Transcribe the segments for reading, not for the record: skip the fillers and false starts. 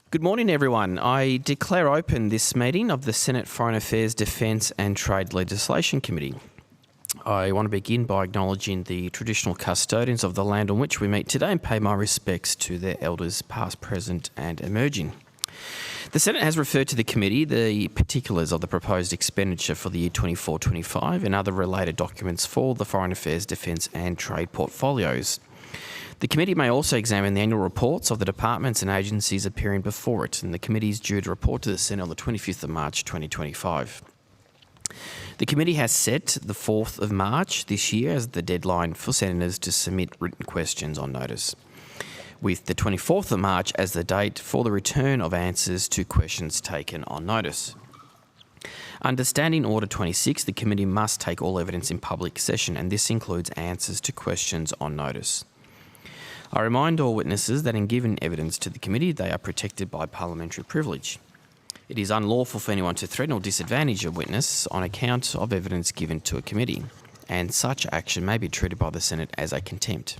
Good morning, everyone. I declare open this meeting of the Senate Foreign Affairs, Defence and Trade Legislation Committee. I want to begin by acknowledging the traditional custodians of the land on which we meet today and pay my respects to their elders past, present and emerging. The Senate has referred to the committee the particulars of the proposed expenditure for the year 24-25 and other related documents for the Foreign Affairs, Defence and Trade portfolios. The committee may also examine the annual reports of the departments and agencies appearing before it, and the committee is due to report to the Senate on the 25th of March 2025. The committee has set the 4th of March this year as the deadline for senators to submit written questions on notice, with the 24th of March as the date for the return of answers to questions taken on notice. Under Standing Order 26, the committee must take all evidence in public session, and this includes answers to questions on notice. I remind all witnesses that in giving evidence to the committee, they are protected by parliamentary privilege. It is unlawful for anyone to threaten or disadvantage a witness on account of evidence given to a committee, and such action may be treated by the Senate as a contempt.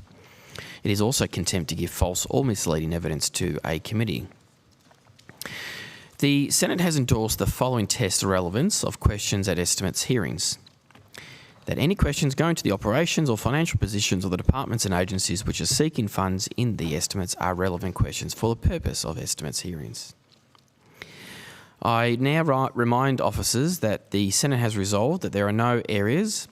It is also contempt to give false or misleading evidence to a committee. The Senate has endorsed the following test of relevance of questions at estimates hearings: that any questions going to the operations or financial positions of the departments and agencies which are seeking funds in the estimates are relevant questions for the purpose of estimates hearings. I now remind officers that the Senate has resolved that there are no areas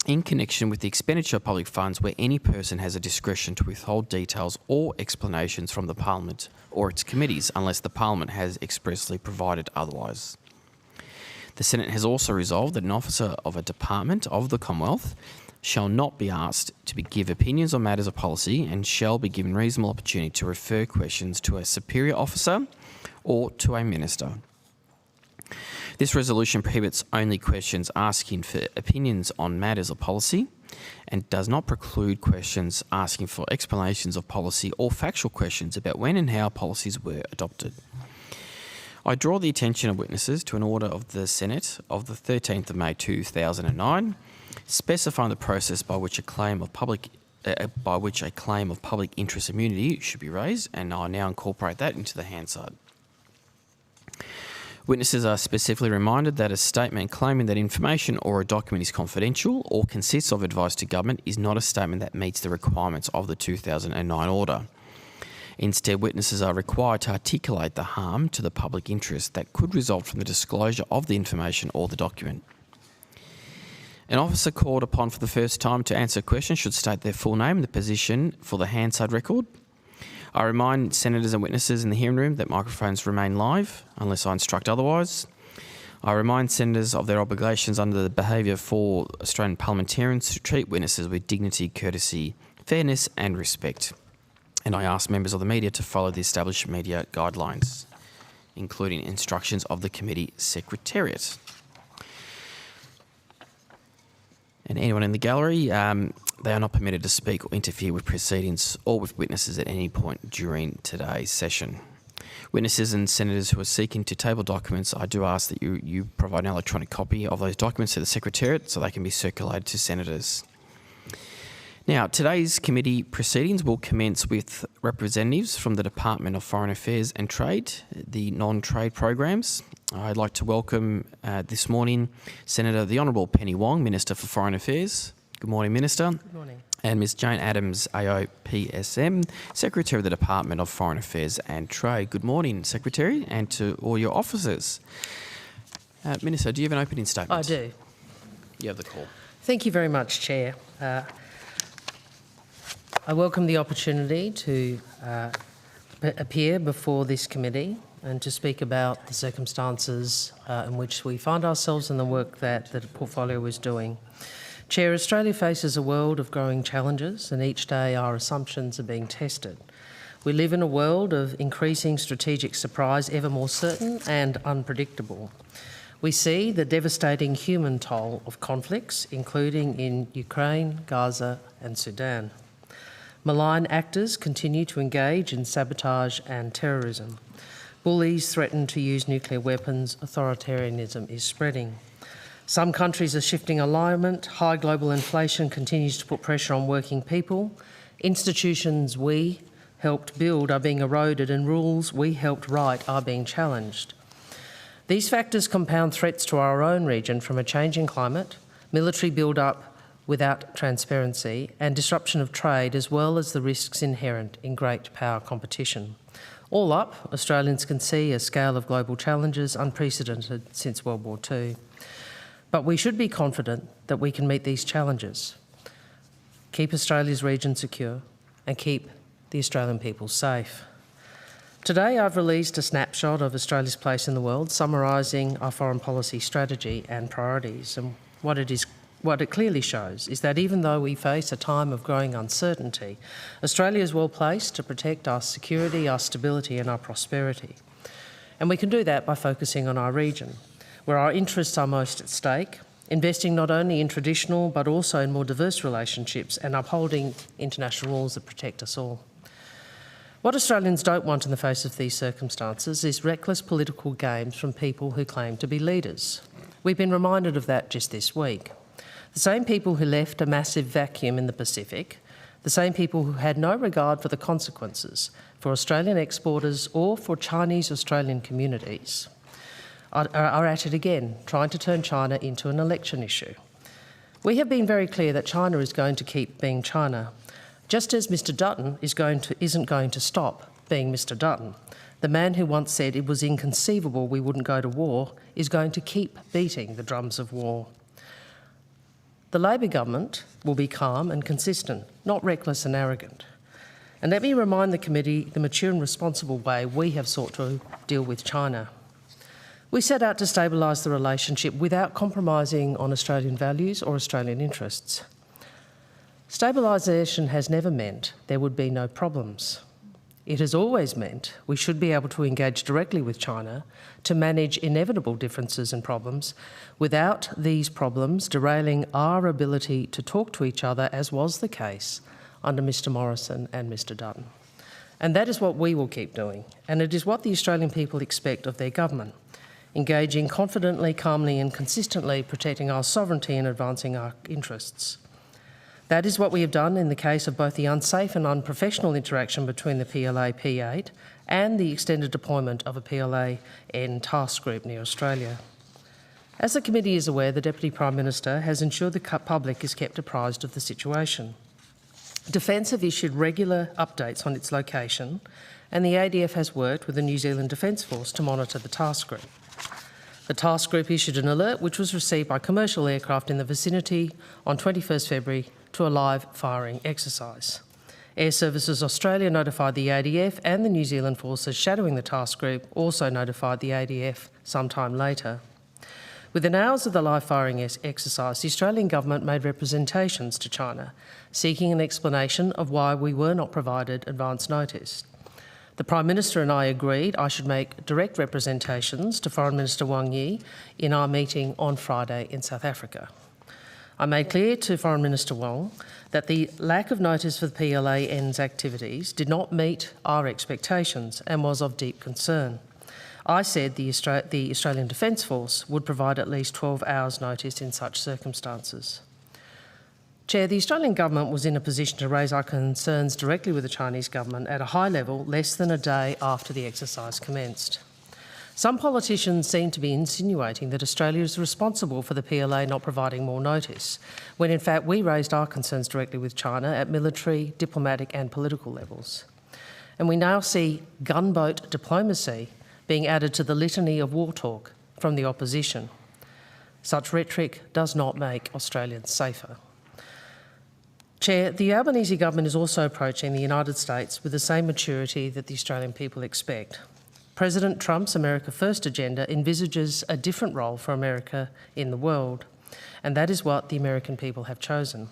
in connection with the expenditure of public funds where any person has a discretion to withhold details or explanations from the Parliament or its committees unless the Parliament has expressly provided otherwise. The Senate has also resolved that an officer of a department of the Commonwealth shall not be asked to give opinions on matters of policy and shall be given reasonable opportunity to refer questions to a superior officer or to a minister. This resolution prohibits only questions asking for opinions on matters of policy and does not preclude questions asking for explanations of policy or factual questions about when and how policies were adopted. I draw the attention of witnesses to an order of the Senate of the 13th of May 2009, specifying the process by which a claim of public interest immunity should be raised, and I now incorporate that into the Hansard. Witnesses are specifically reminded that a statement claiming that information or a document is confidential or consists of advice to government is not a statement that meets the requirements of the 2009 order. Instead, witnesses are required to articulate the harm to the public interest that could result from the disclosure of the information or the document. An officer called upon for the first time to answer a question should state their full name and the position for the Hansard record. I remind senators and witnesses in the hearing room that microphones remain live unless I instruct otherwise. I remind senators of their obligations under the behaviour for Australian parliamentarians to treat witnesses with dignity, courtesy, fairness and respect. And I ask members of the media to follow the established media guidelines, including instructions of the committee secretariat. And anyone in the gallery, they are not permitted to speak or interfere with proceedings or with witnesses at any point during today's session. Witnesses and senators who are seeking to table documents, I do ask that you provide an electronic copy of those documents to the secretariat so they can be circulated to senators. Now, today's committee proceedings will commence with representatives from the Department of Foreign Affairs and Trade, the non-trade programs. I'd like to welcome this morning Senator the Honourable Penny Wong, Minister for Foreign Affairs. Good morning, Minister. Good morning. And Ms Jane Adams, AOPSM, Secretary of the Department of Foreign Affairs and Trade. Good morning, Secretary, and to all your officers. Minister, do you have an opening statement? I do. You have the call. Thank you very much, Chair. I welcome the opportunity to appear before this committee and to speak about the circumstances in which we find ourselves and the work that the portfolio is doing. Chair, Australia faces a world of growing challenges, and each day our assumptions are being tested. We live in a world of increasing strategic surprise, ever more certain and unpredictable. We see the devastating human toll of conflicts, including in Ukraine, Gaza and Sudan. Malign actors continue to engage in sabotage and terrorism. Bullies threaten to use nuclear weapons. Authoritarianism is spreading. Some countries are shifting alignment. High global inflation continues to put pressure on working people. Institutions we helped build are being eroded and rules we helped write are being challenged. These factors compound threats to our own region from a changing climate, military build-up without transparency, and disruption of trade, as well as the risks inherent in great power competition. All up, Australians can see a scale of global challenges unprecedented since World War II. But we should be confident that we can meet these challenges, keep Australia's region secure, and keep the Australian people safe. Today, I've released a snapshot of Australia's place in the world, summarising our foreign policy strategy and priorities. And what it clearly shows is that even though we face a time of growing uncertainty, Australia is well placed to protect our security, our stability and our prosperity. And we can do that by focusing on our region, where our interests are most at stake, investing not only in traditional but also in more diverse relationships and upholding international rules that protect us all. What Australians don't want in the face of these circumstances is reckless political games from people who claim to be leaders. We've been reminded of that just this week. The same people who left a massive vacuum in the Pacific, the same people who had no regard for the consequences for Australian exporters or for Chinese Australian communities, are at it again, trying to turn China into an election issue. We have been very clear that China is going to keep being China, just as Mr Dutton isn't going to stop being Mr Dutton. The man who once said it was inconceivable we wouldn't go to war is going to keep beating the drums of war. The Labor government will be calm and consistent, not reckless and arrogant. And let me remind the committee the mature and responsible way we have sought to deal with China. We set out to stabilise the relationship without compromising on Australian values or Australian interests. Stabilisation has never meant there would be no problems. It has always meant we should be able to engage directly with China to manage inevitable differences and problems without these problems derailing our ability to talk to each other, as was the case under Mr Morrison and Mr Dutton. And that is what we will keep doing, and it is what the Australian people expect of their government, engaging confidently, calmly and consistently, protecting our sovereignty and advancing our interests. That is what we have done in the case of both the unsafe and unprofessional interaction between the PLA-P8 and the extended deployment of a PLA-N task group near Australia. As the committee is aware, the Deputy Prime Minister has ensured the public is kept apprised of the situation. Defence have issued regular updates on its location, and the ADF has worked with the New Zealand Defence Force to monitor the task group. The task group issued an alert which was received by commercial aircraft in the vicinity on 21st February to a live firing exercise. Air Services Australia notified the ADF, and the New Zealand forces shadowing the task group also notified the ADF sometime later. Within hours of the live firing exercise, the Australian government made representations to China, seeking an explanation of why we were not provided advance notice. The Prime Minister and I agreed I should make direct representations to Foreign Minister Wang Yi in our meeting on Friday in South Africa. I made clear to Foreign Minister Wang that the lack of notice for the PLA-N's activities did not meet our expectations and was of deep concern. I said the Australian Defence Force would provide at least 12 hours notice in such circumstances. Chair, the Australian government was in a position to raise our concerns directly with the Chinese government at a high level less than a day after the exercise commenced. Some politicians seem to be insinuating that Australia is responsible for the PLA not providing more notice, when in fact we raised our concerns directly with China at military, diplomatic and political levels. And we now see gunboat diplomacy being added to the litany of war talk from the opposition. Such rhetoric does not make Australians safer. Chair, the Albanese government is also approaching the United States with the same maturity that the Australian people expect. President Trump's America First agenda envisages a different role for America in the world, and that is what the American people have chosen.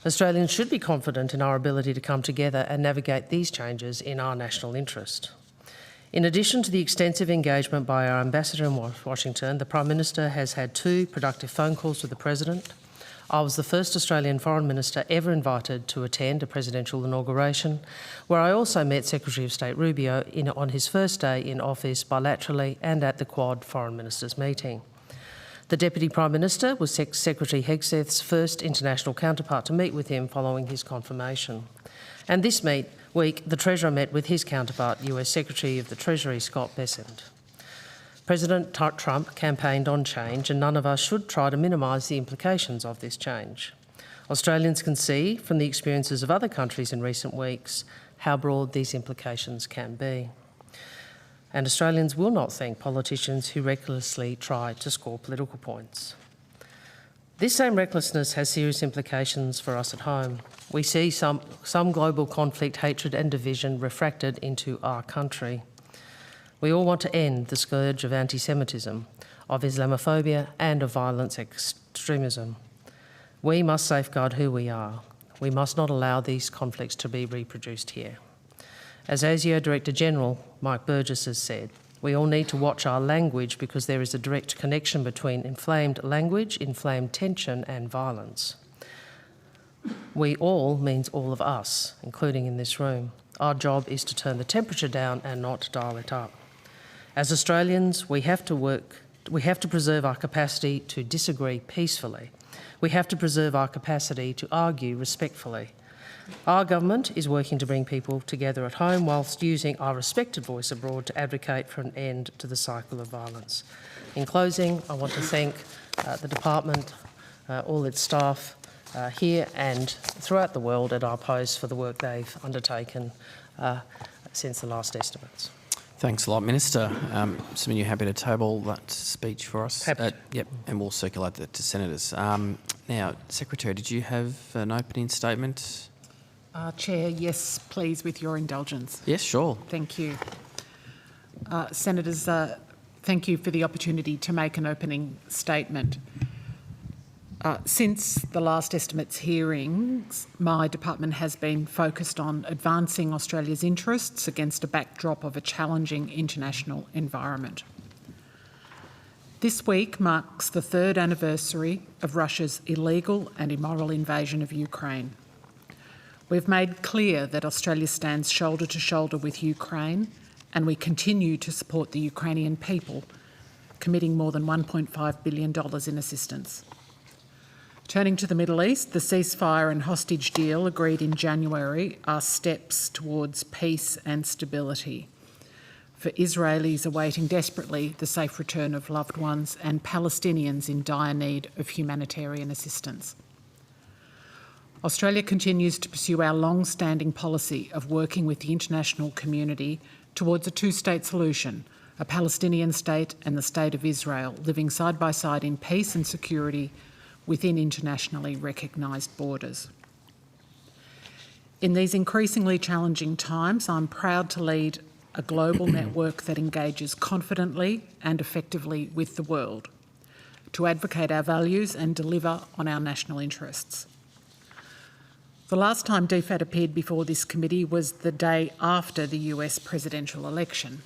Australians should be confident in our ability to come together and navigate these changes in our national interest. In addition to the extensive engagement by our ambassador in Washington, the Prime Minister has had 2 productive phone calls with the President. I was the first Australian Foreign Minister ever invited to attend a presidential inauguration, where I also met Secretary of State Rubio on his first day in office bilaterally and at the Quad Foreign Ministers meeting. The Deputy Prime Minister was Secretary Hegseth's first international counterpart to meet with him following his confirmation. And this meet week, the Treasurer met with his counterpart, US Secretary of the Treasury, Scott Bessent. President Trump campaigned on change, and none of us should try to minimise the implications of this change. Australians can see from the experiences of other countries in recent weeks how broad these implications can be. And Australians will not thank politicians who recklessly try to score political points. This same recklessness has serious implications for us at home. We see some global conflict, hatred and division refracted into our country. We all want to end the scourge of anti-Semitism, of Islamophobia and of violence extremism. We must safeguard who we are. We must not allow these conflicts to be reproduced here. As ASIO Director General Mike Burgess has said, we all need to watch our language because there is a direct connection between inflamed language, inflamed tension and violence. We all means all of us, including in this room. Our job is to turn the temperature down and not dial it up. As Australians, we have to preserve our capacity to disagree peacefully. We have to preserve our capacity to argue respectfully. Our government is working to bring people together at home whilst using our respected voice abroad to advocate for an end to the cycle of violence. In closing, I want to thank the department, all its staff here and throughout the world at our posts for the work they've undertaken since the last estimates. Thanks a lot, Minister. Assuming you're happy to table that speech for us. Happy. Yep, and we'll circulate that to senators. Now, Secretary, did you have an opening statement? Chair, yes, please, with your indulgence. Yes, sure. Thank you. Senators, thank you for the opportunity to make an opening statement. Since the last estimates hearings, my department has been focused on advancing Australia's interests against a backdrop of a challenging international environment. This week marks the third anniversary of Russia's illegal and immoral invasion of Ukraine. We've made clear that Australia stands shoulder to shoulder with Ukraine, and we continue to support the Ukrainian people, committing more than $1.5 billion in assistance. Turning to the Middle East, the ceasefire and hostage deal agreed in January are steps towards peace and stability for Israelis awaiting desperately the safe return of loved ones and Palestinians in dire need of humanitarian assistance. Australia continues to pursue our long-standing policy of working with the international community towards a two-state solution, a Palestinian state and the State of Israel living side by side in peace and security within internationally recognised borders. In these increasingly challenging times, I'm proud to lead a global network that engages confidently and effectively with the world to advocate our values and deliver on our national interests. The last time DFAT appeared before this committee was the day after the US presidential election.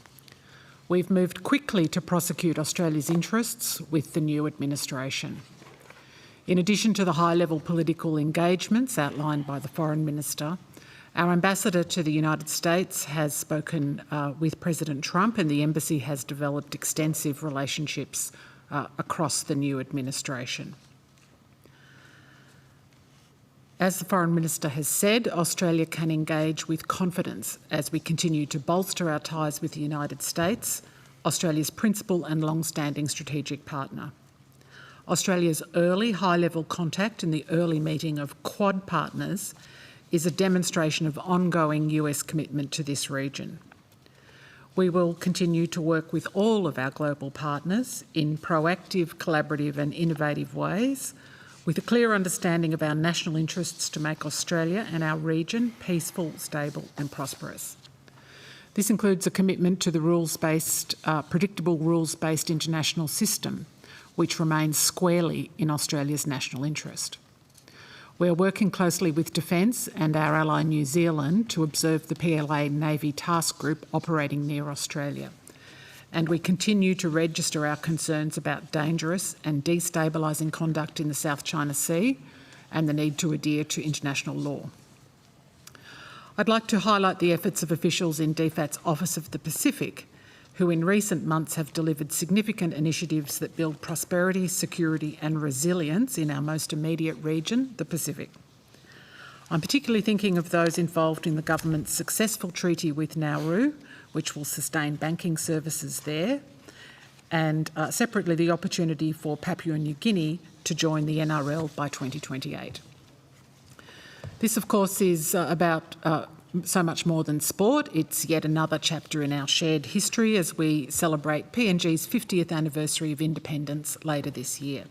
We've moved quickly to prosecute Australia's interests with the new administration. In addition to the high-level political engagements outlined by the Foreign Minister, our ambassador to the United States has spoken with President Trump, and the embassy has developed extensive relationships across the new administration. As the Foreign Minister has said, Australia can engage with confidence as we continue to bolster our ties with the United States, Australia's principal and long-standing strategic partner. Australia's early high-level contact and the early meeting of Quad partners is a demonstration of ongoing US commitment to this region. We will continue to work with all of our global partners in proactive, collaborative and innovative ways, with a clear understanding of our national interests to make Australia and our region peaceful, stable and prosperous. This includes a commitment to the predictable rules-based international system, which remains squarely in Australia's national interest. We are working closely with Defence and our ally New Zealand to observe the PLA Navy Task Group operating near Australia. And we continue to register our concerns about dangerous and destabilising conduct in the South China Sea and the need to adhere to international law. I'd like to highlight the efforts of officials in DFAT's Office of the Pacific, who in recent months have delivered significant initiatives that build prosperity, security and resilience in our most immediate region, the Pacific. I'm particularly thinking of those involved in the government's successful treaty with Nauru, which will sustain banking services there, and separately the opportunity for Papua New Guinea to join the NRL by 2028. This, of course, is about so much more than sport. It's yet another chapter in our shared history as we celebrate PNG's 50th anniversary of independence later this year.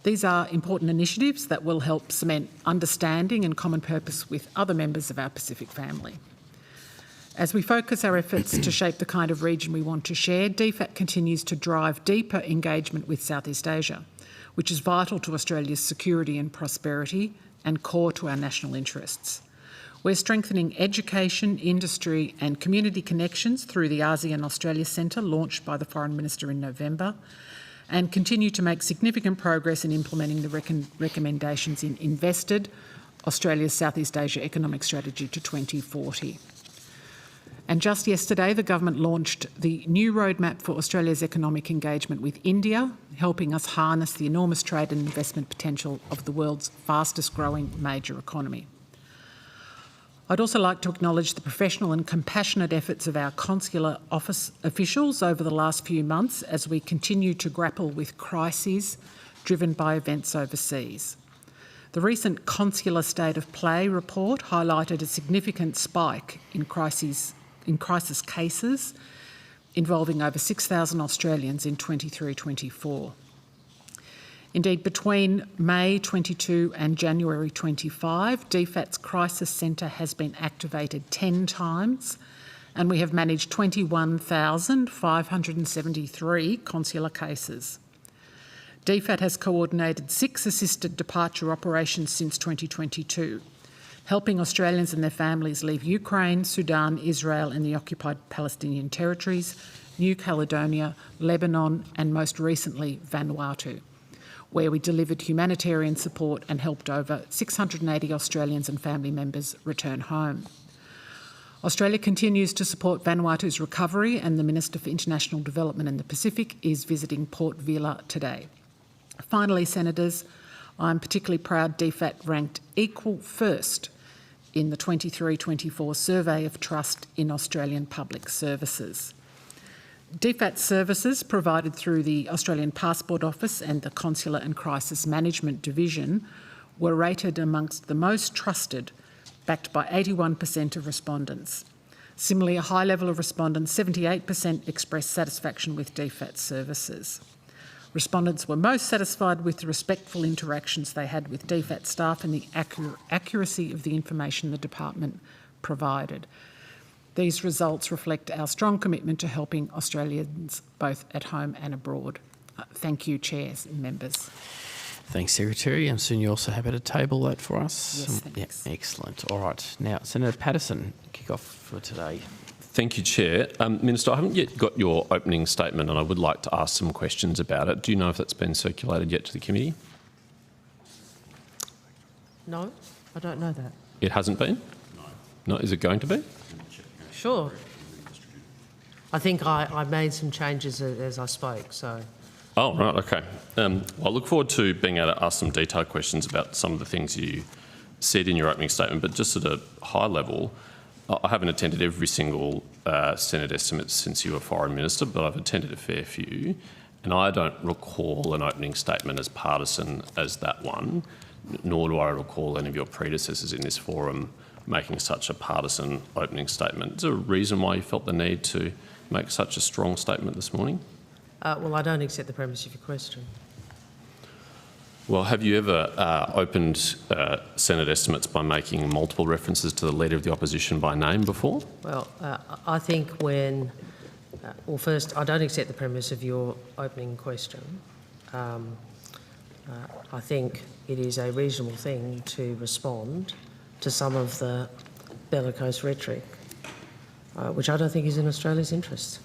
These are important initiatives that will help cement understanding and common purpose with other members of our Pacific family. As we focus our efforts to shape the kind of region we want to share, DFAT continues to drive deeper engagement with Southeast Asia, which is vital to Australia's security and prosperity and core to our national interests. We're strengthening education, industry and community connections through the ASEAN Australia Centre launched by the Foreign Minister in November, and continue to make significant progress in implementing the recommendations in Invested, Australia's Southeast Asia Economic Strategy to 2040. And just yesterday, the government launched the new roadmap for Australia's economic engagement with India, helping us harness the enormous trade and investment potential of the world's fastest growing major economy. I'd also like to acknowledge the professional and compassionate efforts of our consular office officials over the last few months as we continue to grapple with crises driven by events overseas. The recent Consular State of Play report highlighted a significant spike in crisis cases involving over 6,000 Australians in 23-24. Indeed, between May 22 and January 25, DFAT's Crisis Centre has been activated 10 times, and we have managed 21,573 consular cases. DFAT has coordinated 6 assisted departure operations since 2022, helping Australians and their families leave Ukraine, Sudan, Israel and the occupied Palestinian territories, New Caledonia, Lebanon and most recently Vanuatu, where we delivered humanitarian support and helped over 680 Australians and family members return home. Australia continues to support Vanuatu's recovery, and the Minister for International Development and the Pacific is visiting Port Vila today. Finally, Senators, I'm particularly proud DFAT ranked equal first in the 23-24 Survey of Trust in Australian Public Services. DFAT services provided through the Australian Passport Office and the Consular and Crisis Management Division were rated amongst the most trusted, backed by 81% of respondents. Similarly, a high level of respondents, 78%, expressed satisfaction with DFAT services. Respondents were most satisfied with the respectful interactions they had with DFAT staff and the accuracy of the information the department provided. These results reflect our strong commitment to helping Australians both at home and abroad. Thank you, chairs and members. Thanks, Secretary. And soon you're also happy to table that for us? Yes, thanks. Yeah, excellent. All right. Now, Senator Patterson, kick off for today. Thank you, Chair. Minister, I haven't yet got your opening statement and I would like to ask some questions about it. Do you know if that's been circulated yet to the committee? No, I don't know that. It hasn't been? No. Is it going to be? Sure. I think I made some changes as I spoke, so... Oh, right, okay. Well, I look forward to being able to ask some detailed questions about some of the things you said in your opening statement, but just at a high level, I haven't attended every single Senate estimate since you were Foreign Minister, but I've attended a fair few, and I don't recall an opening statement as partisan as that one, nor do I recall any of your predecessors in this forum making such a partisan opening statement. Is there a reason why you felt the need to make such a strong statement this morning? Well, I don't accept the premise of your question. Well, have you ever opened Senate estimates by making multiple references to the Leader of the Opposition by name before? Well, I think when... well, first, I don't accept the premise of your opening question. I think it is a reasonable thing to respond to some of the bellicose rhetoric, which I don't think is in Australia's interests.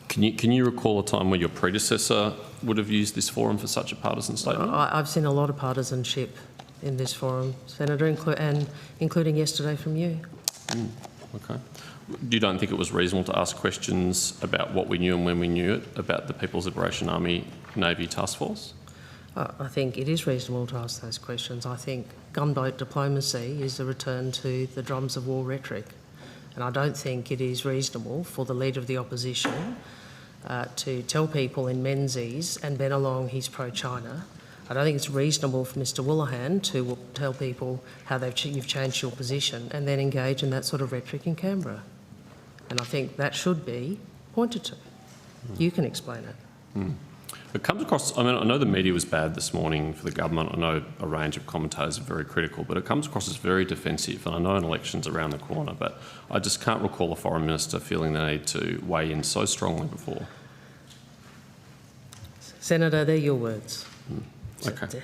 Can you recall a time where your predecessor would have used this forum for such a partisan statement? I've seen a lot of partisanship in this forum, Senator, including yesterday from you. Okay. You don't think it was reasonable to ask questions about what we knew and when we knew it about the People's Liberation Army Navy Task Force? I think it is reasonable to ask those questions. I think gunboat diplomacy is the return to the drums of war rhetoric. And I don't think it is reasonable for the Leader of the Opposition to tell people in Menzies and Bennelong he's pro-China. I don't think it's reasonable for Mr Woolahan to tell people how you've changed your position and then engage in that sort of rhetoric in Canberra. And I think that should be pointed to. You can explain it. It comes across, I mean, I know the media was bad this morning for the government. I know a range of commentators are very critical, but it comes across as very defensive. And I know an election's around the corner, but I just can't recall a Foreign Minister feeling the need to weigh in so strongly before. Senator, they're your words. Okay.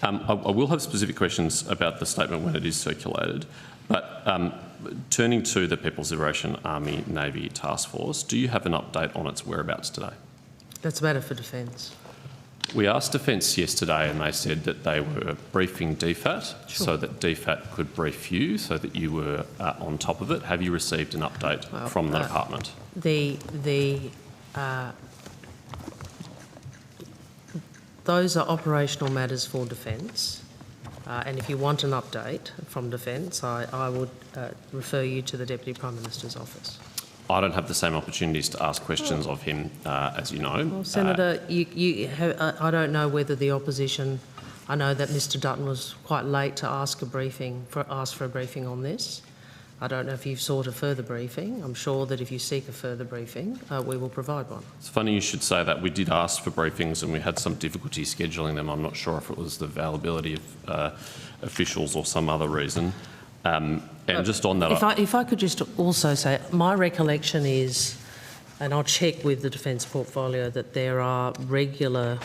I will have specific questions about the statement when it is circulated, but turning to the People's Liberation Army Navy Task Force, do you have an update on its whereabouts today? That's a matter for Defence. We asked Defence yesterday and they said that they were briefing DFAT so that DFAT could brief you so that you were on top of it. Have you received an update from the department? Those are operational matters for Defence, and if you want an update from Defence, I would refer you to the Deputy Prime Minister's office. I don't have the same opportunities to ask questions of him, as you know. Well, Senator, I don't know whether the opposition. I know that Mr Dutton was quite late to ask for a briefing on this. I don't know if you've sought a further briefing. I'm sure that if you seek a further briefing, we will provide one. It's funny you should say that. We did ask for briefings and we had some difficulty scheduling them. I'm not sure if it was the availability of officials or some other reason. And just on that... If I could just also say, my recollection is, and I'll check with the Defence portfolio, that there are regular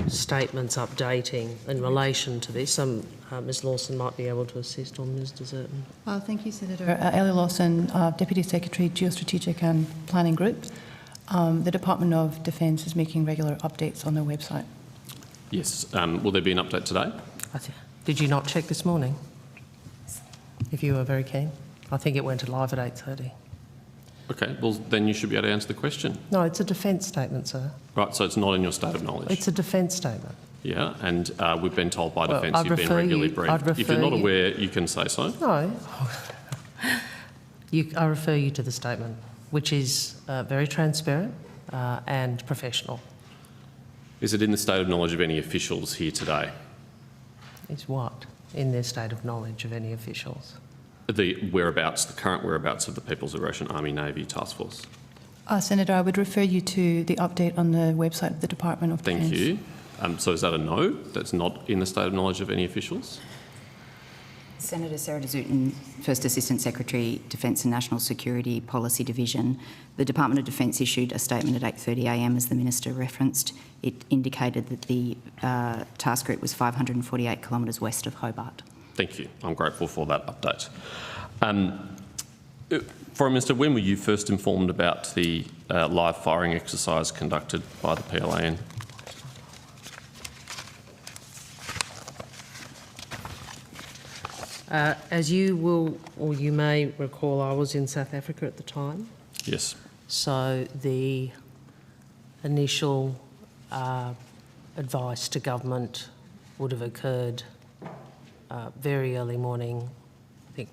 statements updating in relation to this. Ms Lawson might be able to assist, or Ms Deserton. Thank you, Senator. Ellie Lawson, Deputy Secretary, Geostrategic and Planning Group. The Department of Defence is making regular updates on their website. Yes. Will there be an update today? Did you not check this morning? If you were very keen. I think it went live at 8:30. Okay, well then you should be able to answer the question. No, it's a Defence statement, sir. Right, so it's not in your state of knowledge? It's a Defence statement. Yeah, and we've been told by Defence you've been regularly briefed. If you're not aware, you can say so. No. I refer you to the statement, which is very transparent and professional. Is it in the state of knowledge of any officials here today? Is what? In their state of knowledge of any officials? The whereabouts, the current whereabouts of the People's Liberation Army Navy Task Force? Senator, I would refer you to the update on the website of the Department of Defence. Thank you. So is that a no? That's not in the state of knowledge of any officials? Senator Sarah Deserton, First Assistant Secretary, Defence and National Security Policy Division. The Department of Defence issued a statement at 8:30 a.m, as the Minister referenced. It indicated that the task group was 548 kilometres west of Hobart. Thank you. I'm grateful for that update. Foreign Minister, when were you first informed about the live firing exercise conducted by the PLAN? As you will, or you may recall, I was in South Africa at the time. Yes. So the initial advice to government would have occurred very early morning, I think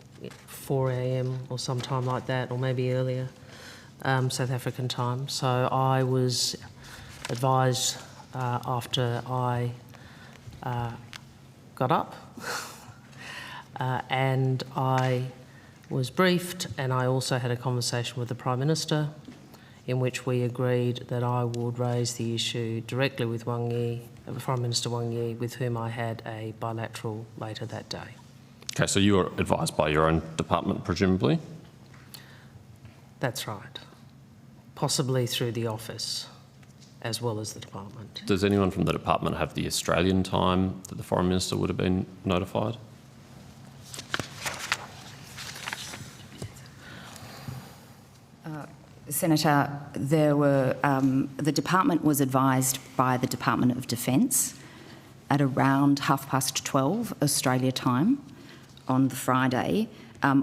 4 a.m. or sometime like that, or maybe earlier, South African time. So I was advised after I got up and I was briefed, and I also had a conversation with the Prime Minister in which we agreed that I would raise the issue directly with Wang Yi, Prime Minister Wang Yi, with whom I had a bilateral later that day. Okay, so you were advised by your own department, presumably? That's right. Possibly through the office as well as the department. Does anyone from the department have the Australian time that the Foreign Minister would have been notified? Senator, the department was advised by the Department of Defence at around 12:30 Australia time on the Friday.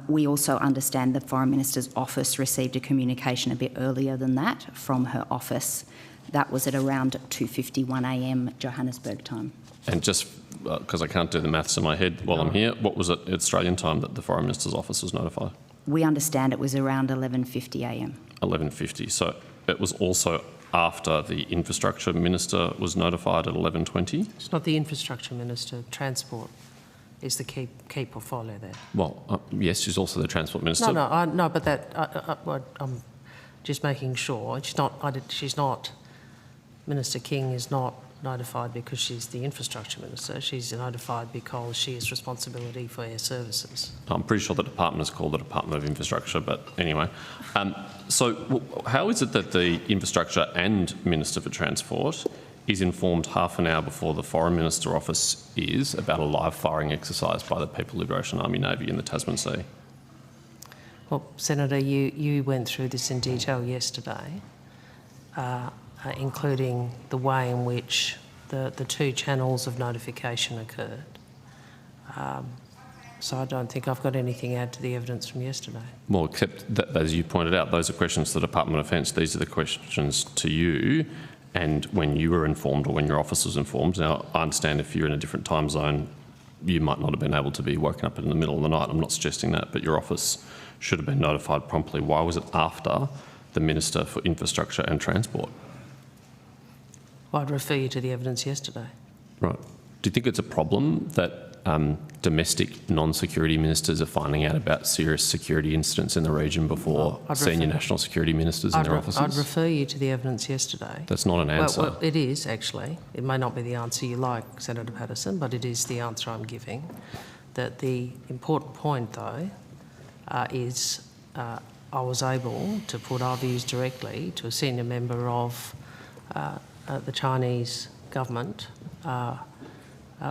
We also understand the Foreign Minister's office received a communication a bit earlier than that from her office. That was at around 2:51 a.m. Johannesburg time. And just because I can't do the maths in my head while I'm here, what was it Australian time that the Foreign Minister's office was notified? We understand it was around 11:50 a.m. 11:50. So it was also after the Infrastructure Minister was notified at 11:20? It's not the Infrastructure Minister, Transport is the key portfolio there. Well, yes, she's also the Transport Minister. No, but that, I'm just making sure. She's not, Minister King is not notified because she's the Infrastructure Minister. She's notified because she has responsibility for air services. I'm pretty sure the department is called the Department of Infrastructure, but anyway. So how is it that the Infrastructure and Minister for Transport is informed half an hour before the Foreign Minister office is about a live firing exercise by the People Liberation Army Navy in the Tasman Sea? Well, Senator, you went through this in detail yesterday, including the way in which the two channels of notification occurred. So I don't think I've got anything to add to the evidence from yesterday. Well, except that, as you pointed out, those are questions to the Department of Defence. These are the questions to you, and when you were informed or when your office was informed. Now, I understand if you're in a different time zone, you might not have been able to be woken up in the middle of the night. I'm not suggesting that, but your office should have been notified promptly. Why was it after the Minister for Infrastructure and Transport? Well, I'd refer you to the evidence yesterday. Right. Do you think it's a problem that domestic non-security ministers are finding out about serious security incidents in the region before senior national security ministers in their offices? I'd refer you to the evidence yesterday. That's not an answer. Well, it is, actually. It may not be the answer you like, Senator Patterson, but it is the answer I'm giving. That the important point, though, is I was able to put our views directly to a senior member of the Chinese government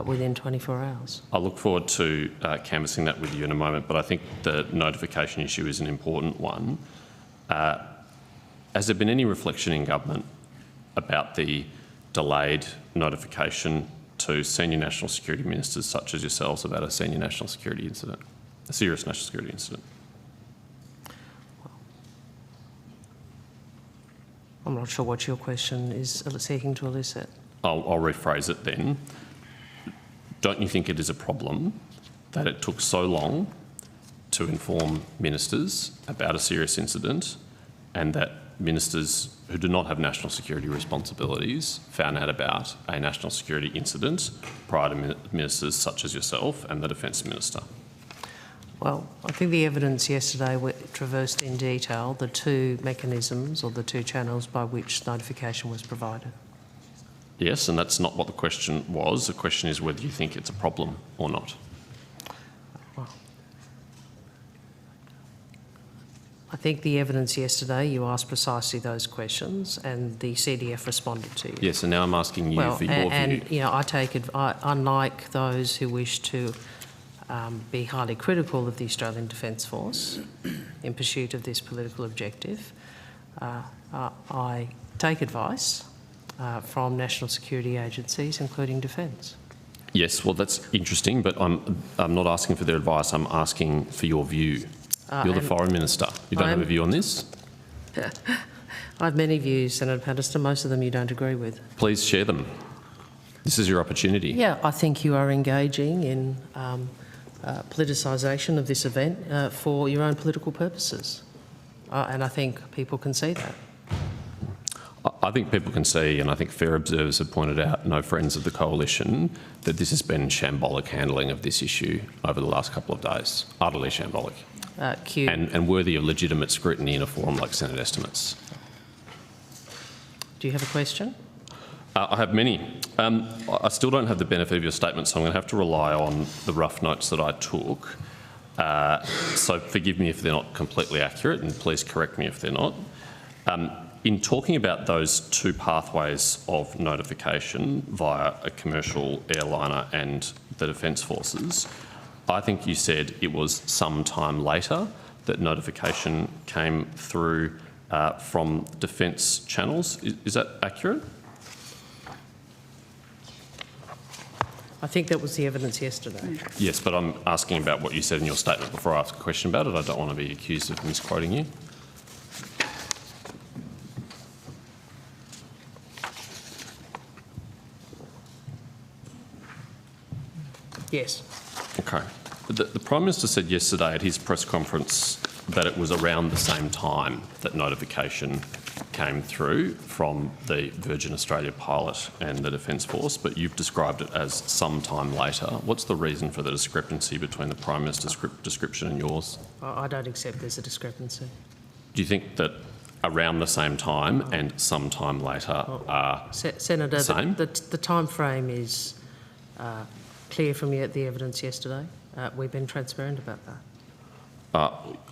within 24 hours. I look forward to canvassing that with you in a moment, but I think the notification issue is an important one. Has there been any reflection in government about the delayed notification to senior national security ministers such as yourselves about a senior national security incident, a serious national security incident? I'm not sure what your question is seeking to elicit. I'll rephrase it then. Don't you think it is a problem that it took so long to inform ministers about a serious incident and that ministers who do not have national security responsibilities found out about a national security incident prior to ministers such as yourself and the Defence Minister? Well, I think the evidence yesterday traversed in detail the two mechanisms or the two channels by which notification was provided. Yes, and that's not what the question was. The question is whether you think it's a problem or not. Well, I think the evidence yesterday, you asked precisely those questions and the CDF responded to you. Yes, and now I'm asking you for your view. And, you know, I take it, unlike those who wish to be highly critical of the Australian Defence Force in pursuit of this political objective, I take advice from national security agencies, including Defence. Yes, well, that's interesting, but I'm not asking for their advice. I'm asking for your view. You're the Foreign Minister. You don't have a view on this? I have many views, Senator Patterson. Most of them you don't agree with. Please share them. This is your opportunity. Yeah, I think you are engaging in politicisation of this event for your own political purposes. And I think people can see that. I think people can see, and I think fair observers have pointed out, no friends of the coalition, that this has been shambolic handling of this issue over the last couple of days. Utterly shambolic. And worthy of legitimate scrutiny in a forum like Senate estimates. Do you have a question? I have many. I still don't have the benefit of your statement, so I'm going to have to rely on the rough notes that I took. So forgive me if they're not completely accurate, and please correct me if they're not. In talking about those two pathways of notification via a commercial airliner and the Defence Forces, I think you said it was some time later that notification came through from Defence channels. Is that accurate? I think that was the evidence yesterday. Yes, but I'm asking about what you said in your statement before I ask a question about it. I don't want to be accused of misquoting you. Yes. Okay. The Prime Minister said yesterday at his press conference that it was around the same time that notification came through from the Virgin Australia pilot and the Defence Force, but you've described it as some time later. What's the reason for the discrepancy between the Prime Minister's description and yours? I don't accept there's a discrepancy. Do you think that around the same time and some time later are Senator, the same? the time frame is clear from the evidence yesterday. We've been transparent about that.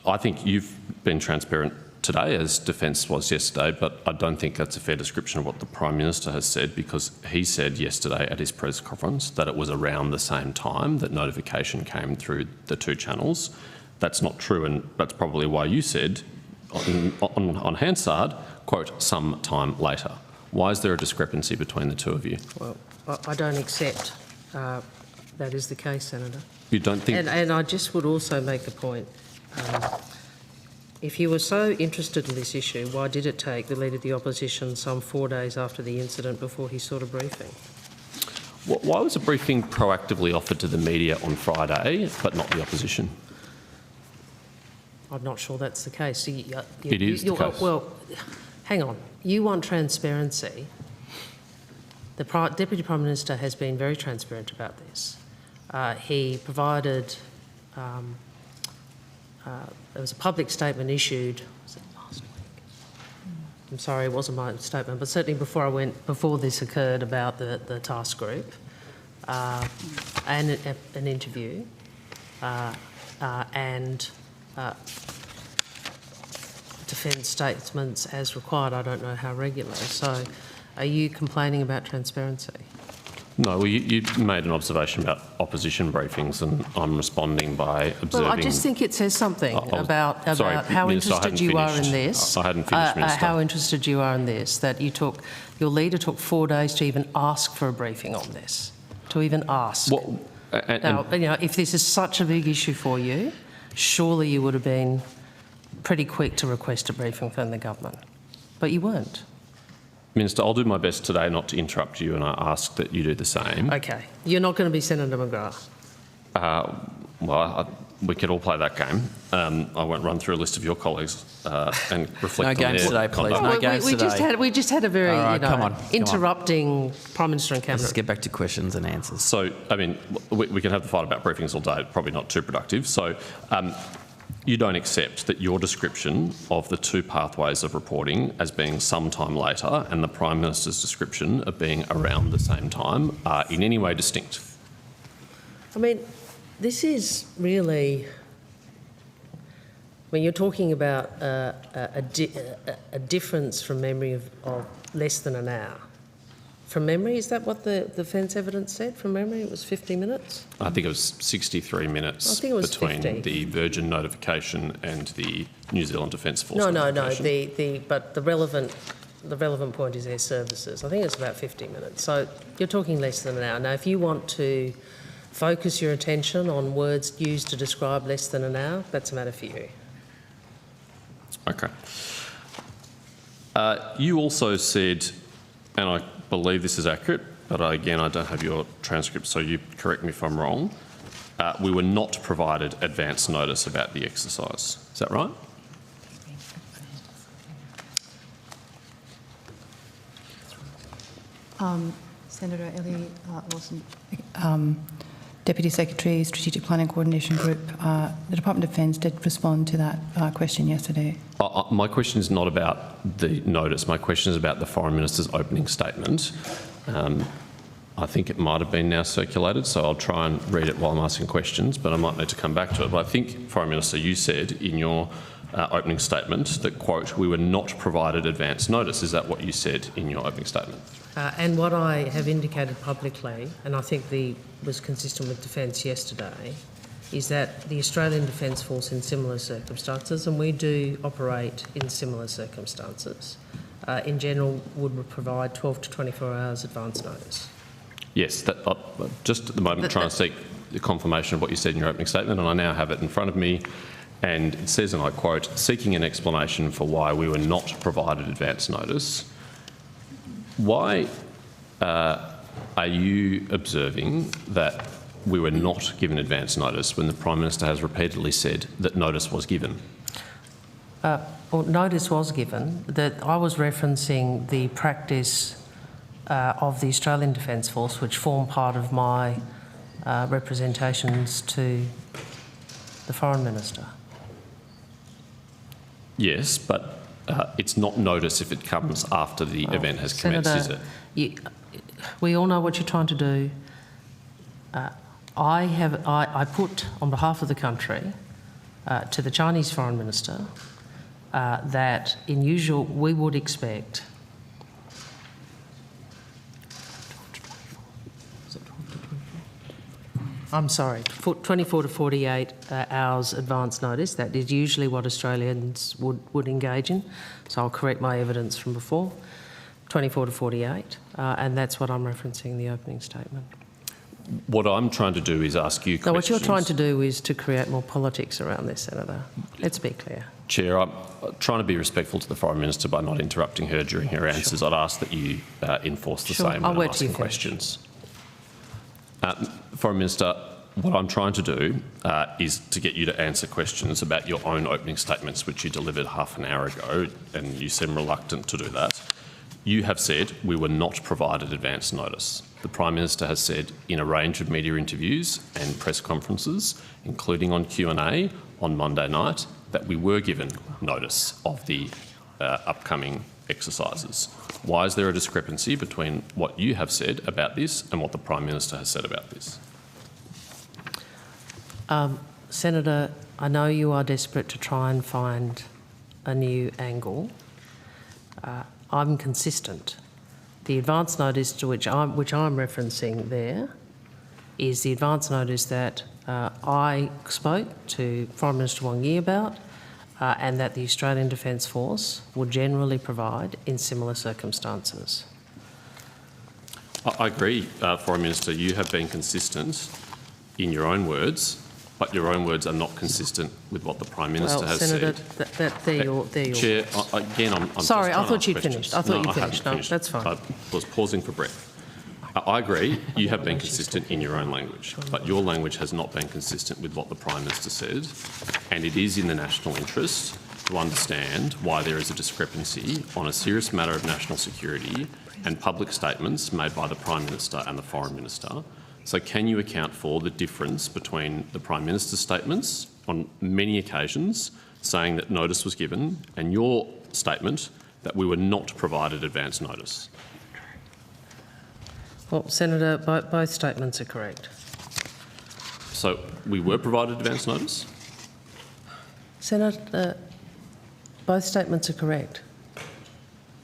I think you've been transparent today, as Defence was yesterday, but I don't think that's a fair description of what the Prime Minister has said, because he said yesterday at his press conference that it was around the same time that notification came through the two channels. That's not true, and that's probably why you said on Hansard, quote, some time later. Why is there a discrepancy between the two of you? Well, I don't accept that is the case, Senator. You don't think... And I just would also make the point, if you were so interested in this issue, why did it take the Leader of the Opposition some 4 days after the incident before he sought a briefing? Why was a briefing proactively offered to the media on Friday, but not the Opposition? I'm not sure that's the case. It is the case. Well, hang on. You want transparency. The Deputy Prime Minister has been very transparent about this. He provided... there was a public statement issued, was it last week? I'm sorry, it wasn't my statement, but certainly before this occurred, about the task group and an interview and defence statements as required. I don't know how regular. So are you complaining about transparency? No, well, you made an observation about opposition briefings, and I'm responding by observing... Well, I just think it says something about sorry, how Minister, interested you are in this. I hadn't finished, Minister. How interested you are in this, that your leader took 4 days to even ask for a briefing on this, to even ask. Well, Now, you know, if this is such a big issue for you, surely you would have been pretty quick to request a briefing from the government, but you weren't. Minister, I'll do my best today not to interrupt you, and I ask that you do the same. Okay. You're not going to be Senator McGrath. We could all play that game. I won't run through a list of your colleagues and reflect No on games their today, please. conduct. No Well, games we today. just had a very All right, come on. interrupting Prime Minister and Cabinet. Let's get back to questions and answers. So, I mean, we can have the fight about briefings all day, probably not too productive. So, you don't accept that your description of the two pathways of reporting as being sometime later and the Prime Minister's description of being around the same time are in any way distinct? I mean, this is really... When you're talking about a difference from memory of less than an hour. From memory, is that what the defence evidence said? From memory, it was 50 minutes? I think it was 63 minutes I think it was between 50. the Virgin notification and the New Zealand Defence Force No. notification. But the relevant point is their services. I think it's about 50 minutes. So you're talking less than an hour. Now, if you want to focus your attention on words used to describe less than an hour, that's a matter for you. Okay. You also said, and I believe this is accurate, but again, I don't have your transcript, so you correct me if I'm wrong, we were not provided advance notice about the exercise. Is that right? Senator Ellie Lawson, Deputy Secretary, Strategic Planning Coordination Group. The Department of Defence did respond to that question yesterday. My question is not about the notice. My question is about the Foreign Minister's opening statement. I think it might have been now circulated, so I'll try and read it while I'm asking questions, but I might need to come back to it. But I think, Foreign Minister, you said in your opening statement that, quote, we were not provided advance notice. Is that what you said in your opening statement? And what I have indicated publicly, and I think was consistent with Defence yesterday, is that the Australian Defence Force in similar circumstances, and we do operate in similar circumstances, in general would provide 12 to 24 hours advance notice. Yes, just at the moment trying to seek the confirmation of what you said in your opening statement, and I now have it in front of me, and it says, and I quote, seeking an explanation for why we were not provided advance notice. Why are you observing that we were not given advance notice when the Prime Minister has repeatedly said that notice was given? Well, notice was given. That I was referencing the practice of the Australian Defence Force, which form part of my representations to the Foreign Minister. Yes, but it's not notice if it comes after the event has commenced, is it? We all know what you're trying to do. I put, on behalf of the country, to the Chinese Foreign Minister that in usual we would expect I'm sorry, 24 to 48 hours advance notice. That is usually what Australians would engage in. So I'll correct my evidence from before. 24 to 48, and that's what I'm referencing in the opening statement. What I'm trying to do is ask you questions. No, what you're trying to do is to create more politics around this, Senator. Let's be clear. Chair, I'm trying to be respectful to the Foreign Minister by not interrupting her during her answers. Sure. I'd ask that you enforce the same I'll when wait I'm till you asking finish. questions. Foreign Minister, what I'm trying to do is to get you to answer questions about your own opening statements, which you delivered half an hour ago, and you seem reluctant to do that. You have said we were not provided advance notice. The Prime Minister has said in a range of media interviews and press conferences, including on Q&A on Monday night, that we were given notice of the upcoming exercises. Why is there a discrepancy between what you have said about this and what the Prime Minister has said about this? Senator, I know you are desperate to try and find a new angle. I'm consistent. The advance notice to which I'm referencing there is the advance notice that I spoke to Foreign Minister Wang Yi about and that the Australian Defence Force would generally provide in similar circumstances. I agree, Foreign Minister, you have been consistent in your own words, but your own words are not consistent with what the Prime Minister has Senator, said. they're your Chair, again, I'm sorry, just I thought you'd questions. finished. I thought you'd haven't finished. No, finished. that's fine. I was pausing for breath. I agree, you have been consistent in your own language, but your language has not been consistent with what the Prime Minister said, and it is in the national interest to understand why there is a discrepancy on a serious matter of national security and public statements made by the Prime Minister and the Foreign Minister. So can you account for the difference between the Prime Minister's statements on many occasions saying that notice was given and your statement that we were not provided advance notice? Well, Senator, both statements are correct. So we were provided advance notice? Senator, both statements are correct.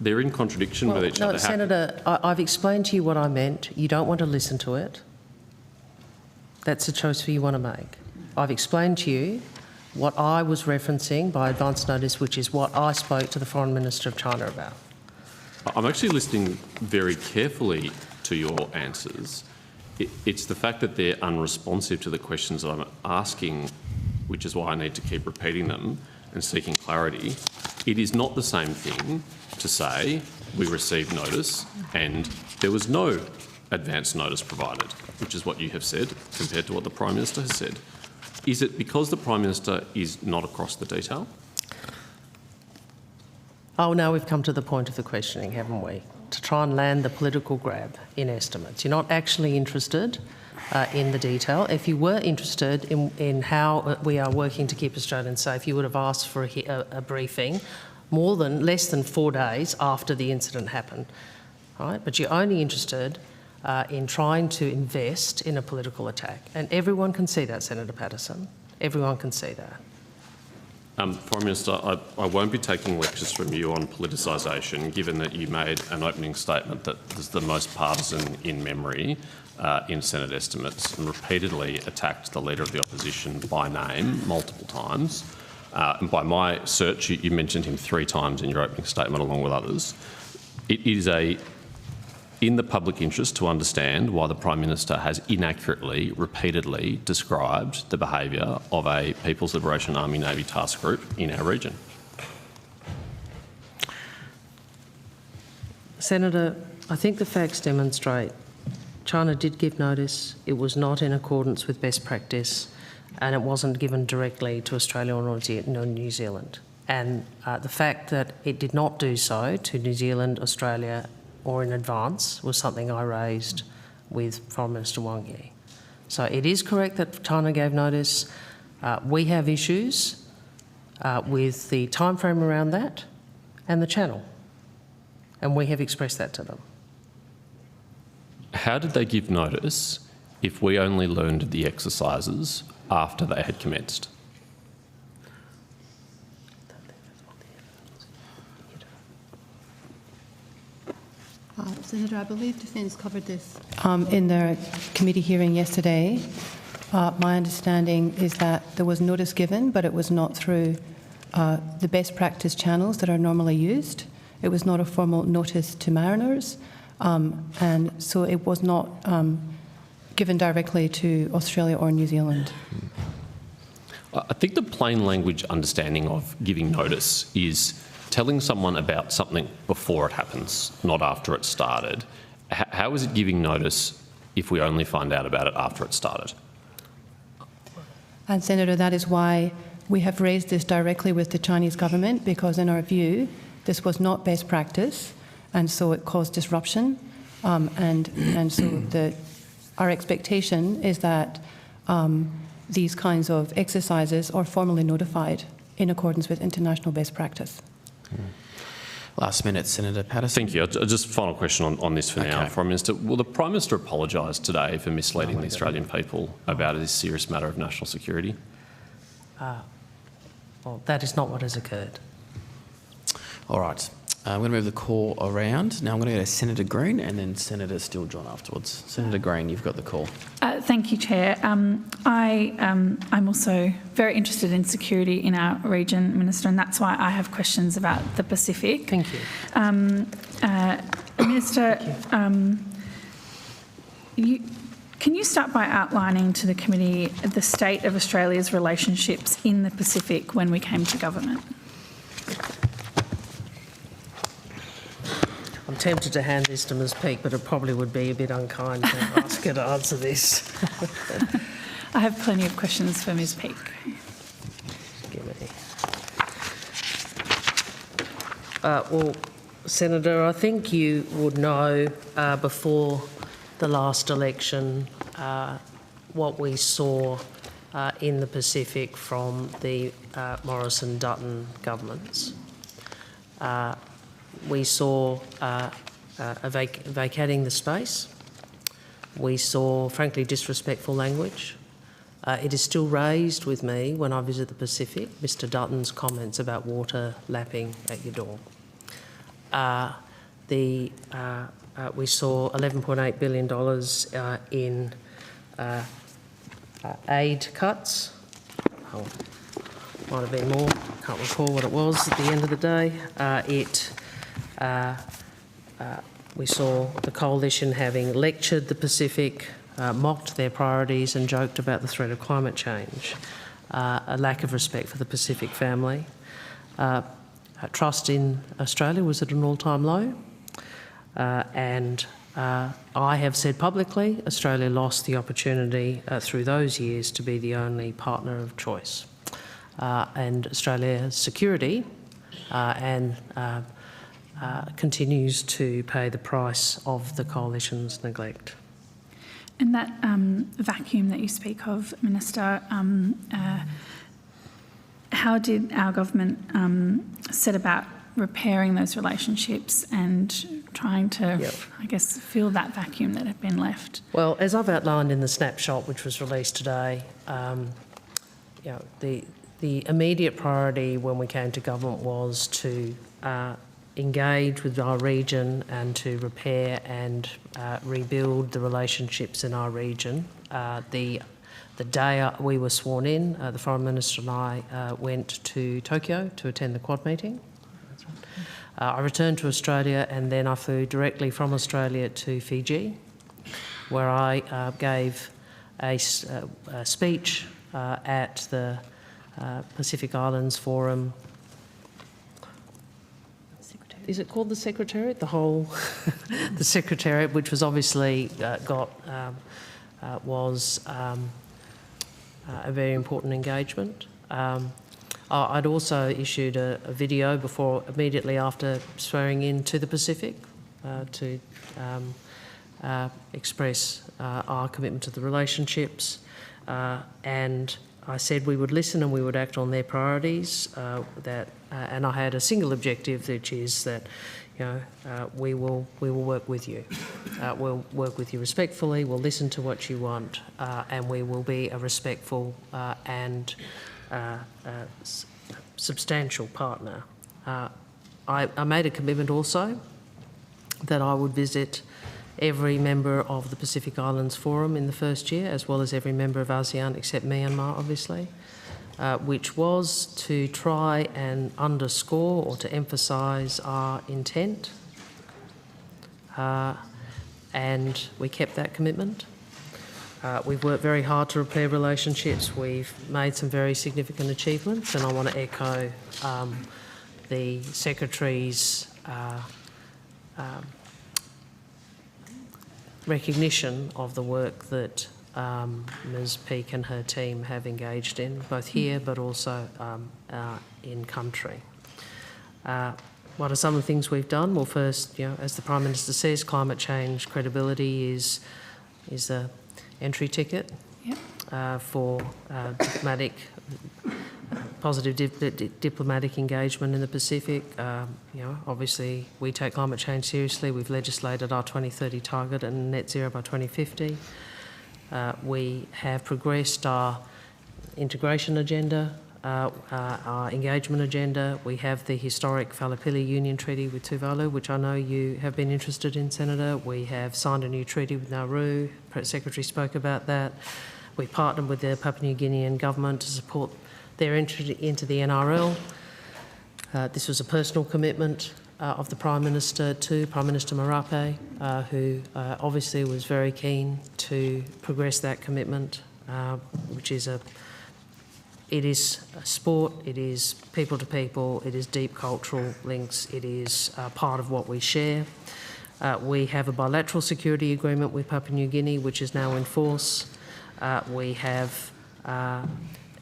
They're in contradiction with each other. No, Senator, I've explained to you what I meant. You don't want to listen to it. That's a choice for you want to make. I've explained to you what I was referencing by advance notice, which is what I spoke to the Foreign Minister of China about. I'm actually listening very carefully to your answers. It's the fact that they're unresponsive to the questions that I'm asking, which is why I need to keep repeating them and seeking clarity. It is not the same thing to say we received notice and there was no advance notice provided, which is what you have said compared to what the Prime Minister has said. Is it because the Prime Minister is not across the detail? Oh, now we've come to the point of the questioning, haven't we? To try and land the political grab in estimates. You're not actually interested in the detail. If you were interested in how we are working to keep Australians safe, you would have asked for a briefing less than 4 days after the incident happened. All right? But you're only interested in trying to invest in a political attack. And everyone can see that, Senator Patterson. Everyone can see that. Foreign Minister, I won't be taking lectures from you on politicisation, given that you made an opening statement that is the most partisan in memory in Senate estimates and repeatedly attacked the Leader of the Opposition by name multiple times. And by my search, you mentioned him 3 times in your opening statement along with others. It is in the public interest to understand why the Prime Minister has inaccurately, repeatedly described the behaviour of a People's Liberation Army Navy task group in our region. Senator, I think the facts demonstrate China did give notice. It was not in accordance with best practice, and it wasn't given directly to Australia or New Zealand. And the fact that it did not do so to New Zealand, Australia, or in advance was something I raised with Foreign Minister Wang Yi. So it is correct that China gave notice. We have issues with the timeframe around that and the channel, and we have expressed that to them. How did they give notice if we only learned of the exercises after they had commenced? Senator, I believe Defence covered this in their committee hearing yesterday. My understanding is that there was notice given, but it was not through the best practice channels that are normally used. It was not a formal notice to mariners, and so it was not given directly to Australia or New Zealand. I think the plain language understanding of giving notice is telling someone about something before it happens, not after it started. How is it giving notice if we only find out about it after it started? And Senator, that is why we have raised this directly with the Chinese government, because in our view, this was not best practice, and so it caused disruption. And so our expectation is that these kinds of exercises are formally notified in accordance with international best practice. Last minute, Senator Patterson. Thank you. Just final question on this for now. Okay. Prime Minister, will the Prime Minister apologise today for misleading the Australian people about this serious matter of national security? Well, that is not what has occurred. All right. I'm going to move the call around. Now I'm going to go to Senator Green and then Senator Steele-John afterwards. Senator Green, you've got the call. Thank you, Chair. I'm also very interested in security in our region, Minister, and that's why I have questions about the Pacific. Thank you. Minister, can you start by outlining to the committee the state of Australia's relationships in the Pacific when we came to government? I'm tempted to hand this to Ms Peake, but it probably would be a bit unkind to ask her to answer this. I have plenty of questions for Ms Peake. Well, Senator, I think you would know before the last election what we saw in the Pacific from the Morrison-Dutton governments. We saw vacating the space. We saw, frankly, disrespectful language. It is still raised with me when I visit the Pacific, Mr Dutton's comments about water lapping at your door. We saw $11.8 billion in aid cuts. Oh, might have been more, can't recall what it was at the end of the day. We saw the coalition having lectured the Pacific, mocked their priorities and joked about the threat of climate change, a lack of respect for the Pacific family. Trust in Australia was at an all-time low, and I have said publicly Australia lost the opportunity through those years to be the only partner of choice. And Australia's security continues to pay the price of the coalition's neglect. And that vacuum that you speak of, Minister, how did our government set about repairing those relationships and trying to, I guess, fill that vacuum that had been left? Well, as I've outlined in the snapshot which was released today, the immediate priority when we came to government was to engage with our region and to repair and rebuild the relationships in our region. The day we were sworn in, the Foreign Minister and I went to Tokyo to attend the Quad meeting. I returned to Australia and then I flew directly from Australia to Fiji, where I gave a speech at the Pacific Islands Forum. is it called the Secretariat? The whole, the Secretariat, which was obviously was a very important engagement. I'd also issued a video immediately after swearing in to the Pacific to express our commitment to the relationships, and I said we would listen and we would act on their priorities. And I had a single objective, which is that, we will work with you. We'll work with you respectfully. We'll listen to what you want, and we will be a respectful and substantial partner. I made a commitment also that I would visit every member of the Pacific Islands Forum in the first year, as well as every member of ASEAN except Myanmar, obviously, which was to try and underscore or to emphasise our intent. And we kept that commitment. We've worked very hard to repair relationships. We've made some very significant achievements, and I want to echo the Secretary's recognition of the work that Ms Peake and her team have engaged in, both here but also in country. What are some of the things we've done? Well, first, as the Prime Minister says, climate change credibility is the entry ticket for positive diplomatic engagement in the Pacific. Obviously we take climate change seriously. We've legislated our 2030 target and net zero by 2050. We have progressed our integration agenda, our engagement agenda. We have the historic Whalapili Union Treaty with Tuvalu, which I know you have been interested in, Senator. We have signed a new treaty with Nauru. The Secretary spoke about that. We partnered with the Papua New Guinean government to support their entry into the NRL. This was a personal commitment of the Prime Minister to Prime Minister Marape, who obviously was very keen to progress that commitment, which is it is a sport, it is people to people, it is deep cultural links, it is part of what we share. We have a bilateral security agreement with Papua New Guinea, which is now in force. We have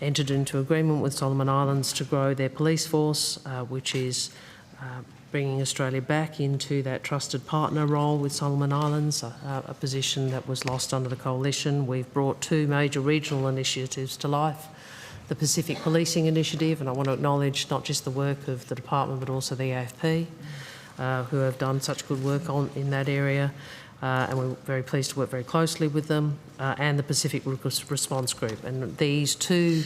entered into agreement with Solomon Islands to grow their police force, which is bringing Australia back into that trusted partner role with Solomon Islands, a position that was lost under the coalition. We've brought two major regional initiatives to life. The Pacific Policing Initiative, and I want to acknowledge not just the work of the department but also the AFP, who have done such good work in that area. And we're very pleased to work very closely with them, and the Pacific Response Group. And these two,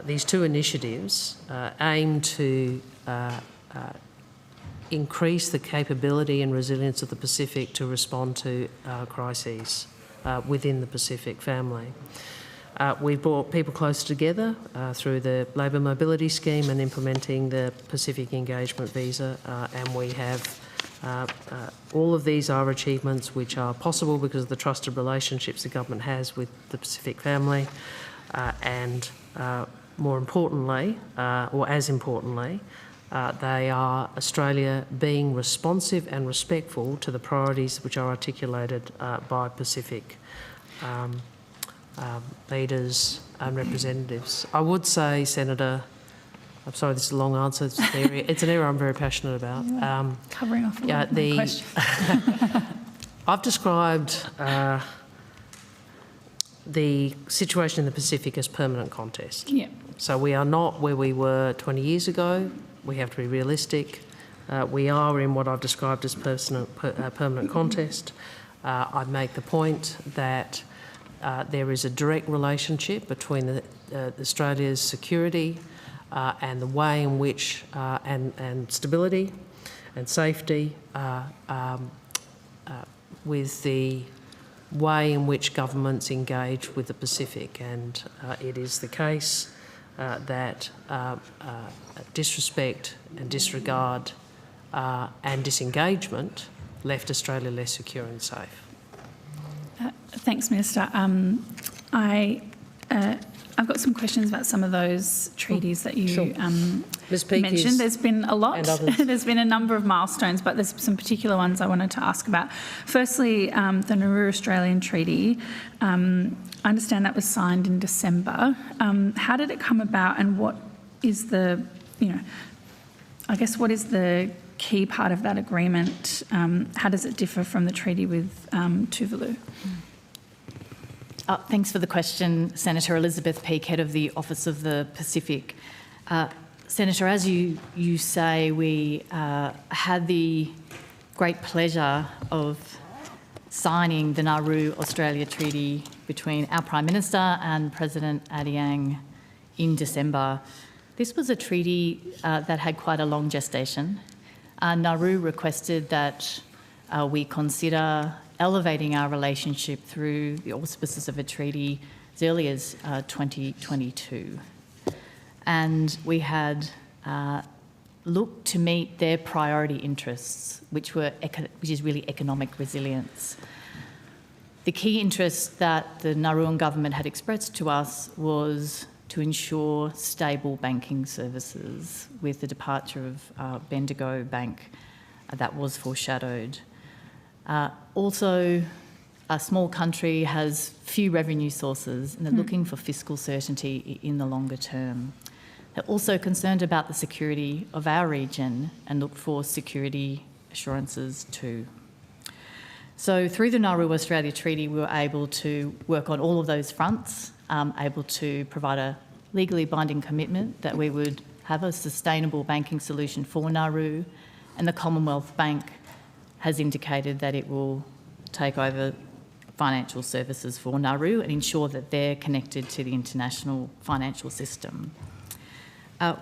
these two initiatives aim to increase the capability and resilience of the Pacific to respond to crises within the Pacific family. We've brought people closer together through the Labour Mobility Scheme and implementing the Pacific Engagement Visa, and we have all of these are achievements which are possible because of the trusted relationships the government has with the Pacific family, and more importantly, or as importantly, they are Australia being responsive and respectful to the priorities which are articulated by Pacific leaders and representatives. I would say, Senator, I'm sorry this is a long answer, it's an area I'm very passionate about. Covering off a lot of my questions. I've described the situation in the Pacific as permanent contest. Yeah. So we are not where we were 20 years ago. We have to be realistic. We are in what I've described as permanent contest. I make the point that there is a direct relationship between Australia's security and the way in which, and stability and safety with the way in which governments engage with the Pacific. And it is the case that disrespect and disregard and disengagement left Australia less secure and safe. Thanks, Minister. I I've got some questions about some of those treaties that you Sure. Ms. Peake mentioned. There's been a lot. and others. There's been a number of milestones, but there's some particular ones I wanted to ask about. Firstly, the Nauru-Australian Treaty. I understand that was signed in December. How did it come about, and what is the, what is the key part of that agreement? How does it differ from the treaty with Tuvalu? Thanks for the question, Senator. Elizabeth Peake, Head of the Office of the Pacific. Senator, as you say, we had the great pleasure of signing the Nauru-Australia Treaty between our Prime Minister and President Adiang in December. This was a treaty that had quite a long gestation. Nauru requested that we consider elevating our relationship through the auspices of a treaty as early as 2022. And we had looked to meet their priority interests, which is really economic resilience. The key interest that the Nauruan government had expressed to us was to ensure stable banking services with the departure of Bendigo Bank that was foreshadowed. Also, a small country has few revenue sources and they're looking for fiscal certainty in the longer term. They're also concerned about the security of our region and look for security assurances too. So through the Nauru-Australia Treaty, we were able to work on all of those fronts, able to provide a legally binding commitment that we would have a sustainable banking solution for Nauru, and the Commonwealth Bank has indicated that it will take over financial services for Nauru and ensure that they're connected to the international financial system.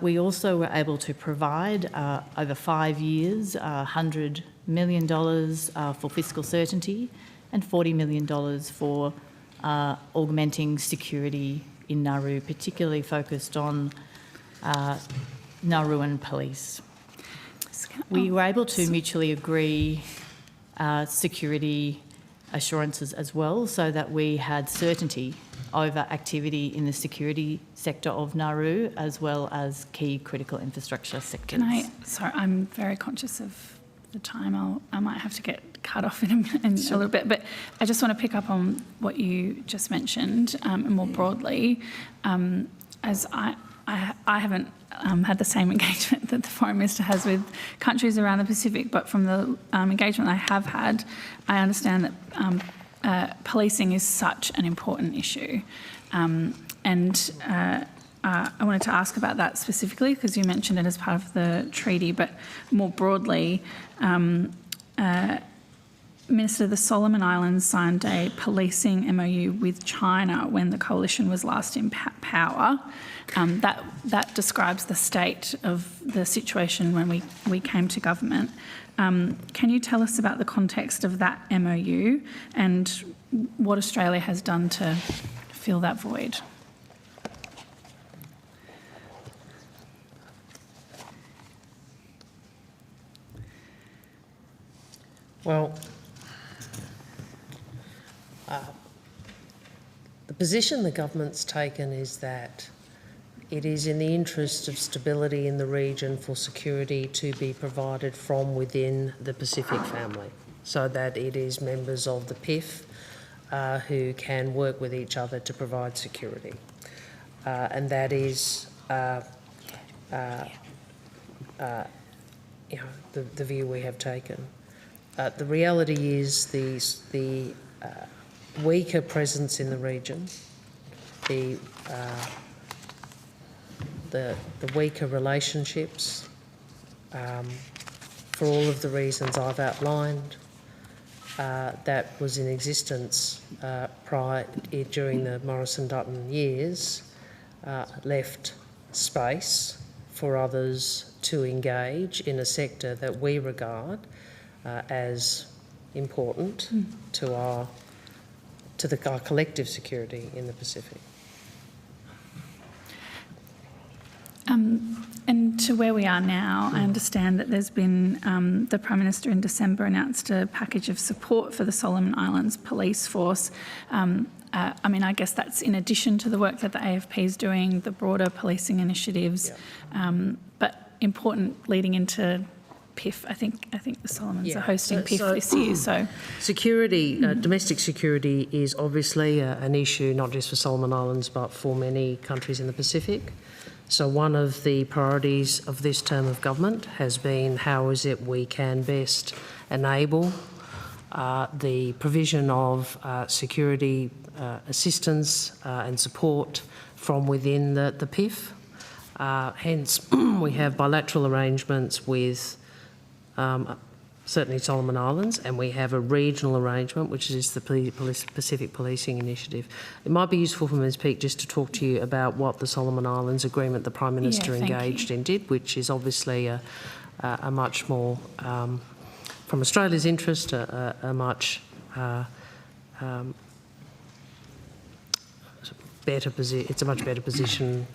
We also were able to provide, over 5 years, $100 million for fiscal certainty and $40 million for augmenting security in Nauru, particularly focused on Nauruan police. We were able to mutually agree security assurances as well, so that we had certainty over activity in the security sector of Nauru as well as key critical infrastructure sectors. Sorry, I'm very conscious of the time. I might have to get cut off in a little bit, but I just want to pick up on what you just mentioned and more broadly, as I haven't had the same engagement that the Foreign Minister has with countries around the Pacific, but from the engagement I have had, I understand that policing is such an important issue. I wanted to ask about that specifically because you mentioned it as part of the treaty, but more broadly, Minister, the Solomon Islands signed a policing MOU with China when the coalition was last in power. That describes the state of the situation when we came to government. Can you tell us about the context of that MOU and what Australia has done to fill that void? Well, the position the government's taken is that it is in the interest of stability in the region for security to be provided from within the Pacific family, so that it is members of the PIF who can work with each other to provide security. And that is the view we have taken. The reality is the weaker presence in the region, the weaker relationships, for all of the reasons I've outlined, that was in existence during the Morrison-Dutton years, left space for others to engage in a sector that we regard as important to our collective security in the Pacific. And to where we are now, I understand that there's been, the Prime Minister in December announced a package of support for the Solomon Islands Police Force. I mean, I guess that's in addition to the work that the AFP is doing, the broader policing initiatives, but important leading into PIF. I think the Solomons are hosting PIF this year. So security, domestic security is obviously an issue not just for Solomon Islands but for many countries in the Pacific. So one of the priorities of this term of government has been how is it we can best enable the provision of security assistance and support from within the PIF. Hence, we have bilateral arrangements with certainly Solomon Islands, and we have a regional arrangement, which is the Pacific Policing Initiative. It might be useful for Ms Peake just to talk to you about what the Solomon Islands agreement the Prime Minister engaged in did, which is obviously a much more, from Australia's interest, a much better position. It's a much better position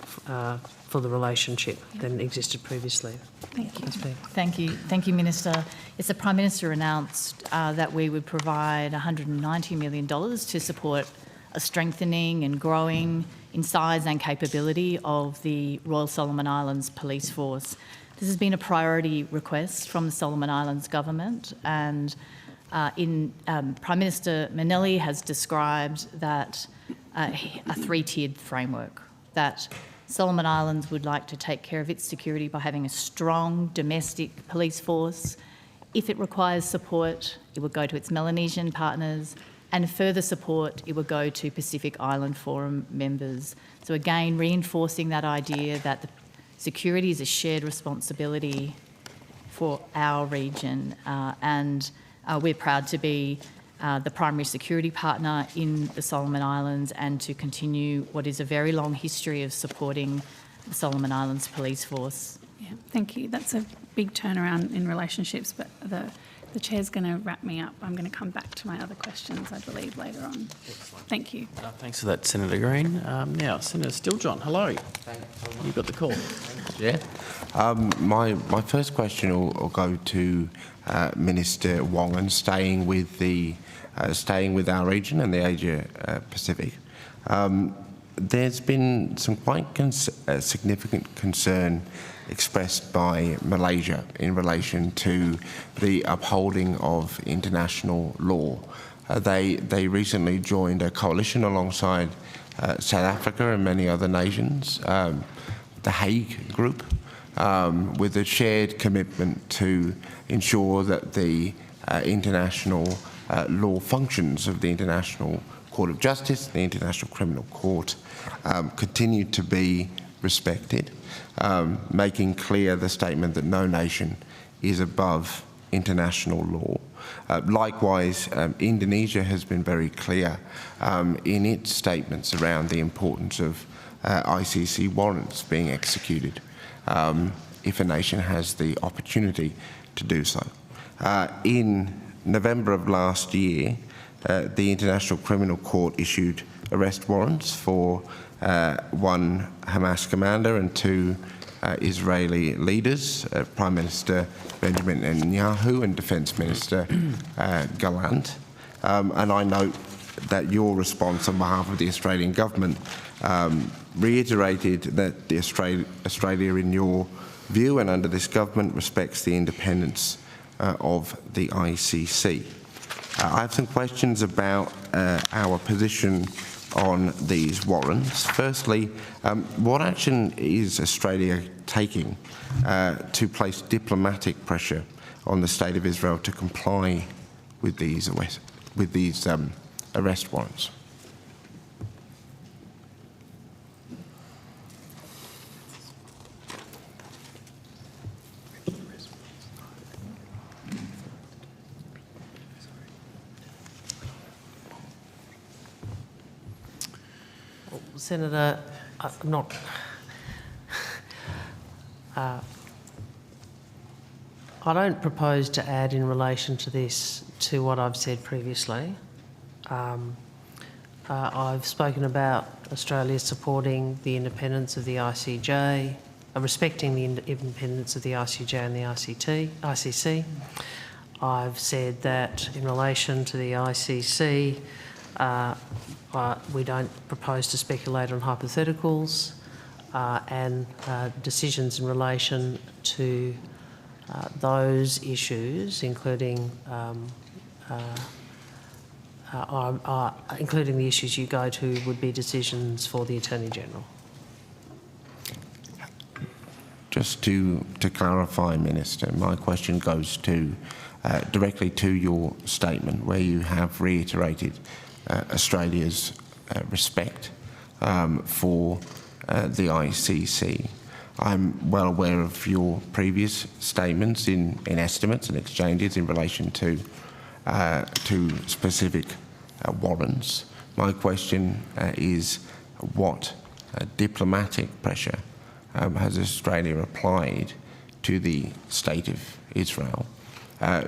for the relationship than existed previously. Thank you, Minister. Yes, the Prime Minister announced that we would provide $190 million to support a strengthening and growing in size and capability of the Royal Solomon Islands Police Force. This has been a priority request from the Solomon Islands government, and Prime Minister Manelli has described that a three-tiered framework, that Solomon Islands would like to take care of its security by having a strong domestic police force. If it requires support, it would go to its Melanesian partners, and further support, it would go to Pacific Island Forum members. So again, reinforcing that idea that the security is a shared responsibility for our region, and we're proud to be the primary security partner in the Solomon Islands and to continue what is a very long history of supporting the Solomon Islands Police Force. Yeah, thank you. That's a big turnaround in relationships, but the Chair's going to wrap me up. I'm going to come back to my other questions, I believe, later on. Excellent. Thank you. Thanks for that, Senator Green. Now, Senator Stiljohn, hello. You've got the call. Yeah. My first question will go to Minister Wong, and staying with our region and the Asia Pacific. There's been some quite significant concern expressed by Malaysia in relation to the upholding of international law. They recently joined a coalition alongside South Africa and many other nations, the Hague Group, with a shared commitment to ensure that the international law functions of the International Court of Justice, the International Criminal Court, continue to be respected, making clear the statement that no nation is above international law. Likewise, Indonesia has been very clear in its statements around the importance of ICC warrants being executed if a nation has the opportunity to do so. In November of last year, the International Criminal Court issued arrest warrants for one Hamas commander and two Israeli leaders, Prime Minister Benjamin Netanyahu and Defence Minister Gallant. And I note that your response on behalf of the Australian government reiterated that the Australia, in your view and under this government, respects the independence of the ICC. I have some questions about our position on these warrants. Firstly, what action is Australia taking to place diplomatic pressure on the State of Israel to comply with these arrest warrants? Senator, I'm not. I don't propose to add in relation to this to what I've said previously. I've spoken about Australia supporting the independence of the ICJ, respecting the independence of the ICJ and the ICC. I've said that in relation to the ICC, we don't propose to speculate on hypotheticals and decisions in relation to those issues, including including the issues you go to, would be decisions for the Attorney-General. Just to clarify, Minister, my question goes to directly to your statement where you have reiterated Australia's respect for the ICC. I'm well aware of your previous statements in estimates and exchanges in relation to specific warrants. My question is what diplomatic pressure has Australia applied to the State of Israel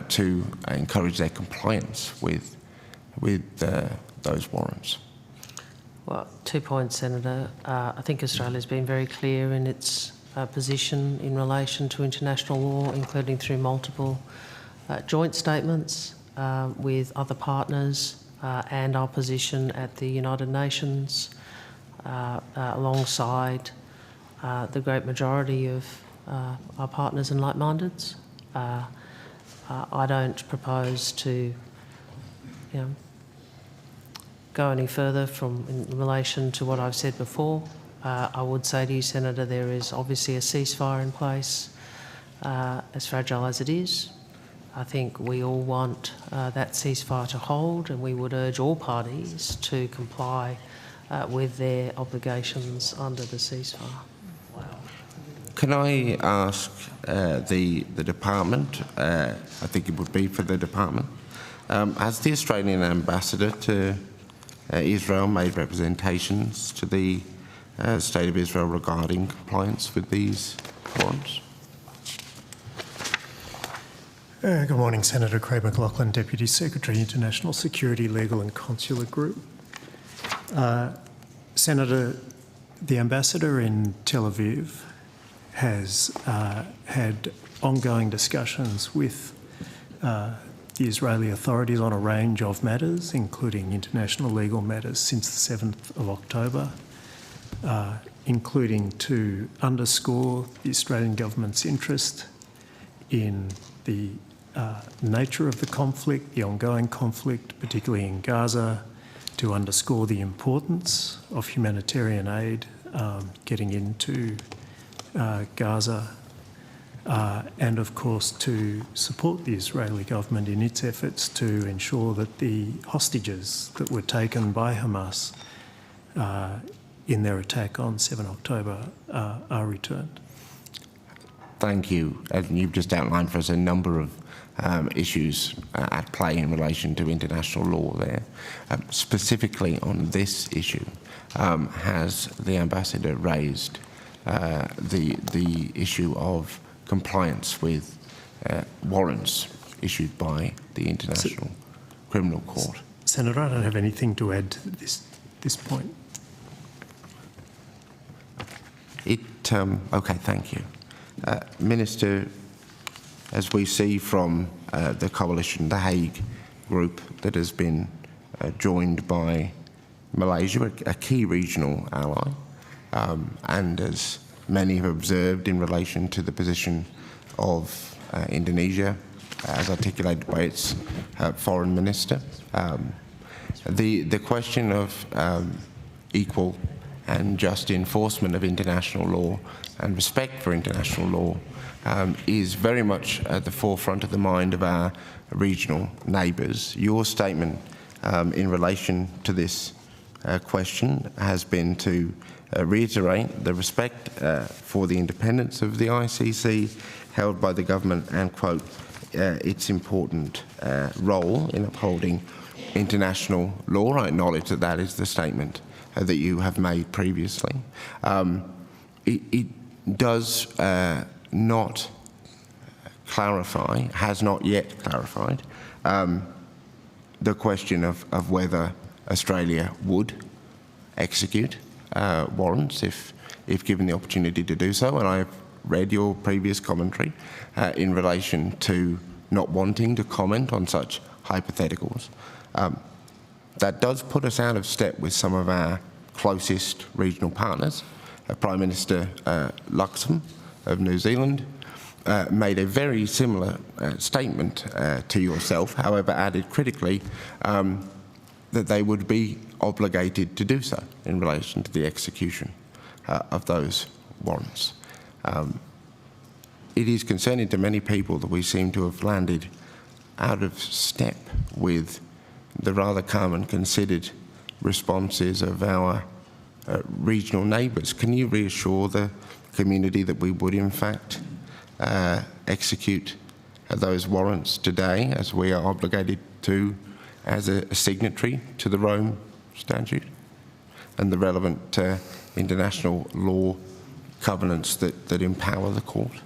to encourage their compliance with those warrants? Well, 2 points, Senator. I think Australia's been very clear in its position in relation to international law, including through multiple joint statements with other partners and our position at the United Nations alongside the great majority of our partners and like-mindeds. I don't propose to go any further in relation to what I've said before. I would say to you, Senator, there is obviously a ceasefire in place, as fragile as it is. I think we all want that ceasefire to hold, and we would urge all parties to comply with their obligations under the ceasefire. Can I ask the department, I think it would be for the department, has the Australian ambassador to Israel made representations to the State of Israel regarding compliance with these warrants? Good morning, Senator Craig McLaughlin, Deputy Secretary, International Security, Legal and Consular Group. Senator, the ambassador in Tel Aviv has had ongoing discussions with the Israeli authorities on a range of matters, including international legal matters, since the 7th of October, including to underscore the Australian government's interest in the nature of the conflict, the ongoing conflict, particularly in Gaza, to underscore the importance of humanitarian aid getting into Gaza, and of course to support the Israeli government in its efforts to ensure that the hostages that were taken by Hamas in their attack on 7 October are returned. Thank you. And you've just outlined for us a number of issues at play in relation to international law there. Specifically on this issue, has the ambassador raised the issue of compliance with warrants issued by the International Criminal Court? Senator, I don't have anything to add to this point. Okay, thank you. Minister, as we see from the coalition, the Hague group that has been joined by Malaysia, a key regional ally, and as many have observed in relation to the position of Indonesia, as articulated by its foreign minister, the question of equal and just enforcement of international law and respect for international law is very much at the forefront of the mind of our regional neighbours. Your statement in relation to this question has been to reiterate the respect for the independence of the ICC held by the government and, quote, its important role in upholding international law. I acknowledge that that is the statement that you have made previously. It does not clarify, has not yet clarified, the question of whether Australia would execute warrants if if given the opportunity to do so, and I've read your previous commentary in relation to not wanting to comment on such hypotheticals. That does put us out of step with some of our closest regional partners. Prime Minister Luxon of New Zealand made a very similar statement to yourself, however added critically that they would be obligated to do so in relation to the execution of those warrants. It is concerning to many people that we seem to have landed out of step with the rather calm and considered responses of our regional neighbours. Can you reassure the community that we would in fact execute those warrants today, as we are obligated to as a signatory to the Rome Statute and the relevant international law covenants that empower the court?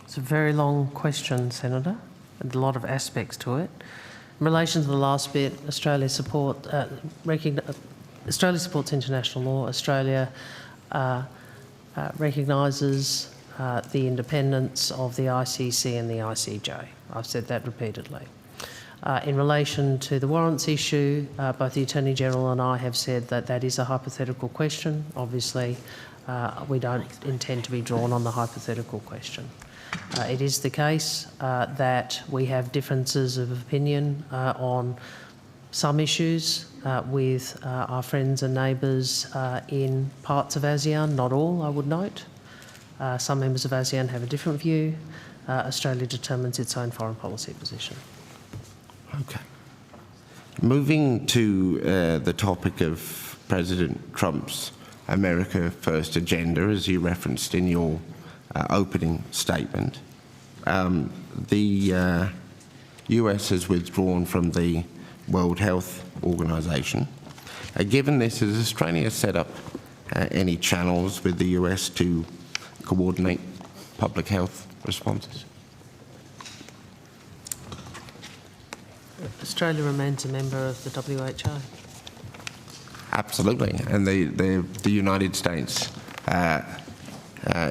It's a very long question, Senator, and a lot of aspects to it. In relation to the last bit, Australia supports international law. Australia recognises the independence of the ICC and the ICJ. I've said that repeatedly. In relation to the warrants issue, both the Attorney-General and I have said that that is a hypothetical question. Obviously, we don't intend to be drawn on the hypothetical question. It is the case that we have differences of opinion on some issues with our friends and neighbours in parts of ASEAN, not all, I would note. Some members of ASEAN have a different view. Australia determines its own foreign policy position. Okay. Moving to the topic of President Trump's America First agenda, as you referenced in your opening statement, the US has withdrawn from the World Health Organization. Given this, has Australia set up any channels with the US to coordinate public health responses? Australia remains a member of the WHO. Absolutely, and the United States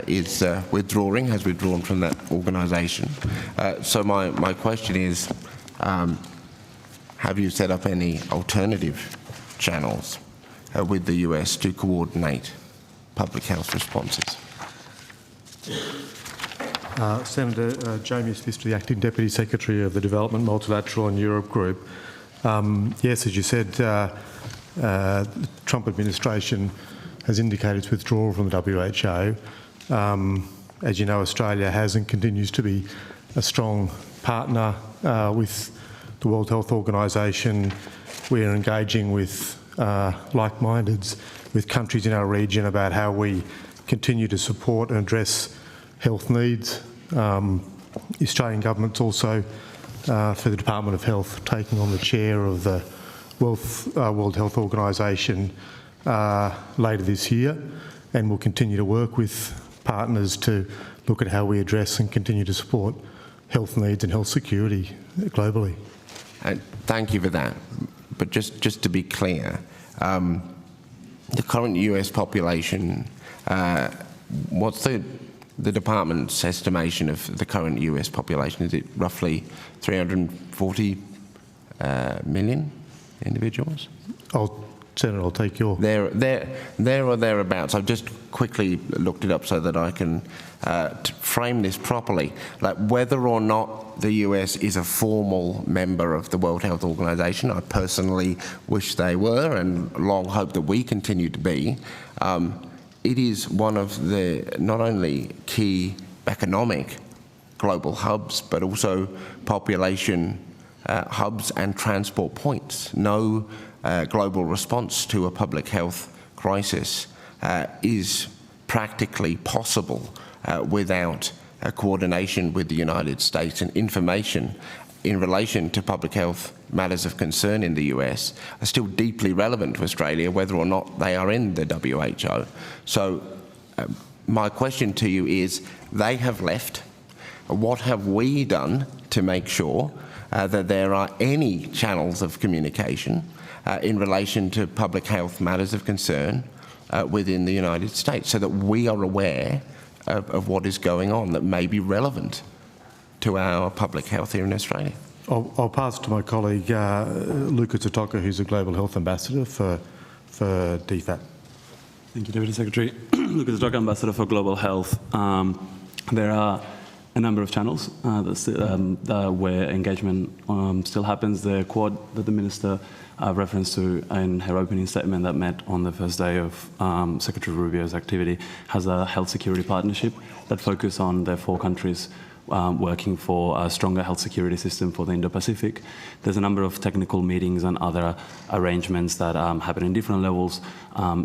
is withdrawing, has withdrawn from that organisation. So my question is, have you set up any alternative channels with the US to coordinate public health responses? Senator Jamie Smith, the Acting Deputy Secretary of the Development, Multilateral and Europe Group. Yes, as you said, the Trump administration has indicated its withdrawal from the WHO. As you know, Australia has and continues to be a strong partner with the World Health Organization. We are engaging with like-mindeds, with countries in our region about how we continue to support and address health needs. The Australian government's also, for the Department of Health, taking on the chair of the World Health Organisation later this year, and we'll continue to work with partners to look at how we address and continue to support health needs and health security globally. Thank you for that. But just to be clear, the current US population, what's the department's estimation of the current US population? Is it roughly 340 million individuals? Senator, I'll take your... There or thereabouts. I've just quickly looked it up so that I can frame this properly. Like whether or not the US is a formal member of the World Health Organization, I personally wish they were and long hope that we continue to be. It is one of the not only key economic global hubs, but also population hubs and transport points. No global response to a public health crisis is practically possible without coordination with the United States, and information in relation to public health matters of concern in the US are still deeply relevant to Australia, whether or not they are in the WHO. So my question to you is, they have left. What have we done to make sure that there are any channels of communication in relation to public health matters of concern within the United States, so that we are aware of what is going on that may be relevant to our public health here in Australia. I'll pass to my colleague Luca Tatoka, who's a Global Health Ambassador for DFAT. Thank you, Deputy Secretary. Luca Tatoka, Ambassador for Global Health. There are a number of channels where engagement still happens. The quad that the Minister referenced to in her opening statement that met on the first day of Secretary Rubio's activity has a health security partnership that focuses on the 4 countries working for a stronger health security system for the Indo-Pacific. There's a number of technical meetings and other arrangements that happen in different levels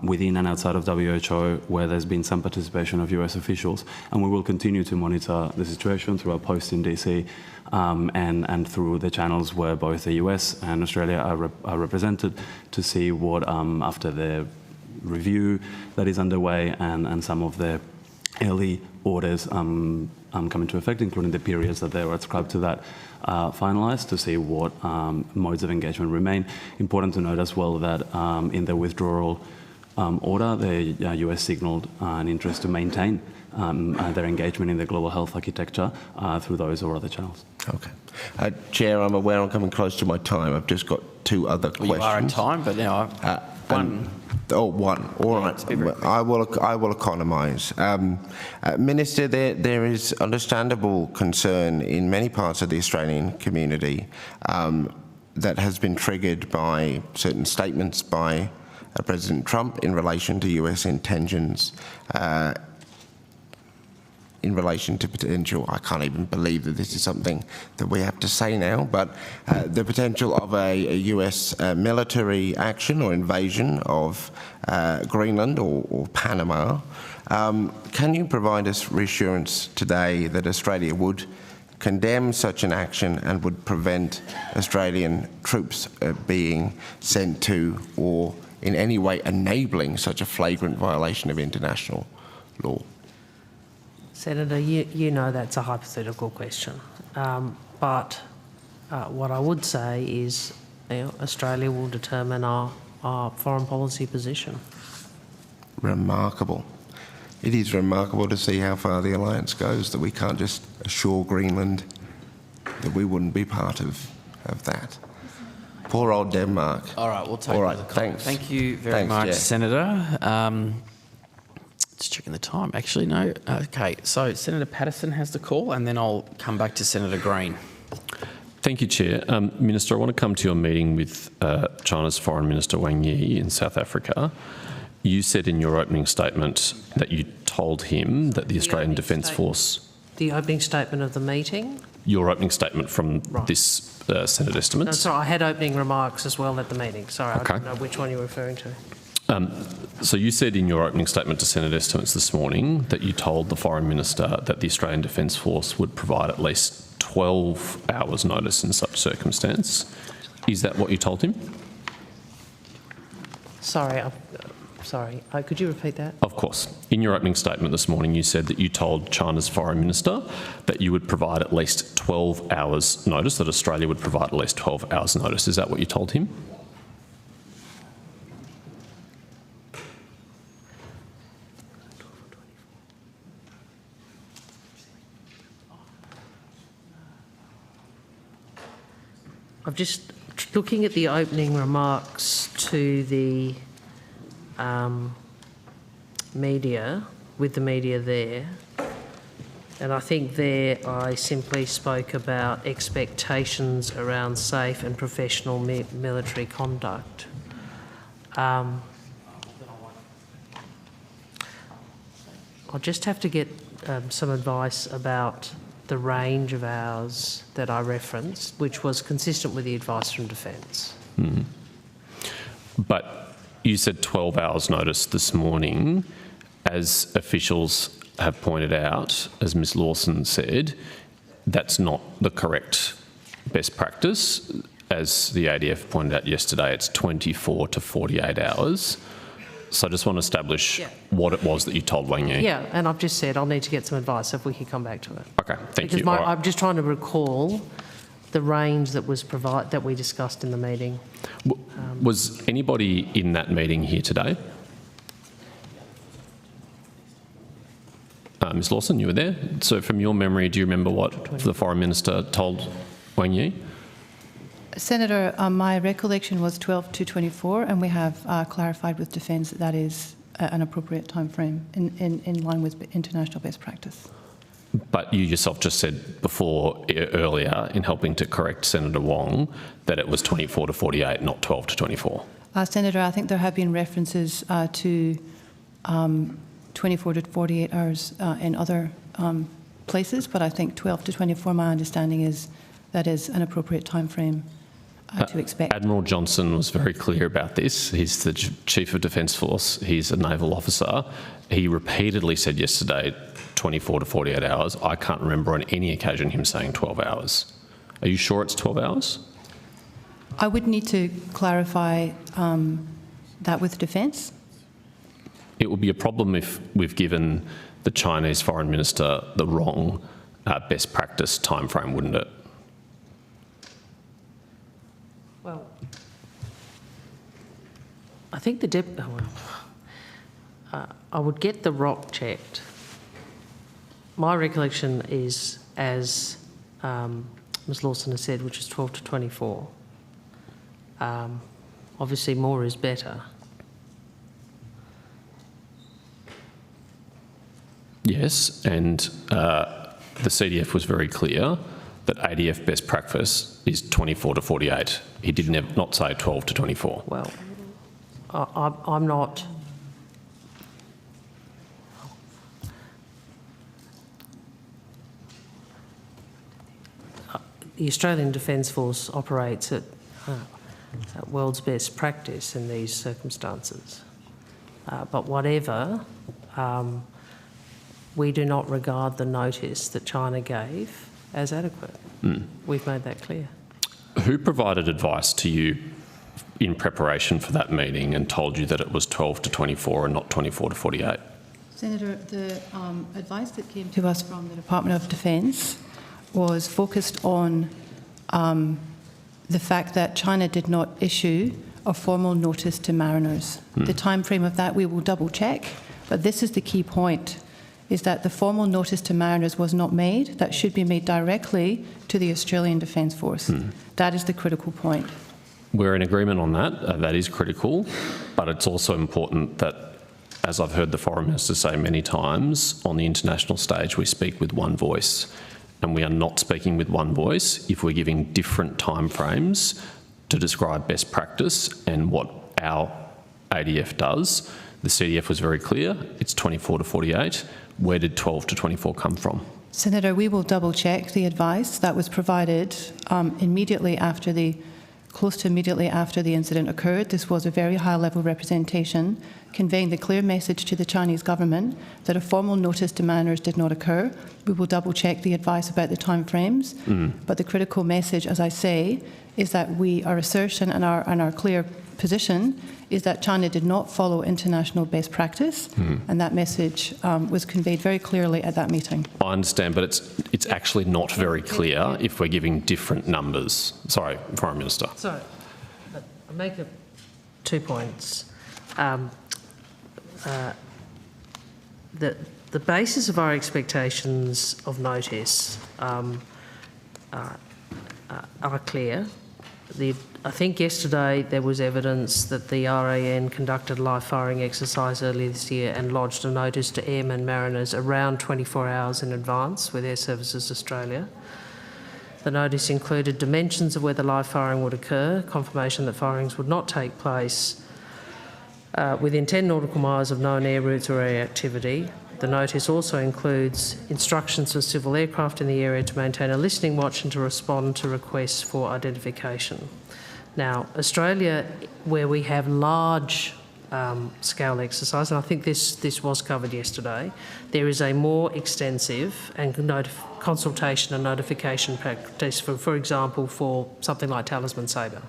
within and outside of WHO, where there's been some participation of US officials, and we will continue to monitor the situation through our post in DC and through the channels where both the US and Australia are represented to see what, after the review that is underway and some of the early orders come into effect, including the periods that they were ascribed to that, finalised, to see what modes of engagement remain. Important to note as well that in the withdrawal order, the US signalled an interest to maintain their engagement in the global health architecture through those or other channels. Okay. Chair, I'm aware I'm coming close to my time. I've just got 2 other questions. You are in time, but now one. One. All right. I will economise. Minister, there is understandable concern in many parts of the Australian community that has been triggered by certain statements by President Trump in relation to US intentions, in relation to potential, I can't even believe that this is something that we have to say now, but the potential of a US military action or invasion of Greenland or Panama. Can you provide us reassurance today that Australia would condemn such an action and would prevent Australian troops being sent to or in any way enabling such a flagrant violation of international law? Senator, you know that's a hypothetical question. But what I would say is Australia will determine our foreign policy position. Remarkable. It is remarkable to see how far the alliance goes, that we can't just assure Greenland that we wouldn't be part of that. Poor old Denmark. All right, we'll take All right, the comment. thanks. Thank you very much, yeah. Senator. Just checking the time. Actually, no. Okay, so Senator Patterson has the call, and then I'll come back to Senator Green. Thank you, Chair. Minister, I want to come to your meeting with China's Foreign Minister Wang Yi in South Africa. You said in your opening statement that you told him that the Australian Defence Force... The opening statement of the meeting? Your opening statement from this Senate estimates? No, sorry, I had opening remarks as well at the meeting. Sorry, Okay. I don't know which one you're referring to. So you said in your opening statement to Senate estimates this morning that you told the Foreign Minister that the Australian Defence Force would provide at least 12 hours notice in such circumstance. Is that what you told him? Sorry, could you repeat that? Of course. In your opening statement this morning, you said that you told China's Foreign Minister that you would provide at least 12 hours notice, that Australia would provide at least 12 hours notice. Is that what you told him? I'm just looking at the opening remarks to the media, with the media there, and I think there I simply spoke about expectations around safe and professional military conduct. I'll just have to get some advice about the range of hours that I referenced, which was consistent with the advice from Defence. Mm-hmm. But you said 12 hours notice this morning. As officials have pointed out, as Ms Lawson said, that's not the correct best practice. As the ADF pointed out yesterday, it's 24 to 48 hours. So I just want to establish what it was that you told Wang Yi. Yeah, and I've just said I'll need to get some advice if we could come back to it. Okay, thank you. Because I'm just trying to recall the range that was that we discussed in the meeting. Was anybody in that meeting here today? Ms Lawson, you were there. So from your memory, do you remember what the Foreign Minister told Wang Yi? Senator, my recollection was 12 to 24, and we have clarified with Defence that is an appropriate time frame in line with international best practice. But you yourself just said before, earlier, in helping to correct Senator Wong, that it was 24 to 48, not 12 to 24. Senator, I think there have been references to 24 to 48 hours in other places, but I think 12 to 24, my understanding is that is an appropriate time frame to expect. Admiral Johnson was very clear about this. He's the Chief of Defence Force. He's a naval officer. He repeatedly said yesterday 24 to 48 hours. I can't remember on any occasion him saying 12 hours. Are you sure it's 12 hours? I would need to clarify that with Defence. It would be a problem if we've given the Chinese Foreign Minister the wrong best practice time frame, wouldn't it? Well, I think I would get the ROC checked. My recollection is, as Ms Lawson has said, which is 12 to 24. Obviously, more is better. Yes, and the CDF was very clear that ADF best practice is 24 to 48. He did not say 12 to 24. Well, I'm not... The Australian Defence Force operates at world's best practice in these circumstances. But whatever, we do not regard the notice that China gave as adequate. We've made that clear. Who provided advice to you in preparation for that meeting and told you that it was 12 to 24 and not 24 to 48? Senator, the advice that came to us from the Department of Defence was focused on the fact that China did not issue a formal notice to mariners. The time frame of that we will double check, but this is the key point, is that the formal notice to mariners was not made. That should be made directly to the Australian Defence Force. That is the critical point. We're in agreement on that. That is critical, but it's also important that, as I've heard the Foreign Minister say many times, on the international stage we speak with one voice. And we are not speaking with one voice if we're giving different timeframes to describe best practice and what our ADF does. The CDF was very clear, it's 24 to 48. Where did 12 to 24 come from? Senator, we will double check the advice that was provided close to immediately after the incident occurred. This was a very high level representation conveying the clear message to the Chinese government that a formal notice to mariners did not occur. We will double check the advice about the timeframes, but the critical message, as I say, is that our assertion and our clear position is that China did not follow international best practice, and that message was conveyed very clearly at that meeting. I understand, but it's actually not very clear if we're giving different numbers. Sorry, Foreign Minister. So, I'll make 2 points. The basis of our expectations of notice are clear. I think yesterday there was evidence that the RAN conducted a live firing exercise earlier this year and lodged a notice to airmen mariners around 24 hours in advance with Air Services Australia. The notice included dimensions of where the live firing would occur, confirmation that firings would not take place within 10 nautical miles of known air routes or air activity. The notice also includes instructions for civil aircraft in the area to maintain a listening watch and to respond to requests for identification. Now, Australia, where we have large scale exercise, and I think this was covered yesterday, there is a more extensive and consultation and notification practice, for example, for something like Talisman Sabre.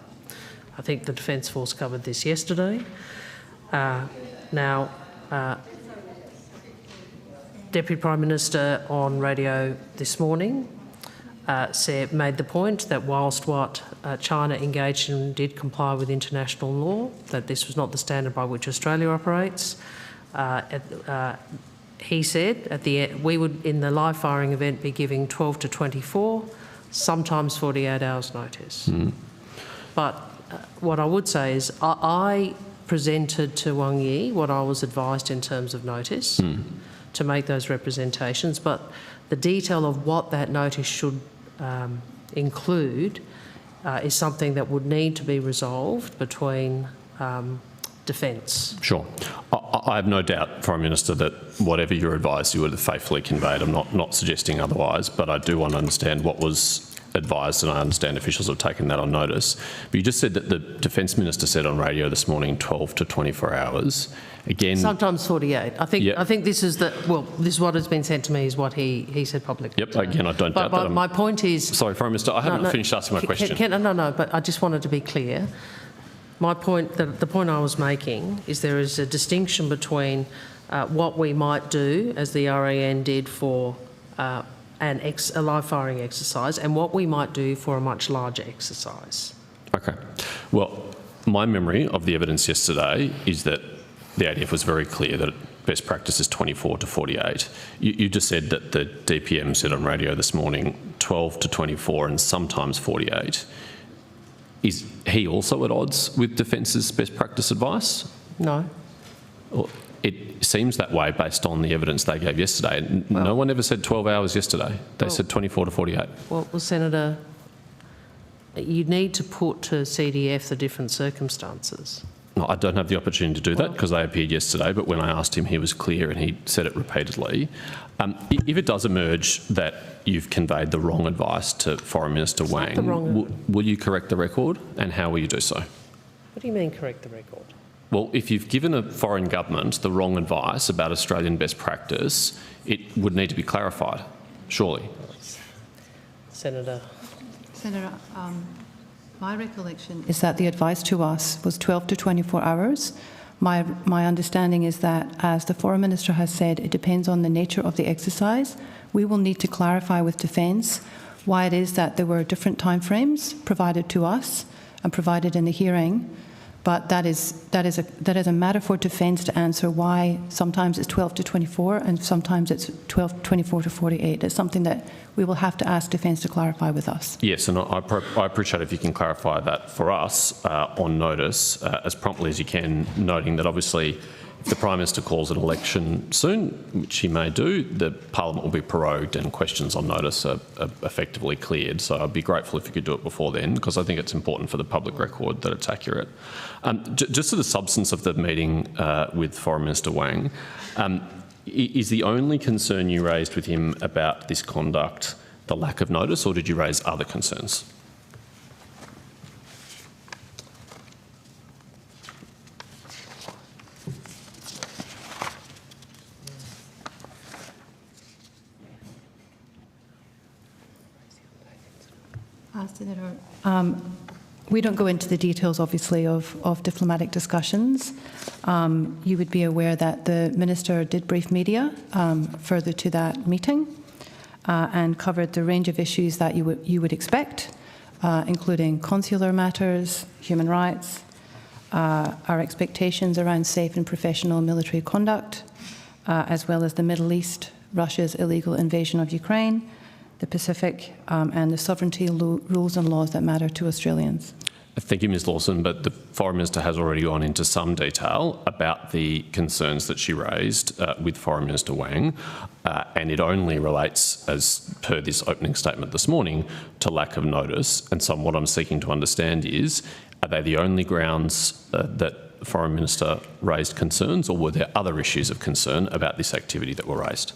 I think the Defence Force covered this yesterday. Deputy Prime Minister on radio this morning made the point that whilst what China engaged in did comply with international law, that this was not the standard by which Australia operates. he said at the end, we would, in the live firing event, be giving 12 to 24, sometimes 48 hours notice. But what I would say is I presented to Wang Yi what I was advised in terms of notice to make those representations, but the detail of what that notice should include is something that would need to be resolved between Defence. Sure. I have no doubt, Prime Minister, that whatever you're advised, you would have faithfully conveyed. I'm not suggesting otherwise, but I do want to understand what was advised, and I understand officials have taken that on notice. But you just said that the Defence Minister said on radio this morning 12 to 24 hours. Again, sometimes 48. I think this is this is what has been sent to me is what he said publicly. Yep. Again, I don't doubt that. But my point is. Sorry, Prime Minister, I haven't finished asking my question. No. But I just wanted to be clear. My point, the point I was making, is there is a distinction between what we might do, as the RAN did for a live firing exercise, and what we might do for a much larger exercise. Okay. Well, my memory of the evidence yesterday is that the ADF was very clear that best practice is 24 to 48. You just said that the DPM said on radio this morning 12 to 24 and sometimes 48. Is he also at odds with Defence's best practice advice? No. Well, it seems that way based on the evidence they gave yesterday. No one ever said 12 hours yesterday. They said 24 to 48. Well, Senator, you need to put to CDF the different circumstances. No, I don't have the opportunity to do that because they appeared yesterday, but when I asked him, he was clear and he said it repeatedly. If it does emerge that you've conveyed the wrong advice to Foreign Minister Wang, will you correct the record, and how will you do so? What do you mean correct the record? Well, if you've given a foreign government the wrong advice about Australian best practice, it would need to be clarified, surely. Senator, my recollection is that the advice to us was 12 to 24 hours. My understanding is that, as the Foreign Minister has said, it depends on the nature of the exercise. We will need to clarify with Defence why it is that there were different timeframes provided to us and provided in the hearing. But that is a matter for Defence to answer why sometimes it's 12 to 24 and sometimes it's 24 to 48. It's something that we will have to ask Defence to clarify with us. Yes, and I appreciate if you can clarify that for us on notice as promptly as you can, noting that obviously if the Prime Minister calls an election soon, which he may do, the Parliament will be prorogued and questions on notice are effectively cleared. So I'd be grateful if you could do it before then, because I think it's important for the public record that it's accurate. Just to the substance of the meeting with Foreign Minister Wang, is the only concern you raised with him about this conduct the lack of notice, or did you raise other concerns? Senator, we don't go into the details, obviously, of diplomatic discussions. You would be aware that the Minister did brief media further to that meeting and covered the range of issues that you would expect, including consular matters, human rights, our expectations around safe and professional military conduct, as well as the Middle East, Russia's illegal invasion of Ukraine, the Pacific, and the sovereignty rules and laws that matter to Australians. Thank you, Ms Lawson, but the Foreign Minister has already gone into some detail about the concerns that she raised with Foreign Minister Wang, and it only relates, as per this opening statement this morning, to lack of notice. And so what I'm seeking to understand is, are they the only grounds that the Foreign Minister raised concerns, or were there other issues of concern about this activity that were raised?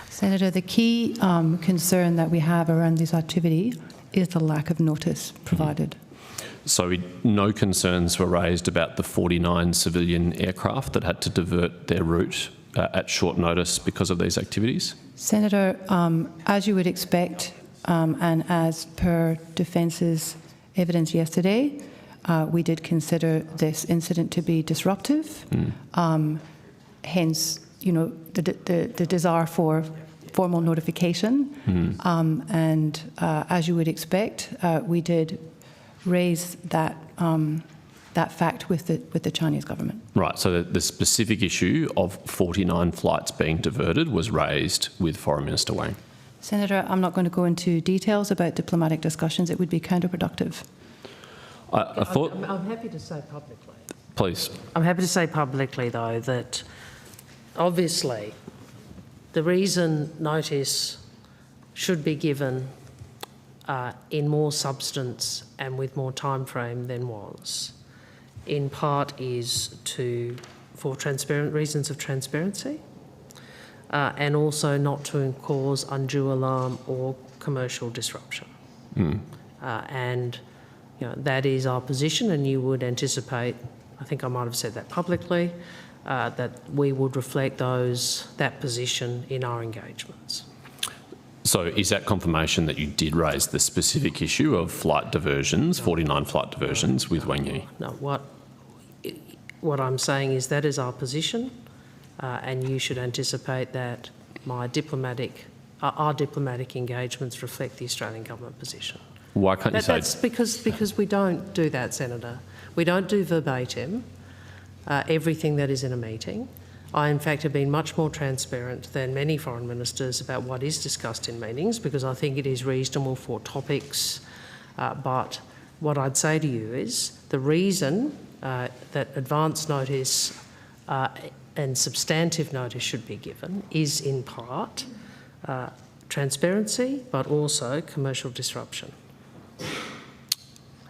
Senator, the key concern that we have around this activity is the lack of notice provided. So no concerns were raised about the 49 civilian aircraft that had to divert their route at short notice because of these activities? Senator, as you would expect, and as per Defence's evidence yesterday, we did consider this incident to be disruptive. Hence, you know, the desire for formal notification. And as you would expect, we did raise that that fact with the Chinese government. Right, so the specific issue of 49 flights being diverted was raised with Foreign Minister Wang. Senator, I'm not going to go into details about diplomatic discussions. It would be counterproductive. I thought... I'm happy to say publicly. Please. I'm happy to say publicly, though, that obviously the reason notice should be given in more substance and with more time frame than was, in part is for reasons of transparency, and also not to cause undue alarm or commercial disruption. And that is our position, and you would anticipate, I think I might have said that publicly, that we would reflect that position in our engagements. So is that confirmation that you did raise the specific issue of flight diversions, 49 flight diversions with Wang Yi? No, what I'm saying is that is our position, and you should anticipate that our diplomatic engagements reflect the Australian government position. Why can't you say... That's because we don't do that, Senator. We don't do verbatim everything that is in a meeting. I, in fact, have been much more transparent than many foreign ministers about what is discussed in meetings, because I think it is reasonable for topics. But what I'd say to you is the reason that advance notice and substantive notice should be given is in part transparency, but also commercial disruption.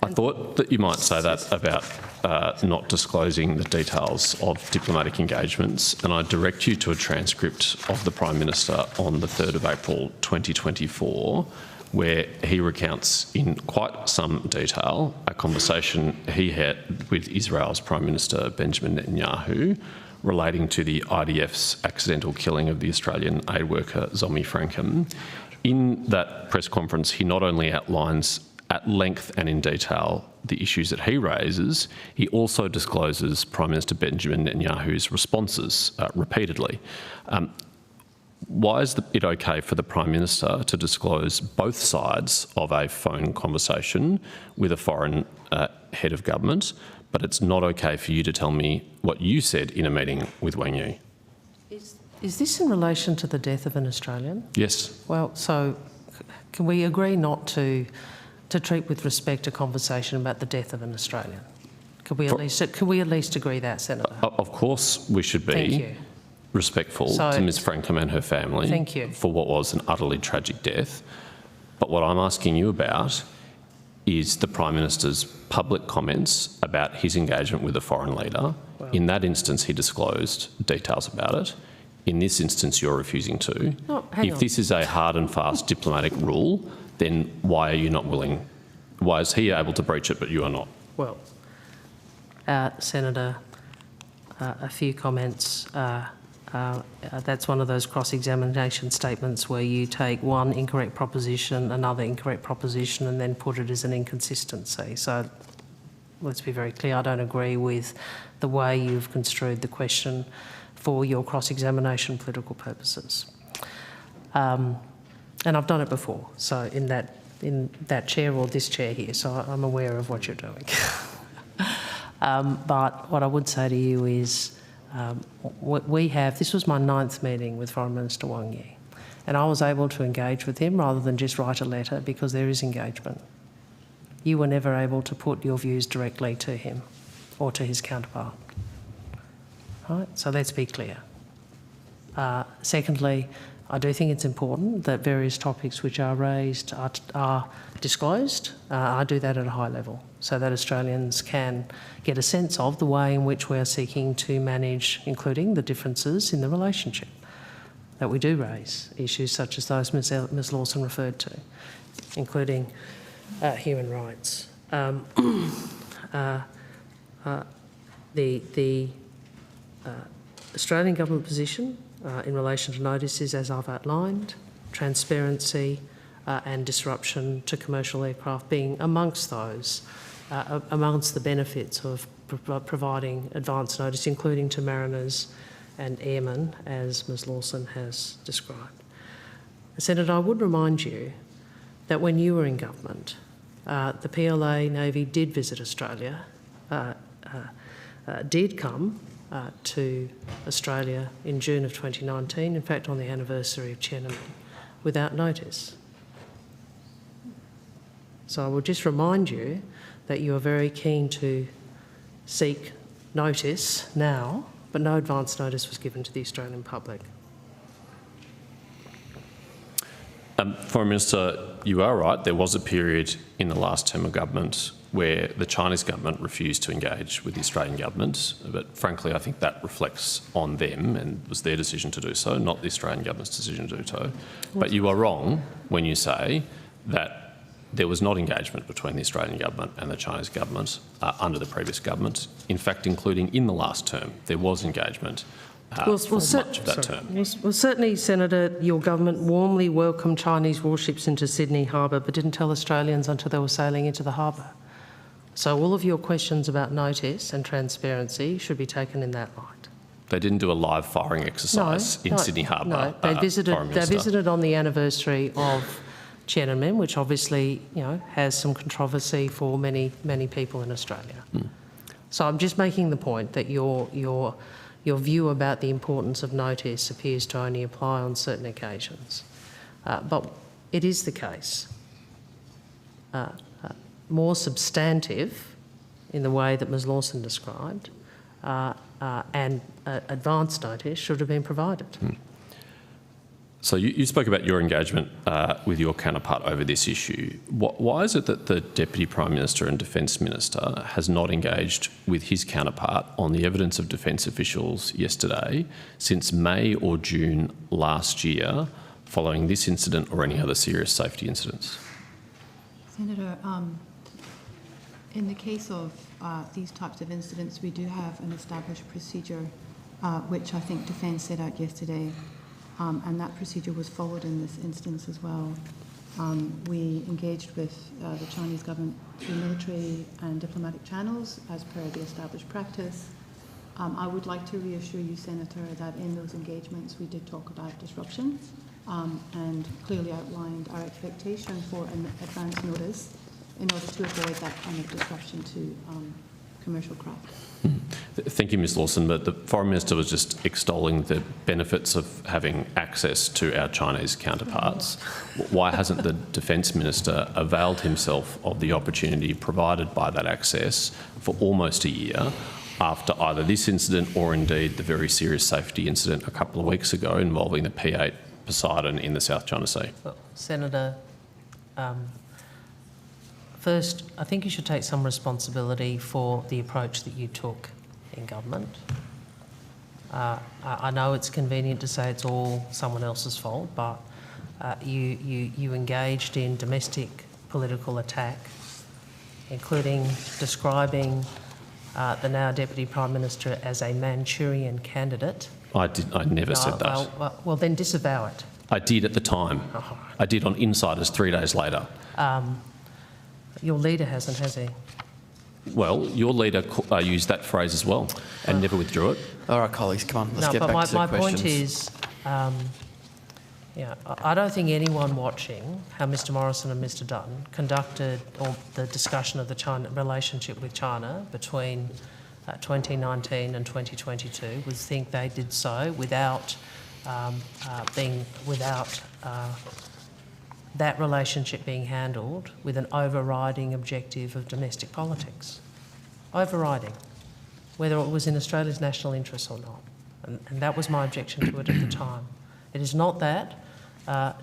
I thought that you might say that about not disclosing the details of diplomatic engagements, and I direct you to a transcript of the Prime Minister on the 3rd of April 2024, where he recounts in quite some detail a conversation he had with Israel's Prime Minister Benjamin Netanyahu relating to the IDF's accidental killing of the Australian aid worker Zomi Frankham. In that press conference, he not only outlines at length and in detail the issues that he raises, he also discloses Prime Minister Benjamin Netanyahu's responses repeatedly. Why is it okay for the Prime Minister to disclose both sides of a phone conversation with a foreign head of government, but it's not okay for you to tell me what you said in a meeting with Wang Yi? Is this in relation to the death of an Australian? Yes. Well, so can we agree not to treat with respect a conversation about the death of an Australian? Could we at least agree that, Senator? Of course we should be respectful to Ms Frankham and her family for what was an utterly tragic death. But what I'm asking you about is the Prime Minister's public comments about his engagement with a foreign leader. Well, in that instance, he disclosed details about it. In this instance, you're refusing to. If this is a hard and fast diplomatic rule, then why are you not willing? Why is he able to breach it but you are not? Well, Senator, a few comments. That's one of those cross-examination statements where you take one incorrect proposition, another incorrect proposition, and then put it as an inconsistency. So let's be very clear, I don't agree with the way you've construed the question for your cross-examination political purposes. And I've done it before, so in that chair or this chair here, so I'm aware of what you're doing. But what I would say to you is this was my 9th meeting with Foreign Minister Wang Yi, and I was able to engage with him rather than just write a letter, because there is engagement. You were never able to put your views directly to him or to his counterpart. Right? So let's be clear. Secondly, I do think it's important that various topics which are raised are disclosed. I do that at a high level so that Australians can get a sense of the way in which we are seeking to manage, including the differences in the relationship, that we do raise issues such as those Ms Lawson referred to, including human rights. The Australian government position in relation to notices, as I've outlined, transparency and disruption to commercial aircraft being amongst those, amongst the benefits of providing advance notice, including to mariners and airmen, as Ms Lawson has described. Senator, I would remind you that when you were in government, the PLA Navy did visit Australia did come to Australia in June of 2019, in fact on the anniversary of Tiananmen, without notice. So I will just remind you that you are very keen to seek notice now, but no advance notice was given to the Australian public. Foreign Minister, you are right. There was a period in the last term of government where the Chinese government refused to engage with the Australian government, but frankly I think that reflects on them and was their decision to do so, not the Australian government's decision to do so. But you are wrong when you say that there was not engagement between the Australian government and the Chinese government under the previous government. In fact, including in the last term, there was engagement for much of that term. Well, certainly, Senator, your government warmly welcomed Chinese warships into Sydney Harbour, but didn't tell Australians until they were sailing into the harbour. So all of your questions about notice and transparency should be taken in that light. They didn't do a live firing exercise in Sydney Harbour. No, they visited on the anniversary of Tiananmen, which obviously, has some controversy for many, many people in Australia. So I'm just making the point that your view about the importance of notice appears to only apply on certain occasions. But it is the case. More substantive in the way that Ms Lawson described, and advance notice should have been provided. So you spoke about your engagement with your counterpart over this issue. Why is it that the Deputy Prime Minister and Defence Minister has not engaged with his counterpart on the evidence of Defence officials yesterday since May or June last year following this incident or any other serious safety incidents? Senator, in the case of these types of incidents, we do have an established procedure, which I think Defence set out yesterday. And that procedure was followed in this instance as well. We engaged with the Chinese government through military and diplomatic channels as per the established practice. I would like to reassure you, Senator, that in those engagements we did talk about disruption and clearly outlined our expectation for an advance notice in order to avoid that kind of disruption to commercial craft. Thank you, Ms Lawson, but the Foreign Minister was just extolling the benefits of having access to our Chinese counterparts. Why hasn't the Defence Minister availed himself of the opportunity provided by that access for almost a year after either this incident or indeed the very serious safety incident a couple of weeks ago involving the P8 Poseidon in the South China Sea? Well, Senator, first, I think you should take some responsibility for the approach that you took in government. I know it's convenient to say it's all someone else's fault, but you engaged in domestic political attack, including describing the now Deputy Prime Minister as a Manchurian candidate. I never said that. Well, then disavow it. I did at the time. Oh. I did on Insiders 3 days later. Your leader hasn't, has he? Well, your leader used that phrase as well and never withdrew it. All right, colleagues, come on, let's get but back to the my questions. point is, I don't think anyone watching how Mr Morrison and Mr Dutton conducted the discussion of the China relationship with China between 2019 and 2022 would think they did so without that relationship being handled with an overriding objective of domestic politics. Overriding, whether it was in Australia's national interest or not. And that was my objection to it at the time. It is not that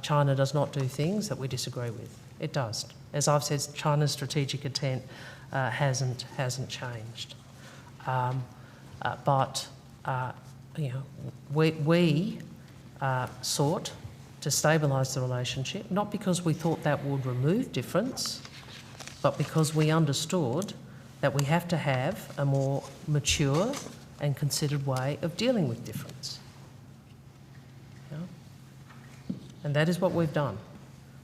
China does not do things that we disagree with. It does. As I've said, China's strategic intent hasn't changed. We sought to stabilise the relationship, not because we thought that would remove difference, but because we understood that we have to have a more mature and considered way of dealing with difference. And that is what we've done.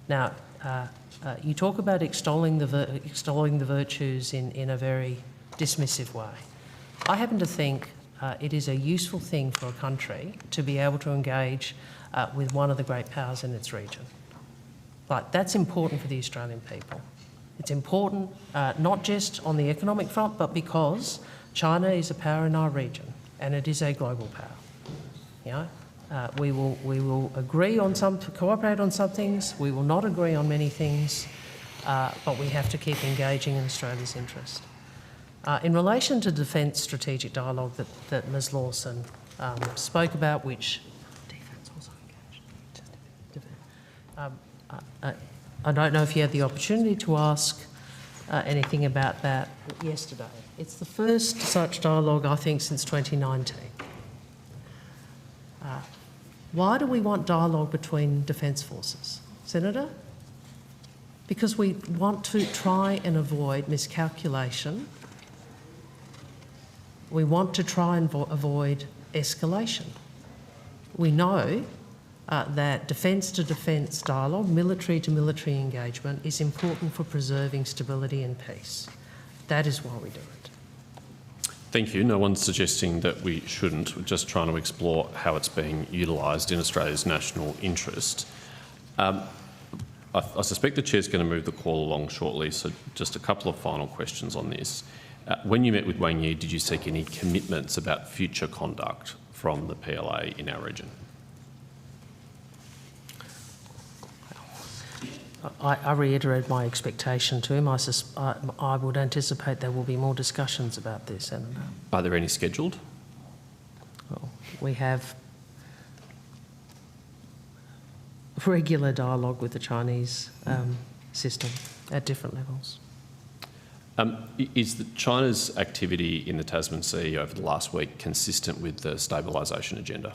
Now, you talk about extolling the virtues in a very dismissive way. I happen to think it is a useful thing for a country to be able to engage with one of the great powers in its region. But that's important for the Australian people. It's important not just on the economic front, but because China is a power in our region, and it is a global power. You know, we will agree on cooperate on some things. We will not agree on many things, but we have to keep engaging in Australia's interest. In relation to defence strategic dialogue that Ms Lawson spoke about, which defence also engaged. I don't know if you had the opportunity to ask anything about that yesterday. It's the first such dialogue, I think, since 2019. Why do we want dialogue between defence forces, Senator? Because we want to try and avoid miscalculation. We want to try and avoid escalation. We know that defence-to-defence dialogue, military-to-military engagement is important for preserving stability and peace. That is why we do it. Thank you. No one's suggesting that we shouldn't. We're just trying to explore how it's being utilised in Australia's national interest. I suspect the Chair's going to move the call along shortly, so just a couple of final questions on this. When you met with Wang Yi, did you seek any commitments about future conduct from the PLA in our region? I reiterated my expectation to him. I would anticipate there will be more discussions about this, Senator. Are there any scheduled? Well, we have regular dialogue with the Chinese system at different levels. Is China's activity in the Tasman Sea over the last week consistent with the stabilisation agenda?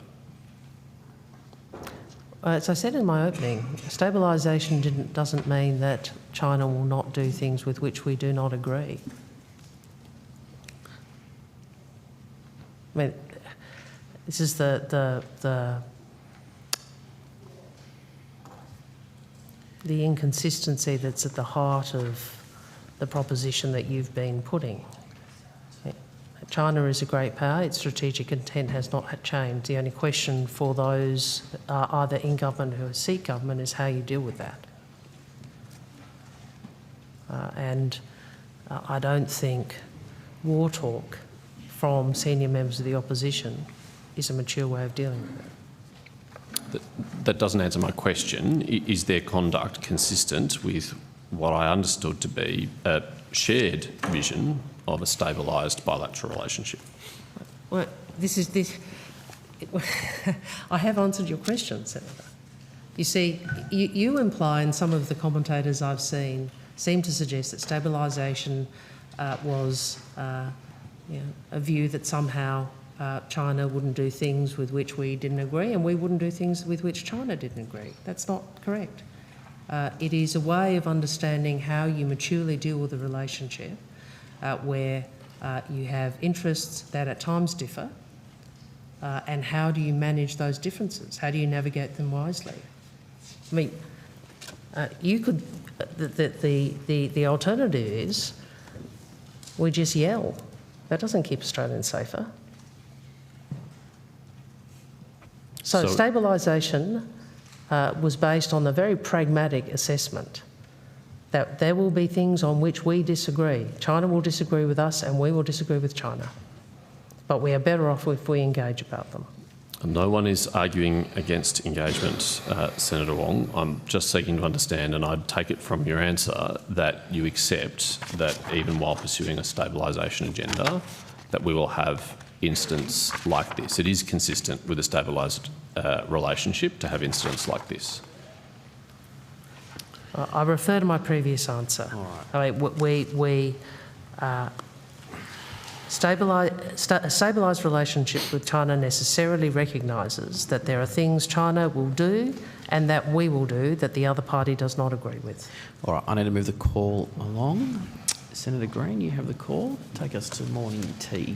As I said in my opening, stabilisation doesn't mean that China will not do things with which we do not agree. I mean, this is the inconsistency that's at the heart of the proposition that you've been putting. China is a great power. Its strategic intent has not changed. The only question for those either in government or seek government is how you deal with that. And I don't think war talk from senior members of the opposition is a mature way of dealing with it. That doesn't answer my question. Is their conduct consistent with what I understood to be a shared vision of a stabilised bilateral relationship? Well, I have answered your question, Senator. You see, you imply, and some of the commentators I've seen seem to suggest that stabilisation was a view that somehow China wouldn't do things with which we didn't agree and we wouldn't do things with which China didn't agree. That's not correct. It is a way of understanding how you maturely deal with a relationship where you have interests that at times differ, and how do you manage those differences? How do you navigate them wisely? I mean, you could. The alternative is we just yell. That doesn't keep Australians safer. So stabilisation was based on the very pragmatic assessment that there will be things on which we disagree. China will disagree with us and we will disagree with China. But we are better off if we engage about them. No one is arguing against engagement, Senator Wong. I'm just seeking to understand, and I'd take it from your answer, that you accept that even while pursuing a stabilisation agenda, that we will have incidents like this. It is consistent with a stabilised relationship to have incidents like this. I refer to my previous answer. All right. A stabilised relationship with China necessarily recognises that there are things China will do and that we will do that the other party does not agree with. All right, I need to move the call along. Senator Green, you have the call. Take us to morning tea.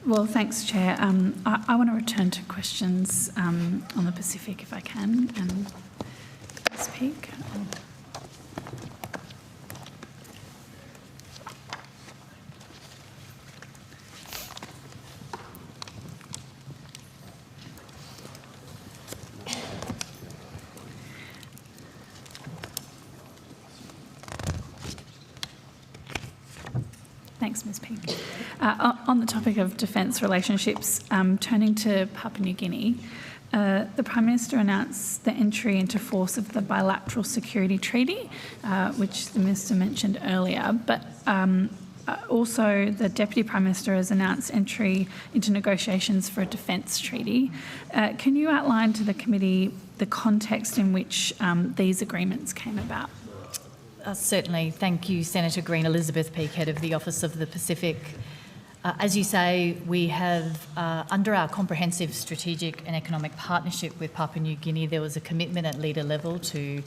Well, thanks, Chair. I want to return to questions on the Pacific, if I can, and speak. Thanks, Ms Peake. On the topic of defence relationships, turning to Papua New Guinea, the Prime Minister announced the entry into force of the Bilateral Security Treaty, which the Minister mentioned earlier, but also the Deputy Prime Minister has announced entry into negotiations for a defence treaty. Can you outline to the committee the context in which these agreements came about? Certainly. Thank you, Senator Green. Elizabeth Peake, Head of the Office of the Pacific. As you say, we have, under our comprehensive strategic and economic partnership with Papua New Guinea, there was a commitment at leader level to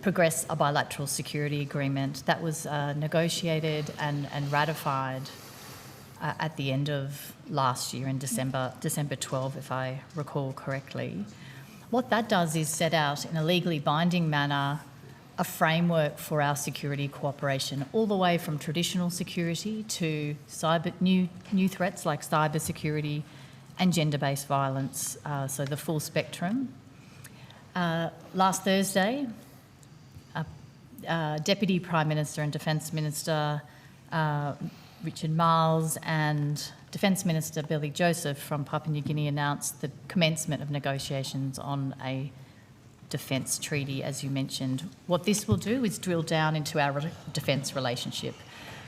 progress a bilateral security agreement that was negotiated and ratified at the end of last year in December 12, if I recall correctly. What that does is set out in a legally binding manner a framework for our security cooperation, all the way from traditional security to new threats like cyber security and gender-based violence, so the full spectrum. Last Thursday, Deputy Prime Minister and Defence Minister Richard Marles and Defence Minister Billy Joseph from Papua New Guinea announced the commencement of negotiations on a defence treaty, as you mentioned. What this will do is drill down into our defence relationship,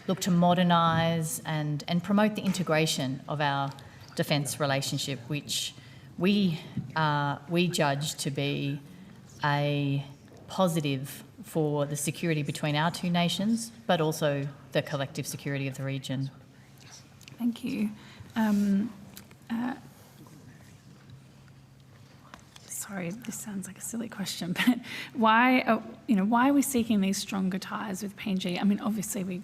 look to modernise and promote the integration of our defence relationship, which we judge to be a positive for the security between our two nations, but also the collective security of the region. Thank you. Sorry, this sounds like a silly question, but why are we seeking these stronger ties with PNG? I mean, obviously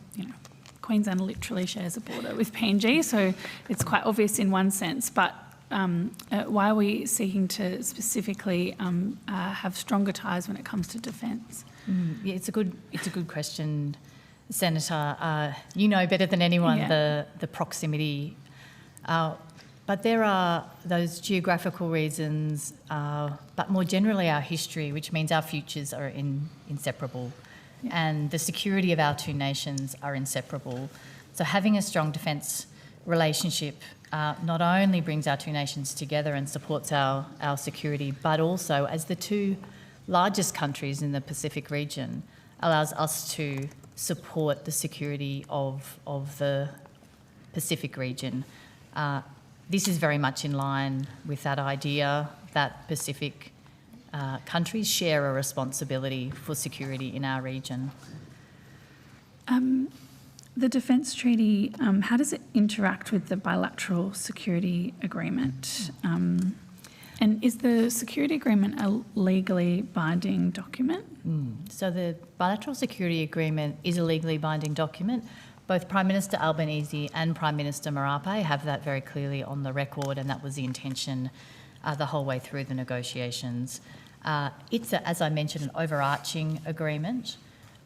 Queensland literally shares a border with PNG, so it's quite obvious in one sense, but why are we seeking to specifically have stronger ties when it comes to defence? Yeah, it's a good question, Senator. You know better than anyone the proximity. But there are those geographical reasons, but more generally our history, which means our futures are inseparable, and the security of our two nations are inseparable. So having a strong defence relationship not only brings our two nations together and supports our security, but also, as the two largest countries in the Pacific region, allows us to support the security of the Pacific region. This is very much in line with that idea that Pacific countries share a responsibility for security in our region. The Defence Treaty, how does it interact with the Bilateral Security Agreement? And is the Security Agreement a legally binding document? So the Bilateral Security Agreement is a legally binding document. Both Prime Minister Albanese and Prime Minister Marape have that very clearly on the record, and that was the intention the whole way through the negotiations. It's, as I mentioned, an overarching agreement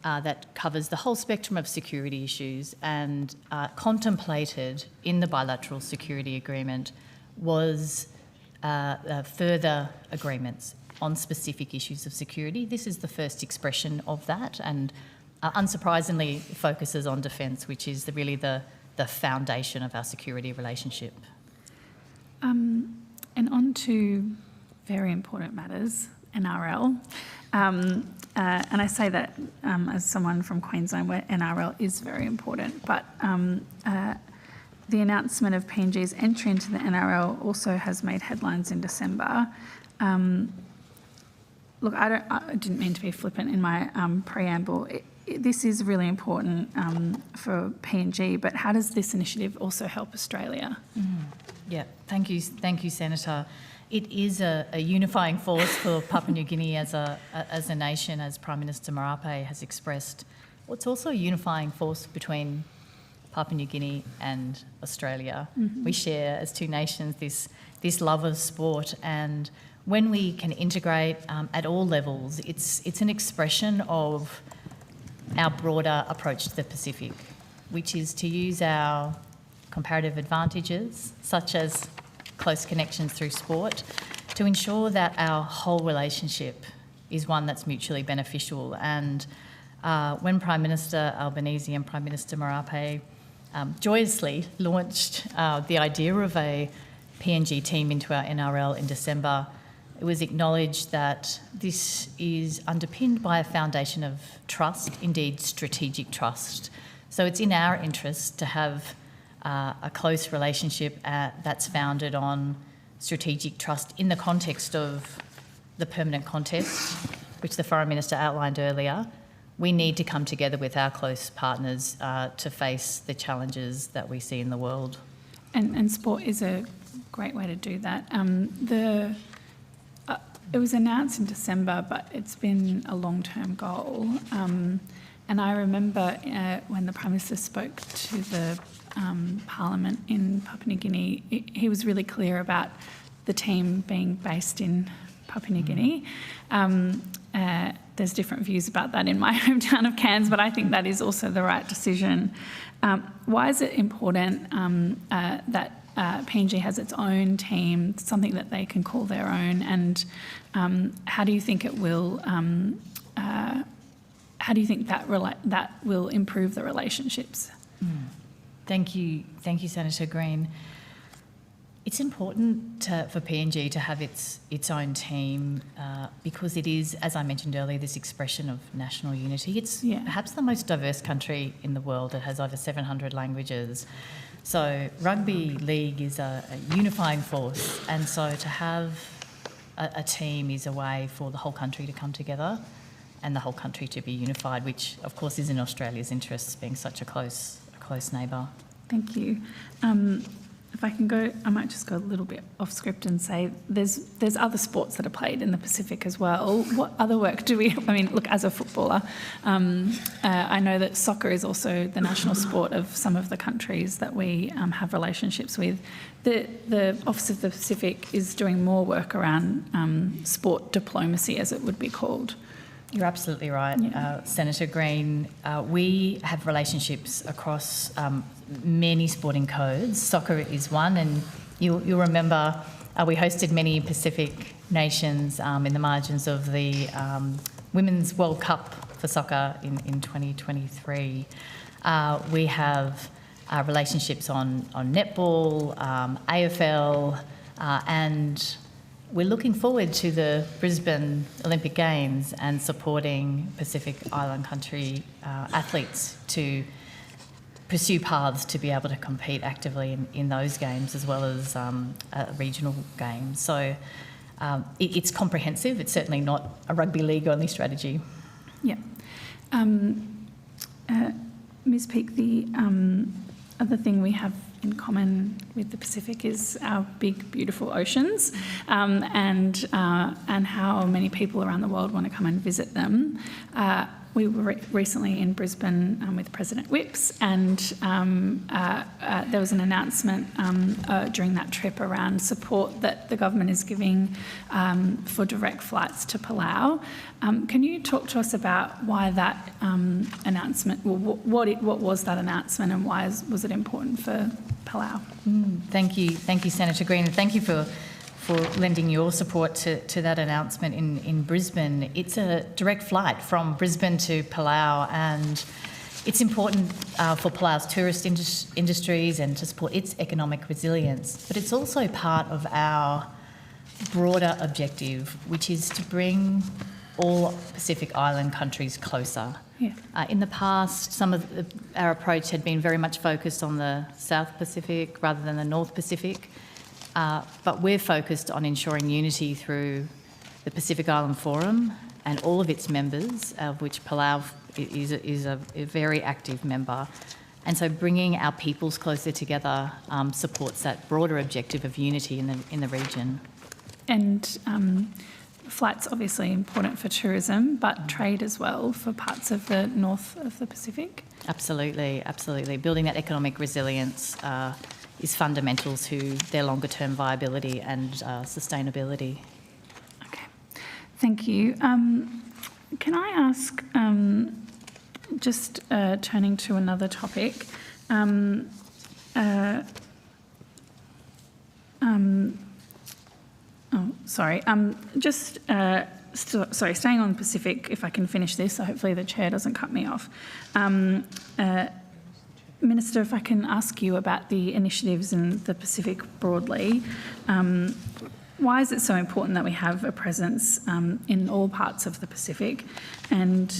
that covers the whole spectrum of security issues, and contemplated in the Bilateral Security Agreement was further agreements on specific issues of security. This is the first expression of that, and unsurprisingly focuses on defence, which is really the foundation of our security relationship. And on to very important matters, NRL. And I say that as someone from Queensland where NRL is very important, but the announcement of PNG's entry into the NRL also has made headlines in December. Look, I didn't mean to be flippant in my preamble. This is really important for PNG, but how does this initiative also help Australia? Yeah, thank you, Senator. It is a unifying force for Papua New Guinea as a nation, as Prime Minister Marape has expressed. Well, it's also a unifying force between Papua New Guinea and Australia. Mm-hmm. We share, as two nations, this love of sport, and when we can integrate at all levels, it's an expression of our broader approach to the Pacific, which is to use our comparative advantages, such as close connections through sport, to ensure that our whole relationship is one that's mutually beneficial. And when Prime Minister Albanese and Prime Minister Marape joyously launched the idea of a PNG team into our NRL in December, it was acknowledged that this is underpinned by a foundation of trust, indeed strategic trust. So it's in our interest to have a close relationship that's founded on strategic trust in the context of the permanent contest, which the Foreign Minister outlined earlier. We need to come together with our close partners to face the challenges that we see in the world. And sport is a great way to do that. It was announced in December, but it's been a long-term goal. And I remember when the Prime Minister spoke to the Parliament in Papua New Guinea, he was really clear about the team being based in Papua New Guinea. There's different views about that in my hometown of Cairns, but I think that is also the right decision. Why is it important that PNG has its own team, something that they can call their own, and how do you think it will? How do you think that will improve the relationships? Thank you, Senator Green. It's important for PNG to have its own team because it is, as I mentioned earlier, this expression of national unity. It's perhaps the most diverse country in the world. It has over 700 languages. So rugby league is a unifying force, and so to have a team is a way for the whole country to come together and the whole country to be unified, which of course is in Australia's interests, being such a close neighbour. Thank you. If I can go, I might just go a little bit off script and say there's other sports that are played in the Pacific as well. What other work do we, I mean, look, as a footballer, I know that soccer is also the national sport of some of the countries that we have relationships with. The Office of the Pacific is doing more work around sport diplomacy, as it would be called. You're absolutely right, Senator Green. We have relationships across many sporting codes. Soccer is one, and you'll remember we hosted many Pacific nations in the margins of the Women's World Cup for soccer in 2023. We have relationships on netball, AFL, and we're looking forward to the Brisbane Olympic Games and supporting Pacific Island country athletes to pursue paths to be able to compete actively in those games as well as regional games. So it's comprehensive. It's certainly not a rugby league only strategy. Yeah. Ms. Peake, the other thing we have in common with the Pacific is our big, beautiful oceans, and how many people around the world want to come and visit them. We were recently in Brisbane with President Whipps, and there was an announcement during that trip around support that the government is giving for direct flights to Palau. Can you talk to us about why that announcement, what was that announcement, and why was it important for Palau? Thank you, Senator Green, and thank you for lending your support to that announcement in Brisbane. It's a direct flight from Brisbane to Palau, and it's important for Palau's tourist industries and to support its economic resilience. But it's also part of our broader objective, which is to bring all Pacific Island countries closer. Yeah. In the past, our approach had been very much focused on the South Pacific rather than the North Pacific. But we're focused on ensuring unity through the Pacific Island Forum and all of its members, of which Palau is a very active member. And so bringing our peoples closer together supports that broader objective of unity in the region. And flight's obviously important for tourism, but trade as well for parts of the north of the Pacific? Absolutely, absolutely. Building that economic resilience is fundamental to their longer-term viability and sustainability. Okay, thank you. Can I ask, just turning to another topic, staying on Pacific, if I can finish this, so hopefully the chair doesn't cut me off. Minister, if I can ask you about the initiatives in the Pacific broadly, why is it so important that we have a presence in all parts of the Pacific? And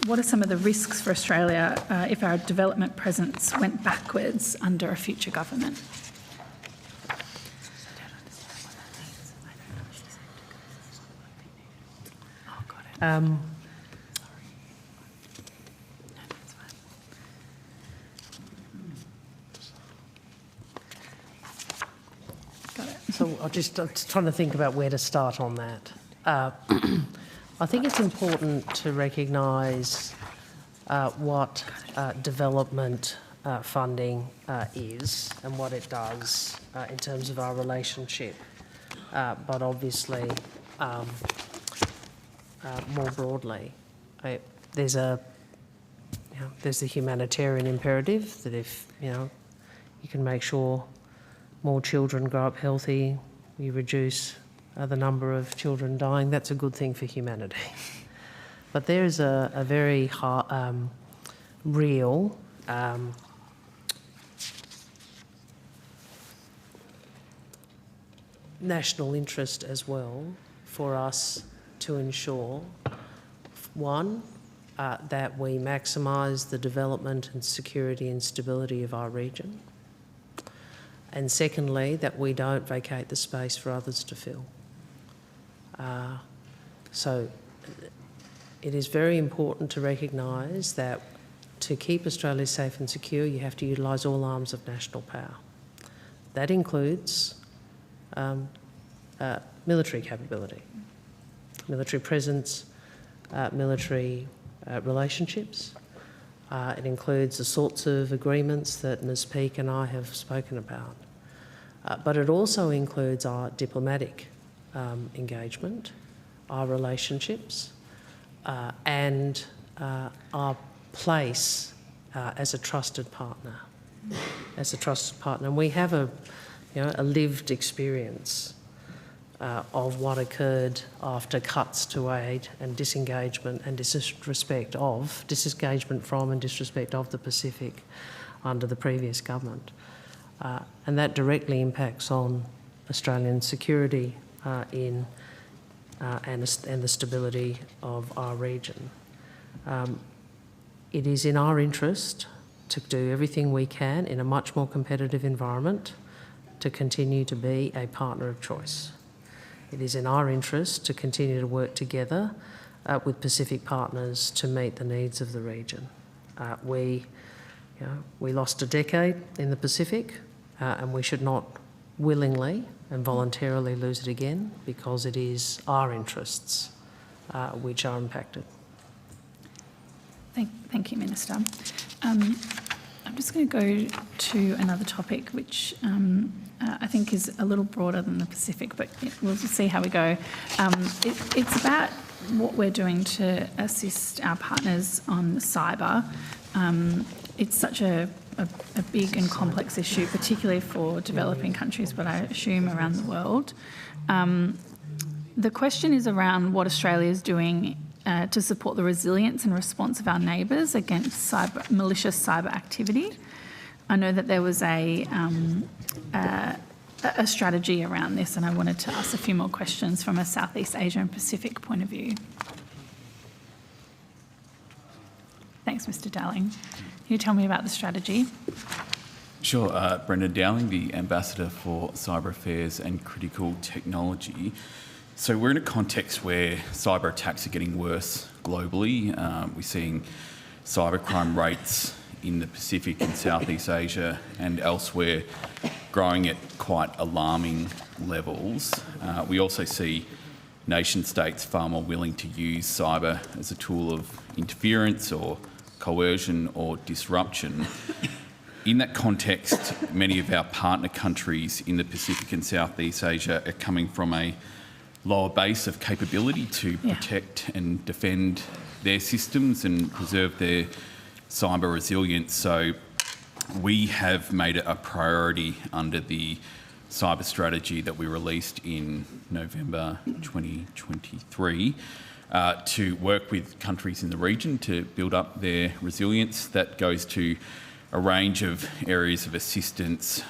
what are some of the risks for Australia if our development presence went backwards under a future government? So I'm just trying to think about where to start on that. I think it's important to recognise what development funding is and what it does in terms of our relationship, but obviously more broadly, there's the humanitarian imperative that if you can make sure more children grow up healthy, you reduce the number of children dying, that's a good thing for humanity. But there is a very real national interest as well for us to ensure, one, that we maximise the development and security and stability of our region, and secondly, that we don't vacate the space for others to fill. So it is very important to recognise that to keep Australia safe and secure, you have to utilise all arms of national power. That includes military capability, military presence, military relationships. It includes the sorts of agreements that Ms Peake and I have spoken about. But it also includes our diplomatic engagement, our relationships, and our place as a trusted partner. And we have a lived experience of what occurred after cuts to aid and disengagement from and disrespect of the Pacific under the previous government. And that directly impacts on Australian security and the stability of our region. It is in our interest to do everything we can in a much more competitive environment to continue to be a partner of choice. It is in our interest to continue to work together with Pacific partners to meet the needs of the region. We lost a decade in the Pacific, and we should not willingly and voluntarily lose it again, because it is our interests which are impacted. Thank you, Minister. I'm just going to go to another topic which I think is a little broader than the Pacific, but we'll see how we go. It's about what we're doing to assist our partners on cyber. It's such a big and complex issue, particularly for developing countries, but I assume around the world. The question is around what Australia is doing to support the resilience and response of our neighbours against malicious cyber activity. I know that there was a strategy around this, and I wanted to ask a few more questions from a Southeast Asia and Pacific point of view. Thanks, Mr. Dowling. Can you tell me about the strategy? Sure. Brendan Dowling, the Ambassador for Cyber Affairs and Critical Technology. So we're in a context where cyber attacks are getting worse globally. We're seeing cybercrime rates in the Pacific and Southeast Asia and elsewhere growing at quite alarming levels. We also see nation states far more willing to use cyber as a tool of interference or coercion or disruption. In that context, many of our partner countries in the Pacific and Southeast Asia are coming from a lower base of capability to protect and defend their systems and preserve their cyber resilience. So we have made it a priority under the cyber strategy that we released in November 2023 to work with countries in the region to build up their resilience. That goes to a range of areas of assistance.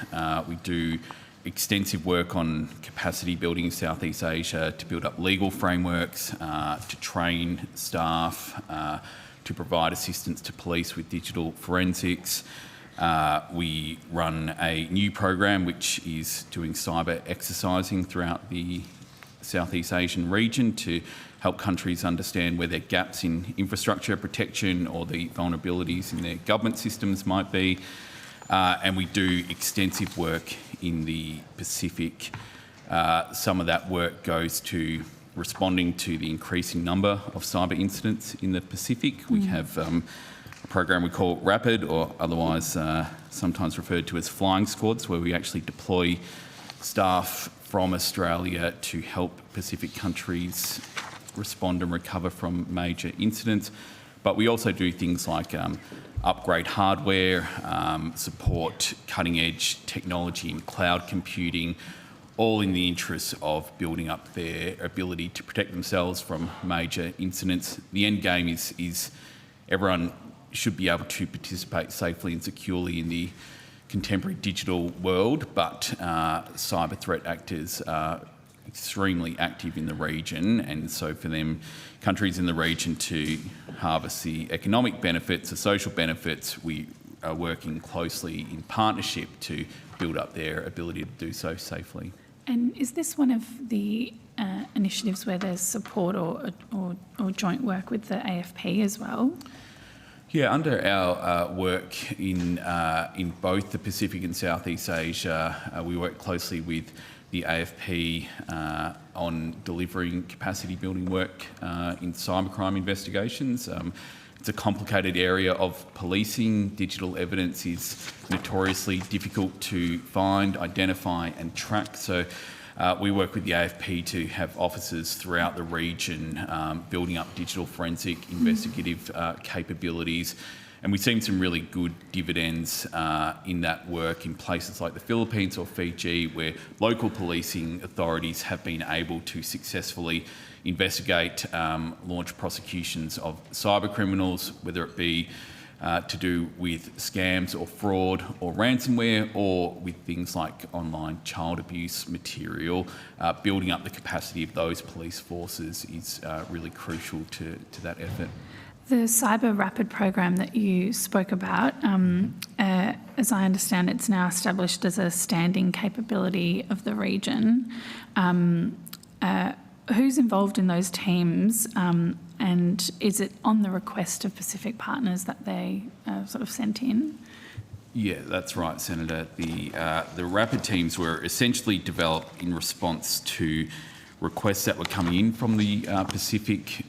We do extensive work on capacity building in Southeast Asia to build up legal frameworks, to train staff, to provide assistance to police with digital forensics. We run a new program which is doing cyber exercising throughout the Southeast Asian region to help countries understand where their gaps in infrastructure protection or the vulnerabilities in their government systems might be. And we do extensive work in the Pacific. Some of that work goes to responding to the increasing number of cyber incidents in the Pacific. We have a program we call RAPID, or otherwise sometimes referred to as flying squads, where we actually deploy staff from Australia to help Pacific countries respond and recover from major incidents. But we also do things like upgrade hardware, support cutting-edge technology in cloud computing, all in the interest of building up their ability to protect themselves from major incidents. The end game is everyone should be able to participate safely and securely in the contemporary digital world, but cyber threat actors are extremely active in the region, and so for them, countries in the region to harvest the economic benefits, the social benefits, we are working closely in partnership to build up their ability to do so safely. And is this one of the initiatives where there's support or joint work with the AFP as well? Yeah, under our work in both the Pacific and Southeast Asia, we work closely with the AFP on delivering capacity building work in cybercrime investigations. It's a complicated area of policing. Digital evidence is notoriously difficult to find, identify and track. So we work with the AFP to have officers throughout the region building up digital forensic investigative capabilities. And we've seen some really good dividends in that work in places like the Philippines or Fiji, where local policing authorities have been able to successfully investigate, launch prosecutions of cyber criminals, whether it be to do with scams or fraud or ransomware, or with things like online child abuse material. Building up the capacity of those police forces is really crucial to that effort. The Cyber Rapid program that you spoke about, as I understand, it's now established as a standing capability of the region. Who's involved in those teams, and is it on the request of Pacific partners that they sort of sent in? Yeah, that's right, Senator. The Rapid teams were essentially developed in response to requests that were coming in from the Pacific.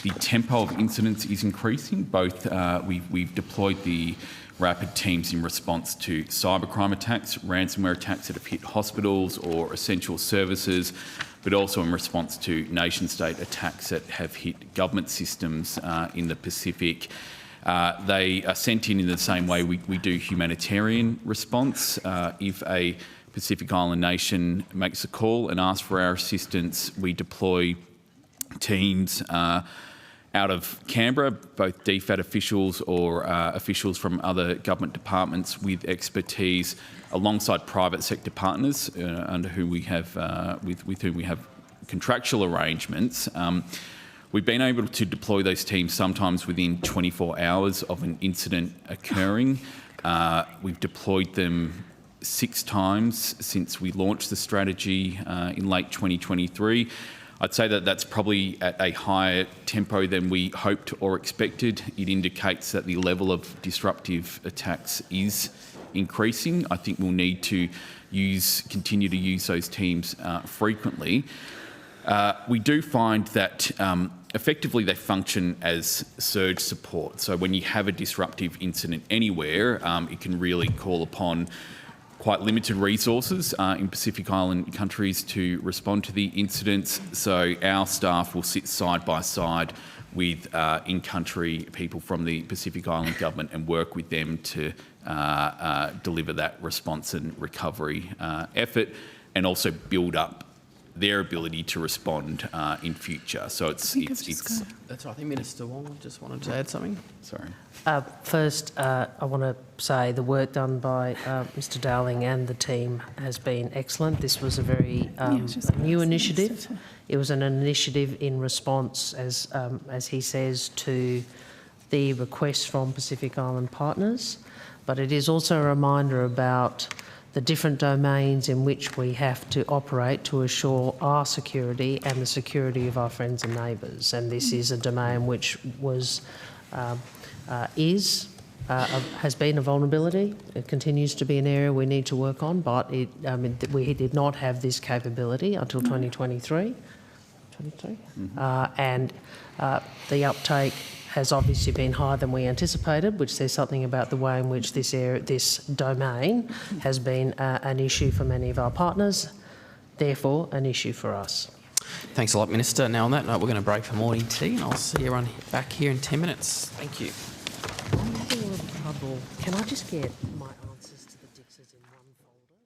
The tempo of incidents is increasing. Both we've deployed the Rapid teams in response to cybercrime attacks, ransomware attacks that have hit hospitals or essential services, but also in response to nation-state attacks that have hit government systems in the Pacific. They are sent in the same way we do humanitarian response. If a Pacific Island nation makes a call and asks for our assistance, we deploy teams out of Canberra, both DFAT officials or officials from other government departments with expertise, alongside private sector partners under whom we have with whom we have contractual arrangements. We've been able to deploy those teams sometimes within 24 hours of an incident occurring. We've deployed them 6 times since we launched the strategy in late 2023. I'd say that that's probably at a higher tempo than we hoped or expected. It indicates that the level of disruptive attacks is increasing. I think we'll need to continue to use those teams frequently. We do find that effectively they function as surge support. So when you have a disruptive incident anywhere, it can really call upon quite limited resources in Pacific Island countries to respond to the incidents. So our staff will sit side by side with in-country people from the Pacific Island government and work with them to deliver that response and recovery effort, and also build up their ability to respond in future. So it's That's right. I think Minister Wong just wanted to add something. sorry. First, I want to say the work done by Mr Dowling and the team has been excellent. This was a very new initiative. It was an initiative in response, as he says, to the request from Pacific Island partners, but it is also a reminder about the different domains in which we have to operate to assure our security and the security of our friends and neighbours. And this is a domain which was, has been a vulnerability. It continues to be an area we need to work on, but we did not have this capability until 2023. And the uptake has obviously been higher than we anticipated, which says something about the way in which this domain has been an issue for many of our partners, therefore an issue for us. Thanks a lot, Minister. Now, on that note, we're going to break for morning tea, and I'll see everyone back here in 10 minutes. Thank you. I'm having a little trouble. Can I just get my answers to the Dixes in one folder?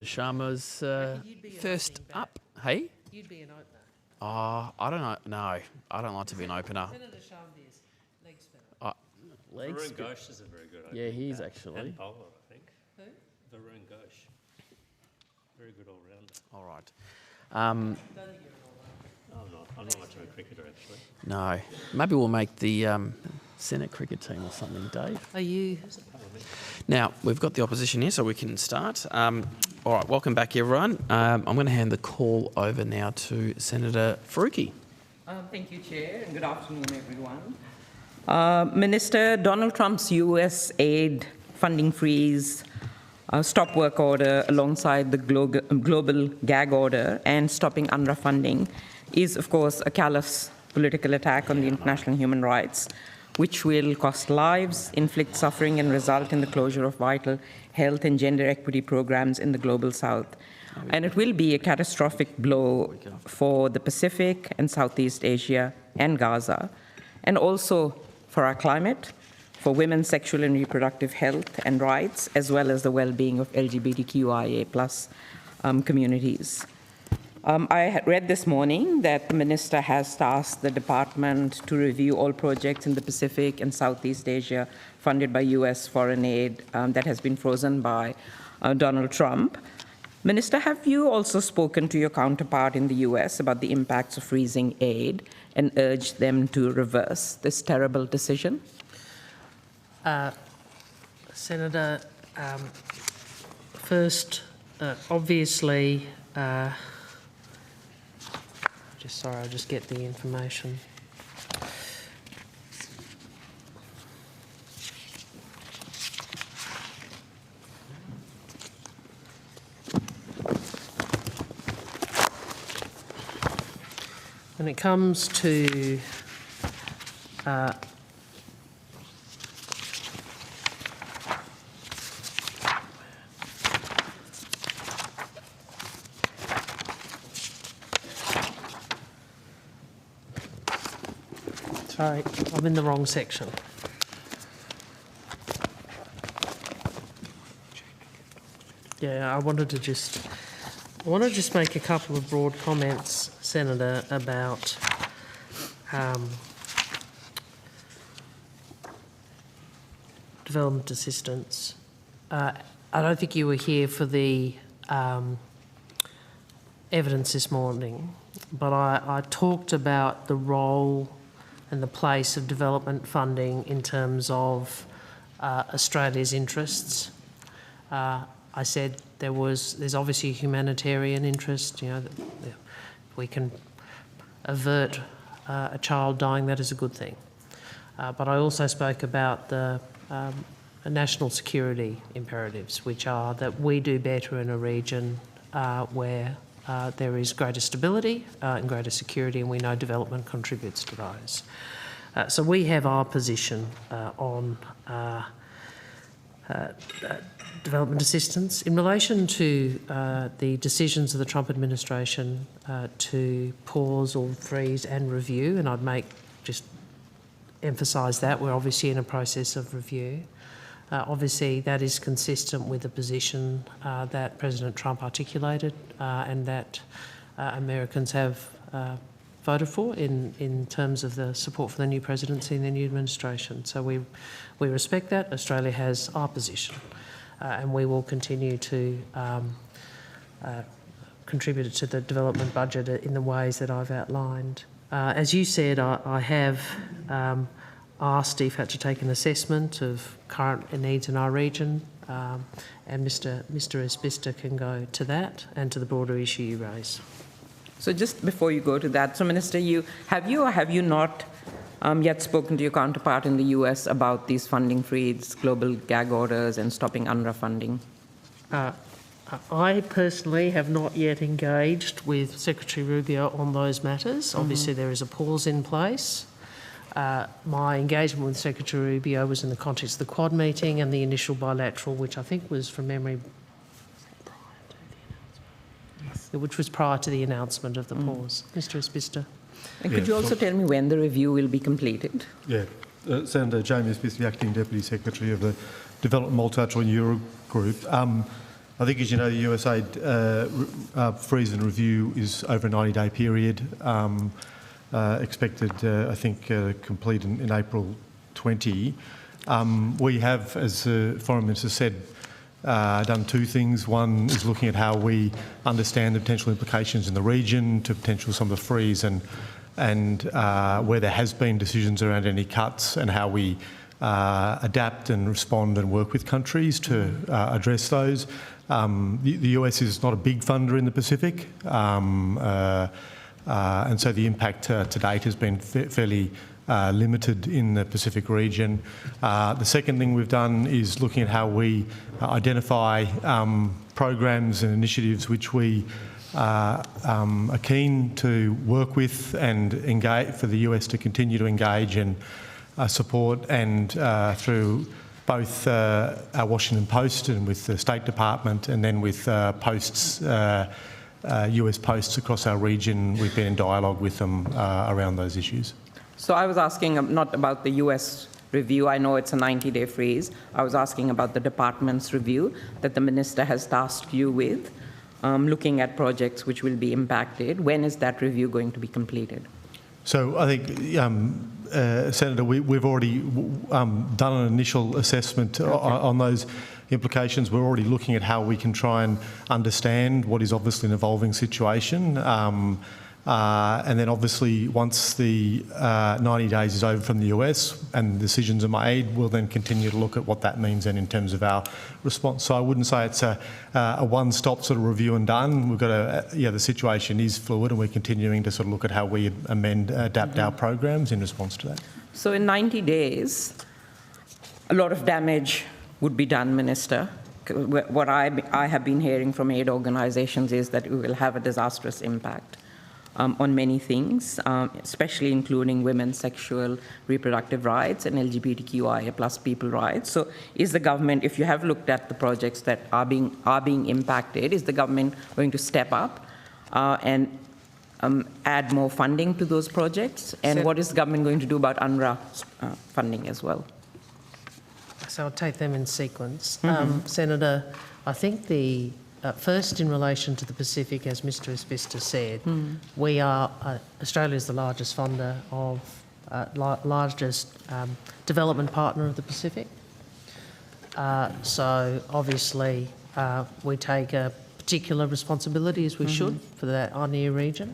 Sharma's first up. Hey? You'd be an opener. Oh, I don't know. No, I don't like to be an opener. Senator Shambi's leg spinner. Legs. Varun Ghosh is a very good opener. Yeah, he is actually. And bowler, I think. Who? Varun Ghosh. Very good all-rounder. All right. Don't think you're an all-rounder. I'm not much of a cricketer, actually. No. Maybe we'll make the Senate cricket team or something, Dave. Are you? Now, we've got the opposition here, so we can start. All right, welcome back, everyone. I'm going to hand the call over now to Senator Faruqi. Thank you, Chair, and good afternoon, everyone. Minister, Donald Trump's US aid funding freeze, stop work order alongside the global gag order and stopping UNRWA funding is, of course, a callous political attack on the international human rights, which will cost lives, inflict suffering, and result in the closure of vital health and gender equity programs in the global south. And it will be a catastrophic blow for the Pacific and Southeast Asia and Gaza, and also for our climate, for women's sexual and reproductive health and rights, as well as the well-being of LGBTQIA+ communities. I read this morning that the minister has tasked the department to review all projects in the Pacific and Southeast Asia funded by US foreign aid that has been frozen by Donald Trump. Minister, have you also spoken to your counterpart in the US about the impacts of freezing aid and urged them to reverse this terrible decision? Senator, first, obviously, I'll just get the information. When it comes to sorry, I'm in the wrong section. Yeah, I want to just make a couple of broad comments, Senator, about development assistance. I don't think you were here for the evidence this morning, but I talked about the role and the place of development funding in terms of Australia's interests. I said there's obviously a humanitarian interest. You know, if we can avert a child dying, that is a good thing. But I also spoke about the national security imperatives, which are that we do better in a region where there is greater stability and greater security, and we know development contributes to those. So we have our position on development assistance. In relation to the decisions of the Trump administration to pause or freeze and review, and I'd just emphasise that we're obviously in a process of review. Obviously, that is consistent with the position that President Trump articulated and that Americans have voted for in terms of the support for the new presidency and the new administration. So we respect that. Australia has our position, and we will continue to contribute to the development budget in the ways that I've outlined. As you said, I have asked DFAT to take an assessment of current needs in our region, and Mr Isbister can go to that and to the broader issue you raise. So just before you go to that, so Minister, have you or have you not yet spoken to your counterpart in the US about these funding freeze, global gag orders and stopping UNRWA funding? I personally have not yet engaged with Secretary Rubio on those matters. Obviously, there is a pause in place. My engagement with Secretary Rubio was in the context of the Quad meeting and the initial bilateral, which I think was, from memory, which was prior to the announcement of the pause. Mr Isbister. And could you also tell me when the review will be completed? Yeah. Senator Jamie Isbister, the Acting Deputy Secretary of the Development Multilateral Eurogroup. I think, as you know, the USAID freeze and review is over a 90-day period, expected, I think, complete in April 20. We have, as the Foreign Minister said, done two things. One is looking at how we understand the potential implications in the region to potential some of the freeze and where there has been decisions around any cuts and how we adapt and respond and work with countries to address those. The US is not a big funder in the Pacific, and so the impact to date has been fairly limited in the Pacific region. The second thing we've done is looking at how we identify programs and initiatives which we are keen to work with and engage for the US to continue to engage and support, and through both our Washington Post and with the State Department, and then with posts, US posts across our region. We've been in dialogue with them around those issues. So I was asking not about the US review. I know it's a 90-day freeze. I was asking about the department's review that the minister has tasked you with, looking at projects which will be impacted. When is that review going to be completed? So I think, Senator, we've already done an initial assessment on those implications. We're already looking at how we can try and understand what is obviously an evolving situation. And then obviously once the 90 days is over from the US and decisions are made, we'll then continue to look at what that means then in terms of our response. So I wouldn't say it's a one-stop sort of review and done. We've got the situation is fluid, and we're continuing to sort of look at how we adapt our programs in response to that. So in 90 days, a lot of damage would be done, Minister. What I have been hearing from aid organisations is that it will have a disastrous impact on many things, especially including women's sexual reproductive rights and LGBTQIA plus people rights. So is the government, if you have looked at the projects that are being impacted, is the government going to step up and add more funding to those projects? And what is the government going to do about UNRWA funding as well? So I'll take them in sequence. Senator, I think the first, in relation to the Pacific, as Mr Isbister said, we are, Australia is the largest funder of, largest development partner of the Pacific. So obviously we take a particular responsibility, as we should, for that INEA region.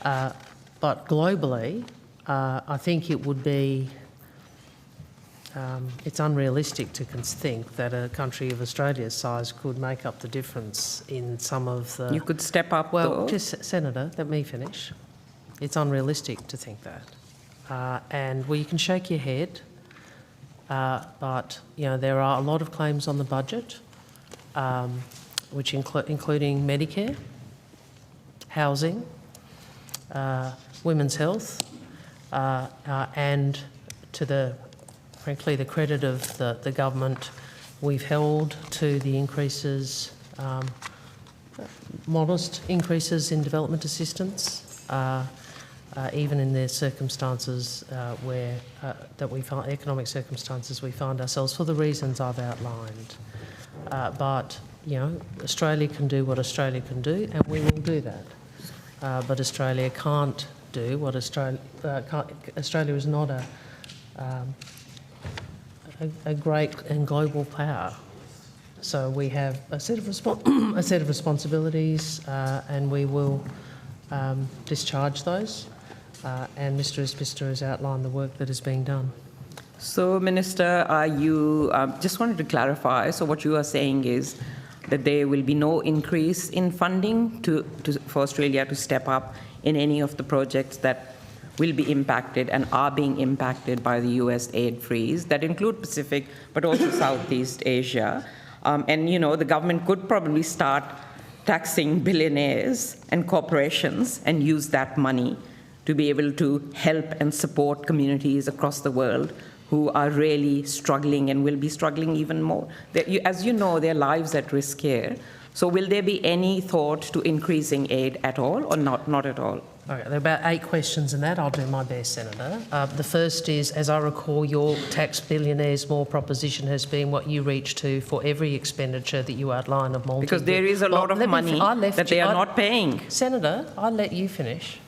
But globally, I think it would be, it's unrealistic to think that a country of Australia's size could make up the difference in some of the... You could step up, well, just, Senator, let me finish. It's unrealistic to think that. And well, you can shake your head, but you know there are a lot of claims on the budget, which including Medicare, housing, women's health, and to the frankly, the credit of the government, we've held to the increases, modest increases in development assistance, even in the circumstances where that we find economic circumstances we find ourselves for the reasons I've outlined. But you know, Australia can do what Australia can do, and we will do that. But Australia can't do what Australia is not a great and global power. So we have a set of responsibilities, and we will discharge those. And Mr Isbister has outlined the work that is being done. So, Minister, you just wanted to clarify. So, what you are saying is that there will be no increase in funding for Australia to step up in any of the projects that will be impacted and are being impacted by the US aid freeze that include Pacific, but also Southeast Asia. And, you know, the government could probably start taxing billionaires and corporations and use that money to be able to help and support communities across the world who are really struggling and will be struggling even more. As you know, their lives at risk here. So will there be any thought to increasing aid at all or not at all? Okay, there are about 8 questions in that. I'll do my best, Senator. The first is, as I recall, your tax billionaires more proposition has been what you reach to for every expenditure that you outline of multi. Because there is a lot of money that they are not paying. Senator, I'll let you finish.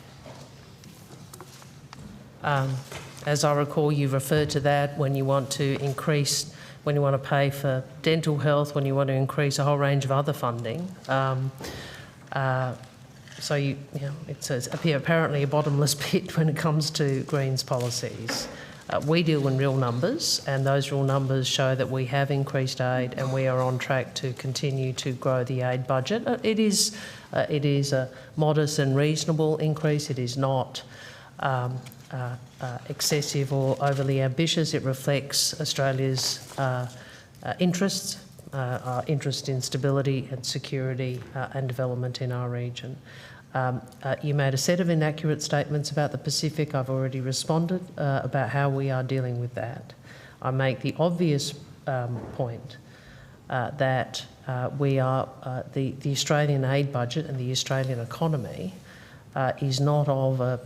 As I recall, you referred to that when you want to increase, when you want to pay for dental health, when you want to increase a whole range of other funding. So it's apparently a bottomless pit when it comes to Greens policies. We deal in real numbers, and those real numbers show that we have increased aid and we are on track to continue to grow the aid budget. It is a modest and reasonable increase. It is not excessive or overly ambitious. It reflects Australia's interests, our interest in stability and security and development in our region. You made a set of inaccurate statements about the Pacific. I've already responded about how we are dealing with that. I make the obvious point that we are the Australian aid budget and the Australian economy is not of a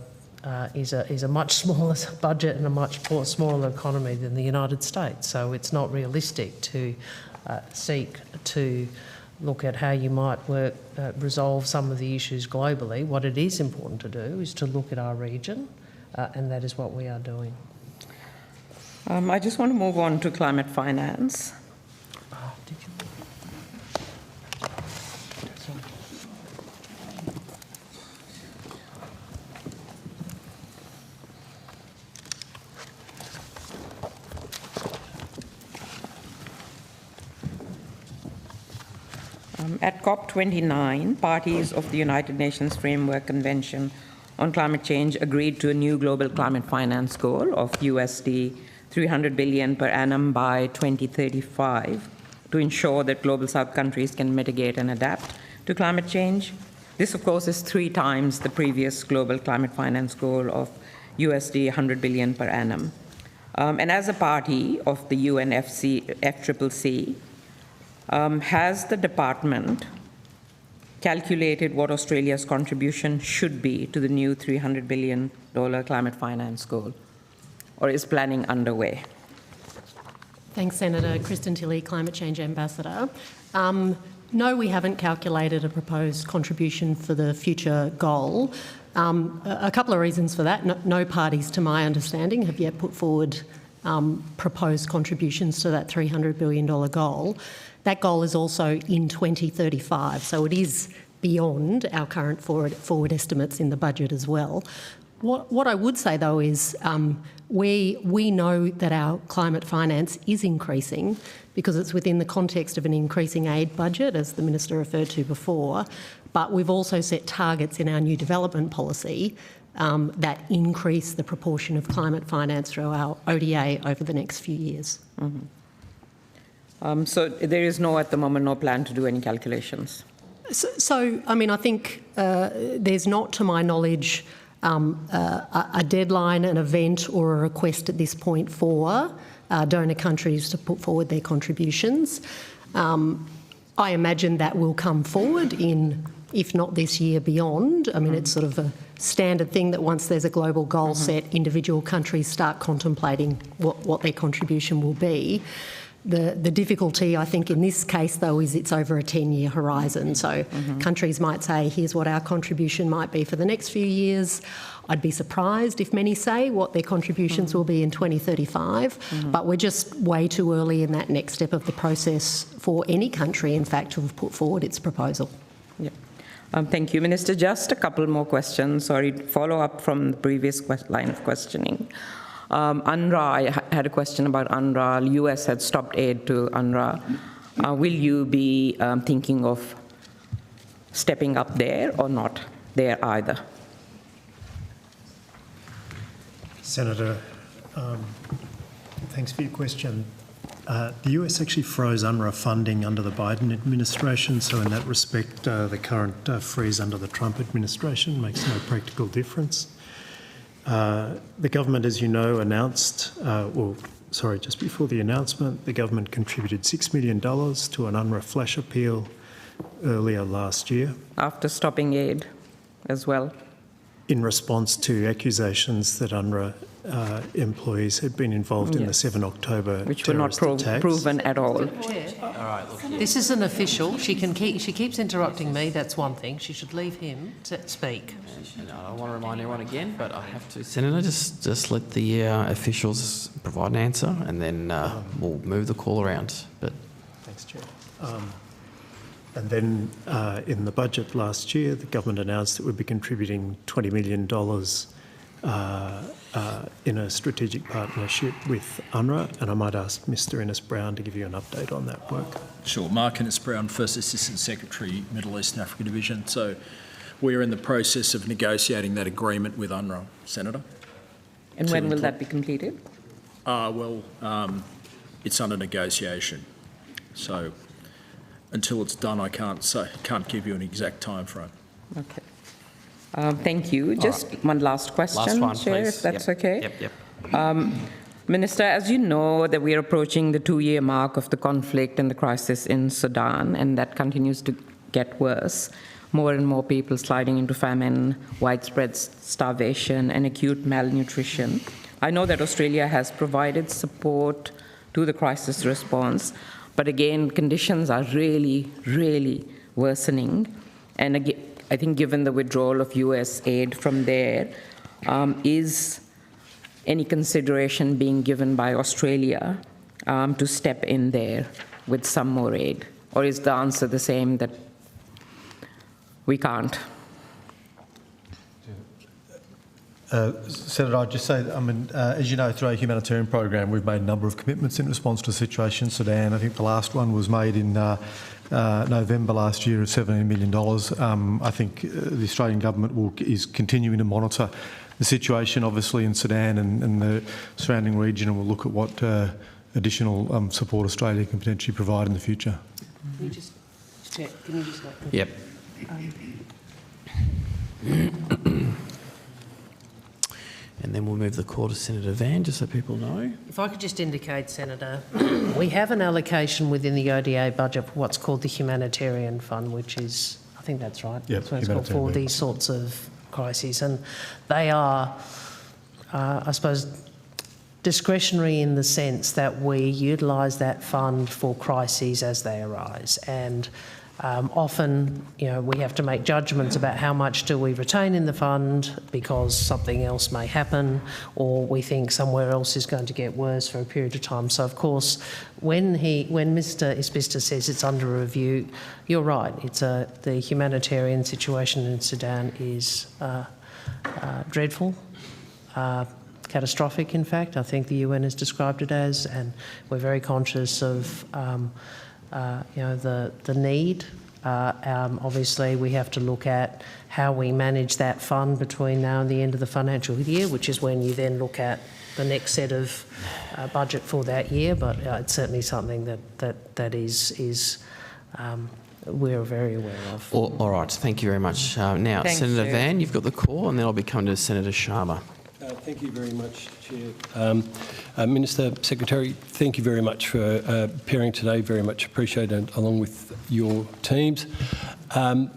is a much smaller budget and a much smaller economy than the United States. So it's not realistic to seek to look at how you might resolve some of the issues globally. What it is important to do is to look at our region, and that is what we are doing. I just want to move on to climate finance. At COP29, parties of the United Nations Framework Convention on Climate Change agreed to a new global climate finance goal of USD 300 billion per annum by 2035 to ensure that global south countries can mitigate and adapt to climate change. This, of course, is 3 times the previous global climate finance goal of USD 100 billion per annum. And as a party of the UNFCCC, has the department calculated what Australia's contribution should be to the new $300 billion climate finance goal, or is planning underway? Thanks, Senator. Kristen Tilley, Climate Change Ambassador. No, we haven't calculated a proposed contribution for the future goal. A couple of reasons for that. No parties, to my understanding, have yet put forward proposed contributions to that $300 billion goal. That goal is also in 2035, so it is beyond our current forward estimates in the budget as well. What I would say, though, is we know that our climate finance is increasing because it's within the context of an increasing aid budget, as the Minister referred to before, but we've also set targets in our new development policy that increase the proportion of climate finance through our ODA over the next few years. Mm-hmm. So there is at the moment, no plan to do any calculations? So I mean, I think there's not, to my knowledge, a deadline, an event or a request at this point for donor countries to put forward their contributions. I imagine that will come forward in, if not this year, beyond. I mean, it's sort of a standard thing that once there's a global goal set, individual countries start contemplating what their contribution will be. The difficulty, I think, in this case, though, is it's over a 10-year horizon. So countries might say, here's what our contribution might be for the next few years. I'd be surprised if many say what their contributions will be in 2035, but we're just way too early in that next step of the process for any country, in fact, to have put forward its proposal. Yeah. Thank you, Minister. Just a couple more questions. Sorry, follow up from the previous line of questioning. UNRWA, I had a question about UNRWA. The US had stopped aid to UNRWA. Will you be thinking of stepping up there or not there either? Senator, thanks for your question. The US actually froze UNRWA funding under the Biden administration, so in that respect, the current freeze under the Trump administration makes no practical difference. The government, as you know, announced, just before the announcement, the government contributed $6 million to an UNRWA flash appeal earlier last year. After stopping aid as well? In response to accusations that UNRWA employees had been involved in the 7 October which were not attacks. proven at all. This is an official. She keeps interrupting me. That's one thing. She should leave him to speak. And I don't want to remind everyone again, but I have to. Senator, just let the officials provide an answer, and then we'll move the call around. But thanks, Chair. And then in the budget last year, the government announced it would be contributing $20 million in a strategic partnership with UNRWA, and I might ask Mr Innes-Brown to give you an update on that work. Sure. Mark Innes-Brown, First Assistant Secretary, Middle East and Africa Division. So we're in the process of negotiating that agreement with UNRWA, Senator. And when will that be completed? It's under negotiation. So until it's done, I can't give you an exact time frame. Okay. Thank you. Just one last question, last one, Chair, please. if that's okay. Yep. Minister, as you know, that we are approaching the 2-year mark of the conflict and the crisis in Sudan, and that continues to get worse. More and more people sliding into famine, widespread starvation, and acute malnutrition. I know that Australia has provided support to the crisis response, but again, conditions are really, really worsening. And again, I think given the withdrawal of US aid from there, is any consideration being given by Australia to step in there with some more aid? Or is the answer the same, that we can't? Senator, I'd just say, as you know, through our humanitarian program, we've made a number of commitments in response to the situation in Sudan. I think the last one was made in November last year of $17 million. I think the Australian government is continuing to monitor the situation, obviously, in Sudan and the surrounding region, and we'll look at what additional support Australia can potentially provide in the future. Can you just check? Can you just let me? Yep. And then we'll move the call to Senator Van, just so people know. If I could just indicate, Senator, we have an allocation within the ODA budget for what's called the Humanitarian Fund, which is, I think that's right, Yep, that's what it's called, for these sorts of crises. And they are, I suppose, discretionary in the sense that we utilise that fund for crises as they arise. And often, we have to make judgments about how much do we retain in the fund because something else may happen, or we think somewhere else is going to get worse for a period of time. So, of course, when Mr Isbister says it's under review, you're right. It's the humanitarian situation in Sudan is dreadful, catastrophic. In fact, I think the UN has described it as, and we're very conscious of. The need. Obviously, we have to look at how we manage that fund between now and the end of the financial year, which is when you then look at the next set of budget for that year. But it's certainly something that is we're very aware of. All right. Thank you very much. Now, Thanks, Senator Chair. Van, you've got the call, and then I'll be coming to Senator Sharma. Thank you very much, Chair. Minister, Secretary, thank you very much for appearing today. Very much appreciated, along with your teams. As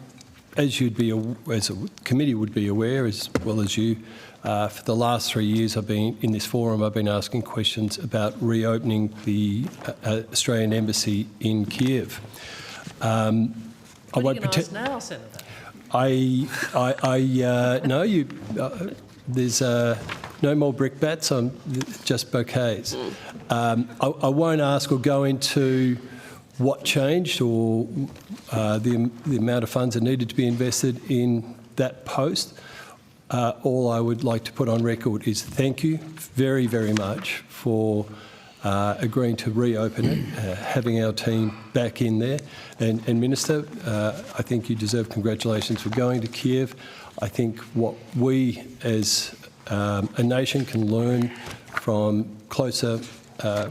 a committee would be aware, as well as you, for the last 3 years I've been in this forum, I've been asking questions about reopening the Australian Embassy in Kiev. What are you going to ask now, Senator? No, there's no more brickbats, just bouquets. I won't ask or go into what changed or the amount of funds that needed to be invested in that post. All I would like to put on record is thank you very, very much for agreeing to reopen it, having our team back in there. And Minister, I think you deserve congratulations for going to Kiev. I think what we as a nation can learn from closer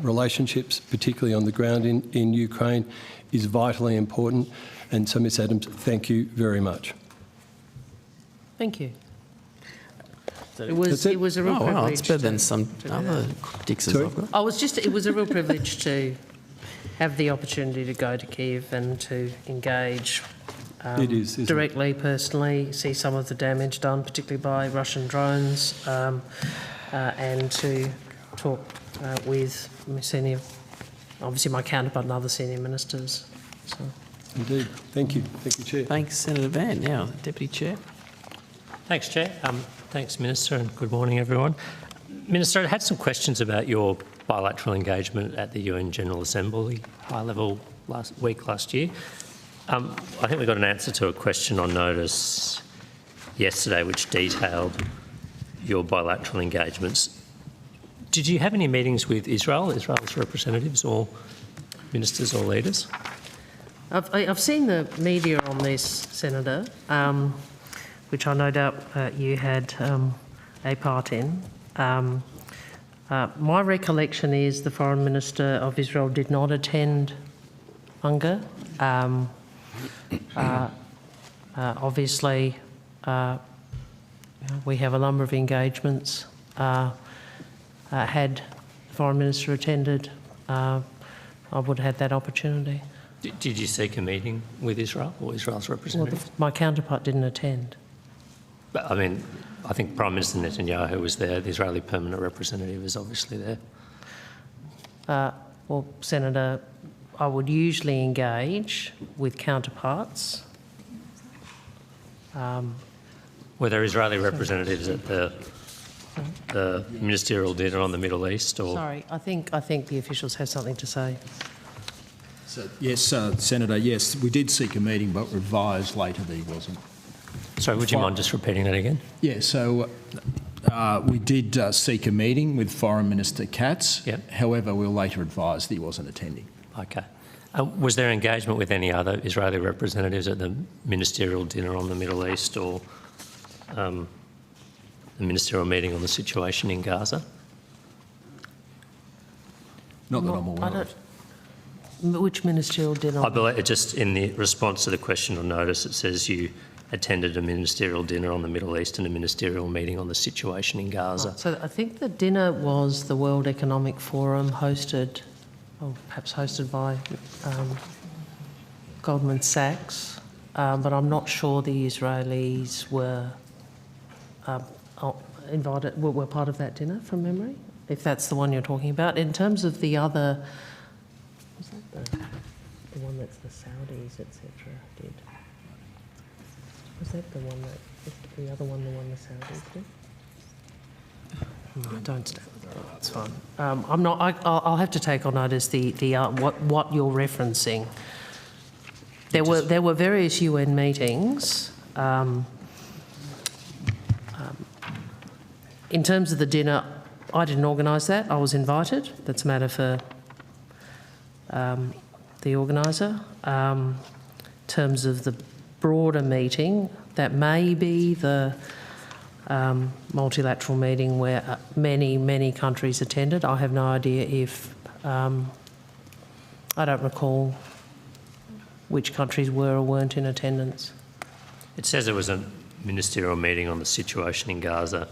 relationships, particularly on the ground in Ukraine, is vitally important. And so, Ms Adams, thank you very much. Thank you. It was a real privilege. Wow, it's better than some other dixes I've got. It was a real privilege to have the opportunity to go to Kiev and to engage It is, isn't it? directly, personally, see some of the damage done, particularly by Russian drones, and to talk with senior, obviously my counterpart and other senior ministers. So. Indeed. Thank you. Thank you, Chair. Thanks, Senator Van. Now, Deputy Chair. Thanks, Chair. Thanks, Minister, and good morning, everyone. Minister, I had some questions about your bilateral engagement at the UN General Assembly, high level last year. I think we got an answer to a question on notice yesterday which detailed your bilateral engagements. Did you have any meetings with Israel's representatives or ministers or leaders? I've seen the media on this, Senator, which I no doubt you had a part in. My recollection is the Foreign Minister of Israel did not attend UNGA. Obviously, we have a number of engagements. Had the Foreign Minister attended, I would have had that opportunity. Did you seek a meeting with Israel or Israel's representative? Well, my counterpart didn't attend. But, I mean, I think Prime Minister Netanyahu was there. The Israeli permanent representative is obviously there. Well, Senator, I would usually engage with counterparts. Were there Israeli representatives at the ministerial dinner on the Middle East? Or? Sorry, I think the officials have something to say. So, yes, Senator, yes, we did seek a meeting, but advised later that he wasn't. Sorry, would you mind just repeating that again? Yeah, so we did seek a meeting with Foreign Minister Katz. Yep. However, we were later advised that he wasn't attending. Okay. Was there engagement with any other Israeli representatives at the ministerial dinner on the Middle East or the ministerial meeting on the situation in Gaza? Not that I'm aware of. Which ministerial dinner? I believe just in the response to the question on notice, it says you attended a ministerial dinner on the Middle East and a ministerial meeting on the situation in Gaza. So I think the dinner was the World Economic Forum hosted, or perhaps hosted by Goldman Sachs, but I'm not sure the Israelis were invited, were part of that dinner from memory, if that's the one you're talking about. In terms of the other, was that the one that's the Saudis, etc. did? Was that the one that, the other one, the one the Saudis did? No, don't stand. That's fine. I'm not. I'll have to take on notice what you're referencing. There were various UN meetings. In terms of the dinner, I didn't organise that. I was invited. That's a matter for the organiser. In terms of the broader meeting, that may be the multilateral meeting where many countries attended. I have no idea if, I don't recall which countries were or weren't in attendance. It says there was a ministerial meeting on the situation in Gaza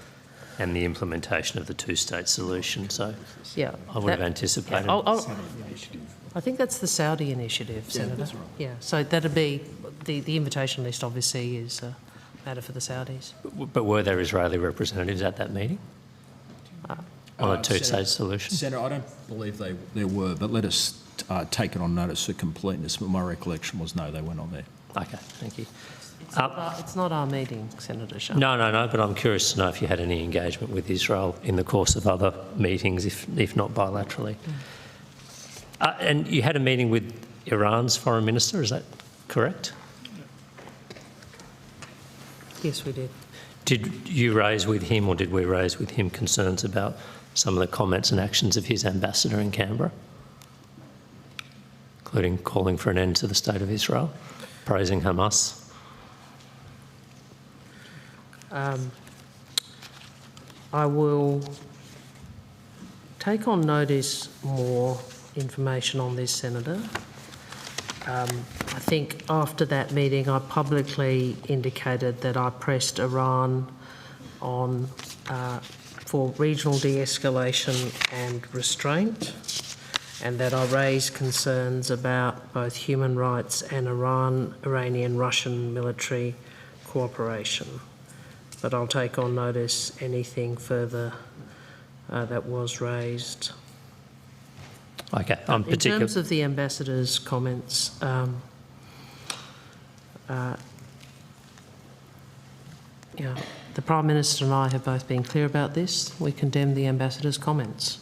and the implementation of the two-state solution, so yeah, I would have anticipated. I think that's the Saudi initiative, Senator. That's right. Yeah, so that'd be, the invitation list obviously is a matter for the Saudis. But were there Israeli representatives at that meeting on a two-state solution? Senator, I don't believe there were, but let us take it on notice for completeness. But my recollection was no, they weren't on there. Okay, thank you. It's not our meeting, Senator Shah. No, but I'm curious to know if you had any engagement with Israel in the course of other meetings, if not bilaterally. And you had a meeting with Iran's foreign minister, is that correct? Yes, we did. Did you raise with him, or did we raise with him, concerns about some of the comments and actions of his ambassador in Canberra, including calling for an end to the state of Israel, praising Hamas? I will take on notice more information on this, Senator. I think after that meeting I publicly indicated that I pressed Iran on for regional de-escalation and restraint, and that I raised concerns about both human rights and Iranian-Russian military cooperation. But I'll take on notice anything further that was raised. Okay, In terms of the ambassador's comments, the Prime Minister and I have both been clear about this. We condemn the ambassador's comments.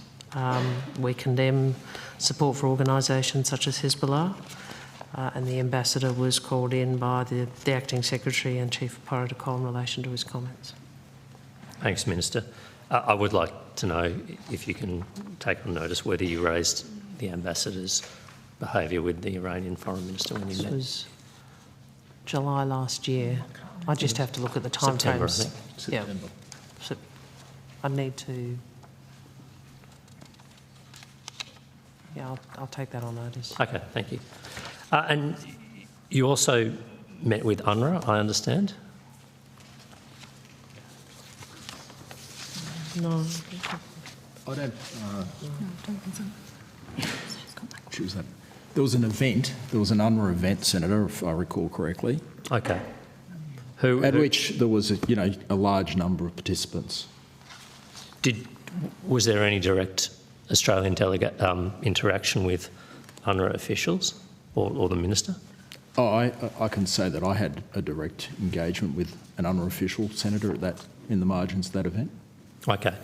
We condemn support for organisations such as Hezbollah, and the ambassador was called in by the acting secretary and chief of protocol in relation to his comments. Thanks, Minister. I would like to know if you can take on notice whether you raised the ambassador's behaviour with the Iranian foreign minister when you met. This was July last year. I just have to look at the time September, frames. I think. September. Yeah. So I need to. Yeah, I'll take that on notice. Okay, thank you. And you also met with UNRWA, I understand? No. I don't. Choose that. There was an event. There was an UNRWA event, Senator, if I recall correctly. Okay. At which there was a large number of participants. Was there any direct Australian delegate interaction with UNRWA officials or the minister? Oh, I can say that I had a direct engagement with an UNRWA official, Senator, in the margins of that event. Okay.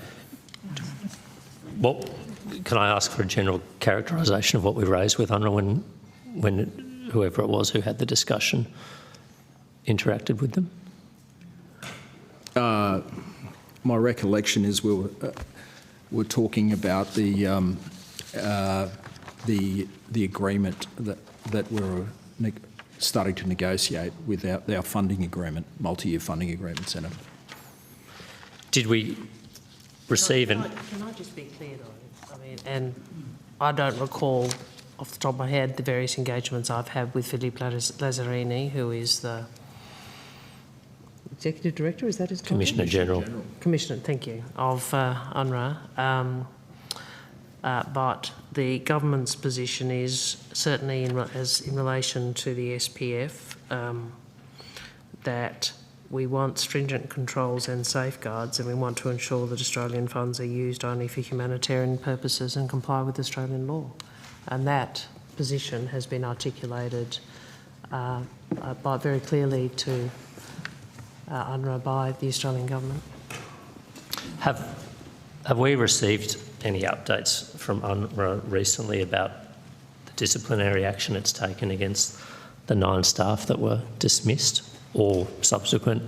Well, can I ask for a general characterisation of what we raised with UNRWA when whoever it was who had the discussion interacted with them? My recollection is we were talking about the agreement that we're starting to negotiate with our funding agreement, multi-year funding agreement, Senator. Did we receive Can I just be clear though? I mean, and I don't recall off the top of my head the various engagements I've had with Philippe Lazzarini, who is the Executive Director, is that his title? Commissioner General. Commissioner, thank you, of UNRWA. But the government's position is certainly in relation to the SPF that we want stringent controls and safeguards, and we want to ensure that Australian funds are used only for humanitarian purposes and comply with Australian law. And that position has been articulated very clearly to UNRWA by the Australian government. Have we received any updates from UNRWA recently about the disciplinary action it's taken against the 9 staff that were dismissed, or subsequent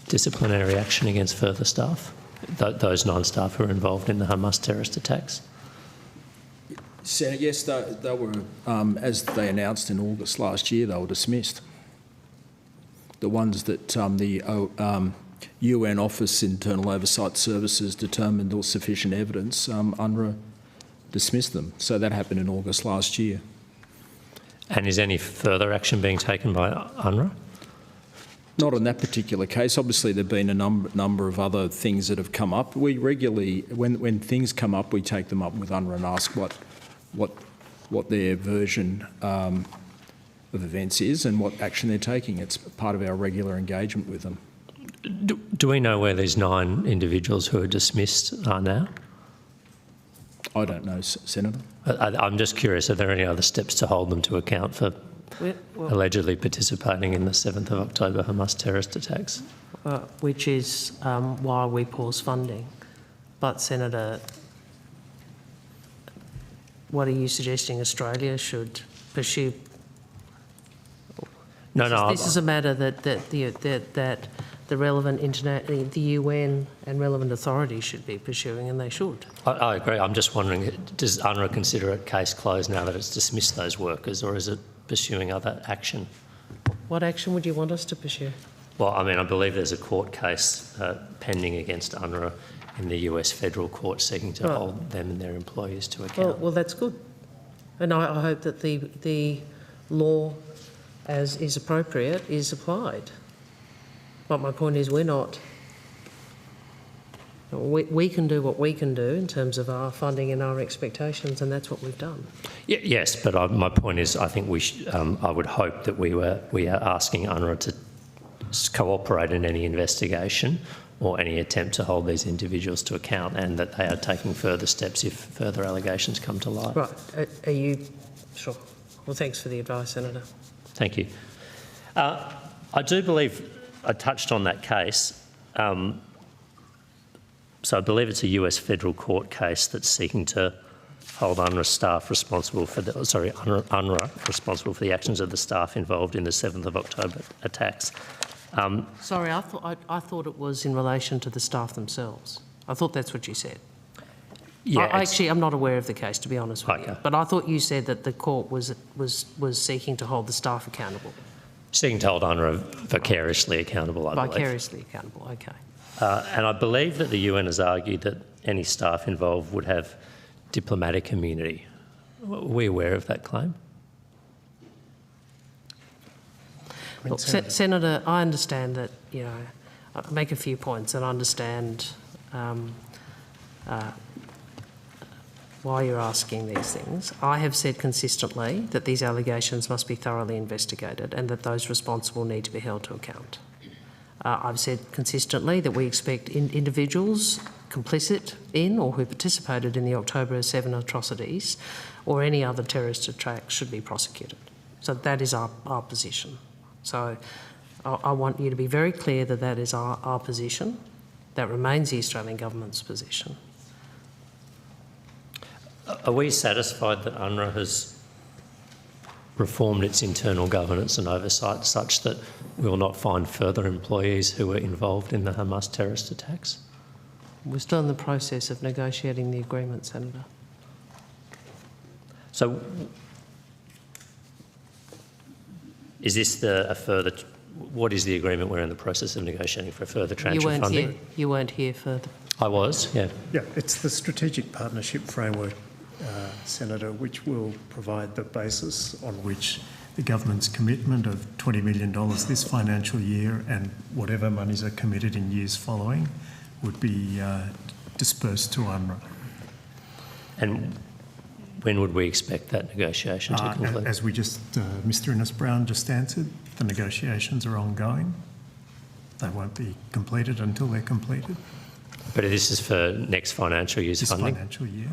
disciplinary action against further staff, those 9 staff who were involved in the Hamas terrorist attacks? Senator, yes, they were, as they announced in August last year, they were dismissed. The ones that the UN Office Internal Oversight Services determined there was sufficient evidence, UNRWA dismissed them. So that happened in August last year. And is any further action being taken by UNRWA? Not on that particular case. Obviously, there have been a number of other things that have come up. We regularly, when things come up, we take them up with UNRWA and ask what their version of events is and what action they're taking. It's part of our regular engagement with them. Do we know where these 9 individuals who are dismissed are now? I don't know, Senator. I'm just curious, are there any other steps to hold them to account for allegedly participating in the 7th of October Hamas terrorist attacks? Which is why we pause funding. But, Senator, what are you suggesting Australia should pursue? No. This is a matter that the relevant the UN and relevant authorities should be pursuing, and they should. I agree. I'm just wondering, does UNRWA consider it case closed now that it's dismissed those workers, or is it pursuing other action? What action would you want us to pursue? Well, I mean, I believe there's a court case pending against UNRWA in the US federal court seeking to hold them and their employees to account. Well, that's good. And I hope that the law, as is appropriate, is applied. But my point is we're not We can do what we can do in terms of our funding and our expectations, and that's what we've done. Yes, but my point is, I think I would hope that we are asking UNRWA to cooperate in any investigation or any attempt to hold these individuals to account, and that they are taking further steps if further allegations come to light. Right. Are you sure? Well, thanks for the advice, Senator. Thank you. I do believe I touched on that case. So I believe it's a US federal court case that's seeking to hold UNRWA staff responsible for UNRWA responsible for the actions of the staff involved in the 7th of October attacks. Sorry, I thought it was in relation to the staff themselves. I thought that's what you said. Yeah, I'm not aware of the case, to be honest with you. But I thought you said that the court was seeking to hold the staff accountable. Seeking to hold UNRWA vicariously accountable, I believe. Vicariously accountable, okay. And I believe that the UN has argued that any staff involved would have diplomatic immunity. Are we aware of that claim? Look, Senator, I understand that, you know, I make a few points and I understand why you're asking these things. I have said consistently that these allegations must be thoroughly investigated and that those responsible need to be held to account. I've said consistently that we expect individuals complicit in or who participated in the October 7 atrocities or any other terrorist attack should be prosecuted. So that is our position. So I want you to be very clear that that is our position. That remains the Australian Government's position. Are we satisfied that UNRWA has reformed its internal governance and oversight such that we will not find further employees who were involved in the Hamas terrorist attacks? We're still in the process of negotiating the agreement, Senator. So is this what is the agreement we're in the process of negotiating for further tranche of funding? You weren't here for the... I was, yeah. Yeah, it's the strategic partnership framework, Senator, which will provide the basis on which the government's commitment of $20 million this financial year and whatever monies are committed in years following would be dispersed to UNRWA. And when would we expect that negotiation to conclude? As we just, Mr Innes-Brown just answered, the negotiations are ongoing. They won't be completed until they're completed. But this is for next financial year's funding? This financial year.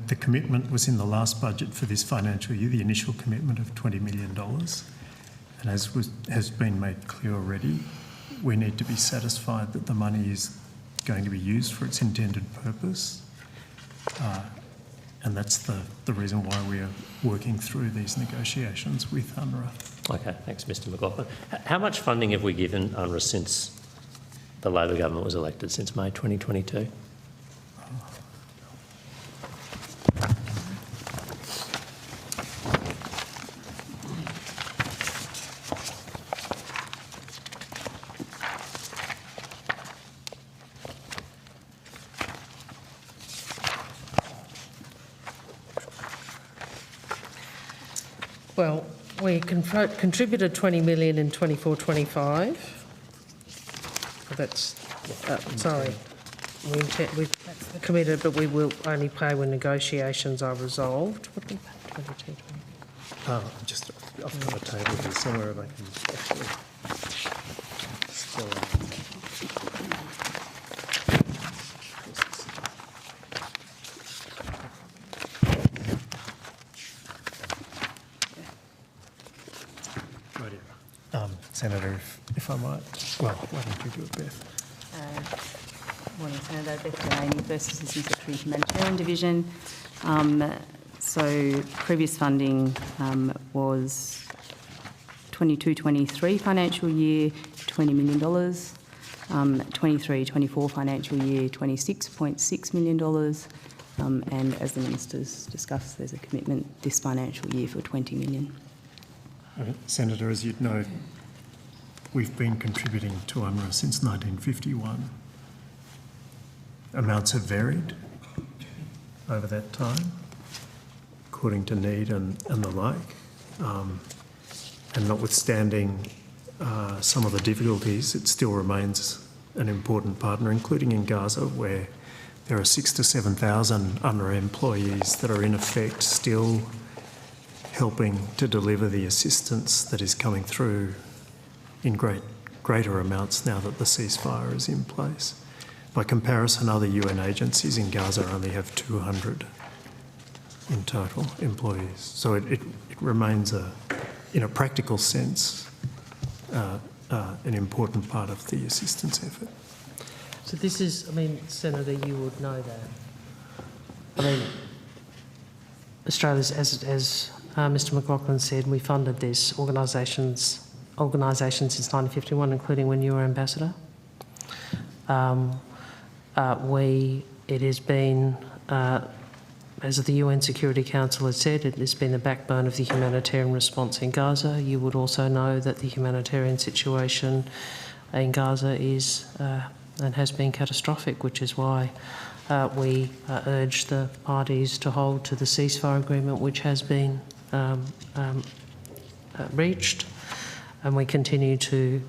The commitment was in the last budget for this financial year, the initial commitment of $20 million. And as has been made clear already, we need to be satisfied that the money is going to be used for its intended purpose. And that's the reason why we are working through these negotiations with UNRWA. Okay, thanks, Mr McLaughlin. How much funding have we given UNRWA since the Labor government was elected, since May 2022? Well, we contributed $20 million in 24-25. That's, sorry, we've committed, but we will only pay when negotiations are resolved. What did we pay? 22, 20? Just I've got a table here somewhere if I can actually still. Senator, if I might, well, why don't you do it, Beth? Morning, Senator. Beth Delaney, First Assistant Secretary, Humanitarian Division. So previous funding was 22-23 financial year, $20 million. 23-24 financial year, $26.6 million. And as the Minister's discussed, there's a commitment this financial year for $20 million. Senator, as you'd know, we've been contributing to UNRWA since 1951. Amounts have varied over that time, according to need and the like. And notwithstanding some of the difficulties, it still remains an important partner, including in Gaza, where there are 6,000 to 7,000 UNRWA employees that are in effect still helping to deliver the assistance that is coming through in greater amounts now that the ceasefire is in place. By comparison, other UN agencies in Gaza only have 200 in total employees. So it remains, in a practical sense, an important part of the assistance effort. So this is, I mean, Senator, you would know that. I mean, Australia's, as Mr McLaughlin said, we funded this organisation since 1951, including when you were ambassador. It has been, as the UN Security Council has said, it has been the backbone of the humanitarian response in Gaza. You would also know that the humanitarian situation in Gaza is and has been catastrophic, which is why we urge the parties to hold to the ceasefire agreement which has been reached, and we continue to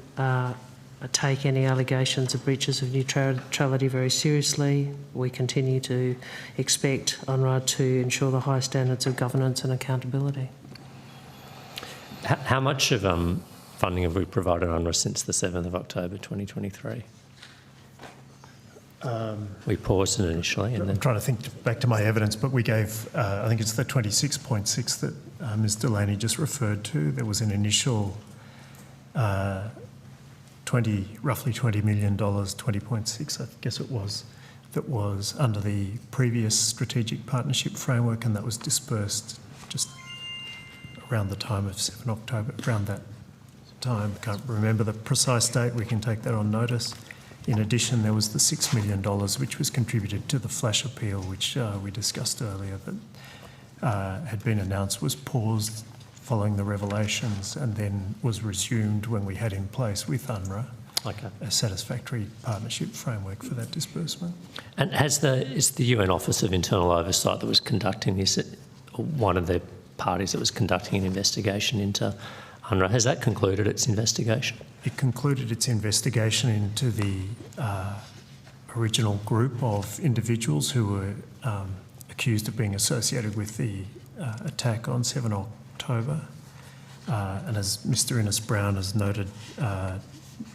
take any allegations of breaches of neutrality very seriously. We continue to expect UNRWA to ensure the high standards of governance and accountability. How much of funding have we provided UNRWA since the 7th of October 2023? We paused it initially. And I'm trying to think back to my evidence, but we gave, I think it's the 26.6 that Ms Delaney just referred to. There was an initial roughly $20 million, 20.6 I guess it was, that was under the previous strategic partnership framework, and that was dispersed just around the time of 7 October, around that time. Can't remember the precise date, we can take that on notice. In addition, there was the $6 million which was contributed to the flash appeal, which we discussed earlier, that had been announced was paused following the revelations and then was resumed when we had in place with UNRWA a satisfactory partnership framework for that disbursement. And is the UN Office of Internal Oversight that was conducting this, one of the parties that was conducting an investigation into UNRWA, has that concluded its investigation? It concluded its investigation into the original group of individuals who were accused of being associated with the attack on 7 October. And as Mr Innes-Brown has noted,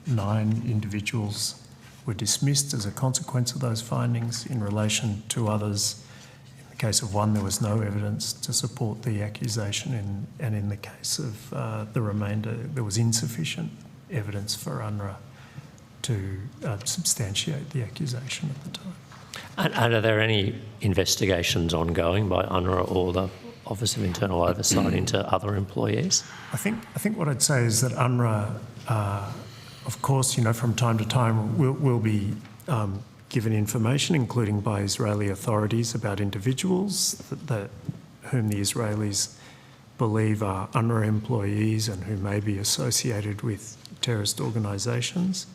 9 individuals were dismissed as a consequence of those findings. In relation to others, in the case of one, there was no evidence to support the accusation, and in the case of the remainder, there was insufficient evidence for UNRWA to substantiate the accusation at the time. And are there any investigations ongoing by UNRWA or the Office of Internal Oversight into other employees? I think what I'd say is that UNRWA, of course, from time to time will be given information, including by Israeli authorities, about individuals whom the Israelis believe are UNRWA employees and who may be associated with terrorist organisations.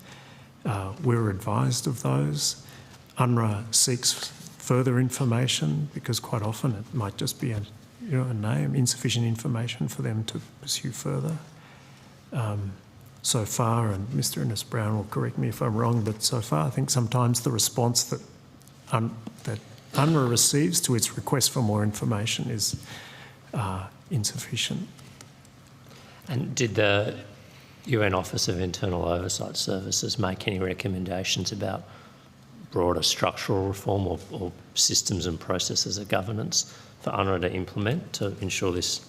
We're advised of those. UNRWA seeks further information because quite often it might just be a name, insufficient information for them to pursue further. So far, and Mr Innes-Brown will correct me if I'm wrong, but so far I think sometimes the response that UNRWA receives to its request for more information is insufficient. And did the UN Office of Internal Oversight Services make any recommendations about broader structural reform or systems and processes of governance for UNRWA to implement to ensure that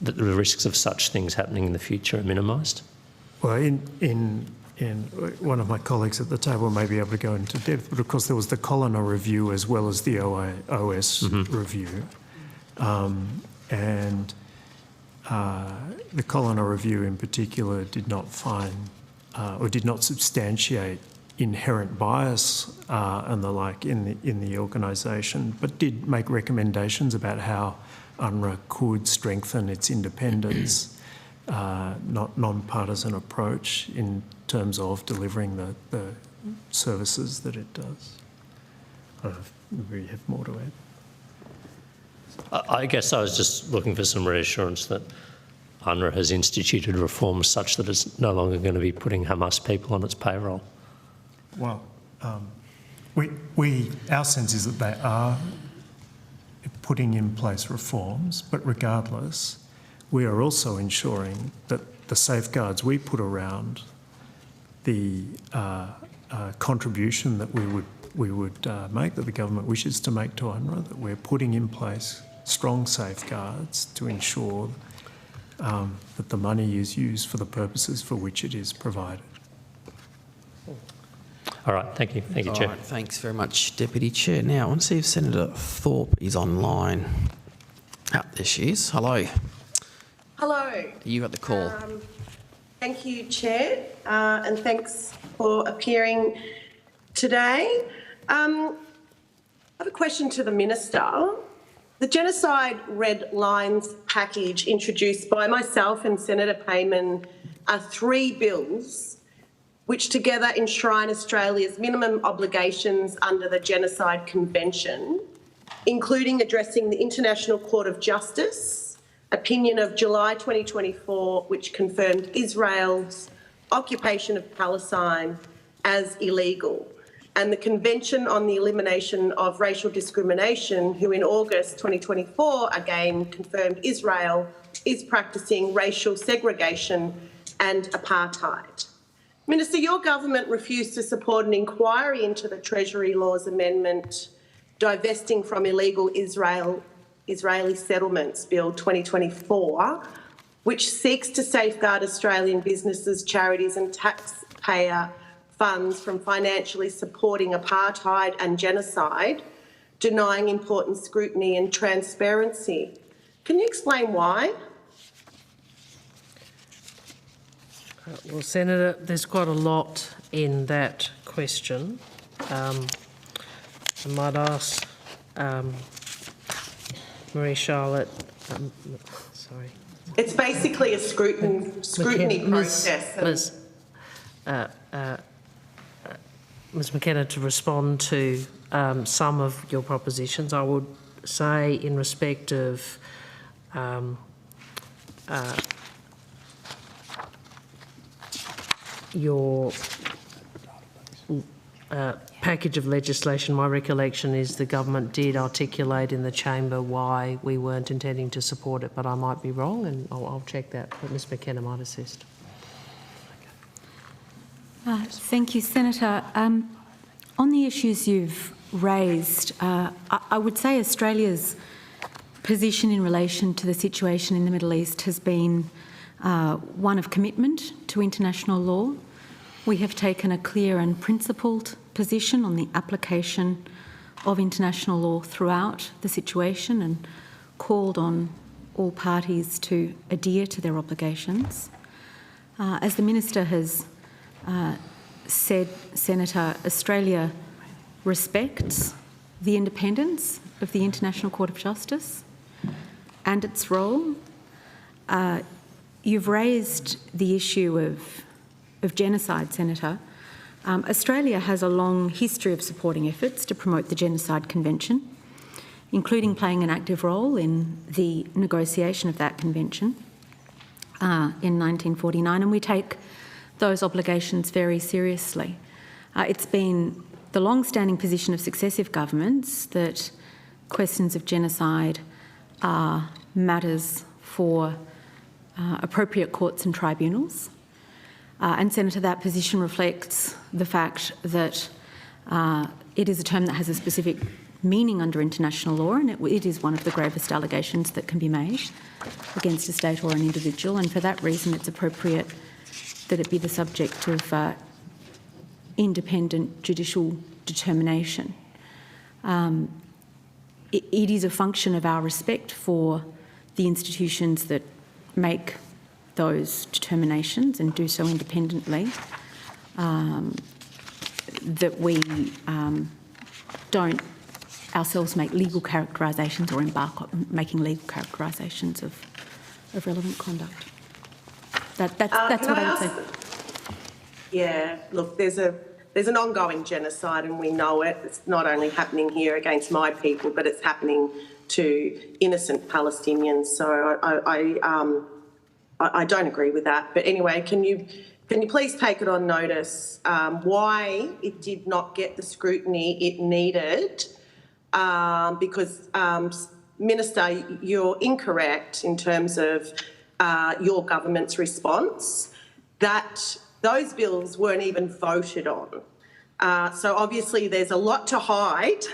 the risks of such things happening in the future are minimised? Well, in one of my colleagues at the table may be able to go into depth, but of course there was the Coloner review as well as the OS review. And the Coloner review in particular did not find or did not substantiate inherent bias and the like in the organisation, but did make recommendations about how UNRWA could strengthen its independence, non-partisan approach in terms of delivering the services that it does. I don't know if maybe you have more to add. I guess I was just looking for some reassurance that UNRWA has instituted reforms such that it's no longer going to be putting Hamas people on its payroll. Well, our sense is that they are putting in place reforms, but regardless, we are also ensuring that the safeguards we put around the contribution that we would make, that the government wishes to make to UNRWA, that we're putting in place strong safeguards to ensure that the money is used for the purposes for which it is provided. All right, thank you. Thank you, Chair. All right, thanks very much, Deputy Chair. Now, I want to see if Senator Thorpe is online. Ah, there she is. Hello. Hello. You got the call. Thank you, Chair, and thanks for appearing today. I have a question to the Minister. The Genocide Red Lines package introduced by myself and Senator Payman are 3 bills which together enshrine Australia's minimum obligations under the Genocide Convention, including addressing the International Court of Justice opinion of July 2024, which confirmed Israel's occupation of Palestine as illegal, and the Convention on the Elimination of Racial Discrimination, who in August 2024 again confirmed Israel is practicing racial segregation and apartheid. Minister, your government refused to support an inquiry into the Treasury Laws Amendment divesting from illegal Israeli settlements Bill 2024, which seeks to safeguard Australian businesses, charities and taxpayer funds from financially supporting apartheid and genocide, denying important scrutiny and transparency. Can you explain why? Well, Senator, there's quite a lot in that question. I might ask Marie-Charlotte, sorry. It's basically a scrutiny process. Ms McKenna, to respond to some of your propositions, I would say in respect of your package of legislation, my recollection is the government did articulate in the chamber why we weren't intending to support it, but I might be wrong, and I'll check that, but Ms McKenna might assist. Thank you, Senator. On the issues you've raised, I would say Australia's position in relation to the situation in the Middle East has been one of commitment to international law. We have taken a clear and principled position on the application of international law throughout the situation and called on all parties to adhere to their obligations. As the Minister has said, Senator, Australia respects the independence of the International Court of Justice and its role. You've raised the issue of genocide, Senator. Australia has a long history of supporting efforts to promote the Genocide Convention, including playing an active role in the negotiation of that convention in 1949, and we take those obligations very seriously. It's been the long-standing position of successive governments that questions of genocide are matters for appropriate courts and tribunals. And, Senator, that position reflects the fact that it is a term that has a specific meaning under international law, and it is one of the gravest allegations that can be made against a state or an individual, and for that reason it's appropriate that it be the subject of independent judicial determination. It is a function of our respect for the institutions that make those determinations and do so independently, that we don't ourselves make legal characterisations or embark on making legal characterisations of relevant conduct. That's what I would say. Yeah, look, there's an ongoing genocide and we know it. It's not only happening here against my people, but it's happening to innocent Palestinians. So I don't agree with that. But anyway, can you can you please take it on notice why it did not get the scrutiny it needed? Because, Minister, you're incorrect in terms of your government's response, that those bills weren't even voted on. So obviously there's a lot to hide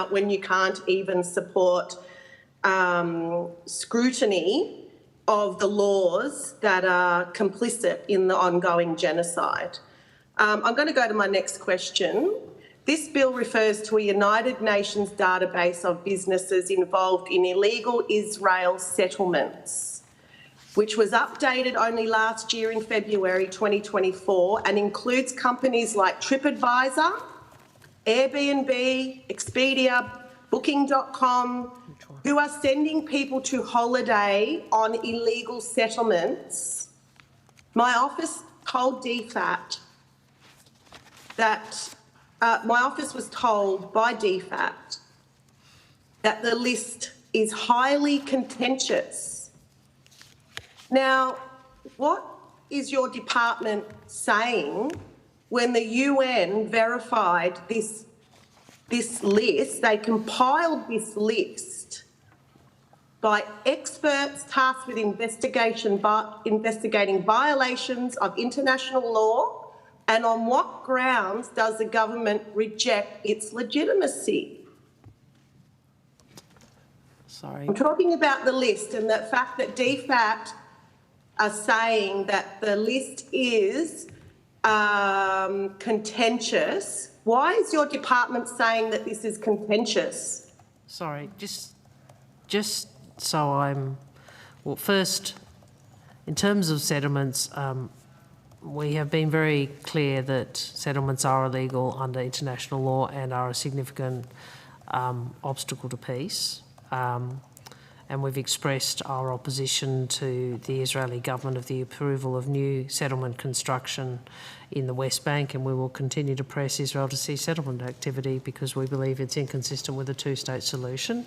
when you can't even support scrutiny of the laws that are complicit in the ongoing genocide. I'm going to go to my next question. This bill refers to a United Nations database of businesses involved in illegal Israel settlements, which was updated only last year in February 2024 and includes companies like TripAdvisor, Airbnb, Expedia, Booking.com, who are sending people to holiday on illegal settlements. My office told DFAT that my office was told by DFAT that the list is highly contentious. Now, what is your department saying when the UN verified this list? They compiled this list by experts tasked with investigating violations of international law, and on what grounds does the government reject its legitimacy? Sorry. I'm talking about the list and the fact that DFAT are saying that the list is contentious. Why is your department saying that this is contentious? Sorry, just so I'm... Well, first, in terms of settlements, we have been very clear that settlements are illegal under international law and are a significant obstacle to peace. And we've expressed our opposition to the Israeli government of the approval of new settlement construction in the West Bank, and we will continue to press Israel to cease settlement activity because we believe it's inconsistent with a two-state solution,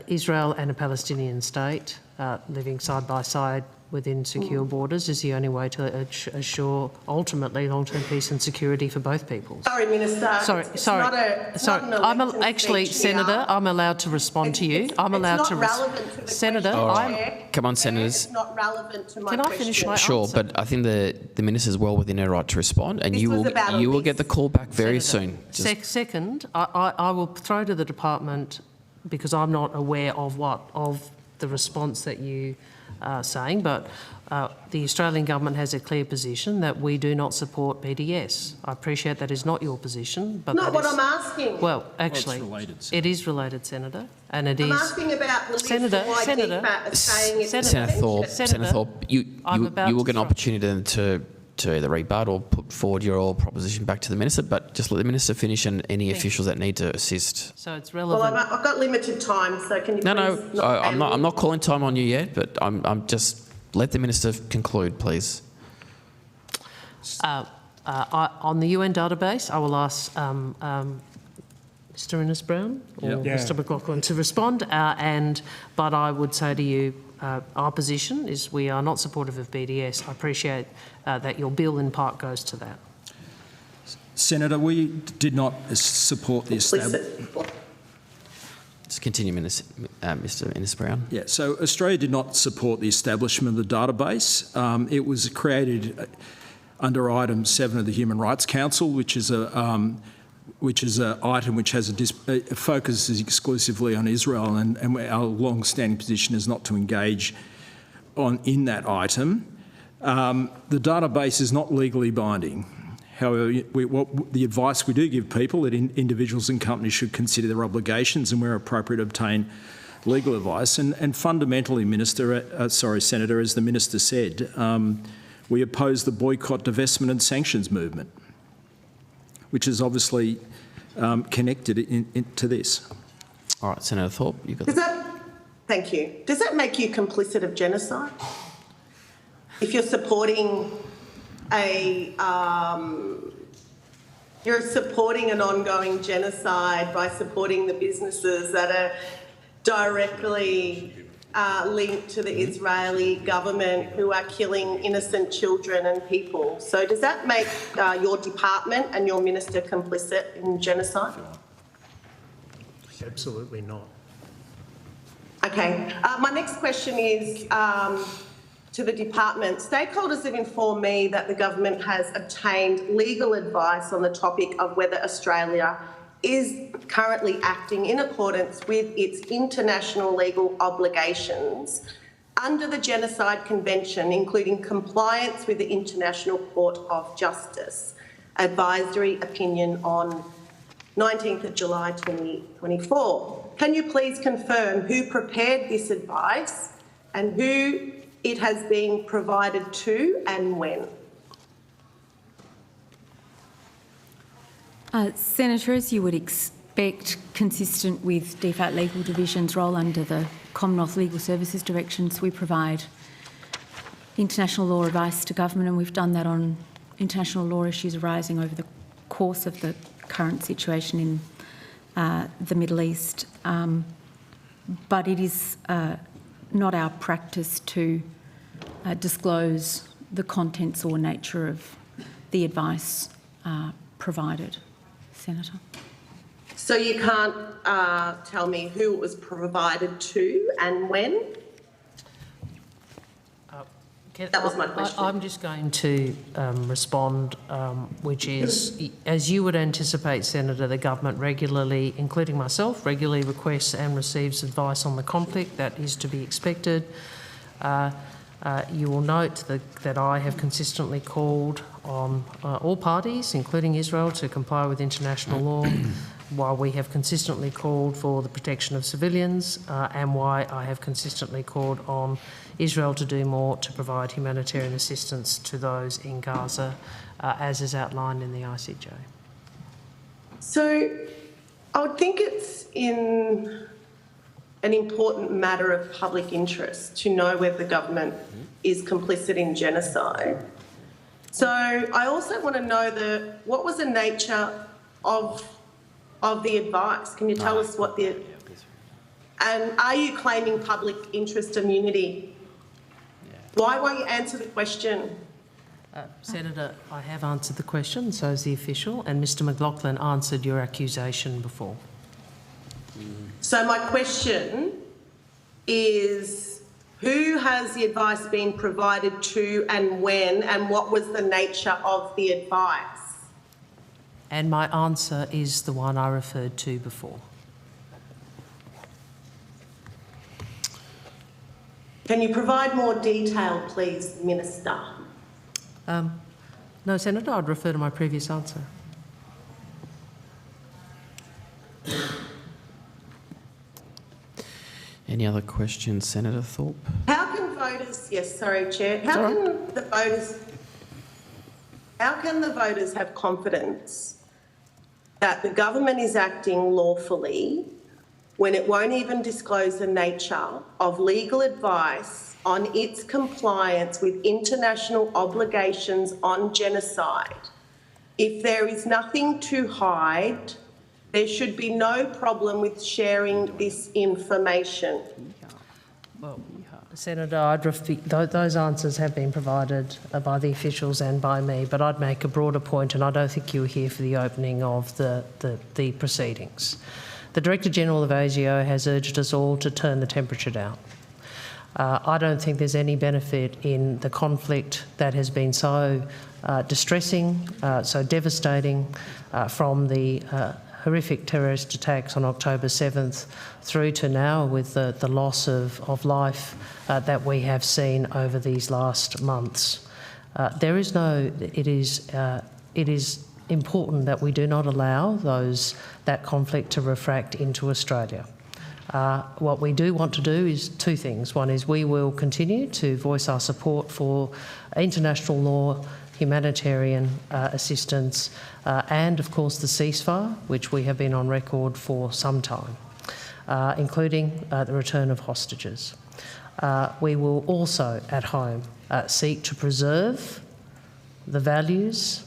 Israel and a Palestinian state living side by side within secure borders is the only way to assure ultimately long-term peace and security for both peoples. Sorry, Minister. Sorry. Not an election Actually, speech Senator, here. I'm allowed to respond to you. I'm allowed it's to. not relevant to the Senator, question. Come on, senators. It's not relevant to my Can I question. finish my Sure, answer? but I think the minister's well within her right to respond, and This you was about a will get the call back very Senator, soon. Second, I will throw to the department, because I'm not aware of the response that you are saying, but the Australian government has a clear position that we do not support BDS. I appreciate that is not your position, but Not what I'm asking. Well, actually, it is related, Senator, and it is. I'm asking about the list Senator, and why Senator, DFAT is saying it's Senator Thorpe, you will get an to opportunity then to either rebut or put forward your proposition back to the minister, but just let the minister finish and any officials that need to assist. So it's Well, relevant. I've got limited time, so can you No, please I'm not calling time on you yet, but I'm just let the minister conclude, please. On the UN database, I will ask Mr Innes-Brown or Mr McLaughlin to respond, but I would say to you, our position is we are not supportive of BDS. I appreciate that your bill in part goes to that. Senator, we did not support the establishment. Just continue, Mr Innes-Brown. Yeah, so Australia did not support the establishment of the database. It was created under item 7 of the Human Rights Council, which is an item which has focuses exclusively on Israel, and our long-standing position is not to engage in that item. The database is not legally binding. However, the advice we do give people that individuals and companies should consider their obligations and, where appropriate, obtain legal advice. And fundamentally, Senator, as the minister said, we oppose the boycott, divestment and sanctions movement, which is obviously connected to this. All right, Senator Thorpe, you've got Thank you. Does that make you complicit of genocide? If you're supporting you're supporting an ongoing genocide by supporting the businesses that are directly linked to the Israeli government who are killing innocent children and people. So does that make your department and your minister complicit in genocide? Absolutely not. Okay. My next question is to the department. Stakeholders have informed me that the government has obtained legal advice on the topic of whether Australia is currently acting in accordance with its international legal obligations under the Genocide Convention, including compliance with the International Court of Justice. Advisory opinion on 19th of July 2024. Can you please confirm who prepared this advice and who it has been provided to and when? Senator, as you would expect, consistent with DFAT Legal Division's role under the Commonwealth Legal Services Directions, we provide international law advice to government, and we've done that on international law issues arising over the course of the current situation in the Middle East. But it is not our practice to disclose the contents or nature of the advice provided. Senator. So you can't tell me who it was provided to and when? That was my question. I'm just going to respond, which is, as you would anticipate, Senator, the government regularly, including myself, regularly requests and receives advice on the conflict. That is to be expected. You will note that I have consistently called on all parties, including Israel, to comply with international law, while we have consistently called for the protection of civilians, and why I have consistently called on Israel to do more to provide humanitarian assistance to those in Gaza, as is outlined in the ICJ. So I would think it's in an important matter of public interest to know whether the government is complicit in genocide. So I also want to know what was the nature of the advice? Can you tell us what the... And are you claiming public interest immunity? Why won't you answer the question? Senator, I have answered the question, so is the official, and Mr McLaughlin answered your accusation before. So my question is, who has the advice been provided to and when, and what was the nature of the advice? And my answer is the one I referred to before. Can you provide more detail, please, Minister? No, Senator, I'd refer to my previous answer. Any other questions, Senator Thorpe? How can voters... Yes, sorry, Chair. How can the voters have confidence that the government is acting lawfully when it won't even disclose the nature of legal advice on its compliance with international obligations on genocide? If there is nothing to hide, there should be no problem with sharing this information. Well, Senator, those answers have been provided by the officials and by me, but I'd make a broader point, and I don't think you were here for the opening of the proceedings. The Director-General of ASIO has urged us all to turn the temperature down. I don't think there's any benefit in the conflict that has been so distressing, so devastating from the horrific terrorist attacks on October 7th through to now, with the loss of life that we have seen over these last months. It is important that we do not allow that conflict to refract into Australia. What we do want to do is two things. One is we will continue to voice our support for international law, humanitarian assistance, and of course the ceasefire, which we have been on record for some time, including the return of hostages. We will also at home seek to preserve the values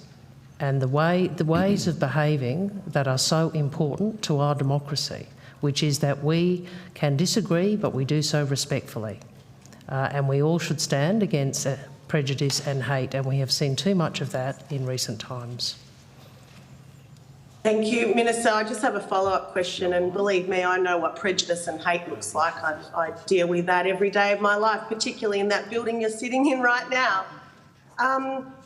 and the ways of behaving that are so important to our democracy. which is that we can disagree, but we do so respectfully. And we all should stand against prejudice and hate, and we have seen too much of that in recent times. Thank you, Minister. I just have a follow-up question, and believe me, I know what prejudice and hate looks like. I deal with that every day of my life, particularly in that building you're sitting in right now.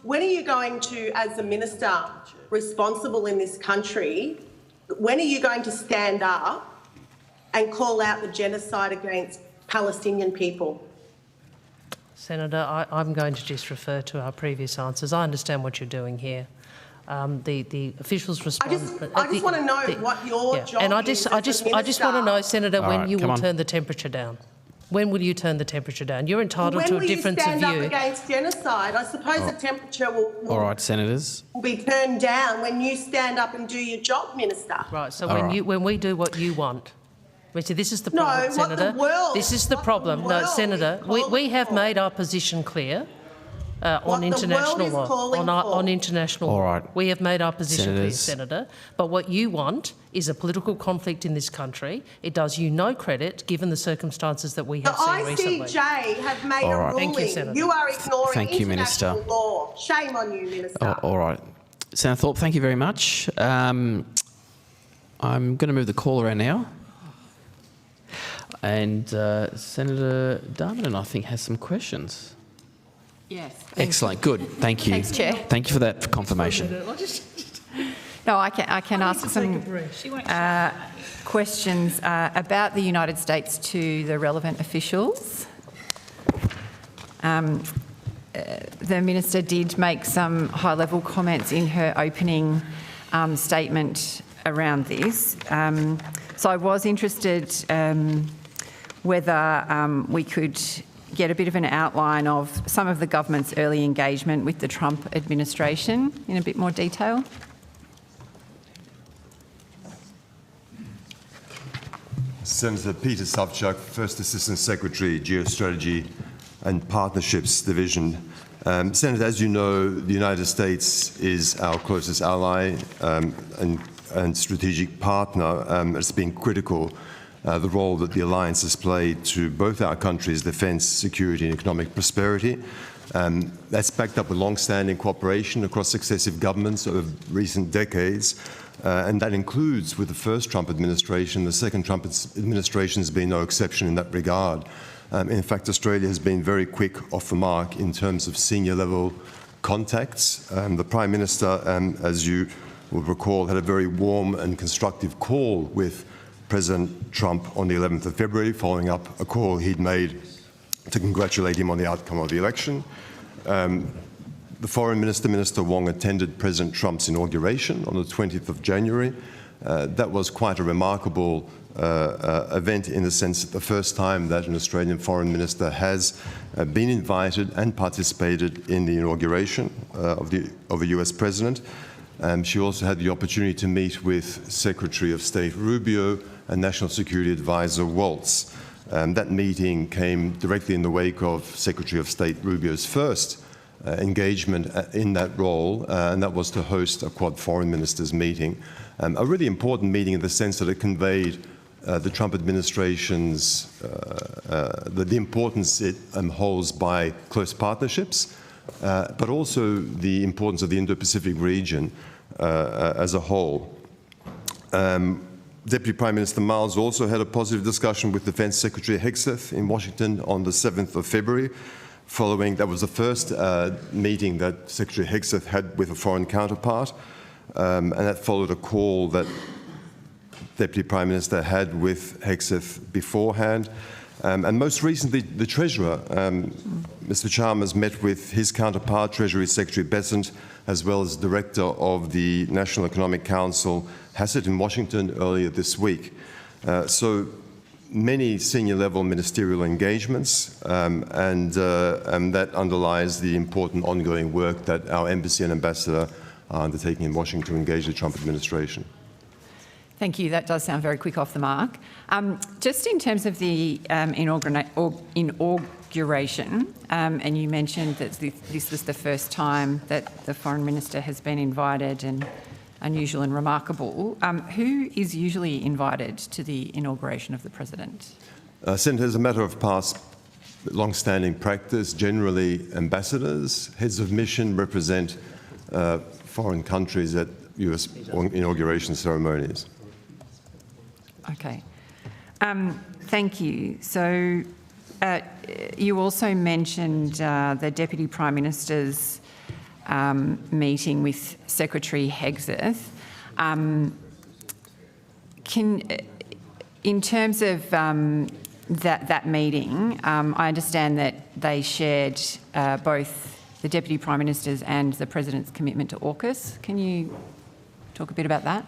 When are you going to, as the Minister responsible in this country, when are you going to stand up and call out the genocide against Palestinian people? Senator, I'm going to just refer to our previous answers. I understand what you're doing here. The officials respond. I just want to know what your job and I is. just want to know, Senator, when you will turn the temperature down. When will you turn the temperature down? You're entitled to a difference of view. When will you stand up against genocide? I suppose the temperature will All right, senators. will be turned down when you stand up and do your job, Minister. Right. So when we do what you want. This is the problem, Senator. This is the problem. No, Senator, we have made our position clear. On international law, on international law. All right. We have made our position clear, Senator. But what you want is a political conflict in this country. It does you no credit, given the circumstances that we have seen recently. The ICJ have made a ruling. Thank you, Senator. You are ignoring international Minister. law. Shame on you, Minister. All right. Senator Thorpe, thank you very much. I'm going to move the call around now. And Senator Darmanin, I think, has some questions. Yes. Excellent. Good. Thank you. Thanks, Chair. Thank you for that confirmation. No, I can ask some questions about the United States to the relevant officials. The Minister did make some high-level comments in her opening statement around this. So I was interested whether we could get a bit of an outline of some of the government's early engagement with the Trump administration in a bit more detail. Senator Peter Savchuk, First Assistant Secretary, Geostrategy and Partnerships Division. Senator, as you know, the United States is our closest ally and strategic partner. It's been critical the role that the alliance has played to both our countries' defence, security and economic prosperity. That's backed up with long-standing cooperation across successive governments over recent decades, and that includes with the first Trump administration. The second Trump administration has been no exception in that regard. In fact, Australia has been very quick off the mark in terms of senior-level contacts. The Prime Minister, as you will recall, had a very warm and constructive call with President Trump on the 11th of February, following up a call he'd made to congratulate him on the outcome of the election. The Foreign Minister, Minister Wong, attended President Trump's inauguration on the 20th of January. That was quite a remarkable event in the sense that the first time that an Australian Foreign Minister has been invited and participated in the inauguration of a US President. She also had the opportunity to meet with Secretary of State Rubio and National Security Advisor Waltz. That meeting came directly in the wake of Secretary of State Rubio's first engagement in that role, and that was to host a Quad Foreign Ministers meeting. A really important meeting in the sense that it conveyed the Trump administration's, the importance it holds by close partnerships, but also the importance of the Indo-Pacific region as a whole. Deputy Prime Minister Miles also had a positive discussion with Defence Secretary Hegseth in Washington on the 7th of February. Following, that was the first meeting that Secretary Hegseth had with a foreign counterpart, and that followed a call that Deputy Prime Minister had with Hegseth beforehand. And most recently, the Treasurer, Mr. Chalmers, met with his counterpart, Treasury Secretary Besant, as well as Director of the National Economic Council, Hassett, in Washington earlier this week. So many senior-level ministerial engagements, and that underlies the important ongoing work that our embassy and ambassador are undertaking in Washington to engage the Trump administration. Thank you. That does sound very quick off the mark. Just in terms of the inauguration, and you mentioned that this was the first time that the Foreign Minister has been invited and unusual and remarkable. Who is usually invited to the inauguration of the President? Senator, as a matter of past long-standing practice, generally ambassadors, heads of mission represent foreign countries at US inauguration ceremonies. Okay. Thank you. So you also mentioned the Deputy Prime Minister's meeting with Secretary Hegseth. In terms of that meeting, I understand that they shared both the Deputy Prime Minister's and the President's commitment to AUKUS. Can you talk a bit about that?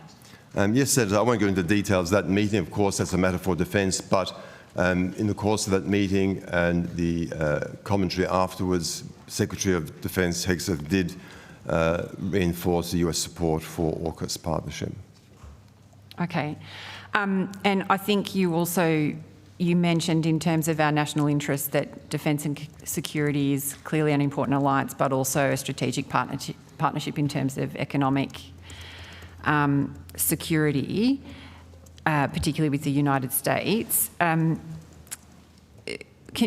Yes, Senator, I won't go into details. That meeting, of course, that's a matter for defence, but in the course of that meeting and the commentary afterwards, Secretary of Defence Hegseth did reinforce the US support for AUKUS partnership. Okay. And I think you mentioned in terms of our national interest that defence and security is clearly an important alliance, but also a strategic partnership in terms of economic security, particularly with the United States. Can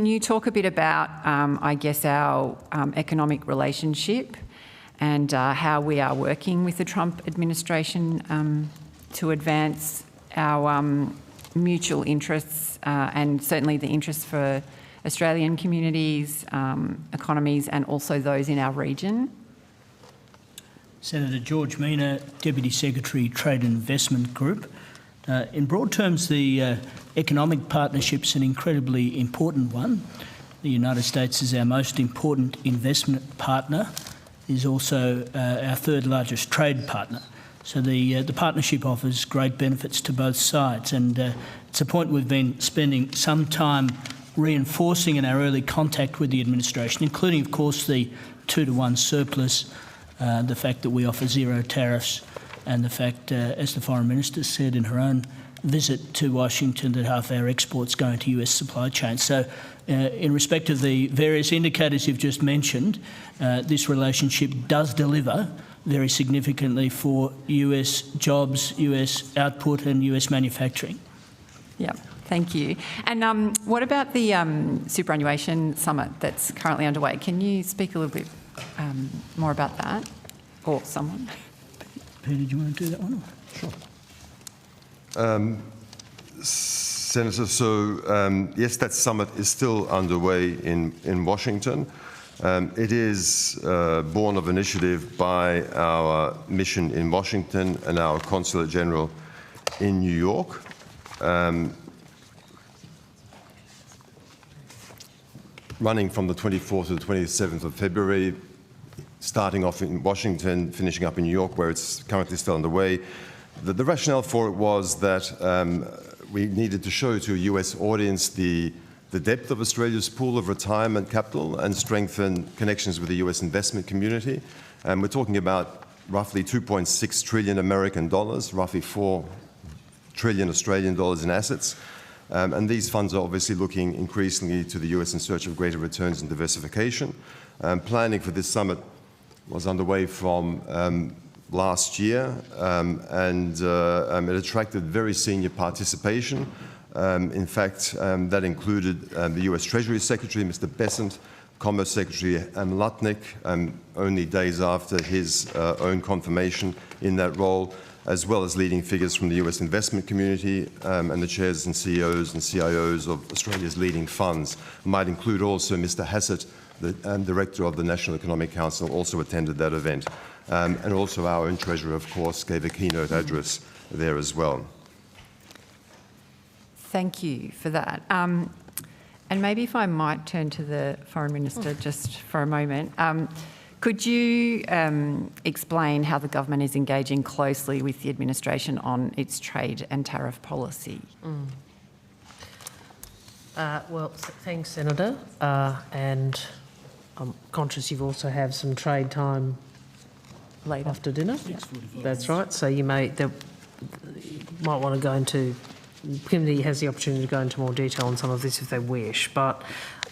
you talk a bit about, I guess, our economic relationship and how we are working with the Trump administration to advance our mutual interests and certainly the interests for Australian communities, economies, and also those in our region? Senator George Meena, Deputy Secretary, Trade and Investment Group. In broad terms, the economic partnership's an incredibly important one. The United States is our most important investment partner, is also our third largest trade partner. So the partnership offers great benefits to both sides, and it's a point we've been spending some time reinforcing in our early contact with the administration, including, of course, the 2-to-1 surplus, the fact that we offer zero tariffs, and the fact, as the Foreign Minister said in her own visit to Washington, that half our exports go into US supply chains. So in respect of the various indicators you've just mentioned, this relationship does deliver very significantly for US jobs, US output and US manufacturing. Yeah, thank you. And what about the superannuation summit that's currently underway? Can you speak a little bit more about that, or someone? Peter, do you want to do that one? Sure. Senator, so yes, that summit is still underway in Washington. It is born of initiative by our mission in Washington and our Consulate General in New York. Running from the 24th to the 27th of February, starting off in Washington, finishing up in New York, where it's currently still underway. The rationale for it was that we needed to show to a US audience the depth of Australia's pool of retirement capital and strengthen connections with the US investment community. We're talking about roughly 2.6 trillion American dollars, roughly 4 trillion Australian dollars in assets. And these funds are obviously looking increasingly to the US in search of greater returns and diversification. Planning for this summit was underway from last year, and it attracted very senior participation. In fact, that included the US Treasury Secretary, Mr. Bessent, Commerce Secretary Lutnick, only days after his own confirmation in that role, as well as leading figures from the US investment community and the chairs and CEOs and CIOs of Australia's leading funds. It might include also Mr. Hassett, the Director of the National Economic Council, also attended that event. And also our own Treasurer, of course, gave a keynote address there as well. Thank you for that. And maybe if I might turn to the Foreign Minister just for a moment. Could you explain how the government is engaging closely with the administration on its trade and tariff policy? Well, thanks, Senator. And I'm conscious you've also have some trade time later after dinner. That's right. So you might want to go into. The committee has the opportunity to go into more detail on some of this if they wish, but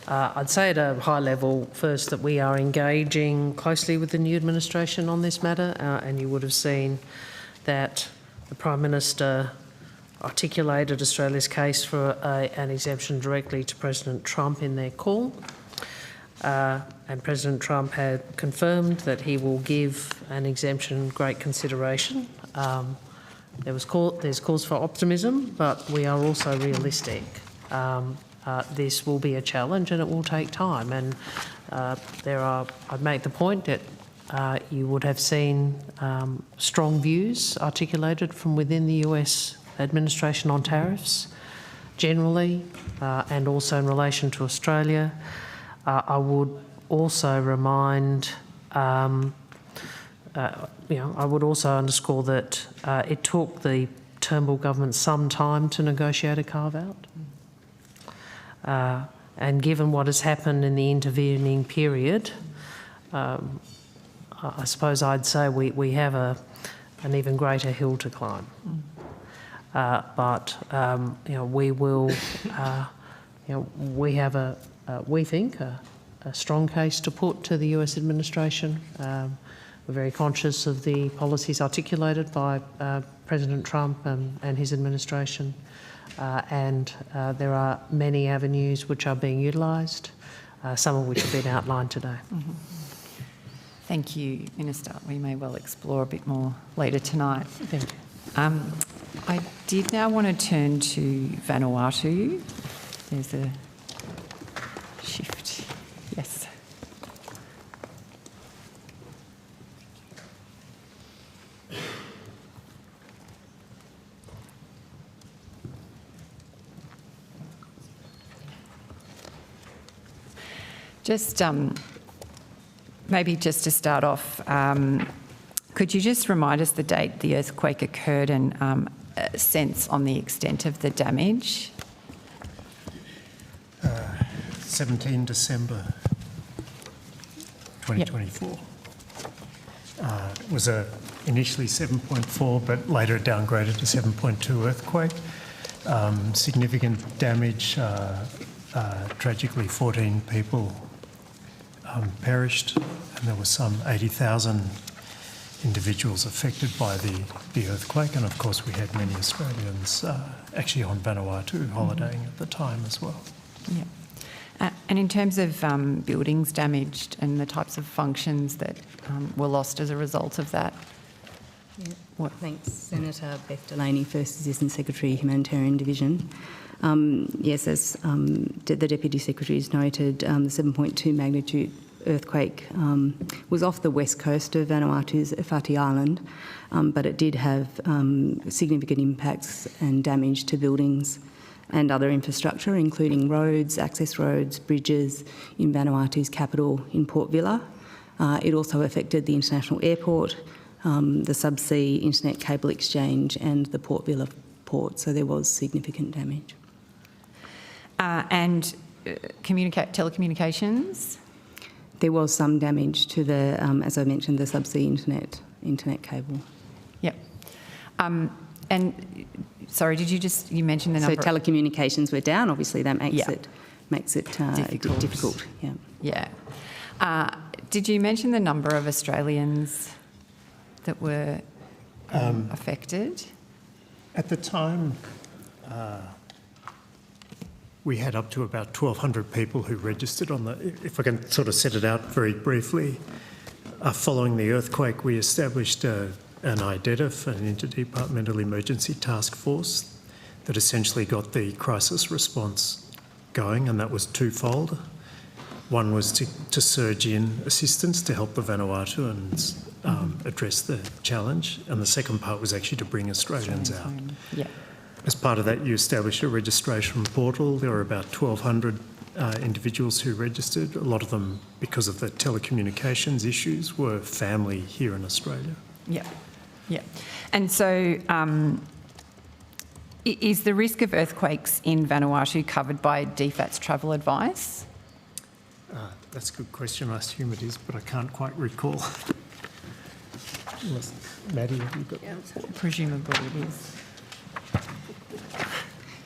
I'd say at a high level first that we are engaging closely with the new administration on this matter, and you would have seen that the Prime Minister articulated Australia's case for an exemption directly to President Trump in their call. And President Trump had confirmed that he will give an exemption great consideration. There's cause for optimism, but we are also realistic. This will be a challenge and it will take time. And I'd make the point that you would have seen strong views articulated from within the US administration on tariffs generally, and also in relation to Australia. I would also remind, I would also underscore that it took the Turnbull government some time to negotiate a carve-out. And given what has happened in the intervening period, I suppose I'd say we have an even greater hill to climb. We will, we have we think a strong case to put to the US administration. We're very conscious of the policies articulated by President Trump and his administration. There are many avenues which are being utilised, some of which have been outlined today. Mm-hmm. Thank you, Minister. We may well explore a bit more later tonight. Thank you. I did now want to turn to Vanuatu. There's a shift. Yes. Just maybe just to start off, could you just remind us the date the earthquake occurred and a sense on the extent of the damage? 17 December 2024. Yep. It was initially 7.4, but later downgraded to 7.2 earthquake. Significant damage. Tragically, 14 people perished, and there were some 80,000 individuals affected by the earthquake. And of course, we had many Australians actually on Vanuatu holidaying at the time as well. Yeah. And in terms of buildings damaged and the types of functions that were lost as a result of that? Yeah. Thanks, Senator Beth Delaney, First Assistant Secretary, Humanitarian Division. Yes, as the Deputy Secretary has noted, the 7.2 magnitude earthquake was off the west coast of Vanuatu's Efati Island, but it did have significant impacts and damage to buildings and other infrastructure, including roads, access roads, bridges in Vanuatu's capital in Port Vila. It also affected the international airport, the subsea internet cable exchange and the Port Vila port, so there was significant damage. And telecommunications? There was some damage to the, as I mentioned, the subsea internet cable. Yep. And sorry, did you mention the number? So telecommunications were down. Obviously, that makes it difficult. Yeah. Yeah. Did you mention the number of Australians that were affected? At the time, we had up to about 1,200 people who registered on the. If I can sort of set it out very briefly, following the earthquake, we established an IDETF, an Interdepartmental Emergency Task Force, that essentially got the crisis response going, and that was twofold. One was to surge in assistance to help the Vanuatuans address the challenge, and the second part was actually to bring Australians out. Yeah. As part of that, you established a registration portal. There were about 1,200 individuals who registered. A lot of them, because of the telecommunications issues, were family here in Australia. Yeah, yeah. And so is the risk of earthquakes in Vanuatu covered by DFAT's travel advice? That's a good question. I assume it is, but I can't quite recall. Maddie, have you got that? Presumably it is.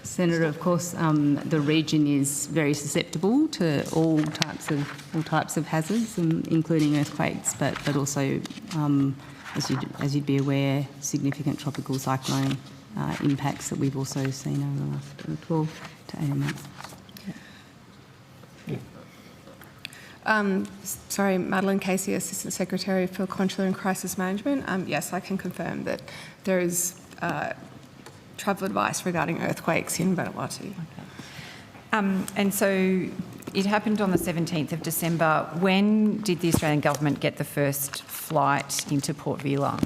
Senator, of course, the region is very susceptible to all types of hazards, including earthquakes, but also as you'd be aware, significant tropical cyclone impacts that we've also seen over the last 12 to 18 months. Sorry, Madeline Casey, Assistant Secretary for Consular and Crisis Management. Yes, I can confirm that there is travel advice regarding earthquakes in Vanuatu. And so it happened on the 17th of December. When did the Australian government get the first flight into Port Vila?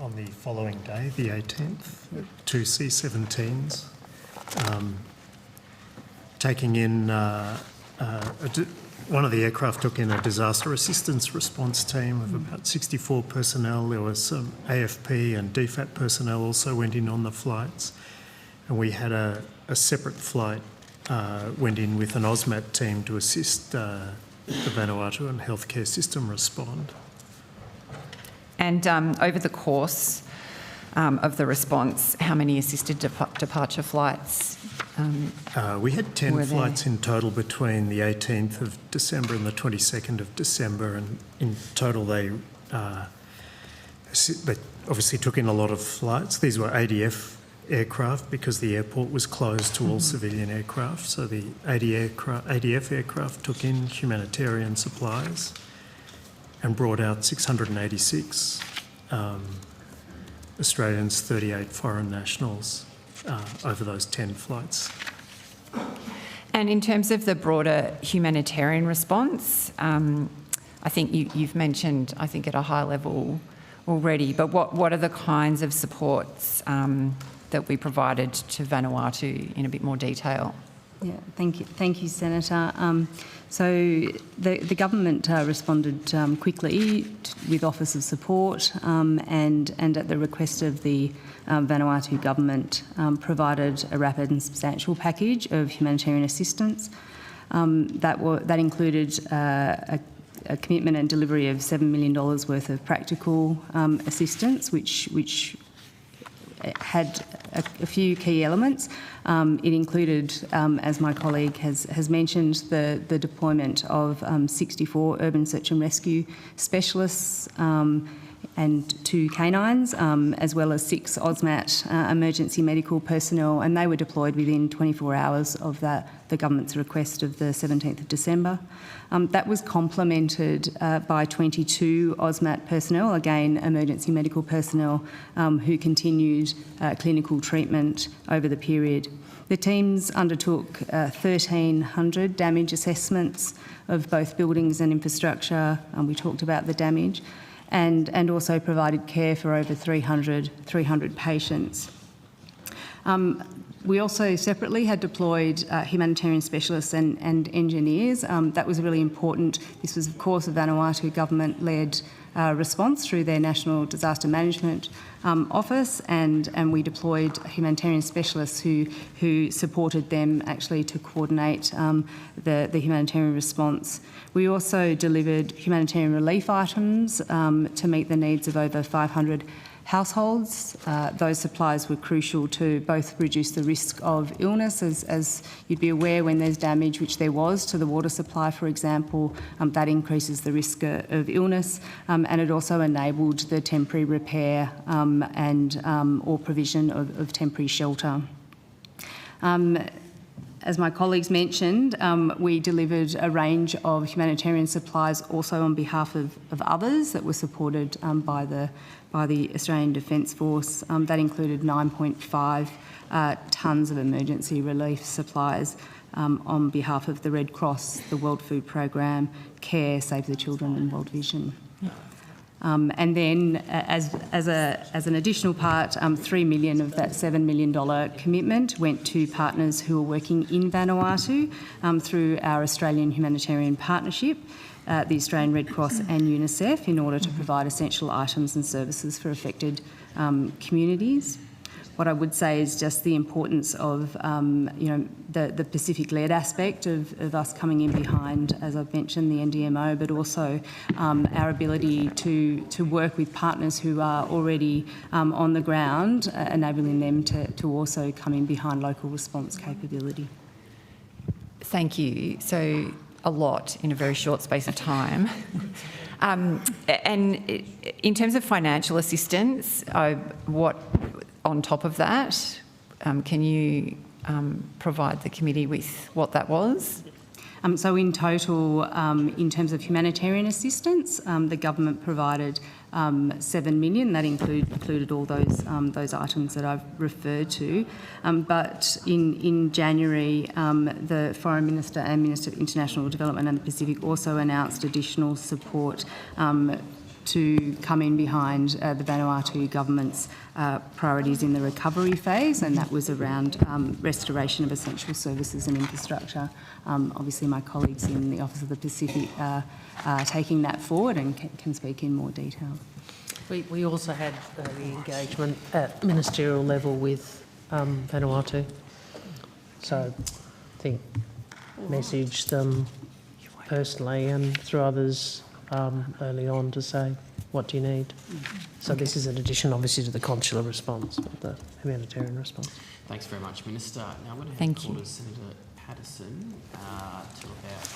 On the following day, the 18th, two C-17s, taking in one of the aircraft took in a disaster assistance response team of about 64 personnel. There was some AFP and DFAT personnel also went in on the flights. And we had a separate flight went in with an AUSMAT team to assist the Vanuatu and healthcare system respond. And over the course of the response, how many assisted departure flights we had 10 were flights there? in total between the 18th of December and the 22nd of December, and in total they obviously took in a lot of flights. These were ADF aircraft because the airport was closed to all civilian aircraft, so the ADF aircraft took in humanitarian supplies and brought out 686 Australians, 38 foreign nationals over those 10 flights. And in terms of the broader humanitarian response, I think you've mentioned, I think at a high level already, but what are the kinds of supports that we provided to Vanuatu in a bit more detail? Yeah, thank you, Senator. So the government responded quickly with offers of support and at the request of the Vanuatu government provided a rapid and substantial package of humanitarian assistance. That included a commitment and delivery of $7 million worth of practical assistance, which had a few key elements. It included, as my colleague has mentioned, the deployment of 64 urban search and rescue specialists and 2 canines, as well as 6 AUSMAT emergency medical personnel, and they were deployed within 24 hours of the government's request of the 17th of December. That was complemented by 22 AUSMAT personnel, again emergency medical personnel, who continued clinical treatment over the period. The teams undertook 1,300 damage assessments of both buildings and infrastructure, and we talked about the damage, and also provided care for over 300 patients. We also separately had deployed humanitarian specialists and engineers. That was really important. This was, of course, a Vanuatu government-led response through their National Disaster Management Office, and we deployed humanitarian specialists who supported them actually to coordinate the humanitarian response. We also delivered humanitarian relief items to meet the needs of over 500 households. Those supplies were crucial to both reduce the risk of illness, as you'd be aware when there's damage, which there was to the water supply, for example, that increases the risk of illness, and it also enabled the temporary repair or provision of temporary shelter. As my colleagues mentioned, we delivered a range of humanitarian supplies also on behalf of others that were supported by the Australian Defence Force. That included 9.5 tonnes of emergency relief supplies on behalf of the Red Cross, the World Food Programme, CARE, Save the Children and World Vision. And then, as an additional part, $3 million of that $7 million commitment went to partners who are working in Vanuatu through our Australian Humanitarian Partnership, the Australian Red Cross and UNICEF, in order to provide essential items and services for affected communities. What I would say is just the importance of the Pacific-led aspect of us coming in behind, as I've mentioned, the NDMO, but also our ability to work with partners who are already on the ground, enabling them to also come in behind local response capability. Thank you. So a lot in a very short space of time. And in terms of financial assistance, what on top of that, can you provide the committee with what that was? So in total, in terms of humanitarian assistance, the government provided $7 million. That included all those items that I've referred to. But in January, the Foreign Minister and Minister of International Development and the Pacific also announced additional support to come in behind the Vanuatu government's priorities in the recovery phase, and that was around restoration of essential services and infrastructure. Obviously, my colleagues in the Office of the Pacific are taking that forward and can speak in more detail. We also had the engagement at ministerial level with Vanuatu. So I think messaged them personally and through others early on to say, what do you need? So this is an addition, obviously, to the consular response, but the humanitarian response. Thanks very much, Minister. Now I'm going to Thank call you. to Senator Patterson to about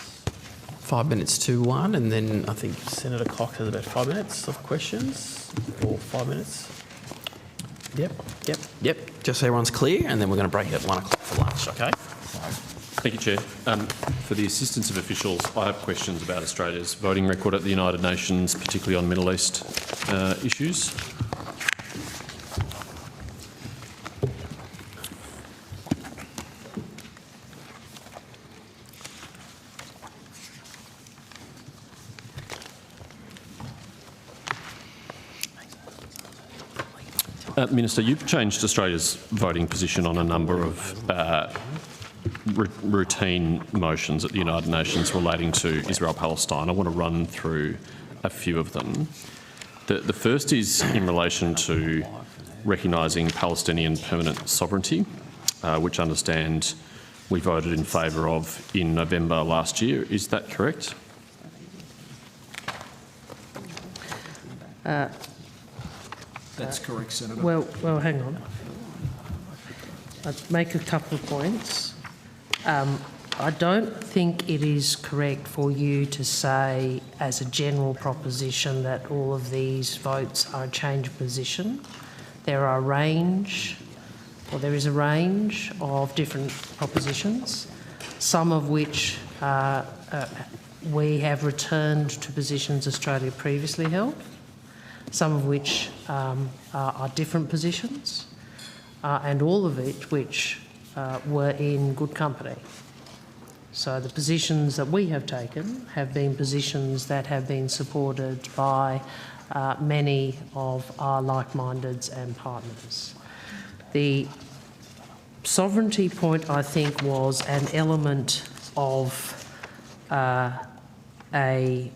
5 minutes to 1, and then I think Senator Cox has about 5 minutes of questions, or 5 minutes. Yep. Just so everyone's clear, and then we're going to break at 1 o'clock for lunch, okay? Thank you, Chair. For the assistance of officials, I have questions about Australia's voting record at the United Nations, particularly on Middle East issues. Minister, you've changed Australia's voting position on a number of routine motions at the United Nations relating to Israel-Palestine. I want to run through a few of them. The first is in relation to recognising Palestinian permanent sovereignty, which I understand we voted in favour of in November last year. Is that correct? That's correct, Senator. Well, hang on. I'd make a couple of points. I don't think it is correct for you to say, as a general proposition, that all of these votes are a change of position. There are there is a range of different propositions, some of which we have returned to positions Australia previously held, some of which are different positions, and all of it which were in good company. So the positions that we have taken have been positions that have been supported by many of our like-mindeds and partners. The sovereignty point, I think, was an element of a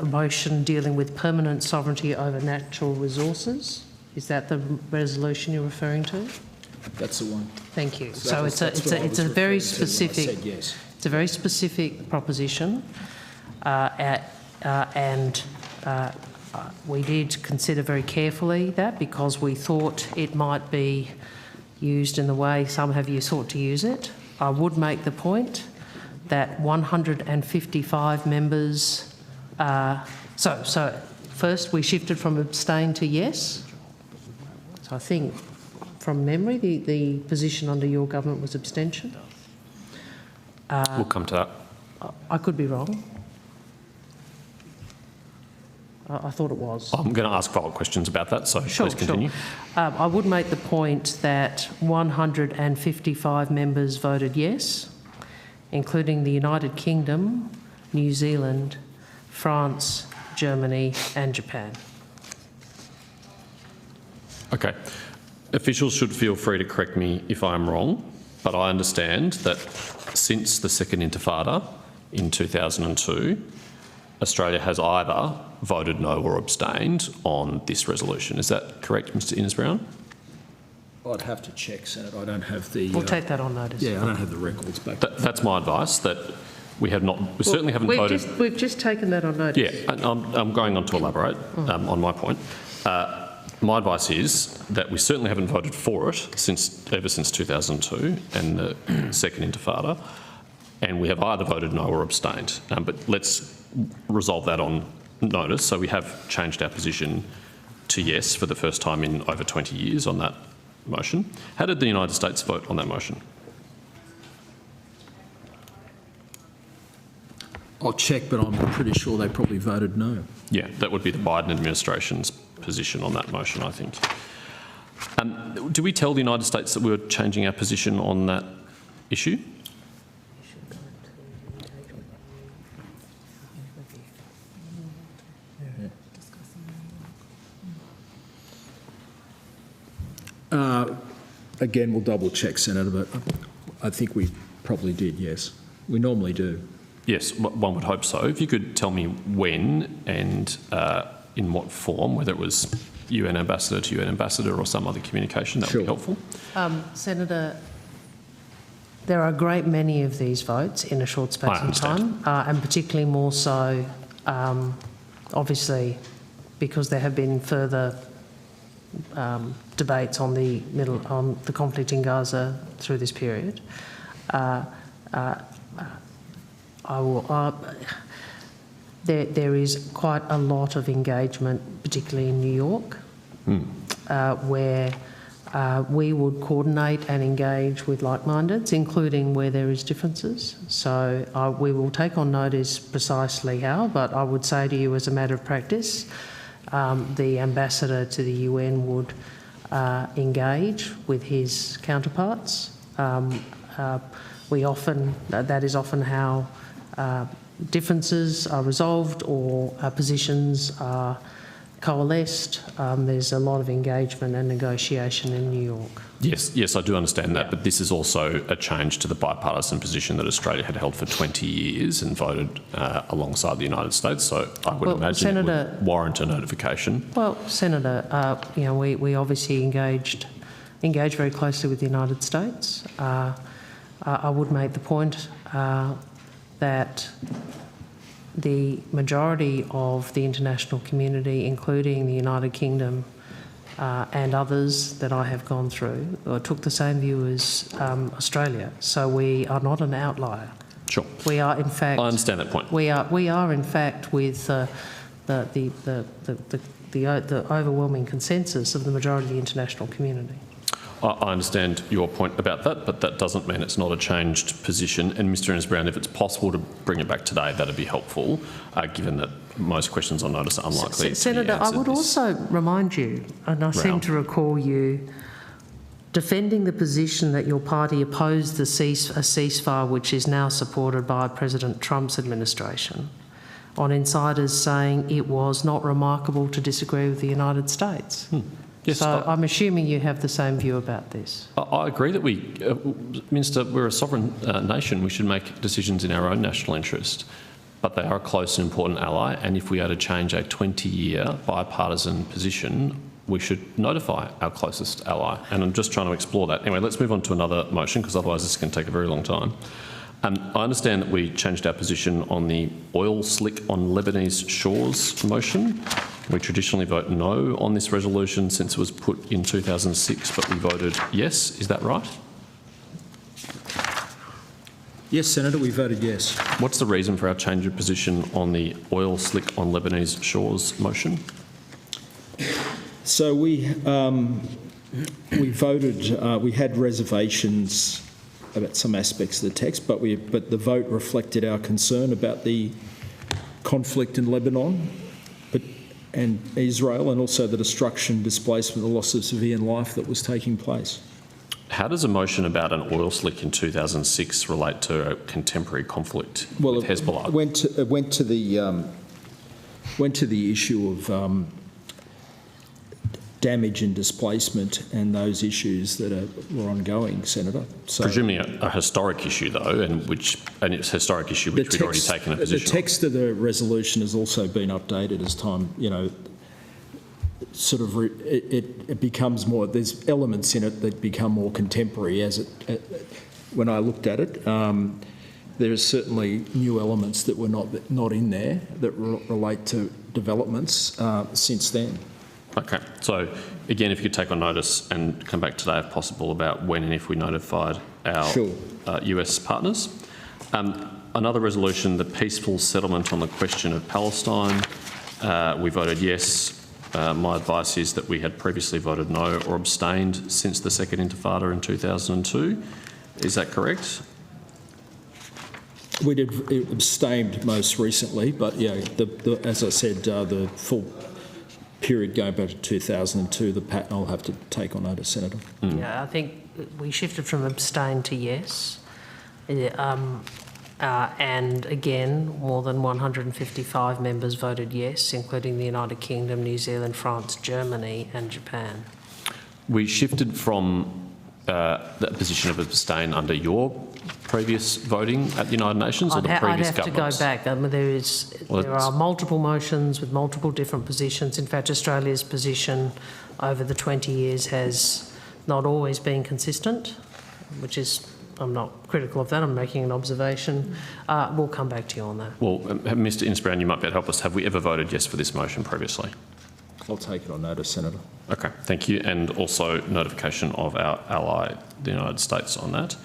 motion dealing with permanent sovereignty over natural resources. Is that the resolution you're referring to? That's the one. Thank you. So it's a very specific. Yes. It's a very specific proposition, and we did consider very carefully that, because we thought it might be used in the way some have sought to use it. I would make the point that 155 members. So first we shifted from abstain to yes. So I think, from memory, the position under your government was abstention. We'll come to that. I could be wrong. I thought it was. I'm going to ask follow-up questions about that, so please continue. Sure. I would make the point that 155 members voted yes, including the United Kingdom, New Zealand, France, Germany and Japan. Okay. Officials should feel free to correct me if I'm wrong, but I understand that since the Second Intifada in 2002, Australia has either voted no or abstained on this resolution. Is that correct, Mr Innes-Brown? I'd have to check, Senator. I don't have the... We'll take that on notice. Yeah, I don't have the records back. That's my advice, that we have not... We certainly haven't voted... We've just taken that on notice. Yeah, and I'm going on to elaborate on my point. My advice is that we certainly haven't voted for it ever since 2002 and the Second Intifada. and we have either voted no or abstained. But let's resolve that on notice. So we have changed our position to yes for the first time in over 20 years on that motion. How did the United States vote on that motion? I'll check, but I'm pretty sure they probably voted no. Yeah, that would be the Biden administration's position on that motion, I think. Do we tell the United States that we were changing our position on that issue? Again, we'll double check, Senator, but I think we probably did, yes. We normally do. Yes, one would hope so. If you could tell me when and in what form, whether it was UN ambassador to UN ambassador or some other communication, that would be helpful. Senator, there are a great many of these votes in a short space of time, and particularly more so, obviously, because there have been further debates on the conflict in Gaza through this period. There is quite a lot of engagement, particularly in New York, where we would coordinate and engage with like-mindeds, including where there is differences. So we will take on notice precisely how, but I would say to you as a matter of practice, the ambassador to the UN would engage with his counterparts. That is often how differences are resolved or positions are coalesced. There's a lot of engagement and negotiation in New York. Yes, I do understand that, but this is also a change to the bipartisan position that Australia had held for 20 years and voted alongside the United States, so I would imagine Senator, it would warrant a notification. Well, Senator, we obviously engage very closely with the United States. I would make the point that the majority of the international community, including the United Kingdom and others that I have gone through, took the same view as Australia. So we are not an outlier. Sure. We are, in fact. I understand that point. We are, in fact, with the overwhelming consensus of the majority of the international community. I understand your point about that, but that doesn't mean it's not a changed position. And Mr Innes-Brown, if it's possible to bring it back today, that'd be helpful, given that most questions on notice are unlikely Senator, I would also remind you, and I seem to recall you defending the position that your party opposed a ceasefire, which is now supported by President Trump's administration, on insiders saying it was not remarkable to disagree with the United States. Yes, so I'm assuming you have the same view about this. I agree that Minister, we're a sovereign nation. We should make decisions in our own national interest, but they are a close and important ally, and if we are to change a 20-year bipartisan position, we should notify our closest ally, and I'm just trying to explore that. Anyway, let's move on to another motion, because otherwise this can take a very long time. I understand that we changed our position on the oil slick on Lebanese shores motion. We traditionally vote no on this resolution since it was put in 2006, but we voted yes. Is that right? Yes, Senator, we voted yes. What's the reason for our change of position on the oil slick on Lebanese shores motion? So we voted, we had reservations about some aspects of the text, but the vote reflected our concern about the conflict in Lebanon and Israel, and also the destruction, displacement, the loss of civilian life that was taking place. How does a motion about an oil slick in 2006 relate to a contemporary conflict with Hezbollah? It went to the issue of damage and displacement and those issues that were ongoing, Senator. So, presumably a historic issue, though, and it's a historic issue which we'd already taken a position on. The text of the resolution has also been updated as time, sort of it becomes more, there's elements in it that become more contemporary when I looked at it. There are certainly new elements that were not in there that relate to developments since then. Okay, so again, if you could take on notice and come back today if possible about when and if we notified our US partners. Another resolution, the peaceful settlement on the question of Palestine. We voted yes. My advice is that we had previously voted no or abstained since the Second Intifada in 2002. Is that correct? We did abstained most recently, but yeah, as I said, the full period going back to 2002, the pattern I'll have to take on notice, Senator. Yeah, I think we shifted from abstain to yes. And again, more than 155 members voted yes, including the United Kingdom, New Zealand, France, Germany and Japan. We shifted from the position of abstain under your previous voting at the United Nations or the previous governments? I'd have to go back. There are multiple motions with multiple different positions. In fact, Australia's position over the 20 years has not always been consistent, which is, I'm not critical of that, I'm making an observation. We'll come back to you on that. Well, Mr Innisbrown, you might be able to help us. Have we ever voted yes for this motion previously? I'll take it on notice, Senator. Okay, thank you. And also notification of our ally, the United States, on that.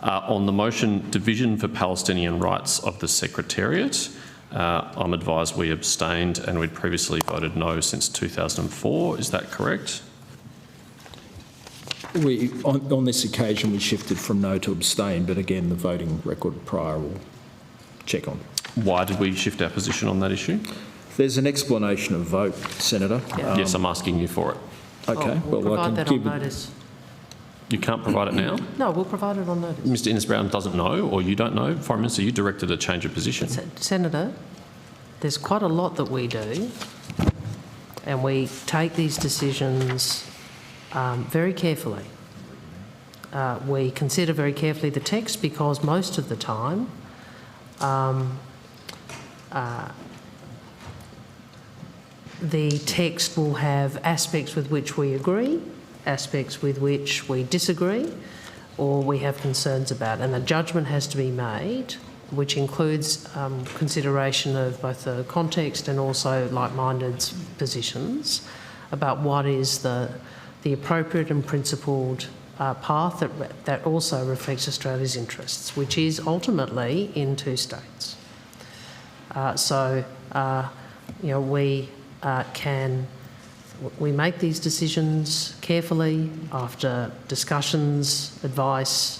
On the motion, Division for Palestinian Rights of the Secretariat, I'm advised we abstained and we'd previously voted no since 2004. Is that correct? On this occasion, we shifted from no to abstain, but again, the voting record prior will check on. Why did we shift our position on that issue? There's an explanation of vote, Senator. Yes, I'm asking you for it. Okay, we'll well, I provide can that give on notice. You can't provide it now? No, we'll provide it on notice. Mr Innisbrown doesn't know, or you don't know. Foreign Minister, you directed a change of position. Senator, there's quite a lot that we do, and we take these decisions very carefully. We consider very carefully the text because most of the time the text will have aspects with which we agree, aspects with which we disagree, or we have concerns about, and the judgment has to be made, which includes consideration of both the context and also like-minded positions about what is the appropriate and principled path that also reflects Australia's interests, which is ultimately in two states. We make these decisions carefully after discussions, advice,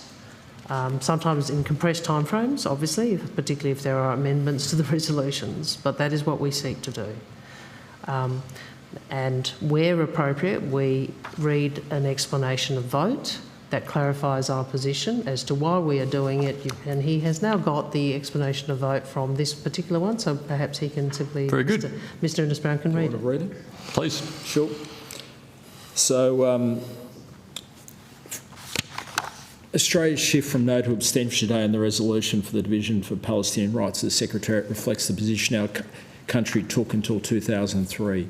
sometimes in compressed timeframes, obviously, particularly if there are amendments to the resolutions, but that is what we seek to do. And where appropriate, we read an explanation of vote that clarifies our position as to why we are doing it, and he has now got the explanation of vote from this particular one, so perhaps he can simply... Very good. Mr Innisbrown can read it. Read it? Please. Sure. So, Australia's shift from no to abstention today in the resolution for the Division for Palestinian Rights of the Secretariat reflects the position our country took until 2003.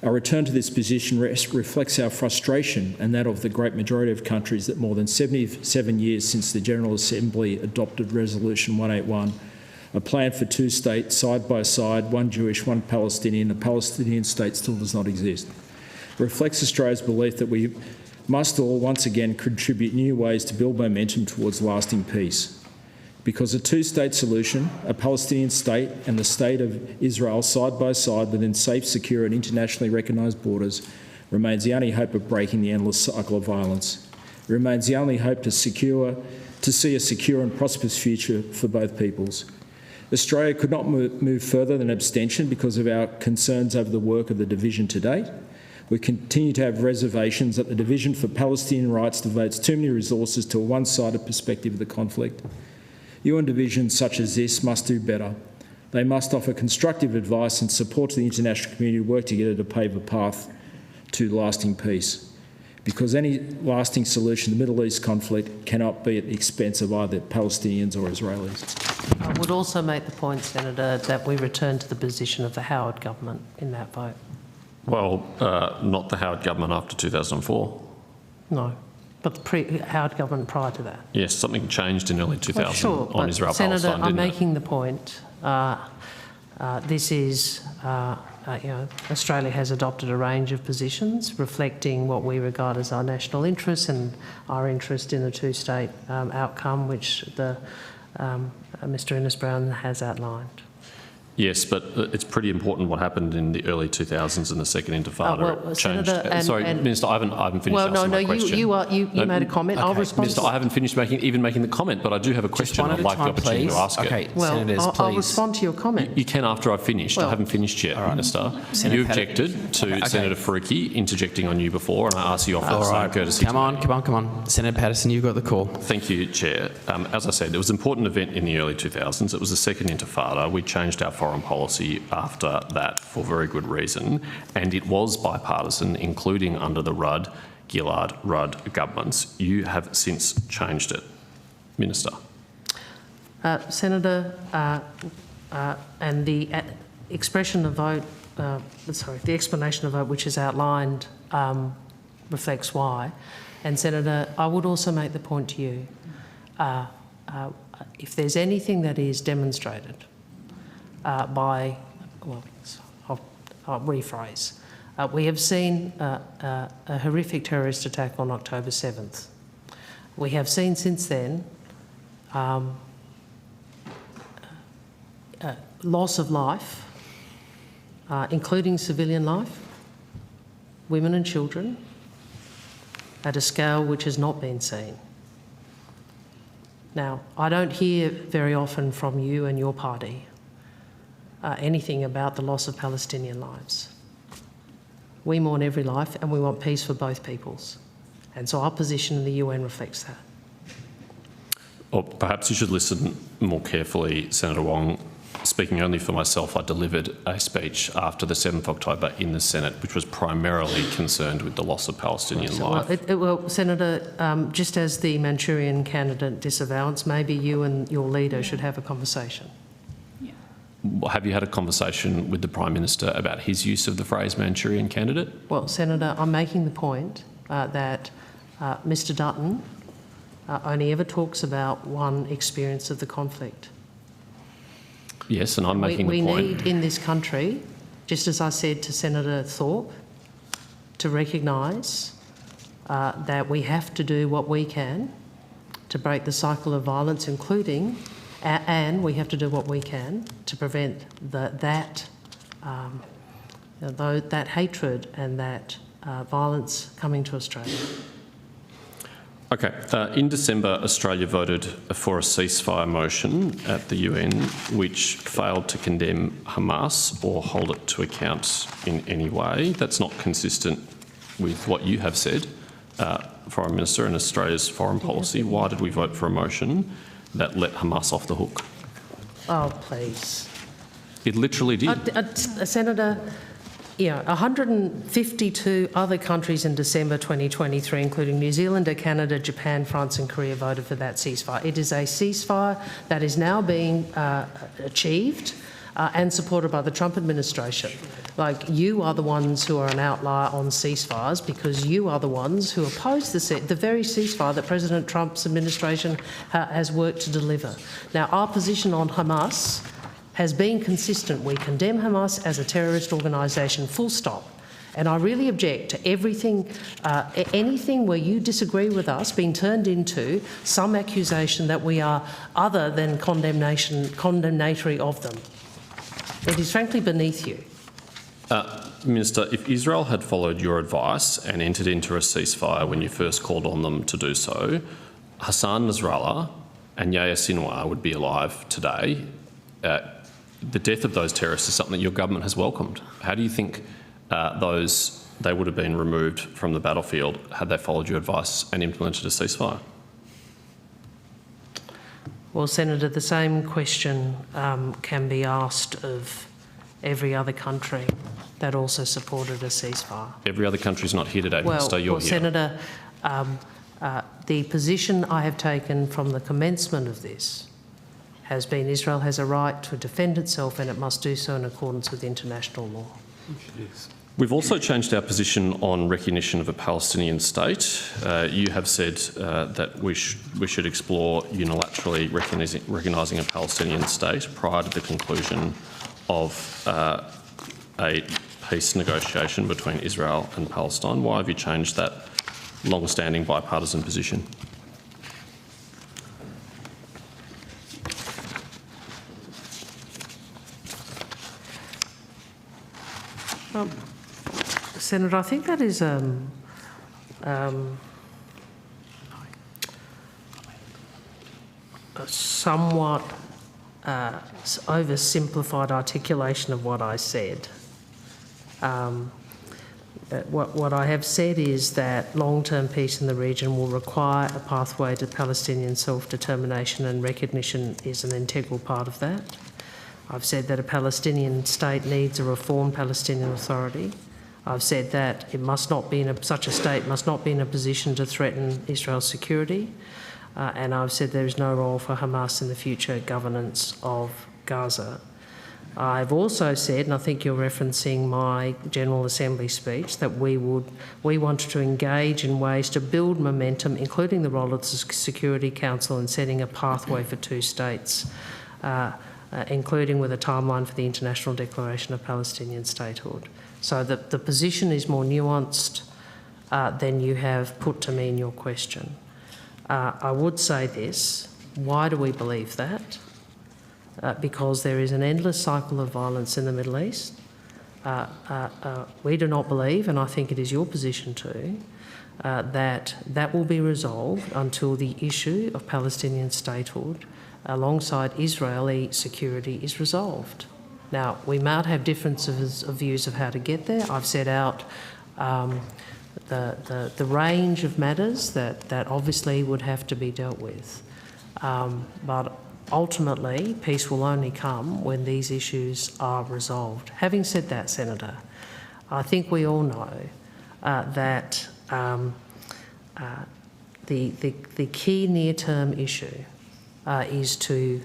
Our return to this position reflects our frustration and that of the great majority of countries that more than 77 years since the General Assembly adopted Resolution 181, a plan for two states side by side, one Jewish, one Palestinian, a Palestinian state still does not exist. It reflects Australia's belief that we must all once again contribute new ways to build momentum towards lasting peace. Because a two-state solution, a Palestinian state and the state of Israel side by side within safe, secure and internationally recognised borders remains the only hope of breaking the endless cycle of violence. It remains the only hope to see a secure and prosperous future for both peoples. Australia could not move further than abstention because of our concerns over the work of the division to date. We continue to have reservations that the Division for Palestinian Rights devotes too many resources to a one-sided perspective of the conflict. UN divisions such as this must do better. They must offer constructive advice and support to the international community to work together to pave a path to lasting peace. Because any lasting solution to the Middle East conflict cannot be at the expense of either Palestinians or Israelis. I would also make the point, Senator, that we return to the position of the Howard government in that vote. Well, not the Howard government after 2004. No. But the Howard government prior to that. Yes, something changed in early 2000 on Israel-Palestine, Senator, I'm didn't it? making the point. This is, Australia has adopted a range of positions reflecting what we regard as our national interests and our interest in the two-state outcome, which the Mr Innes-Brown has outlined. Yes, but it's pretty important what happened in the early 2000s and the Second Intifada. Well, It changed. Senator, Sorry, Minister, I haven't finished well, asking my you question. made a comment. Okay, I'll respond. Minister, I haven't finished making the comment, but I do have a question. I'd like the opportunity to ask okay, it. Well, Senators, I'll please. respond to your comment. You can after I've finished. Well, I haven't finished yet, Minister. Senator You objected to Senator Faruqi interjecting on you before, and I asked you off the same courtesy. Come on. Senator Patterson, you've got the call. Thank you, Chair. As I said, it was an important event in the early 2000s. It was the Second Intifada. We changed our foreign policy after that for very good reason, and it was bipartisan, including under the Gillard-Rudd governments. You have since changed it. Minister. Senator, and the expression of vote, the explanation of vote which is outlined reflects why. And Senator, I would also make the point to you, if there's anything that is demonstrated by, well, I'll rephrase. We have seen a horrific terrorist attack on October 7th. We have seen since then loss of life, including civilian life, women and children, at a scale which has not been seen. Now, I don't hear very often from you and your party anything about the loss of Palestinian lives. We mourn every life and we want peace for both peoples. And so our position in the UN reflects that. Or perhaps you should listen more carefully, Senator Wong. Speaking only for myself, I delivered a speech after the 7th of October in the Senate, which was primarily concerned with the loss of Palestinian life. Well, Senator, just as the Manchurian candidate disavows, maybe you and your leader should have a conversation. Have you had a conversation with the Prime Minister about his use of the phrase Manchurian candidate? Well, Senator, I'm making the point that Mr Dutton only ever talks about one experience of the conflict. Yes, and I'm making the point. We need in this country, just as I said to Senator Thorpe, to recognise that we have to do what we can to break the cycle of violence, including, and we have to do what we can to prevent that hatred and that violence coming to Australia. Okay. In December, Australia voted for a ceasefire motion at the UN which failed to condemn Hamas or hold it to account in any way. That's not consistent with what you have said, Foreign Minister, and Australia's foreign policy. Why did we vote for a motion that let Hamas off the hook? Oh, please. It literally did. Senator, 152 other countries in December 2023, including New Zealand, Canada, Japan, France and Korea, voted for that ceasefire. It is a ceasefire that is now being achieved and supported by the Trump administration. Like, you are the ones who are an outlier on ceasefires because you are the ones who oppose the very ceasefire that President Trump's administration has worked to deliver. Now, our position on Hamas has been consistent. We condemn Hamas as a terrorist organisation, full stop. And I really object to everything, anything where you disagree with us being turned into some accusation that we are other than condemnatory of them. It is frankly beneath you. Minister, if Israel had followed your advice and entered into a ceasefire when you first called on them to do so, Hassan Nasrallah and Yahya Sinwar would be alive today. The death of those terrorists is something that your government has welcomed. How do you think they would have been removed from the battlefield had they followed your advice and implemented a ceasefire? Well, Senator, the same question can be asked of every other country that also supported a ceasefire. Every other country is not here today, Minister. You're here. Senator, the position I have taken from the commencement of this has been Israel has a right to defend itself and it must do so in accordance with international law. We've also changed our position on recognition of a Palestinian state. You have said that we should explore unilaterally recognising a Palestinian state prior to the conclusion of a peace negotiation between Israel and Palestine. Why have you changed that long-standing bipartisan position? Senator, I think that is a somewhat oversimplified articulation of what I said. What I have said is that long-term peace in the region will require a pathway to Palestinian self-determination, and recognition is an integral part of that. I've said that a Palestinian state needs a reformed Palestinian Authority. I've said that it must not be such a state must not be in a position to threaten Israel's security. And I've said there is no role for Hamas in the future governance of Gaza. I've also said, and I think you're referencing my General Assembly speech, that we wanted to engage in ways to build momentum, including the role of the Security Council in setting a pathway for two states, including with a timeline for the International Declaration of Palestinian Statehood. So the position is more nuanced than you have put to me in your question. I would say this: why do we believe that? Because there is an endless cycle of violence in the Middle East. We do not believe, and I think it is your position too, that will be resolved until the issue of Palestinian statehood alongside Israeli security is resolved. Now, we might have differences of views of how to get there. I've set out the range of matters that obviously would have to be dealt with. But ultimately, peace will only come when these issues are resolved. Having said that, Senator, I think we all know that the key near-term issue is to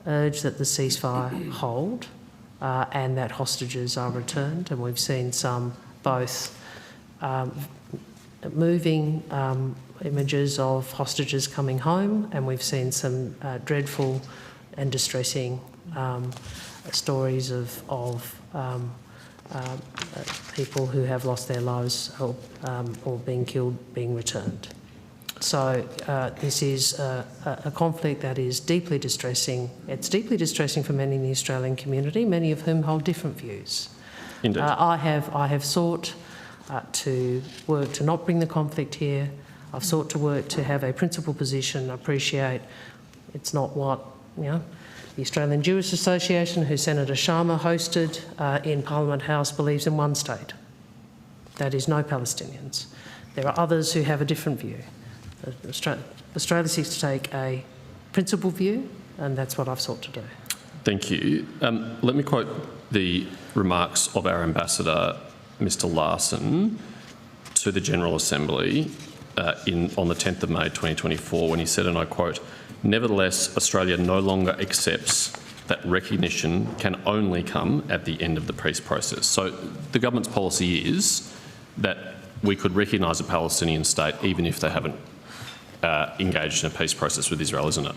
urge that the ceasefire hold and that hostages are returned. And we've seen some both moving images of hostages coming home, and we've seen some dreadful and distressing stories of people who have lost their lives or being killed, being returned. So this is a conflict that is deeply distressing. It's deeply distressing for many in the Australian community, many of whom hold different views. Indeed. I have sought to work to not bring the conflict here. I've sought to work to have a principled position. I appreciate it's not what, the Australian Jewish Association, who Senator Sharma hosted in Parliament House, believes in one state. That is no Palestinians. There are others who have a different view. Australia seeks to take a principled view, and that's what I've sought to do. Thank you. Let me quote the remarks of our ambassador, Mr. Larson, to the General Assembly on the 10th of May 2024, when he said, and I quote, "Nevertheless, Australia no longer accepts that recognition can only come at the end of the peace process." So the government's policy is that we could recognise a Palestinian state even if they haven't engaged in a peace process with Israel, isn't it?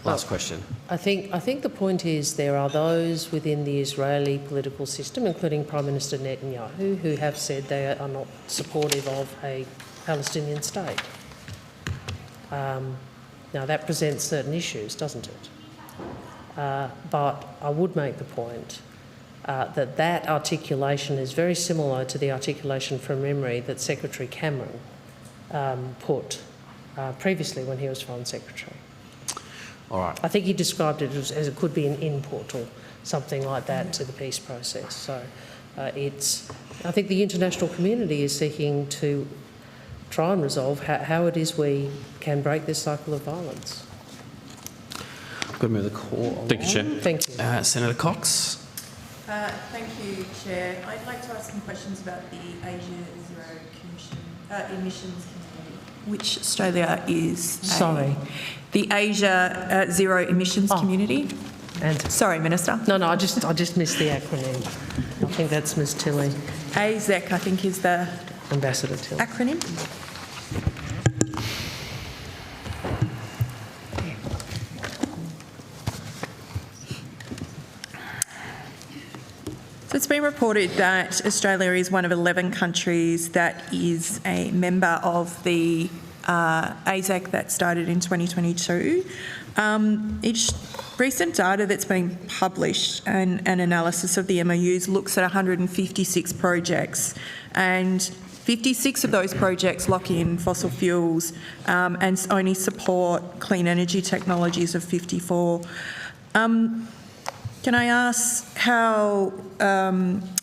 Last question. I think the point is there are those within the Israeli political system, including Prime Minister Netanyahu, who have said they are not supportive of a Palestinian state. Now that presents certain issues, doesn't it? But I would make the point that articulation is very similar to the articulation from memory that Secretary Cameron put previously when he was Foreign Secretary. All right. I think he described it as it could be an input or something like that to the peace process. So I think the international community is seeking to try and resolve how it is we can break this cycle of violence. I'm going to move the call along. Thank you, Chair. Thank you. Senator Cox. Thank you, Chair. I'd like to ask some questions about the Asia Zero Emissions Community, which Australia is. The Asia Zero Emissions Community. Sorry, Minister. No, I just missed the acronym. I think that's Ms. Tilley. AZEC, I think, is the Ambassador Tilley acronym. So it's been reported that Australia is one of 11 countries that is a member of the AZEC that started in 2022. Each recent data that's been published and an analysis of the MOUs looks at 156 projects, and 56 of those projects lock in fossil fuels and only support clean energy technologies of 54. Can I ask how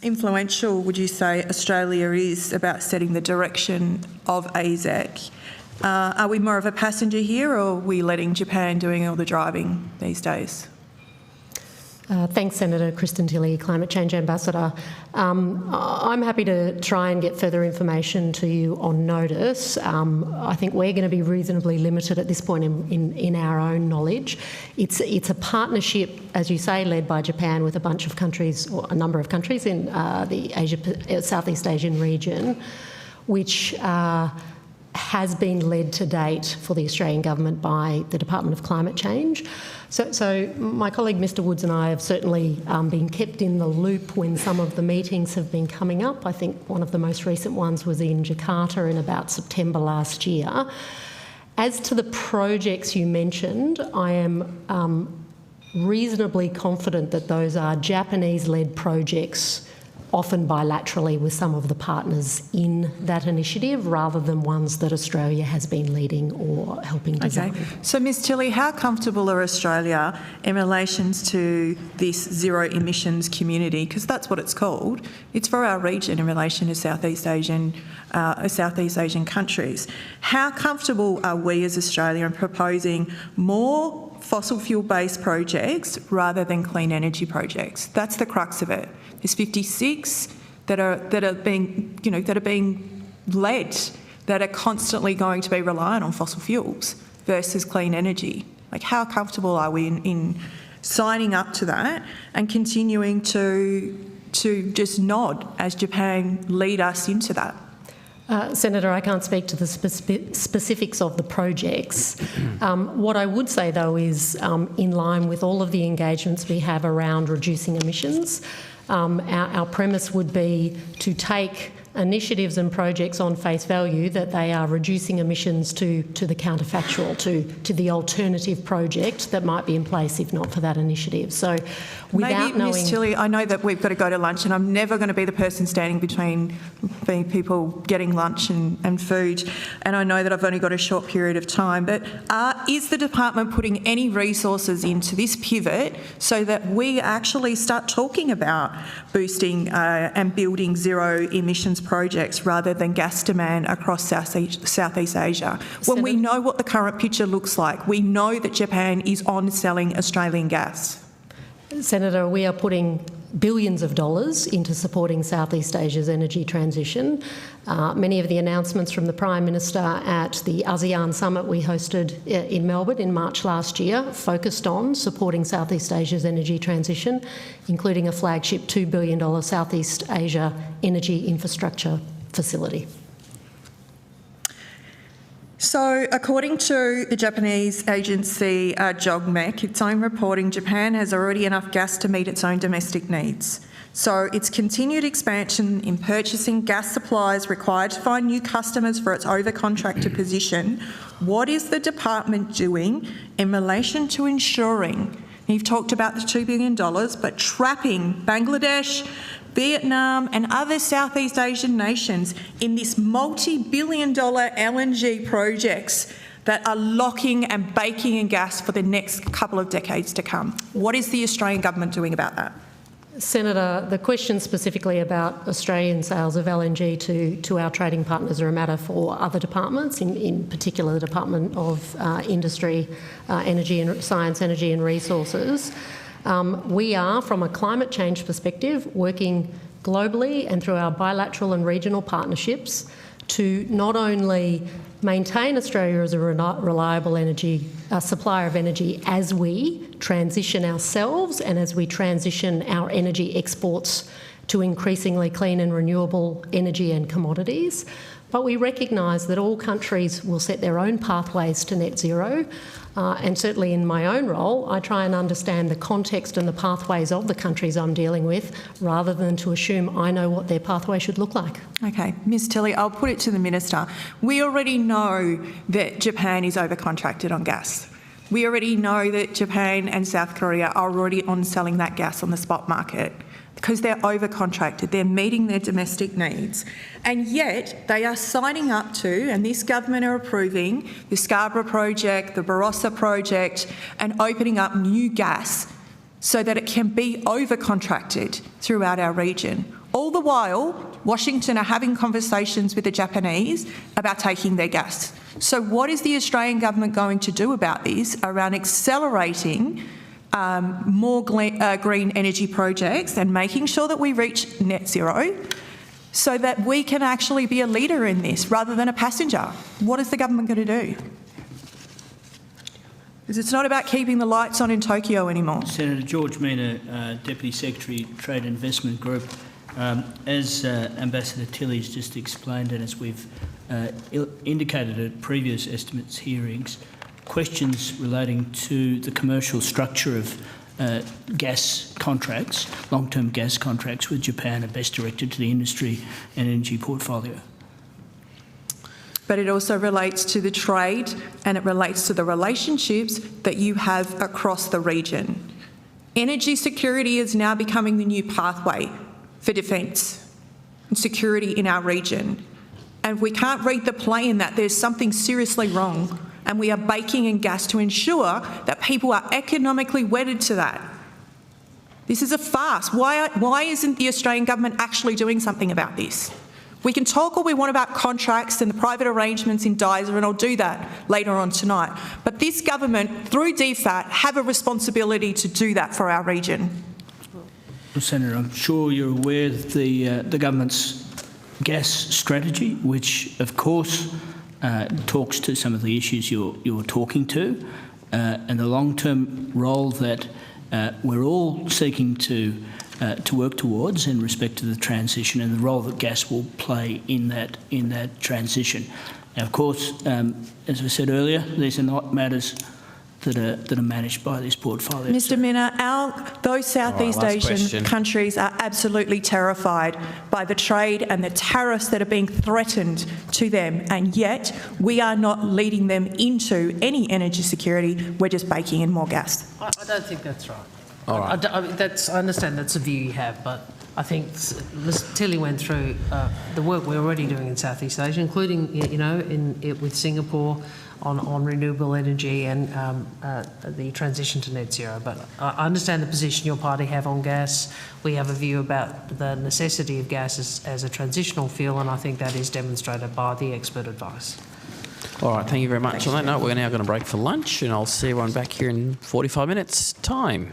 influential would you say Australia is about setting the direction of AZEC? Are we more of a passenger here, or are we letting Japan doing all the driving these days? Thanks, Senator Kristen Tilley, Climate Change Ambassador. I'm happy to try and get further information to you on notice. I think we're going to be reasonably limited at this point in our own knowledge. It's a partnership, as you say, led by Japan with a bunch of countries, or a number of countries in the Southeast Asian region, which has been led to date for the Australian government by the Department of Climate Change. So my colleague Mr Woods and I have certainly been kept in the loop when some of the meetings have been coming up. I think one of the most recent ones was in Jakarta in about September last year. As to the projects you mentioned, I am reasonably confident that those are Japanese-led projects, often bilaterally with some of the partners in that initiative, rather than ones that Australia has been leading or helping design. Okay. So, Ms Tilley, how comfortable are Australia in relation to this zero emissions community? Because that's what it's called. It's for our region in relation to Southeast Asian countries. How comfortable are we as Australia in proposing more fossil fuel-based projects rather than clean energy projects? That's the crux of it. There's 56 that are being led, that are constantly going to be reliant on fossil fuels versus clean energy. Like, how comfortable are we in signing up to that and continuing to just nod as Japan lead us into that? Senator, I can't speak to the specifics of the projects. What I would say, though, is in line with all of the engagements we have around reducing emissions, our premise would be to take initiatives and projects on face value that they are reducing emissions to the counterfactual, to the alternative project that might be in place if not for that initiative. So without knowing... Ms Tilley, I know that we've got to go to lunch, and I'm never going to be the person standing between people getting lunch and food, and I know that I've only got a short period of time, but is the department putting any resources into this pivot so that we actually start talking about boosting and building zero emissions projects rather than gas demand across Southeast Asia? When we know what the current picture looks like, we know that Japan is on selling Australian gas. Senator, we are putting billions of dollars into supporting Southeast Asia's energy transition. Many of the announcements from the Prime Minister at the ASEAN summit we hosted in Melbourne in March last year focused on supporting Southeast Asia's energy transition, including a flagship $2 billion Southeast Asia energy infrastructure facility. So, according to the Japanese agency JOGMEC, its own reporting, Japan has already enough gas to meet its own domestic needs. So, its continued expansion in purchasing gas supplies required to find new customers for its over-contracted position. What is the department doing in relation to ensuring, you've talked about the $2 billion, but trapping Bangladesh, Vietnam and other Southeast Asian nations in this multi-billion-dollar LNG projects that are locking and baking in gas for the next couple of decades to come? What is the Australian government doing about that? Senator, the question specifically about Australian sales of LNG to our trading partners are a matter for other departments, in particular the Department of Industry, Energy and Science, Energy and Resources. We are, from a climate change perspective, working globally and through our bilateral and regional partnerships to not only maintain Australia as a reliable energy supplier of energy as we transition ourselves and as we transition our energy exports to increasingly clean and renewable energy and commodities, but we recognise that all countries will set their own pathways to net zero. And certainly in my own role, I try and understand the context and the pathways of the countries I'm dealing with rather than to assume I know what their pathway should look like. Okay, Ms Tilley, I'll put it to the Minister. We already know that Japan is over-contracted on gas. We already know that Japan and South Korea are already on selling that gas on the spot market because they're over-contracted, they're meeting their domestic needs. And yet they are signing up to, and this government are approving, the Scarborough project, the Barossa project, and opening up new gas so that it can be over-contracted throughout our region. All the while, Washington are having conversations with the Japanese about taking their gas. So what is the Australian government going to do about this around accelerating more green energy projects and making sure that we reach net zero so that we can actually be a leader in this rather than a passenger? What is the government going to do? Because it's not about keeping the lights on in Tokyo anymore. Senator George Mina, Deputy Secretary, Trade and Investment Group. As Ambassador Tilley's just explained, and as we've indicated at previous estimates hearings, questions relating to the commercial structure of gas contracts, long-term gas contracts with Japan, are best directed to the industry and energy portfolio. But it also relates to the trade and it relates to the relationships that you have across the region. Energy security is now becoming the new pathway for defence and security in our region. And we can't read the play in that there's something seriously wrong, and we are baking in gas to ensure that people are economically wedded to that. This is a farce. Why isn't the Australian government actually doing something about this? We can talk all we want about contracts and the private arrangements in DISA, and I'll do that later on tonight. But this government, through DFAT, have a responsibility to do that for our region. Well, Senator, I'm sure you're aware of the government's gas strategy, which of course talks to some of the issues you're talking to, and the long-term role that we're all seeking to work towards in respect to the transition, and the role that gas will play in that transition. Now, of course, as I said earlier, these are not matters that are managed by this portfolio. Mr. Minna, those Southeast Asian countries are absolutely terrified by the trade and the tariffs that are being threatened to them, and yet we are not leading them into any energy security. We're just baking in more gas. I don't think that's right. All right. I understand that's a view you have, but I think Ms. Tilley went through the work we're already doing in Southeast Asia, including, with Singapore on renewable energy and the transition to net zero. But I understand the position your party have on gas. We have a view about the necessity of gas as a transitional fuel, and I think that is demonstrated by the expert advice. All right, thank you very much. On that note, we're now going to break for lunch, and I'll see everyone back here in 45 minutes' time.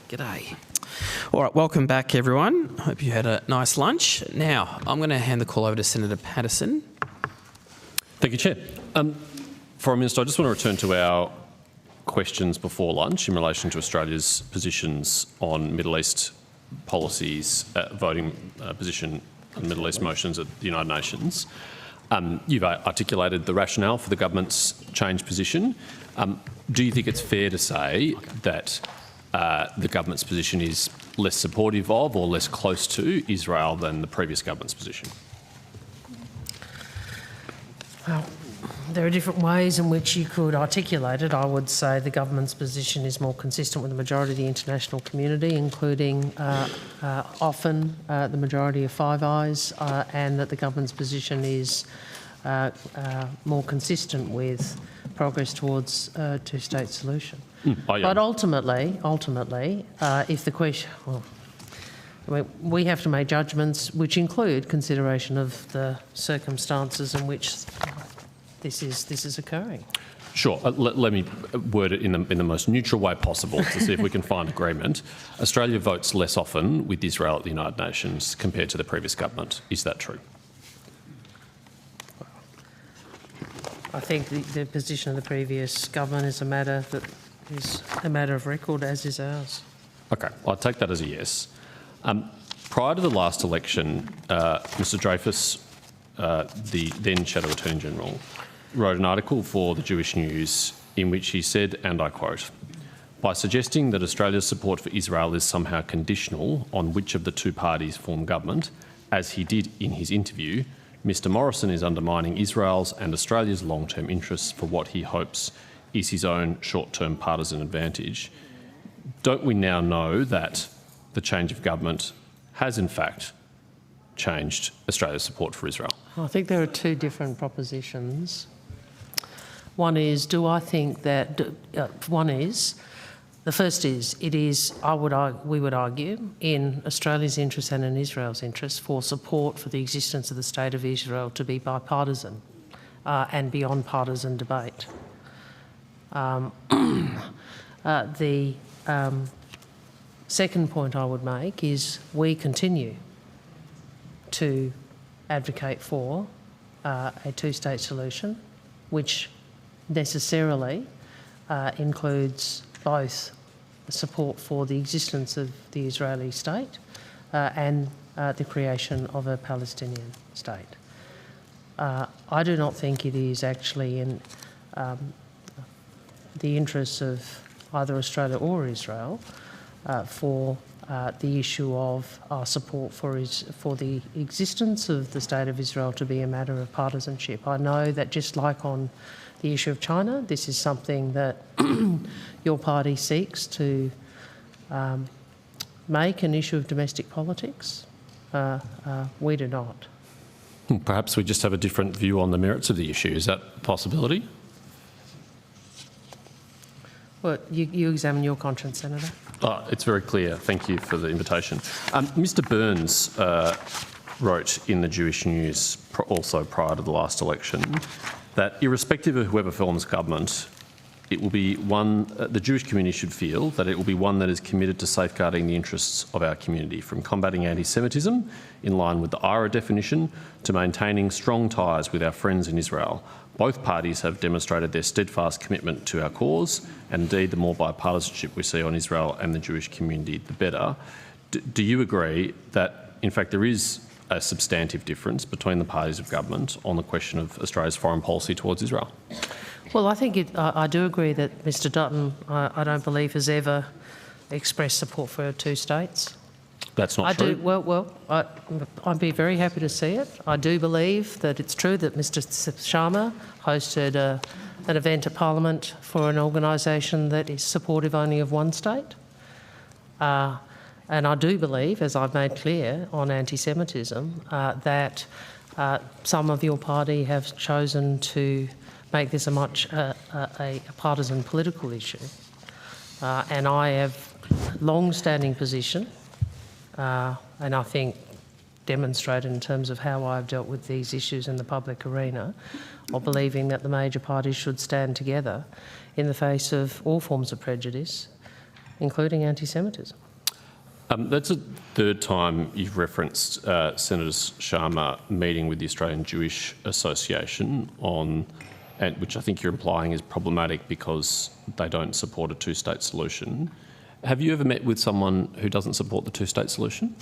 G'day. All right, welcome back, everyone. Hope you had a nice lunch. Now, I'm going to hand the call over to Senator Patterson. Thank you, Chair. Foreign Minister, I just want to return to our questions before lunch in relation to Australia's positions on Middle East policies, voting position on Middle East motions at the United Nations. You've articulated the rationale for the government's changed position. Do you think it's fair to say that the government's position is less supportive of or less close to Israel than the previous government's position? Well, there are different ways in which you could articulate it. I would say the government's position is more consistent with the majority of the international community, including often the majority of Five Eyes, and that the government's position is more consistent with progress towards a two-state solution. But ultimately, if the question, well, I mean, we have to make judgments which include consideration of the circumstances in which this is occurring. Sure. Let me word it in the most neutral way possible to see if we can find agreement. Australia votes less often with Israel at the United Nations compared to the previous government. Is that true? I think the position of the previous government is a matter of record, as is ours. Okay, I'll take that as a yes. Prior to the last election, Mr Dreyfus, the then Shadow Attorney General, wrote an article for the Jewish News in which he said, and I quote, "By suggesting that Australia's support for Israel is somehow conditional on which of the two parties form government, as he did in his interview, Mr Morrison is undermining Israel's and Australia's long-term interests for what he hopes is his own short-term partisan advantage." Don't we now know that the change of government has in fact changed Australia's support for Israel? I think there are two different propositions. One is, do I think that, the first is, we would argue, in Australia's interest and in Israel's interest for support for the existence of the State of Israel to be bipartisan and beyond partisan debate. The second point I would make is we continue to advocate for a two-state solution, which necessarily includes both support for the existence of the Israeli state and the creation of a Palestinian state. I do not think it is actually in the interests of either Australia or Israel for the issue of our support for the existence of the State of Israel to be a matter of partisanship. I know that just like on the issue of China, this is something that your party seeks to make an issue of domestic politics. We do not. Perhaps we just have a different view on the merits of the issue. Is that a possibility? Well, you examine your conscience, Senator. It's very clear. Thank you for the invitation. Mr Burns wrote in the Jewish News, also prior to the last election, that irrespective of whoever forms government, it will be one, the Jewish community should feel that it will be one that is committed to safeguarding the interests of our community, from combating anti-Semitism in line with the IRA definition to maintaining strong ties with our friends in Israel. Both parties have demonstrated their steadfast commitment to our cause, and indeed the more bipartisanship we see on Israel and the Jewish community, the better. Do you agree that, in fact, there is a substantive difference between the parties of government on the question of Australia's foreign policy towards Israel? Well, I think I do agree that Mr Dutton, I don't believe, has ever expressed support for two states. That's not true. I'd be very happy to see it. I do believe that it's true that Mr Sharma hosted an event at Parliament for an organisation that is supportive only of one state. And I do believe, as I've made clear on anti-Semitism, that some of your party have chosen to make this a partisan political issue. And I have long-standing position, and I think demonstrated in terms of how I've dealt with these issues in the public arena, of believing that the major parties should stand together in the face of all forms of prejudice including anti-Semitism. That's the third time you've referenced Senator Sharma meeting with the Australian Jewish Association which I think you're implying is problematic because they don't support a two-state solution. Have you ever met with someone who doesn't support the two-state solution?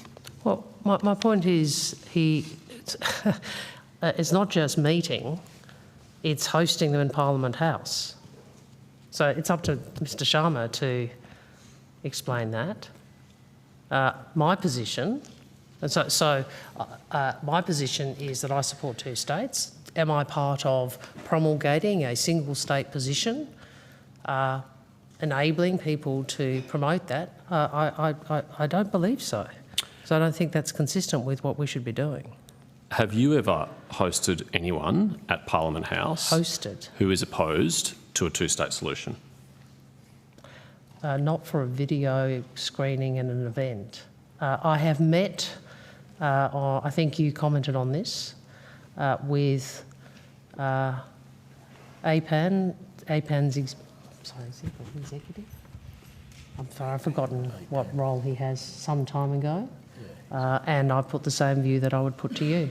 Well, my point is it's not just meeting, it's hosting them in Parliament House. So it's up to Mr Sharma to explain that. My position, my position is that I support two states. Am I part of promulgating a single state position, enabling people to promote that? I don't believe so. So I don't think that's consistent with what we should be doing. Have you ever hosted anyone at Parliament House who is opposed to a two-state solution? Not for a video screening and an event. I have met, I think you commented on this, with APAN's executive? I'm sorry, I've forgotten what role he has some time ago. And I put the same view that I would put to you.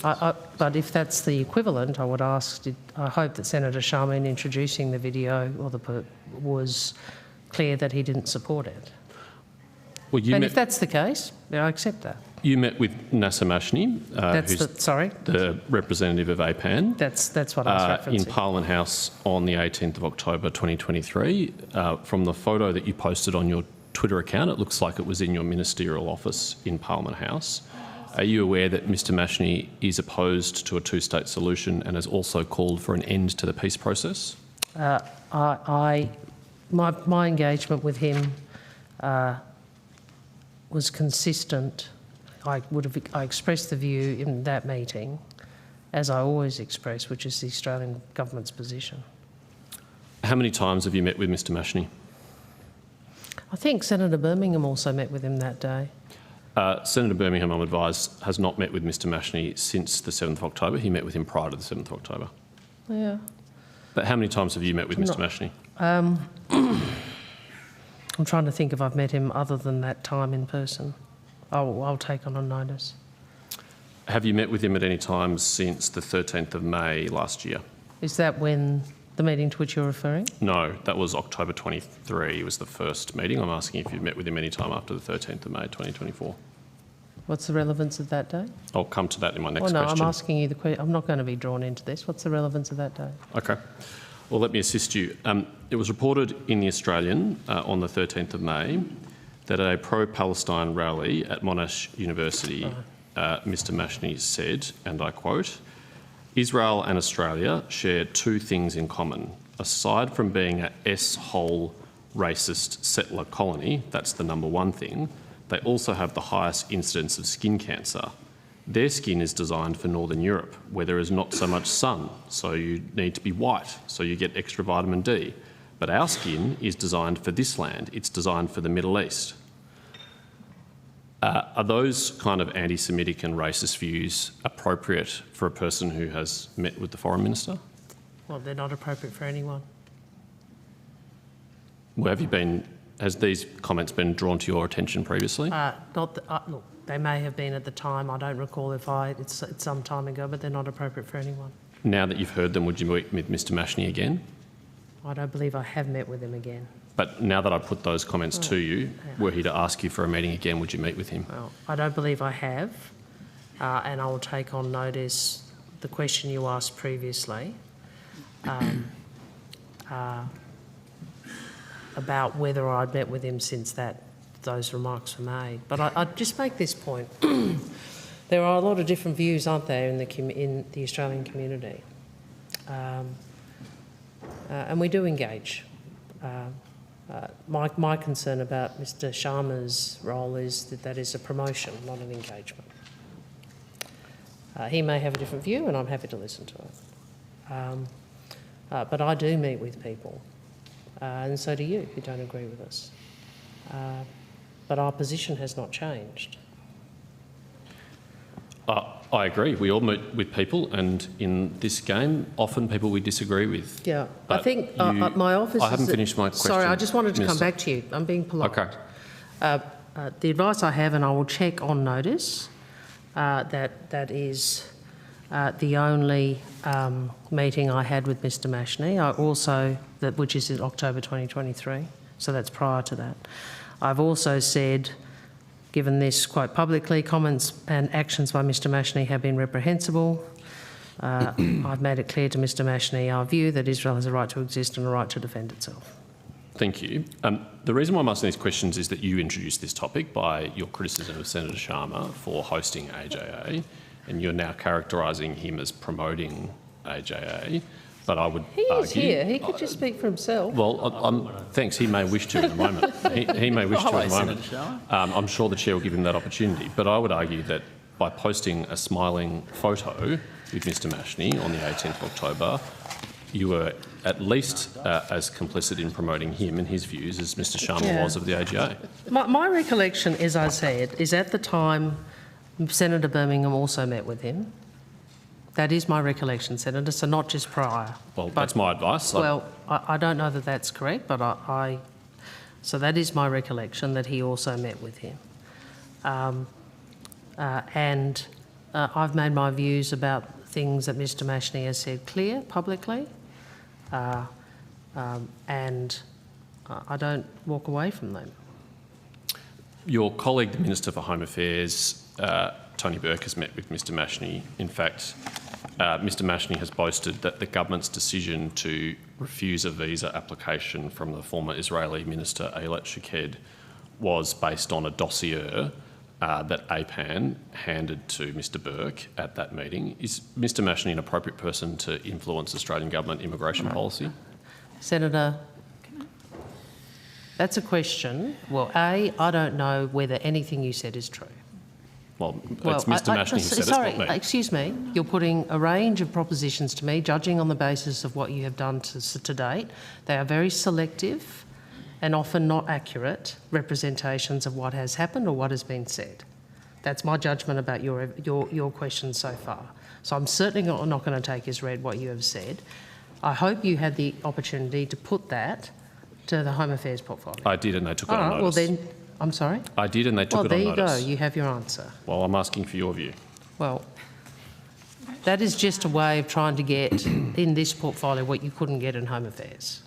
But if that's the equivalent, I would ask, I hope that Senator Sharma, in introducing the video was clear that he didn't support it. Well, if that's the case, I accept that. You met with Nasser Mashni, who's the representative of APAN. That's what I was referencing. In Parliament House on the 18th of October 2023. From the photo that you posted on your Twitter account, it looks like it was in your ministerial office in Parliament House. Are you aware that Mr Mashni is opposed to a two-state solution and has also called for an end to the peace process? My engagement with him was consistent. I expressed the view in that meeting, as I always express, which is the Australian government's position. How many times have you met with Mr Mashni? I think Senator Birmingham also met with him that day. Senator Birmingham, I'm advised, has not met with Mr Mashni since the 7th of October. He met with him prior to the 7th of October. Yeah. But how many times have you met with Mr Mashni? I'm trying to think if I've met him other than that time in person. I'll take on notice. Have you met with him at any time since the 13th of May last year? Is that when the meeting to which you're referring? No, that was October 23 was the first meeting. I'm asking if you've met with him any time after the 13th of May 2024. What's the relevance of that day? I'll come to that in my next question. question. I'm asking you the question. I'm not going to be drawn into this. What's the relevance of that day? Okay. Well, let me assist you. It was reported in The Australian on the 13th of May that at a pro-Palestine rally at Monash University, Mr Mashni said, and I quote, "Israel and Australia share two things in common. Aside from being a S-hole racist settler colony, that's the number one thing, they also have the highest incidence of skin cancer. Their skin is designed for Northern Europe, where there is not so much sun, so you need to be white, so you get extra vitamin D. But our skin is designed for this land. It's designed for the Middle East." Are those kind of anti-Semitic and racist views appropriate for a person who has met with the Foreign Minister? Well, they're not appropriate for anyone. Where has these comments been drawn to your attention previously? Look, they may have been at the time. I don't recall it's some time ago, but they're not appropriate for anyone. Now that you've heard them, would you meet with Mr Mashni again? I don't believe I have met with him again. But now that I put those comments to you, were he to ask you for a meeting again, would you meet with him? Well, I don't believe I have, and I will take on notice the question you asked previously about whether I'd met with him since those remarks were made. But I'd just make this point. There are a lot of different views, aren't there, in the Australian community? And we do engage. My concern about Mr Sharma's role is that is a promotion, not an engagement. He may have a different view, and I'm happy to listen to it. But I do meet with people, and so do you, who don't agree with us. But our position has not changed. I agree. We all meet with people, and in this game, often people we disagree with. Yeah, But I think you- my office... I haven't finished my question. Sorry, I just wanted to come Minister. back to you. I'm being polite. Okay. The advice I have, and I will check on notice, that is the only meeting I had with Mr Mashney. I also, which is in October 2023, so that's prior to that. I've also said, given this quite publicly, comments and actions by Mr Mashney have been reprehensible. I've made it clear to Mr Mashney our view that Israel has a right to exist and a right to defend itself. Thank you. The reason why I'm asking these questions is that you introduced this topic by your criticism of Senator Sharma for hosting AJA, and you're now characterising him as promoting AJA. But I would He argue... is here. He could just speak for himself. Well, thanks. He may wish to in a moment. He may wish to in a moment. I'm sure the chair will give him that opportunity. But I would argue that by posting a smiling photo with Mr Mashney on the 18th of October, you were at least as complicit in promoting him and his views as Mr Sharma was of the AGA. My recollection, as I said, is at the time Senator Birmingham also met with him. That is my recollection, Senator, so not just prior. Well, that's my advice. Well, I don't know that that's correct, but so that is my recollection, that he also met with him. And I've made my views about things that Mr Mashney has said clear publicly, and I don't walk away from them. Your colleague, the Minister for Home Affairs, Tony Burke, has met with Mr Mashney. In fact, Mr Mashney has boasted that the government's decision to refuse a visa application from the former Israeli Minister Eilat Shaked was based on a dossier that APAN handed to Mr Burke at that meeting. Is Mr Mashney an appropriate person to influence Australian government immigration policy? Senator, that's a question. Well, I don't know whether anything you said is true. Well, it's Mr Mashney who said sorry, it's not me. excuse me. You're putting a range of propositions to me, judging on the basis of what you have done to date. They are very selective and often not accurate representations of what has happened or what has been said. That's my judgment about your questions so far. So I'm certainly not going to take as read what you have said. I hope you had the opportunity to put that to the Home Affairs portfolio. I did, and they took it on notice. Well then, I'm sorry? I did, and they took it on notice. Well, there you go. You have your answer. Well, I'm asking for your view. Well, that is just a way of trying to get in this portfolio what you couldn't get in Home Affairs.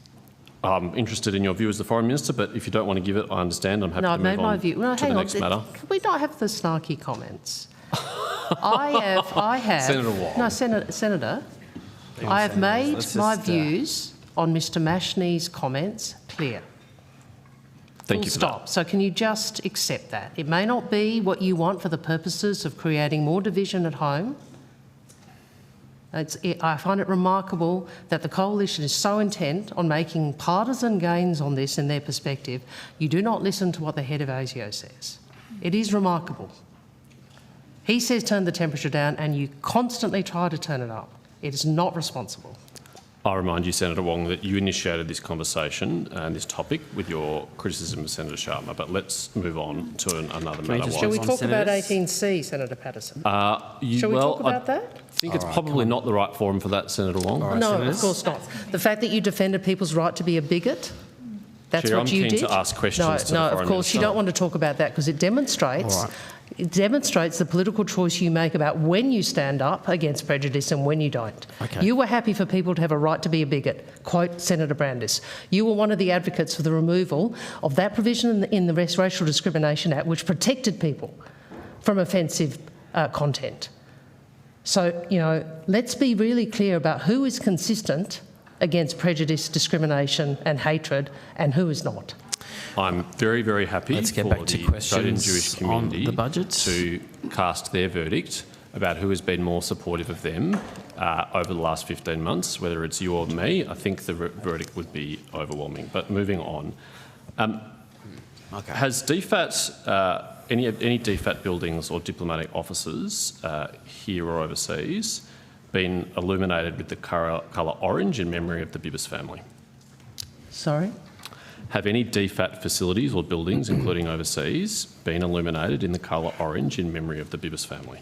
I'm interested in your view as the Foreign Minister, but if you don't want to give it, I understand. I'm happy to move on to the next matter. Can we not have the snarky comments? I have... Senator Wong. No, Senator, I have made my views on Mr Mashney's comments clear. Thank you for that. Stop. So can you just accept that? It may not be what you want for the purposes of creating more division at home. I find it remarkable that the coalition is so intent on making partisan gains on this in their perspective, you do not listen to what the head of ASIO says. It is remarkable. He says turn the temperature down and you constantly try to turn it up. It is not responsible. I remind you, Senator Wong, that you initiated this conversation and this topic with your criticism of Senator Sharma, but let's move on to another matter. Shall we talk about 18C, Senator Patterson? Shall we talk about that? I think it's probably not the right forum for that, Senator Wong. No, of course not. The fact that you defended people's right to be a bigot, that's Chair, what you did. I'm keen to ask questions to the No, Foreign of course, Minister. you don't want to talk about that because it demonstrates the political choice you make about when you stand up against prejudice and when you don't. Okay. You were happy for people to have a right to be a bigot, quote Senator Brandis. You were one of the advocates for the removal of that provision in the Racial Discrimination Act which protected people from offensive content. So, you know, let's be really clear about who is consistent against prejudice, discrimination and hatred and who is not. I'm very, very happy Let's get for back to the Australian questions Jewish community on the budgets. to cast their verdict about who has been more supportive of them over the last 15 months, whether it's you or me. I think the verdict would be overwhelming. But moving on. Has DFAT, any DFAT buildings or diplomatic offices here or overseas been illuminated with the colour orange in memory of the Bibbas family? Sorry? Have any DFAT facilities or buildings, including overseas, been illuminated in the colour orange in memory of the Bibbas family?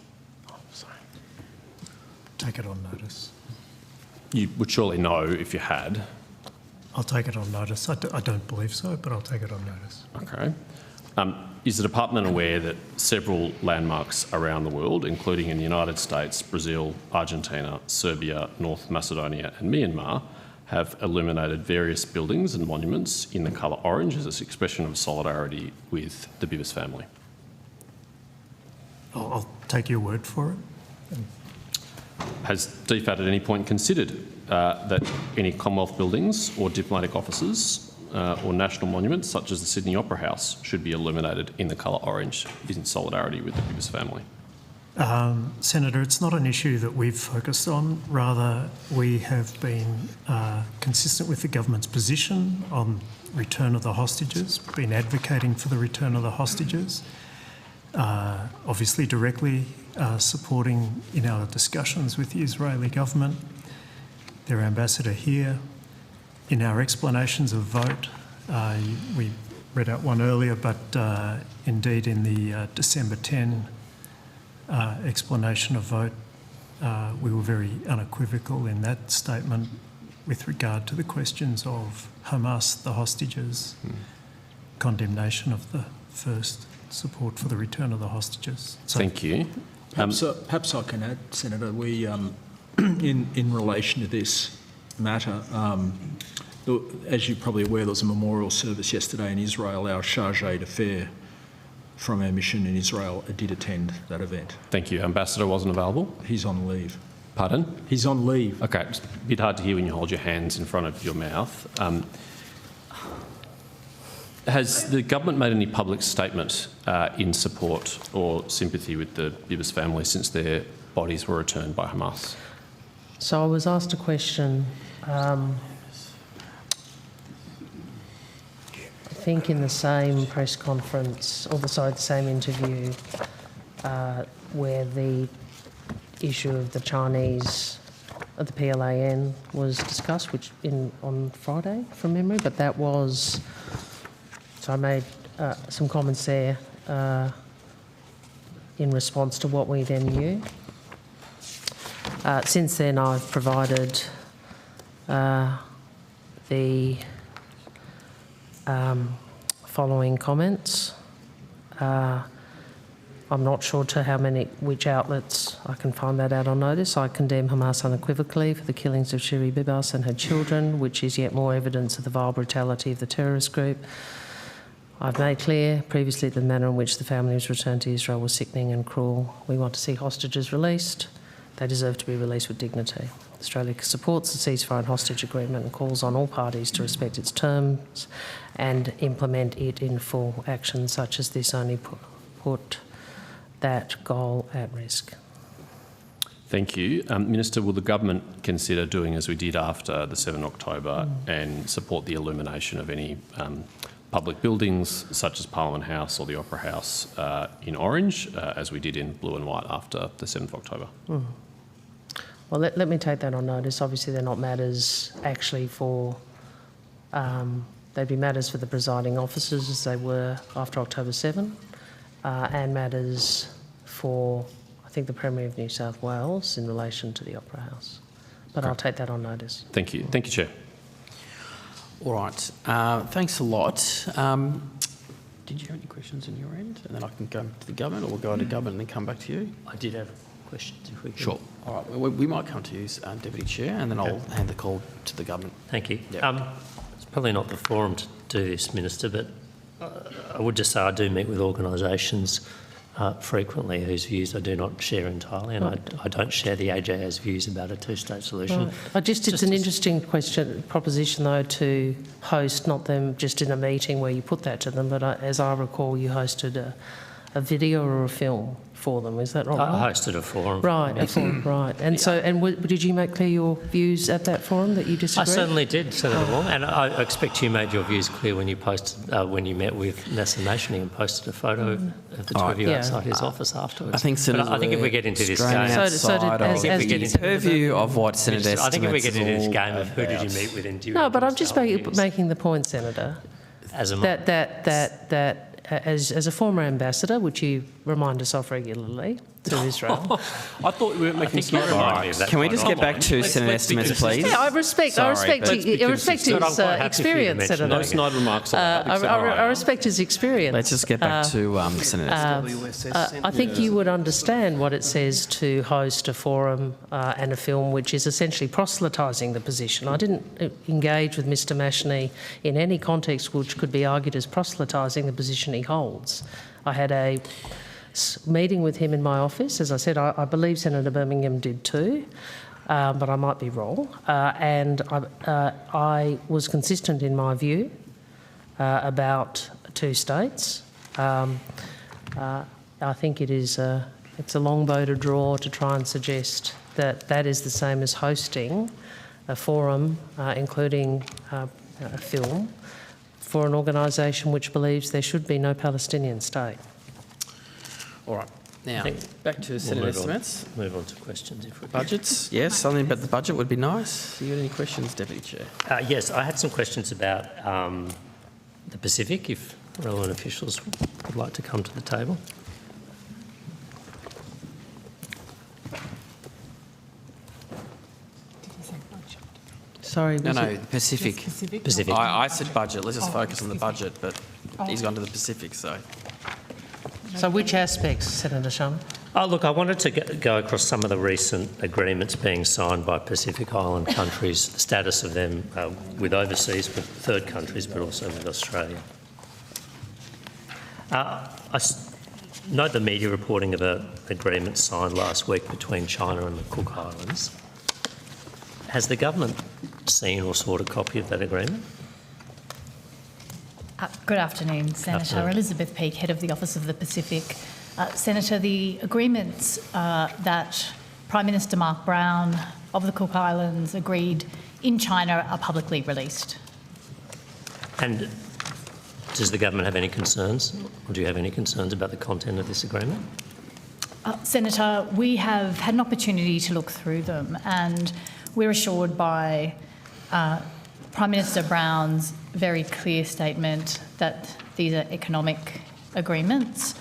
take it on notice. You would surely know if you had. I'll take it on notice. I don't believe so, but I'll take it on notice. Okay. Is the department aware that several landmarks around the world, including in the United States, Brazil, Argentina, Serbia, North Macedonia and Myanmar, have illuminated various buildings and monuments in the colour orange as an expression of solidarity with the Bibas family? I'll take your word for it. Has DFAT at any point considered that any Commonwealth buildings or diplomatic offices or national monuments, such as the Sydney Opera House, should be illuminated in the colour orange in solidarity with the Bibas family? Senator, it's not an issue that we've focused on. Rather, we have been consistent with the government's position on return of the hostages, been advocating for the return of the hostages, obviously directly supporting in our discussions with the Israeli government, their ambassador here. In our explanations of vote, we read out one earlier, but indeed in the December 10 explanation of vote, we were very unequivocal in that statement with regard to the questions of Hamas, the hostages, condemnation of the first, support for the return of the hostages. So, thank you. Perhaps I can add, Senator, we, in relation to this matter, as you're probably aware, there was a memorial service yesterday in Israel. Our charge d'affaires from our mission in Israel did attend that event. Thank you. Ambassador wasn't available? He's on leave. Pardon? He's on leave. Okay, it's a bit hard to hear when you hold your hands in front of your mouth. Has the government made any public statement in support or sympathy with the Bibas family since their bodies were returned by Hamas? So I was asked a question, I think in the same press conference, or the same interview, where the issue of the Chinese, of the PLAN was discussed, which on Friday from memory, but that was, so I made some comments there in response to what we then knew. Since then, I've provided the following comments. I'm not sure to which outlets I can find that out on notice. I condemn Hamas unequivocally for the killings of Shiri Bibas and her children, which is yet more evidence of the vile brutality of the terrorist group. I've made clear previously the manner in which the family was returned to Israel was sickening and cruel. We want to see hostages released. They deserve to be released with dignity. Australia supports the ceasefire and hostage agreement and calls on all parties to respect its terms and implement it in full. Actions such as this only put that goal at risk. Thank you. Minister, will the government consider doing as we did after the 7th October and support the illumination of any public buildings such as Parliament House or the Opera House in orange, as we did in blue and white after the 7th October? Well, let me take that on notice. Obviously, they're not matters actually for, they'd be matters for the presiding officers as they were after October 7, and matters for, I think, the Premier of New South Wales in relation to the Opera House. But I'll take that on notice. Thank you. Thank you, Chair. All right. Thanks a lot. Did you have any questions on your end? And then I can go to the government, or we'll go to government and then come back to you? I did have questions, if we can. Sure. All right. We might come to you, Deputy Chair, and then I'll hand the call to the government. Thank you. Yep. It's probably not the forum to do this, Minister, but I would just say I do meet with organisations frequently whose views I do not share entirely, and I don't share the AJA's views about a two-state solution. Right. It's an interesting proposition, though, to host, not them just in a meeting where you put that to them, but as I recall, you hosted a video or a film for them. Is that right? I hosted a forum. Right, a forum, right. And so, did you make clear your views at that forum that you disagreed? I certainly did, Senator Wong, and I expect you made your views clear when you posted, when you met with Nasser Nashani and posted a photo of the two of you outside his office afterwards. I think, Senator, I think if we get into this game, purview of what Senator estimates, I think if we get into this game of who did you meet with and do you No, but I'm just making the point, Senator, that as a former ambassador, which you remind us of regularly, to Israel. I thought we were making some remarks. Can we just get back to Senate estimates, please? Yeah, I respect his experience, Senator. No snide remarks. I respect his experience. Let's just get back to Senate estimates. I think you would understand what it says to host a forum and a film which is essentially proselytising the position. I didn't engage with Mr Mashney in any context which could be argued as proselytising the position he holds. I had a meeting with him in my office. As I said, I believe Senator Birmingham did too, but I might be wrong. And I was consistent in my view about two states. I think it's a long bow to draw to try and suggest that that is the same as hosting a forum, including a film, for an organisation which believes there should be no Palestinian state. All right. Now, back to Senate estimates. Move on to questions if we can. Budgets, yes, something about the budget would be nice. Do you got any questions, Deputy Chair? Yes, I had some questions about the Pacific, if relevant officials would like to come to the table. Sorry, no, the Pacific. Pacific. I said budget. Let's just focus on the budget, but he's gone to the Pacific, so. So which aspects, Senator Shum? Look, I wanted to go across some of the recent agreements being signed by Pacific Island countries, the status of them with overseas, with third countries, but also with Australia. I note the media reporting of an agreement signed last week between China and the Cook Islands. Has the government seen or sought a copy of that agreement? Good afternoon, Senator. Elizabeth Peake, Head of the Office of the Pacific. Senator, the agreements that Prime Minister Mark Brown of the Cook Islands agreed in China are publicly released. And does the government have any concerns, or do you have any concerns about the content of this agreement? Senator, we have had an opportunity to look through them, and we're assured by Prime Minister Brown's very clear statement that these are economic agreements.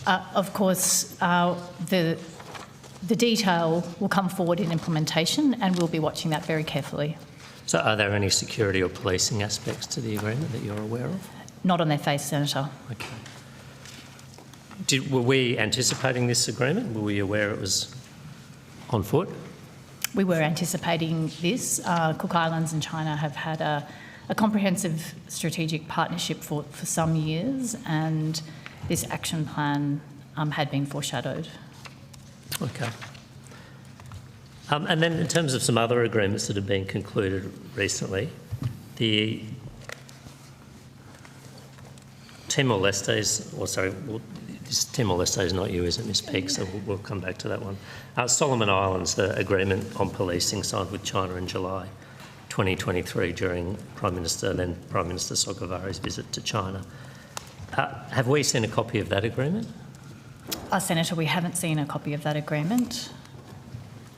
Of course, the detail will come forward in implementation, and we'll be watching that very carefully. So are there any security or policing aspects to the agreement that you're aware of? Not on their face, Senator. Okay. Were we anticipating this agreement? Were we aware it was on foot? We were anticipating this. Cook Islands and China have had a comprehensive strategic partnership for some years, and this action plan had been foreshadowed. Okay. And then in terms of some other agreements that have been concluded recently, the Timor-Leste Timor-Leste is not you, is it, Ms Peake? So we'll come back to that one. Solomon Islands, the agreement on policing signed with China in July 2023 during then Prime Minister Sogavari's visit to China. Have we seen a copy of that agreement? Senator, we haven't seen a copy of that agreement.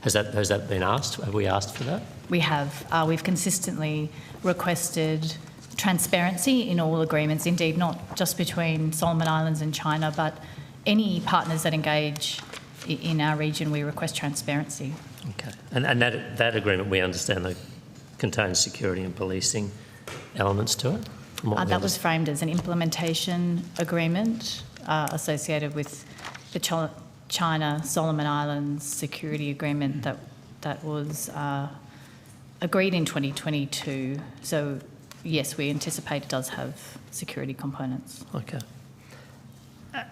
Has that been asked? Have we asked for that? We have. We've consistently requested transparency in all agreements, indeed not just between Solomon Islands and China, but any partners that engage in our region, we request transparency. Okay. And that agreement, we understand, that contains security and policing elements to it? That was framed as an implementation agreement associated with the China-Solomon Islands security agreement that was agreed in 2022. So, yes, we anticipate it does have security components. Okay.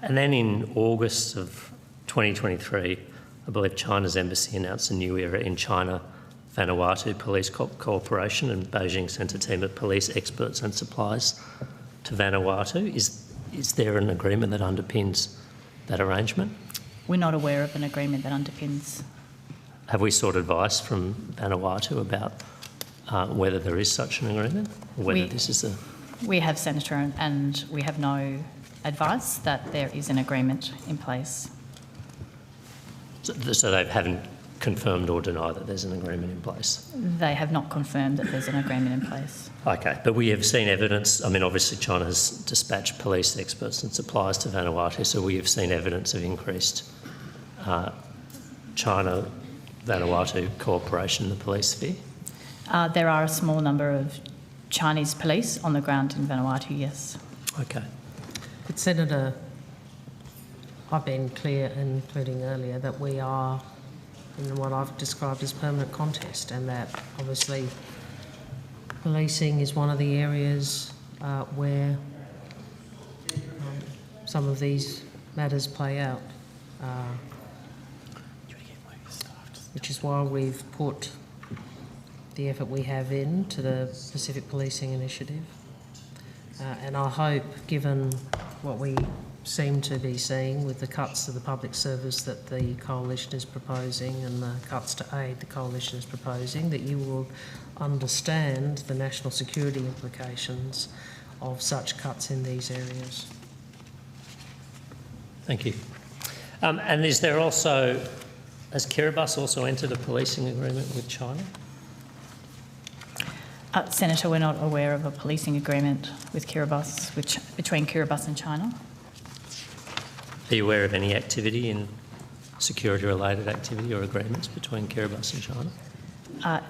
And then in August of 2023, I believe China's embassy announced a new era in China-Vanuatu police cooperation, and Beijing sent a team of police experts and supplies to Vanuatu. Is there an agreement that underpins that arrangement? We're not aware of an agreement that underpins. Have we sought advice from Vanuatu about whether there is such an agreement, or whether this is a... We have, Senator, and we have no advice that there is an agreement in place. So they haven't confirmed or denied that there's an agreement in place? They have not confirmed that there's an agreement in place. Okay, but we have seen evidence. I mean, obviously China has dispatched police experts and supplies to Vanuatu, so we have seen evidence of increased China-Vanuatu cooperation in the police sphere? There are a small number of Chinese police on the ground in Vanuatu, yes. Okay. But Senator, I've been clear, including earlier, that we are in what I've described as permanent contest, and that obviously policing is one of the areas where some of these matters play out, which is why we've put the effort we have into the Pacific Policing Initiative. And I hope, given what we seem to be seeing with the cuts to the public service that the Coalition is proposing and the cuts to aid the Coalition is proposing, that you will understand the national security implications of such cuts in these areas. Thank you. And is there also, has Kiribati also entered a policing agreement with China? Senator, we're not aware of a policing agreement with Kiribati, between Kiribati and China. Are you aware of any activity in security-related activity or agreements between Kiribati and China?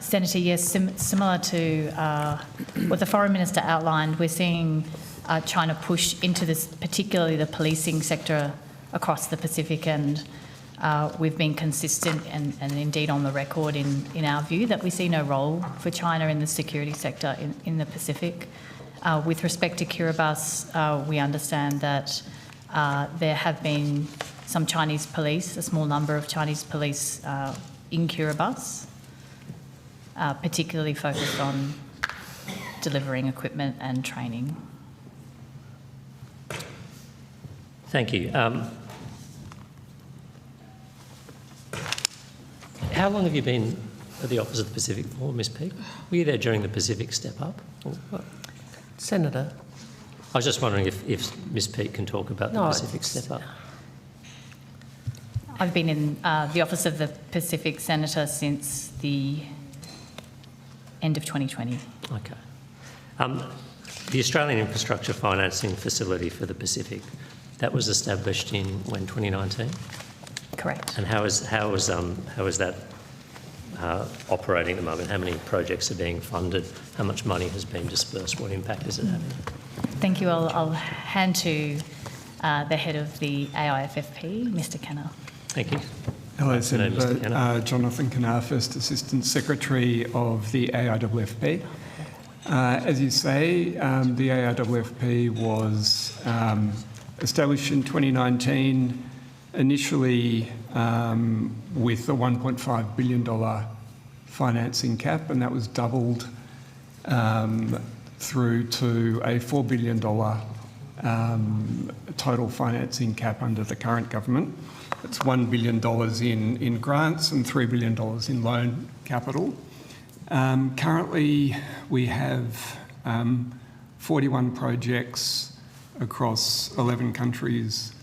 Senator, yes, similar to what the Foreign Minister outlined, we're seeing China push into this, particularly the policing sector across the Pacific, and we've been consistent and indeed on the record in our view that we see no role for China in the security sector in the Pacific. With respect to Kiribati, we understand that there have been some Chinese police, a small number of Chinese police in Kiribati, particularly focused on delivering equipment and training. Thank you. How long have you been at the Office of the Pacific for, Ms Peake? Were you there during the Pacific Step Up? Senator? I was just wondering if Ms Peake can talk about the Pacific Step Up. I've been in the Office of the Pacific Senator since the end of 2020. Okay. The Australian Infrastructure Financing Facility for the Pacific, that was established in, when, 2019? Correct. And how is that operating at the moment? How many projects are being funded? How much money has been dispersed? What impact is it having? Thank you. I'll hand to the head of the AIFFP, Mr Kenner. Thank you. Hello, Senator. Jonathan Kenner, First Assistant Secretary of the AIFFP. As you say, the AIFFP was established in 2019, initially with a $1.5 billion financing cap, and that was doubled through to a $4 billion total financing cap under the current government. It's $1 billion in grants and $3 billion in loan capital. Currently, we have 41 projects across 11 countries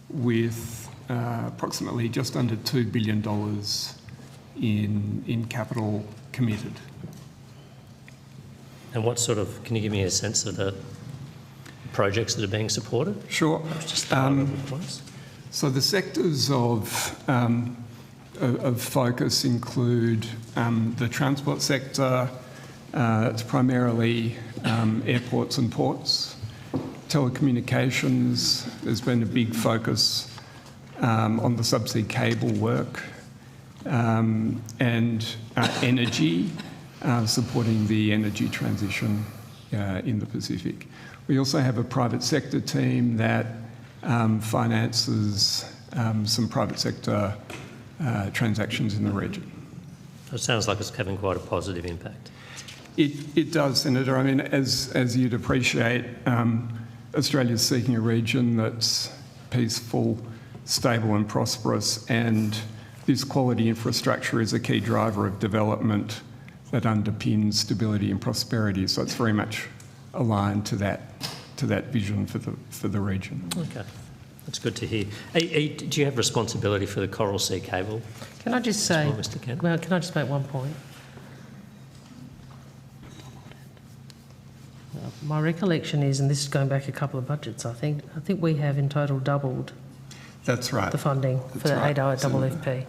with approximately just under $2 billion in capital committed. And what sort of, can you give me a sense of the projects that are being supported? Sure. So the sectors of focus include the transport sector. It's primarily airports and ports. Telecommunications, there's been a big focus on the subsea cable work, and energy, supporting the energy transition in the Pacific. We also have a private sector team that finances some private sector transactions in the region. It sounds like it's having quite a positive impact. It does, Senator. I mean, as you'd appreciate, Australia's seeking a region that's peaceful, stable and prosperous, and this quality infrastructure is a key driver of development that underpins stability and prosperity. So it's very much aligned to that vision for the region. Okay, that's good to hear. Do you have responsibility for the Coral Sea Cable? Can I just say, Mr. Kent? well, can I just make one point? My recollection is, and this is going back a couple of budgets, I think we have in total doubled That's right. the funding for the AUSParliamentLive.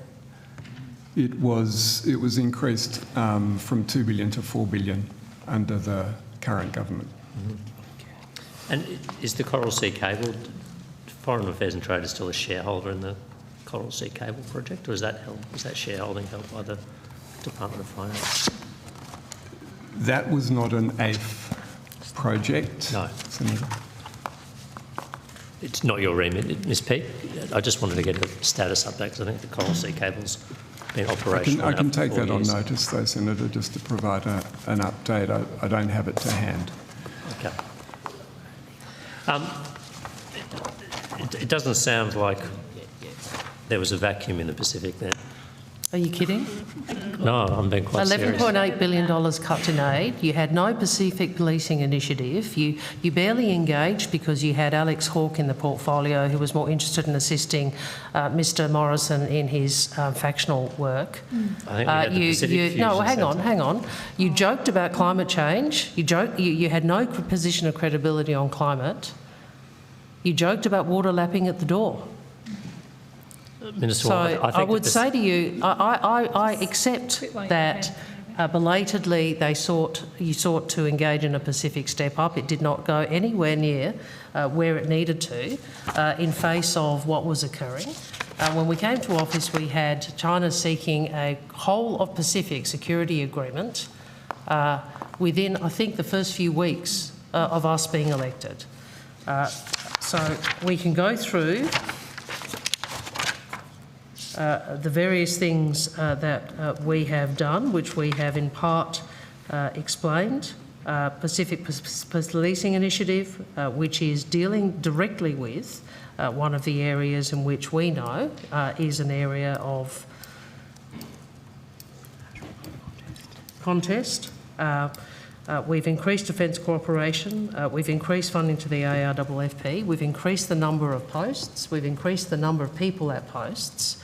It was increased from 2 billion to 4 billion under the current government. And is the Coral Sea Cable, Foreign Affairs and Trade is still a shareholder in the Coral Sea Cable project, or is that shareholding held by the Department of Finance? That was not an AIF project. No. Senator. It's not your remit, Ms Peake. I just wanted to get a status update because I think the Coral Sea Cable's been operational. I can take that on years. notice, though, Senator, just to provide an update. I don't have it to hand. Okay. It doesn't sound like there was a vacuum in the Pacific there. Are you kidding? No, I'm being quite serious. $11.8 billion cut in aid. You had no Pacific Policing Initiative. You barely engaged because you had Alex Hawke in the portfolio who was more interested in assisting Mr Morrison in his factional work. I think we had the Pacific Fusion hang on. You joked about climate change. You had no position of credibility on climate. You joked about water lapping at the door. Minister, So I would say to you, I accept that belatedly you sought to engage in a Pacific step up. It did not go anywhere near where it needed to in face of what was occurring. When we came to office, we had China seeking a whole of Pacific security agreement within, I think, the first few weeks of us being elected. So we can go through the various things that we have done, which we have in part explained. Pacific Policing Initiative, which is dealing directly with one of the areas in which we know is an area of contest. We've increased defence cooperation, we've increased funding to the ARFF, we've increased the number of posts, we've increased the number of people at posts.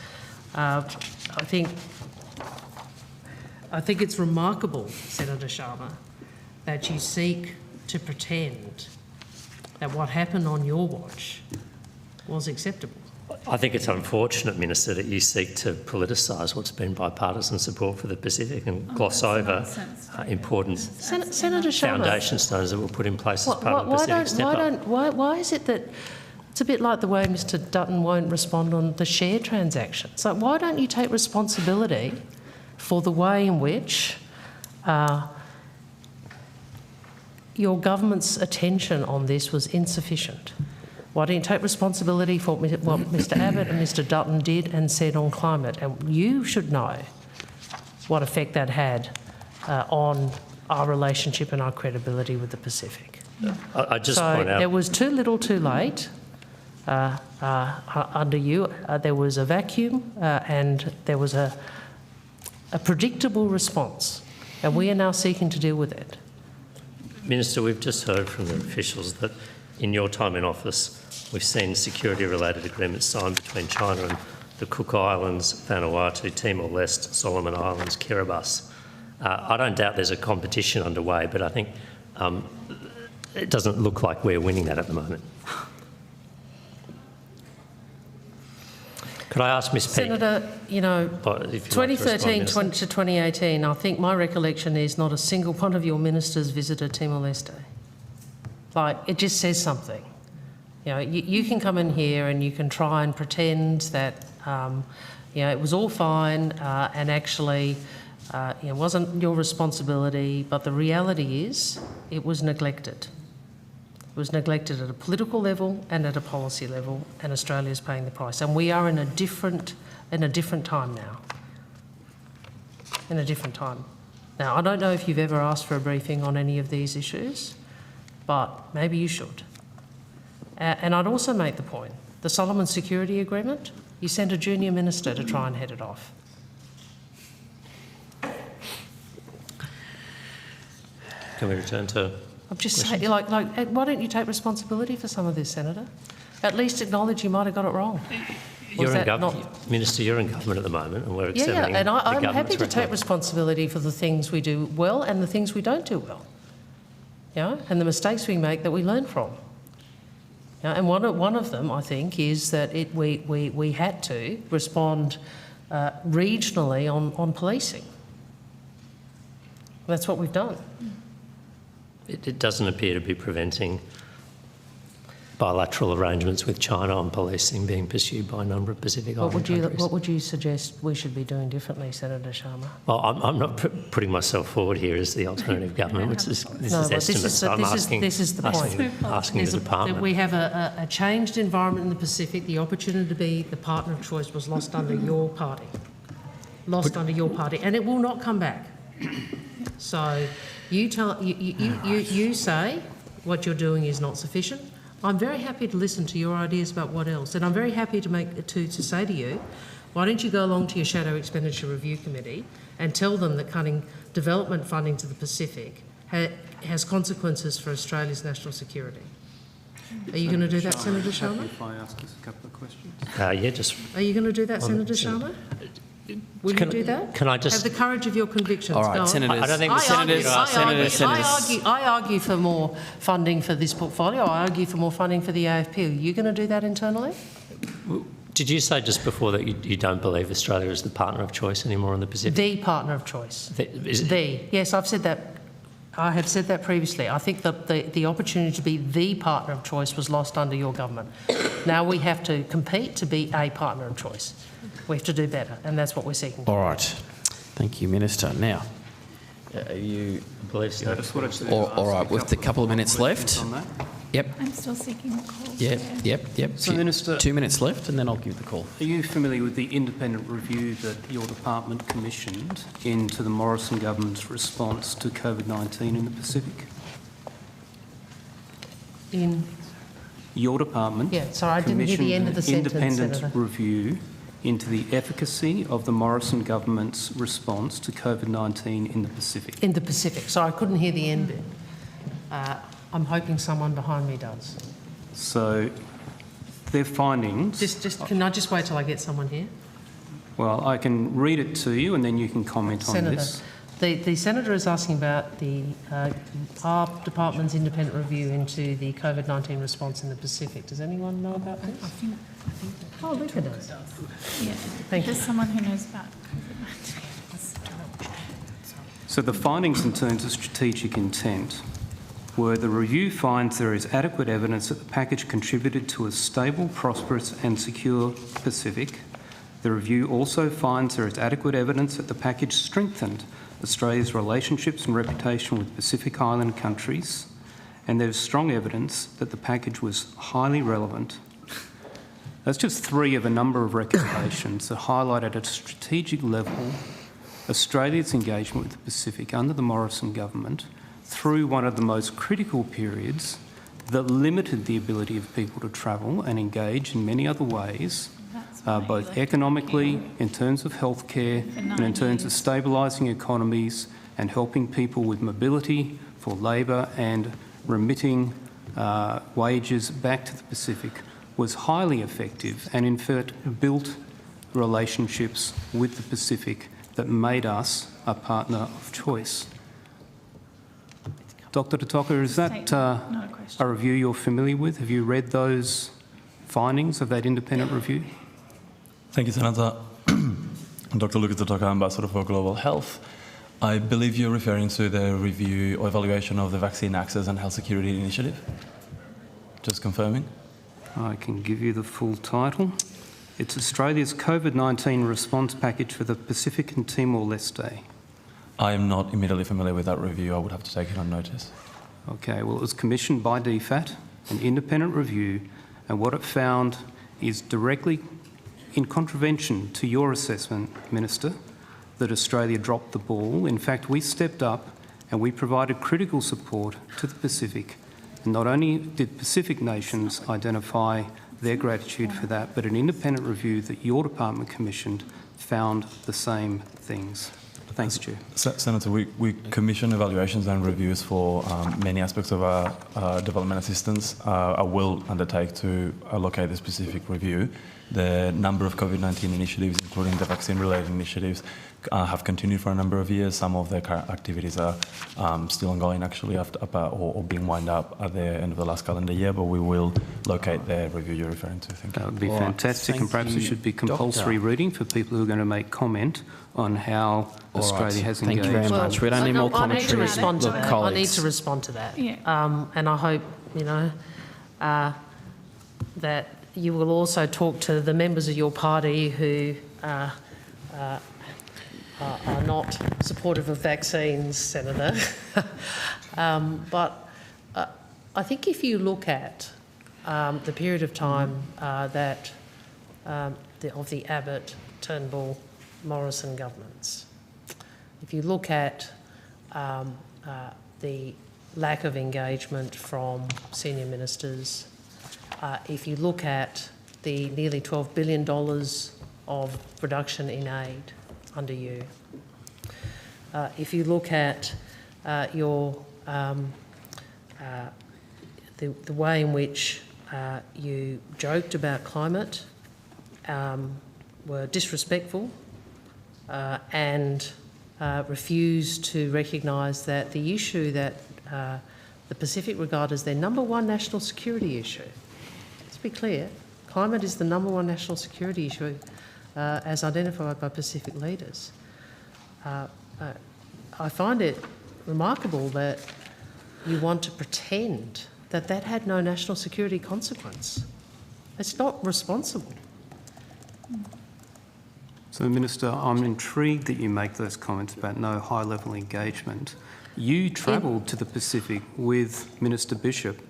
I think it's remarkable, Senator Sharma, that you seek to pretend that what happened on your watch was acceptable. I think it's unfortunate, Minister, that you seek to politicise what's been bipartisan support for the Pacific and gloss over important Senator Sharma, foundation stones that were put in place as part of the Pacific Step Up. Why is it that it's a bit like the way Mr Dutton won't respond on the share transactions? Like, why don't you take responsibility for the way in which your government's attention on this was insufficient? Why don't you take responsibility for what Mr Abbott and Mr Dutton did and said on climate? And you should know what effect that had on our relationship and our credibility with the Pacific. I just point out... there was too little too late under you. There was a vacuum and there was a predictable response, and we are now seeking to deal with it. Minister, we've just heard from the officials that in your time in office, we've seen security-related agreements signed between China and the Cook Islands, Vanuatu, Timor-Leste, Solomon Islands, Kiribati. I don't doubt there's a competition underway, but I think it doesn't look like we're winning that at the moment. Could I ask Ms Peake? Senator, 2013 to 2018, I think my recollection is not a single one of your ministers visited Timor-Leste. Like, it just says something. You can come in here and you can try and pretend that, it was all fine and actually it wasn't your responsibility, but the reality is it was neglected. It was neglected at a political level and at a policy level, and Australia's paying the price. And we are in a different time now. In a different time. Now, I don't know if you've ever asked for a briefing on any of these issues, but maybe you should. And I'd also make the point, the Solomon Security Agreement, you sent a junior minister to try and head it off. Can we return to... I'm just saying, why don't you take responsibility for some of this, Senator? At least acknowledge you might have got it wrong. Minister, you're in government at the moment, and we're examining and I'm the happy to government's take responsibility for the things we do well and the things we don't do well. And the mistakes we make that we learn from. And one of them, I think, is that we had to respond regionally on policing. That's what we've done. It doesn't appear to be preventing bilateral arrangements with China on policing being pursued by a number of Pacific Island countries. What would you suggest we should be doing differently, Senator Sharma? Well, I'm not putting myself forward here as the alternative government, which is estimates. I'm asking the department. We have a changed environment in the Pacific. The opportunity to be the partner of choice was lost under your party. And it will not come back. So you say what you're doing is not sufficient. I'm very happy to listen to your ideas about what else, and I'm very happy to say to you, why don't you go along to your Shadow Expenditure Review Committee and tell them that cutting development funding to the Pacific has consequences for Australia's national security. Are you going to do that, Senator Sharma? If I ask us a couple of questions. Are you going to do that, Senator Sharma? Will you do that? Can I just have the courage of your convictions? All right, Senators. I don't think the I argue for more funding for this portfolio. I argue for more funding for the AFP. Are you going to do that internally? Did you say just before that you don't believe Australia is the partner of choice anymore in the Pacific? The partner of choice. Yes, I've said that. I have said that previously. I think that the opportunity to be the partner of choice was lost under your government. Now we have to compete to be a partner of choice. We have to do better, and that's what we're seeking. All right. Thank you, Minister. Now, are you... all right, with the couple of minutes left. Yep. I'm still seeking the call. Yep. So, Minister, 2 minutes left, and then I'll give the call. Are you familiar with the independent review that your department commissioned into the Morrison government's response to COVID-19 in the Pacific? In your department? Yeah, sorry, I didn't hear the end of the sentence, independent Senator. review into the efficacy of the Morrison government's response to COVID-19 in the Pacific. In the Pacific. Sorry, I couldn't hear the end bit. I'm hoping someone behind me does. So their findings... Can I just wait till I get someone here? Well, I can read it to you and then you can comment on this. The Senator is asking about our department's independent review into the COVID-19 response in the Pacific. Does anyone know about this? I think Luca does. Yeah. Thank you. There's someone who knows about COVID-19. So the findings in terms of strategic intent were the review finds there is adequate evidence that the package contributed to a stable, prosperous and secure Pacific. The review also finds there is adequate evidence that the package strengthened Australia's relationships and reputation with Pacific Island countries, and there is strong evidence that the package was highly relevant. That's just three of a number of recommendations that highlight at a strategic level Australia's engagement with the Pacific under the Morrison government through one of the most critical periods that limited the ability of people to travel and engage in many other ways, both economically, in terms of healthcare, and in terms of stabilising economies and helping people with mobility for labour and remitting wages back to the Pacific, was highly effective and in fact built relationships with the Pacific that made us a partner of choice. Dr. Tatoka, is that a review you're familiar with? Have you read those findings of that independent review? Thank you, Senator. Dr. Lucas Tatoka, Ambassador for Global Health. I believe you're referring to the review or evaluation of the Vaccine Access and Health Security Initiative. Just confirming. I can give you the full title. It's Australia's COVID-19 response package for the Pacific and Timor-Leste. I am not immediately familiar with that review. I would have to take it on notice. Okay, well, it was commissioned by DFAT, an independent review, and what it found is directly in contravention to your assessment, Minister, that Australia dropped the ball. In fact, we stepped up and we provided critical support to the Pacific. And not only did Pacific nations identify their gratitude for that, but an independent review that your department commissioned found the same things. Thanks, Chair. Senator, we commission evaluations and reviews for many aspects of our development assistance. I will undertake to allocate a specific review. The number of COVID-19 initiatives, including the vaccine-related initiatives, have continued for a number of years. Some of their activities are still ongoing, actually, or being wound up at the end of the last calendar year, but we will locate the review you're referring to. Thank you. That would be fantastic, and perhaps it should be compulsory reading for people who are going to make comment on how Australia has engaged. Thank you very much. We don't need more commentary. I need to respond to that. I need colleagues. to respond to that. Yeah. And I hope, that you will also talk to the members of your party who are not supportive of vaccines, Senator. But I think if you look at the period of time of the Abbott, Turnbull, Morrison governments, if you look at the lack of engagement from senior ministers, if you look at the nearly $12 billion of reduction in aid under you, if you look at the way in which you joked about climate, were disrespectful, and refused to recognise that the issue that the Pacific regard as their number one national security issue. Let's be clear, climate is the number one national security issue as identified by Pacific leaders. I find it remarkable that you want to pretend that that had no national security consequence. It's not responsible. So, Minister, I'm intrigued that you make those comments about no high-level engagement. You travelled to the Pacific with Minister Bishop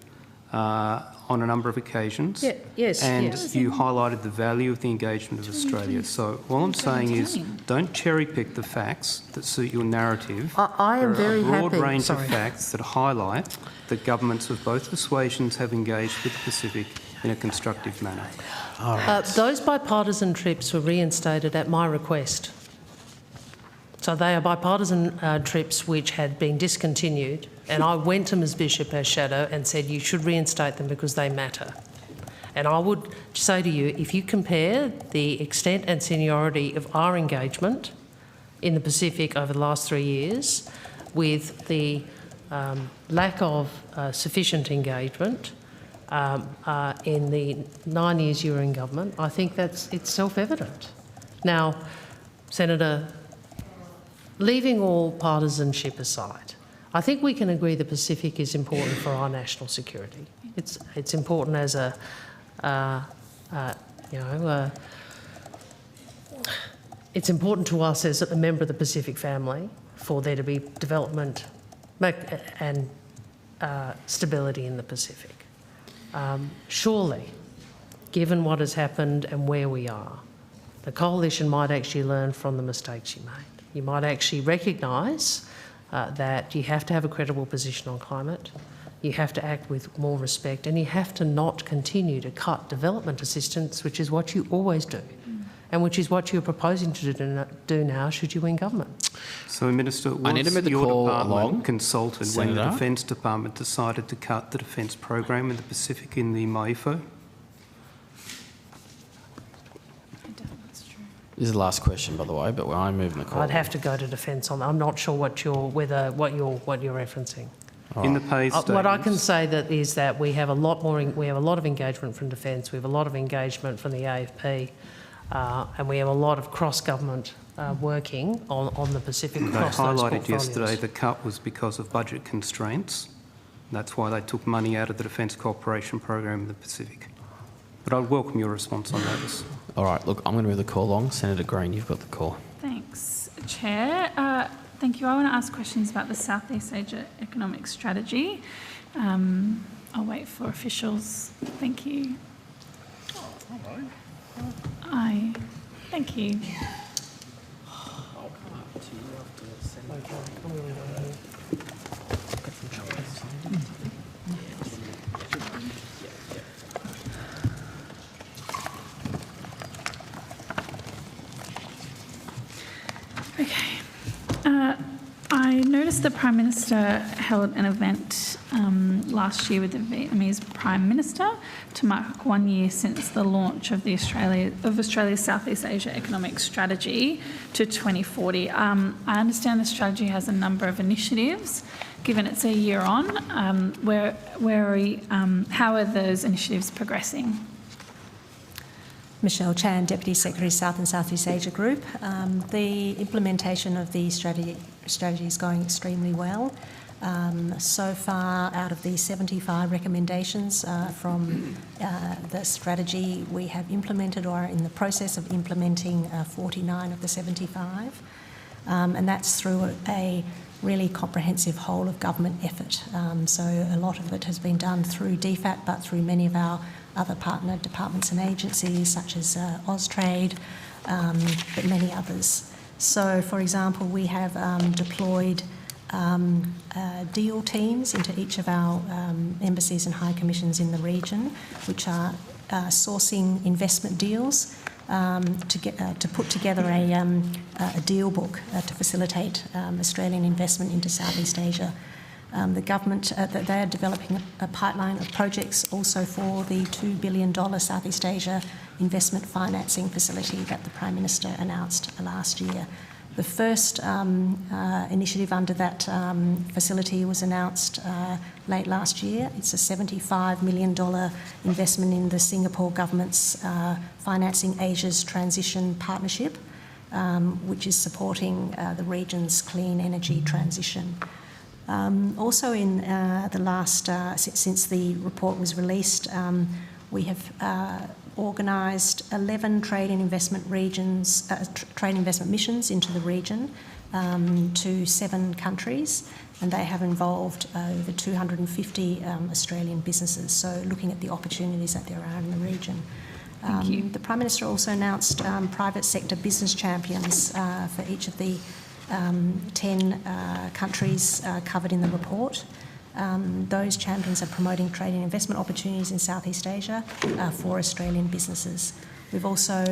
on a number of occasions. Yes. And you highlighted the value of the engagement of Australia. So all I'm saying is don't cherry-pick the facts that suit your narrative. I am very happy. There are a broad range of facts that highlight that governments of both persuasions have engaged with the Pacific in a constructive manner. Those bipartisan trips were reinstated at my request. So they are bipartisan trips which had been discontinued, and I went to Ms Bishop as shadow and said you should reinstate them because they matter. And I would say to you, if you compare the extent and seniority of our engagement in the Pacific over the last 3 years with the lack of sufficient engagement in the 9 years you were in government, I think it's self-evident. Now, Senator, leaving all partisanship aside, I think we can agree the Pacific is important for our national security. It's important as it's important to us as a member of the Pacific family for there to be development and stability in the Pacific. Surely, given what has happened and where we are, the coalition might actually learn from the mistakes you made. You might actually recognise that you have to have a credible position on climate, you have to act with more respect, and you have to not continue to cut development assistance, which is what you always do, and which is what you're proposing to do now should you win government. So, Minister, was your department consulted when the Defence Department decided to cut the defence program in the Pacific in the MAIFO? This is the last question, by the way, but I'm moving the call. I'd have to go to defence on that. I'm not sure what you're referencing. In the pay statements. What I can say is that we have a lot of engagement from defence, we have a lot of engagement from the AFP, and we have a lot of cross-government working on the Pacific across those portfolios. They highlighted yesterday the cut was because of budget constraints. That's why they took money out of the Defence Cooperation Program in the Pacific. But I'd welcome your response on that. All right, look, I'm going to move the call along. Senator Green, you've got the call. Thanks, Chair. Thank you. I want to ask questions about the Southeast Asia Economic Strategy. I'll wait for officials. Thank you. Thank you. Okay. I noticed the Prime Minister held an event last year with the Vietnamese Prime Minister to mark 1 year since the launch of Australia's Southeast Asia Economic Strategy to 2040. I understand the strategy has a number of initiatives. Given it's a year on, how are those initiatives progressing? Michelle Chan, Deputy Secretary, South and Southeast Asia Group. The implementation of the strategy is going extremely well. So far, out of the 75 recommendations from the strategy, we have implemented or are in the process of implementing 49 of the 75. And that's through a really comprehensive whole of government effort. So a lot of it has been done through DFAT, but through many of our other partner departments and agencies such as Austrade, but many others. So, for example, we have deployed deal teams into each of our embassies and high commissions in the region, which are sourcing investment deals to put together a deal book to facilitate Australian investment into Southeast Asia. The government, they are developing a pipeline of projects also for the $2 billion Southeast Asia investment financing facility that the Prime Minister announced last year. The first initiative under that facility was announced late last year. It's a $75 million investment in the Singapore government's Financing Asia's Transition Partnership, which is supporting the region's clean energy transition. Also in the last, since the report was released, we have organised 11 trade and investment missions into the region to 7 countries, and they have involved over 250 Australian businesses, so looking at the opportunities that there are in the region. The Prime Minister also announced private sector business champions for each of the 10 countries covered in the report. Those champions are promoting trade and investment opportunities in Southeast Asia for Australian businesses. We've also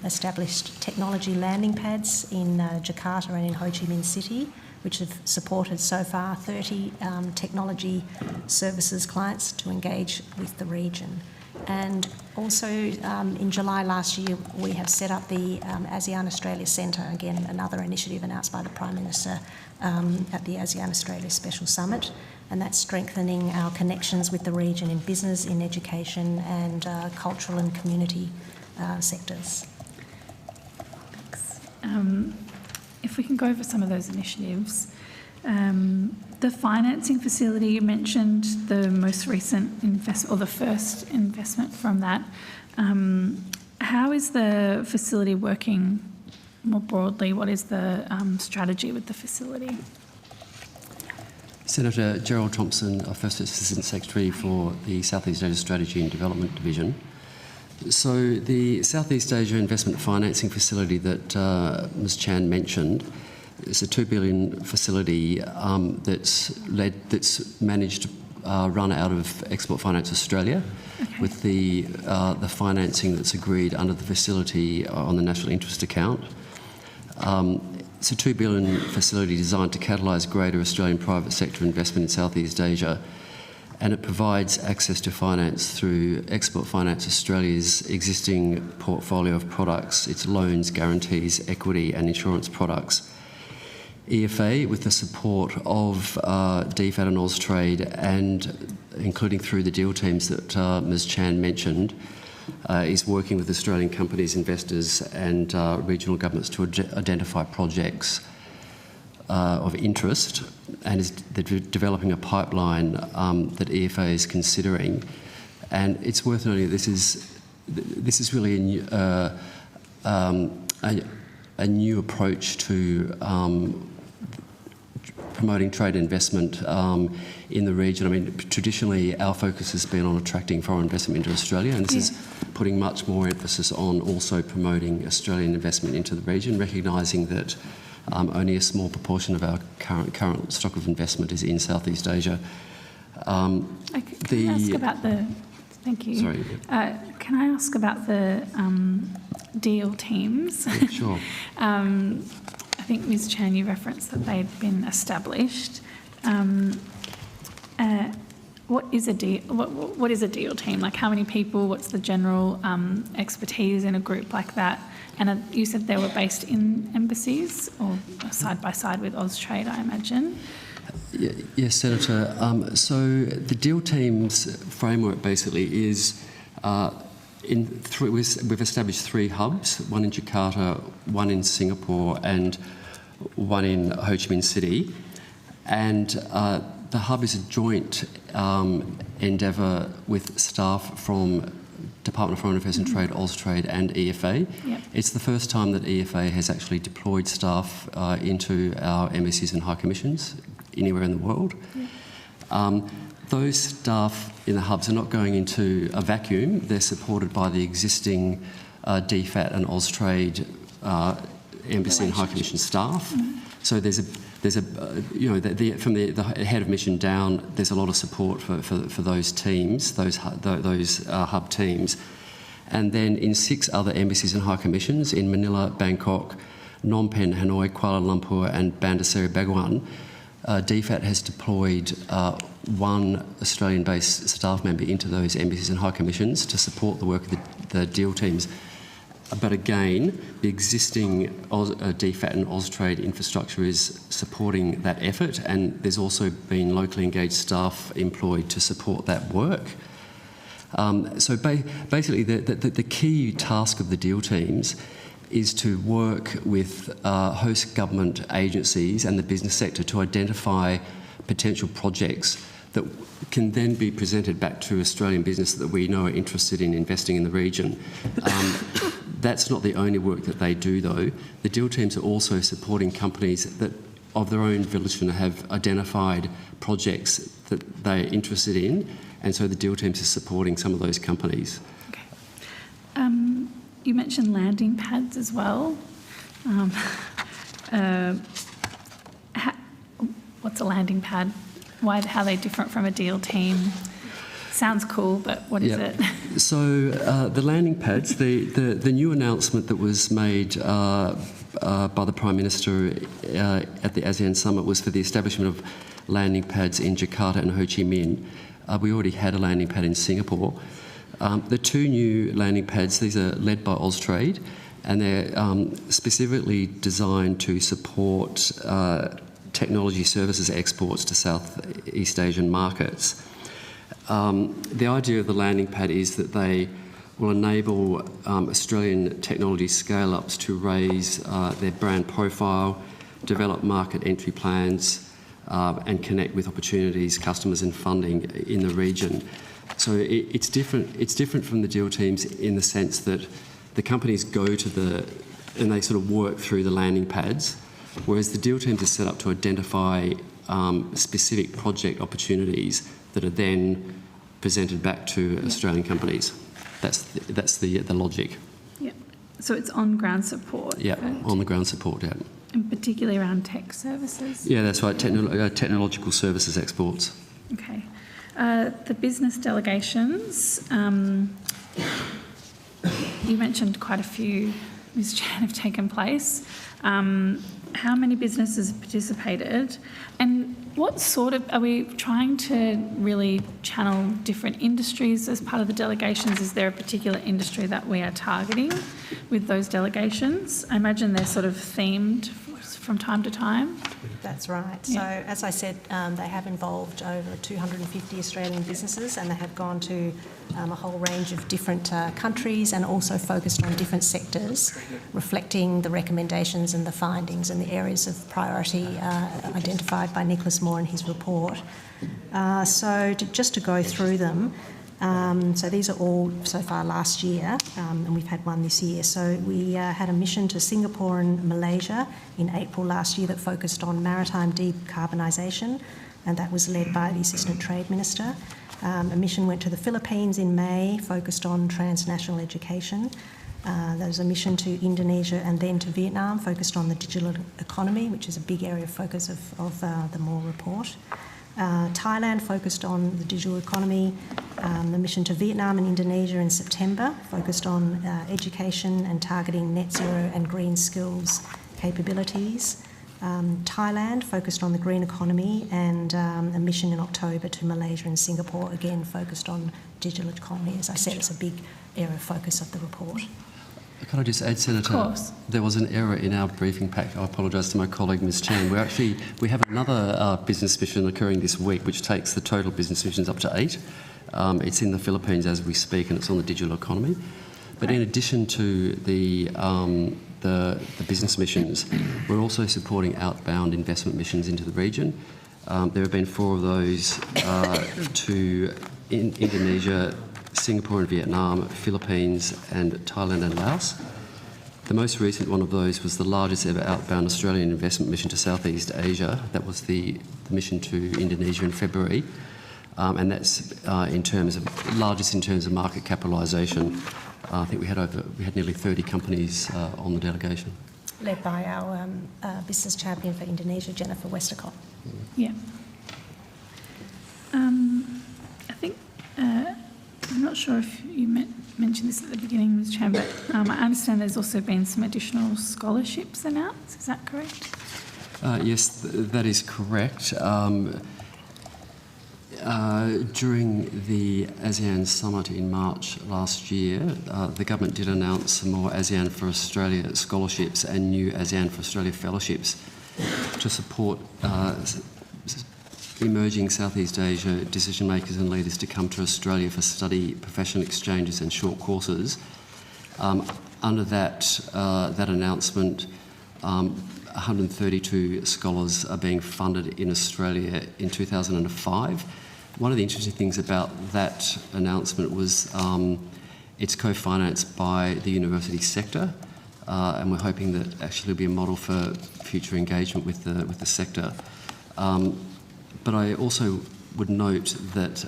established technology landing pads in Jakarta and in Ho Chi Minh City, which have supported so far 30 technology services clients to engage with the region. And also in July last year, we have set up the ASEAN Australia Centre, again, another initiative announced by the Prime Minister at the ASEAN Australia Special Summit, and that's strengthening our connections with the region in business, in education and cultural and community sectors. Thanks. If we can go over some of those initiatives. The financing facility, you mentioned the most recent investment, or the first investment from that. How is the facility working more broadly? What is the strategy with the facility? Senator Gerald Thompson, First Assistant Secretary for the Southeast Asia Strategy and Development Division. So the Southeast Asia Investment Financing Facility that Ms Chan mentioned, it's a $2 billion facility that's managed to run out of Export Finance Australia, with the financing that's agreed under the facility on the National Interest Account. It's a $2 billion facility designed to catalyse greater Australian private sector investment in Southeast Asia, and it provides access to finance through Export Finance Australia's existing portfolio of products, its loans, guarantees, equity and insurance products. EFA, with the support of DFAT and Austrade, and including through the deal teams that Ms Chan mentioned, is working with Australian companies, investors and regional governments to identify projects of interest, and is developing a pipeline that EFA is considering. And it's worth noting that this is really a new approach to promoting trade and investment in the region. I mean, traditionally our focus has been on attracting foreign investment into Australia, and this is putting much more emphasis on also promoting Australian investment into the region, recognising that only a small proportion of our current stock of investment is in Southeast Asia. Can I ask about the... Thank you. Sorry. Can I ask about the deal teams? Yeah, sure. I think, Ms Chan, you referenced that they'd been established. What is a deal? What is a deal team? Like, how many people? What's the general expertise in a group like that? And you said they were based in embassies or side by side with Austrade, I imagine. Yes, Senator. So the deal team's framework basically is we've established 3 hubs: one in Jakarta, one in Singapore, and one in Ho Chi Minh City. And the hub is a joint endeavour with staff from Department of Foreign Affairs and Trade, Austrade and EFA. Yep. It's the first time that EFA has actually deployed staff into our embassies and high commissions anywhere in the world. Yep. Those staff in the hubs are not going into a vacuum. They're supported by the existing DFAT and Austrade embassy and high commission staff. Mm-hmm. So there's a from the head of mission down, there's a lot of support for those teams, those hub teams. And then in 6 other embassies and high commissions in Manila, Bangkok, Phnom Penh, Hanoi, Kuala Lumpur and Bandar Seri Begawan, DFAT has deployed 1 Australian-based staff member into those embassies and high commissions to support the work of the deal teams. But again, the existing DFAT and Austrade infrastructure is supporting that effort, and there's also been locally engaged staff employed to support that work. So basically, the key task of the deal teams is to work with host government agencies and the business sector to identify potential projects that can then be presented back to Australian business that we know are interested in investing in the region. That's not the only work that they do, though. The deal teams are also supporting companies that, of their own volition, have identified projects that they're interested in, and so the deal teams are supporting some of those companies. Okay. You mentioned landing pads as well. What's a landing pad? How are they different from a deal team? Sounds cool, but what is it? So the landing pads, the new announcement that was made by the Prime Minister at the ASEAN Summit was for the establishment of landing pads in Jakarta and Ho Chi Minh. We already had a landing pad in Singapore. The 2 new landing pads, these are led by Austrade, and they're specifically designed to support technology services exports to Southeast Asian markets. The idea of the landing pad is that they will enable Australian technology scale-ups to raise their brand profile, develop market entry plans, and connect with opportunities, customers and funding in the region. So it's different from the deal teams in the sense that the companies go to and they sort of work through the landing pads, whereas the deal teams are set up to identify specific project opportunities that are then presented back to Australian companies. That's the logic. Yeah. So it's on-ground support. Yeah, on-the-ground support, yeah. And particularly around tech services? Yeah, that's right, technological services exports. Okay. The business delegations, you mentioned quite a few, Ms Chan, have taken place. How many businesses have participated, and what sort of, are we trying to really channel different industries as part of the delegations? Is there a particular industry that we are targeting with those delegations? I imagine they're sort of themed from time to time. That's right. So, as I said, they have involved over 250 Australian businesses, and they have gone to a whole range of different countries and also focused on different sectors, reflecting the recommendations and the findings and the areas of priority identified by Nicholas Moore in his report. Just to go through them, so these are all so far last year, and we've had one this year. So we had a mission to Singapore and Malaysia in April last year that focused on maritime decarbonisation, and that was led by the Assistant Trade Minister. A mission went to the Philippines in May, focused on transnational education. There was a mission to Indonesia and then to Vietnam, focused on the digital economy, which is a big area of focus of the Moore report. Thailand focused on the digital economy. The mission to Vietnam and Indonesia in September focused on education and targeting net zero and green skills capabilities. Thailand, focused on the green economy, and a mission in October to Malaysia and Singapore, again focused on digital economy. As I said, it's a big area of focus of the report. Can I just add, Senator? Of course. There was an error in our briefing pack. I apologise to my colleague, Ms Chan. We have another business mission occurring this week, which takes the total business missions up to 8. It's in the Philippines as we speak, and it's on the digital economy. But in addition to the business missions, we're also supporting outbound investment missions into the region. There have been 4 of those to Indonesia, Singapore and Vietnam, Philippines and Thailand and Laos. The most recent one of those was the largest ever outbound Australian investment mission to Southeast Asia. That was the mission to Indonesia in February. And that's largest in terms of market capitalisation. I think we had nearly 30 companies on the delegation. Led by our business champion for Indonesia, Jennifer Westercott. Yeah. I think, I'm not sure if you mentioned this at the beginning, Ms Chan, but I understand there's also been some additional scholarships announced. Is that correct? Yes, that is correct. During the ASEAN summit in March last year, the government did announce some more ASEAN for Australia scholarships and new ASEAN for Australia fellowships to support emerging Southeast Asia decision makers and leaders to come to Australia for study, professional exchanges and short courses. Under that announcement, 132 scholars are being funded in Australia in 2005. One of the interesting things about that announcement was it's co-financed by the university sector, and we're hoping that actually will be a model for future engagement with the sector. But I also would note that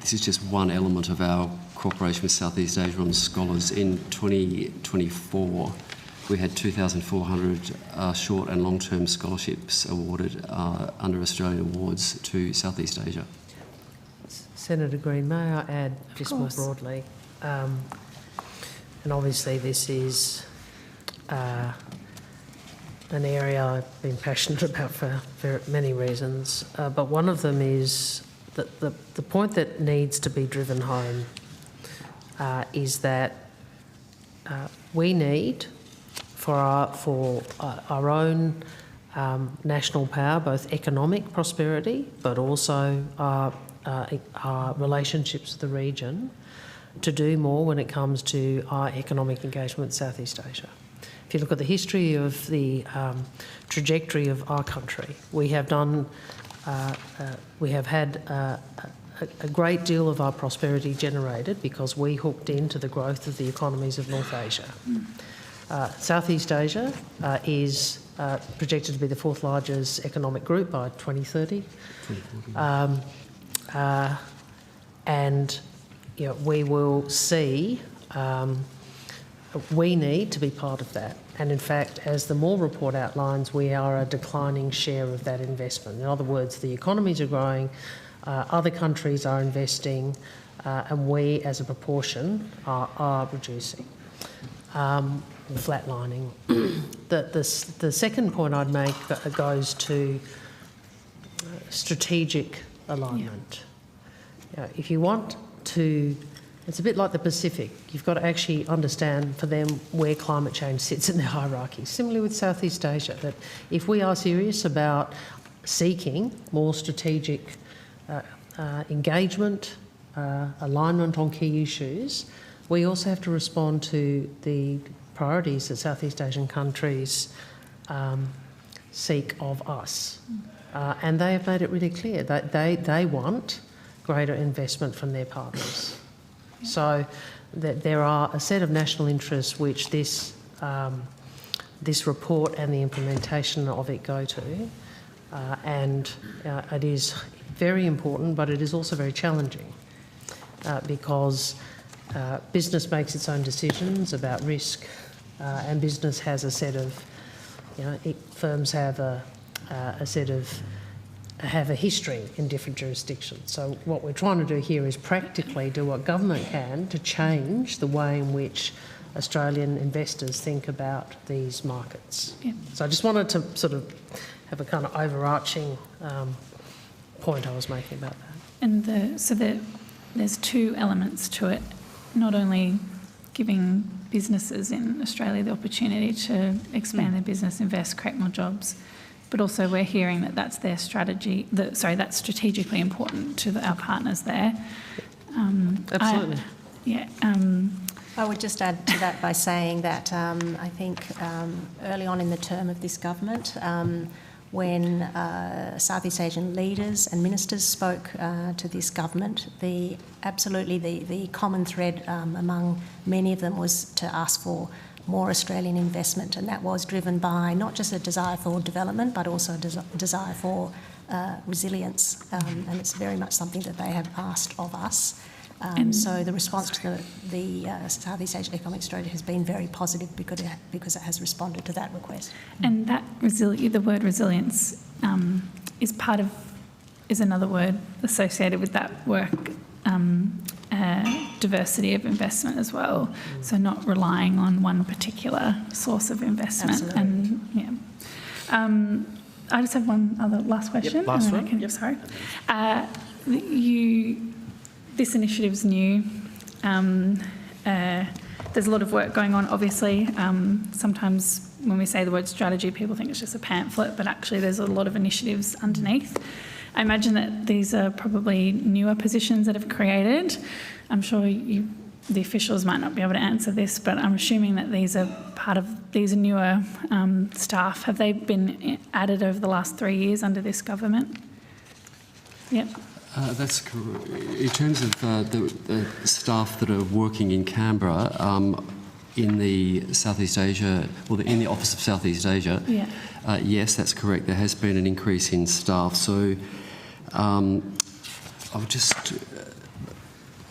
this is just one element of our cooperation with Southeast Asia on scholars. In 2024, we had 2,400 short and long-term scholarships awarded under Australian awards to Southeast Asia. Senator Green, may I add just more broadly, and obviously this is an area I've been passionate about for many reasons, but one of them is that the point that needs to be driven home is that we need for our own national power, both economic prosperity, but also our relationships with the region, to do more when it comes to our economic engagement with Southeast Asia. If you look at the history of the trajectory of our country, we have had a great deal of our prosperity generated because we hooked into the growth of the economies of North Asia. Southeast Asia is projected to be the 4th largest economic group by 2030. And we will see, we need to be part of that. And in fact, as the Moore report outlines, we are a declining share of that investment. In other words, the economies are growing, other countries are investing, and we as a proportion are reducing. Flatlining. The second point I'd make goes to strategic alignment. If you want to, it's a bit like the Pacific. You've got to actually understand for them where climate change sits in the hierarchy. Similarly with Southeast Asia, that if we are serious about seeking more strategic engagement, alignment on key issues, we also have to respond to the priorities that Southeast Asian countries seek of us. And they have made it really clear that they want greater investment from their partners. So that there are a set of national interests which this report and the implementation of it go to. And it is very important, but it is also very challenging because business makes its own decisions about risk, and business has a set of, firms have a history in different jurisdictions. So what we're trying to do here is practically do what government can to change the way in which Australian investors think about these markets. Yeah. So I just wanted to sort of have a kind of overarching point I was making about that. And there's two elements to it, not only giving businesses in Australia the opportunity to expand their business, invest, create more jobs, but also we're hearing that that's their strategy, that's strategically important to our partners there. Absolutely. I would just add to that by saying that I think early on in the term of this government, when Southeast Asian leaders and ministers spoke to this government, the common thread among many of them was to ask for more Australian investment, and that was driven by not just a desire for development but also a desire for resilience, and it's very much something that they have asked of us. So the response to the Southeast Asian Economic Strategy has been very positive because it has responded to that request. And that the word resilience is another word associated with that work. Diversity of investment as well, so not relying on one particular source of investment. Absolutely. And I just have one other last question. Yep, last one. Sorry. This initiative's new. There's a lot of work going on, obviously. Sometimes when we say the word strategy, people think it's just a pamphlet, but actually there's a lot of initiatives underneath. I imagine that these are probably newer positions that have created. I'm sure the officials might not be able to answer this, but I'm assuming that these are newer staff. Have they been added over the last 3 years under this government? Yep. That's correct. In terms of the staff that are working in Canberra, in the Southeast Asia, in the Office of Southeast Asia, yes, that's correct. There has been an increase in staff. So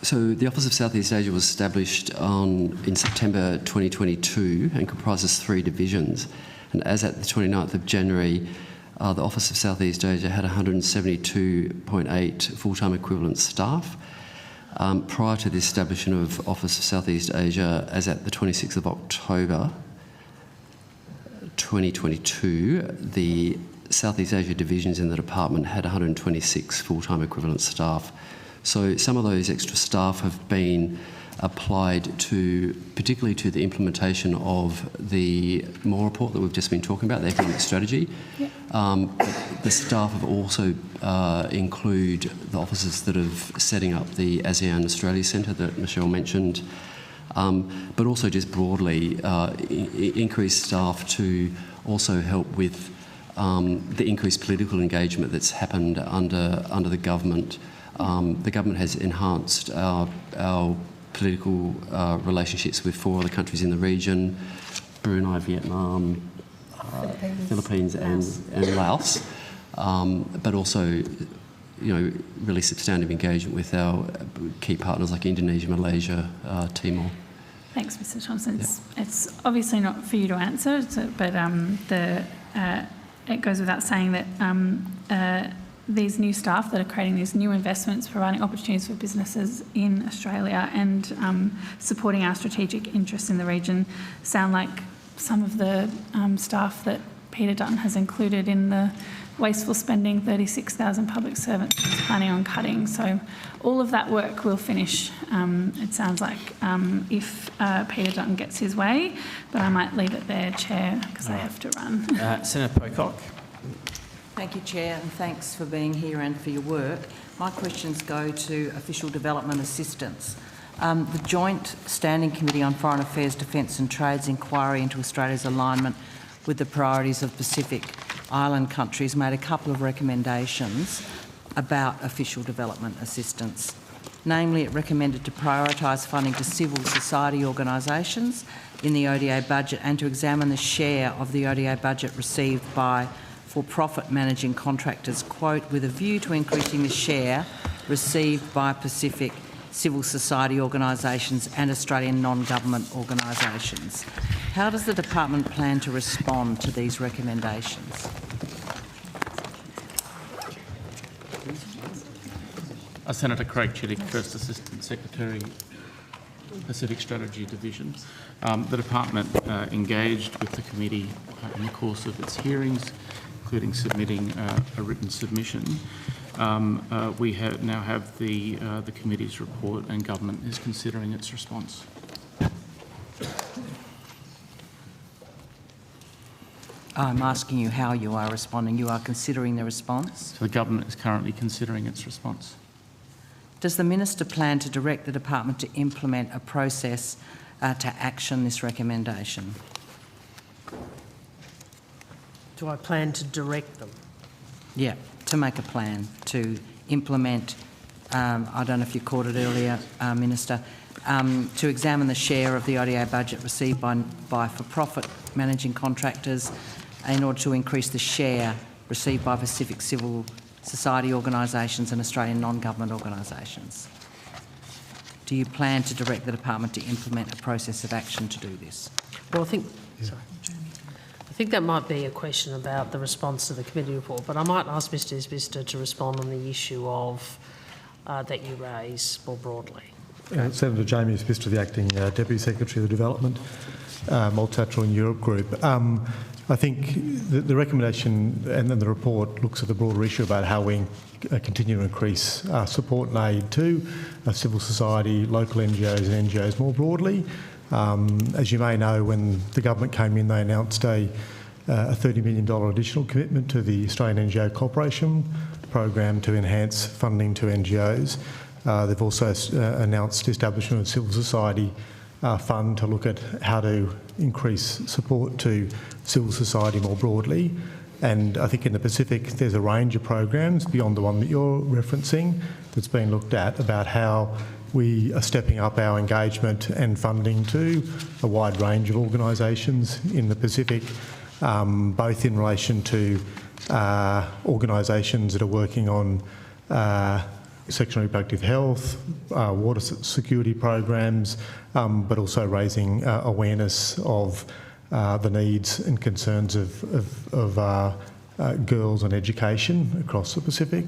So the Office of Southeast Asia was established in September 2022 and comprises 3 divisions. And as at the 29th of January, the Office of Southeast Asia had 172.8 full-time equivalent staff. Prior to the establishment of Office of Southeast Asia, as at the 26th of October 2022, the Southeast Asia divisions in the department had 126 full-time equivalent staff. So some of those extra staff have been applied particularly to the implementation of the MORE report that we've just been talking about, the economic strategy. Yep. The staff have also include the officers that are setting up the ASEAN Australia Centre that Michelle mentioned, but also just broadly increased staff to also help with the increased political engagement that's happened under the government. The government has enhanced our political relationships with 4 other countries in the region: Brunei, Vietnam, Philippines and Laos, but also, really substantive engagement with our key partners like Indonesia, Malaysia, Timor. Thanks, Mr. Thompson. It's obviously not for you to answer, but it goes without saying that these new staff that are creating these new investments, providing opportunities for businesses in Australia and supporting our strategic interests in the region sound like some of the staff that Peter Dutton has included in the wasteful spending 36,000 public servants he's planning on cutting. So all of that work will finish, it sounds like, if Peter Dutton gets his way, but I might leave it there, Chair, because I have to run. Senator Pocock. Thank you, Chair, and thanks for being here and for your work. My questions go to Official Development Assistance. The Joint Standing Committee on Foreign Affairs, Defence and Trade's inquiry into Australia's alignment with the priorities of Pacific Island countries made a couple of recommendations about official development assistance. Namely, it recommended to prioritise funding to civil society organisations in the ODA budget and to examine the share of the ODA budget received by for-profit managing contractors, quote, with a view to increasing the share received by Pacific civil society organisations and Australian non-government organisations. How does the department plan to respond to these recommendations? Senator Craig Chittick, First Assistant Secretary. Pacific Strategy Division. The department engaged with the committee in the course of its hearings, including submitting a written submission. We now have the committee's report, and government is considering its response. I'm asking you how you are responding. You are considering the response? So the government is currently considering its response. Does the Minister plan to direct the department to implement a process to action this recommendation? Do I plan to direct them? Yeah, to make a plan to implement, I don't know if you caught it earlier, Minister, to examine the share of the ODA budget received by for-profit managing contractors in order to increase the share received by Pacific civil society organisations and Australian non-government organisations. Do you plan to direct the department to implement a process of action to do this? Well, I think that might be a question about the response to the committee report, but I might ask Mr Isbister to respond on the issue of that you raise more broadly. Senator Jamie Isbister, the Acting Deputy Secretary of the Development Multilateral and Europe Group. I think the recommendation and then the report looks at the broader issue about how we continue to increase support and aid to civil society, local NGOs and NGOs more broadly. As you may know, when the government came in, they announced a $30 million additional commitment to the Australian NGO Cooperation Program to enhance funding to NGOs. They've also announced the establishment of civil society fund to look at how to increase support to civil society more broadly. And I think in the Pacific there's a range of programs beyond the one that you're referencing that's been looked at about how we are stepping up our engagement and funding to a wide range of organisations in the Pacific, both in relation to organisations that are working on sexual and reproductive health, water security programs, but also raising awareness of the needs and concerns of girls and education across the Pacific.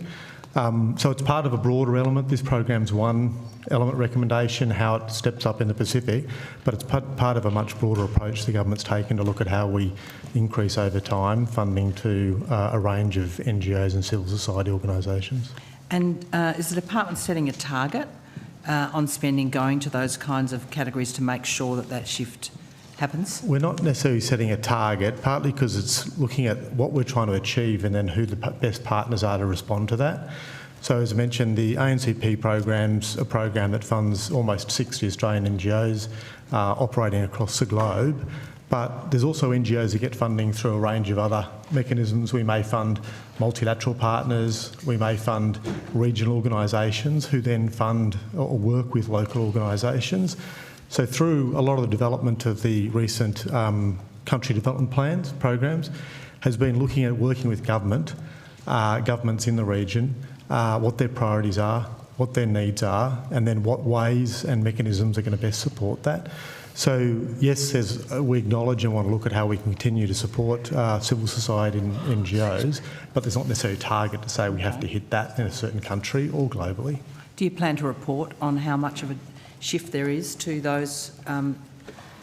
So it's part of a broader element. This program's one element recommendation, how it steps up in the Pacific, but it's part of a much broader approach the government's taken to look at how we increase over time funding to a range of NGOs and civil society organisations. And is the department setting a target on spending going to those kinds of categories to make sure that that shift happens? We're not necessarily setting a target, partly because it's looking at what we're trying to achieve and then who the best partners are to respond to that. So as I mentioned, the ANCP program's a program that funds almost 60 Australian NGOs operating across the globe. But there's also NGOs that get funding through a range of other mechanisms. We may fund multilateral partners, we may fund regional organisations who then fund or work with local organisations. So through a lot of the development of the recent country development plans, programs, has been looking at working with governments in the region, what their priorities are, what their needs are, and then what ways and mechanisms are going to best support that. So yes, we acknowledge and want to look at how we can continue to support civil society and NGOs, but there's not necessarily a target to say we have to hit that in a certain country or globally. Do you plan to report on how much of a shift there is to those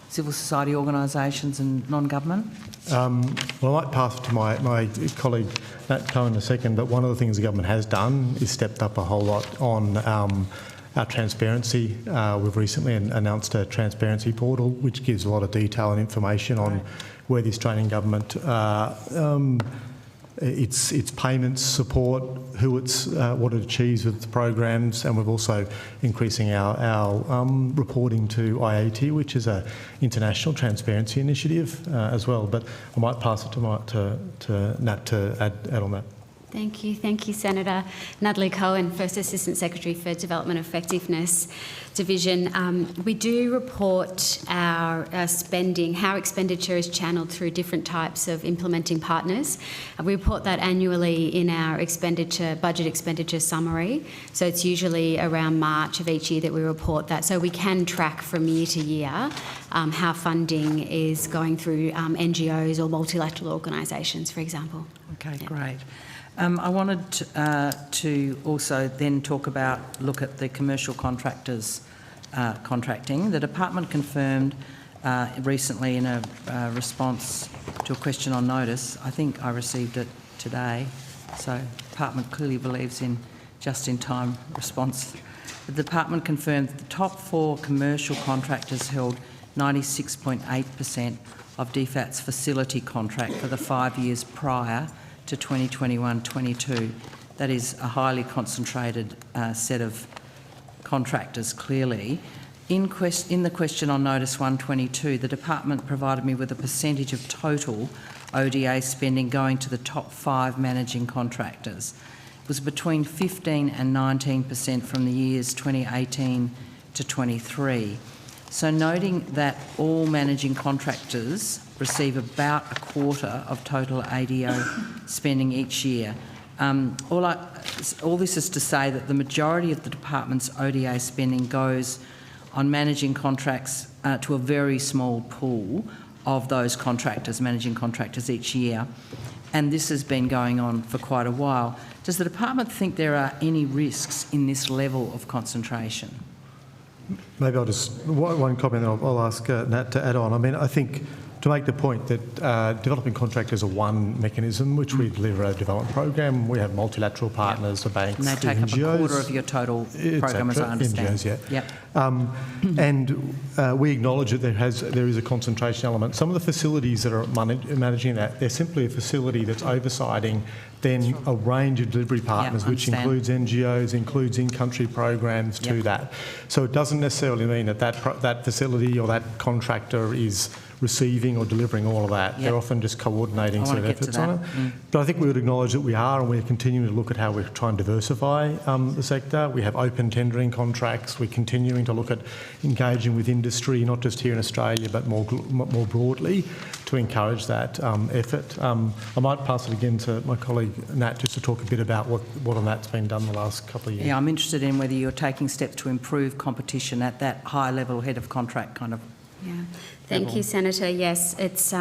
civil society organisations and non-government? Well, I might pass it to my colleague Nat Cohen in a second, but one of the things the government has done is stepped up a whole lot on our transparency. We've recently announced a transparency portal which gives a lot of detail and information on where the Australian government, its payments support, what it achieves with its programs, and we're also increasing our reporting to IAT, which is an international transparency initiative as well. But I might pass it to Nat to add on that. Thank you, Senator. Natalie Cohen, First Assistant Secretary for Development Effectiveness Division. We do report our spending, how expenditure is channelled through different types of implementing partners. We report that annually in our budget expenditure summary. So it's usually around March of each year that we report that. So we can track from year to year how funding is going through NGOs or multilateral organisations, for example. Okay, great. I wanted to also then look at the commercial contractors contracting, the department confirmed recently in a response to a question on notice, I think I received it today, so the department clearly believes in just-in-time response. The department confirmed that the top 4 commercial contractors held 96.8% of DFAT's facility contract for the 5 years prior to 2021-22. That is a highly concentrated set of contractors, clearly. In the question on notice 122, the department provided me with a percentage of total ODA spending going to the top 5 managing contractors. It was between 15 and 19% from the years 2018 to 23. So noting that all managing contractors receive about a quarter of total ADO spending each year, all this is to say that the majority of the department's ODA spending goes on managing contracts to a very small pool of those contractors, managing contractors each year, and this has been going on for quite a while. Does the department think there are any risks in this level of concentration? Maybe I'll just, one comment and I'll ask Nat to add on. I mean, I think to make the point that developing contractors are one mechanism which we deliver a development program. We have multilateral partners, the banks, and they take up a quarter of your total program, as I understand. NGOs, yeah. Yep. And we acknowledge that there is a concentration element. Some of the facilities that are managing that, they're simply a facility that's oversighting then a range of delivery partners, which includes NGOs, includes in-country programs to that. So it doesn't necessarily mean that that facility or that contractor is receiving or delivering all of that. They're often just coordinating sort of efforts on it. But I think we would acknowledge that we are, and we're continuing to look at how we try and diversify the sector. We have open tendering contracts. We're continuing to look at engaging with industry, not just here in Australia, but more broadly, to encourage that effort. I might pass it again to my colleague Nat just to talk a bit about what on that's been done the last couple of years. Yeah, I'm interested in whether you're taking steps to improve competition at that high-level head of contract kind of. Yeah. Thank you, Senator. Yes, it's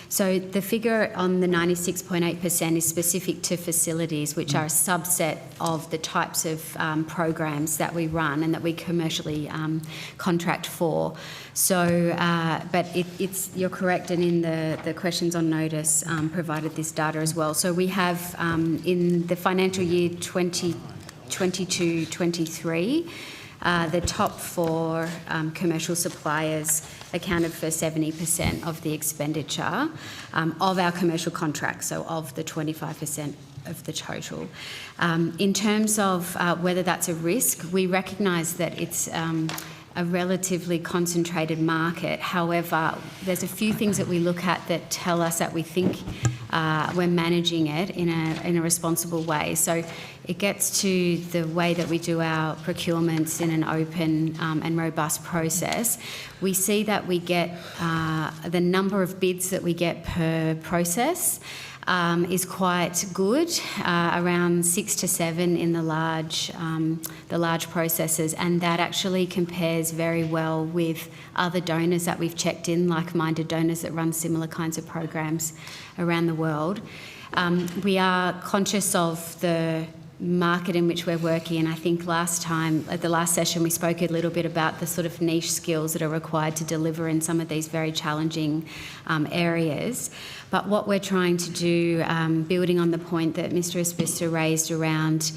so the figure on the 96.8% is specific to facilities, which are a subset of the types of programs that we run and that we commercially contract for. So, but you're correct, and in the questions on notice provided this data as well. So we have in the financial year 2022-23. The top 4 commercial suppliers accounted for 70% of the expenditure of our commercial contracts, so of the 25% of the total. In terms of whether that's a risk, we recognise that it's a relatively concentrated market. However, there's a few things that we look at that tell us that we think we're managing it in a responsible way. So it gets to the way that we do our procurements in an open and robust process. We see that we get the number of bids that we get per process is quite good, around 6 to 7 in the large processes, and that actually compares very well with other donors that we've checked in, like-minded donors that run similar kinds of programs around the world. We are conscious of the market in which we're working, and I think last time, at the last session, we spoke a little bit about the sort of niche skills that are required to deliver in some of these very challenging areas. But what we're trying to do, building on the point that Mr. Espista raised around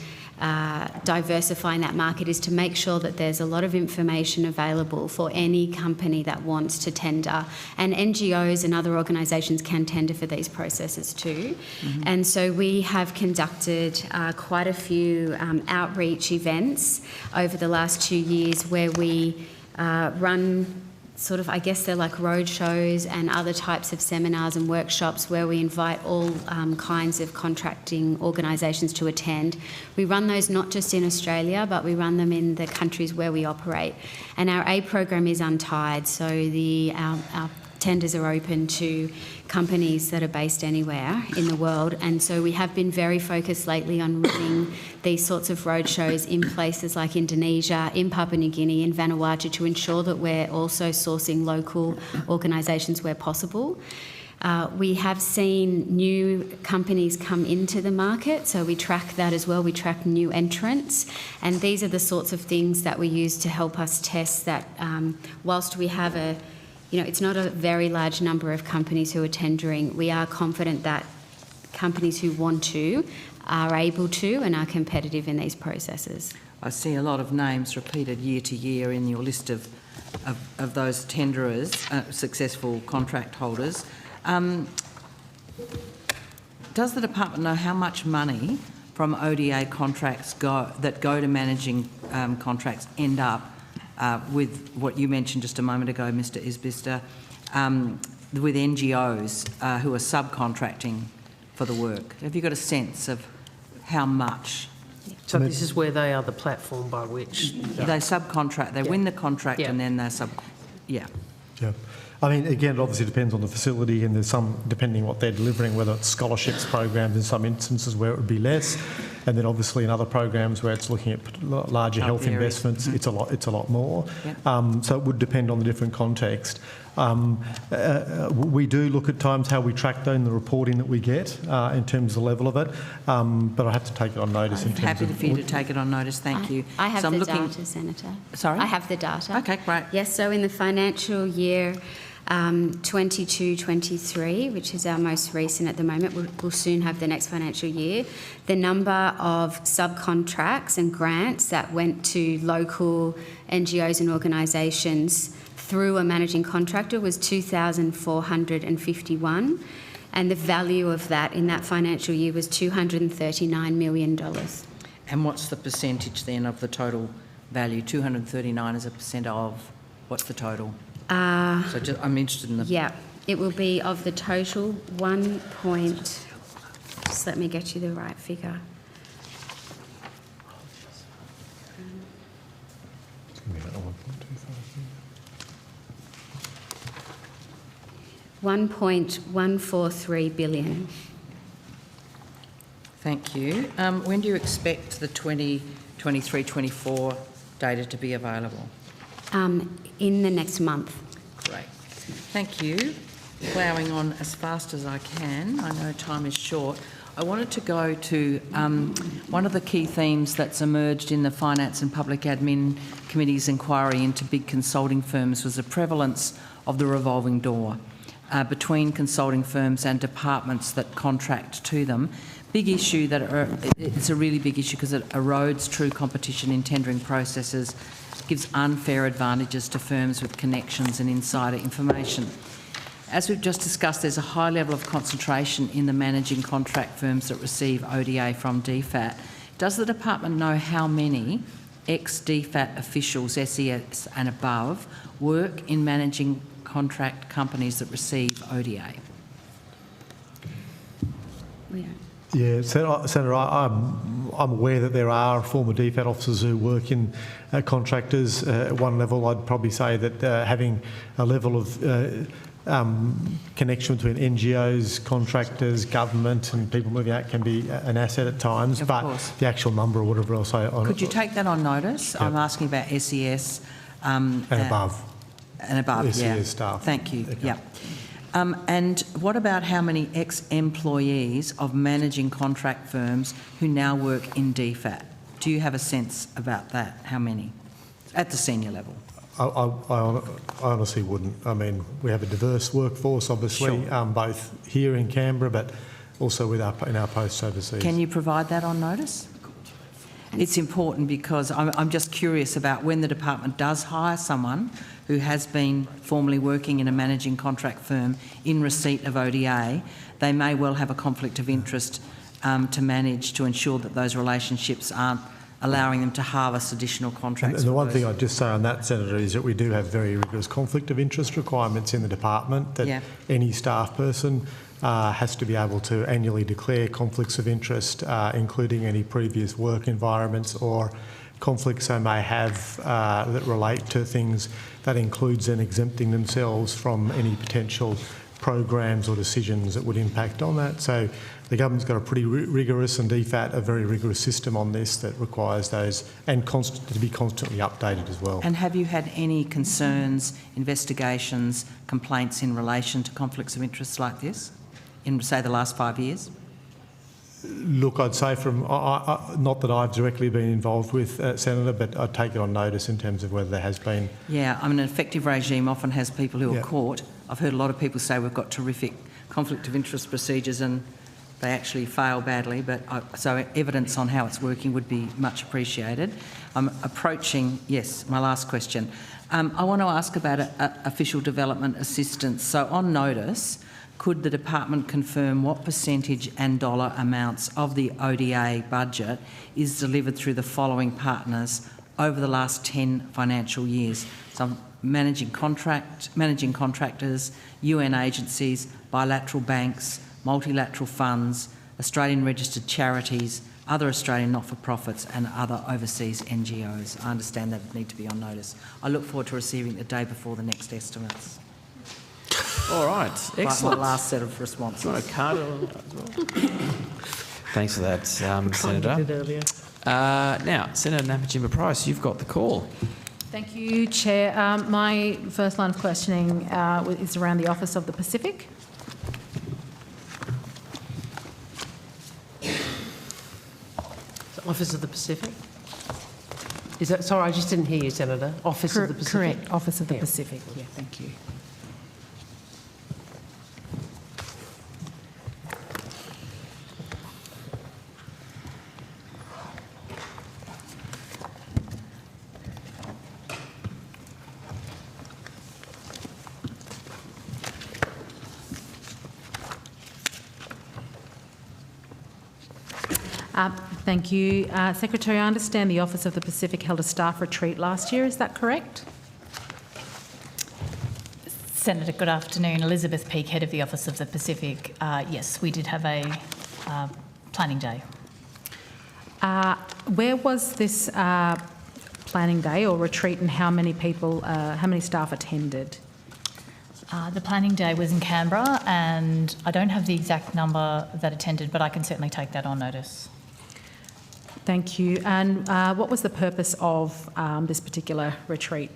diversifying that market, is to make sure that there's a lot of information available for any company that wants to tender. And NGOs and other organisations can tender for these processes too. Mm-hmm. And so we have conducted quite a few outreach events over the last 2 years where we run sort of, I guess they're like road shows and other types of seminars and workshops where we invite all kinds of contracting organisations to attend. We run those not just in Australia, but we run them in the countries where we operate. And our A program is untied, so our tenders are open to companies that are based anywhere in the world, and so we have been very focused lately on running these sorts of roadshows in places like Indonesia, in Papua New Guinea, in Vanuatu, to ensure that we're also sourcing local organisations where possible. We have seen new companies come into the market, so we track that as well. We track new entrants, and these are the sorts of things that we use to help us test that whilst we have it's not a very large number of companies who are tendering, we are confident that companies who want to are able to and are competitive in these processes. I see a lot of names repeated year to year in your list of those tenderers, successful contract holders. Does the department know how much money from ODA contracts that go to managing contracts end up with what you mentioned just a moment ago, Mr. Isbister, with NGOs who are subcontracting for the work? Have you got a sense of how much? So this is where they are the platform by which they subcontract, they win the contract and then they Yeah. I mean, again, it obviously depends on the facility, and there's some, depending what they're delivering, whether it's scholarships programs in some instances where it would be less, and then obviously in other programs where it's looking at larger health investments, it's a lot more. Yep. So it would depend on the different context. We do look at times how we track that in the reporting that we get in terms of the level of it, but I have to take it on notice. I'm happy for you to take it on notice, thank you. I have the data, Senator. Sorry? I have the data. Okay, great. Yes, so in the financial year 22-23, which is our most recent at the moment, we'll soon have the next financial year, the number of subcontracts and grants that went to local NGOs and organisations through a managing contractor was 2,451, and the value of that in that financial year was $239 million. And what's the percentage then of the total value? 239 as a percent of, what's the total? So I'm interested in the... Yeah, it will be of the total just let me get you the right figure. $1.143 billion. Thank you. When do you expect the 2023-24 data to be available? In the next month. Great. Thank you. Ploughing on as fast as I can. I know time is short. I wanted to go to one of the key themes that's emerged in the Finance and Public Admin Committee's inquiry into big consulting firms was the prevalence of the revolving door between consulting firms and departments that contract to them. Big issue it's a really big issue because it erodes true competition in tendering processes, gives unfair advantages to firms with connections and insider information. As we've just discussed, there's a high level of concentration in the managing contract firms that receive ODA from DFAT. Does the department know how many ex-DFAT officials, SES and above, work in managing contract companies that receive ODA? Yeah, Senator, I'm aware that there are former DFAT officers who work in contractors. At one level, I'd probably say that having a level of connection between NGOs, contractors, government and people moving out can be an asset at times, but the actual number or whatever else Could you take that on notice? Yep. I'm asking about SES. And above. And above, SES staff. Thank you, okay. And what about how many ex-employees of managing contract firms who now work in DFAT? Do you have a sense about that? How many? At the senior level? I honestly wouldn't. I mean, we have a diverse workforce, obviously, sure. Both here in Canberra, but also in our posts overseas. Can you provide that on notice? It's important because I'm just curious about when the department does hire someone who has been formerly working in a managing contract firm in receipt of ODA, they may well have a conflict of interest to manage to ensure that those relationships aren't allowing them to harvest additional contracts. And the one thing I'd just say on that, Senator, is that we do have very rigorous conflict of interest requirements in the department, that any staff person has to be able to annually declare conflicts of interest, including any previous work environments or conflicts they may have that relate to things. That includes then exempting themselves from any potential programs or decisions that would impact on that. So the government's got a pretty rigorous, and DFAT a very rigorous system on this that requires those and to be constantly updated as well. And have you had any concerns, investigations, complaints in relation to conflicts of interest like this in, say, the last 5 years? Look, I'd say from, not that I've directly been involved with, Senator, but I'd take it on notice in terms of whether there has been. Yeah, I mean, an effective regime often has people who are caught. I've heard a lot of people say we've got terrific conflict of interest procedures and they actually fail badly, but so evidence on how it's working would be much appreciated. I'm approaching, yes, my last question. I want to ask about official development assistance. So on notice, could the department confirm what percentage and dollar amounts of the ODA budget is delivered through the following partners over the last 10 financial years? So managing contractors, UN agencies, bilateral banks, multilateral funds, Australian registered charities, other Australian not-for-profits and other overseas NGOs. I understand that would need to be on notice. I look forward to receiving it the day before the next estimates. All right, excellent. My last set of responses. Thanks for that, Senator. Now, Senator Napajimba Price, you've got the call. Thank you, Chair. My first line of questioning is around the Office of the Pacific. Office of the Pacific? Is that, sorry, I just didn't hear you, Senator. Office of the Pacific? Correct, Office of the Pacific. Yeah, thank you. Thank you. Secretary, I understand the Office of the Pacific held a staff retreat last year. Is that correct? Senator, good afternoon. Elizabeth Peake, Head of the Office of the Pacific. Yes, we did have a planning day. Where was this planning day or retreat, and how many people, how many staff attended? The planning day was in Canberra, and I don't have the exact number that attended, but I can certainly take that on notice. Thank you. And what was the purpose of this particular retreat?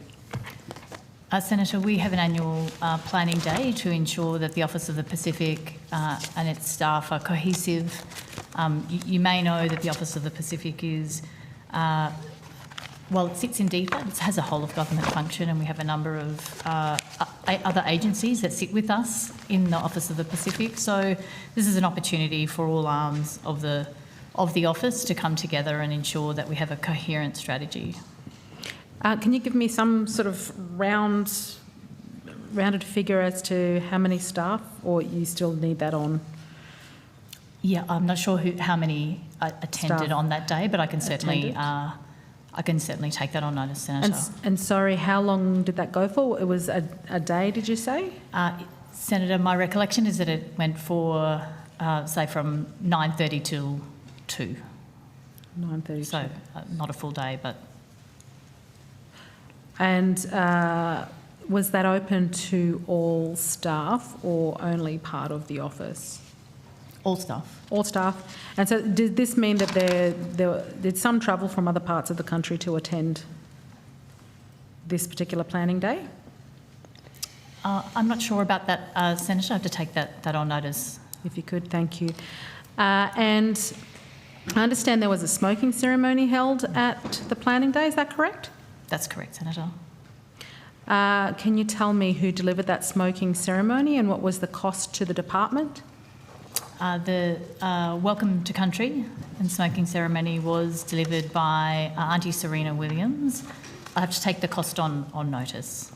Senator, we have an annual planning day to ensure that the Office of the Pacific and its staff are cohesive. You may know that the Office of the Pacific is, well, it sits in DFAT, it has a whole of government function, and we have a number of other agencies that sit with us in the Office of the Pacific. So this is an opportunity for all arms of the office to come together and ensure that we have a coherent strategy. Can you give me some sort of rounded figure as to how many staff, or you still need that on? Yeah, I'm not sure how many attended staff on that day, but I can certainly take that on notice, Senator. And sorry, how long did that go for? It was a day, did you say? Senator, my recollection is that it went for, say, from 9:30 till 2. 9:30. So not a full day, but. And was that open to all staff or only part of the office? All staff. All staff. And so did this mean that there did some travel from other parts of the country to attend this particular planning day? I'm not sure about that, Senator. I have to take that on notice. If you could, thank you. And I understand there was a smoking ceremony held at the planning day, is that correct? That's correct, Senator. Can you tell me who delivered that smoking ceremony and what was the cost to the department? The Welcome to Country and smoking ceremony was delivered by Auntie Serena Williams. I have to take the cost on notice.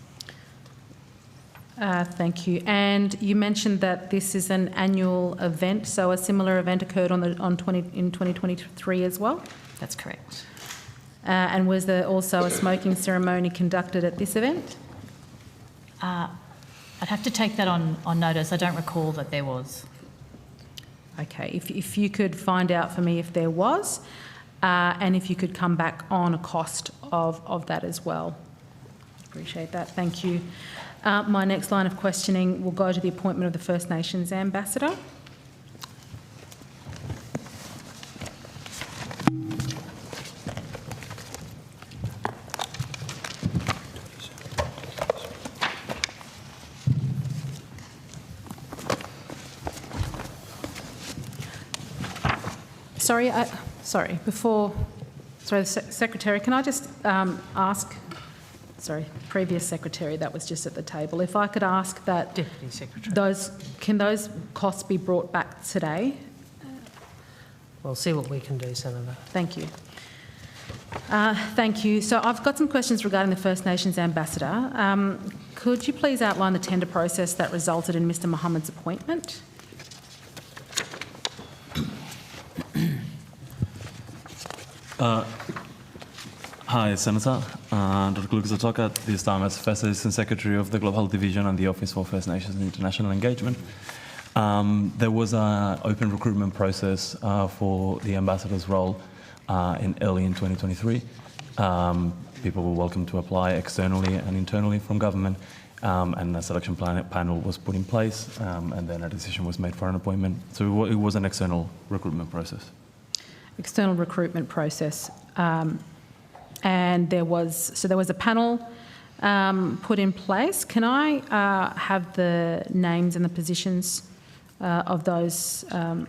Thank you. And you mentioned that this is an annual event, so a similar event occurred in 2023 as well? That's correct. And was there also a smoking ceremony conducted at this event? I'd have to take that on notice. I don't recall that there was. Okay, if you could find out for me if there was, and if you could come back on a cost of that as well. Appreciate that, thank you. My next line of questioning will go to the appointment of the First Nations ambassador. Secretary, can I just ask, previous Secretary that was just at the table, if I could ask that Deputy Secretary. Can those costs be brought back today? We'll see what we can do, Senator. Thank you. Thank you. So I've got some questions regarding the First Nations ambassador. Could you please outline the tender process that resulted in Mr Mohamed's appointment? Hi, Senator. Dr. Lucas Otoka, this time as First Assistant Secretary of the Global Health Division and the Office for First Nations and International Engagement. There was an open recruitment process for the ambassador's role early in 2023. People were welcome to apply externally and internally from government, and a selection panel was put in place, and then a decision was made for an appointment. So it was an external recruitment process. External recruitment process. And there was a panel put in place. Can I have the names and the positions of those? I'll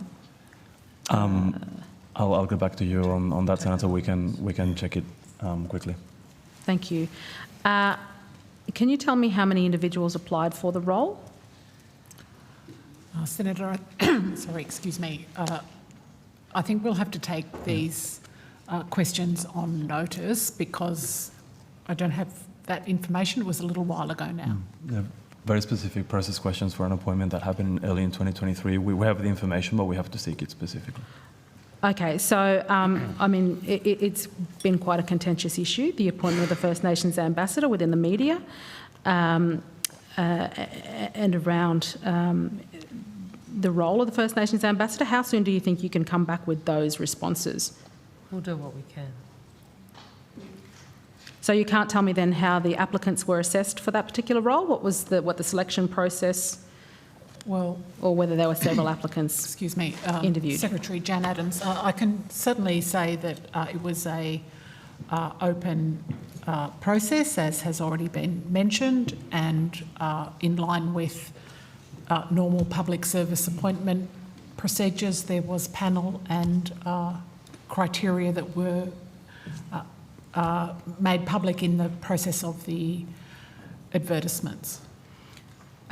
get back to you on that, Senator. We can check it quickly. Thank you. Can you tell me how many individuals applied for the role? Senator, sorry, excuse me. I think we'll have to take these questions on notice because I don't have that information. It was a little while ago now. Yeah, very specific process questions for an appointment that happened early in 2023. We have the information, but we have to seek it specifically. Okay, so I mean, it's been quite a contentious issue, the appointment of the First Nations ambassador within the media and around the role of the First Nations ambassador. How soon do you think you can come back with those responses? We'll do what we can. So you can't tell me then how the applicants were assessed for that particular role? What the selection process? Well, or whether there were several applicants excuse me, interviewed. Secretary Jan Adams, I can certainly say that it was a open process, as has already been mentioned, and in line with normal public service appointment procedures. There was panel and criteria that were made public in the process of the advertisements.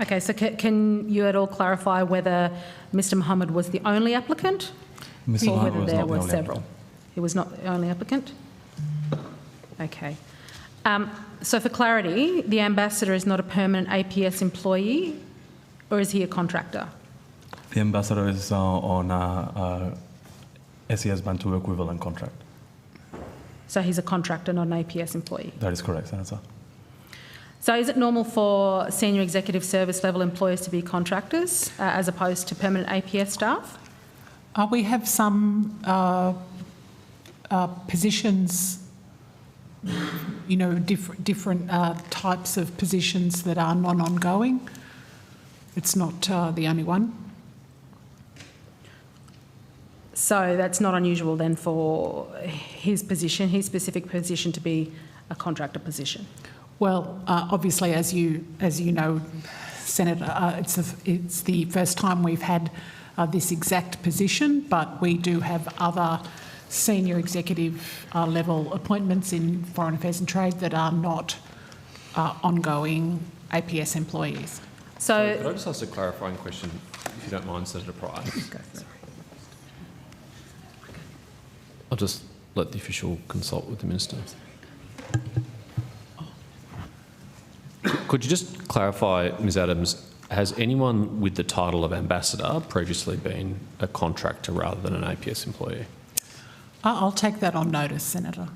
Okay, so can you at all clarify whether Mr Mohamed was the only applicant or whether there were several? He was not the only applicant? Okay. So for clarity, the ambassador is not a permanent APS employee, or is he a contractor? The ambassador is on a SES Bantu equivalent contract. So he's a contractor, not an APS employee? That is correct, Senator. So is it normal for senior executive service level employees to be contractors as opposed to permanent APS staff? We have some positions, you know, different types of positions that are non-ongoing. It's not the only one. So that's not unusual then for his position, his specific position, to be a contractor position? Well, obviously, as you know, Senator, it's the first time we've had this exact position, but we do have other senior executive level appointments in Foreign Affairs and Trade that are not ongoing APS employees. So could I just ask a clarifying question, if you don't mind, Senator Price? I'll just let the official consult with the Minister. Could you just clarify, Ms Adams, has anyone with the title of ambassador previously been a contractor rather than an APS employee? I'll take that on notice, Senator.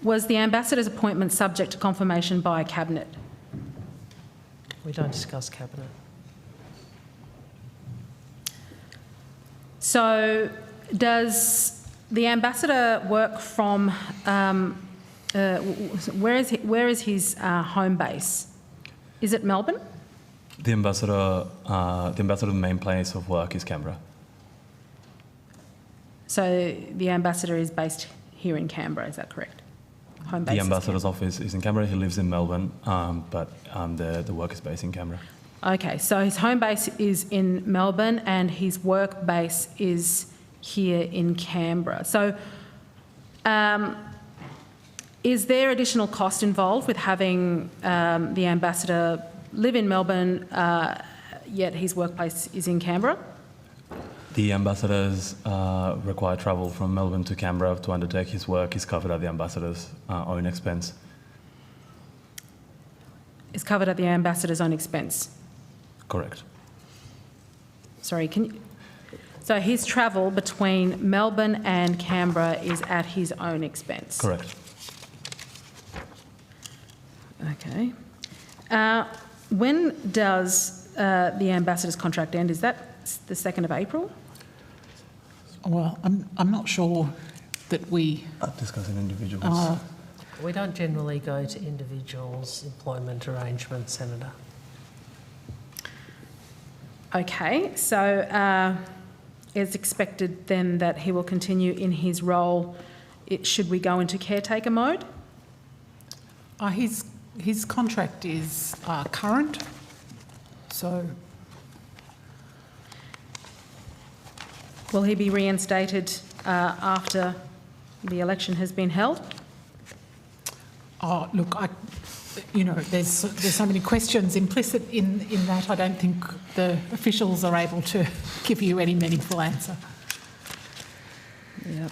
Was the ambassador's appointment subject to confirmation by Cabinet? We don't discuss Cabinet. So does the ambassador work from where is his home base? Is it Melbourne? The ambassador's main place of work is Canberra. So the ambassador is based here in Canberra, is that correct? Home base. The ambassador's office is in Canberra. He lives in Melbourne, but the work is based in Canberra. Okay, so his home base is in Melbourne and his work base is here in Canberra. So is there additional cost involved with having the ambassador live in Melbourne, yet his workplace is in Canberra? The ambassador's required travel from Melbourne to Canberra to undertake his work is covered at the ambassador's own expense. Is covered at the ambassador's own expense? Correct. Sorry, so his travel between Melbourne and Canberra is at his own expense? Correct. Okay. When does the ambassador's contract end? Is that the 2nd of April? Well, I'm not sure that we... discussing individuals. We don't generally go to individuals' employment arrangements, Senator. Okay, so it's expected then that he will continue in his role. Should we go into caretaker mode? His contract is current, so... Will he be reinstated after the election has been held? Oh, look, there's so many questions implicit in that. I don't think the officials are able to give you any meaningful answer. Yeah.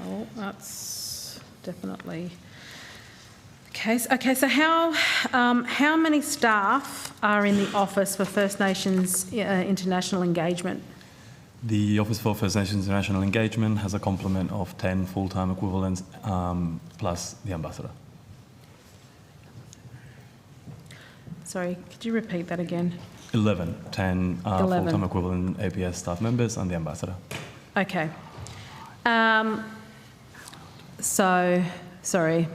Well, that's definitely the case. Okay, so how many staff are in the Office for First Nations International Engagement? The Office for First Nations International Engagement has a complement of 10 full-time equivalents plus the ambassador. Sorry, could you repeat that again? 10 full-time equivalent APS staff members and the ambassador. Okay. So, sorry.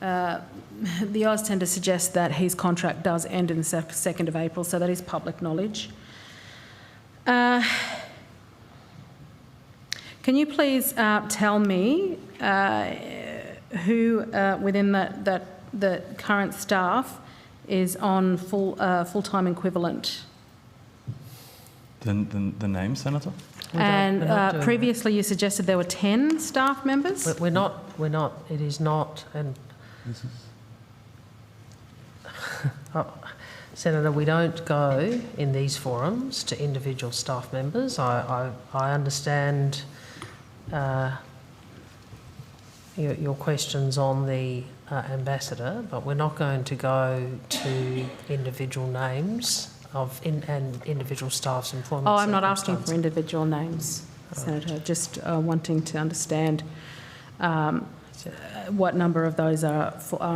The Oz tend to suggest that his contract does end in the 2nd of April, so that is public knowledge. Can you please tell me who within the current staff is on full-time equivalent? The name, Senator? And previously you suggested there were 10 staff members? We're not, it is not, and... This is... Senator, we don't go in these forums to individual staff members. I understand your questions on the ambassador, but we're not going to go to individual names and individual staff's employment. Oh, I'm not asking for individual names, Senator, just wanting to understand what number of those are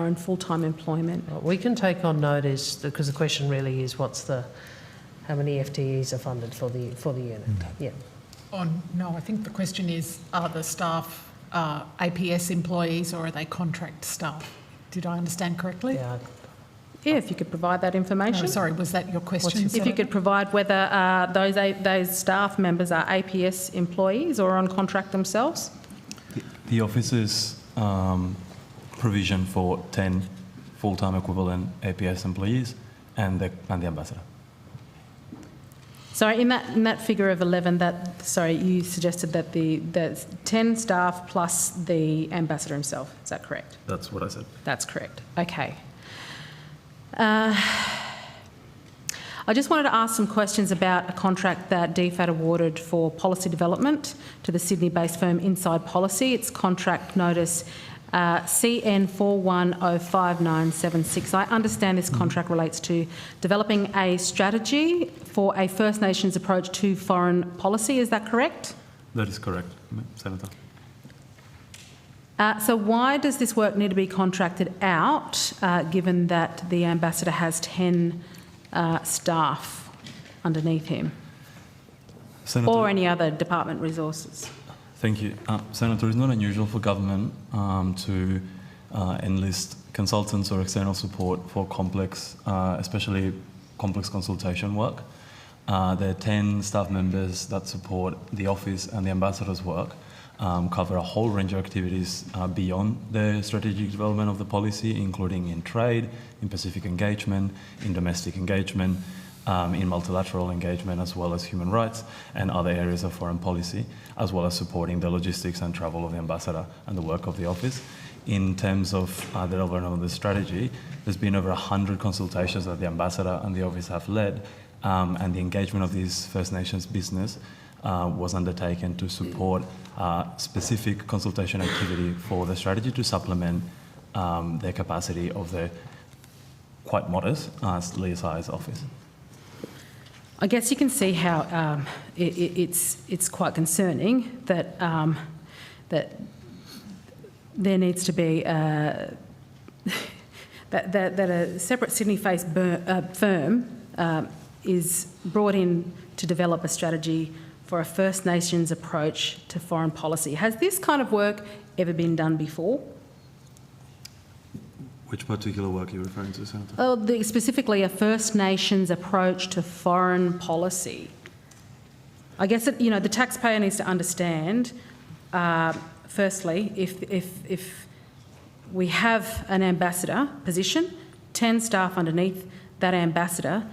in full-time employment. We can take on notice, because the question really is how many FTEs are funded for the unit. Yeah. No, I think the question is, are the staff APS employees or are they contract staff? Did I understand correctly? Yeah. Yeah, if you could provide that information. No, sorry, was that your question? If you could provide whether those staff members are APS employees or on contract themselves. The office's provision for 10 full-time equivalent APS employees and the ambassador. Sorry, in that figure of 11, you suggested that there's 10 staff plus the ambassador himself. Is that correct? That's what I said. That's correct. Okay. I just wanted to ask some questions about a contract that DFAT awarded for policy development to the Sydney-based firm Inside Policy. It's contract notice CN 410596. I understand this contract relates to developing a strategy for a First Nations approach to foreign policy. Is that correct? That is correct, Senator. So why does this work need to be contracted out, given that the ambassador has 10 staff underneath him, Senator, or any other department resources? Thank you. Senator, it's not unusual for government to enlist consultants or external support for complex, especially complex consultation work. There are 10 staff members that support the office and the ambassador's work, cover a whole range of activities beyond the strategic development of the policy, including in trade, in Pacific engagement, in domestic engagement, in multilateral engagement, as well as human rights and other areas of foreign policy, as well as supporting the logistics and travel of the ambassador and the work of the office. In terms of the development of the strategy, there's been over 100 consultations that the ambassador and the office have led, and the engagement of these First Nations business was undertaken to support specific consultation activity for the strategy to supplement their capacity of the quite modest size office. I guess you can see how it's quite concerning that that there needs to be that a separate Sydney-based firm is brought in to develop a strategy for a First Nations approach to foreign policy. Has this kind of work ever been done before? Which particular work are you referring to, Senator? Oh, specifically a First Nations approach to foreign policy. I guess the taxpayer needs to understand. Firstly, if we have an ambassador position, 10 staff underneath that ambassador,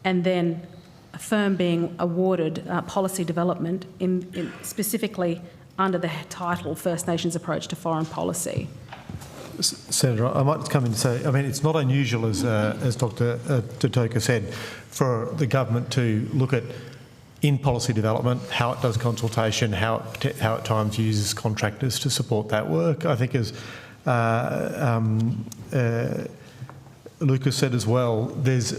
and then a firm being awarded policy development in specifically under the title First Nations Approach to Foreign Policy. Senator, I might come in and say, I mean, it's not unusual, as Dr. Tutoka said, for the government to look at in policy development, how it does consultation, how at times uses contractors to support that work. I think as Lucas said as well, there's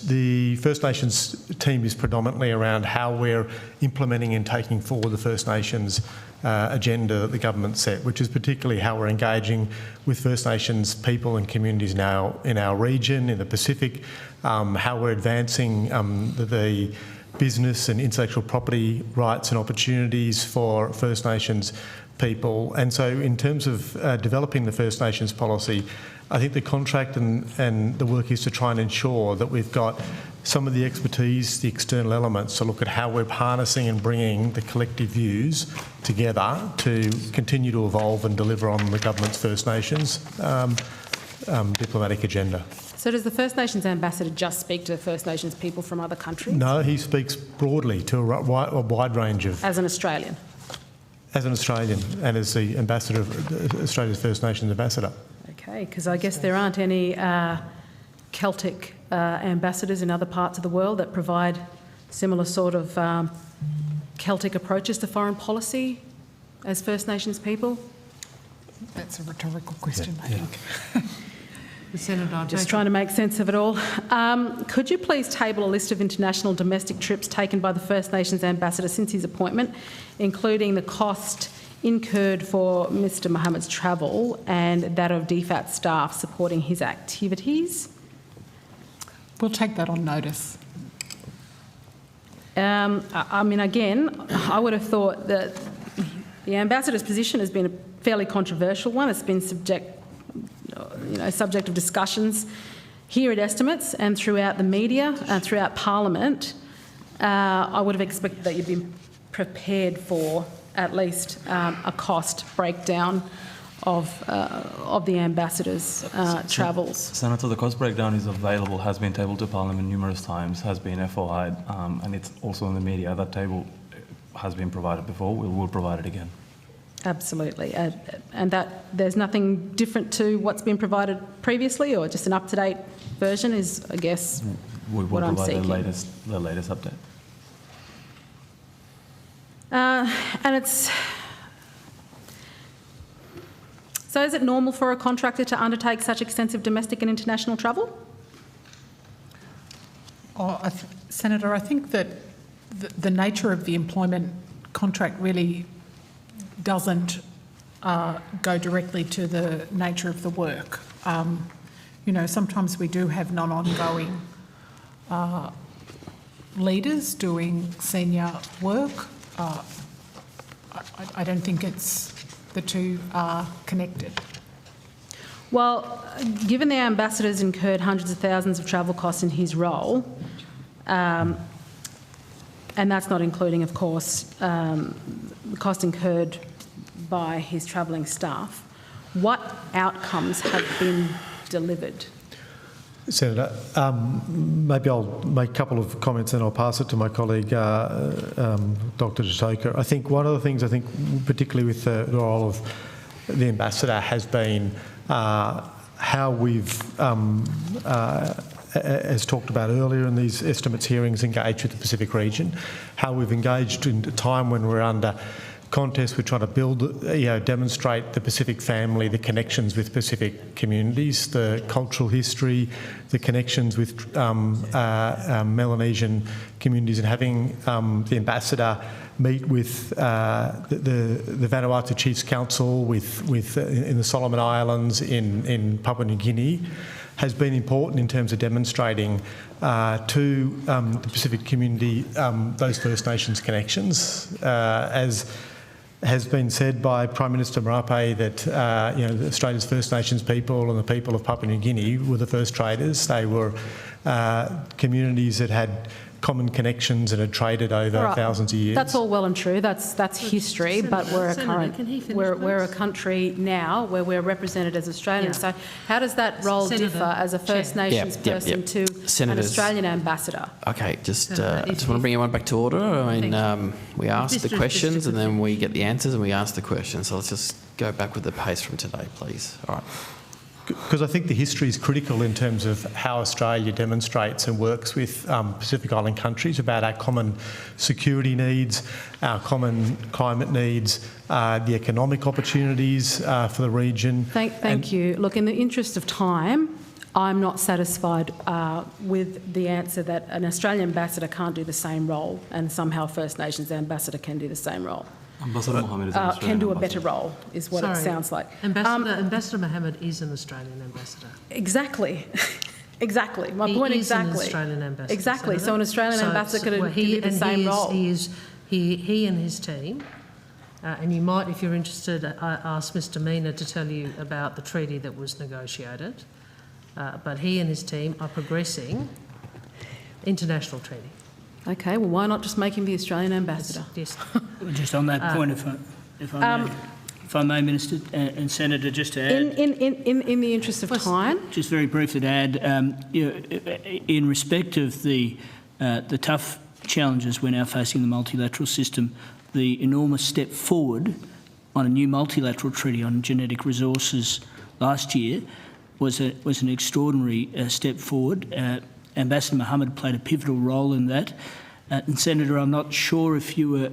the First Nations team is predominantly around how we're implementing and taking forward the First Nations agenda that the government set, which is particularly how we're engaging with First Nations people and communities now in our region, in the Pacific, how we're advancing the business and intellectual property rights and opportunities for First Nations people. And so in terms of developing the First Nations policy, I think the contract and the work is to try and ensure that we've got some of the expertise, the external elements, to look at how we're harnessing and bringing the collective views together to continue to evolve and deliver on the government's First Nations diplomatic agenda. So does the First Nations ambassador just speak to First Nations people from other countries? No, he speaks broadly to a wide range of... As an Australian? As an Australian and as the ambassador of Australia's First Nations ambassador. Okay, because I guess there aren't any Celtic ambassadors in other parts of the world that provide similar sort of Celtic approaches to foreign policy as First Nations people? That's a rhetorical question, I think. Senator, just trying to make sense of it all. Could you please table a list of international domestic trips taken by the First Nations ambassador since his appointment, including the cost incurred for Mr Mohamed's travel and that of DFAT staff supporting his activities? We'll take that on notice. I mean, again, I would have thought that the ambassador's position has been a fairly controversial one. It's been subject of discussions here at Estimates and throughout the media and throughout Parliament. I would have expected that you'd been prepared for at least a cost breakdown of the ambassador's travels. Senator, the cost breakdown is available, has been tabled to Parliament numerous times, has been FOI'd, and it's also in the media. That table has been provided before. We will provide it again. Absolutely. And that there's nothing different to what's been provided previously, or just an up-to-date version is, I guess, we will what I'm provide seeking. the latest update. And it's... So is it normal for a contractor to undertake such extensive domestic and international travel? Senator, I think that the nature of the employment contract really doesn't go directly to the nature of the work. Sometimes we do have non-ongoing leaders doing senior work. I don't think the two are connected. Well, given the ambassador's incurred hundreds of thousands of travel costs in his role, and that's not including, of course, the cost incurred by his travelling staff, what outcomes have been delivered? Senator, maybe I'll make a couple of comments and I'll pass it to my colleague, Dr. Jatoka. I think one of the things, particularly with the role of the ambassador, has been how we've, as talked about earlier in these estimates hearings, engaged with the Pacific region, how we've engaged in a time when we're under contest. We're trying to build, demonstrate the Pacific family, the connections with Pacific communities, the cultural history, the connections with Melanesian communities, and having the ambassador meet with the Vanuatu Chiefs Council, in the Solomon Islands, in Papua New Guinea, has been important in terms of demonstrating to the Pacific community those First Nations connections. As has been said by Prime Minister Marape that Australia's First Nations people and the people of Papua New Guinea were the first traders. They were communities that had common connections and had traded over thousands of years. That's all well and true. That's history, but we're a country now where we're represented as Australians. So how does that role differ as a First Nations person to an Australian ambassador? Okay, just want to bring everyone back to order. I mean, we ask the questions and then we get the answers and we ask the questions. So let's just go back with the pace from today, please. All right. Because I think the history is critical in terms of how Australia demonstrates and works with Pacific Island countries about our common security needs, our common climate needs, the economic opportunities for the region. Thank you. Look, in the interest of time, I'm not satisfied with the answer that an Australian ambassador can't do the same role and somehow First Nations ambassador can do the same role. Ambassador Mohammed is an Australian can do a ambassador. better role, is what it sounds like. Ambassador Mohammed is an Australian ambassador. Exactly. Exactly. My point exactly. He is an Australian ambassador. Exactly. So an Australian ambassador could do the same role. He and his team, and you might, if you're interested, ask Mr Mina to tell you about the treaty that was negotiated, but he and his team are progressing international treaty. Okay, well, why not just make him the Australian ambassador? Yes. Just on that point, if I may, Minister and Senator, just to add... In the interest of time... Just very briefly to add, in respect of the tough challenges we're now facing in the multilateral system, the enormous step forward on a new multilateral treaty on genetic resources last year was an extraordinary step forward. Ambassador Mohammed played a pivotal role in that. And Senator, I'm not sure if you were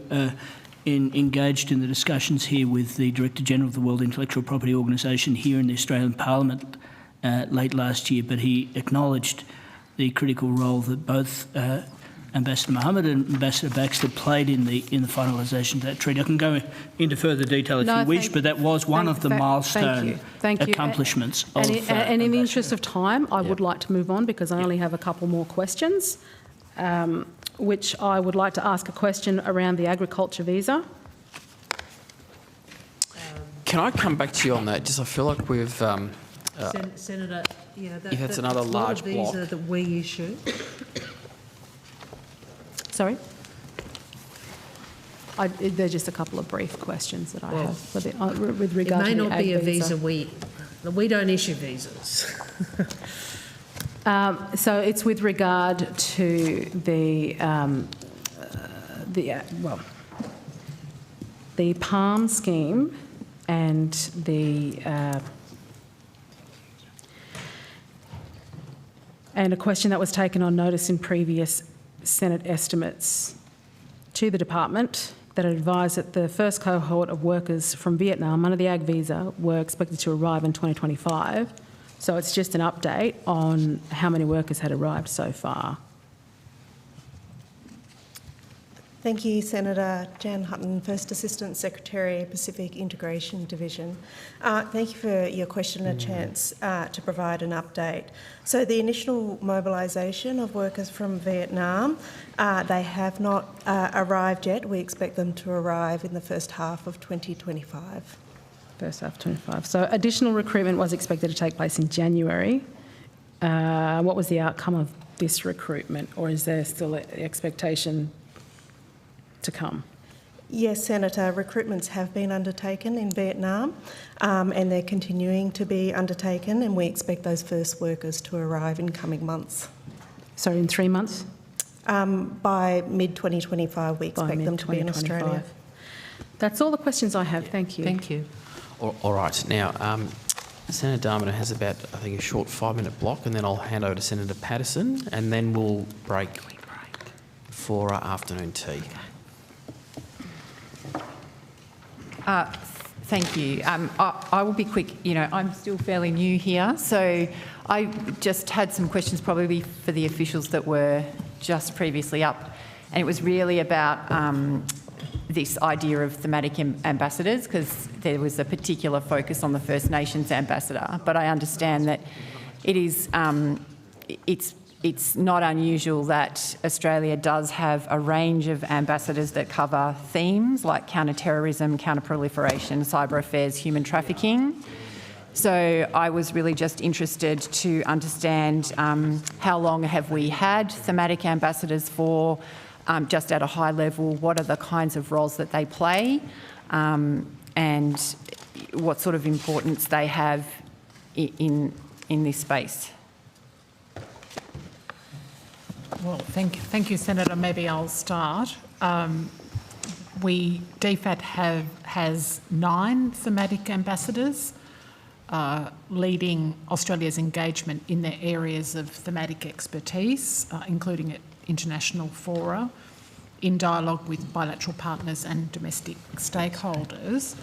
engaged in the discussions here with the Director General of the World Intellectual Property Organisation here in the Australian Parliament late last year, but he acknowledged the critical role that both Ambassador Mohammed and Ambassador Baxter played in the finalisation of that treaty. I can go into further detail if you wish, but that was one of the milestone accomplishments of and in the interest of time, I would like to move on because I only have a couple more questions, which I would like to ask a question around the agriculture visa. Can I come back to you on that? Just I feel like we've... Senator, that's another large block. Visa that we issue. Sorry? They're just a couple of brief questions that I have with regard to the ag visa. It may not be a visa we don't issue visas. So it's with regard to the PALM scheme and and a question that was taken on notice in previous Senate estimates to the department that advised that the first cohort of workers from Vietnam under the ag visa were expected to arrive in 2025. So it's just an update on how many workers had arrived so far. Thank you, Senator. Jan Hutton, First Assistant Secretary, Pacific Integration Division. Thank you for your question and a chance to provide an update. So the initial mobilisation of workers from Vietnam, they have not arrived yet. We expect them to arrive in the first half of 2025. First half 25. So additional recruitment was expected to take place in January. What was the outcome of this recruitment, or is there still an expectation to come? Yes, Senator, recruitments have been undertaken in Vietnam and they're continuing to be undertaken, and we expect those first workers to arrive in coming months. So in 3 months? By mid-2025 we expect them to be in Australia. That's all the questions I have. Thank you. Thank you. All right. Now, Senator Darminer has about, I think, a short 5-minute block, and then I'll hand over to Senator Patterson, and then we'll break for afternoon tea. Thank you. I will be quick. You know, I'm still fairly new here, so I just had some questions probably for the officials that were just previously up, and it was really about this idea of thematic ambassadors, because there was a particular focus on the First Nations ambassador, but I understand that it is it's not unusual that Australia does have a range of ambassadors that cover themes like counter-terrorism, counter-proliferation, cyber affairs, human trafficking. So I was really just interested to understand how long have we had thematic ambassadors for, just at a high level, what are the kinds of roles that they play, and what sort of importance they have in this space. Well, thank you, Senator. Maybe I'll start. DFAT has 9 thematic ambassadors leading Australia's engagement in their areas of thematic expertise, including at international fora, in dialogue with bilateral partners and domestic stakeholders.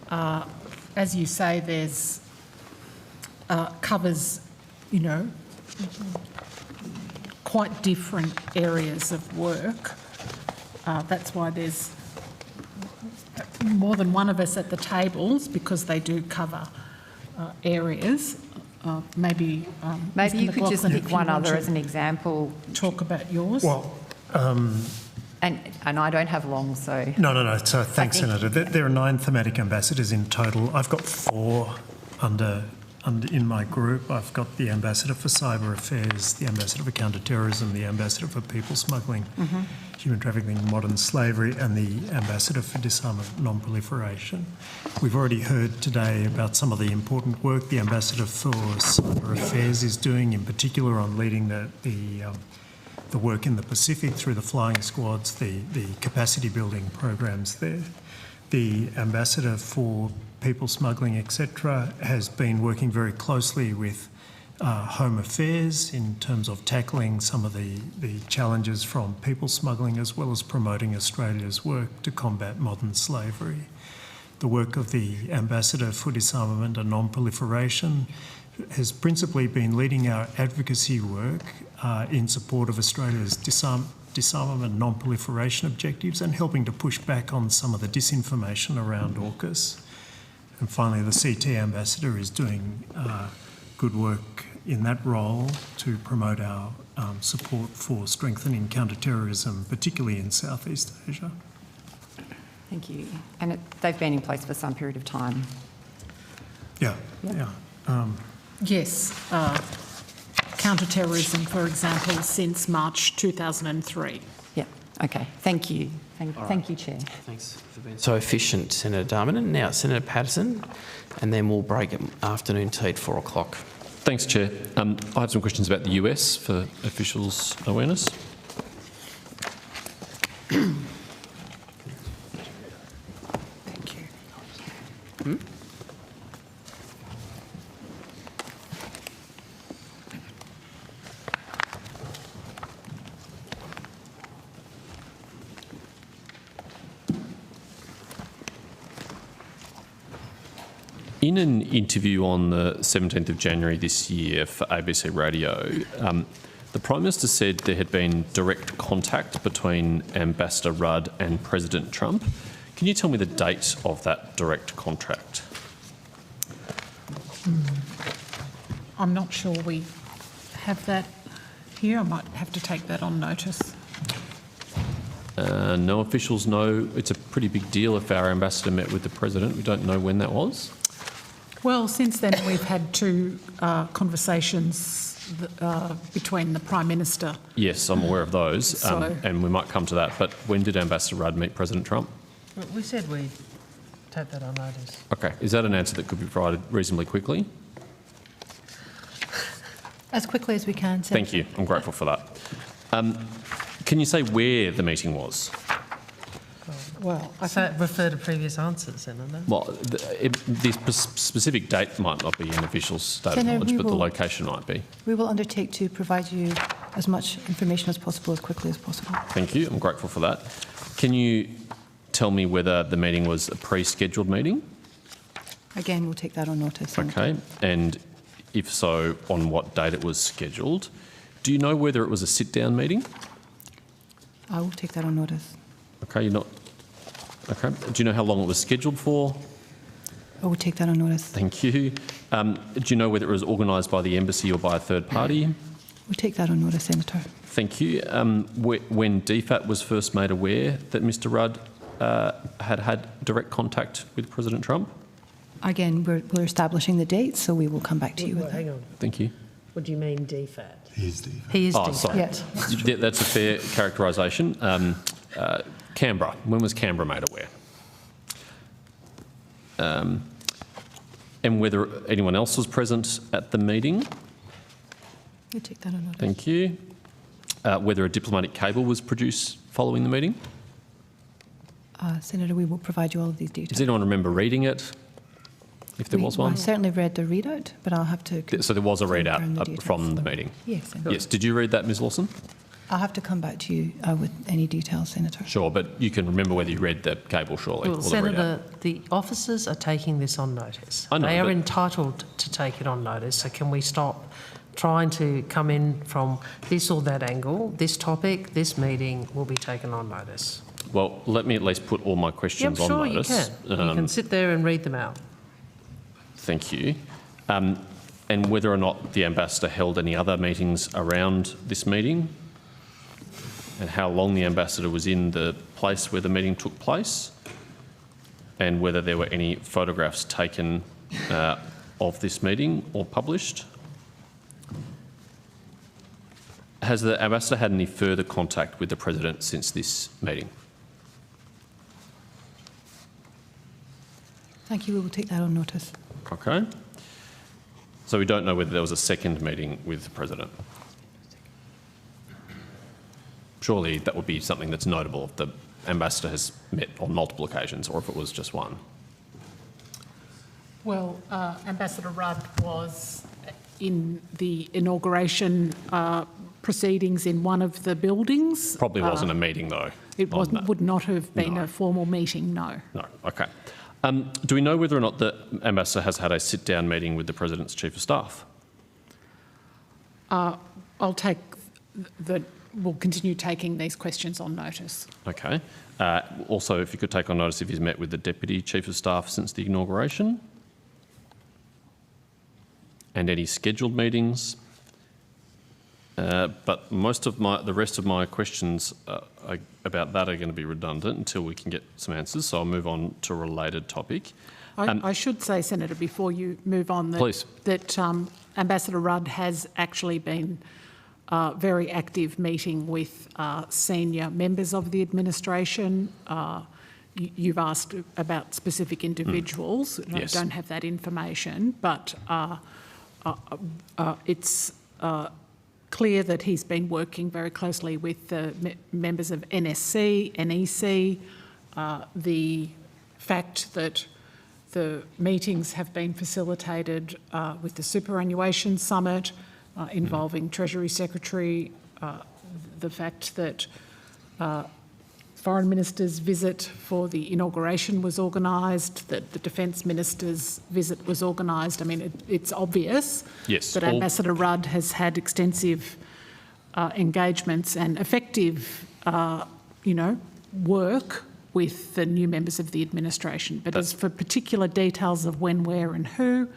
As you say, there's covers, you know, quite different areas of work. That's why there's more than one of us at the tables, because they do cover areas. Maybe you could just pick one other as an example. Talk about yours. Well, and I don't have long, so... No. So thanks, Senator. There are 9 thematic ambassadors in total. I've got 4 in my group. I've got the Ambassador for Cyber Affairs, the Ambassador for Counter-Terrorism, the Ambassador for People Smuggling, Human Trafficking, Modern Slavery, and the Ambassador for Disarmament and Non-Proliferation. We've already heard today about some of the important work the Ambassador for Cyber Affairs is doing, in particular on leading the work in the Pacific through the flying squads, the capacity building programs there. The Ambassador for People Smuggling, etc., has been working very closely with Home Affairs in terms of tackling some of the challenges from people smuggling, as well as promoting Australia's work to combat modern slavery. The work of the Ambassador for Disarmament and Non-Proliferation has principally been leading our advocacy work in support of Australia's disarmament and non-proliferation objectives, and helping to push back on some of the disinformation around AUKUS. And finally, the CT Ambassador is doing good work in that role to promote our support for strengthening counter-terrorism, particularly in Southeast Asia. Thank you. And they've been in place for some period of time. Yeah. Yes. Counter-terrorism, for example, since March 2003. Yeah. Okay. Thank you. Thank you, Chair. Thanks for being so efficient, Senator Darminer. Now, Senator Patterson, and then we'll break at afternoon tea at 4 o'clock. Thanks, Chair. I have some questions about the US for officials' awareness. Thank you. In an interview on the 17th of January this year for ABC Radio, The Prime Minister said there had been direct contact between Ambassador Rudd and President Trump. Can you tell me the date of that direct contact? I'm not sure we have that here. I might have to take that on notice. No officials know. It's a pretty big deal if our ambassador met with the President. We don't know when that was. Well, since then we've had two conversations between the Prime Minister. Yes, I'm aware of those, So- and we might come to that. But when did Ambassador Rudd meet President Trump? We said we'd take that on notice. Okay, is that an answer that could be provided reasonably quickly? As quickly as we can, Senator. Thank you. I'm grateful for that. Can you say where the meeting was? Well, I refer to previous answers, Senator. Well, the specific date might not be an official state of Senator, knowledge, we but the will- location might be. We will undertake to provide you as much information as possible, as quickly as possible. Thank you. I'm grateful for that. Can you tell me whether the meeting was a pre-scheduled meeting? Again, we'll take that on notice. Senator. Okay. And if so, on what date it was scheduled? Do you know whether it was a sit-down meeting? I will take that on notice. Okay, you're not... Okay. Do you know how long it was scheduled for? I will take that on notice. Thank you. Do you know whether it was organised by the embassy or by a third party? We'll take that on notice, Senator. Thank you. When DFAT was first made aware that Mr Rudd had direct contact with President Trump? Again, we're establishing the dates, so we will come back to you with that. Hang on. Thank you. What do you mean DFAT? He is DFAT. He is Oh, DFAT. sorry. Yes. Yeah, that's a fair characterisation. Canberra. When was Canberra made aware? And whether anyone else was present at the meeting? We'll take that on notice. Thank you. Whether a diplomatic cable was produced following the meeting? Senator, we will provide you all of these details. Does anyone remember reading it? If there was one? I certainly read the readout, but I'll have to... So there was a confirm readout the details. from the meeting? Yes, Senator. Yes. Did you read that, Ms Lawson? I'll have to come back to you with any details, Senator. Sure, but you can remember whether you read the cable, surely. Well, or the Senator, readout. the officers are taking this on notice. I know, they are but- entitled to take it on notice, so can we stop trying to come in from this or that angle? This topic, this meeting will be taken on notice. Well, let me at least put all my questions Yep, on sure notice. you can. You can sit there and read them out. Thank you. And whether or not the ambassador held any other meetings around this meeting, and how long the ambassador was in the place where the meeting took place, and whether there were any photographs taken of this meeting or published. Has the ambassador had any further contact with the President since this meeting? Thank you. We will take that on notice. Okay. So we don't know whether there was a second meeting with the President. Surely that would be something that's notable if the ambassador has met on multiple occasions, or if it was just one. Well, Ambassador Rudd was in the inauguration proceedings in one of the buildings. Probably wasn't a meeting though. It would not have been a formal meeting, no. No. Okay. Do we know whether or not the ambassador has had a sit-down meeting with the President's Chief of Staff? I'll take we'll continue taking these questions on notice. Okay. Also, if you could take on notice if he's met with the Deputy Chief of Staff since the inauguration, and any scheduled meetings. But most of the rest of my questions about that are going to be redundant until we can get some answers. So I'll move on to a related topic. I should say, Senator, before you move on, that Ambassador Rudd has actually been very active meeting with senior members of the administration. You've asked about specific individuals. Yes. I don't have that information, but it's clear that he's been working very closely with the members of NSC, NEC. The fact that the meetings have been facilitated with the Superannuation Summit involving Treasury Secretary, the fact that Foreign Minister's visit for the inauguration was organised, that the Defence Minister's visit was organised. I mean, it's obvious Yes, that all- Ambassador Rudd has had extensive engagements and effective, work with the new members of the administration. But as for particular details of when, where and who,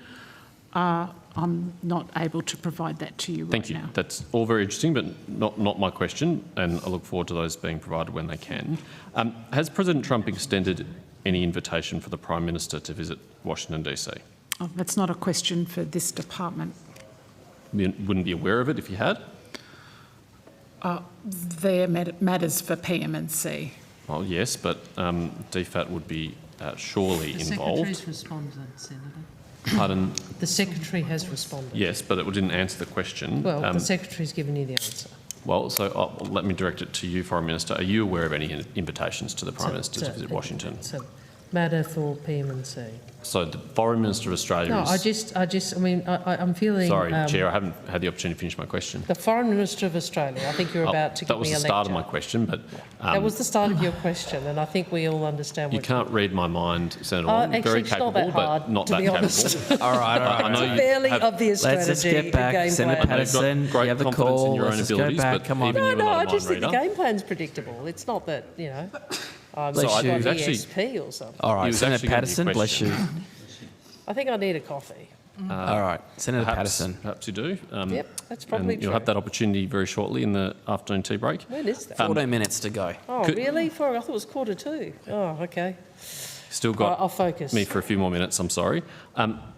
I'm not able to provide that to you right now. Thank you. That's all very interesting, but not my question, and I look forward to those being provided when they can. Has President Trump extended any invitation for the Prime Minister to visit Washington, DC? Oh, that's not a question for this department. You wouldn't be aware of it if you had? They're matters for PM&C. Well, yes, but DFAT would be surely The involved. Secretary's responded, Senator. Pardon? The Secretary has responded. Yes, but it didn't answer the question. Well, the Secretary's given you the answer. Well, so let me direct it to you, Foreign Minister. Are you aware of any invitations to the Prime Minister to visit Washington? It's a matter for PM&C. So the Foreign Minister of Australia is... I'm feeling... Sorry, Chair, I haven't had the opportunity to finish my question. The Foreign Minister of Australia, I think you're about to give me a lecture. That was the start of my question, but... that was the start of your question, and I think we all understand you can't read my mind, Senator Long. Actually, Very it's capable, not that hard, but not to that be capable. honest. All right. I know It's a fairly obvious strategy. Let's just get back. the game Senator plan. Patterson, you great have the confidence in call. your own Let's just go abilities, back. but Come on. even No, you're no, not a I just think the mind reader. game plan's predictable. It's not that, I'm Bless got you. It was ESP or something. All right, was Senator actually gonna be a Patterson, bless you. I think I need a coffee. All right, Senator Patterson. Perhaps you do. Yep, that's probably and true. you'll have that opportunity very shortly in the afternoon tea break. When is that? 14 minutes to go. Oh, really? I thought it was 1:45. Oh, okay. Still got I'll focus. me for a few more minutes, I'm sorry.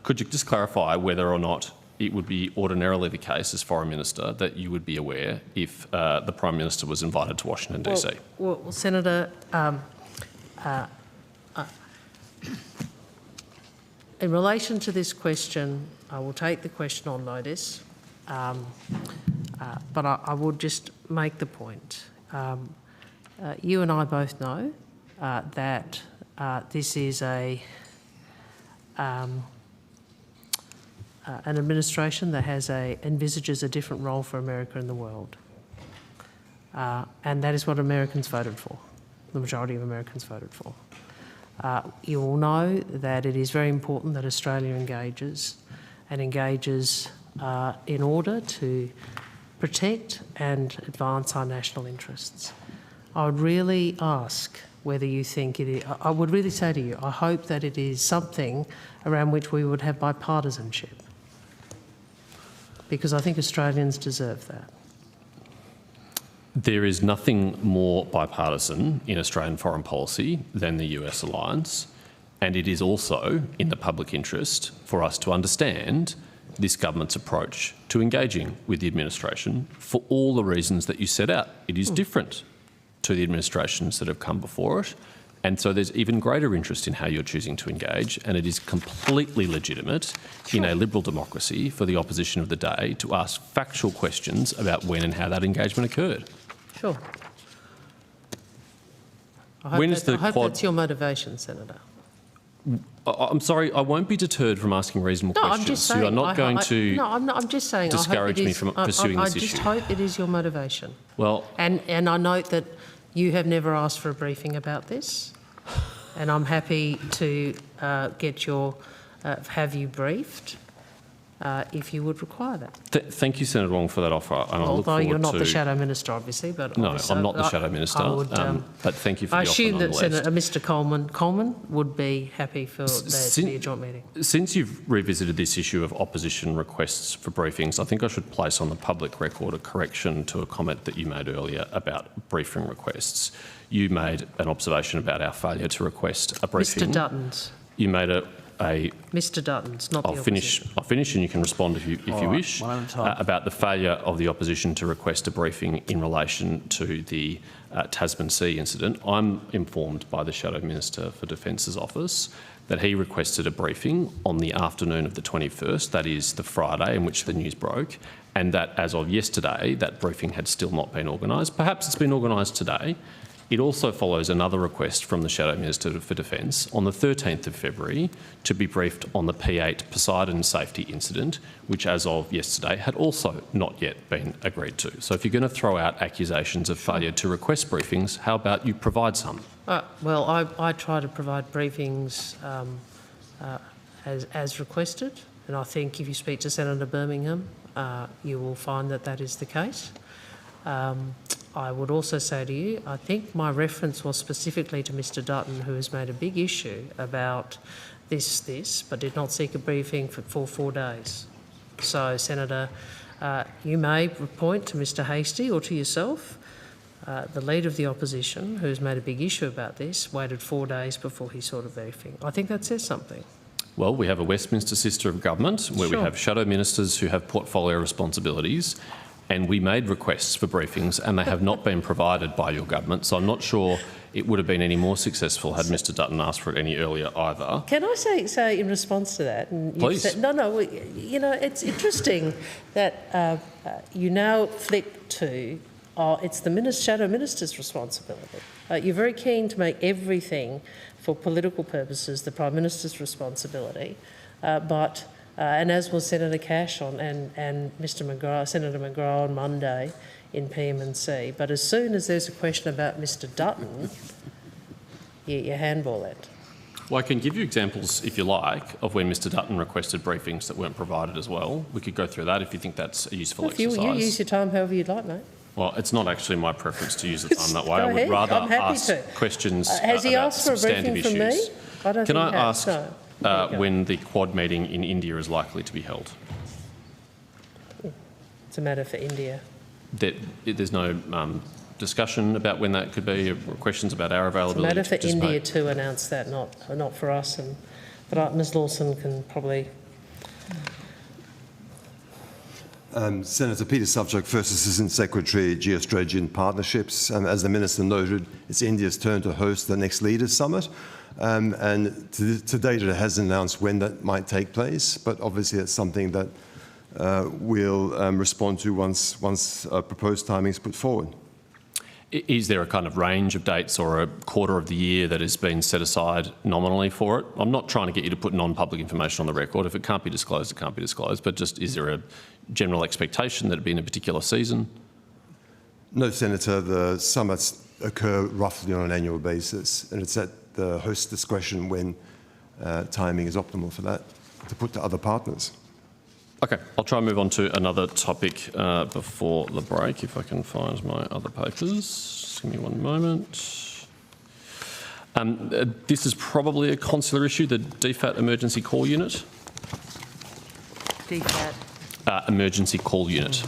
Could you just clarify whether or not it would be ordinarily the case as Foreign Minister that you would be aware if the Prime Minister was invited to Washington, DC? Well, Senator, in relation to this question, I will take the question on notice, but I would just make the point. You and I both know that this is an administration that envisages a different role for America in the world. And that is what Americans voted for, the majority of Americans voted for. You will know that it is very important that Australia engages in order to protect and advance our national interests. I would really ask whether you think it is, I would really say to you, I hope that it is something around which we would have bipartisanship, because I think Australians deserve that. There is nothing more bipartisan in Australian foreign policy than the US alliance, and it is also in the public interest for us to understand this government's approach to engaging with the administration for all the reasons that you set out. It is different to the administrations that have come before it, and so there's even greater interest in how you're choosing to engage, and it is completely legitimate in a liberal democracy for the opposition of the day to ask factual questions about when and how that engagement occurred. Sure. I hope that's your motivation, Senator. I'm sorry, I won't be deterred from asking reasonable questions. I'm just saying. You are not going to No, I'm just saying. discourage me from pursuing this issue. I just hope it is your motivation. Well, and I note that you have never asked for a briefing about this, and I'm happy to have you briefed if you would require that. Thank you, Senator Wong, for that offer. And I look Although you're not forward the to... Shadow Minister, obviously, but No, I'm not the Shadow Minister, but thank you for the offer. I assume that nonetheless. Mr. Coleman would be happy for there to be a joint meeting. Since you've revisited this issue of opposition requests for briefings, I think I should place on the public record a correction to a comment that you made earlier about briefing requests. You made an observation about our failure to request a briefing. Mr. Dutton's. You made a Mr. Dutton's, not the opposition. I'll finish and you can respond if you wish. One at a time. About the failure of the opposition to request a briefing in relation to the Tasman Sea incident. I'm informed by the Shadow Minister for Defence's office that he requested a briefing on the afternoon of the 21st, that is the Friday in which the news broke, and that as of yesterday, that briefing had still not been organised. Perhaps it's been organised today. It also follows another request from the Shadow Minister for Defence on the 13th of February to be briefed on the P8 Poseidon safety incident, which as of yesterday had also not yet been agreed to. So if you're going to throw out accusations of failure to request briefings, how about you provide some? Well, I try to provide briefings as requested, and I think if you speak to Senator Birmingham, you will find that that is the case. I would also say to you, I think my reference was specifically to Mr Dutton, who has made a big issue about this, but did not seek a briefing for 4 days. So, Senator, you may point to Mr Hastie or to yourself. The Leader of the Opposition, who's made a big issue about this, waited 4 days before he sought a briefing. I think that says something. Well, we have a Westminster sister of government where we have shadow ministers who have portfolio responsibilities, and we made requests for briefings and they have not been provided by your government. So I'm not sure it would have been any more successful had Mr Dutton asked for it any earlier either. Can I say in response to that? And Please. It's interesting that you now flick to, it's the shadow minister's responsibility. You're very keen to make everything, for political purposes, the Prime Minister's responsibility, and as was Senator Cash and Senator McGrath on Monday in PM&C. But as soon as there's a question about Mr Dutton, you handball it. Well, I can give you examples, if you like, of when Mr Dutton requested briefings that weren't provided as well. We could go through that if you think that's a useful exercise. You use your time however you'd like, mate. Well, it's not actually my preference to use the time that way. Go I would ahead. rather I'm happy ask to. questions Has he about asked for a substantive briefing from me? issues. I don't Can think I he has. ask No. when the Quad meeting in India is likely to be held? It's a matter for India. There's no discussion about when that could be, or questions about our It's a availability matter to for participate? India to announce that, not for us. But Ms Lawson can probably... Senator Peter Suffolk, First Assistant Secretary, Geo-Strategy and Partnerships. As the Minister noted, it's India's turn to host the next Leaders Summit. And to date, it hasn't announced when that might take place, but obviously it's something that we'll respond to once proposed timing is put forward. Is there a kind of range of dates or a quarter of the year that has been set aside nominally for it? I'm not trying to get you to put non-public information on the record. If it can't be disclosed, it can't be disclosed. But just, is there a general expectation that it be in a particular season? No, Senator. The summits occur roughly on an annual basis, and it's at the host's discretion when timing is optimal for that to put to other partners. Okay, I'll try and move on to another topic before the break, if I can find my other papers. Just give me one moment. This is probably a consular issue, the DFAT emergency call unit. DFAT? Emergency call unit.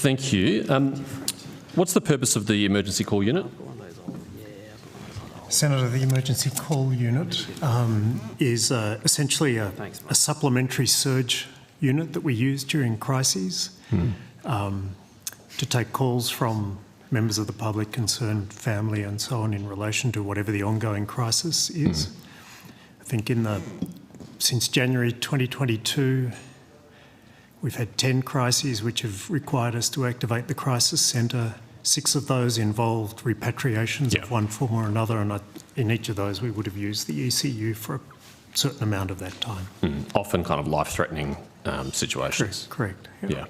Thank you. What's the purpose of the emergency call unit? Senator, the emergency call unit is essentially a supplementary surge unit that we use during crises to take calls from members of the public, concerned family and so on in relation to whatever the ongoing crisis is. I think since January 2022, we've had 10 crises which have required us to activate the crisis centre. 6 of those involved repatriations of one form or another, and in each of those we would have used the ECU for a certain amount of that time. Often kind of life-threatening situations. Correct. Yeah.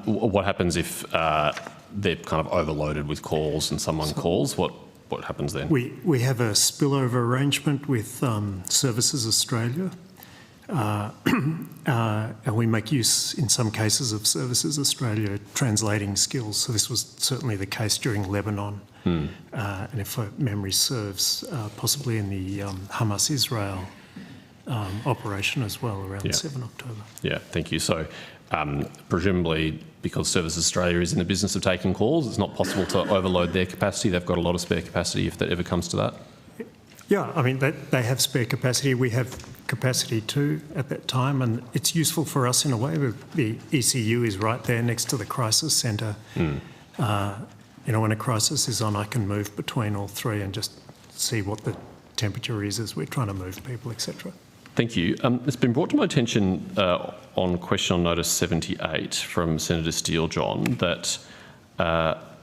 What happens if they're kind of overloaded with calls and someone calls? What happens then? We have a spillover arrangement with Services Australia. And we make use, in some cases, of Services Australia translating skills. So this was certainly the case during Lebanon, and if memory serves, possibly in the Hamas-Israel operation as well around 7 October. Yeah, thank you. So presumably, because Services Australia is in the business of taking calls, it's not possible to overload their capacity. They've got a lot of spare capacity if that ever comes to that. Yeah, I mean, they have spare capacity. We have capacity too at that time, and it's useful for us in a way. The ECU is right there next to the crisis centre. When a crisis is on, I can move between all 3 and just see what the temperature is as we're trying to move people, etc. Thank you. It's been brought to my attention on question on notice 78 from Senator Steele, John, that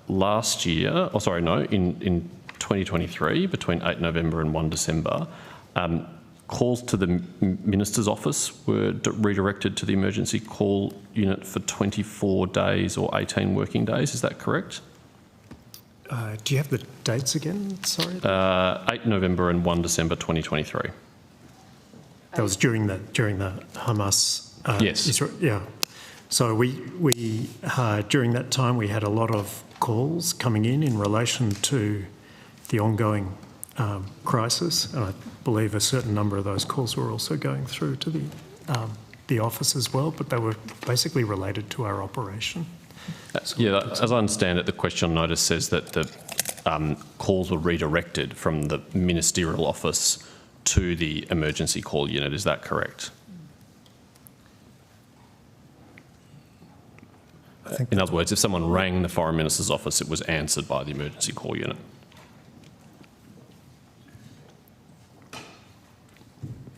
last year, in 2023, between 8 November and 1 December, calls to the Minister's office were redirected to the emergency call unit for 24 days or 18 working days. Is that correct? Do you have the dates again? Sorry. 8 November and 1 December 2023. That was during the Hamas. Yes. Israel, yeah. So we during that time we had a lot of calls coming in relation to the ongoing crisis, and I believe a certain number of those calls were also going through to the office as well, but they were basically related to our operation. Yeah, as I understand it, the question notice says that the calls were redirected from the ministerial office to the emergency call unit. Is that correct? In other words, if someone rang the Foreign Minister's office, it was answered by the emergency call unit.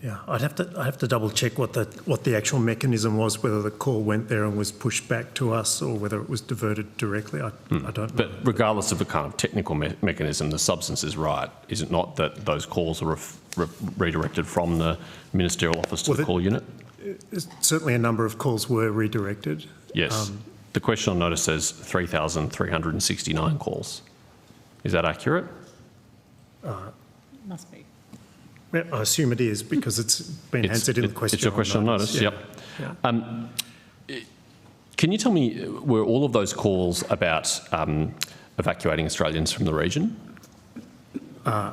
Yeah, I'd have to double check what the actual mechanism was, whether the call went there and was pushed back to us or whether it was diverted directly. I don't know. But regardless of the kind of technical mechanism, the substance is right, is it not, that those calls are redirected from the ministerial office to the call unit? Certainly a number of calls were redirected. Yes. The question on notice says 3,369 calls. Is that accurate? Must be. I assume it is because it's been answered in the question. It's your question on notice, yeah. yep. Yeah. Can you tell me, were all of those calls about evacuating Australians from the region? I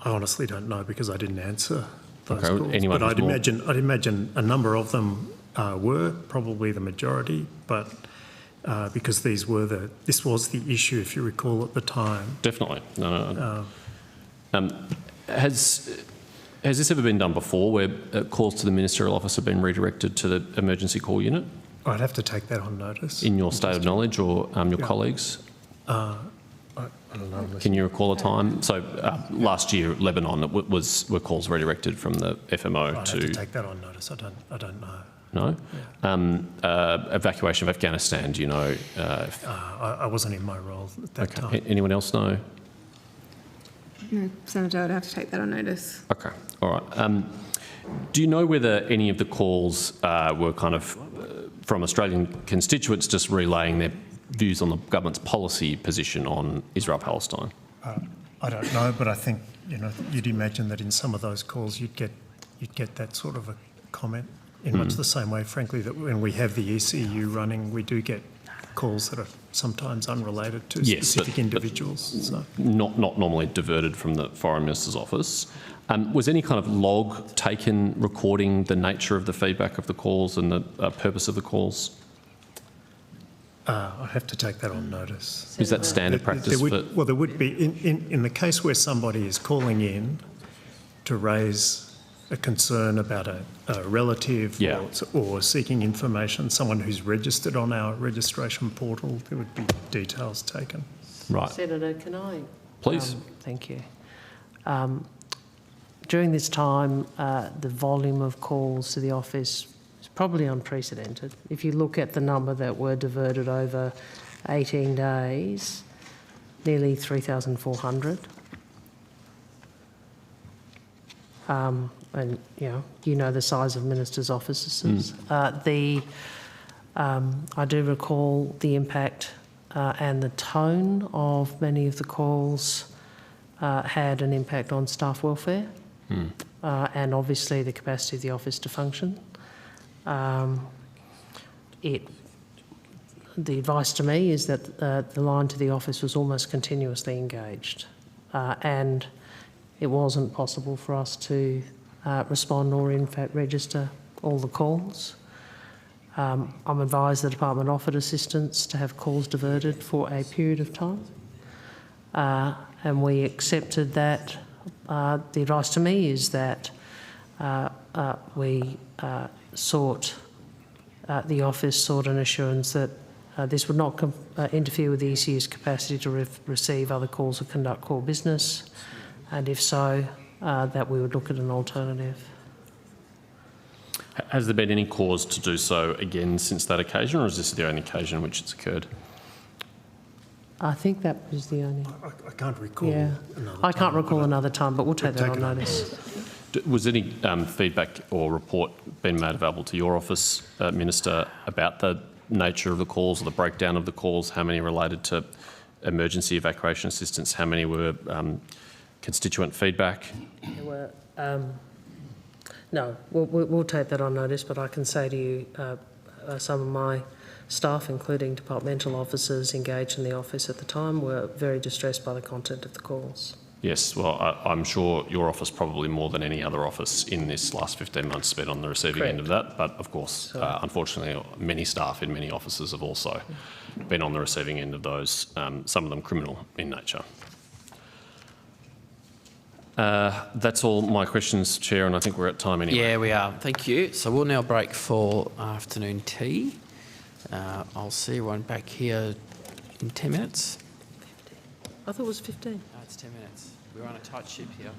honestly don't know because I didn't answer those calls. Anyone but I'd imagine a number of them were, probably the majority, but because this was the issue, if you recall, at the time. Definitely. No. Has this ever been done before, where calls to the ministerial office have been redirected to the emergency call unit? I'd have to take that on notice. In your state of knowledge, or your colleagues? I don't know. Can you recall a time? So last year, Lebanon, were calls redirected from the FMO I'd have to take that on notice. I don't know. No? Yeah. Evacuation of Afghanistan, do you know? I wasn't in my role at that time. Anyone else know? No, Senator, I'd have to take that on notice. Okay, all right. Do you know whether any of the calls were kind of from Australian constituents just relaying their views on the government's policy position on Israel-Palestine? I don't know, but I think you'd imagine that in some of those calls you'd get that sort of a comment. In much the same way, frankly, that when we have the ECU running, we do get calls that are sometimes unrelated to specific individuals. So. Not normally diverted from the Foreign Minister's office. Was any kind of log taken recording the nature of the feedback of the calls and the purpose of the calls? I have to take that on notice. Is that standard practice? Well, there would be. In the case where somebody is calling in to raise a concern about a relative or seeking information, someone who's registered on our registration portal, there would be details taken. Right. Senator, can I? Please. Thank you. During this time, the volume of calls to the office is probably unprecedented. If you look at the number that were diverted over 18 days, nearly 3,400. And you know the size of ministers' offices. I do recall the impact and the tone of many of the calls had an impact on staff welfare and obviously the capacity of the office to function. The advice to me is that the line to the office was almost continuously engaged and it wasn't possible for us to respond or in fact register all the calls. I'm advised the department offered assistance to have calls diverted for a period of time and we accepted that. The advice to me is that the office sought an assurance that this would not interfere with the ECU's capacity to receive other calls or conduct core business, and if so, that we would look at an alternative. Has there been any cause to do so again since that occasion, or is this the only occasion in which it's occurred? I think that was the only. I can't recall. Yeah, I can't recall another time, but we'll take that on notice. Was any feedback or report been made available to your office, Minister, about the nature of the calls or the breakdown of the calls? How many related to emergency evacuation assistance? How many were constituent feedback? There were, no, we'll take that on notice, but I can say to you, some of my staff, including departmental officers engaged in the office at the time, were very distressed by the content of the calls. Yes, well, I'm sure your office probably more than any other office in this last 15 months has been on the receiving end of that. But of course, unfortunately, many staff in many offices have also been on the receiving end of those, some of them criminal in nature. That's all my questions, Chair, and I think we're at time anyway. Yeah, we are. Thank you. So we'll now break for afternoon tea. I'll see everyone back here in 10 minutes. I thought it was 15. No, it's 10 minutes. We're on a tight ship here.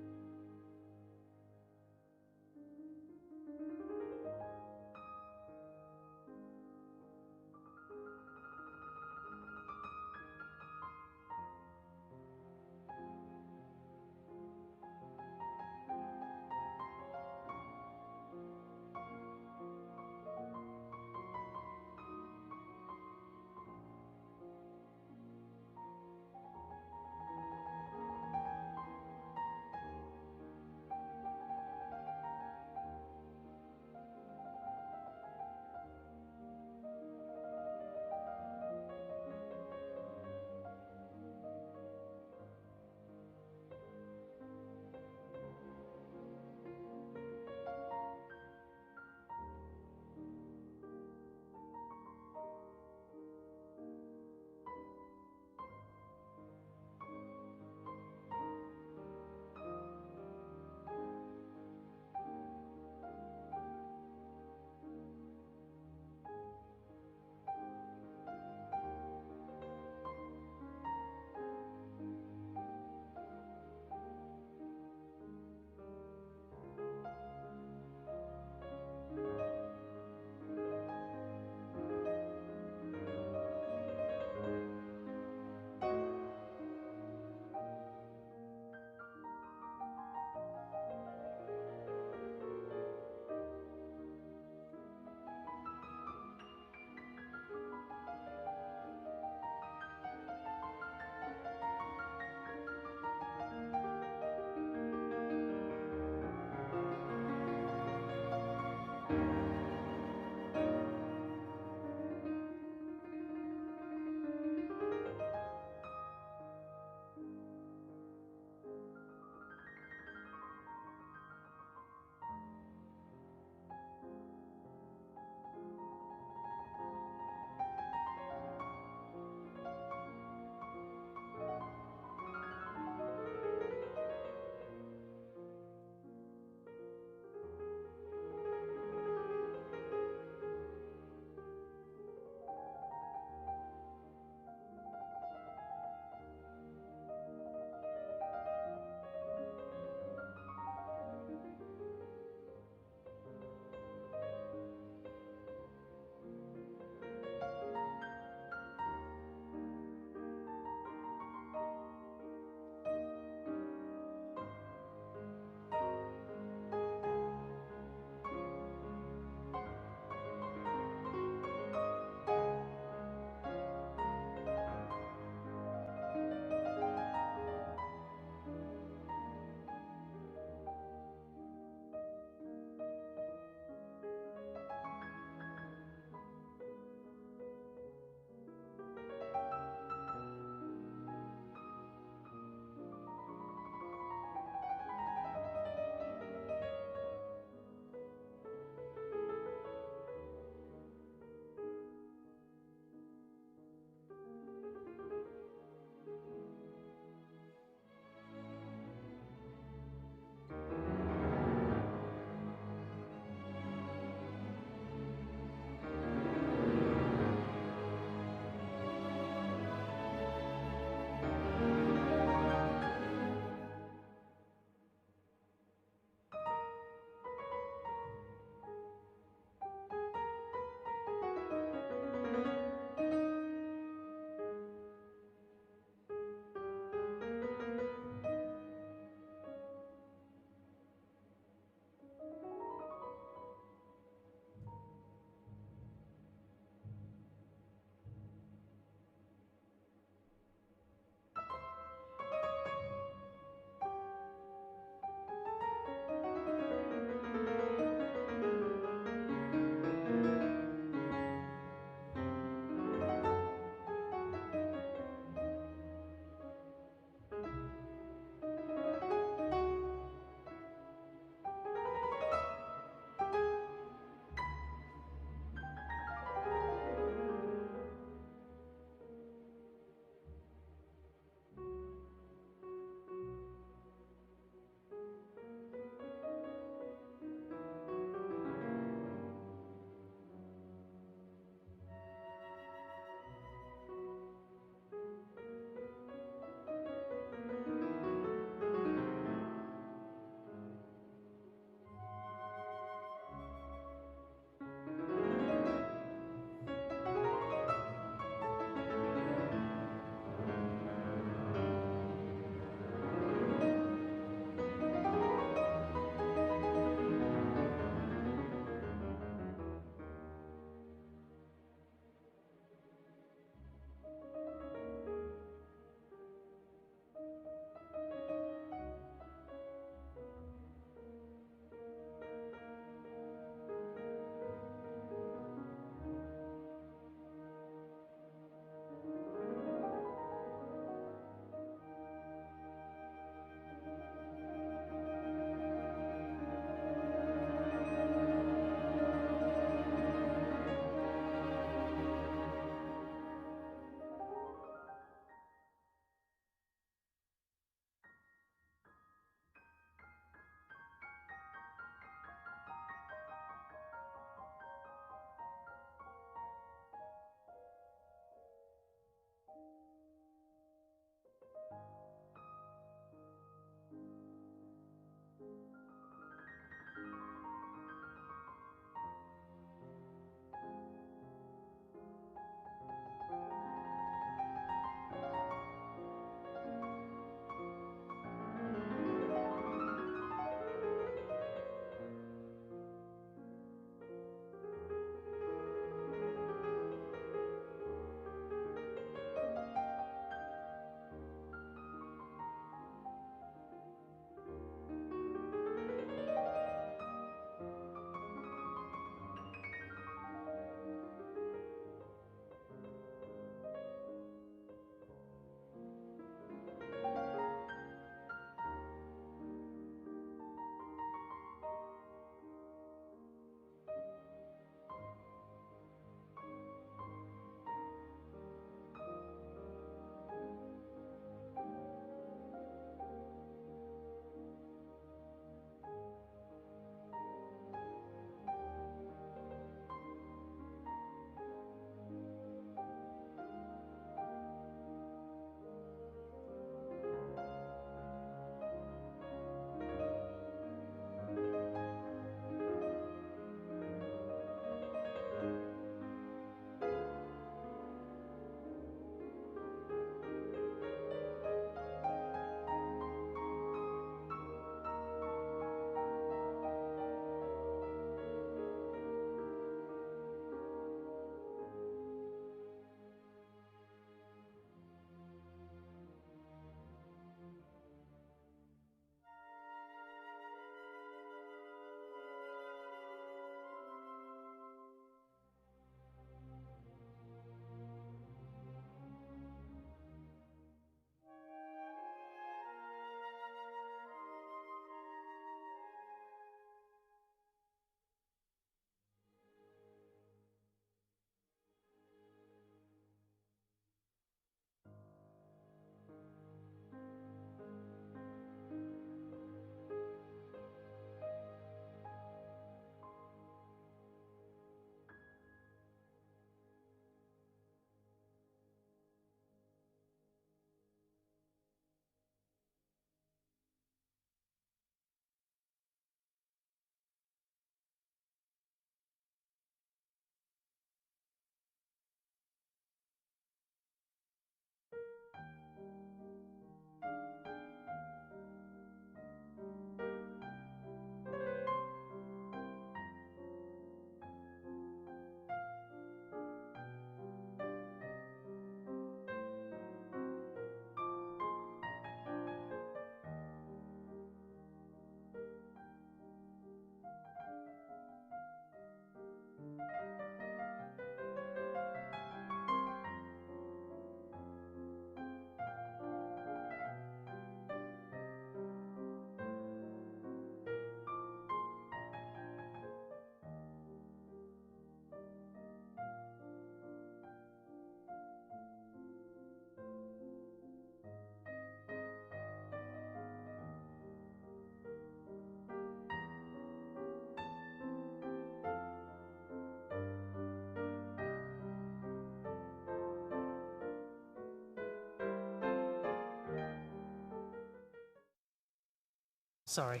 Sorry.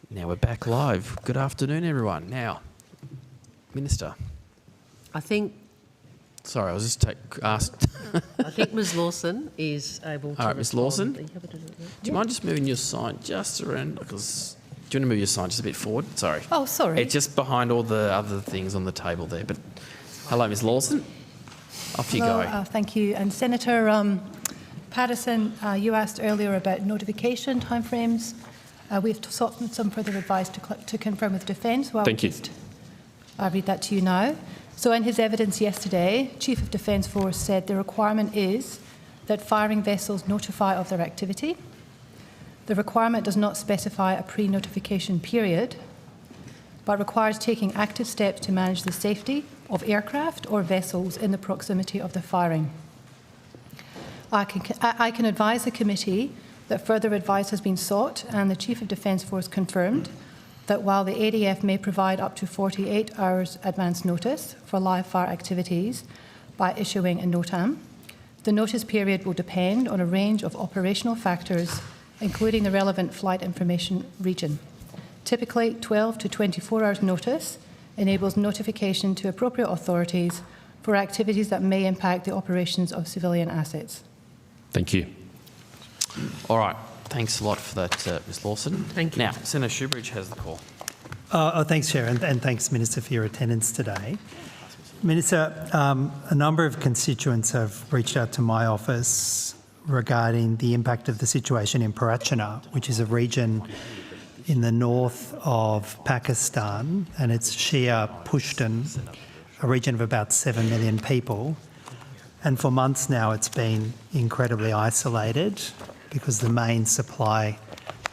Now we're back live. Good afternoon, everyone. Now, Minister. I think Sorry, I was just asked. I think Ms Lawson is able to All right, Ms Lawson, respond. do you mind just moving your sign just around? Because do you want to move your sign just a bit forward? Sorry. Oh, sorry. It's just behind all the other things on the table there. But hello, Ms Lawson. Off you Hello, go. thank you. And Senator Patterson, you asked earlier about notification timeframes. We've sought some further advice to confirm with Defence. So Thank you. I'll read that to you now. So in his evidence yesterday, Chief of Defence Force said the requirement is that firing vessels notify of their activity. The requirement does not specify a pre-notification period, but requires taking active steps to manage the safety of aircraft or vessels in the proximity of the firing. I can advise the committee that further advice has been sought, and the Chief of Defence Force confirmed that while the ADF may provide up to 48 hours advance notice for live fire activities by issuing a NOTAM, the notice period will depend on a range of operational factors, including the relevant flight information region. Typically, 12 to 24 hours notice enables notification to appropriate authorities for activities that may impact the operations of civilian assets. Thank you. All right. Thanks a lot for that, Ms Lawson. Thank you. Now, Senator Shoebridge has the call. Thanks, Chair, and thanks, Minister, for your attendance today. Minister, a number of constituents have reached out to my office regarding the impact of the situation in Parachana, which is a region in the north of Pakistan, and it's Shia Pushtun, a region of about 7 million people. And for months now, it's been incredibly isolated because the main supply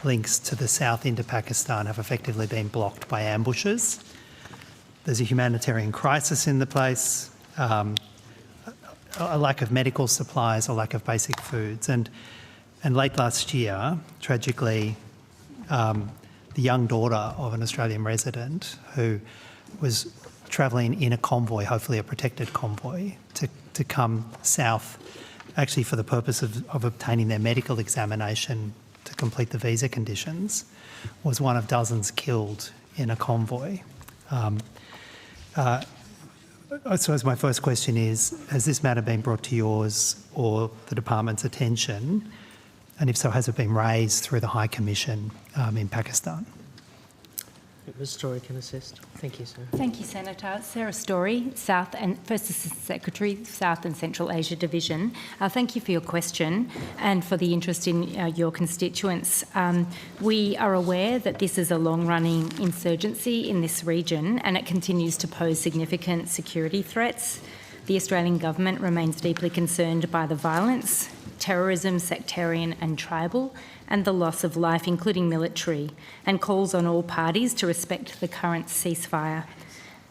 links to the south into Pakistan have effectively been blocked by ambushes. There's a humanitarian crisis in the place, a lack of medical supplies, a lack of basic foods. And late last year, tragically, the young daughter of an Australian resident who was travelling in a convoy, hopefully a protected convoy, to come south, actually for the purpose of obtaining their medical examination to complete the visa conditions, was one of dozens killed in a convoy. I suppose my first question is, has this matter been brought to yours or the department's attention? And if so, has it been raised through the High Commission in Pakistan? Ms Story can assist. Thank you, sir. Thank you, Senator. Sarah Story, South and First Assistant Secretary, South and Central Asia Division. Thank you for your question and for the interest in your constituents. We are aware that this is a long-running insurgency in this region and it continues to pose significant security threats. The Australian Government remains deeply concerned by the violence, terrorism, sectarian and tribal, and the loss of life, including military, and calls on all parties to respect the current ceasefire.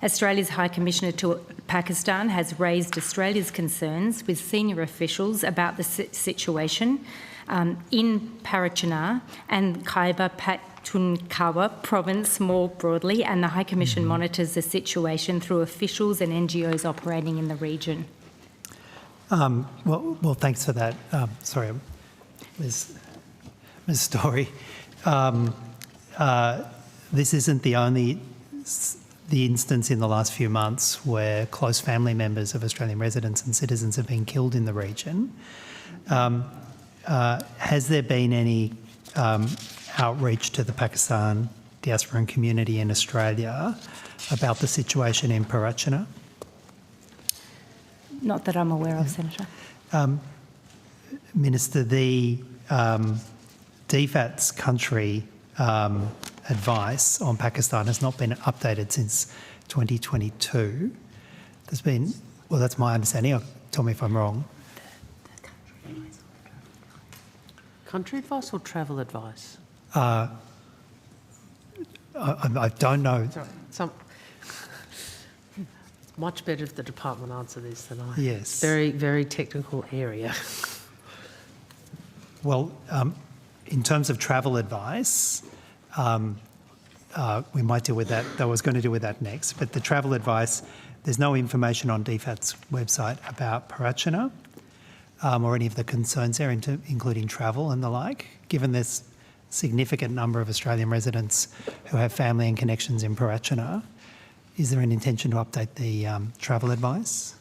Australia's High Commissioner to Pakistan has raised Australia's concerns with senior officials about the situation in Parachana and Khyber Pakhtunkhwa province more broadly, and the High Commission monitors the situation through officials and NGOs operating in the region. Well, thanks for that. Sorry, Ms Story. This isn't the only instance in the last few months where close family members of Australian residents and citizens have been killed in the region. Has there been any outreach to the Pakistan diasporan community in Australia about the situation in Parachana? Not that I'm aware of, Senator. Minister, the DFAT's country advice on Pakistan has not been updated since 2022. There's been, well, that's my understanding. Tell me if I'm wrong. Country advice or travel advice? I don't know. Much better if the department answer this than I. Yes. Very, very technical area. Well, in terms of travel advice, we might deal with that. I was going to deal with that next. But the travel advice, there's no information on DFAT's website about Parachana or any of the concerns there, including travel and the like. Given there's significant number of Australian residents who have family and connections in Parachina. Is there an intention to update the travel advice?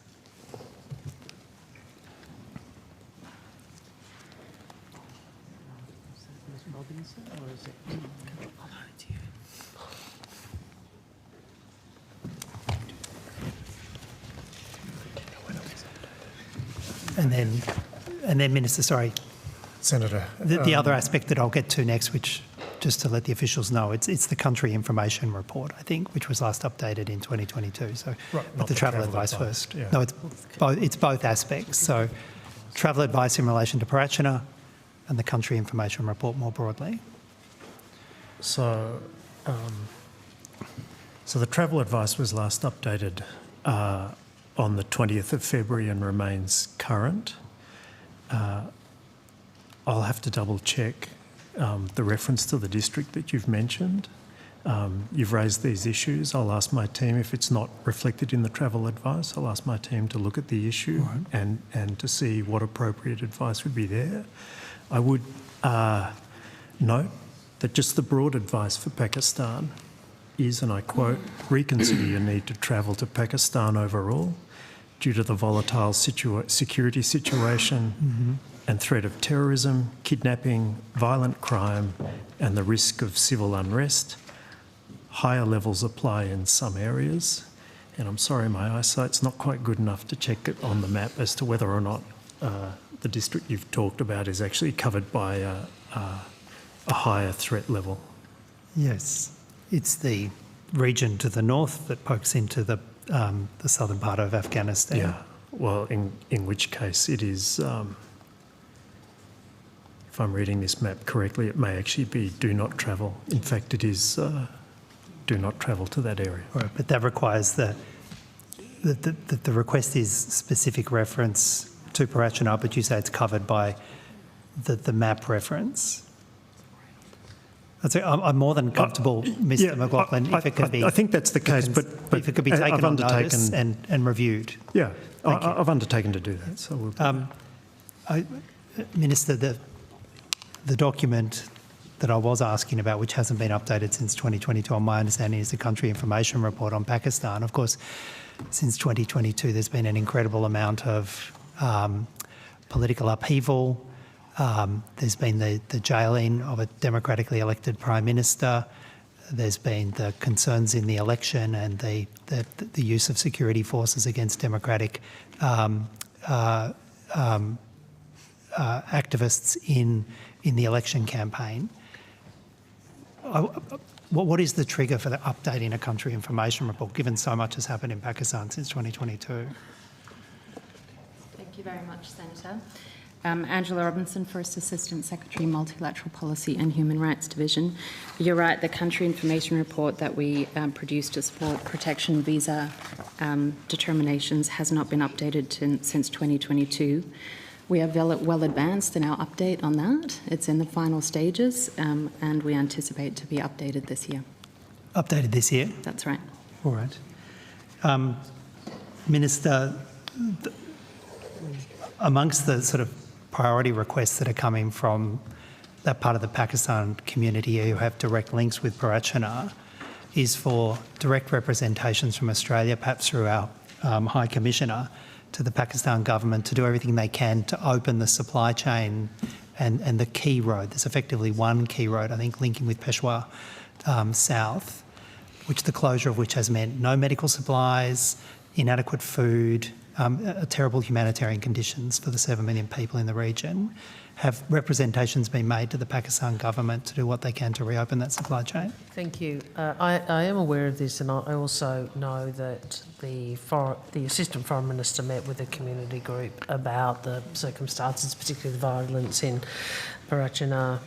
And then, Minister, sorry. Senator. The other aspect that I'll get to next, which just to let the officials know, it's the country information report, I think, which was last updated in 2022. So not the travel advice first. Yeah. No, it's both aspects. So travel advice in relation to Parachina and the country information report more broadly. So the travel advice was last updated on the 20th of February and remains current. I'll have to double check the reference to the district that you've mentioned. You've raised these issues. I'll ask my team, if it's not reflected in the travel advice, I'll ask my team to look at the issue and to see what appropriate advice would be there. I would note that just the broad advice for Pakistan is, and I quote, reconsider your need to travel to Pakistan overall due to the volatile security situation and threat of terrorism, kidnapping, violent crime and the risk of civil unrest. Higher levels apply in some areas, and I'm sorry my eyesight's not quite good enough to check it on the map as to whether or not the district you've talked about is actually covered by a higher threat level. Yes, it's the region to the north that pokes into the southern part of Afghanistan. Yeah, well, in which case it is, if I'm reading this map correctly, it may actually be do not travel. In fact, it is do not travel to that area. Right, but that requires the request is specific reference to Parachina, but you say it's covered by the map reference. I'm more than comfortable, Mr. McLaughlin, if it could be... I think that's the case, but if it could be taken on notice and reviewed. Yeah, I've undertaken to do that. So we'll Minister, the document that I was asking about, which hasn't been updated since 2022, on my understanding, is the country information report on Pakistan. Of course, since 2022, there's been an incredible amount of political upheaval. There's been the jailing of a democratically elected Prime Minister. There's been the concerns in the election and the use of security forces against democratic activists in the election campaign. What is the trigger for the updating a country information report, given so much has happened in Pakistan since 2022? Thank you very much, Senator. Angela Robinson, First Assistant Secretary, Multilateral Policy and Human Rights Division. You're right, the country information report that we produced to support protection visa determinations has not been updated since 2022. We are well advanced in our update on that. It's in the final stages and we anticipate to be updated this year. Updated this year? That's right. All right. Minister, amongst the sort of priority requests that are coming from that part of the Pakistan community who have direct links with Parachina is for direct representations from Australia, perhaps through our High Commissioner, to the Pakistan government to do everything they can to open the supply chain and the key road. There's effectively one key road, I think, linking with Peshawar south, which the closure of which has meant no medical supplies, inadequate food, terrible humanitarian conditions for the 7 million people in the region. Have representations been made to the Pakistan government to do what they can to reopen that supply chain? Thank you. I am aware of this, and I also know that the Assistant Foreign Minister met with a community group about the circumstances, particularly the violence in Parachina,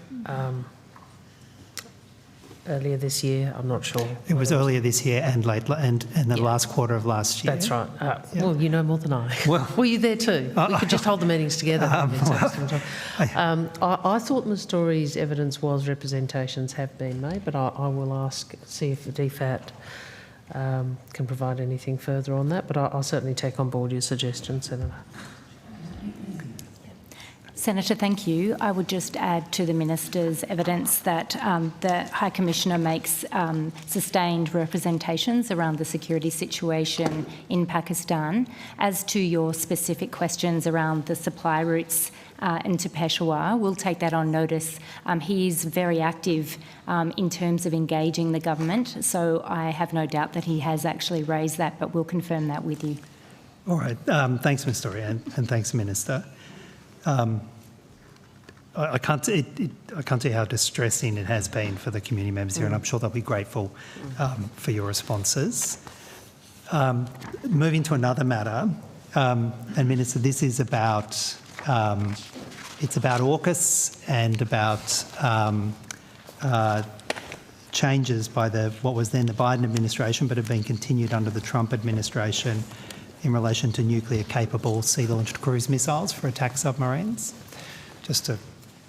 earlier this year. I'm not sure. It was earlier this year and the last quarter of last year. That's right. Well, you know more than I. Well, were you there too? We could just hold the meetings together. I thought Ms Story's evidence was representations have been made, but I will see if the DFAT can provide anything further on that. But I'll certainly take on board your suggestion, Senator. Senator, thank you. I would just add to the Minister's evidence that the High Commissioner makes sustained representations around the security situation in Pakistan. As to your specific questions around the supply routes into Peshawar, we'll take that on notice. He is very active in terms of engaging the government, so I have no doubt that he has actually raised that, but we'll confirm that with you. All right. Thanks, Ms. Story, and thanks, Minister. I can't tell you how distressing it has been for the community members here, and I'm sure they'll be grateful for your responses. Moving to another matter, and Minister, this is about it's about AUKUS and about changes by what was then the Biden administration, but have been continued under the Trump administration in relation to nuclear-capable sea-launched cruise missiles for attack submarines. Just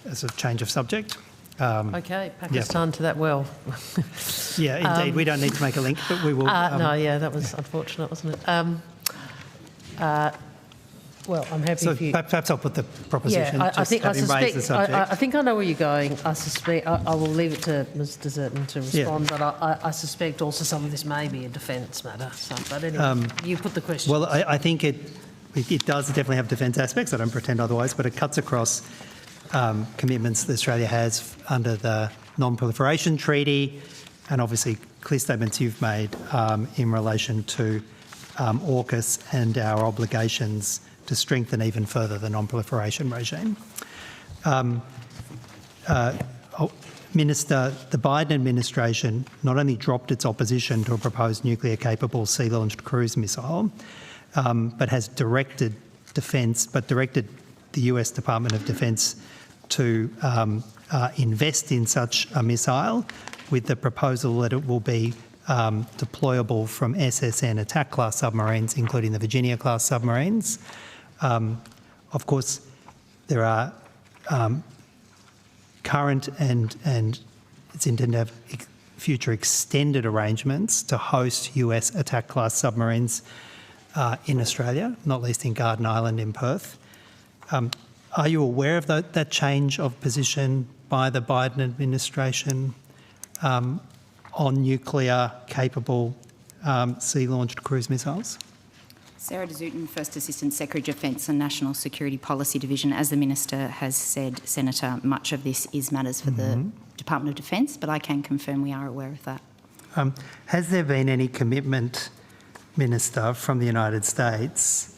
as a change of subject. Okay, Pakistan to that well. Yeah, indeed. We don't need to make a link, but we will. No, yeah, that was unfortunate, wasn't it? Well, I'm happy so if you... perhaps I'll put the proposition. Yeah, I think I think I know where you're going. I suspect I will leave it to Ms. Deserton to respond, but I suspect also some of this may be a defence matter. So, but anyway, you put the question. Well, I think it does definitely have defence aspects. I don't pretend otherwise, but it cuts across commitments that Australia has under the Non-Proliferation Treaty, and obviously clear statements you've made in relation to AUKUS and our obligations to strengthen even further the non-proliferation regime. Minister, the Biden administration not only dropped its opposition to a proposed nuclear-capable sea-launched cruise missile, but has directed the US Department of Defence to invest in such a missile, with the proposal that it will be deployable from SSN attack-class submarines, including the Virginia-class submarines. Of course, there are current and it's intended to have future extended arrangements to host US attack-class submarines in Australia, not least in Garden Island in Perth. Are you aware of that change of position by the Biden administration on nuclear-capable sea-launched cruise missiles? Sarah DeZutin, First Assistant Secretary of Defence and National Security Policy Division. As the Minister has said, Senator, much of this is matters for the Department of Defence, but I can confirm we are aware of that. Has there been any commitment, Minister, from the United States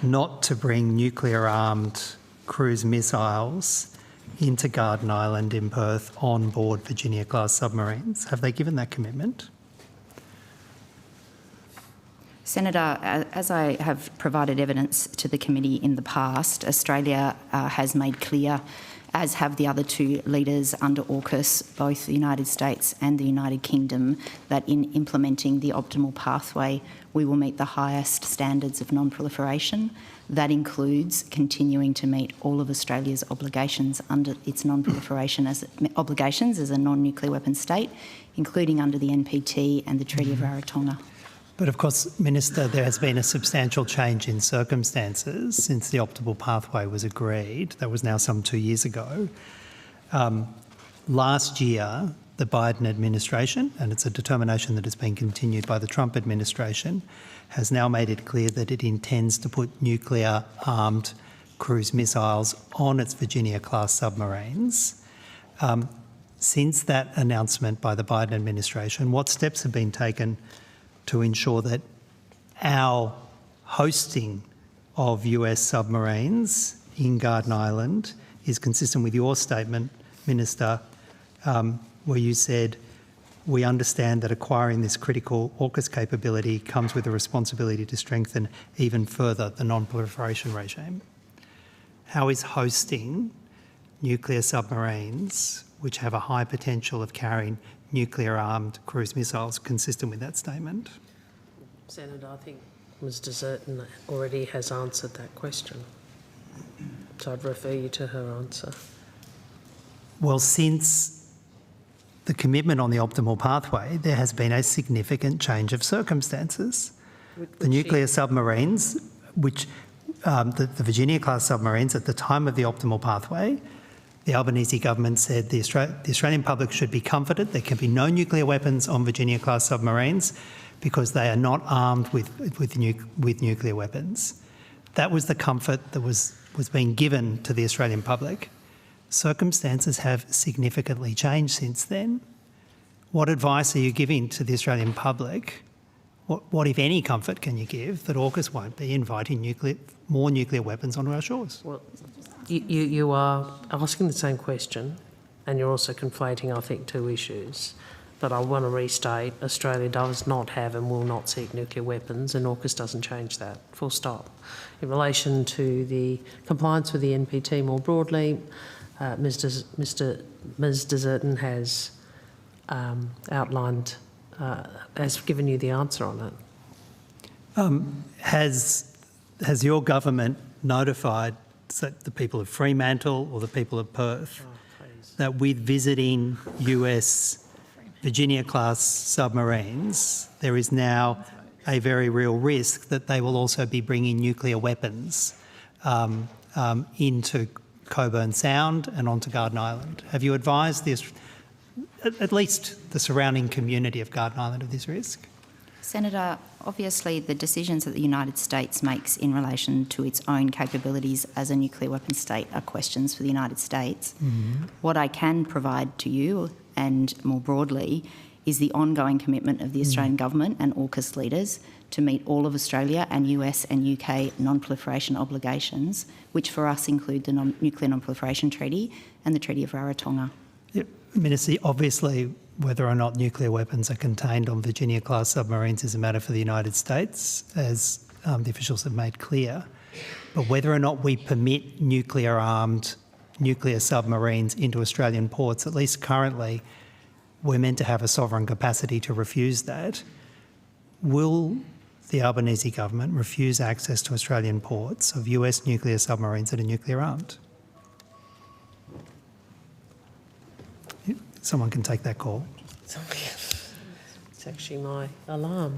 not to bring nuclear-armed cruise missiles into Garden Island in Perth on board Virginia-class submarines? Have they given that commitment? Senator, as I have provided evidence to the committee in the past, Australia has made clear, as have the other two leaders under AUKUS, both the United States and the United Kingdom, that in implementing the optimal pathway, we will meet the highest standards of non-proliferation. That includes continuing to meet all of Australia's obligations under its non-proliferation obligations as a non-nuclear weapon state, including under the NPT and the Treaty of Rarotonga. But of course, Minister, there has been a substantial change in circumstances since the optimal pathway was agreed. That was now some 2 years ago. Last year, the Biden administration, and it's a determination that has been continued by the Trump administration, has now made it clear that it intends to put nuclear-armed cruise missiles on its Virginia-class submarines. Since that announcement by the Biden administration, what steps have been taken to ensure that our hosting of US submarines in Garden Island is consistent with your statement, Minister, where you said, we understand that acquiring this critical AUKUS capability comes with a responsibility to strengthen even further the non-proliferation regime. How is hosting nuclear submarines, which have a high potential of carrying nuclear-armed cruise missiles, consistent with that statement? Senator, I think Ms. Deserton already has answered that question. So I'd refer you to her answer. Well, since the commitment on the optimal pathway, there has been a significant change of circumstances. The nuclear submarines, which the Virginia-class submarines, at the time of the optimal pathway, the Albanese government said the Australian public should be comforted. There can be no nuclear weapons on Virginia-class submarines because they are not armed with nuclear weapons. That was the comfort that was being given to the Australian public. Circumstances have significantly changed since then. What advice are you giving to the Australian public? What, if any, comfort can you give that AUKUS won't be inviting more nuclear weapons onto our shores? Well, you are asking the same question, and you're also conflating, I think, two issues. But I want to restate, Australia does not have and will not seek nuclear weapons, and AUKUS doesn't change that, full stop. In relation to the compliance with the NPT more broadly, Ms Deserton has outlined, has given you the answer on it. Has your government notified the people of Fremantle or the people of Perth that with visiting US Virginia-class submarines, there is now a very real risk that they will also be bringing nuclear weapons into Cockburn Sound and onto Garden Island? Have you advised at least the surrounding community of Garden Island of this risk? Senator, obviously the decisions that the United States makes in relation to its own capabilities as a nuclear weapons state are questions for the United States. Mm-hmm. What I can provide to you, and more broadly, is the ongoing commitment of the Australian government and AUKUS leaders to meet all of Australia and US and UK non-proliferation obligations, which for us include the Nuclear Non-Proliferation Treaty and the Treaty of Rarotonga. Yep. Minister, obviously whether or not nuclear weapons are contained on Virginia-class submarines is a matter for the United States, as the officials have made clear. But whether or not we permit nuclear-armed nuclear submarines into Australian ports, at least currently, we're meant to have a sovereign capacity to refuse that. Will the Albanese government refuse access to Australian ports of US nuclear submarines that are nuclear-armed? Someone can take that call. It's actually my alarm.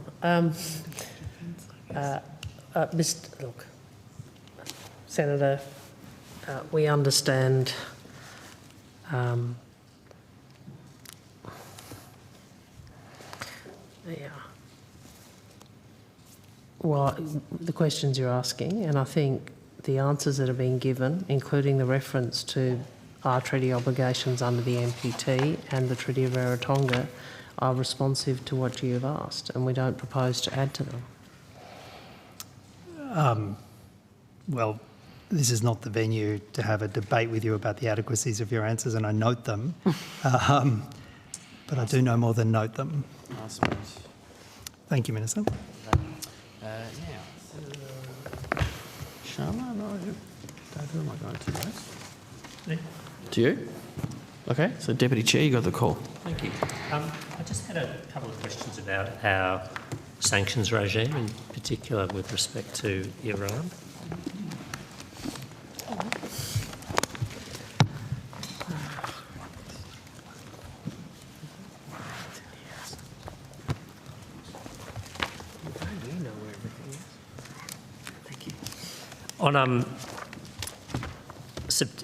Look, Senator, we understand well, the questions you're asking, and I think the answers that are being given, including the reference to our treaty obligations under the NPT and the Treaty of Rarotonga, are responsive to what you have asked, and we don't propose to add to them. Well, this is not the venue to have a debate with you about the adequacies of your answers, and I note them, but I do no more than note them. Thank you, Minister. Shall I? No, who am I going to next? To you? Okay, so Deputy Chair, you got the call. Thank you. I just had a couple of questions about our sanctions regime, in particular with respect to Iran.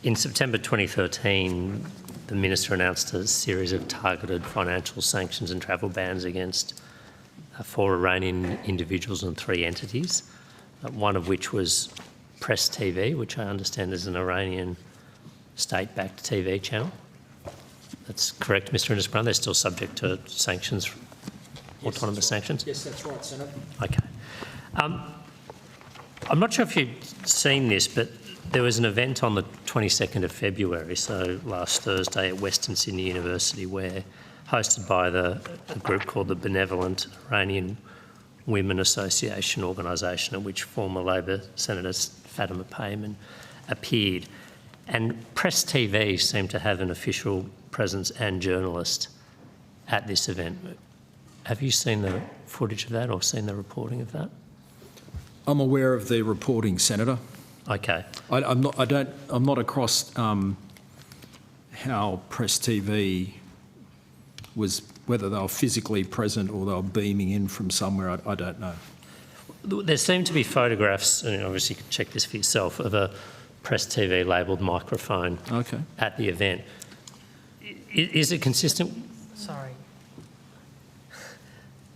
In September 2013, the Minister announced a series of targeted financial sanctions and travel bans against 4 Iranian individuals and 3 entities, one of which was Press TV, which I understand is an Iranian state-backed TV channel. That's correct, Mr Innisbrown? They're still subject to sanctions, yes, autonomous sanctions? Yes, that's right, Senator. Okay. I'm not sure if you've seen this, but there was an event on the 22nd of February, so last Thursday, at Western Sydney University, where hosted by a group called the Benevolent Iranian Women Association organisation, at which former Labor Senator Fatima Payman appeared. And Press TV seemed to have an official presence and journalist at this event. Have you seen the footage of that or seen the reporting of that? I'm aware of the reporting, Senator. Okay. I'm not across how Press TV was, whether they were physically present or they were beaming in from somewhere. I don't know. there seem to be photographs, and obviously you can check this for yourself, of a Press TV labelled microphone at the event. Is it consistent? Sorry.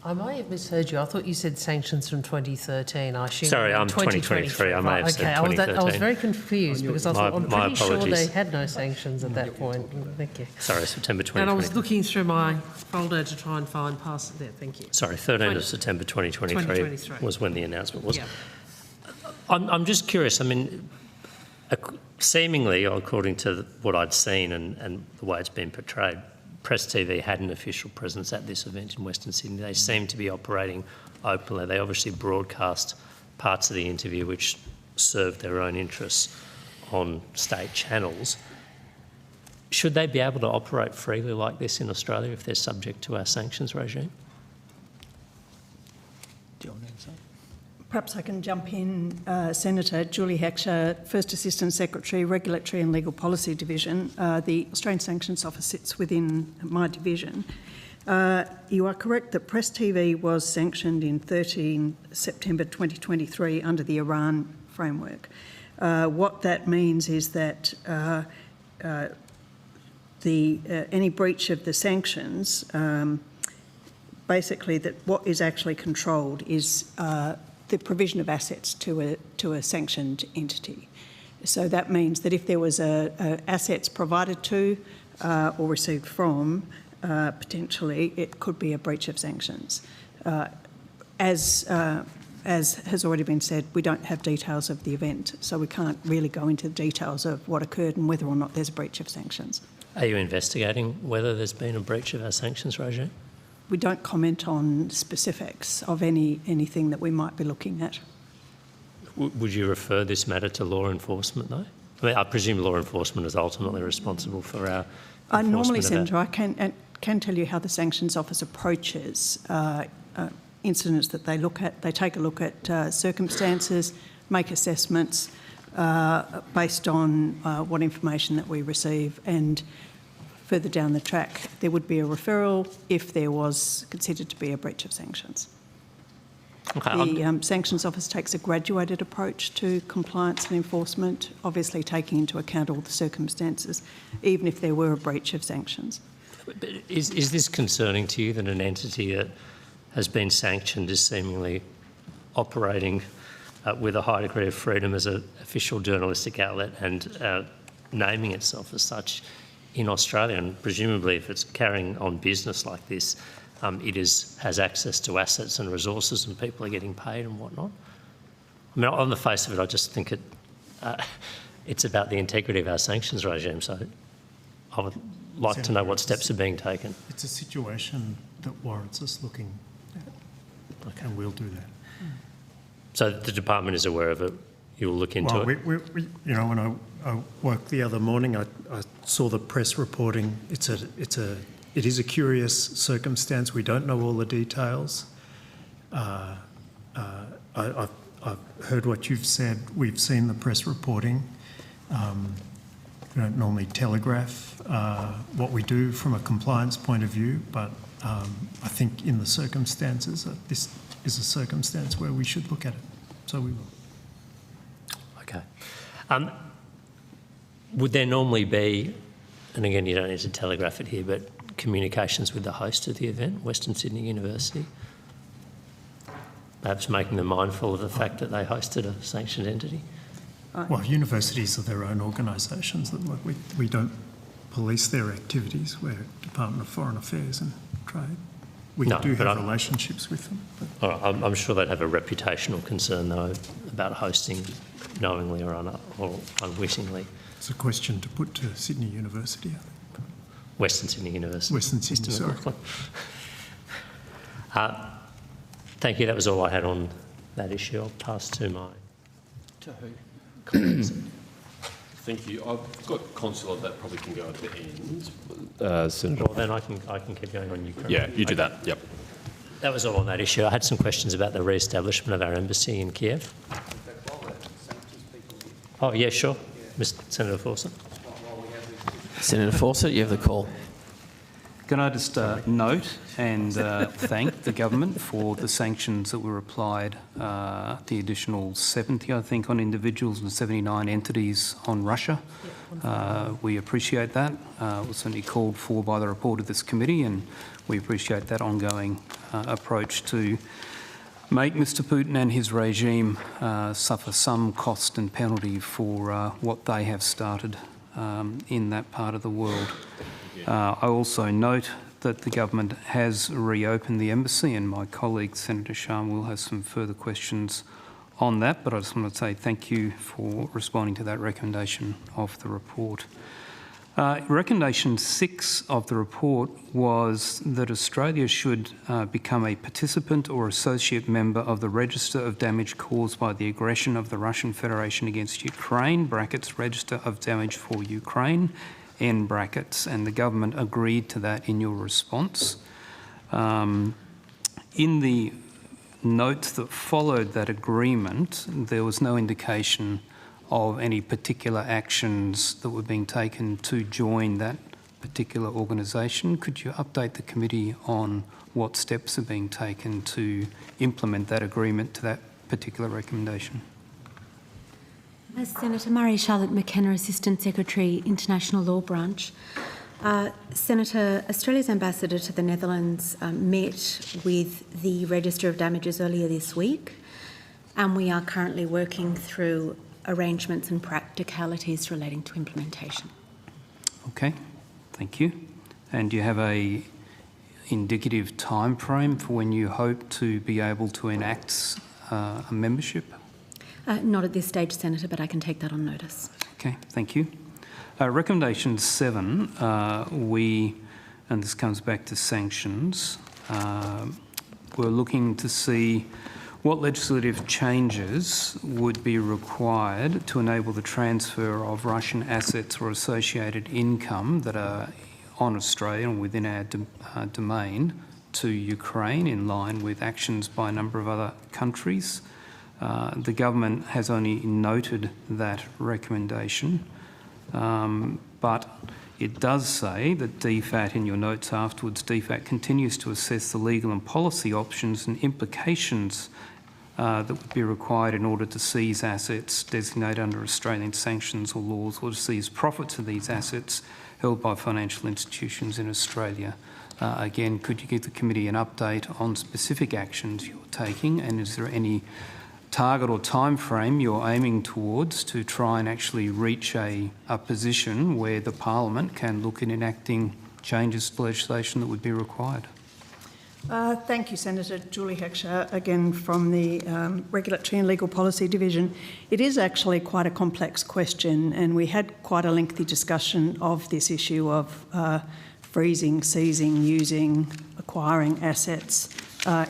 I may have misheard you. I thought you said sanctions from 2013. I assume. Sorry, I'm 2023. I may have said 2013. I was very confused because I thought I'm my pretty sure apologies. they had no sanctions at that point. Thank you. Sorry, September 2023. And I was looking through my folder to try and find past it there. Thank you. Sorry, 13th of September 2023 was when the announcement was. Yeah. I'm just curious. I mean, seemingly, according to what I'd seen and the way it's been portrayed, Press TV had an official presence at this event in Western Sydney. They seem to be operating openly. They obviously broadcast parts of the interview which served their own interests on state channels. Should they be able to operate freely like this in Australia if they're subject to our sanctions regime? Do you want to answer? Perhaps I can jump in. Senator Julie Heckscher, First Assistant Secretary, Regulatory and Legal Policy Division. The Australian Sanctions Office sits within my division. You are correct that Press TV was sanctioned in 13 September 2023 under the Iran framework. What that means is that any breach of the sanctions, basically that what is actually controlled is the provision of assets to a sanctioned entity. So that means that if there was assets provided to or received from, potentially it could be a breach of sanctions. As has already been said, we don't have details of the event, so we can't really go into the details of what occurred and whether or not there's a breach of sanctions. Are you investigating whether there's been a breach of our sanctions regime? We don't comment on specifics of anything that we might be looking at. Would you refer this matter to law enforcement, though? I mean, I presume law enforcement is ultimately responsible for our Normally, enforcement of Senator, I can tell you how the Sanctions Office approaches incidents that they look at. They take a look at circumstances, make assessments based on what information that we receive, and further down the track, there would be a referral if there was considered to be a breach of sanctions. Okay, the Sanctions Office takes a graduated approach to compliance and enforcement, obviously taking into account all the circumstances, even if there were a breach of sanctions. But is this concerning to you that an entity that has been sanctioned is seemingly operating with a high degree of freedom as an official journalistic outlet and naming itself as such in Australia? And presumably if it's carrying on business like this, it has access to assets and resources and people are getting paid and whatnot. I mean, on the face of it, I just think it's about the integrity of our sanctions regime, so I would like to know what steps are being taken. It's a situation that warrants us looking at, and we'll do that. So the department is aware of it, you'll look into it? We, you know, when I woke the other morning, I saw the press reporting. It is a curious circumstance. We don't know all the details. I've heard what you've said. We've seen the press reporting. We don't normally telegraph what we do from a compliance point of view, but I think in the circumstances, this is a circumstance where we should look at it. So we will. Okay. Would there normally be, and again, you don't need to telegraph it here, but communications with the host of the event, Western Sydney University? Perhaps making them mindful of the fact that they hosted a sanctioned entity? Well, universities are their own organisations. We don't police their activities. We're Department of Foreign Affairs and Trade. We do have relationships with them. All right, I'm sure they'd have a reputational concern, though, about hosting knowingly or unwittingly. It's a question to put to Sydney University, I think. Western Sydney University. Western Sydney, sorry. Thank you. That was all I had on that issue. I'll pass to my... To who? Colleagues. Thank you. I've got consular that probably can go at the end. Senator. Well, then I can keep going on Ukraine. Yeah, you do that. Yep. That was all on that issue. I had some questions about the re-establishment of our embassy in Kiev. Oh, yeah, sure. Mr. Senator Fawcett. Senator Fawcett, you have the call. Can I just note and thank the government for the sanctions that were applied, the additional 70, I think, on individuals and 79 entities on Russia. We appreciate that. It was certainly called for by the report of this committee, and we appreciate that ongoing approach to make Mr Putin and his regime suffer some cost and penalty for what they have started in that part of the world. I also note that the government has reopened the embassy, and my colleague Senator Sharm will have some further questions on that, but I just want to say thank you for responding to that recommendation of the report. Recommendation 6 of the report was that Australia should become a participant or associate member of the Register of Damage Caused by the Aggression of the Russian Federation against Ukraine, brackets, Register of Damage for Ukraine, end brackets, and the government agreed to that in your response. In the notes that followed that agreement, there was no indication of any particular actions that were being taken to join that particular organisation. Could you update the committee on what steps are being taken to implement that agreement to that particular recommendation? Senator Murray, Charlotte McKenna, Assistant Secretary, International Law Branch. Senator, Australia's ambassador to the Netherlands met with the Register of Damages earlier this week, and we are currently working through arrangements and practicalities relating to implementation. Okay, thank you. And do you have a indicative time frame for when you hope to be able to enact a membership? Not at this stage, Senator, but I can take that on notice. Okay, thank you. Recommendation 7, and this comes back to sanctions, we're looking to see what legislative changes would be required to enable the transfer of Russian assets or associated income that are on Australia and within our domain to Ukraine, in line with actions by a number of other countries. The government has only noted that recommendation, but it does say that DFAT, in your notes afterwards, DFAT continues to assess the legal and policy options and implications that would be required in order to seize assets designated under Australian sanctions or laws, or to seize profits of these assets held by financial institutions in Australia. Again, could you give the committee an update on specific actions you're taking, and is there any target or time frame you're aiming towards to try and actually reach a position where the Parliament can look at enacting changes to legislation that would be required? Thank you, Senator. Julie Heckscher, again from the Regulatory and Legal Policy Division. It is actually quite a complex question, and we had quite a lengthy discussion of this issue of freezing, seizing, using, acquiring assets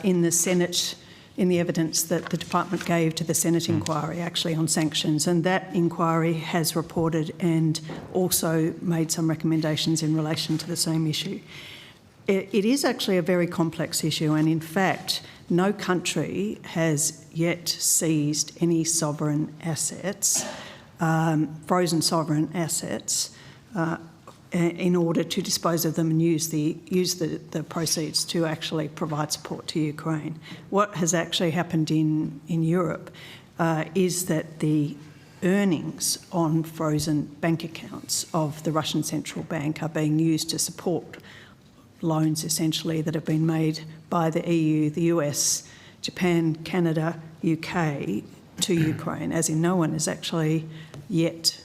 in the Senate, in the evidence that the department gave to the Senate inquiry actually on sanctions, and that inquiry has reported and also made some recommendations in relation to the same issue. It is actually a very complex issue, and in fact no country has yet seized any sovereign assets, frozen sovereign assets, in order to dispose of them and use the proceeds to actually provide support to Ukraine. What has actually happened in Europe is that the earnings on frozen bank accounts of the Russian Central Bank are being used to support loans essentially that have been made by the EU, the US, Japan, Canada, UK to Ukraine, as in no one has actually yet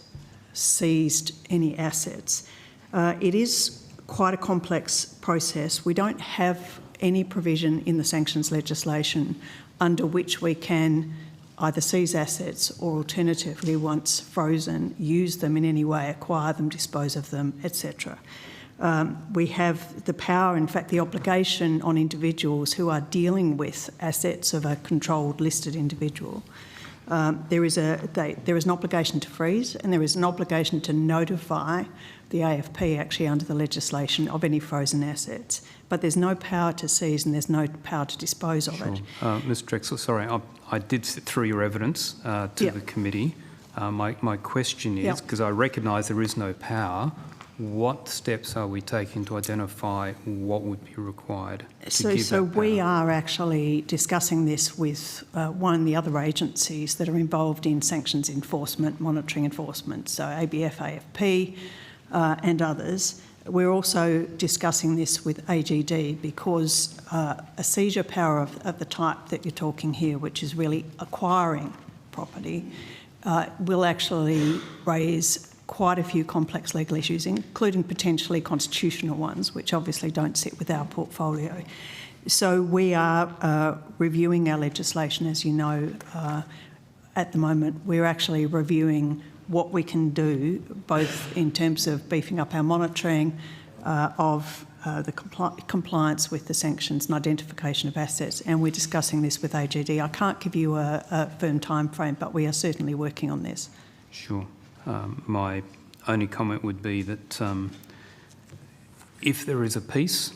seized any assets. It is quite a complex process. We don't have any provision in the sanctions legislation under which we can either seize assets or alternatively, once frozen, use them in any way, acquire them, dispose of them, etc. We have the power, in fact the obligation on individuals who are dealing with assets of a controlled listed individual. There is an obligation to freeze, and there is an obligation to notify the AFP actually under the legislation of any frozen assets. But there's no power to seize and there's no power to dispose of it. Ms Drexler, sorry, I did sit through your evidence to the committee. My question is, because I recognise there is no power, what steps are we taking to identify what would be required to give So that we power? are actually discussing this with one of the other agencies that are involved in sanctions enforcement, monitoring enforcement, so ABF, AFP and others. We're also discussing this with AGD because a seizure power of the type that you're talking here, which is really acquiring property, will actually raise quite a few complex legal issues, including potentially constitutional ones, which obviously don't sit with our portfolio. So we are reviewing our legislation, as you know. At the moment, we're actually reviewing what we can do, both in terms of beefing up our monitoring of the compliance with the sanctions and identification of assets, and we're discussing this with AGD. I can't give you a firm time frame, but we are certainly working on this. Sure. My only comment would be that if there is a peace,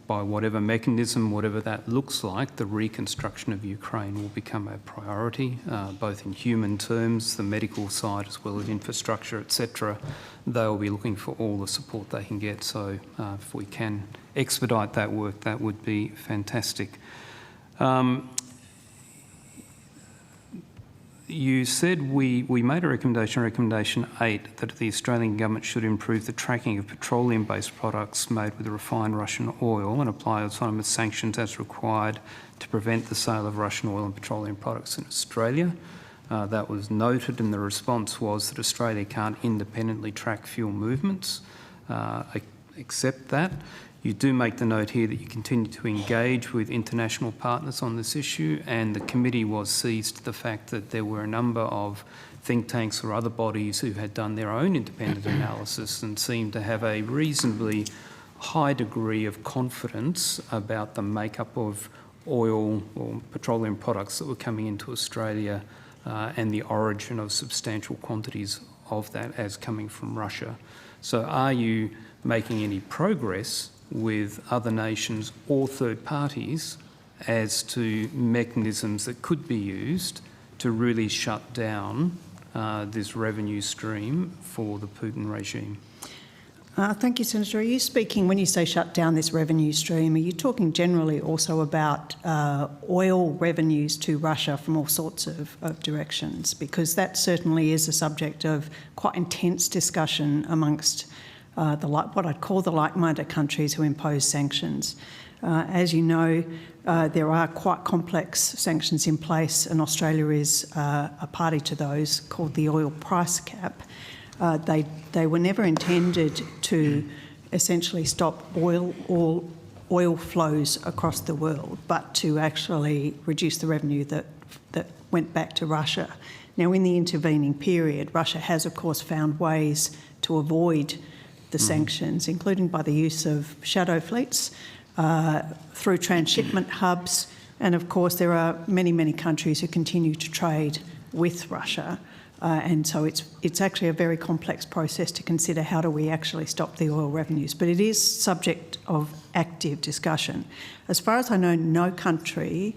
by whatever mechanism, whatever that looks like, the reconstruction of Ukraine will become a priority, both in human terms, the medical side, as well as infrastructure, etc. They will be looking for all the support they can get. So if we can expedite that work, that would be fantastic. You said we made a recommendation 8, that the Australian government should improve the tracking of petroleum-based products made with refined Russian oil and apply autonomous sanctions as required to prevent the sale of Russian oil and petroleum products in Australia. That was noted, and the response was that Australia can't independently track fuel movements. Accept that. You do make the note here that you continue to engage with international partners on this issue, and the committee was seized to the fact that there were a number of think tanks or other bodies who had done their own independent analysis and seemed to have a reasonably high degree of confidence about the makeup of oil or petroleum products that were coming into Australia and the origin of substantial quantities of that as coming from Russia. So are you making any progress with other nations or third parties as to mechanisms that could be used to really shut down this revenue stream for the Putin regime? Thank you, Senator. Are you speaking, when you say shut down this revenue stream, are you talking generally also about oil revenues to Russia from all sorts of directions? Because that certainly is a subject of quite intense discussion amongst what I'd call the like-minded countries who impose sanctions. As you know, there are quite complex sanctions in place, and Australia is a party to those, called the oil price cap. They were never intended to essentially stop oil flows across the world, but to actually reduce the revenue that went back to Russia. Now, in the intervening period, Russia has, of course, found ways to avoid the sanctions, including by the use of shadow fleets, through transshipment hubs, and of course there are many, many countries who continue to trade with Russia, and so it's actually a very complex process to consider how do we actually stop the oil revenues, but it is subject of active discussion. As far as I know, no country's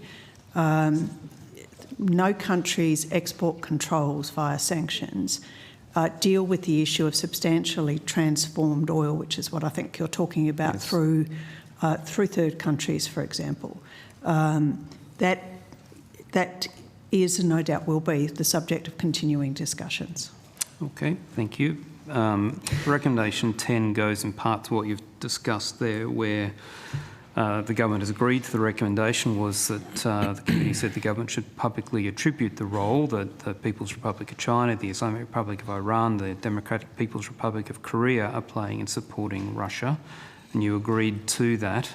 export controls via sanctions deal with the issue of substantially transformed oil, which is what I think you're talking about, yes, through third countries, for example. That is, and no doubt will be, the subject of continuing discussions. Okay, thank you. Recommendation 10 goes in part to what you've discussed there, where the government has agreed to the recommendation was that the committee said the government should publicly attribute the role that the People's Republic of China, the Islamic Republic of Iran, the Democratic People's Republic of Korea are playing in supporting Russia, and you agreed to that.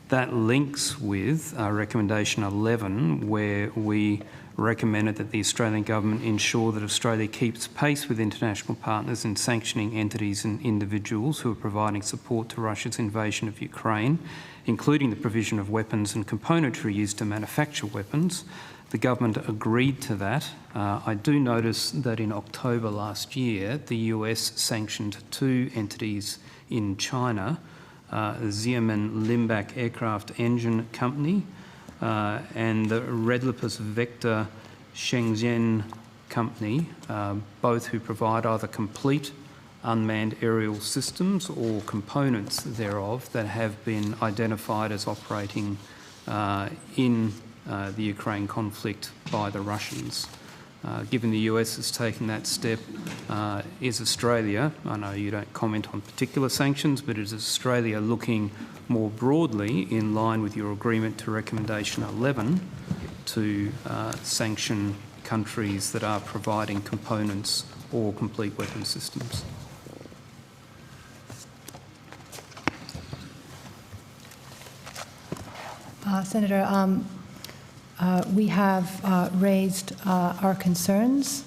That links with recommendation 11, where we recommended that the Australian government ensure that Australia keeps pace with international partners in sanctioning entities and individuals who are providing support to Russia's invasion of Ukraine, including the provision of weapons and componentry used to manufacture weapons. The government agreed to that. I do notice that in October last year, the US sanctioned 2 entities in China, Xiamen Limbach Aircraft Engine Company and the Redlipus Vector Shenzhen Company, both who provide either complete unmanned aerial systems or components thereof that have been identified as operating in the Ukraine conflict by the Russians. Given the US has taken that step, is Australia, I know you don't comment on particular sanctions, but is Australia looking more broadly in line with your agreement to recommendation 11 to sanction countries that are providing components or complete weapon systems? Senator, we have raised our concerns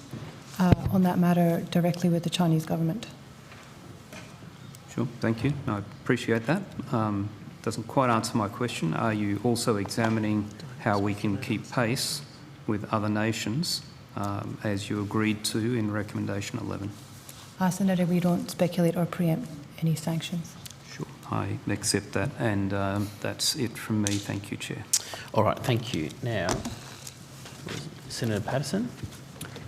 on that matter directly with the Chinese government. Sure, thank you. I appreciate that. Doesn't quite answer my question. Are you also examining how we can keep pace with other nations as you agreed to in recommendation 11? Senator, we don't speculate or preempt any sanctions. Sure, I accept that, and that's it from me. Thank you, Chair. All right, thank you. Now, Senator Patterson?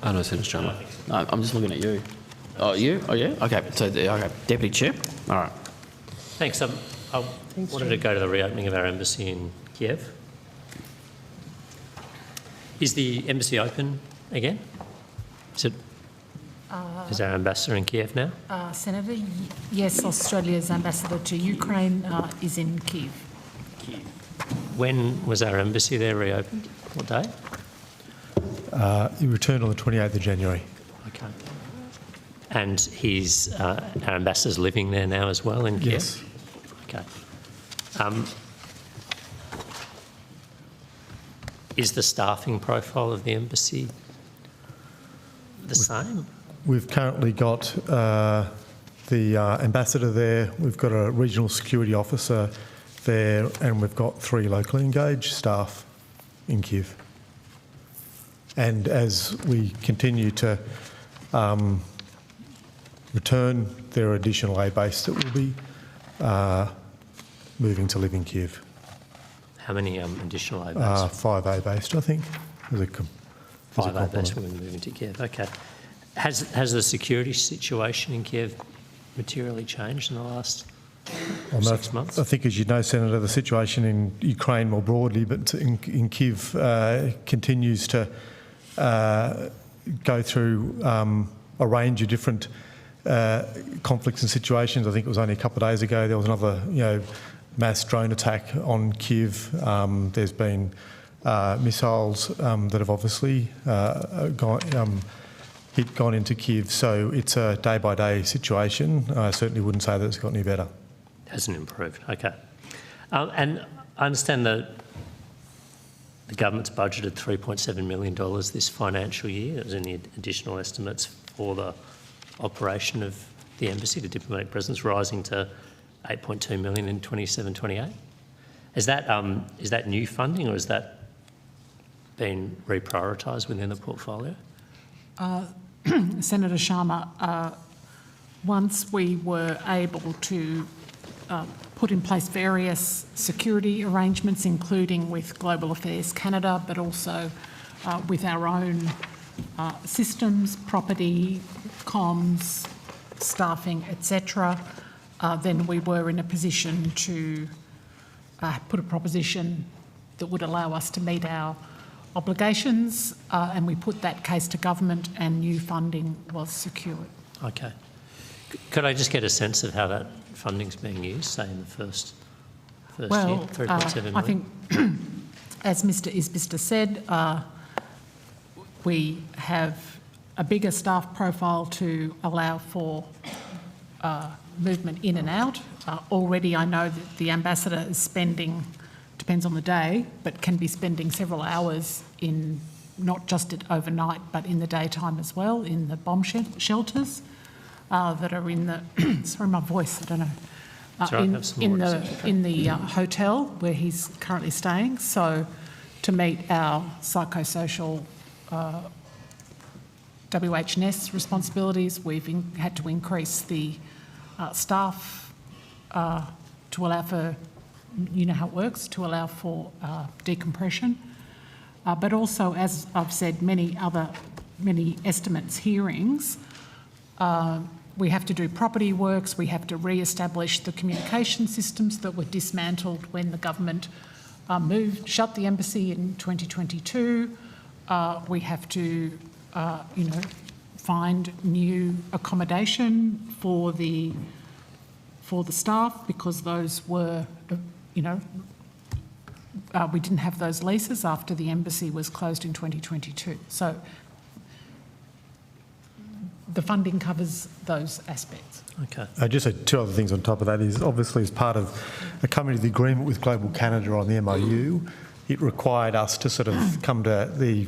Oh, no, Senator Chalmers. No, I'm just looking at you. Oh, you? Oh, yeah? Okay, so, okay, Deputy Chair. All right. Thanks. I wanted to go to the reopening of our embassy in Kiev. Is the embassy open again? Is our ambassador in Kiev now? Senator, yes, Australia's ambassador to Ukraine is in Kiev. When was our embassy there reopened? What day? He returned on the 28th of January. Okay. And our ambassador's living there now as well in Kiev? Yes. Okay. Is the staffing profile of the embassy the same? We've currently got the ambassador there, we've got a regional security officer there, and we've got 3 locally engaged staff in Kiev. And as we continue to return, there are additional A-base that will be moving to live in Kiev. How many additional A-base? 5 A-based, I think. 5 A-base will be moving to Kiev. Okay. Has the security situation in Kiev materially changed in the last 6 months? I think, as you know, Senator, the situation in Ukraine more broadly, but in Kiev continues to go through a range of different conflicts and situations. I think it was only a couple of days ago there was another, mass drone attack on Kiev. There's been missiles that have obviously gone into Kiev. So it's a day-by-day situation. I certainly wouldn't say that it's got any better. Hasn't improved. Okay. And I understand that the government's budgeted $3.7 million this financial year. Is there any additional estimates for the operation of the embassy, the diplomatic presence, rising to $8.2 million in 27-28? Is that new funding, or has that been reprioritised within the portfolio? Senator Sharma, once we were able to put in place various security arrangements, including with Global Affairs Canada, but also with our own systems, property, comms, staffing, etc., then we were in a position to put a proposition that would allow us to meet our obligations, and we put that case to government and new funding was secured. Okay. Could I just get a sense of how that funding's being used, say in the first year, 3.7 million? I think, as Mr Isbister said, we have a bigger staff profile to allow for movement in and out. Already I know that the ambassador is spending, depends on the day, but can be spending several hours in, not just overnight, but in the daytime as well, in the bomb shelters that are in the, sorry my voice, I don't know, in the hotel where he's currently staying. So to meet our psychosocial WHS responsibilities, we've had to increase the staff to allow for, you know how it works, to allow for decompression. But also, as I've said, many estimates hearings, we have to do property works, we have to re-establish the communication systems that were dismantled when the government shut the embassy in 2022. We have to, find new accommodation for the staff, because those were, we didn't have those leases after the embassy was closed in 2022. So the funding covers those aspects. Okay. Just two other things on top of that is, obviously, as part of accompanying the agreement with Global Canada on the MOU, it required us to sort of come to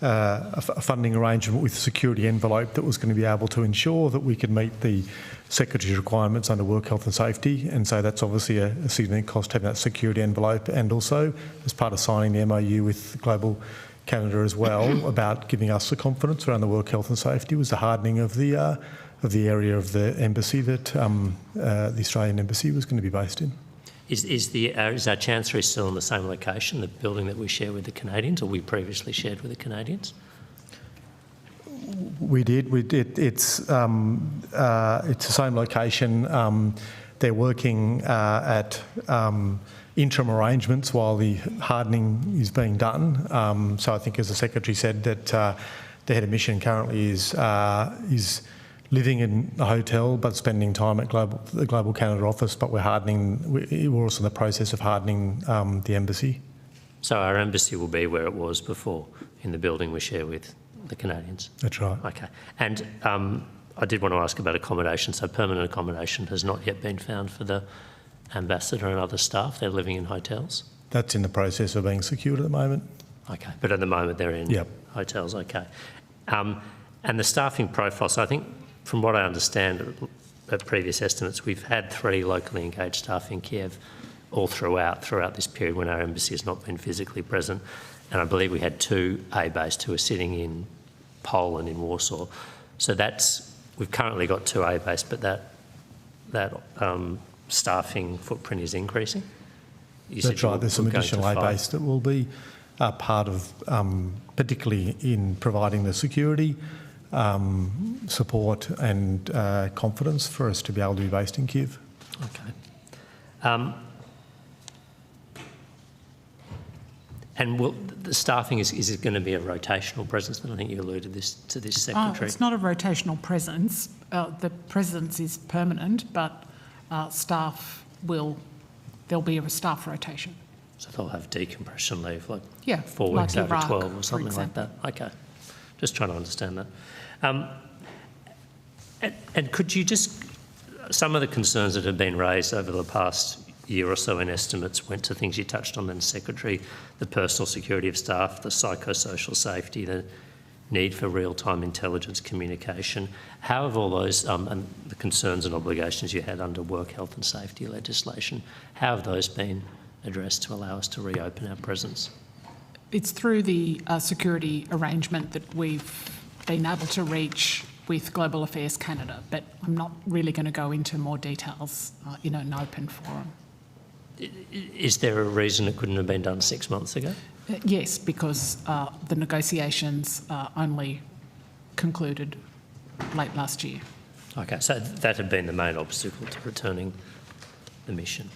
a funding arrangement with a security envelope that was going to be able to ensure that we could meet the Secretary's requirements under work health and safety. And so that's obviously a significant cost, having that security envelope, and also as part of signing the MOU with Global Canada as well, about giving us the confidence around the work health and safety, was the hardening of the area of the embassy that the Australian embassy was going to be based in. Is our Chancery still in the same location, the building that we share with the Canadians, or we previously shared with the Canadians? We did. It's the same location. They're working at interim arrangements while the hardening is being done. So I think, as the Secretary said, that the head of mission currently is living in a hotel but spending time at the Global Canada office, but we're also in the process of hardening the embassy. So our embassy will be where it was before, in the building we share with the Canadians? That's right. Okay. And I did want to ask about accommodation. So permanent accommodation has not yet been found for the ambassador and other staff. They're living in hotels? That's in the process of being secured at the moment. Okay. But at the moment they're in hotels, okay. And the staffing profile, so I think from what I understand at previous estimates, we've had 3 locally engaged staff in Kiev all throughout this period when our embassy has not been physically present. And I believe we had 2 A-based who are sitting in Poland, in Warsaw. So we've currently got 2 A-based, but that staffing footprint is increasing? That's right. There's some additional A-based that will be part of, particularly in providing the security, support and confidence for us to be able to be based in Kiev. Okay. And the staffing, is it going to be a rotational presence? And I think you alluded to this, Secretary. It's not a rotational presence. The presence is permanent, but there'll be a staff rotation. So they'll have decompression leave, like 4 like weeks out Iraq, of 12 or something like that. Okay, just trying to understand that. And could you some of the concerns that have been raised over the past year or so in estimates went to things you touched on then, Secretary, the personal security of staff, the psychosocial safety, the need for real-time intelligence communication. How have all those, and the concerns and obligations you had under work health and safety legislation, how have those been addressed to allow us to reopen our presence? It's through the security arrangement that we've been able to reach with Global Affairs Canada, but I'm not really going to go into more details in an open forum. Is there a reason it couldn't have been done 6 months ago? Yes, because the negotiations only concluded late last year. Okay, so that had been the main obstacle to returning the mission,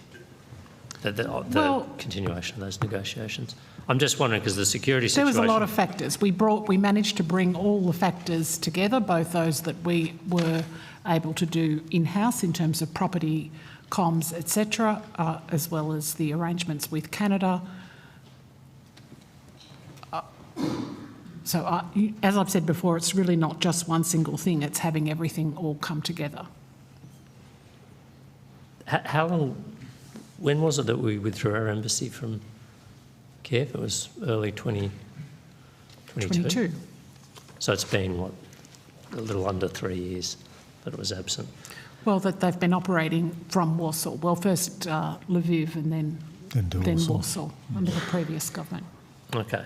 the continuation of those negotiations. I'm just wondering, because the security situation... There was a lot of factors. We managed to bring all the factors together, both those that we were able to do in-house in terms of property, comms, etc., as well as the arrangements with Canada. So as I've said before, it's really not just one single thing, it's having everything all come together. How long, when was it that we withdrew our embassy from Kiev? It was early 2022. So it's been, what, a little under 3 years that it was absent? Well, that they've been operating from Warsaw. Well, first Lviv and then Warsaw under the previous government. Okay.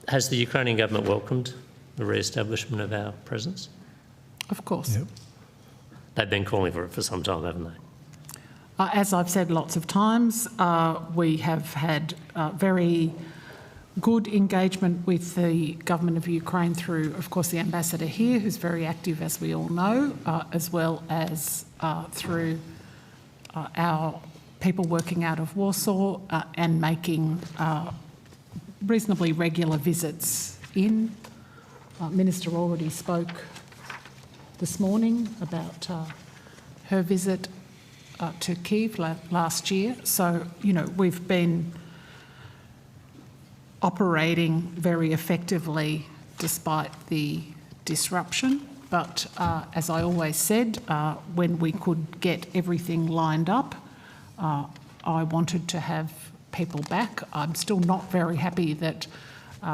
Has the Ukrainian government welcomed the re-establishment of our presence? Of course. Yep. They've been calling for it for some time, haven't they? As I've said lots of times, we have had very good engagement with the government of Ukraine through, of course, the ambassador here, who's very active, as we all know, as well as through our people working out of Warsaw and making reasonably regular visits in. Minister already spoke this morning about her visit to Kyiv last year. So, you know, we've been operating very effectively despite the disruption. But as I always said, when we could get everything lined up, I wanted to have people back. I'm still not very happy that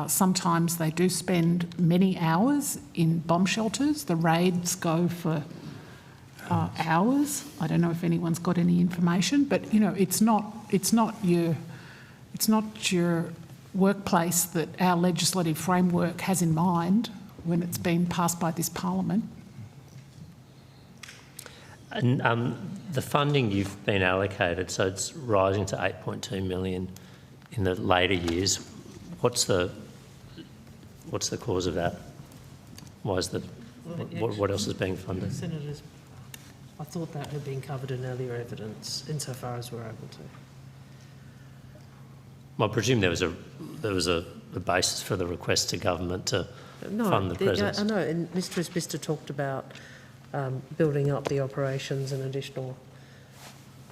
sometimes they do spend many hours in bomb shelters. The raids go for hours. I don't know if anyone's got any information, but you know, it's not your workplace that our legislative framework has in mind when it's been passed by this Parliament. And the funding you've been allocated, so it's rising to 8.2 million in the later years. What's the cause of that? Why is what else is being funded? Senators, I thought that had been covered in earlier evidence, insofar as we're able to. Well, I presume there was a basis for the request to government to fund the presence. I know, and Mr. Isbister talked about building up the operations and additional.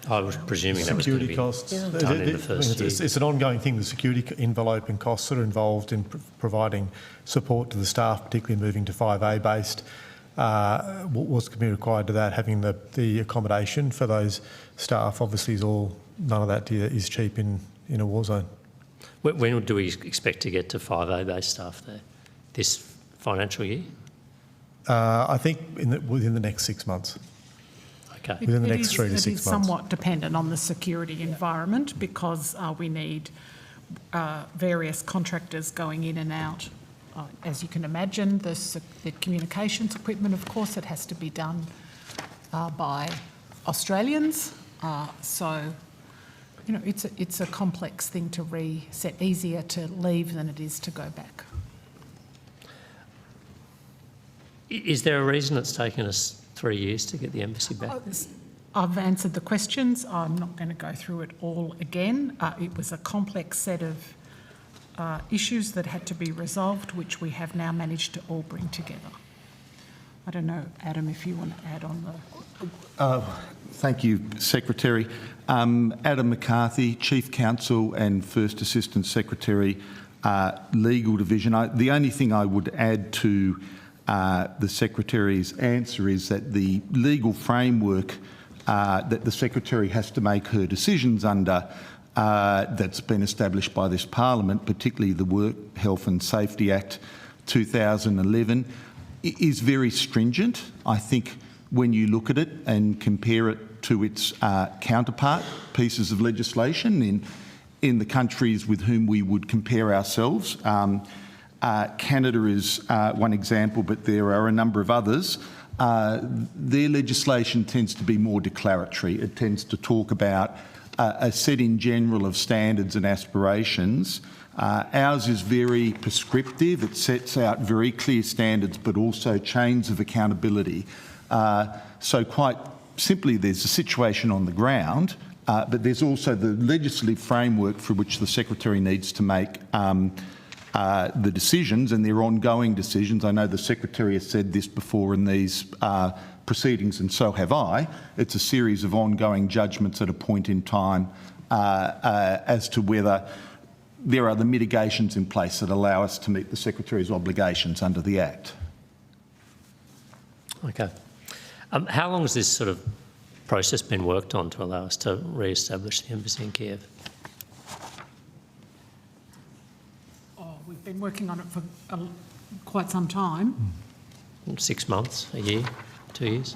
I was presuming that was going to be costs. done in the first year. It's an ongoing thing, the security envelope and costs that are involved in providing support to the staff, particularly moving to 5A based. What's going to be required to that? Having the accommodation for those staff obviously none of that is cheap in a war zone. When do we expect to get to 5A based staff there? This financial year? I think within the next 6 months. Okay. Within the next 3 to 6 months. It is somewhat dependent on the security environment because we need various contractors going in and out. As you can imagine, the communications equipment, of course, it has to be done by Australians. So, you know, it's a complex thing to reset, easier to leave than it is to go back. Is there a reason it's taken us 3 years to get the embassy back? I've answered the questions. I'm not going to go through it all again. It was a complex set of issues that had to be resolved, which we have now managed to all bring together. I don't know, Adam, if you want to add on the... Thank you, Secretary. Adam McCarthy, Chief Counsel and First Assistant Secretary, Legal Division. The only thing I would add to the Secretary's answer is that the legal framework that the Secretary has to make her decisions under that's been established by this Parliament, particularly the Work Health and Safety Act 2011, is very stringent. I think when you look at it and compare it to its counterpart pieces of legislation in the countries with whom we would compare ourselves, Canada is one example, but there are a number of others. Their legislation tends to be more declaratory. It tends to talk about a set in general of standards and aspirations. Ours is very prescriptive. It sets out very clear standards, but also chains of accountability. So quite simply, there's a situation on the ground, but there's also the legislative framework for which the Secretary needs to make the decisions, and they're ongoing decisions. I know the Secretary has said this before in these proceedings, and so have I. It's a series of ongoing judgments at a point in time as to whether there are the mitigations in place that allow us to meet the Secretary's obligations under the Act. Okay. How long has this sort of process been worked on to allow us to re-establish the embassy in Kiev? We've been working on it for quite some time. 6 months, a year, 2 years?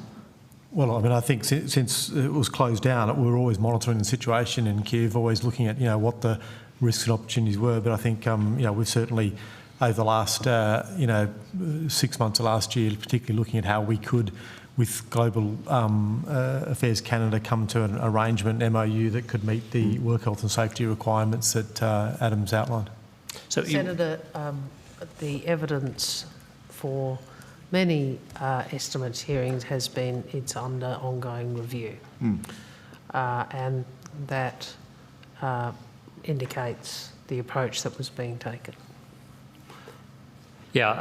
Well, I mean, I think since it was closed down, we were always monitoring the situation in Kyiv, always looking at, what the risks and opportunities were. But I think, we've certainly, over the last, 6 months of last year, particularly looking at how we could, with Global Affairs Canada, come to an arrangement, MOU, that could meet the work health and safety requirements that Adam's outlined. So Senator, the evidence for many estimates hearings has been it's under ongoing review. And that indicates the approach that was being taken. Yeah,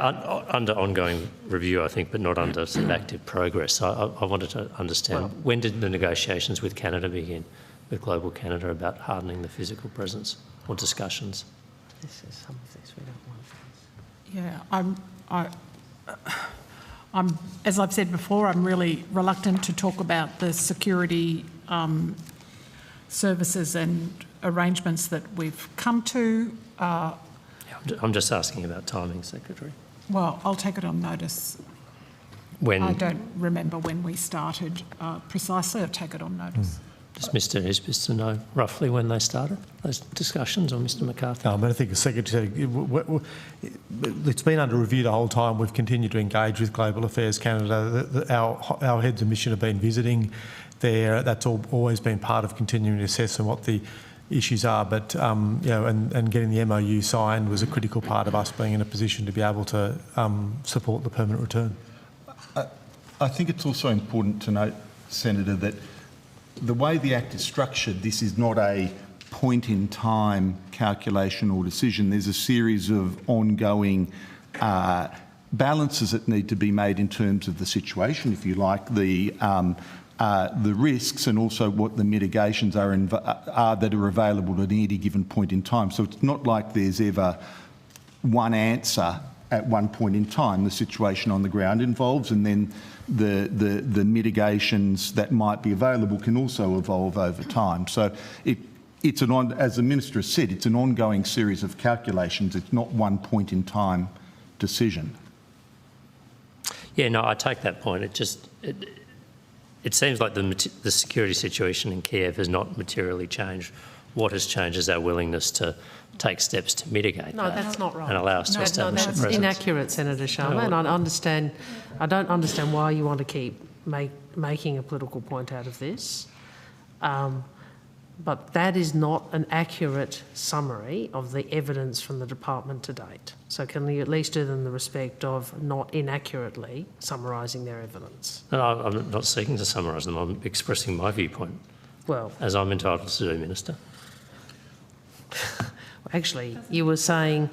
under ongoing review, I think, but not under sort of active progress. I wanted to understand, when did the negotiations with Canada begin, with Global Canada, about hardening the physical presence, or discussions? This is some of this we don't want. Yeah, I'm, as I've said before, I'm really reluctant to talk about the security services and arrangements that we've come to. I'm just asking about timing, Secretary. Well, I'll take it on notice. When? I don't remember when we started precisely. I'll take it on notice. Does Mr Nisbis know roughly when they started, those discussions, or Mr McCarthy? No, I think the Secretary, it's been under review the whole time. We've continued to engage with Global Affairs Canada. Our heads of mission have been visiting there. That's always been part of continuing to assess what the issues are, but you know, and getting the MOU signed was a critical part of us being in a position to be able to support the permanent return. I think it's also important to note, Senator, that the way the Act is structured, this is not a point-in-time calculation or decision. There's a series of ongoing balances that need to be made in terms of the situation, if you like, the risks, and also what the mitigations are that are available at any given point in time. So it's not like there's ever one answer at one point in time. The situation on the ground involves, and then the mitigations that might be available can also evolve over time. So it's as the Minister has said, it's an ongoing series of calculations. It's not one point in time decision. Yeah, no, I take that point. It seems like the security situation in Kiev has not materially changed. What has changed is our willingness to take steps to mitigate No, that's not right. and allow us to establish a presence. That's inaccurate, Senator Sharma, and I don't understand why you want to keep making a political point out of this. But that is not an accurate summary of the evidence from the department to date. So can you at least do them the respect of not inaccurately summarising their evidence? No, I'm not seeking to summarise them. I'm expressing my viewpoint. Well, as I'm entitled to do, Minister. Actually, you were saying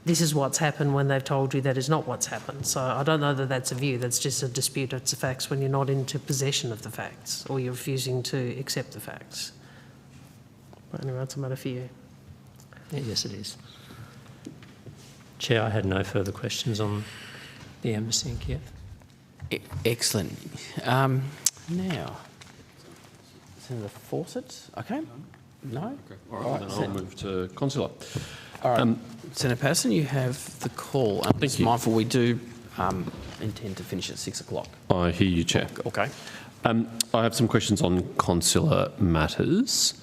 this is what's happened when they've told you that is not what's happened. So I don't know that that's a view. That's just a dispute of the facts when you're not into possession of the facts or you're refusing to accept the facts. But anyway, that's a matter for you. Yeah, yes, it is. Chair, I had no further questions on the embassy in Kiev. Excellent. Now, Senator Fawcett. Okay. No? Okay. All right, then I'll move to consular. All right. Senator Patterson, you have the call. I'm just mindful we do intend to finish at 6 o'clock. I hear you, Chair. Okay. I have some questions on consular matters.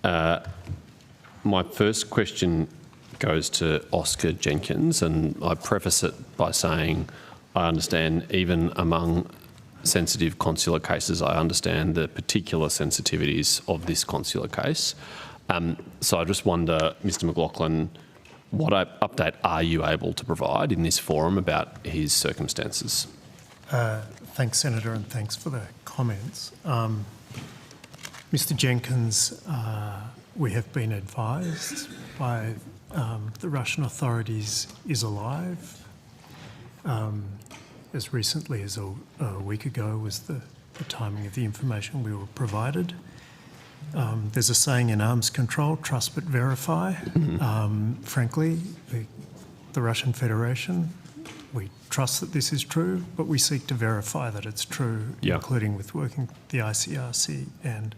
My first question goes to Oscar Jenkins, and I preface it by saying I understand even among sensitive consular cases, I understand the particular sensitivities of this consular case. So I just wonder, Mr McLaughlin, what update are you able to provide in this forum about his circumstances? Thanks, Senator, and thanks for the comments. Mr Jenkins, we have been advised by the Russian authorities is alive. As recently as a week ago was the timing of the information we were provided. There's a saying in arms control, trust but verify. Frankly, the Russian Federation, we trust that this is true, but we seek to verify that it's true, including with working with the ICRC and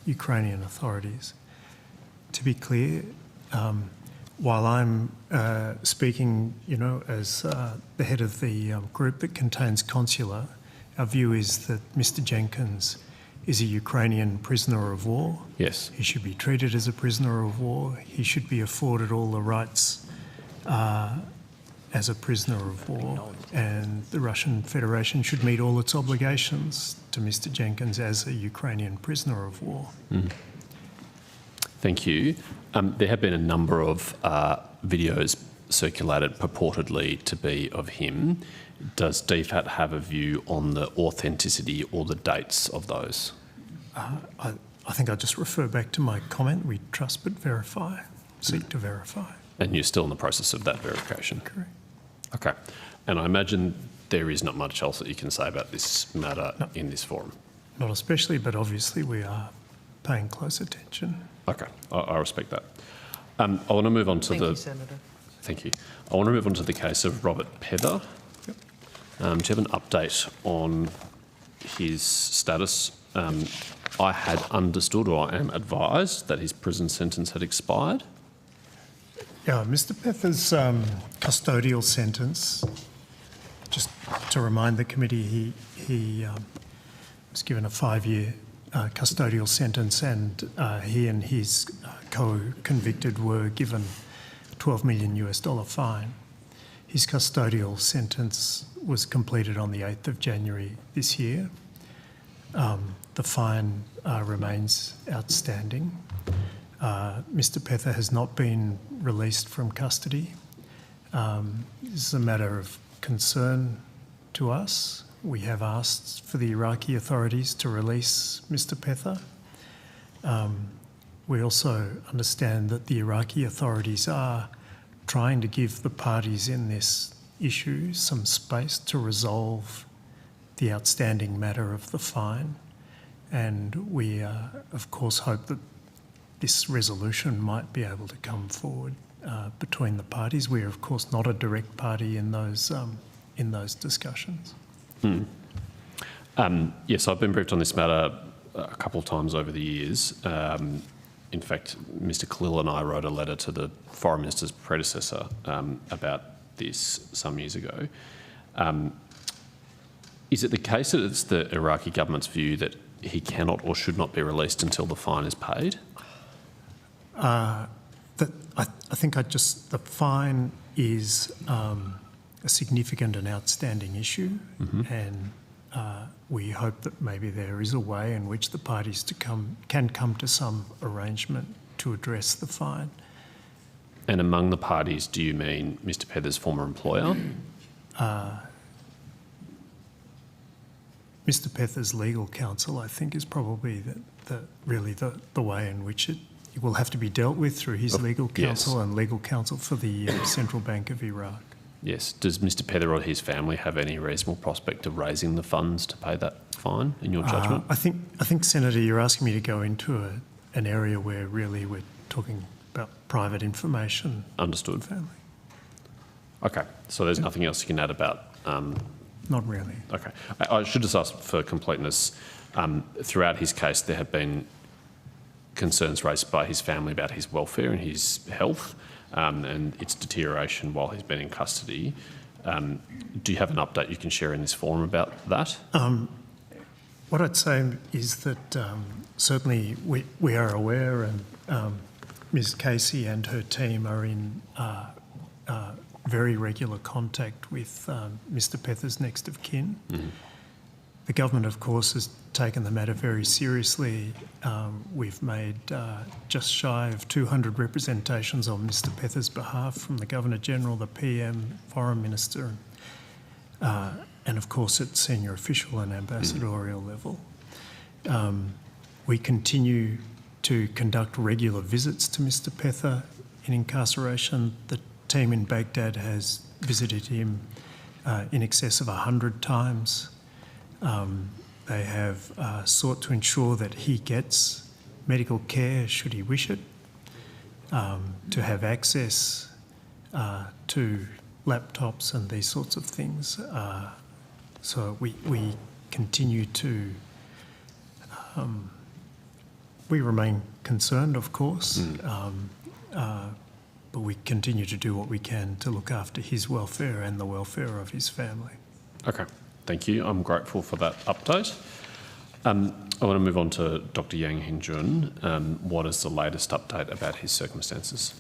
Ukrainian authorities. To be clear, while I'm speaking, as the head of the group that contains consular, our view is that Mr Jenkins is a Ukrainian prisoner of war. Yes. He should be treated as a prisoner of war. He should be afforded all the rights as a prisoner of war. And the Russian Federation should meet all its obligations to Mr Jenkins as a Ukrainian prisoner of war. Thank you. There have been a number of videos circulated purportedly to be of him. Does DFAT have a view on the authenticity or the dates of those? I think I'll just refer back to my comment. We trust but verify, seek to verify. And you're still in the process of that verification? Correct. Okay. And I imagine there is not much else that you can say about this matter in this forum? Not especially, but obviously we are paying close attention. Okay, I respect that. I want to move on to Thank you, Senator. Thank you. I want to move on to the case of Robert Pether. Yep. Do you have an update on his status? I had understood, or I am advised, that his prison sentence had expired. Yeah, Mr. Pether's custodial sentence, just to remind the committee, he was given a 5-year custodial sentence, and he and his co-convicted were given a $12 million fine. His custodial sentence was completed on the 8th of January this year. The fine remains outstanding. Mr. Pether has not been released from custody. This is a matter of concern to us. We have asked for the Iraqi authorities to release Mr. Pether. We also understand that the Iraqi authorities are trying to give the parties in this issue some space to resolve the outstanding matter of the fine. And we, of course, hope that this resolution might be able to come forward between the parties. We are, of course, not a direct party in those discussions. Yes, I've been briefed on this matter a couple of times over the years. In fact, Mr. Khalil and I wrote a letter to the Foreign Minister's predecessor about this some years ago. Is it the case that it's the Iraqi government's view that he cannot or should not be released until the fine is paid? I think the fine is a significant and outstanding issue, and we hope that maybe there is a way in which the parties can come to some arrangement to address the fine. And among the parties, do you mean Mr. Pether's former employer? Mr. Pether's legal counsel, I think, is probably the way in which it will have to be dealt with through his legal counsel and legal counsel for the Central Bank of Iraq. Yes. Does Mr. Pether or his family have any reasonable prospect of raising the funds to pay that fine, in your judgment? I think, Senator, you're asking me to go into an area where really we're talking about private information. Understood. Family. Okay. So there's nothing else you can add about... Not really. Okay. I should just ask for completeness. Throughout his case, there have been concerns raised by his family about his welfare and his health and its deterioration while he's been in custody. Do you have an update you can share in this forum about that? What I'd say is that certainly we are aware, and Ms. Casey and her team are in very regular contact with Mr. Pether's next of kin. The government, of course, has taken the matter very seriously. We've made just shy of 200 representations on Mr. Pether's behalf from the Governor-General, the PM, Foreign Minister, and of course at senior official and ambassadorial level. We continue to conduct regular visits to Mr. Pether in incarceration. The team in Baghdad has visited him in excess of 100 times. They have sought to ensure that he gets medical care should he wish it, to have access to laptops and these sorts of things. So we continue to... we remain concerned, of course, but we continue to do what we can to look after his welfare and the welfare of his family. Okay, thank you. I'm grateful for that update. I want to move on to Dr. Yang Hin-jun. What is the latest update about his circumstances?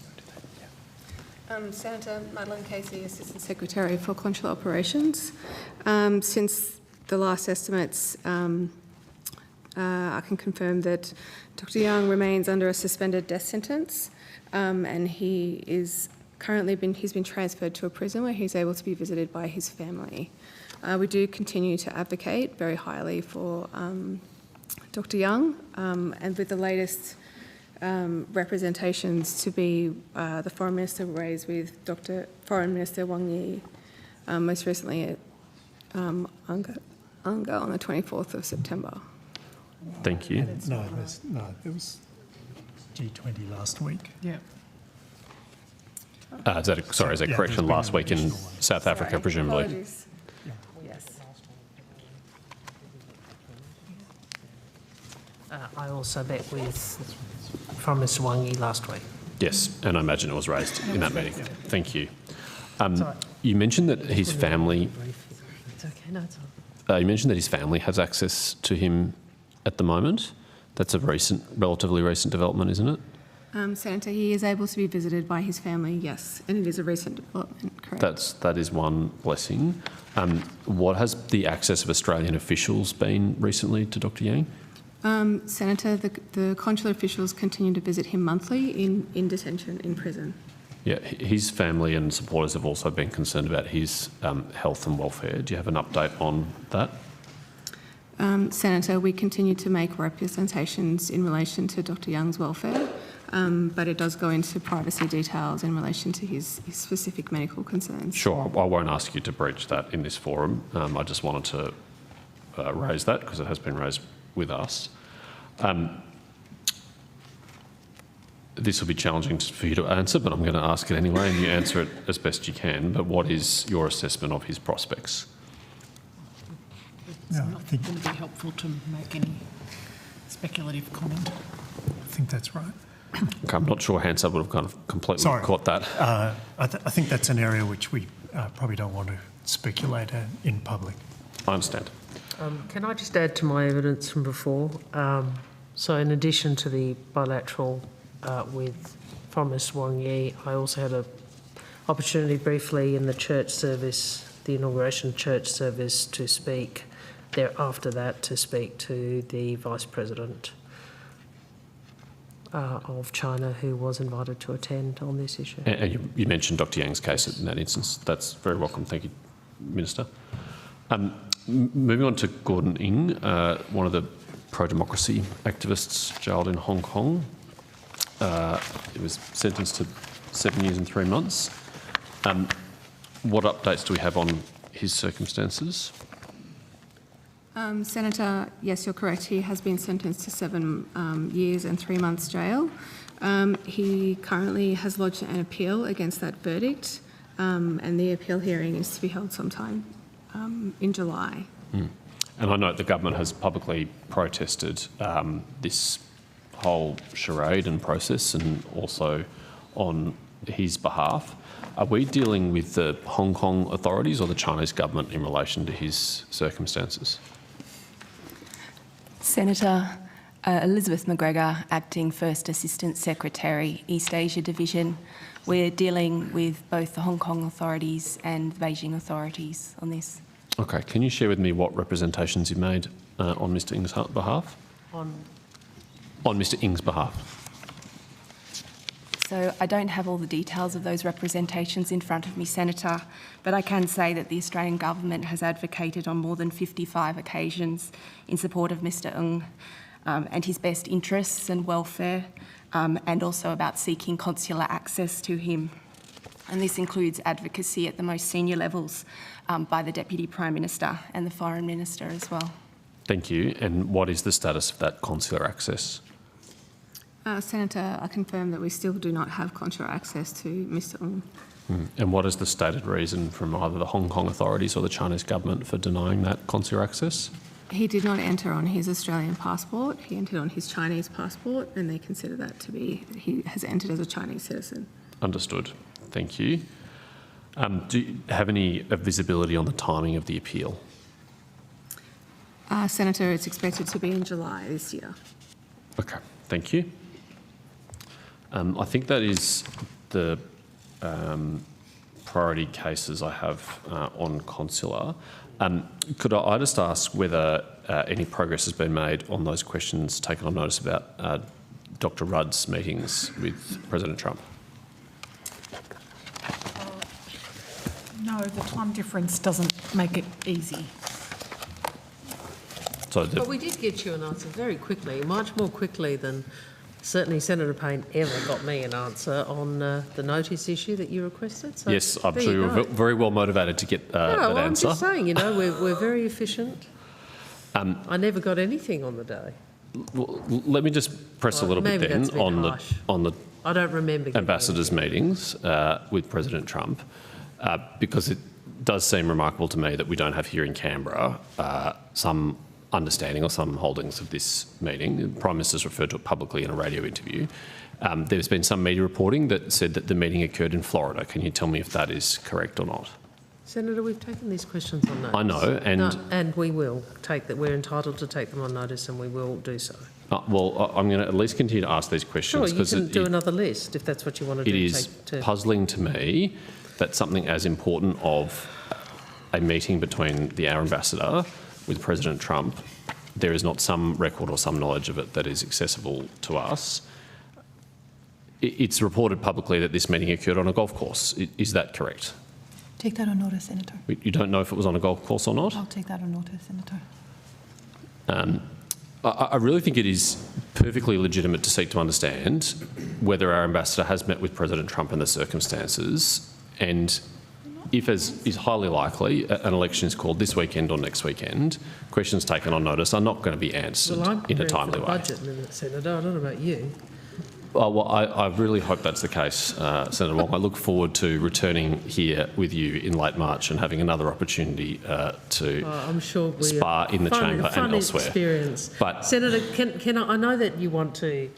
Senator Madeleine Casey, Assistant Secretary for Consular Operations. Since the last estimates, I can confirm that Dr. Yang remains under a suspended death sentence, and he is he's been transferred to a prison where he's able to be visited by his family. We do continue to advocate very highly for Dr. Young, and with the latest representations to be the Foreign Minister raised with Foreign Minister Wang Yi, most recently at Unga on the 24th of September. Thank you. No, there was G20 last week. Yeah. Is that a correction? Last week in South Africa, presumably. Apologies. Yes. I also met with Prime Minister Wang Yi last week. Yes, and I imagine it was raised in that meeting. Thank you. You mentioned that his family. It's okay. No, it's all right. You mentioned that his family has access to him at the moment. That's a relatively recent development, isn't it? Senator, he is able to be visited by his family, yes, and it is a recent development, correct? That is one blessing. What has the access of Australian officials been recently to Dr. Yang? Senator, the consular officials continue to visit him monthly in detention, in prison. Yeah, his family and supporters have also been concerned about his health and welfare. Do you have an update on that? Senator, we continue to make representations in relation to Dr. Young's welfare, but it does go into privacy details in relation to his specific medical concerns. Sure, I won't ask you to breach that in this forum. I just wanted to raise that because it has been raised with us. This will be challenging for you to answer, but I'm going to ask it anyway, and you answer it as best you can. But what is your assessment of his prospects? It's not going to be helpful to make any speculative comment. I think that's right. Okay, I'm not sure Hansard would have kind of completely caught that. I think that's an area which we probably don't want to speculate in public. I understand. Can I just add to my evidence from before? So in addition to the bilateral with Prime Minister Wang Yi, I also had an opportunity briefly in the church service, the inauguration church service, to speak thereafter that to speak to the Vice President of China, who was invited to attend on this issue. And you mentioned Dr. Yang's case in that instance. That's very welcome. Thank you, Minister. Moving on to Gordon Ng, one of the pro-democracy activists jailed in Hong Kong. He was sentenced to 7 years and 3 months. What updates do we have on his circumstances? Senator, yes, you're correct. He has been sentenced to 7 years and 3 months jail. He currently has lodged an appeal against that verdict, and the appeal hearing is to be held sometime in July. And I note the government has publicly protested this whole charade and process, and also on his behalf. Are we dealing with the Hong Kong authorities or the Chinese government in relation to his circumstances? Senator Elizabeth McGregor, Acting First Assistant Secretary, East Asia Division. We're dealing with both the Hong Kong authorities and the Beijing authorities on this. Okay, can you share with me what representations you made on Mr Ng's behalf? On Mr Ng's behalf. So I don't have all the details of those representations in front of me, Senator, but I can say that the Australian government has advocated on more than 55 occasions in support of Mr Ng and his best interests and welfare, and also about seeking consular access to him. And this includes advocacy at the most senior levels by the Deputy Prime Minister and the Foreign Minister as well. Thank you. And what is the status of that consular access? Senator, I confirm that we still do not have consular access to Mr Ng. And what is the stated reason from either the Hong Kong authorities or the Chinese government for denying that consular access? He did not enter on his Australian passport. He entered on his Chinese passport, and they consider that to be, he has entered as a Chinese citizen. Understood. Thank you. Do you have any visibility on the timing of the appeal? Senator, it's expected to be in July this year. Okay, thank you. I think that is the priority cases I have on consular. Could I just ask whether any progress has been made on those questions taken on notice about Dr Rudd's meetings with President Trump? No, the time difference doesn't make it easy. So But we did get you an answer very quickly, much more quickly than certainly Senator Payne ever got me an answer on the notice issue that you requested. So yes, I'm there sure you you were go. very well motivated to get that No, I'm answer. just saying, you know, we're very efficient. I never got anything on the day. Well, let me just press a little bit maybe then that's a bit harsh. on the I don't remember getting ambassadors' meetings with President Trump, because it does seem remarkable to me that we don't have here in Canberra some understanding or some holdings of this meeting. The Prime Minister's referred to it publicly in a radio interview. There's been some media reporting that said that the meeting occurred in Florida. Can you tell me if that is correct or not? Senator, we've taken these questions on notice. I know, and we will take that. We're entitled to take them on notice, and we will do so. Well, I'm going to at least continue to ask these questions. Sure, you can do another list if that's what you want to do. It is puzzling to me that something as important of a meeting between our ambassador with President Trump, there is not some record or some knowledge of it that is accessible to us. It's reported publicly that this meeting occurred on a golf course. Is that correct? Take that on notice, Senator. You don't know if it was on a golf course or not? I'll take that on notice, Senator. I really think it is perfectly legitimate to seek to understand whether our ambassador has met with President Trump in the circumstances, and if, as is highly likely, an election is called this weekend or next weekend, questions taken on notice are not going to be answered in a timely way. Budget minute, Senator. I don't know about you. Well, I really hope that's the case, Senator Wong. I look forward to returning here with you in late March and having another opportunity to I'm sure spar in the chamber and elsewhere. Experience. But Senator, can I know that you want to.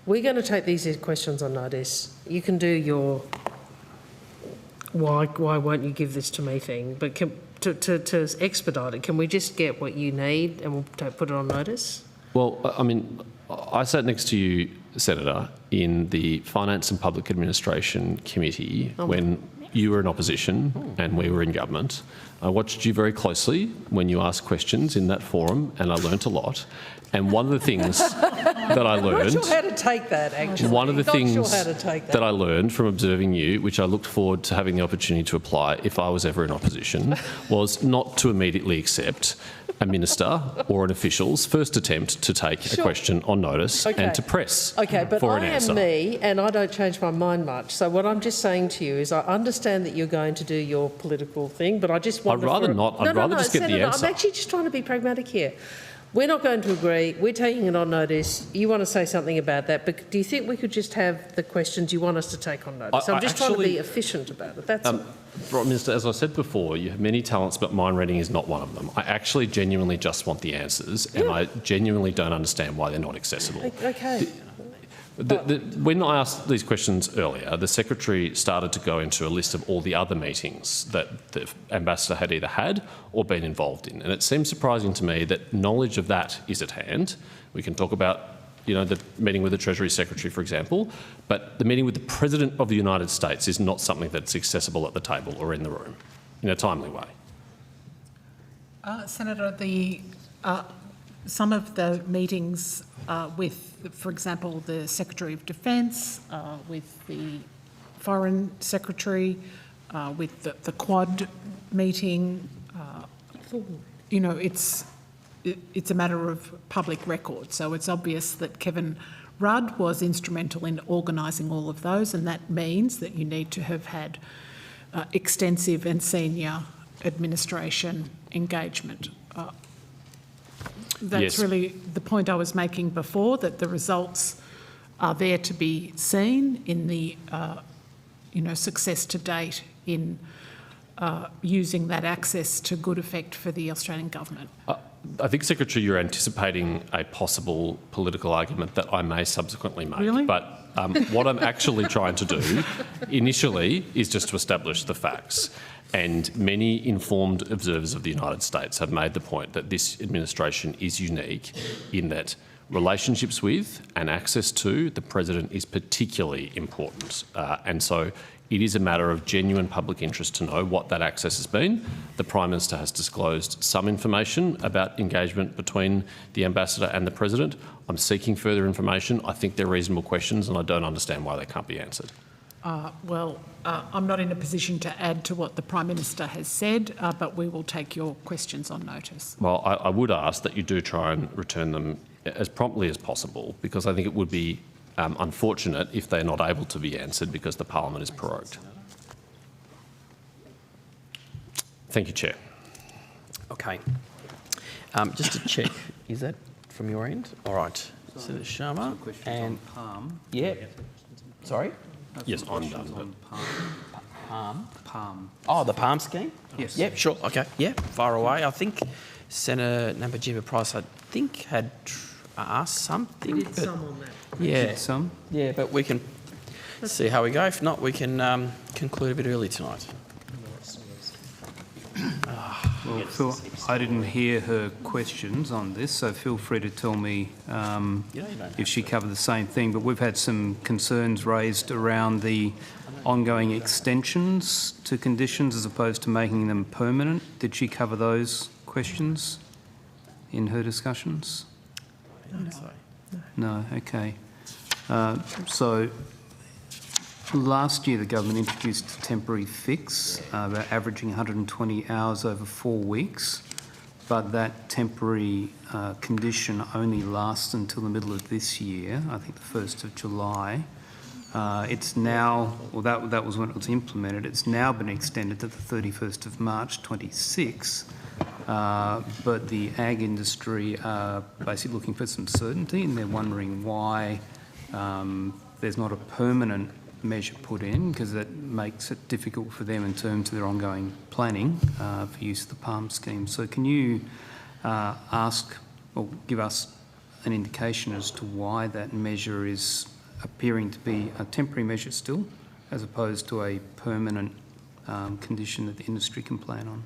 We're going to take these questions on notice. You can do your why won't you give this to me thing, but to expedite it, can we just get what you need and we'll put it on notice? Well, I mean, I sat next to you, Senator, in the Finance and Public Administration Committee when you were in opposition and we were in government. I watched you very closely when you asked questions in that forum, and I learnt a lot. And one of the things that I learned... I'm not sure how to take that, actually. One of the things that I learned from observing you, which I looked forward to having the opportunity to apply if I was ever in opposition, was not to immediately accept a minister or an official's first attempt to take a question on notice and to press but for an I answer. am me, and I don't change my mind much. So what I'm just saying to you is I understand that you're going to do your political thing, but I just want I'd rather not. I'd rather just get the answer. I'm actually just trying to be pragmatic here. We're not going to agree. We're taking it on notice. You want to say something about that, but do you think we could just have the questions you want us to take on notice? I'm just trying to be efficient about it. That's all. Prime Minister, as I said before, you have many talents, but mind reading is not one of them. I actually genuinely just want the answers, and I genuinely don't understand why they're not accessible. Okay. When I asked these questions earlier, the Secretary started to go into a list of all the other meetings that the Ambassador had either had or been involved in. And it seems surprising to me that knowledge of that is at hand. We can talk about, you know, the meeting with the Treasury Secretary, for example, but the meeting with the President of the United States is not something that's accessible at the table or in the room in a timely way. Senator, some of the meetings with, for example, the Secretary of Defence, with the Foreign Secretary, with the Quad meeting, you know, it's a matter of public record. So it's obvious that Kevin Rudd was instrumental in organising all of those, and that means that you need to have had extensive and senior administration engagement. That's really the point I was making before, that the results are there to be seen in the, you know, success to date in using that access to good effect for the Australian government. I think, Secretary, you're anticipating a possible political argument that I may subsequently make. Really? But what I'm actually trying to do initially is just to establish the facts. And many informed observers of the United States have made the point that this administration is unique in that relationships with and access to the President is particularly important. And so it is a matter of genuine public interest to know what that access has been. The Prime Minister has disclosed some information about engagement between the Ambassador and the President. I'm seeking further information. I think they're reasonable questions and I don't understand why they can't be answered. I'm not in a position to add to what the Prime Minister has said, but we will take your questions on notice. Well, I would ask that you do try and return them as promptly as possible, because I think it would be unfortunate if they're not able to be answered because the Parliament is prorogued. Thank you, Chair. Okay. Just to check, is that from your end? All right. Senator Sharma. And Palm. Yeah. Sorry? Yes, I'm done. Palm. Oh, the Palm scheme? Yes. Yep, sure. Okay. Yeah, far away. I think Senator Nampijinpa Price, had asked something. We did some on that. Yeah. Some? Yeah, but we can see how we go. If not, we can conclude a bit early tonight. Well, Phil, I didn't hear her questions on this, so feel free to tell me if she covered the same thing. But we've had some concerns raised around the ongoing extensions to conditions as opposed to making them permanent. Did she cover those questions in her discussions? No, okay. So last year the government introduced a temporary fix, about averaging 120 hours over 4 weeks, but that temporary condition only lasts until the middle of this year, I think the 1st of July. It's now, well that was when it was implemented, it's now been extended to the 31st of March 26, but the ag industry are basically looking for some certainty, and they're wondering why there's not a permanent measure put in, because that makes it difficult for them in terms of their ongoing planning for use of the PALM scheme. So can you ask or give us an indication as to why that measure is appearing to be a temporary measure still, as opposed to a permanent condition that the industry can plan on?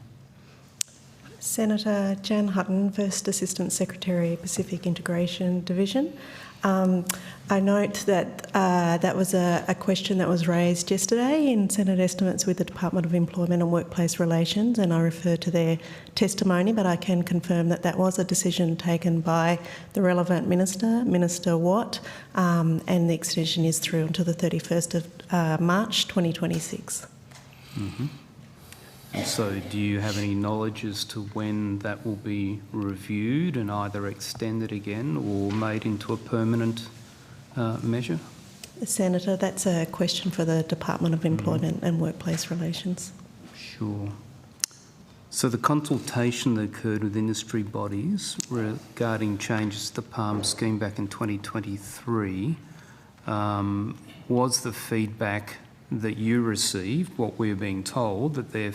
Senator Jan Hutton, First Assistant Secretary, Pacific Integration Division. I note that that was a question that was raised yesterday in Senate estimates with the Department of Employment and Workplace Relations, and I refer to their testimony, but I can confirm that that was a decision taken by the relevant minister, Minister Watt, and the extension is through until the 31st of March 2026. Mm-hmm. And so do you have any knowledge as to when that will be reviewed and either extended again or made into a permanent measure? Senator, that's a question for the Department of Employment and Workplace Relations. Sure. So the consultation that occurred with industry bodies regarding changes to the PALM scheme back in 2023, was the feedback that you received, what we're being told, that their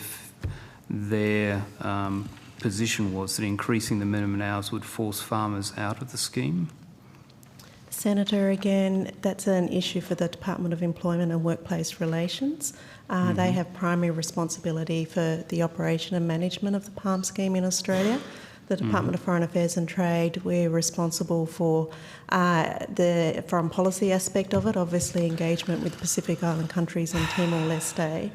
position was that increasing the minimum hours would force farmers out of the scheme? Senator, again, that's an issue for the Department of Employment and Workplace Relations. They have primary responsibility for the operation and management of the PALM scheme in Australia. The Department of Foreign Affairs and Trade, we're responsible for the foreign policy aspect of it, obviously engagement with Pacific Island countries and Timor-Leste.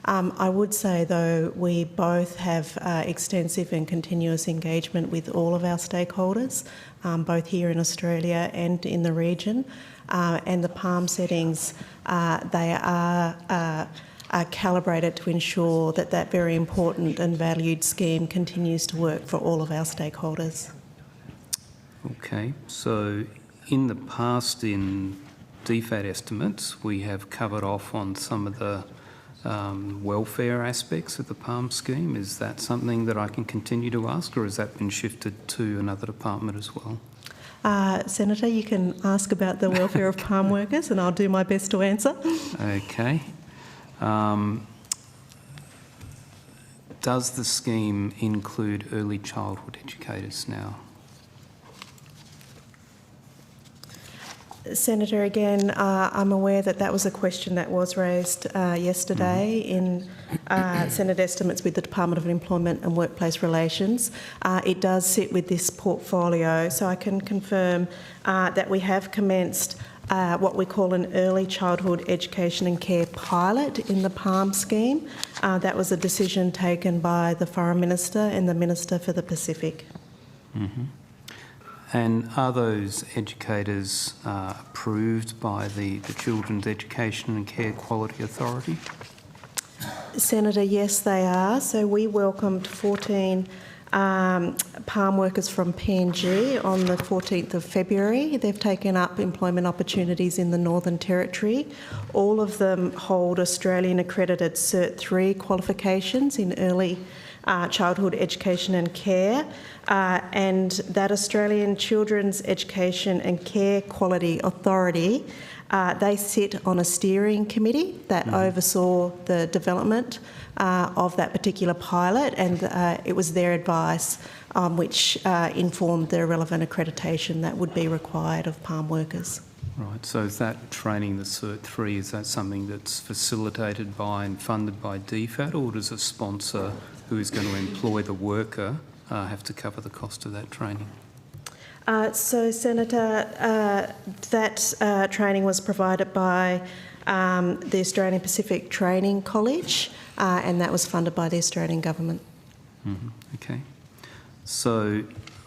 I would say, though, we both have extensive and continuous engagement with all of our stakeholders, both here in Australia and in the region. And the PALM settings, they are calibrated to ensure that that very important and valued scheme continues to work for all of our stakeholders. Okay, so in the past, in DFAT estimates, we have covered off on some of the welfare aspects of the PALM scheme. Is that something that I can continue to ask, or has that been shifted to another department as well? Senator, you can ask about the welfare of PALM workers and I'll do my best to answer. Okay. Does the scheme include early childhood educators now? Senator, again, I'm aware that that was a question that was raised yesterday in Senate estimates with the Department of Employment and Workplace Relations. It does sit with this portfolio, so I can confirm that we have commenced what we call an early childhood education and care pilot in the PALM scheme. That was a decision taken by the Foreign Minister and the Minister for the Pacific. Mm-hmm. And are those educators approved by the Children's Education and Care Quality Authority? Senator, yes, they are. So we welcomed 14 palm workers from PNG on the 14th of February. They've taken up employment opportunities in the Northern Territory. All of them hold Australian accredited Cert 3 qualifications in early childhood education and care, and that Australian Children's Education and Care Quality Authority, they sit on a steering committee that oversaw the development of that particular pilot, and it was their advice which informed the relevant accreditation that would be required of palm workers. Right, so is that training, the Cert 3, is that something that's facilitated by and funded by DFAT, or does a sponsor who is going to employ the worker have to cover the cost of that training? So, Senator, that training was provided by the Australian Pacific Training College, and that was funded by the Australian Government. Okay. So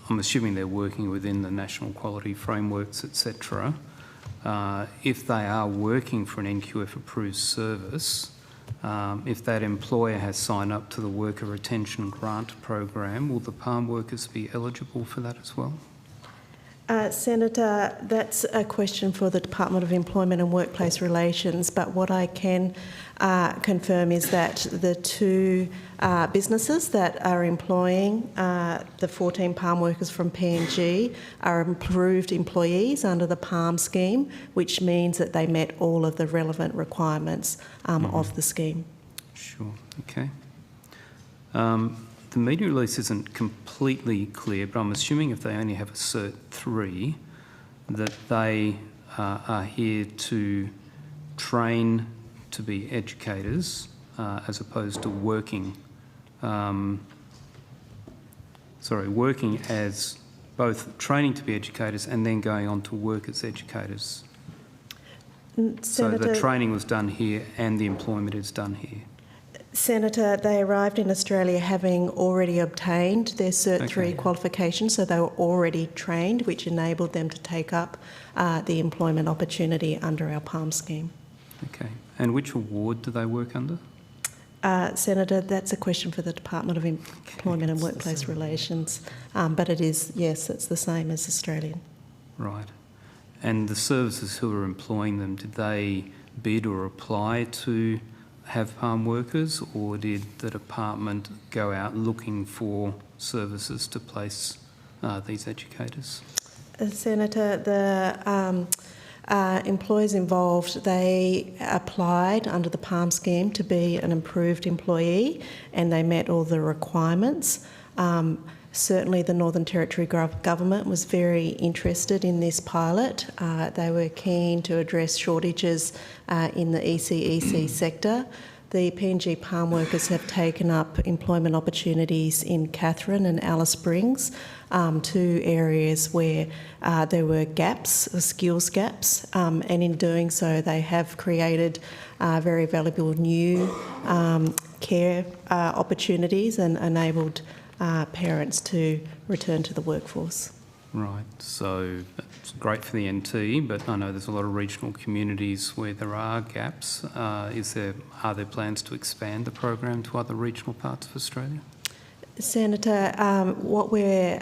I'm assuming they're working within the national quality frameworks, etc. If they are working for an NQF approved service, if that employer has signed up to the Worker Retention Grant Program, will the palm workers be eligible for that as well? Senator, that's a question for the Department of Employment and Workplace Relations, but what I can confirm is that the two businesses that are employing the 14 palm workers from PNG are approved employees under the PALM scheme, which means that they met all of the relevant requirements of the scheme. Sure, okay. The media release isn't completely clear, but I'm assuming if they only have a Cert 3, that they are here to train to be educators as opposed to working, working as both training to be educators and then going on to work as educators. Senator, so the training was done here and the employment is done here. Senator, they arrived in Australia having already obtained their Cert 3 qualification, so they were already trained, which enabled them to take up the employment opportunity under our PALM scheme. Okay. And which award do they work under? Senator, that's a question for the Department of Employment and Workplace Relations, but it is, yes, it's the same as Australian. Right. And the services who are employing them, did they bid or apply to have palm workers, or did the department go out looking for services to place these educators? Senator, the employers involved, they applied under the PALM scheme to be an approved employee, and they met all the requirements. Certainly the Northern Territory Government was very interested in this pilot. They were keen to address shortages in the ECEC sector. The PNG palm workers have taken up employment opportunities in Katherine and Alice Springs, two areas where there were gaps, skills gaps, and in doing so they have created very valuable new care opportunities and enabled parents to return to the workforce. Right, so that's great for the NT, but I know there's a lot of regional communities where there are gaps. Are there plans to expand the program to other regional parts of Australia? Senator, what we're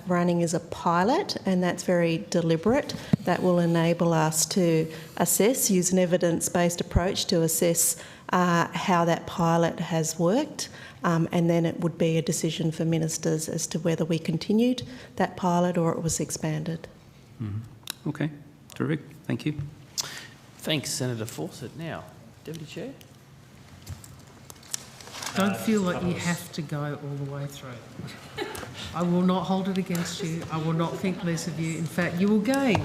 running is a pilot, and that's very deliberate. That will enable us to assess, use an evidence-based approach to assess how that pilot has worked, and then it would be a decision for ministers as to whether we continued that pilot or it was expanded. Mm-hmm. Okay, terrific. Thank you. Thanks, Senator Fawcett. Now, Deputy Chair. Don't feel like you have to go all the way through. I will not hold it against you. I will not think less of you. In fact, you will gain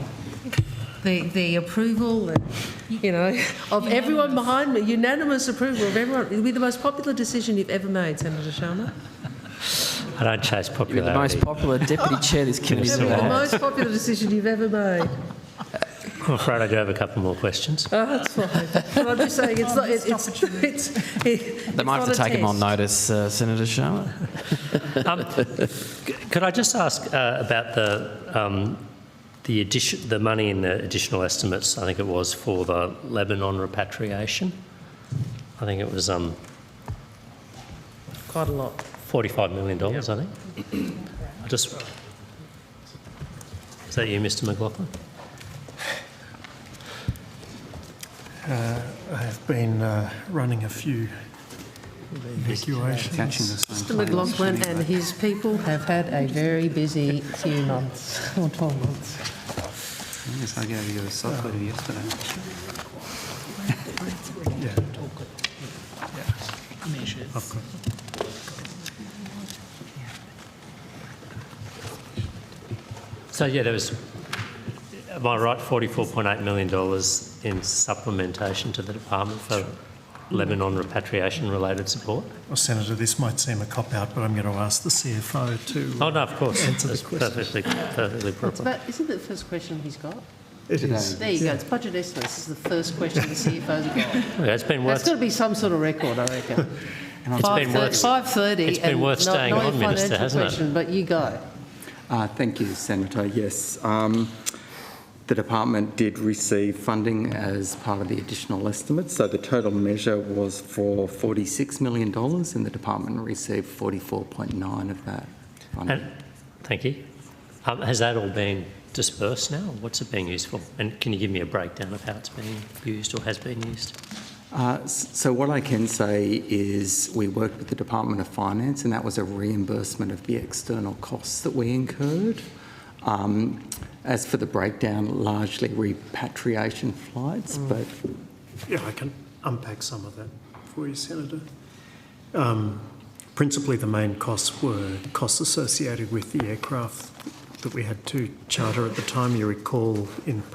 the approval, of everyone behind me. Unanimous approval of everyone. It'll be the most popular decision you've ever made, Senator Sharma. I don't chase popularity. You're the most popular deputy chair this committee. It'll be the most popular decision you've ever made. I'm afraid I do have a couple more questions. That's fine. But I'm just saying, it's not. They might have to take him on notice, Senator Sharma. Could I just ask about the money in the additional estimates? I think it was for the Lebanon repatriation. I think it was Quite a lot. $45 million. I think. Is that you, Mr. McLaughlin? I have been running a few evacuations. Mr. McLaughlin and his people have had a very busy few months, or 12 months. Yes, I gave you a soft letter yesterday. I've got. So yeah, there was, am I right, $44.8 million in supplementation to the department for Lebanon repatriation-related support? Well, Senator, this might seem a cop-out, but I'm going to ask the CFO to Oh no, of course, answer the that's question. perfectly proper. Isn't it the first question he's got? It is. There you go. It's budget estimates. This is the first question the CFO's got. Okay, it's been There's worth. got to be some sort of record, I reckon. It's been worth. 5:30. It's been worth staying on, Minister, hasn't it? But you go. Thank you, Senator. Yes, the department did receive funding as part of the additional estimates. So the total measure was for $46 million and the department received 44.9 of that funding. Thank you. Has that all been dispersed now? What's it being used for? And can you give me a breakdown of how it's being used or has been used? So what I can say is we worked with the Department of Finance and that was a reimbursement of the external costs that we incurred. As for the breakdown, largely repatriation flights, but... Yeah, I can unpack some of that for you, Senator. Principally, the main costs were costs associated with the aircraft that we had to charter at the time. You recall in the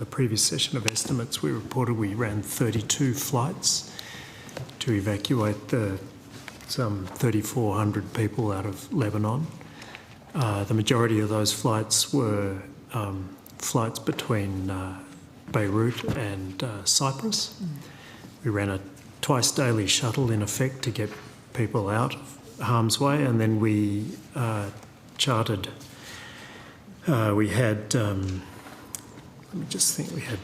previous session of estimates, we reported we ran 32 flights to evacuate some 3,400 people out of Lebanon. The majority of those flights were flights between Beirut and Cyprus. We ran a twice daily shuttle in effect to get people out of harm's way, and then we chartered, we had, let me just think, we had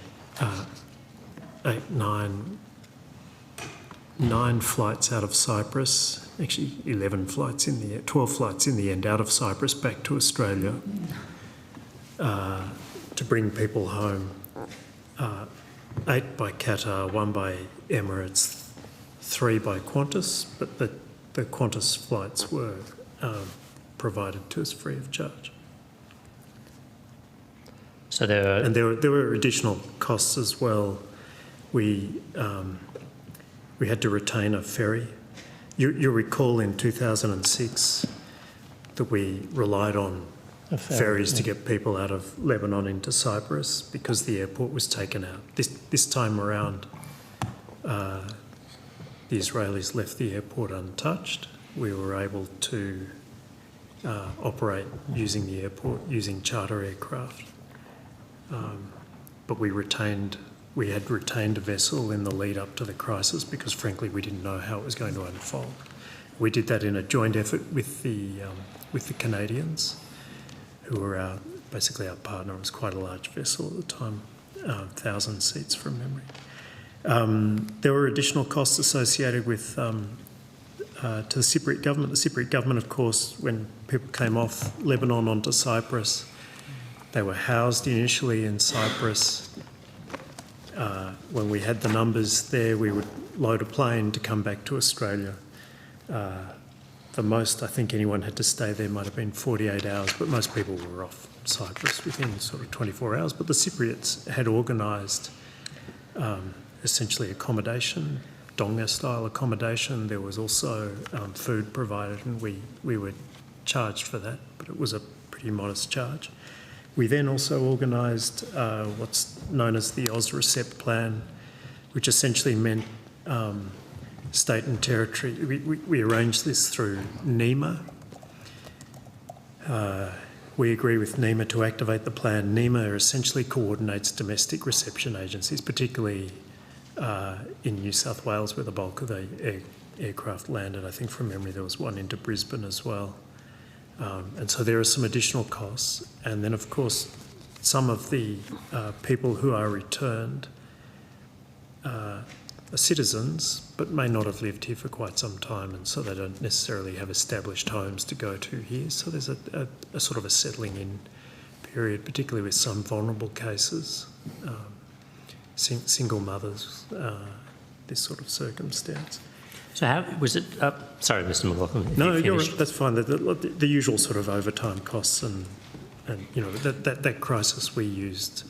9 flights out of Cyprus, actually 12 flights in the end out of Cyprus back to Australia to bring people home. 8 by Qatar, 1 by Emirates, 3 by Qantas, but the Qantas flights were provided to us free of charge. So there were additional costs as well. We had to retain a ferry. You'll recall in 2006 that we relied on ferries to get people out of Lebanon into Cyprus because the airport was taken out. This time around, the Israelis left the airport untouched. We were able to operate using the airport, using charter aircraft. But we had retained a vessel in the lead up to the crisis because frankly we didn't know how it was going to unfold. We did that in a joint effort with the Canadians, who were basically our partner. It was quite a large vessel at the time, 1,000 seats from memory. There were additional costs associated with to the Cypriot government. The Cypriot government, of course, when people came off Lebanon onto Cyprus, they were housed initially in Cyprus. When we had the numbers there, we would load a plane to come back to Australia. The most I think anyone had to stay there might have been 48 hours, but most people were off Cyprus within sort of 24 hours. But the Cypriots had organised essentially accommodation, Donga-style accommodation. There was also food provided, and we were charged for that, but it was a pretty modest charge. We then also organised what's known as the AUSRECEPT plan, which essentially meant state and territory. We arranged this through NEMA. we agree with NEMA to activate the plan. NEMA essentially coordinates domestic reception agencies, particularly in New South Wales, where the bulk of the aircraft landed. I think from memory there was one into Brisbane as well. And so there are some additional costs. And then, of course, some of the people who are returned are citizens but may not have lived here for quite some time, and so they don't necessarily have established homes to go to here. So there's a sort of a settling in period, particularly with some vulnerable cases, single mothers, this sort of circumstance. So how was it? Sorry, Mr. McLaughlin. No, that's fine. The usual sort of overtime costs and you know that crisis, we used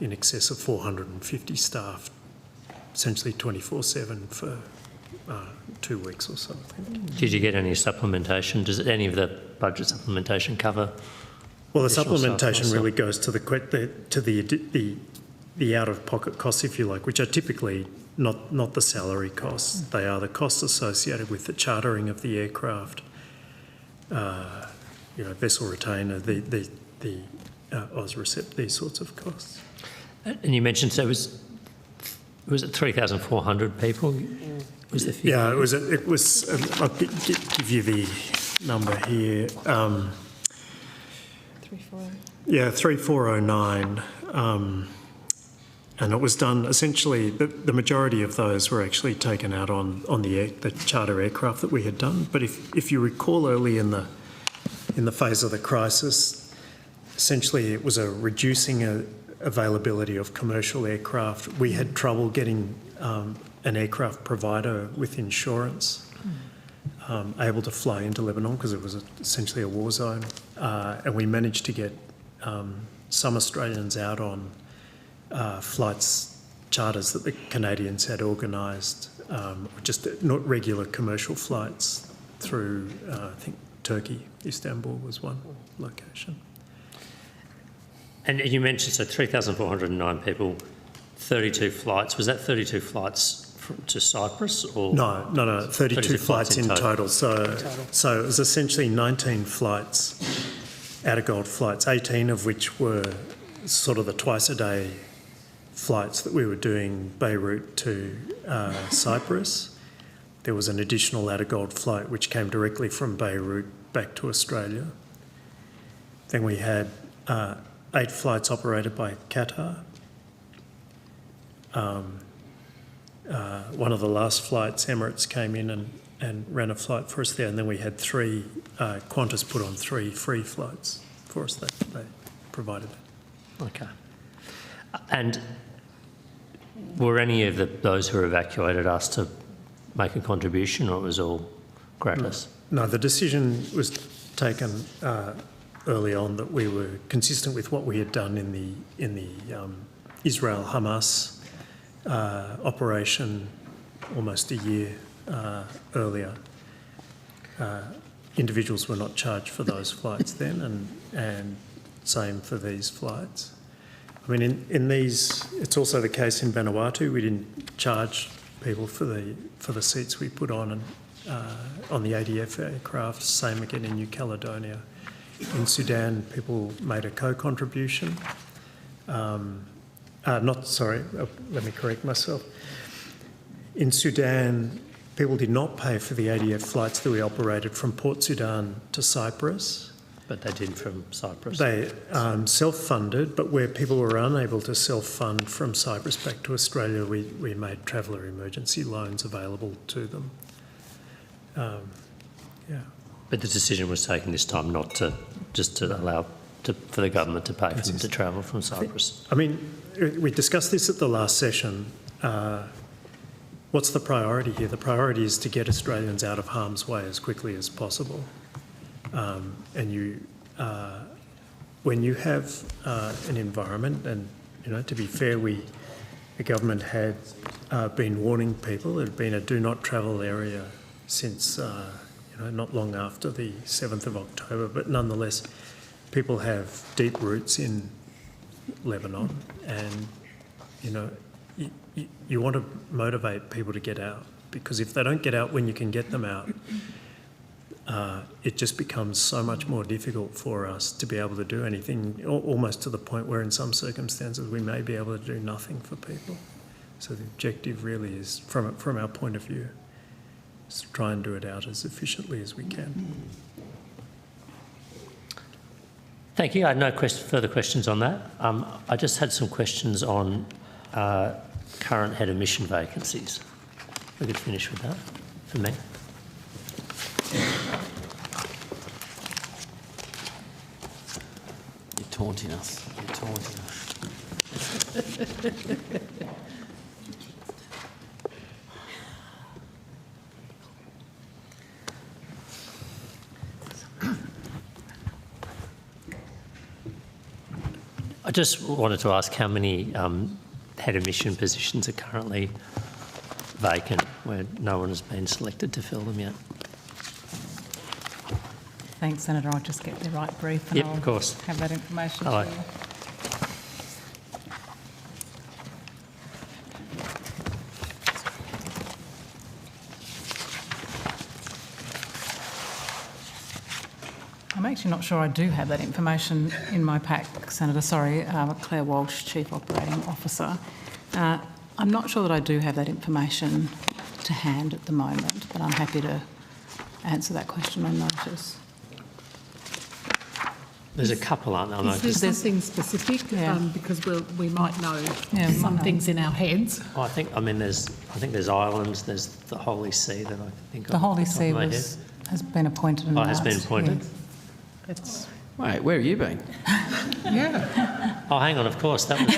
in excess of 450 staff, essentially 24/7 for 2 weeks or so. Did you get any supplementation? Does any of the budget supplementation cover? Well, the supplementation really goes to the out-of-pocket costs, if you like, which are typically not the salary costs. They are the costs associated with the chartering of the aircraft, you know, vessel retainer, the AUSRecept, these sorts of costs. And you mentioned, so was it 3,400 people? Was the figure? Yeah, it was. I'll give you the number here. 3409. And it was done essentially. The majority of those were actually taken out on the charter aircraft that we had done. But if you recall, early in the phase of the crisis, essentially it was a reducing availability of commercial aircraft. We had trouble getting an aircraft provider with insurance able to fly into Lebanon because it was essentially a war zone, and we managed to get some Australians out on charters that the Canadians had organised, just not regular commercial flights through, I think, Turkey. Istanbul was one location. And you mentioned, so 3,409 people, 32 flights. Was that 32 flights to Cyprus? Or No, 32 flights in total. So it was essentially 19 flights, out-of-gold flights, 18 of which were sort of the twice-a-day flights that we were doing Beirut to Cyprus. There was an additional out-of-gold flight which came directly from Beirut back to Australia. Then we had 8 flights operated by Qatar. One of the last flights, Emirates came in and ran a flight for us there, and then we had 3, Qantas put on 3 free flights for us that they provided. Okay. And were any of those who were evacuated asked to make a contribution, or it was all gratis? No, the decision was taken early on that we were consistent with what we had done in the Israel-Hamas operation almost a year earlier. Individuals were not charged for those flights then, and same for these flights. I mean, in these, it's also the case in Vanuatu. We didn't charge people for the seats we put on the ADF aircraft. Same again in New Caledonia. In Sudan, people made a co-contribution. Let me correct myself. In Sudan, people did not pay for the ADF flights that we operated from Port Sudan to Cyprus. But they did from Cyprus? They self-funded, but where people were unable to self-fund from Cyprus back to Australia, we made traveller emergency loans available to them. But the decision was taken this time not to allow for the government to pay for them to travel from Cyprus. I mean, we discussed this at the last session. What's the priority here? The priority is to get Australians out of harm's way as quickly as possible. When you have an environment, and to be fair, the government had been warning people. It had been a do not travel area since not long after the 7th of October, but nonetheless, people have deep roots in Lebanon, and you want to motivate people to get out, because if they don't get out when you can get them out, it just becomes so much more difficult for us to be able to do anything, almost to the point where in some circumstances we may be able to do nothing for people. So the objective really is, from our point of view, is to try and do it out as efficiently as we can. Thank you. I had no further questions on that. I just had some questions on current head of mission vacancies. We could finish with that for me. You're taunting us. You're taunting us. I just wanted to ask how many head of mission positions are currently vacant where no one has been selected to fill them yet? Thanks, Senator. I'll just get the right brief and Yep, I'll of course. have that information Hello. to you. I'm actually not sure I do have that information in my pack, Senator. Sorry, Claire Walsh, Chief Operating Officer. I'm not sure that I do have that information to hand at the moment, but I'm happy to answer that question on notice. There's a couple, aren't there? Is there something specific? Because we might know some things in our heads. I think there's islands. There's the Holy See that I think. The Holy off top See of my has been appointed. head. Oh, has been appointed. It's Wait, where have you been? yeah. Oh, hang on. Of course, that was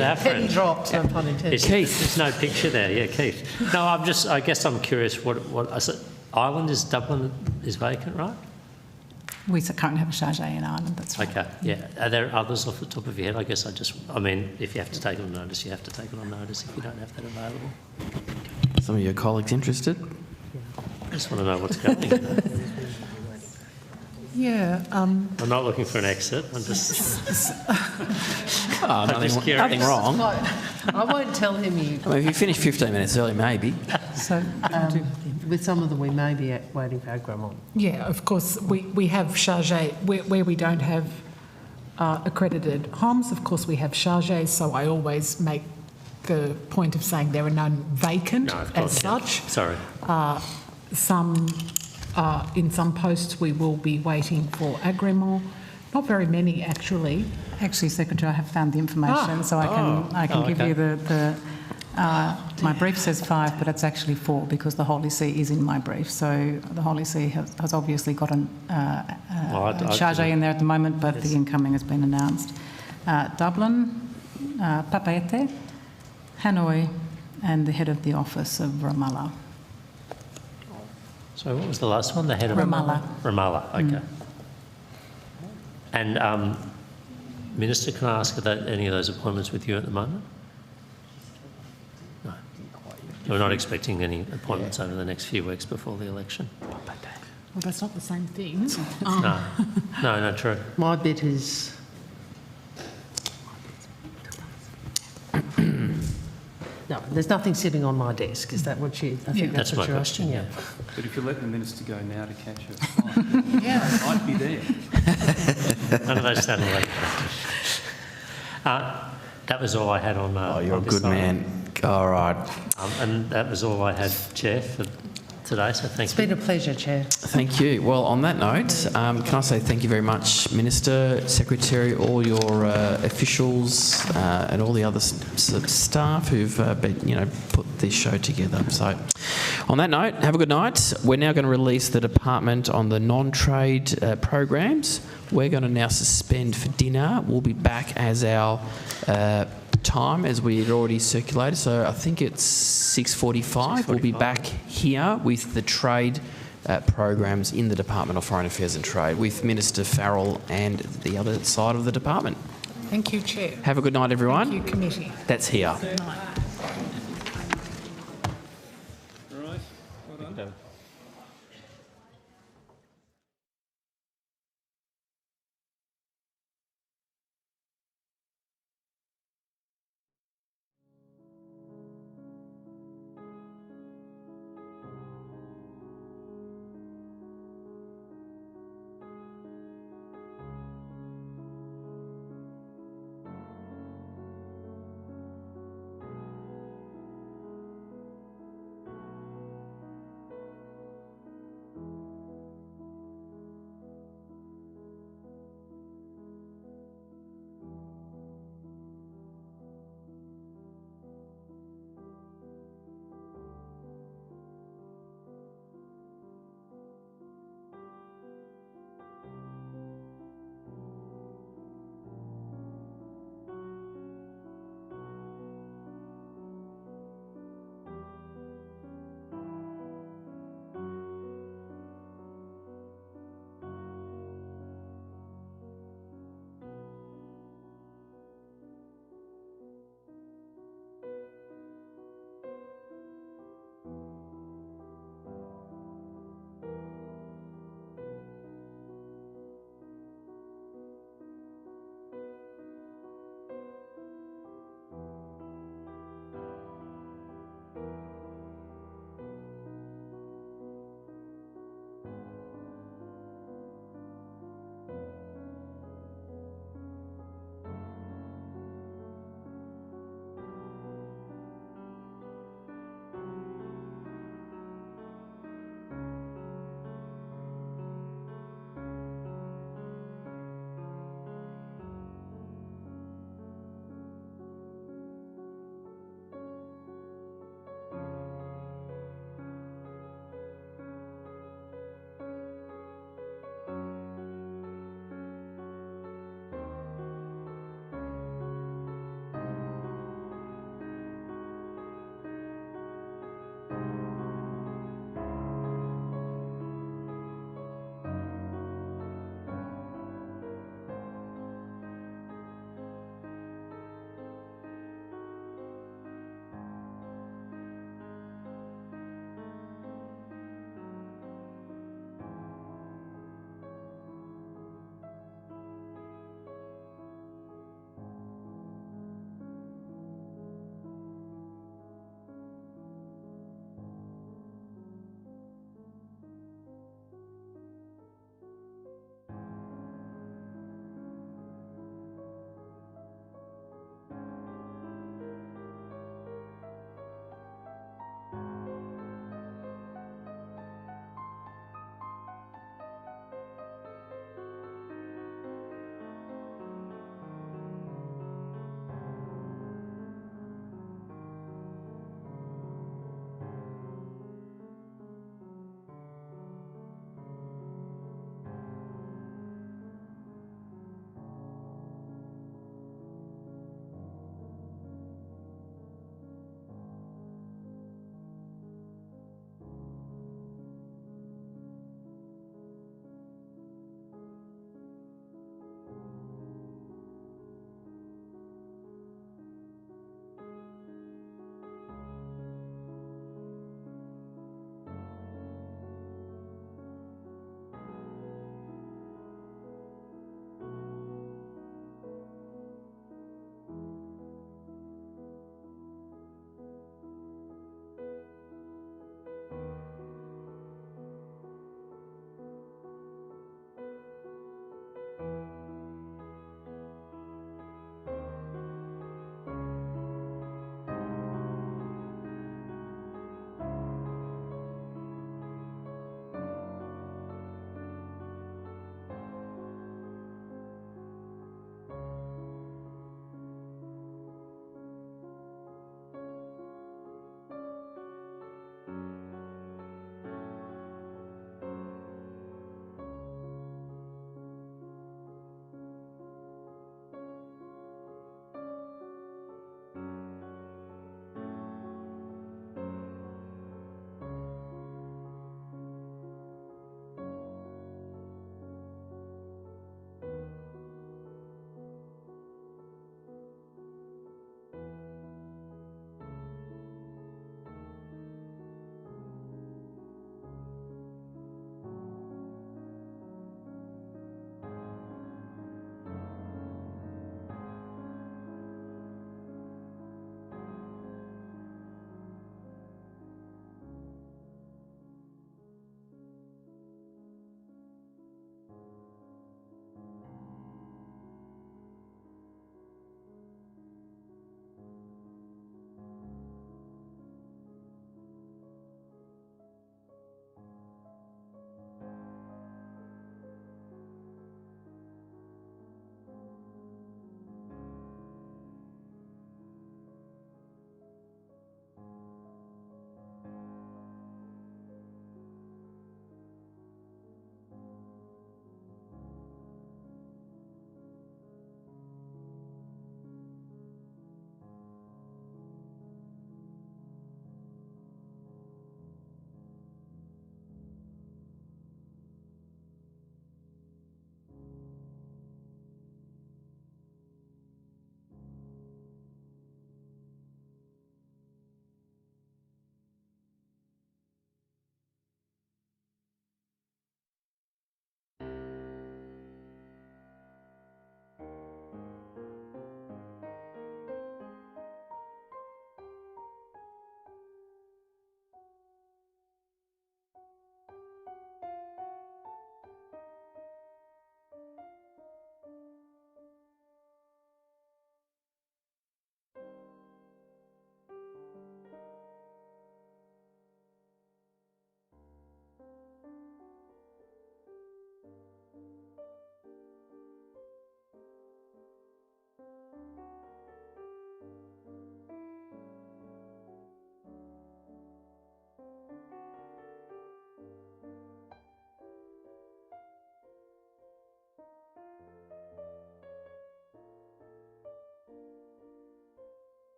our friend. Penny dropped, no pun intended. Keith. There's no picture there. Yeah, Keith. No, I guess I'm curious. What I said? Island is Dublin is vacant, right? We currently have a charge in Ireland. That's right. Okay. Yeah. Are there others off the top of your head? I guess I mean, if you have to take it on notice, you have to take it on notice. If you don't have that available, Some of your colleagues interested? I just want to know what's going. Yeah. I'm not looking for an exit. I'm just. Nothing wrong. I won't tell him you. I mean, if you finish 15 minutes early, maybe. So, with some of them, we may be waiting for Agramont. Yeah, of course, we have charge where we don't have accredited HOMs. Of course, we have charges, so I always make the point of saying there are none vacant as such. Sorry. In some posts, we will be waiting for agrément. Not very many, actually. Actually, Secretary, I have found the information, so I can give you the. My brief says 5, but it's actually 4 because the Holy See is in my brief. So the Holy See has obviously got a charge in there at the moment, but the incoming has been announced. Dublin, Papeete, Hanoi, and the head of the office of Ramallah. So what was the last one? The head of Ramallah. Ramallah. Okay. And Minister, can I ask about any of those appointments with you at the moment? No. We're not expecting any appointments over the next few weeks before the election. Well, that's not the same thing. No, true. My bit is. No, there's nothing sitting on my desk. Is that what you? I think that's what you're asking. Yeah. But if you let the minister go now to catch her flight, it might be there. None of those sound like that was all I had on. You're on a good man. All right. And that was all I had, Chair, for today. So thank you. It's been a pleasure, Chair. Thank you. Well, on that note, can I say thank you very much, Minister, Secretary, all your officials, and all the other staff who've put this show together. So, on that note, have a good night. We're now going to release the department on the non-trade programs. We're going to now suspend for dinner. We'll be back as our time as we had already circulated. So I think it's 6:45. We'll be back here with the trade programs in the Department of Foreign Affairs and Trade with Minister Farrell and the other side of the department. Thank you, Chair. Have a good night, everyone. Thank you, Committee. That's here. Good night. All right. Well done.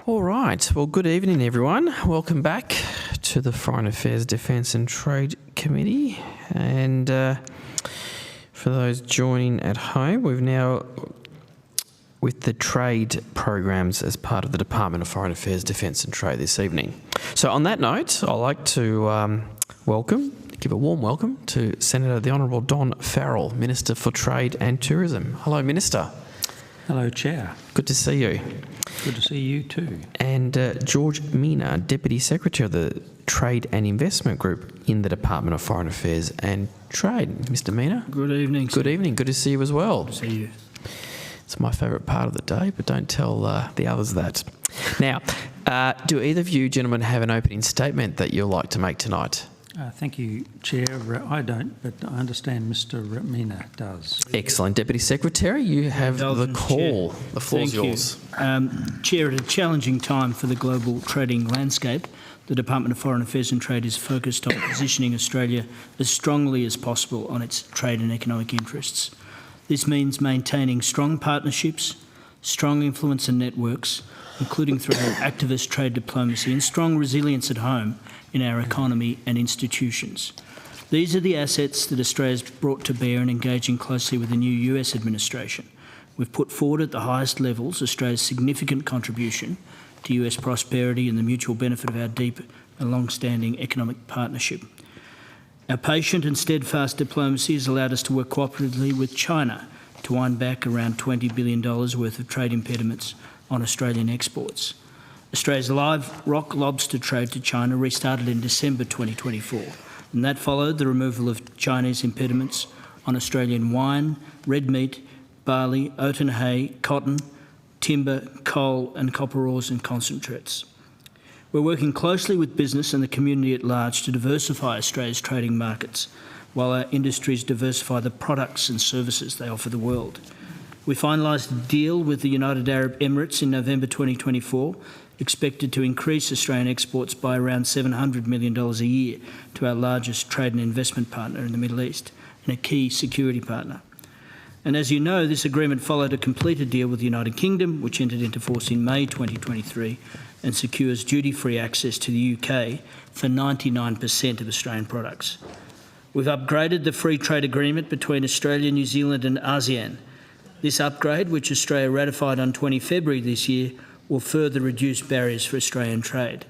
All right. Well, good evening, everyone. Welcome back to the Foreign Affairs, Defence and Trade Committee. And for those joining at home, we've now with the trade programs as part of the Department of Foreign Affairs, Defence and Trade this evening. So on that note, I'd like to give a warm welcome to Senator the Honourable Don Farrell, Minister for Trade and Tourism. Hello, Minister. Hello, Chair. Good to see you. Good to see you too. And George Mina, Deputy Secretary of the Trade and Investment Group in the Department of Foreign Affairs and Trade. Mr. Mina. Good evening. Good evening. Good to see you as well. Good to see you. It's my favourite part of the day, but don't tell the others that. Now, do either of you gentlemen have an opening statement that you'd like to make tonight? Thank you, Chair. I don't, but I understand Mr. Mina does. Excellent. Deputy Secretary, you have the call. Chair. The floor is Thank yours. You. Chair, at a challenging time for the global trading landscape, the Department of Foreign Affairs and Trade is focused on positioning Australia as strongly as possible on its trade and economic interests. This means maintaining strong partnerships, strong influence and networks, including through activist trade diplomacy, and strong resilience at home in our economy and institutions. These are the assets that Australia's brought to bear in engaging closely with the new US administration. We've put forward at the highest levels Australia's significant contribution to US prosperity and the mutual benefit of our deep and long-standing economic partnership. Our patient and steadfast diplomacy has allowed us to work cooperatively with China to wind back around $20 billion worth of trade impediments on Australian exports. Australia's live rock lobster trade to China restarted in December 2024, and that followed the removal of Chinese impediments on Australian wine, red meat, barley, oat and hay, cotton, timber, coal and copper ores and concentrates. We're working closely with business and the community at large to diversify Australia's trading markets, while our industries diversify the products and services they offer the world. We finalised a deal with the United Arab Emirates in November 2024, expected to increase Australian exports by around $700 million a year to our largest trade and investment partner in the Middle East and a key security partner. And as you know, this agreement followed a completed deal with the United Kingdom, which entered into force in May 2023 and secures duty-free access to the UK for 99% of Australian products. We've upgraded the free trade agreement between Australia, New Zealand and ASEAN. This upgrade, which Australia ratified on 20 February this year, will further reduce barriers for Australian trade.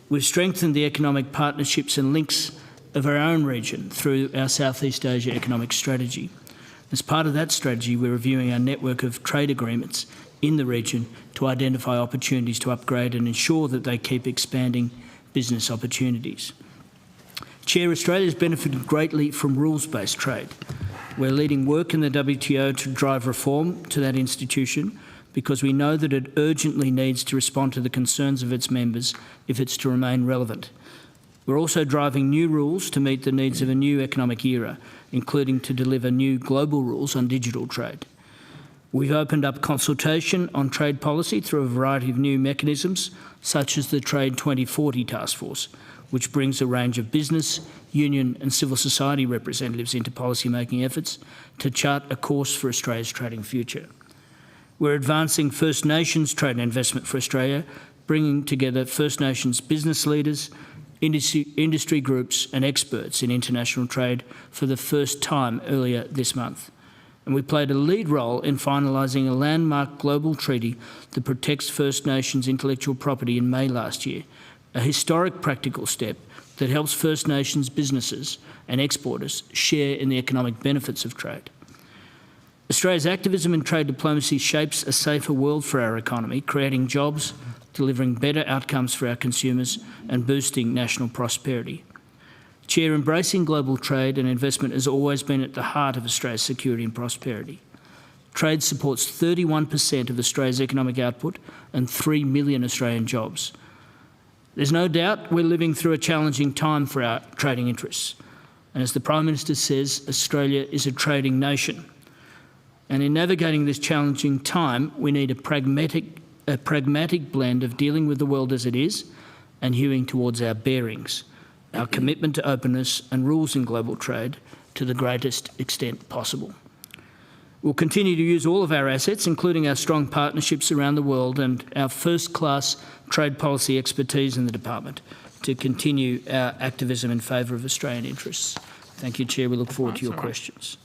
We've strengthened the economic partnerships and links of our own region through our Southeast Asia economic strategy. As part of that strategy, we're reviewing our network of trade agreements in the region to identify opportunities to upgrade and ensure that they keep expanding business opportunities. Chair, Australia has benefited greatly from rules-based trade. We're leading work in the WTO to drive reform to that institution because we know that it urgently needs to respond to the concerns of its members if it's to remain relevant. We're also driving new rules to meet the needs of a new economic era, including to deliver new global rules on digital trade. We've opened up consultation on trade policy through a variety of new mechanisms, such as the Trade 2040 Task Force, which brings a range of business, union and civil society representatives into policy-making efforts to chart a course for Australia's trading future. We're advancing First Nations trade and investment for Australia, bringing together First Nations business leaders, industry groups and experts in international trade for the first time earlier this month. And we played a lead role in finalising a landmark global treaty that protects First Nations intellectual property in May last year, a historic practical step that helps First Nations businesses and exporters share in the economic benefits of trade. Australia's activism in trade diplomacy shapes a safer world for our economy, creating jobs, delivering better outcomes for our consumers and boosting national prosperity. Chair, embracing global trade and investment has always been at the heart of Australia's security and prosperity. Trade supports 31% of Australia's economic output and 3 million Australian jobs. There's no doubt we're living through a challenging time for our trading interests. And as the Prime Minister says, Australia is a trading nation. And in navigating this challenging time, we need a pragmatic blend of dealing with the world as it is and hewing towards our bearings, our commitment to openness and rules in global trade to the greatest extent possible. We'll continue to use all of our assets, including our strong partnerships around the world and our first-class trade policy expertise in the department, to continue our activism in favour of Australian interests. Thank you, Chair. We look forward to your questions.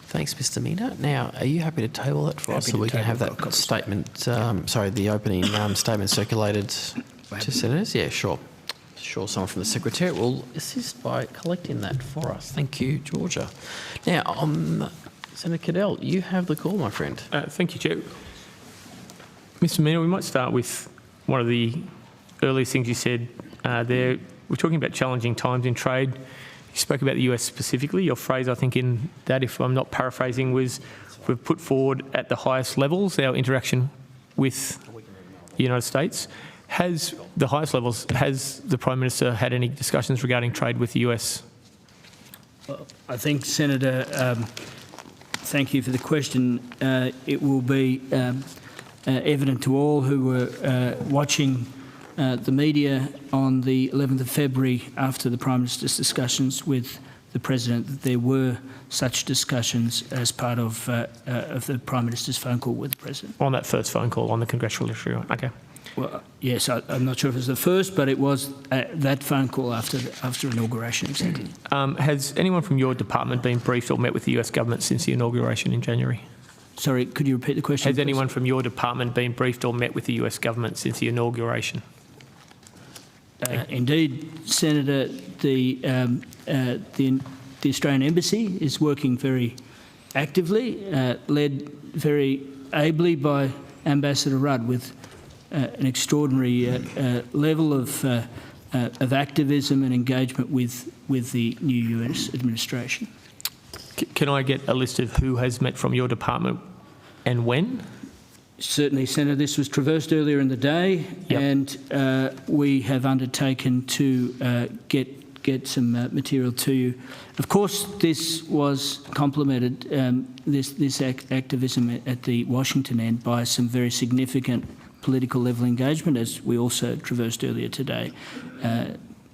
Thanks, Mr. Mina. Now, are you happy to table that for us so we can have that statement, the opening statement circulated to senators? Yeah, sure. Sure, someone from the Secretariat will assist by collecting that for us. Thank you, Georgia. Now, Senator Cadell, you have the call, my friend. Thank you, Chair. Mr. Mina, we might start with one of the earliest things you said there. We're talking about challenging times in trade. You spoke about the US specifically. Your phrase, I think, in that, if I'm not paraphrasing, was we've put forward at the highest levels our interaction with the United States. Has the highest levels, has the Prime Minister had any discussions regarding trade with the US? Well, I think, Senator, thank you for the question. It will be evident to all who were watching the media on the 11th of February after the Prime Minister's discussions with the President that there were such discussions as part of the Prime Minister's phone call with the President. On that first phone call, on the congratulatory one, okay. Well, yes, I'm not sure if it was the first, but it was that phone call after inauguration, exactly. Has anyone from your department been briefed or met with the US government since the inauguration in January? Sorry, could you repeat the question? Has anyone from your department been briefed or met with the US government since the inauguration? Indeed, Senator, the Australian Embassy is working very actively, led very ably by Ambassador Rudd, with an extraordinary level of activism and engagement with the new US administration. Can I get a list of who has met from your department and when? Certainly, Senator. This was traversed earlier in the day, yep. And we have undertaken to get some material to you. Of course, this was complemented, this activism at the Washington end, by some very significant political level engagement, as we also traversed earlier today.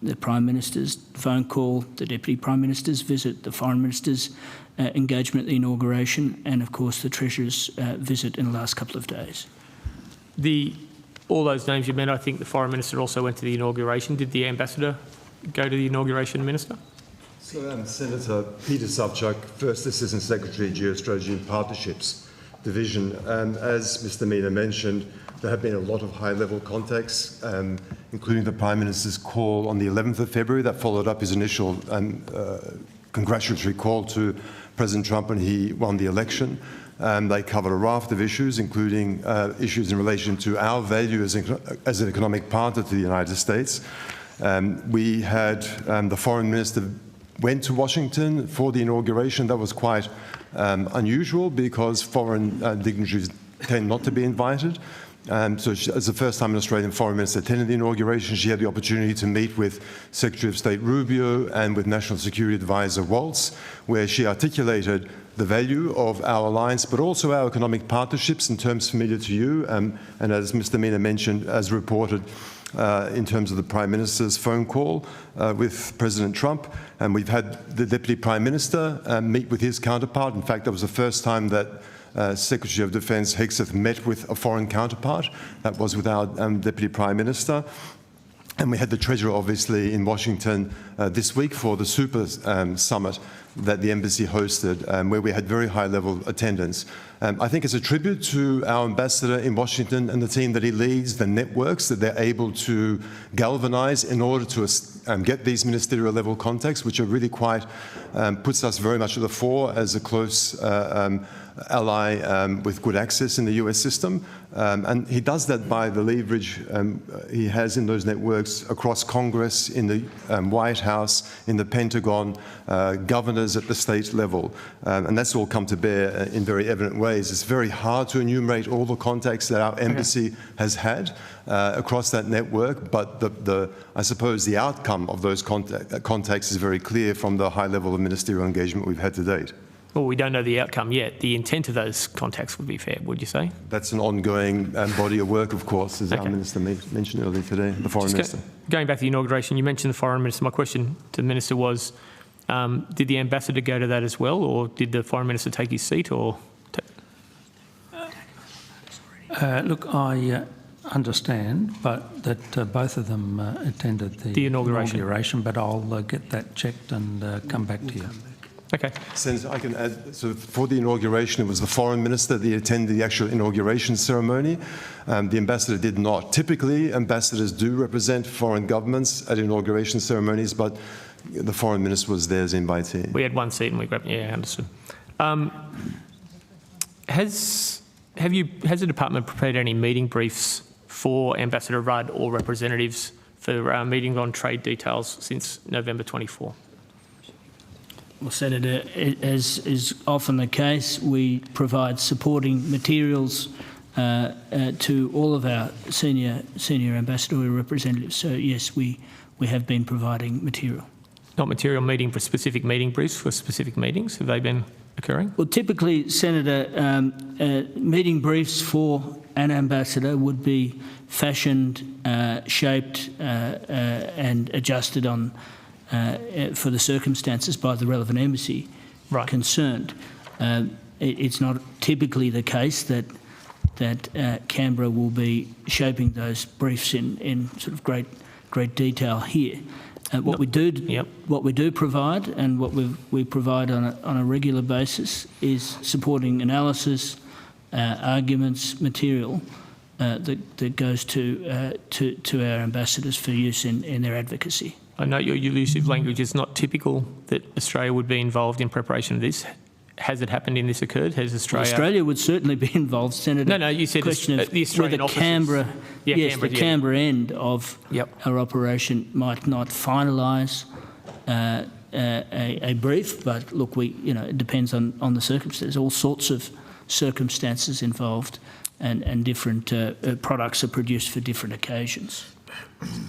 The Prime Minister's phone call, the Deputy Prime Minister's visit, the Foreign Minister's engagement at the inauguration, and of course the Treasurer's visit in the last couple of days. All those names you meant, I think the Foreign Minister also went to the inauguration. Did the Ambassador go to the inauguration, Minister? So, Senator Peter Savchuk, First Assistant Secretary, Geostrategy and Partnerships Division. As Mr. Mina mentioned, there have been a lot of high-level contacts, including the Prime Minister's call on the 11th of February that followed up his initial congratulatory call to President Trump when he won the election. They covered a raft of issues, including issues in relation to our value as an economic partner to the United States. We had the Foreign Minister went to Washington for the inauguration. That was quite unusual because foreign dignitaries tend not to be invited. So as the first time an Australian Foreign Minister attended the inauguration, she had the opportunity to meet with Secretary of State Rubio and with National Security Advisor Waltz, where she articulated the value of our alliance, but also our economic partnerships in terms familiar to you. And as Mr. Mina mentioned, as reported in terms of the Prime Minister's phone call with President Trump. And we've had the Deputy Prime Minister meet with his counterpart. In fact, that was the first time that Secretary of Defence Hegseth met with a foreign counterpart. That was with our Deputy Prime Minister. And we had the Treasurer, obviously, in Washington this week for the Super Summit that the Embassy hosted, where we had very high-level attendance. I think it's a tribute to our Ambassador in Washington and the team that he leads, the networks that they're able to galvanise in order to get these ministerial-level contacts, which are really quite, puts us very much at the fore as a close ally with good access in the US system. And he does that by the leverage he has in those networks across Congress, in the White House, in the Pentagon, governors at the state level. And that's all come to bear in very evident ways. It's very hard to enumerate all the contacts that our embassy has had across that network, but I suppose the outcome of those contacts is very clear from the high level of ministerial engagement we've had to date. Well, we don't know the outcome yet. The intent of those contacts would be fair, would you say? That's an ongoing body of work, of course, as our Minister mentioned earlier today, the Foreign Minister. Going back to the inauguration, you mentioned the Foreign Minister. My question to the Minister was, Did the ambassador go to that as well, or did the foreign minister take his seat? Or look, I understand, but that both of them attended the inauguration. But I'll get that checked and come back to you. Okay. Since I can add, so for the inauguration, it was the foreign minister that attended the actual inauguration ceremony. The ambassador did not. Typically, ambassadors do represent foreign governments at inauguration ceremonies, but the foreign minister was there as invitee. We had one seat and we grabbed. Yeah, understood. Has the department prepared any meeting briefs for Ambassador Rudd or representatives for meetings on trade details since November 24? Well, Senator, as is often the case, we provide supporting materials to all of our senior ambassadorial representatives. So yes, we have been providing material. Not material meeting for specific meeting briefs for specific meetings? Have they been occurring? Well, typically, Senator, meeting briefs for an ambassador would be fashioned, shaped and adjusted on for the circumstances by the relevant embassy concerned. It's not typically the case that Canberra will be shaping those briefs in sort of great detail here. What we do provide, and what we provide on a regular basis, is supporting analysis, arguments, material that goes to our ambassadors for use in their advocacy. I know your use of language is not typical that Australia would be involved in preparation of this. Has it happened in this occurred? Has Australia... Well, Australia would certainly be involved, Senator. No, you said the Australian officers. Canberra, the Canberra end of our operation might not finalise a brief, but look, it depends on the circumstances. All sorts of circumstances involved, and different products are produced for different occasions.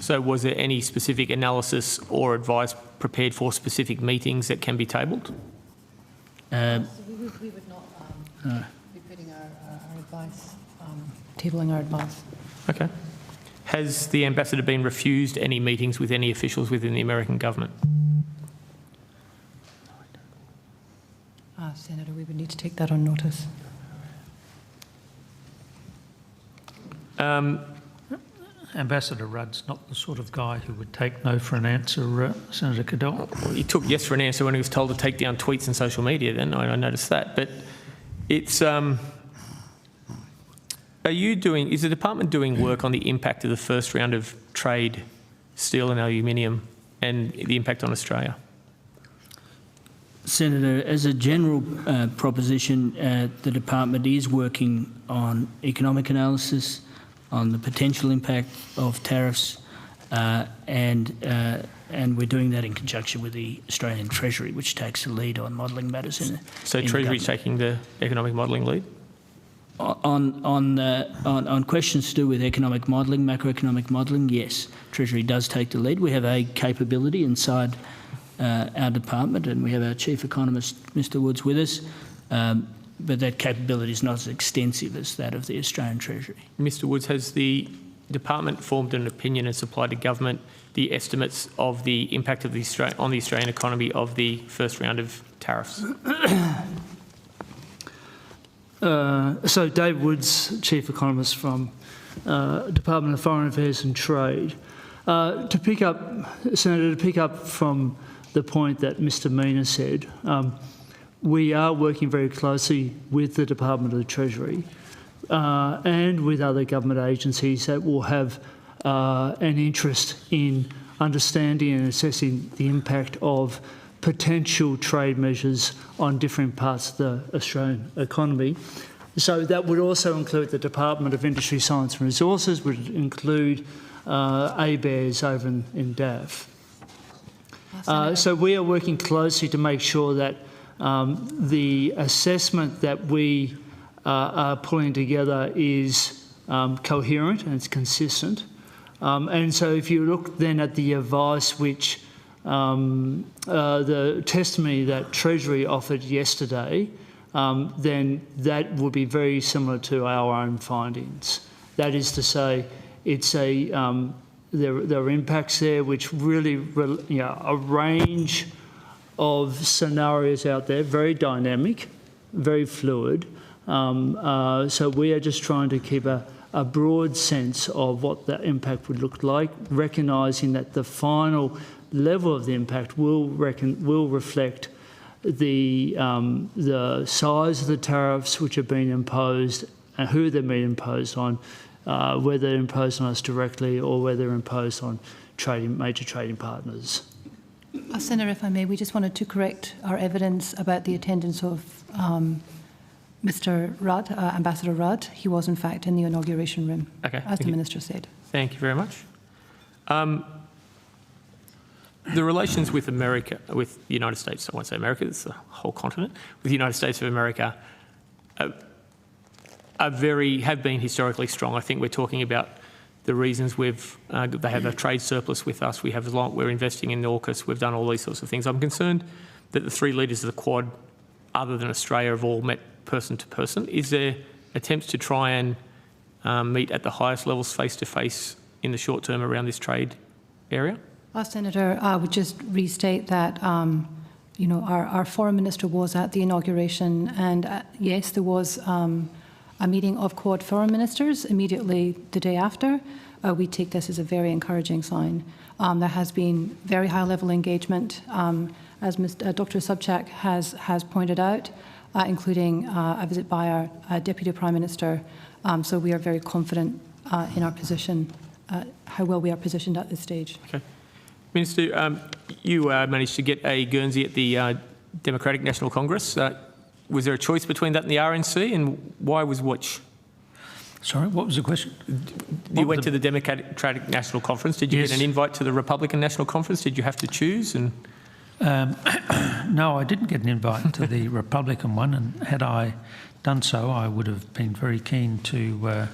So was there any specific analysis or advice prepared for specific meetings that can be tabled? We would not be putting our advice, tabling our advice. Okay. Has the ambassador been refused any meetings with any officials within the American government? Senator, we would need to take that on notice. Ambassador Rudd's not the sort of guy who would take no for an answer, Senator Cadell. Well, he took yes for an answer when he was told to take down tweets and social media, then I noticed that. But it's... is the department doing work on the impact of the first round of trade, steel and aluminium, and the impact on Australia? Senator, as a general proposition, the department is working on economic analysis, on the potential impact of tariffs, and we're doing that in conjunction with the Australian Treasury, which takes the lead on modelling matters. So Treasury is taking the economic modelling lead? On questions to do with economic modelling, macroeconomic modelling, yes, Treasury does take the lead. We have a capability inside our department, and we have our Chief Economist, Mr Woods, with us. But that capability is not as extensive as that of the Australian Treasury. Mr Woods, has the department formed an opinion and supplied to government the estimates of the impact of on the Australian economy of the first round of tariffs? So Dave Woods, Chief Economist from Department of Foreign Affairs and Trade. Senator, to pick up from the point that Mr Mina said, we are working very closely with the Department of the Treasury and with other government agencies that will have an interest in understanding and assessing the impact of potential trade measures on different parts of the Australian economy. So that would also include the Department of Industry, Science and Resources, would include ABARES over in DAF. So we are working closely to make sure that the assessment that we are pulling together is coherent and it's consistent. And so if you look then at the advice which the testimony that Treasury offered yesterday, then that would be very similar to our own findings. That is to say, it's there are impacts there which really, a range of scenarios out there, very dynamic, very fluid. So we are just trying to keep a broad sense of what that impact would look like, recognising that the final level of the impact will reflect the size of the tariffs which have been imposed and who they're being imposed on, whether they're imposed on us directly or whether they're imposed on major trading partners. Senator, if I may, we just wanted to correct our evidence about the attendance of Mr. Rudd, Ambassador Rudd. He was in fact in the inauguration room, as the Minister said. Thank you very much. The relations with America, with the United States, I won't say America, it's the whole continent, with the United States of America have been historically strong. I think we're talking about the reasons they have a trade surplus with us. We're investing in AUKUS. We've done all these sorts of things. I'm concerned that the three leaders of the Quad, other than Australia, have all met person to person. Is there attempts to try and meet at the highest levels face to face in the short term around this trade area? Senator, I would just restate that our Foreign Minister was at the inauguration, and yes, there was a meeting of Quad Foreign Ministers immediately the day after. We take this as a very encouraging sign. There has been very high-level engagement, as Dr. Sobchak has pointed out, including a visit by our Deputy Prime Minister. So we are very confident in our position, how well we are positioned at this stage. Okay. Minister, you managed to get a Guernsey at the Democratic National Congress. Was there a choice between that and the RNC, and why was which? Sorry, what was the question? You went to the Democratic National Conference. Did you get an invite to the Republican National Conference? Did you have to choose? And no, I didn't get an invite to the Republican one, and had I done so, I would have been very keen to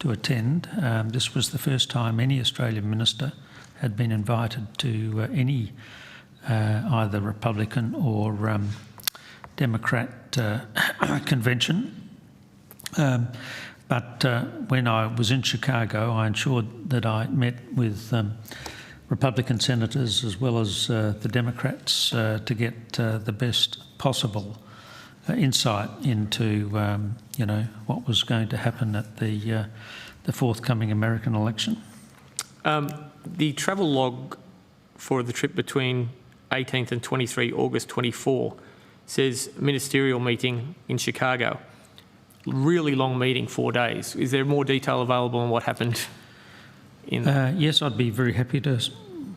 attend. This was the first time any Australian minister had been invited to any either Republican or Democrat convention. But when I was in Chicago, I ensured that I met with Republican senators as well as the Democrats to get the best possible insight into what was going to happen at the forthcoming American election. The travel log for the trip between 18th and 23 August 24 says ministerial meeting in Chicago. Really long meeting, 4 days. Is there more detail available on what happened? Yes, I'd be very happy to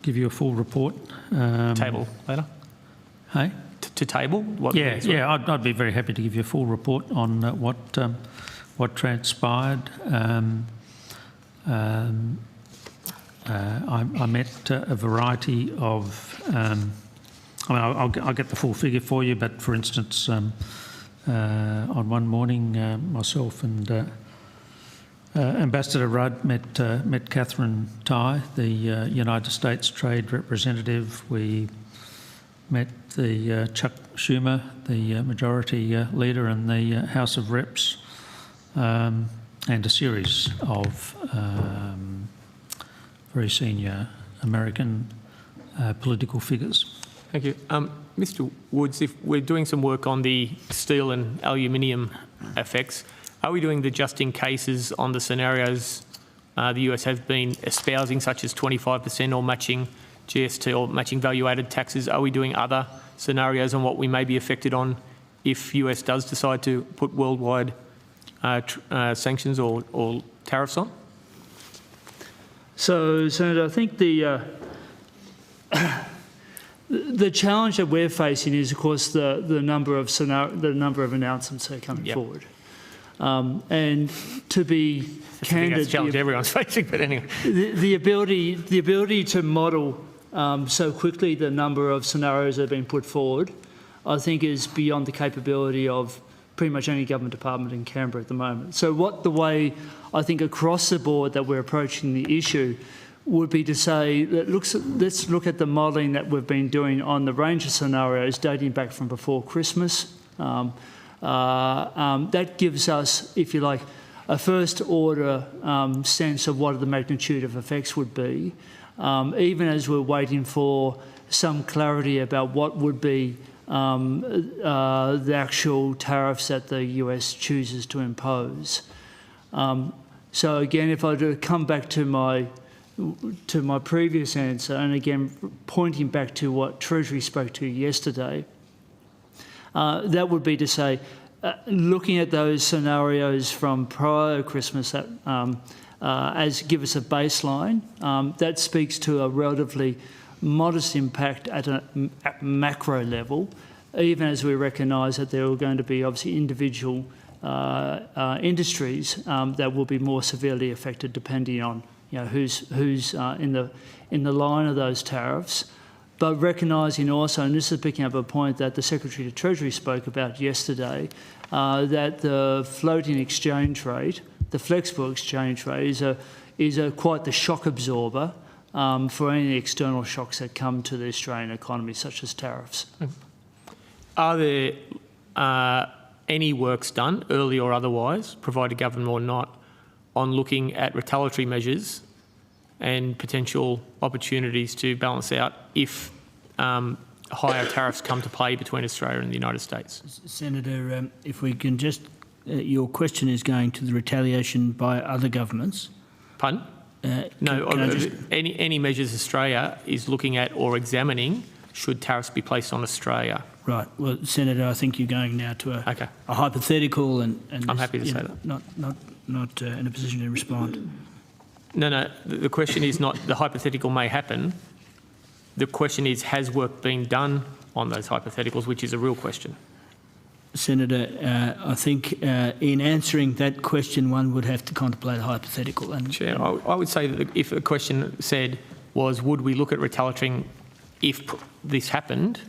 give you a full report. Table later? Hey? To table? I'd be very happy to give you a full report on what transpired. I met a variety of... I'll get the full figure for you, but for instance, on one morning, myself and Ambassador Rudd met Catherine Tai, the United States Trade Representative. We met the Chuck Schumer, the Majority Leader in the House of Reps, and a series of very senior American political figures. Thank you. Mr. Woods, if we're doing some work on the steel and aluminium effects, are we doing the just in cases on the scenarios the US has been espousing, such as 25% or matching GST or matching value-added taxes? Are we doing other scenarios on what we may be affected on if US does decide to put worldwide sanctions or tariffs on? So, Senator, I think the challenge that we're facing is, of course, the number of announcements that are coming forward, and to be candid, that's a challenge everyone's facing. But anyway, the ability to model so quickly the number of scenarios that have been put forward, I think, is beyond the capability of pretty much any government department in Canberra at the moment. So the way I think across the board that we're approaching the issue would be to say that let's look at the modelling that we've been doing on the range of scenarios dating back from before Christmas. That gives us, if you like, a first order sense of what the magnitude of effects would be, even as we're waiting for some clarity about what would be the actual tariffs that the US chooses to impose. So again, if I do come back to my previous answer, and again pointing back to what Treasury spoke to yesterday, that would be to say, looking at those scenarios from prior Christmas that as give us a baseline, that speaks to a relatively modest impact at a macro level, even as we recognise that there are going to be obviously individual industries that will be more severely affected depending on who's in the line of those tariffs. But recognising also, and this is picking up a point that the Secretary of Treasury spoke about yesterday, that the floating exchange rate, the flexible exchange rate, is quite the shock absorber for any external shocks that come to the Australian economy, such as tariffs. Are there any works done, early or otherwise, provided government or not, on looking at retaliatory measures and potential opportunities to balance out if higher tariffs come to play between Australia and the United States? Senator, if we can just, your question is going to the retaliation by other governments. Pardon? No, any measures Australia is looking at or examining should tariffs be placed on Australia. Right. Well, Senator, I think you're going now to a hypothetical, and I'm happy to say that. Not in a position to respond. No. The question is not the hypothetical may happen. The question is, has work been done on those hypotheticals, which is a real question. Senator, I think in answering that question, one would have to contemplate a hypothetical. And Chair, I would say that if the question said was, would we look at retaliating if this happened,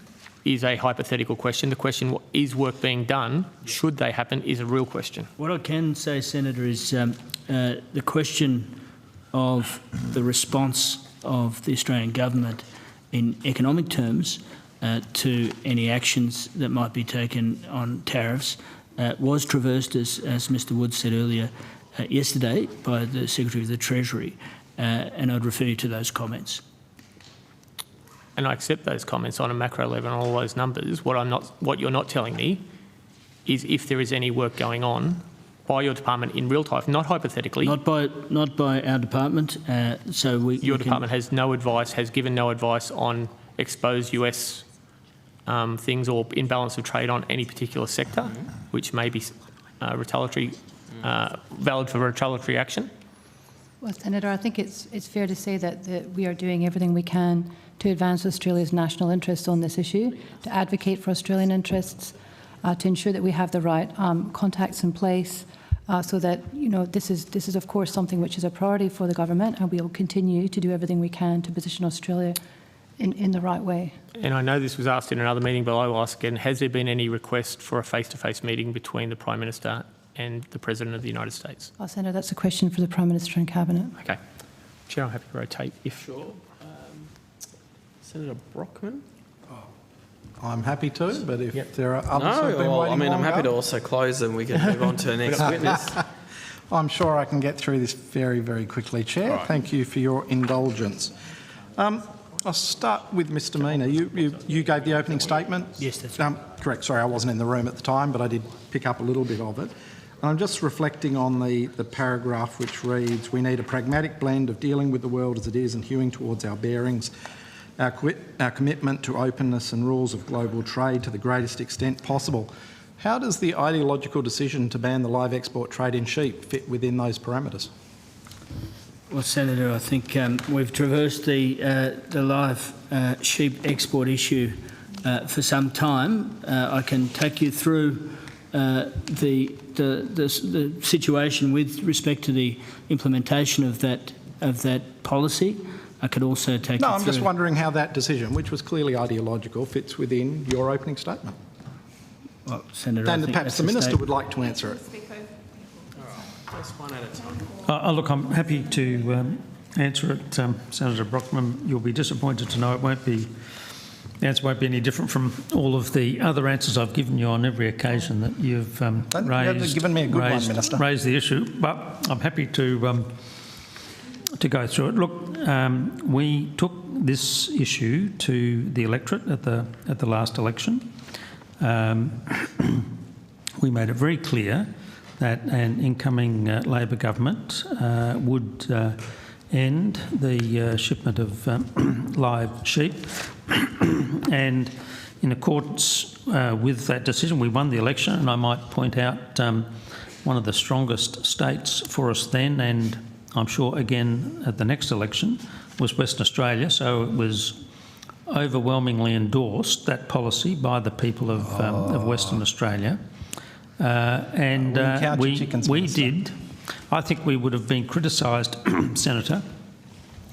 is a hypothetical question. The question, is work being done, should they happen, is a real question. What I can say, Senator, is the question of the response of the Australian government in economic terms to any actions that might be taken on tariffs was traversed, as Mr Woods said earlier yesterday, by the Secretary of the Treasury, and I'd refer you to those comments. And I accept those comments on a macro level and all those numbers. What you're not telling me is if there is any work going on by your department in real time, not hypothetically. Not by our department. Your department has no advice, has given no advice on exposed US things or imbalance of trade on any particular sector, which may be retaliatory, valid for retaliatory action. Well, Senator, I think it's fair to say that we are doing everything we can to advance Australia's national interests on this issue, to advocate for Australian interests, to ensure that we have the right contacts in place, so that this is of course something which is a priority for the government, and we will continue to do everything we can to position Australia in the right way. And I know this was asked in another meeting, but I will ask again: has there been any request for a face-to-face meeting between the Prime Minister and the President of the United States? Senator, that's a question for the Prime Minister and Cabinet. Okay, Chair, I'm happy to rotate if. Sure. Senator Brockman? I'm happy to, but if there are others who have been waiting I'm happy to also close and we can move on to the next witness. I'm sure I can get through this very, very quickly, Chair. Right. Thank you for your indulgence. I'll start with Mr Mina. You gave the opening statement? Yes, that's right. Correct. Sorry, I wasn't in the room at the time, but I did pick up a little bit of it. And I'm just reflecting on the paragraph which reads, "We need a pragmatic blend of dealing with the world as it is and hewing towards our bearings. Our commitment to openness and rules of global trade to the greatest extent possible." How does the ideological decision to ban the live export trade in sheep fit within those parameters? Well, Senator, I think we've traversed the live sheep export issue for some time. I can take you through the situation with respect to the implementation of that policy. I could also take you through... No, I'm just wondering how that decision, which was clearly ideological, fits within your opening statement. Well, Senator, and perhaps the Minister would like to answer it. Just one at a time. Look, I'm happy to answer it, Senator Brockman. You'll be disappointed to know the answer won't be any different from all of the other answers I've given you on every occasion that you've given me a good one, Minister. Raised the issue. But I'm happy to to go through it. Look, we took this issue to the electorate at the last election. We made it very clear that an incoming Labor government would end the shipment of live sheep, and in accordance with that decision, we won the election. And I might point out one of the strongest states for us then, and I'm sure again at the next election, was Western Australia. So it was overwhelmingly endorsed, that policy, by the people of Western Australia. We did. I think we would have been criticised, Senator,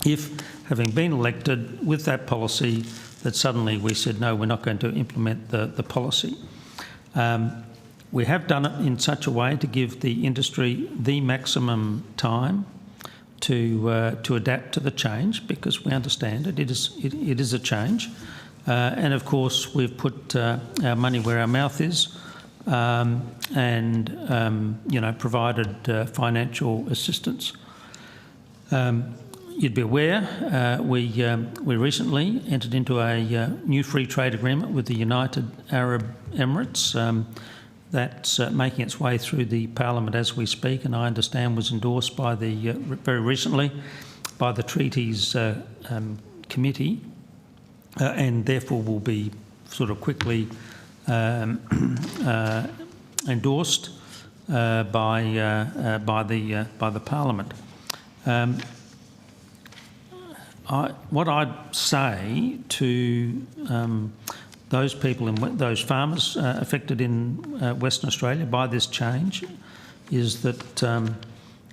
if, having been elected with that policy, that suddenly we said, no, we're not going to implement the policy. We have done it in such a way to give the industry the maximum time to adapt to the change, because we understand it is a change. And of course, we've put our money where our mouth is, and provided financial assistance. You'd be aware we recently entered into a new free trade agreement with the United Arab Emirates. That's making its way through the Parliament as we speak, and I understand was endorsed by the very recently by the Treaties Committee, and therefore will be sort of quickly endorsed by the Parliament. What I'd say to those people, those farmers affected in Western Australia by this change, is that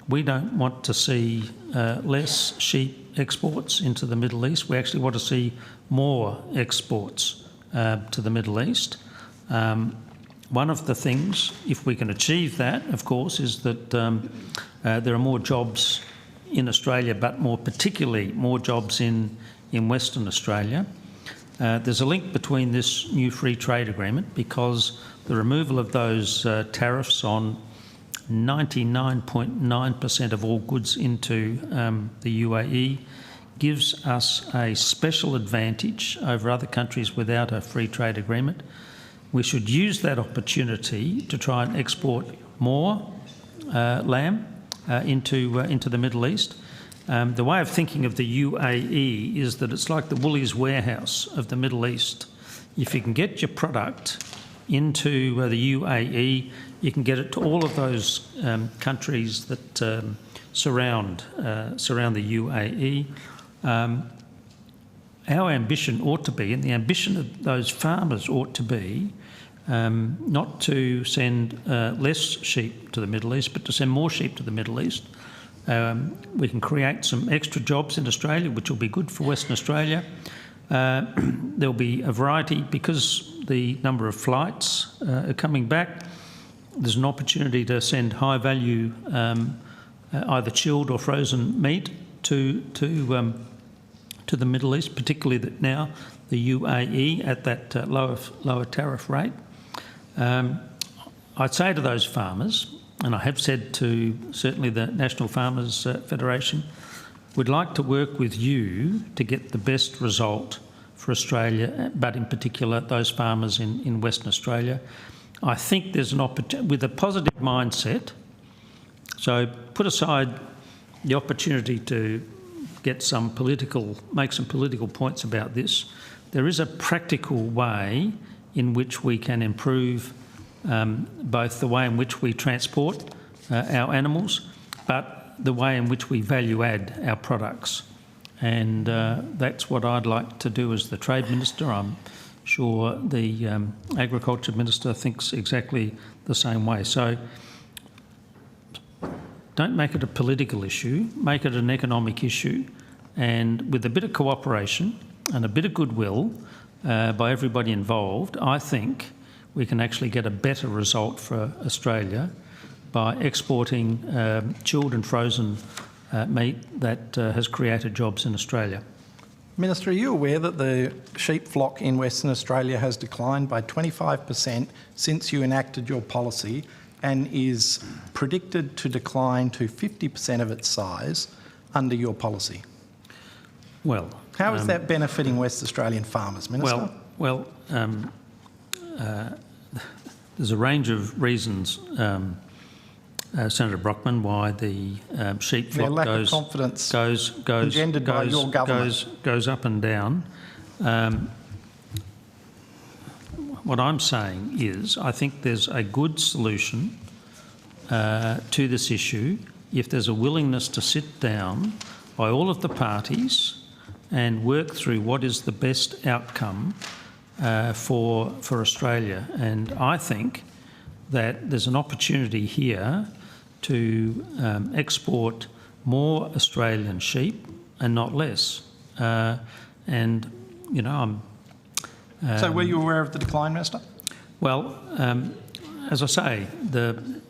we don't want to see less sheep exports into the Middle East. We actually want to see more exports to the Middle East. One of the things, if we can achieve that, of course, is that there are more jobs in Australia, but more particularly more jobs in Western Australia. There's a link between this new free trade agreement, because the removal of those tariffs on 99.9% of all goods into the UAE gives us a special advantage over other countries without a free trade agreement. We should use that opportunity to try and export more lamb into the Middle East. The way of thinking of the UAE is that it's like the Woolies warehouse of the Middle East. If you can get your product into the UAE, you can get it to all of those countries that surround the UAE. Our ambition ought to be, and the ambition of those farmers ought to be, not to send less sheep to the Middle East, but to send more sheep to the Middle East. We can create some extra jobs in Australia, which will be good for Western Australia. There'll be a variety, because the number of flights are coming back. There's an opportunity to send high-value, either chilled or frozen meat to the Middle East, particularly that now the UAE at that lower tariff rate. I'd say to those farmers, and I have said to certainly the National Farmers Federation, we'd like to work with you to get the best result for Australia, but in particular those farmers in Western Australia. I think there's an opportunity, with a positive mindset, so put aside the opportunity to make some political points about this. There is a practical way in which we can improve both the way in which we transport our animals, but the way in which we value add our products. And that's what I'd like to do as the Trade Minister. I'm sure the Agriculture Minister thinks exactly the same way. So don't make it a political issue, make it an economic issue. And with a bit of cooperation and a bit of goodwill by everybody involved, I think we can actually get a better result for Australia by exporting chilled and frozen meat that has created jobs in Australia. Minister, are you aware that the sheep flock in Western Australia has declined by 25% since you enacted your policy, and is predicted to decline to 50% of its size under your policy? Well, how is that benefiting West Australian farmers, Minister? There's a range of reasons, Senator Brockman, why the sheep flock goes up and down. What I'm saying is, I think there's a good solution to this issue if there's a willingness to sit down by all of the parties and work through what is the best outcome for Australia. And I think that there's an opportunity here to export more Australian sheep and not less. And, you know, I'm... so were you aware of the decline, Minister? Well, as I say, the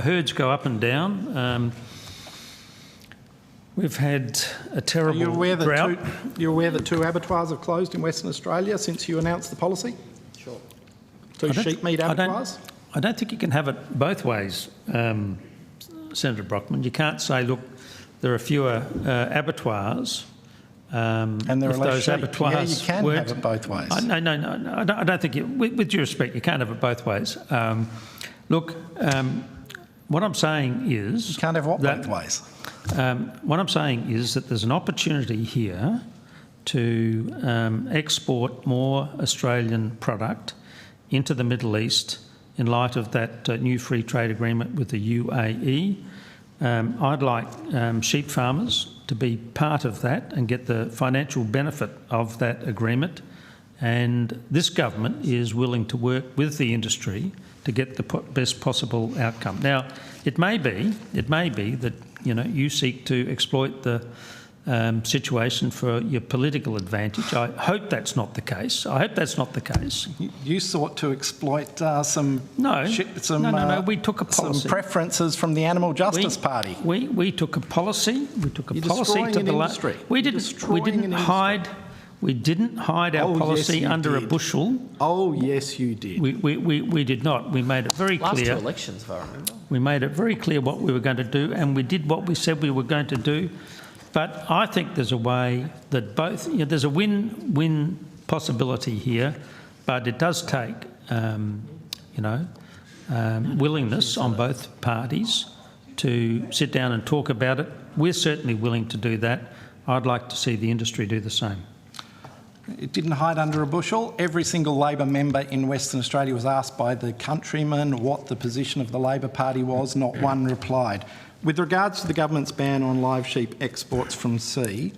herds go up and down. We've had a terrible drought. You're aware that 2 abattoirs have closed in Western Australia since you announced the policy? Sure. 2 sheep meat abattoirs? I don't think you can have it both ways, Senator Brockman. You can't say, look, there are fewer abattoirs. And there are less sheep. Abattoirs you can have it both ways. No. I don't think, with due respect, you can't have it both ways. Look, what I'm saying is... You can't have what both ways? What I'm saying is that there's an opportunity here to export more Australian product into the Middle East in light of that new free trade agreement with the UAE. I'd like sheep farmers to be part of that and get the financial benefit of that agreement. And this government is willing to work with the industry to get the best possible outcome. Now, it may be that, you know, you seek to exploit the situation for your political advantage. I hope that's not the case. You sought to exploit some we took a policy. Some preferences from the Animal Justice Party. We took a policy. We took a You're policy to the industry. We didn't hide. We didn't hide our policy under a bushel. Oh, yes, you did. We did not. We made it very clear. Last 2 elections, if I remember. We made it very clear what we were going to do, and we did what we said we were going to do. But I think there's a way that both, you know, there's a win-win possibility here, but it does take, willingness on both parties to sit down and talk about it. We're certainly willing to do that. I'd like to see the industry do the same. It didn't hide under a bushel. Every single Labor member in Western Australia was asked by the countrymen what the position of the Labor Party was. Not one replied. With regards to the government's ban on live sheep exports from sea,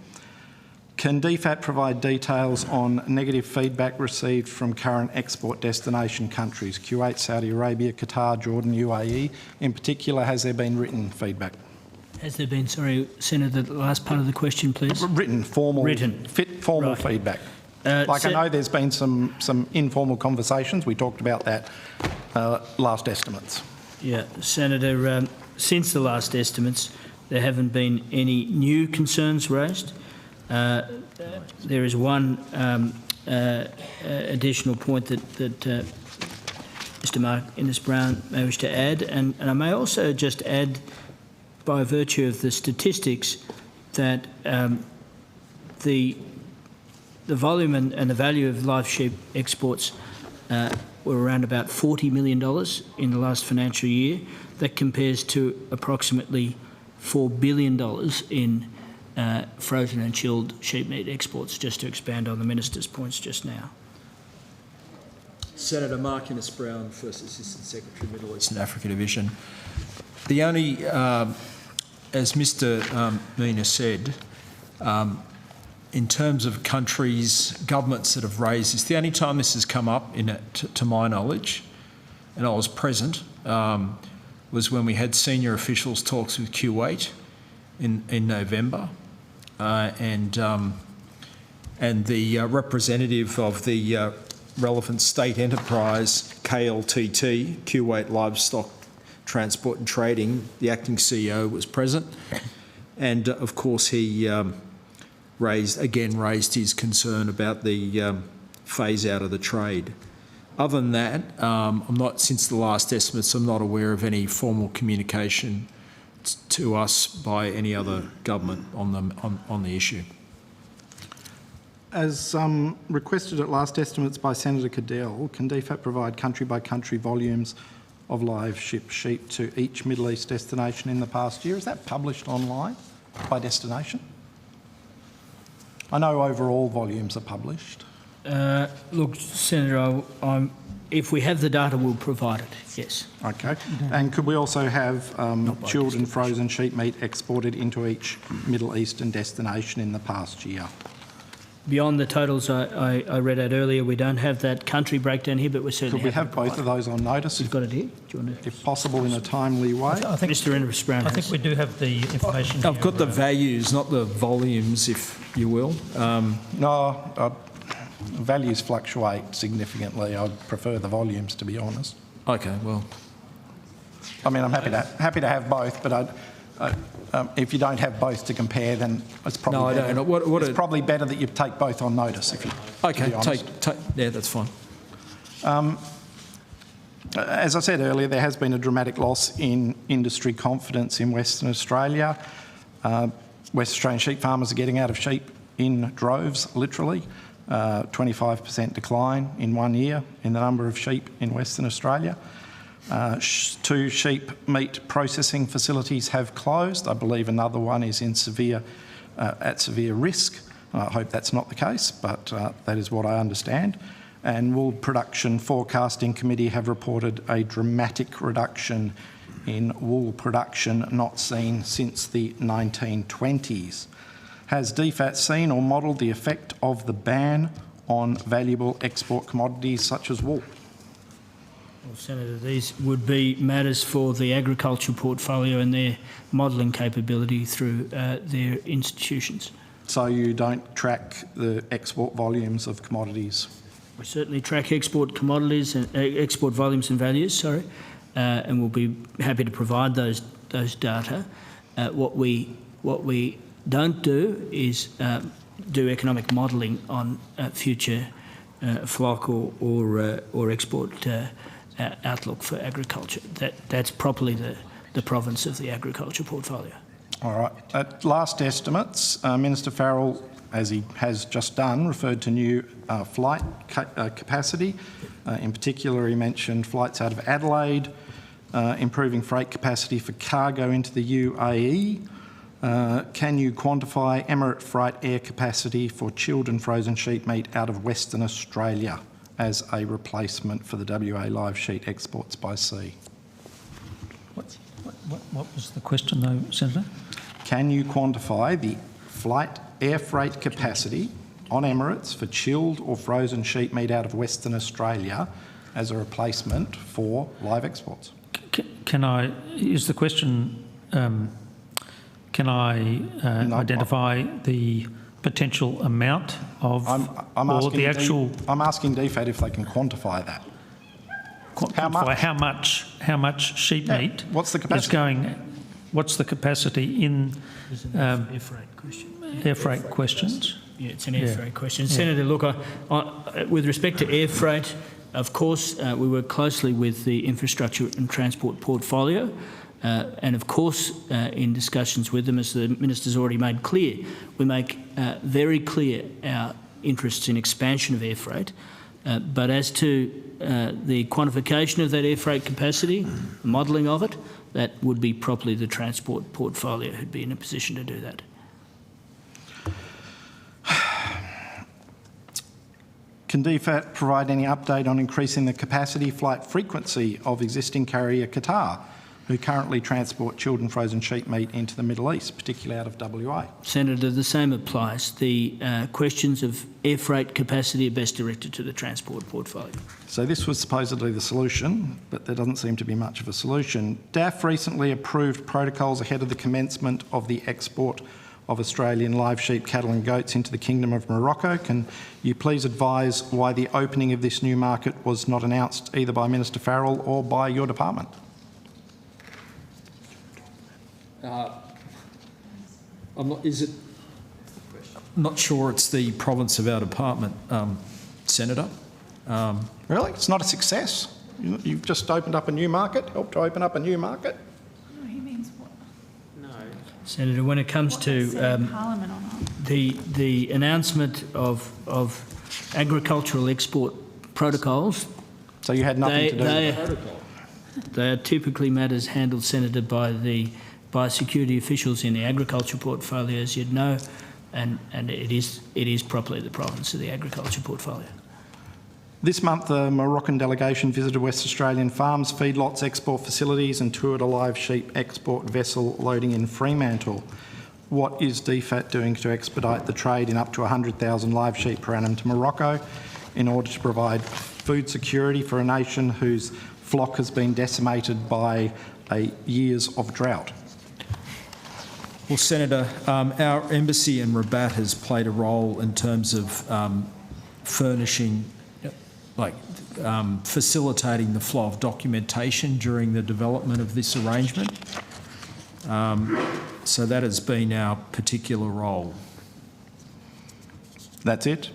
can DFAT provide details on negative feedback received from current export destination countries, Kuwait, Saudi Arabia, Qatar, Jordan, UAE? In particular, has there been written feedback? Has there been, sorry, Senator, the last part of the question, please? Formal feedback. I know there's been some informal conversations. We talked about that last estimates. Yeah, Senator, since the last estimates, there haven't been any new concerns raised. There is one additional point that Mr Mark Innes-Brown may wish to add, and I may also just add, by virtue of the statistics, that the volume and the value of live sheep exports were around about $40 million in the last financial year. That compares to approximately $4 billion in frozen and chilled sheep meat exports, just to expand on the Minister's points just now. Senator Mark Innes-Brown, First Assistant Secretary, Middle East and Africa Division. The only, as Mr Mina said, in terms of countries, governments that have raised this, the only time this has come up, to my knowledge, and I was present, was when we had senior officials talks with Kuwait in November, and the representative of the relevant state enterprise, KLTT, Kuwait Livestock Transport and Trading, the acting CEO was present, and of course he raised his concern about the phase out of the trade. Other than that, since the last estimates, I'm not aware of any formal communication to us by any other government on the issue. As requested at last estimates by Senator Cadell, can DFAT provide country-by-country volumes of live sheep to each Middle East destination in the past year? Is that published online by destination? I know overall volumes are published. Look, Senator, if we have the data, we'll provide it, yes. Okay. And could we also have chilled and frozen sheep meat exported into each Middle Eastern destination in the past year? Beyond the totals I read out earlier, we don't have that country breakdown here, but we're certainly Could we have both of those on notice? You've got it here? Do you want to? If possible, in a timely way. I think Mr. Ennis-Brown I think we do have the information. I've got the values, not the volumes, if you will. Values fluctuate significantly. I'd prefer the volumes, to be honest. Okay, well. I mean, I'm happy to have both, but if you don't have both to compare, then it's probably it's probably better that you take both on notice. If you yeah, that's fine. As I said earlier, there has been a dramatic loss in industry confidence in Western Australia. West Australian sheep farmers are getting out of sheep in droves, literally. 25% decline in 1 year in the number of sheep in Western Australia. 2 sheep meat processing facilities have closed. I believe another one is at severe risk. I hope that's not the case, but that is what I understand. And Wool Production Forecasting Committee have reported a dramatic reduction in wool production not seen since the 1920s. Has DFAT seen or modelled the effect of the ban on valuable export commodities such as wool? Well, Senator, these would be matters for the agriculture portfolio and their modelling capability through their institutions. So you don't track the export volumes of commodities? We certainly track export commodities and export volumes and values, and we'll be happy to provide those data. What we don't do is do economic modelling on future flock or export outlook for agriculture. That's properly the province of the agriculture portfolio. All right. At last estimates, Minister Farrell, as he has just done, referred to new flight capacity. In particular, he mentioned flights out of Adelaide, improving freight capacity for cargo into the UAE. Can you quantify Emirate freight air capacity for chilled and frozen sheep meat out of Western Australia as a replacement for the WA live sheep exports by sea? What was the question though, Senator? Can you quantify the air freight capacity on Emirates for chilled or frozen sheep meat out of Western Australia as a replacement for live exports? Is the question, can I identify the potential amount of I'm asking the actual... I'm asking DFAT if they can quantify that. How much sheep meat what's the capacity? is going... What's the capacity in... air freight question. Air freight questions? Yeah, it's an air freight question. Senator, look, with respect to air freight, of course, we work closely with the infrastructure and transport portfolio. And of course, in discussions with them, as the Minister's already made clear, we make very clear our interests in expansion of air freight. But as to the quantification of that air freight capacity, the modelling of it, that would be properly the transport portfolio who'd be in a position to do that. Can DFAT provide any update on increasing the capacity flight frequency of existing carrier Qatar, who currently transport chilled and frozen sheep meat into the Middle East, particularly out of WA? Senator, the same applies. The questions of air freight capacity are best directed to the transport portfolio. So this was supposedly the solution, but there doesn't seem to be much of a solution. DAF recently approved protocols ahead of the commencement of the export of Australian live sheep, cattle and goats into the Kingdom of Morocco. Can you please advise why the opening of this new market was not announced either by Minister Farrell or by your department? I'm not sure it's the province of our department, Senator. Really? It's not a success? You've just opened up a new market, helped to open up a new market? No, he means what? Senator, when it comes to Parliament or not. the announcement of agricultural export protocols. So you had nothing to do with the protocol? They are typically matters handled, Senator, by security officials in the agriculture portfolio, as you'd know, and it is properly the province of the agriculture portfolio. This month, the Moroccan delegation visited West Australian farms, feedlots, export facilities and toured a live sheep export vessel loading in Fremantle. What is DFAT doing to expedite the trade in up to 100,000 live sheep per annum to Morocco in order to provide food security for a nation whose flock has been decimated by years of drought? Well, Senator, our embassy in Rabat has played a role in terms of furnishing, facilitating the flow of documentation during the development of this arrangement. So that has been our particular role. That's it?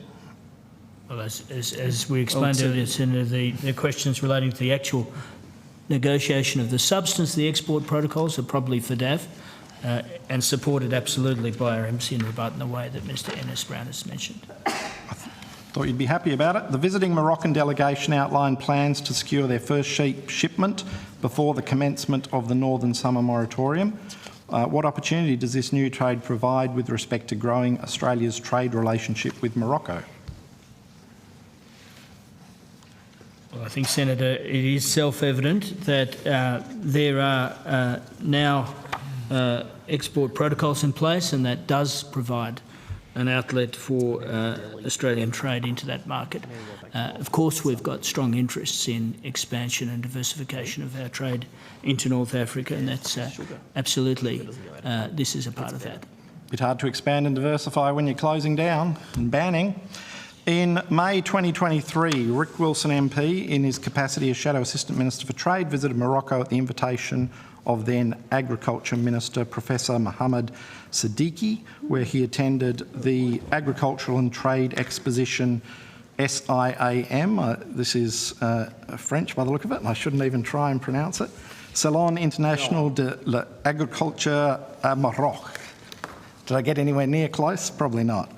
Well, as we explained earlier, Senator, the questions relating to the actual negotiation of the substance of the export protocols are probably for DAF and supported absolutely by our embassy in Rabat in the way that Mr Ennis Brown has mentioned. Thought you'd be happy about it. The visiting Moroccan delegation outlined plans to secure their first sheep shipment before the commencement of the Northern Summer Moratorium. What opportunity does this new trade provide with respect to growing Australia's trade relationship with Morocco? Well, I think, Senator, it is self-evident that there are now export protocols in place, and that does provide an outlet for Australian trade into that market. Of course, we've got strong interests in expansion and diversification of our trade into North Africa, and that's absolutely, this is a part of that. Bit hard to expand and diversify when you're closing down and banning. In May 2023, Rick Wilson MP, in his capacity as Shadow Assistant Minister for Trade, visited Morocco at the invitation of then Agriculture Minister Professor Mohamed Siddiqui, where he attended the Agricultural and Trade Exposition SIAM. This is French by the look of it, and I shouldn't even try and pronounce it. Salon International de l'Agriculture à Maroc. Did I get anywhere near close? Probably not.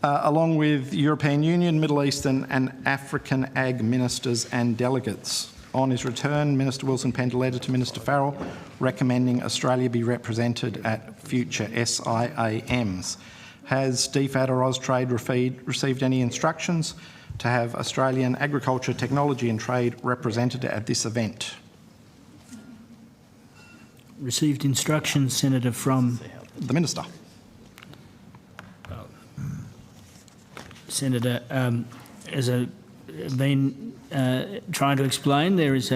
Along with European Union, Middle Eastern and African Ag ministers and delegates. On his return, Minister Wilson penned a letter to Minister Farrell recommending Australia be represented at future SIAMs. Has DFAT or Austrade received any instructions to have Australian agriculture, technology and trade represented at this event? Received instructions, Senator, from the Minister. Senator, as I've been trying to explain, there is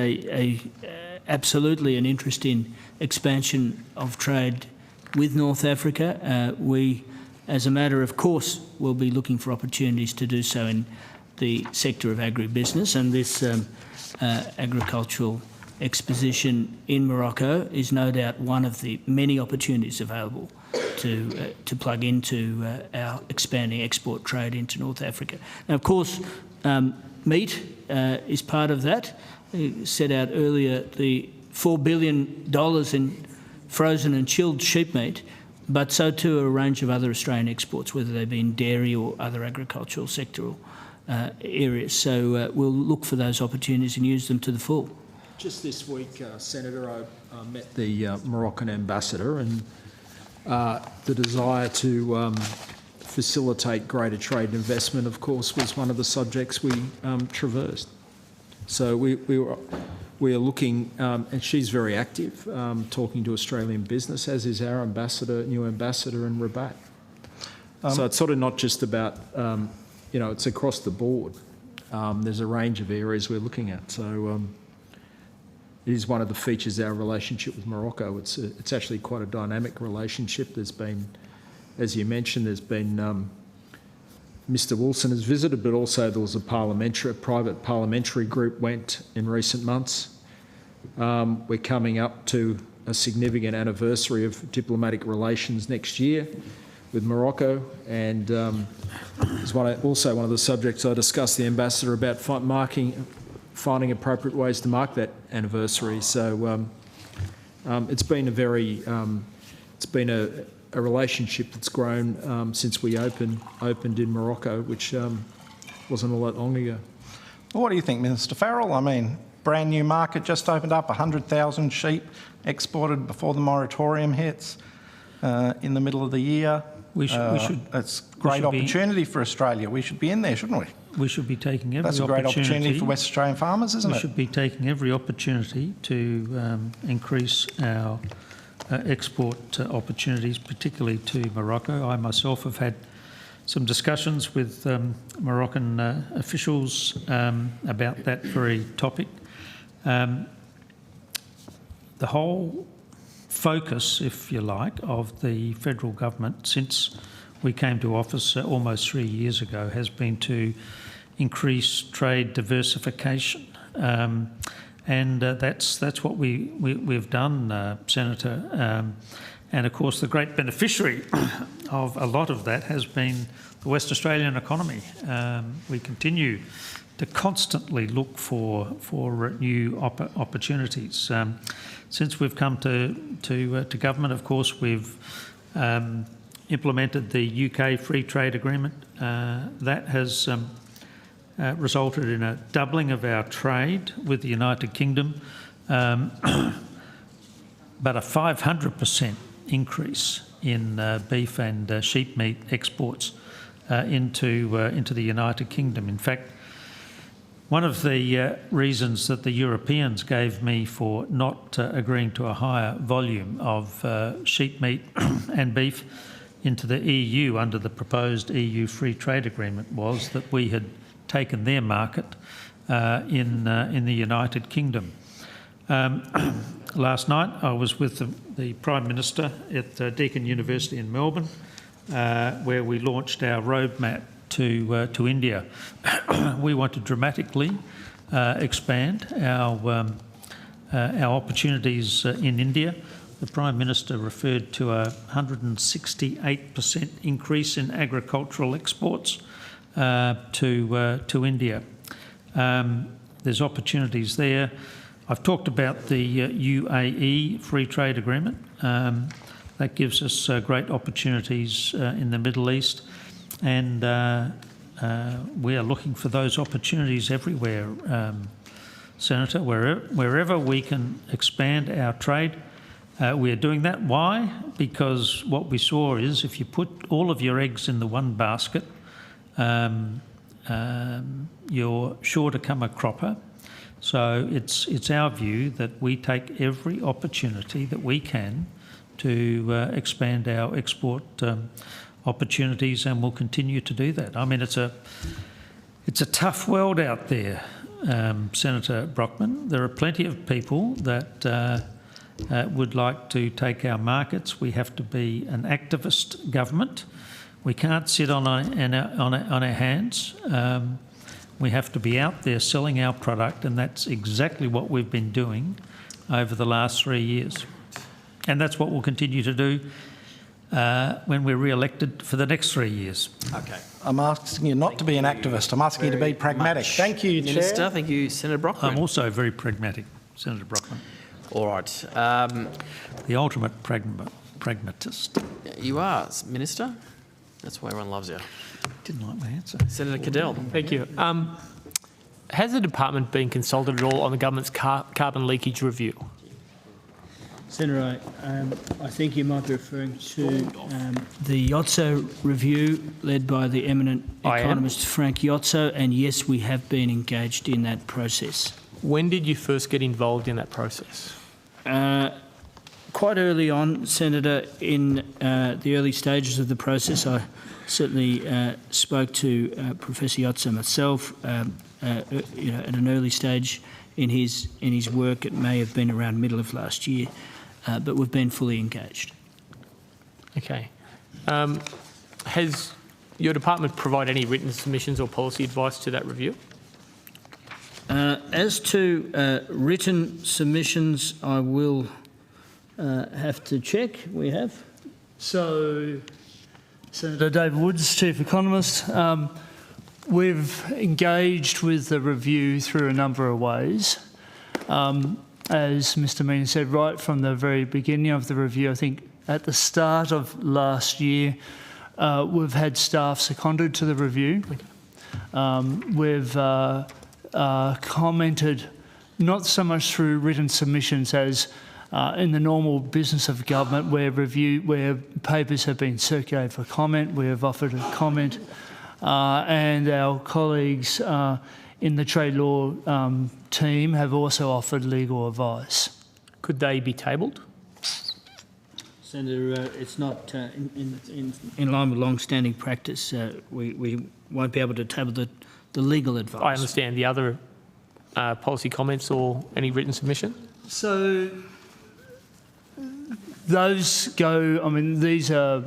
absolutely an interest in expansion of trade with North Africa. We, as a matter of course, will be looking for opportunities to do so in the sector of agribusiness, and this agricultural exposition in Morocco is no doubt one of the many opportunities available to plug into our expanding export trade into North Africa. Now, of course, meat is part of that. We set out earlier the $4 billion in frozen and chilled sheep meat, but so too a range of other Australian exports, whether they be in dairy or other agricultural sectoral areas. So we'll look for those opportunities and use them to the full. Just this week, Senator, I met the Moroccan ambassador, and the desire to facilitate greater trade and investment, of course, was one of the subjects we traversed. So we are looking, and she's very active, talking to Australian business, as is our ambassador, new ambassador in Rabat. So it's sort of not just about, it's across the board. There's a range of areas we're looking at. So it is one of the features of our relationship with Morocco. It's actually quite a dynamic relationship. There's been, as you mentioned, there's been Mr Wilson has visited, but also there was a private parliamentary group went in recent months. We're coming up to a significant anniversary of diplomatic relations next year with Morocco, and it's also one of the subjects I discussed with the ambassador about finding appropriate ways to mark that anniversary. So it's been a very been a relationship that's grown since we opened in Morocco, which wasn't all that long ago. Well, what do you think, Minister Farrell? I mean, brand new market just opened up, 100,000 sheep exported before the moratorium hits in the middle of the year. It's a great opportunity for Australia. We should be in there, shouldn't we? We should be taking every opportunity. That's a great opportunity for West Australian farmers, isn't it? We should be taking every opportunity to increase our export opportunities, particularly to Morocco. I myself have had some discussions with Moroccan officials about that very topic. The whole focus, if you like, of the federal government since we came to office almost 3 years ago has been to increase trade diversification. And that's what we've done, Senator. And of course, the great beneficiary of a lot of that has been the West Australian economy. We continue to constantly look for new opportunities. Since we've come to government, of course, we've implemented the UK Free Trade Agreement. That has resulted in a doubling of our trade with the United Kingdom, but a 500% increase in beef and sheep meat exports into the United Kingdom. In fact, one of the reasons that the Europeans gave me for not agreeing to a higher volume of sheep meat and beef into the EU under the proposed EU Free Trade Agreement was that we had taken their market in the United Kingdom. Last night I was with the Prime Minister at Deakin University in Melbourne, where we launched our roadmap to India. We want to dramatically expand our opportunities in India. The Prime Minister referred to a 168% increase in agricultural exports to India. There's opportunities there. I've talked about the UAE Free Trade Agreement. That gives us great opportunities in the Middle East, and we are looking for those opportunities everywhere, Senator. Wherever we can expand our trade, we are doing that. Why? Because what we saw is if you put all of your eggs in the one basket, you're sure to come a cropper. So it's our view that we take every opportunity that we can to expand our export opportunities, and we'll continue to do that. I mean, it's a tough world out there, Senator Brockman. There are plenty of people that would like to take our markets. We have to be an activist government. We can't sit on our hands. We have to be out there selling our product, and that's exactly what we've been doing over the last 3 years. And that's what we'll continue to do when we're re-elected for the next 3 years. Okay. I'm asking you not to be an activist. I'm asking you to be pragmatic. Thank you, Minister. Chair. Thank you, Senator Brockman. I'm also very pragmatic, Senator Brockman. All right. The ultimate pragmatist. You are, Minister. That's why everyone loves you. Didn't like my answer. Senator Cadell. Thank you. Has the department been consulted at all on the government's carbon leakage review? Senator, I think you might be referring to the Iozzo review led by the eminent economist Frank Iozzo, and yes, we have been engaged in that process. When did you first get involved in that process? Quite early on, Senator, in the early stages of the process. I certainly spoke to Professor Iozzo myself, at an early stage in his work. It may have been around middle of last year, but we've been fully engaged. Okay. Has your department provided any written submissions or policy advice to that review? As to written submissions, I will have to check. We have. So, Senator David Woods, Chief Economist, we've engaged with the review through a number of ways. As Mr Meany said, right from the very beginning of the review, I think at the start of last year, we've had staff seconded to the review. We've commented not so much through written submissions as in the normal business of government where papers have been circulated for comment. We have offered a comment, and our colleagues in the trade law team have also offered legal advice. Could they be tabled? Senator, it's not in line with long-standing practice. We won't be able to table the legal advice. I understand. The other policy comments or any written submission? So those go, I mean, these are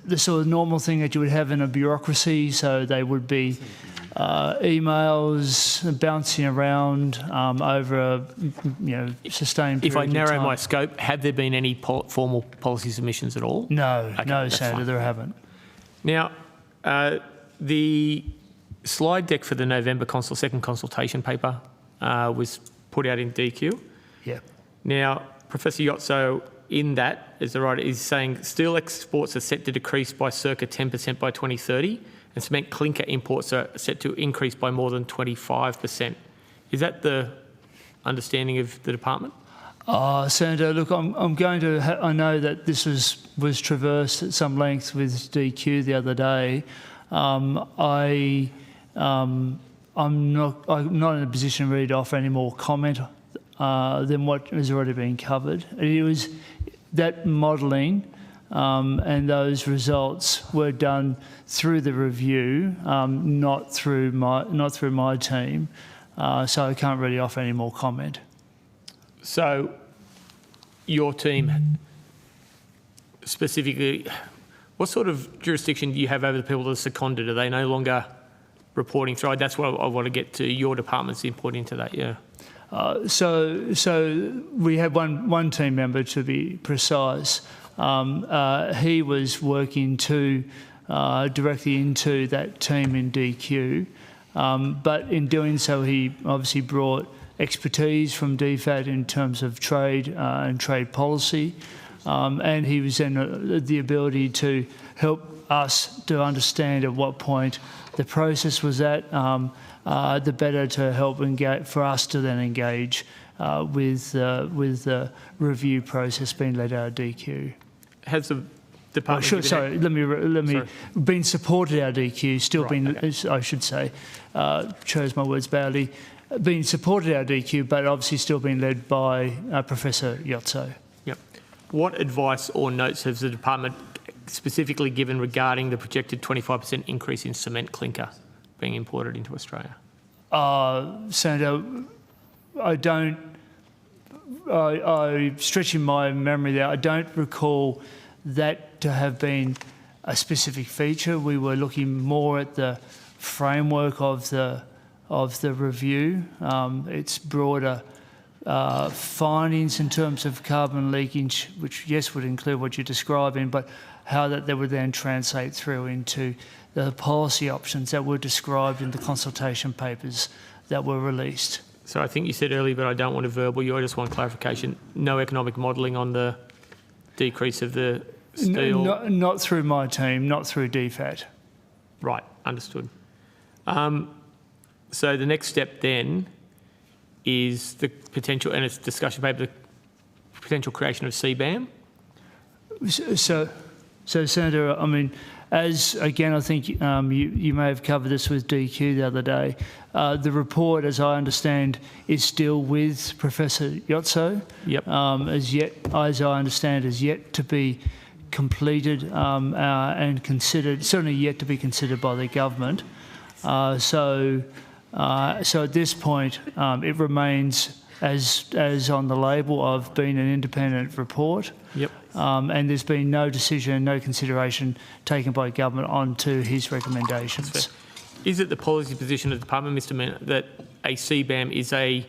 the sort of normal thing that you would have in a bureaucracy. So they would be emails bouncing around over a sustained period If I narrow of time. my scope, have there been any formal policy submissions at all? No, Okay, no, that's Senator, fine. there haven't. Now, the slide deck for the November second consultation paper was put out in DQ. Yeah. Now, Professor Yotso, in that, is saying steel exports are set to decrease by circa 10% by 2030, and cement clinker imports are set to increase by more than 25%. Is that the understanding of the department? Senator, look, I'm going to. I know that this was traversed at some length with DQ the other day. I'm not in a position really to offer any more comment than what has already been covered. It was that modelling and those results were done through the review, not through my team. So I can't really offer any more comment. So, your team specifically, what sort of jurisdiction do you have over the people that are seconded? Are they no longer reporting through? That's what I want to get to, your department's input into that, yeah. So we had one team member, to be precise. He was working directly into that team in DQ, but in doing so, he obviously brought expertise from DFAT in terms of trade and trade policy, and he was then the ability to help us to understand at what point the process was at, the better to help engage, for us to then engage with the review process being led out of DQ. Has the department... Been supported out of DQ, still right, been, okay. I should say, chose my words badly, being supported out of DQ, but obviously still being led by Professor Yotso. Yep. What advice or notes has the department specifically given regarding the projected 25% increase in cement clinker being imported into Australia? Senator, I'm stretching my memory there. I don't recall that to have been a specific feature. We were looking more at the framework of the review. Its broader findings in terms of carbon leakage, which yes would include what you're describing, but how that would then translate through into the policy options that were described in the consultation papers that were released. So I think you said earlier, but I don't want to verbal you, I just want clarification. No economic modelling on the decrease of the steel? Not through my team, not through DFAT. Right, understood. So the next step then is the potential, and it's discussion paper, the potential creation of CBAM? So Senator, I mean, as again, I think you may have covered this with DQ the other day. The report, as I understand, is still with Professor Yotso. Yep. As I understand, is yet to be completed and considered. Certainly yet to be considered by the government. So at this point, it remains as on the label of being an independent report. Yep. And there's been no decision, no consideration taken by government onto his recommendations. Is it the policy position of the department, Mr. Mena, that a CBAM is a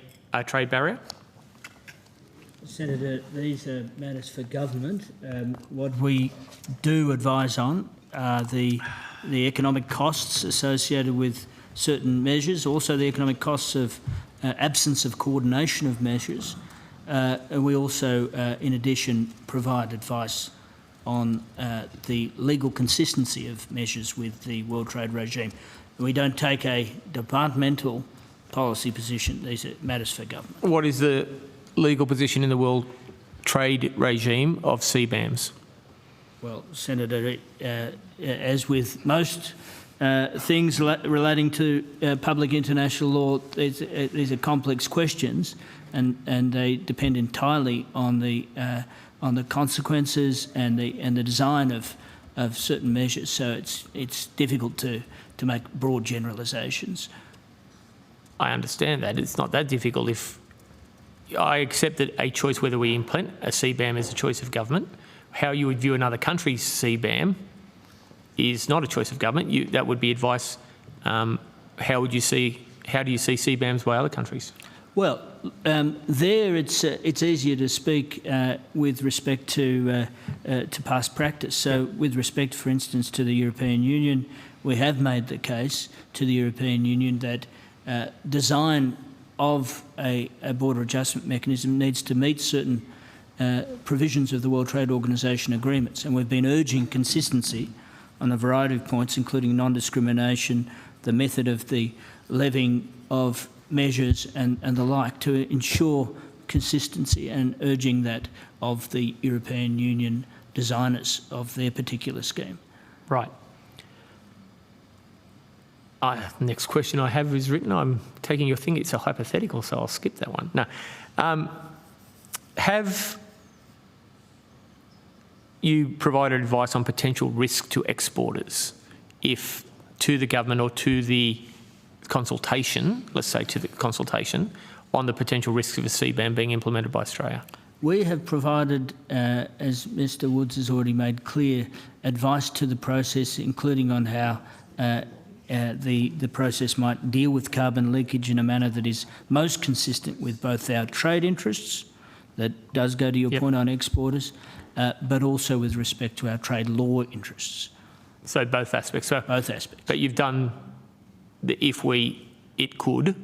trade barrier? Senator, these are matters for government. What we do advise on are the economic costs associated with certain measures, also the economic costs of absence of coordination of measures, And we also, in addition, provide advice on the legal consistency of measures with the World Trade regime. We don't take a departmental policy position. These are matters for government. What is the legal position in the World Trade regime of CBAMs? Well, Senator, as with most things relating to public international law, these are complex questions, and they depend entirely on the consequences and the design of certain measures. So it's difficult to make broad generalisations. I understand that. It's not that difficult. If I accept that a choice whether we implement a CBAM is a choice of government, how you would view another country's CBAM is not a choice of government. That would be advice. How do you see CBAMs by other countries? Well, there it's easier to speak with respect to past practice. So, with respect, for instance, to the European Union, we have made the case to the European Union that design of a border adjustment mechanism needs to meet certain provisions of the World Trade Organisation agreements, and we've been urging consistency on a variety of points, including non-discrimination, the method of the levying of measures and the like, to ensure consistency, and urging that of the European Union designers of their particular scheme. Right. Next question I have is written. I'm taking your thing. It's a hypothetical, so I'll skip that one. No. Have you provided advice on potential risk to exporters if to the government or to the consultation, let's say to the consultation, on the potential risks of a CBAM being implemented by Australia? We have provided, as Mr Woods has already made clear, advice to the process, including on how the process might deal with carbon leakage in a manner that is most consistent with both our trade interests, that does go to your point on exporters, but also with respect to our trade law interests. So both aspects. So both aspects. But you've done the it could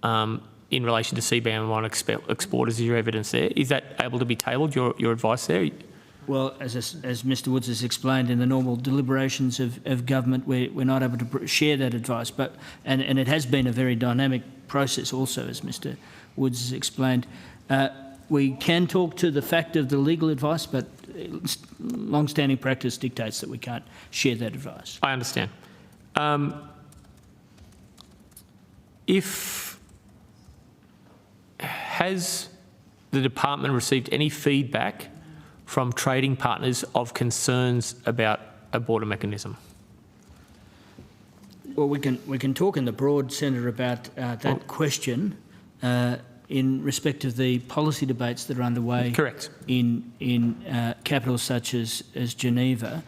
in relation to CBAM on exporters. Is your evidence there? Is that able to be tabled? Your advice there? Well, as Mr Woods has explained, in the normal deliberations of government, we're not able to share that advice. But and it has been a very dynamic process also, as Mr Woods has explained. We can talk to the fact of the legal advice, but long-standing practice dictates that we can't share that advice. I understand. Has the department received any feedback from trading partners of concerns about a border mechanism? Well, we can talk in the broad, Senator, about that question in respect of the policy debates that are underway. Correct. In capitals such as Geneva,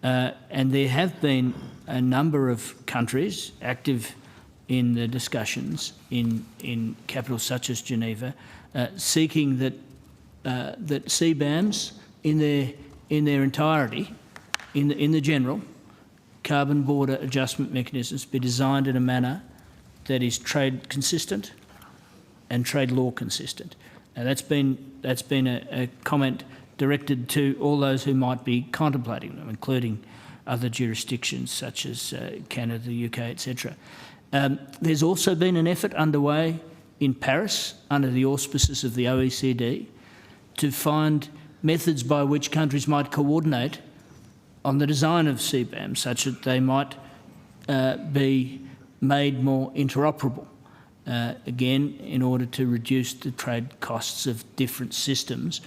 and there have been a number of countries active in the discussions in capitals such as Geneva, seeking that CBAMs in their entirety, in the general, carbon border adjustment mechanisms be designed in a manner that is trade consistent and trade law consistent. And that's been a comment directed to all those who might be contemplating them, including other jurisdictions such as Canada, the UK, etc. There's also been an effort underway in Paris under the auspices of the OECD to find methods by which countries might coordinate on the design of CBAM such that they might be made more interoperable, again, in order to reduce the trade costs of different systems,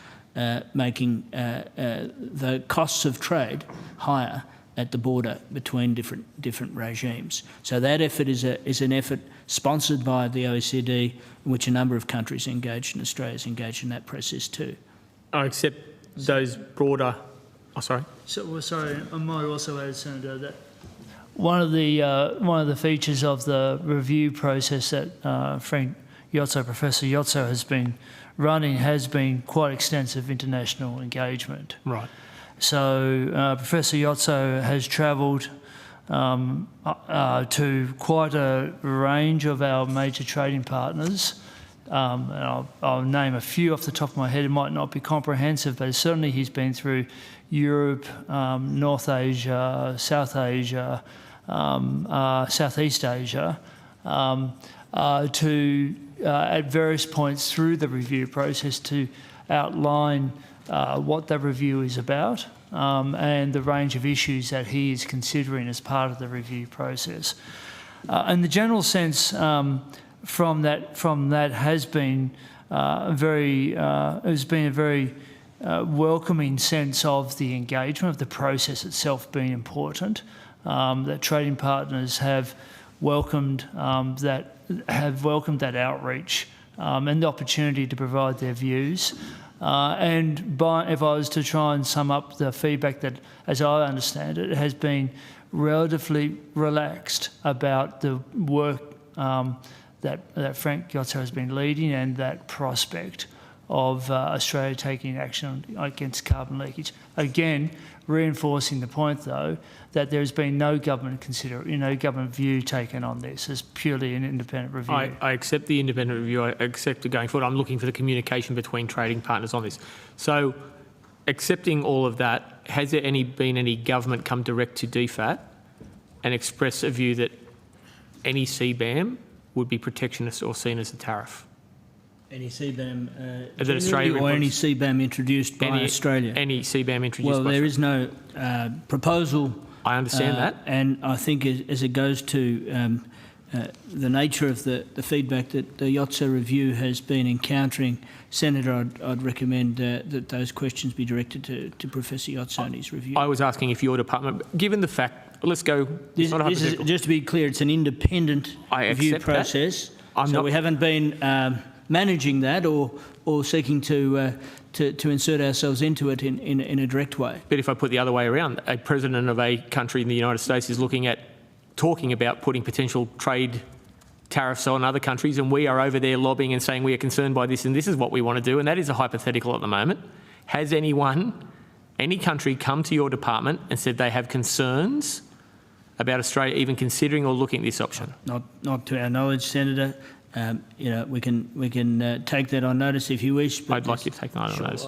making the costs of trade higher at the border between different regimes. So that effort is an effort sponsored by the OECD, in which a number of countries engaged, and Australia is engaged in that process too. I accept those broader. Oh, sorry. So, sorry, I might also add, Senator, that one of the features of the review process that Frank Iozzo, Professor Iozzo, has been running has been quite extensive international engagement. Right. So Professor Iozzo has travelled to quite a range of our major trading partners and I'll name a few off the top of my head. It might not be comprehensive, but certainly he's been through Europe, North Asia, South Asia, Southeast Asia, at various points through the review process to outline what the review is about and the range of issues that he is considering as part of the review process. And the general sense from that has been a very welcoming sense of the engagement of the process itself being important. That trading partners have welcomed that outreach and the opportunity to provide their views. If I was to try and sum up the feedback that, as I understand it, has been relatively relaxed about the work that Frank Iozzo has been leading and that prospect of Australia taking action against carbon leakage. Again, reinforcing the point, though, that there has been no government view taken on this. It's purely an independent review. I accept the independent review. I accept it going forward. I'm looking for the communication between trading partners on this. So, accepting all of that, has there been any government come direct to DFAT and express a view that any CBAM would be protectionist or seen as a tariff? Any CBAM or any CBAM introduced by Australia? Any CBAM introduced by Australia? Well, there is no proposal. I understand that. And I think as it goes to the nature of the feedback that the Iozzo review has been encountering, Senator, I'd recommend that those questions be directed to Professor Iozzo in his review. I was asking if your department, given the fact, let's go... This is, just to be clear, it's an independent review process. We haven't been managing that or seeking to insert ourselves into it in a direct way. But if I put the other way around, a president of a country in the United States is talking about putting potential trade tariffs on other countries, and we are over there lobbying and saying we are concerned by this and this is what we want to do, and that is a hypothetical at the moment. Has any country come to your department and said they have concerns about Australia even considering or looking at this option? Not to our knowledge, Senator. We can take that on notice if you wish. I'd like you to take that on notice.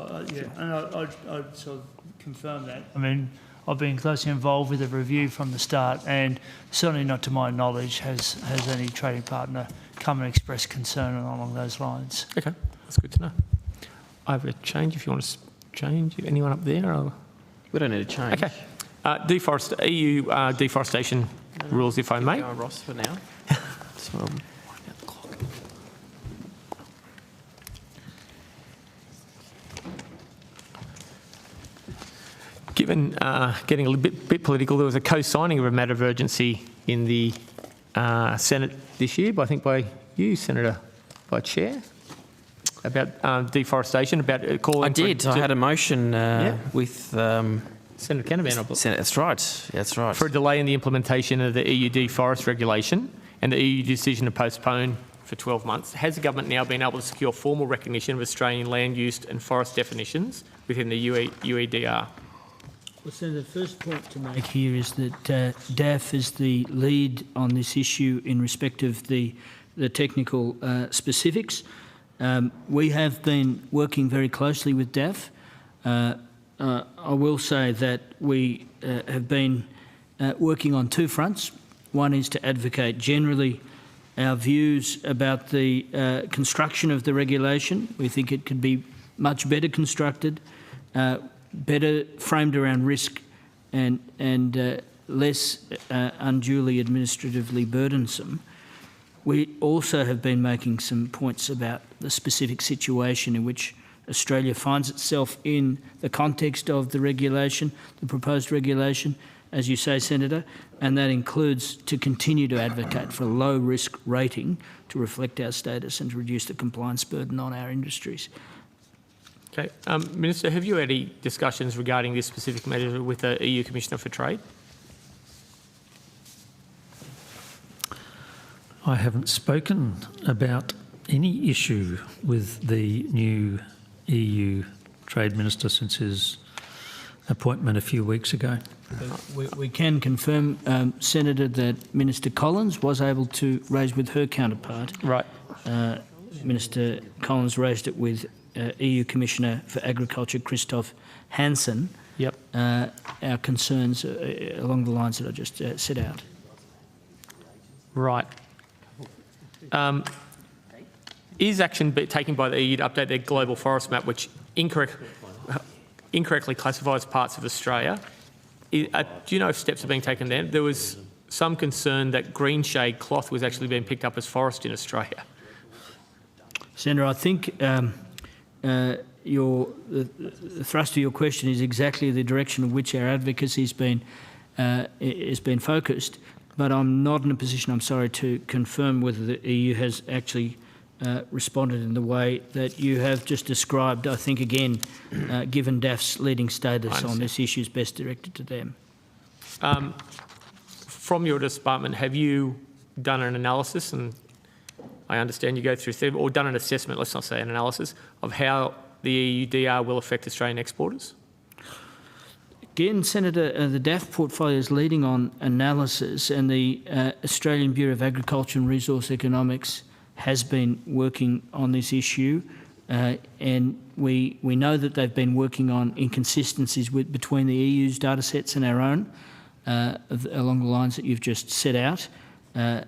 And I'd sort of confirm that. I mean, I've been closely involved with the review from the start, and certainly not to my knowledge has any trading partner come and expressed concern along those lines. Okay, that's good to know. I have a change if you want to change. Anyone up there? Or? We don't need to change. Okay. EU deforestation rules, if I may. Go Ross for now. So, given getting a little bit political, there was a co-signing of a matter of urgency in the Senate this year, by you, Senator, by Chair, about deforestation, about calling... I did. I had a motion with... Senator Canavan, I believe. That's right. That's right. For a delay in the implementation of the EU deforest regulation and the EU decision to postpone for 12 months. Has the government now been able to secure formal recognition of Australian land use and forest definitions within the UEDR? Well, Senator, the first point to make here is that DAF is the lead on this issue in respect of the technical specifics. We have been working very closely with DAF. I will say that we have been working on two fronts. One is to advocate generally our views about the construction of the regulation. We think it could be much better constructed, better framed around risk and less unduly administratively burdensome. We also have been making some points about the specific situation in which Australia finds itself in the context of the regulation, the proposed regulation, as you say, Senator, and that includes to continue to advocate for a low-risk rating to reflect our status and to reduce the compliance burden on our industries. Okay. Minister, have you had any discussions regarding this specific matter with the EU Commissioner for Trade? I haven't spoken about any issue with the new EU Trade Minister since his appointment a few weeks ago. We can confirm, Senator, that Minister Collins was able to raise with her counterpart Minister Collins raised it with EU Commissioner for Agriculture, Christoph Hansen. Yep. Our concerns along the lines that I just set out. Right. Is action taken by the EU to update their global forest map, which incorrectly classifies parts of Australia? Do you know if steps are being taken there? There was some concern that green shade cloth was actually being picked up as forest in Australia. Senator, I think the thrust of your question is exactly the direction in which our advocacy has been focused, but I'm not in a position, I'm sorry, to confirm whether the EU has actually responded in the way that you have just described. I think, again, given DAF's leading status on this issue, is best directed to them. From your department, have you done an analysis, and I understand you go through, or done an assessment, let's not say an analysis, of how the EUDR will affect Australian exporters? Again, Senator, the DAF portfolio is leading on analysis, and the Australian Bureau of Agriculture and Resource Economics has been working on this issue, and we know that they've been working on inconsistencies between the EU's data sets and our own, along the lines that you've just set out.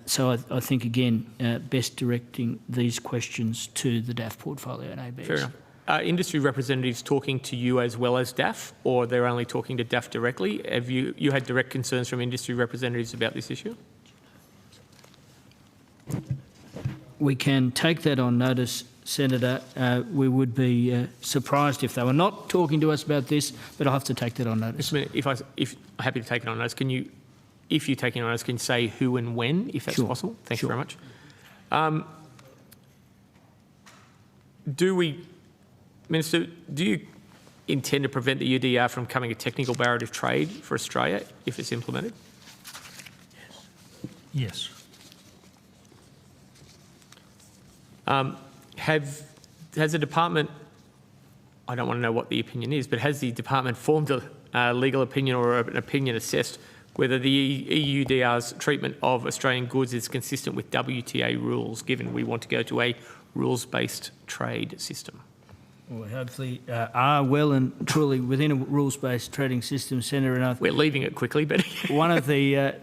So I think, again, best directing these questions to the DAF portfolio and ABS. Fair enough. Are industry representatives talking to you as well as DAF, or they're only talking to DAF directly? Have you had direct concerns from industry representatives about this issue? We can take that on notice, Senator. We would be surprised if they were not talking to us about this, but I'll have to take that on notice. If I'm happy to take it on notice, can you, if you're taking it on notice, can you say who and when, if that's possible? Thank you very much. Minister, do you intend to prevent the UDR from becoming a technical barrier to trade for Australia if it's implemented? Yes. Has the department, I don't want to know what the opinion is, but has the department formed a legal opinion or an opinion assessed whether the EUDR's treatment of Australian goods is consistent with WTA rules, given we want to go to a rules-based trade system? Well, we hopefully are well and truly within a rules-based trading system, Senator. And we're leaving it quickly, but one of the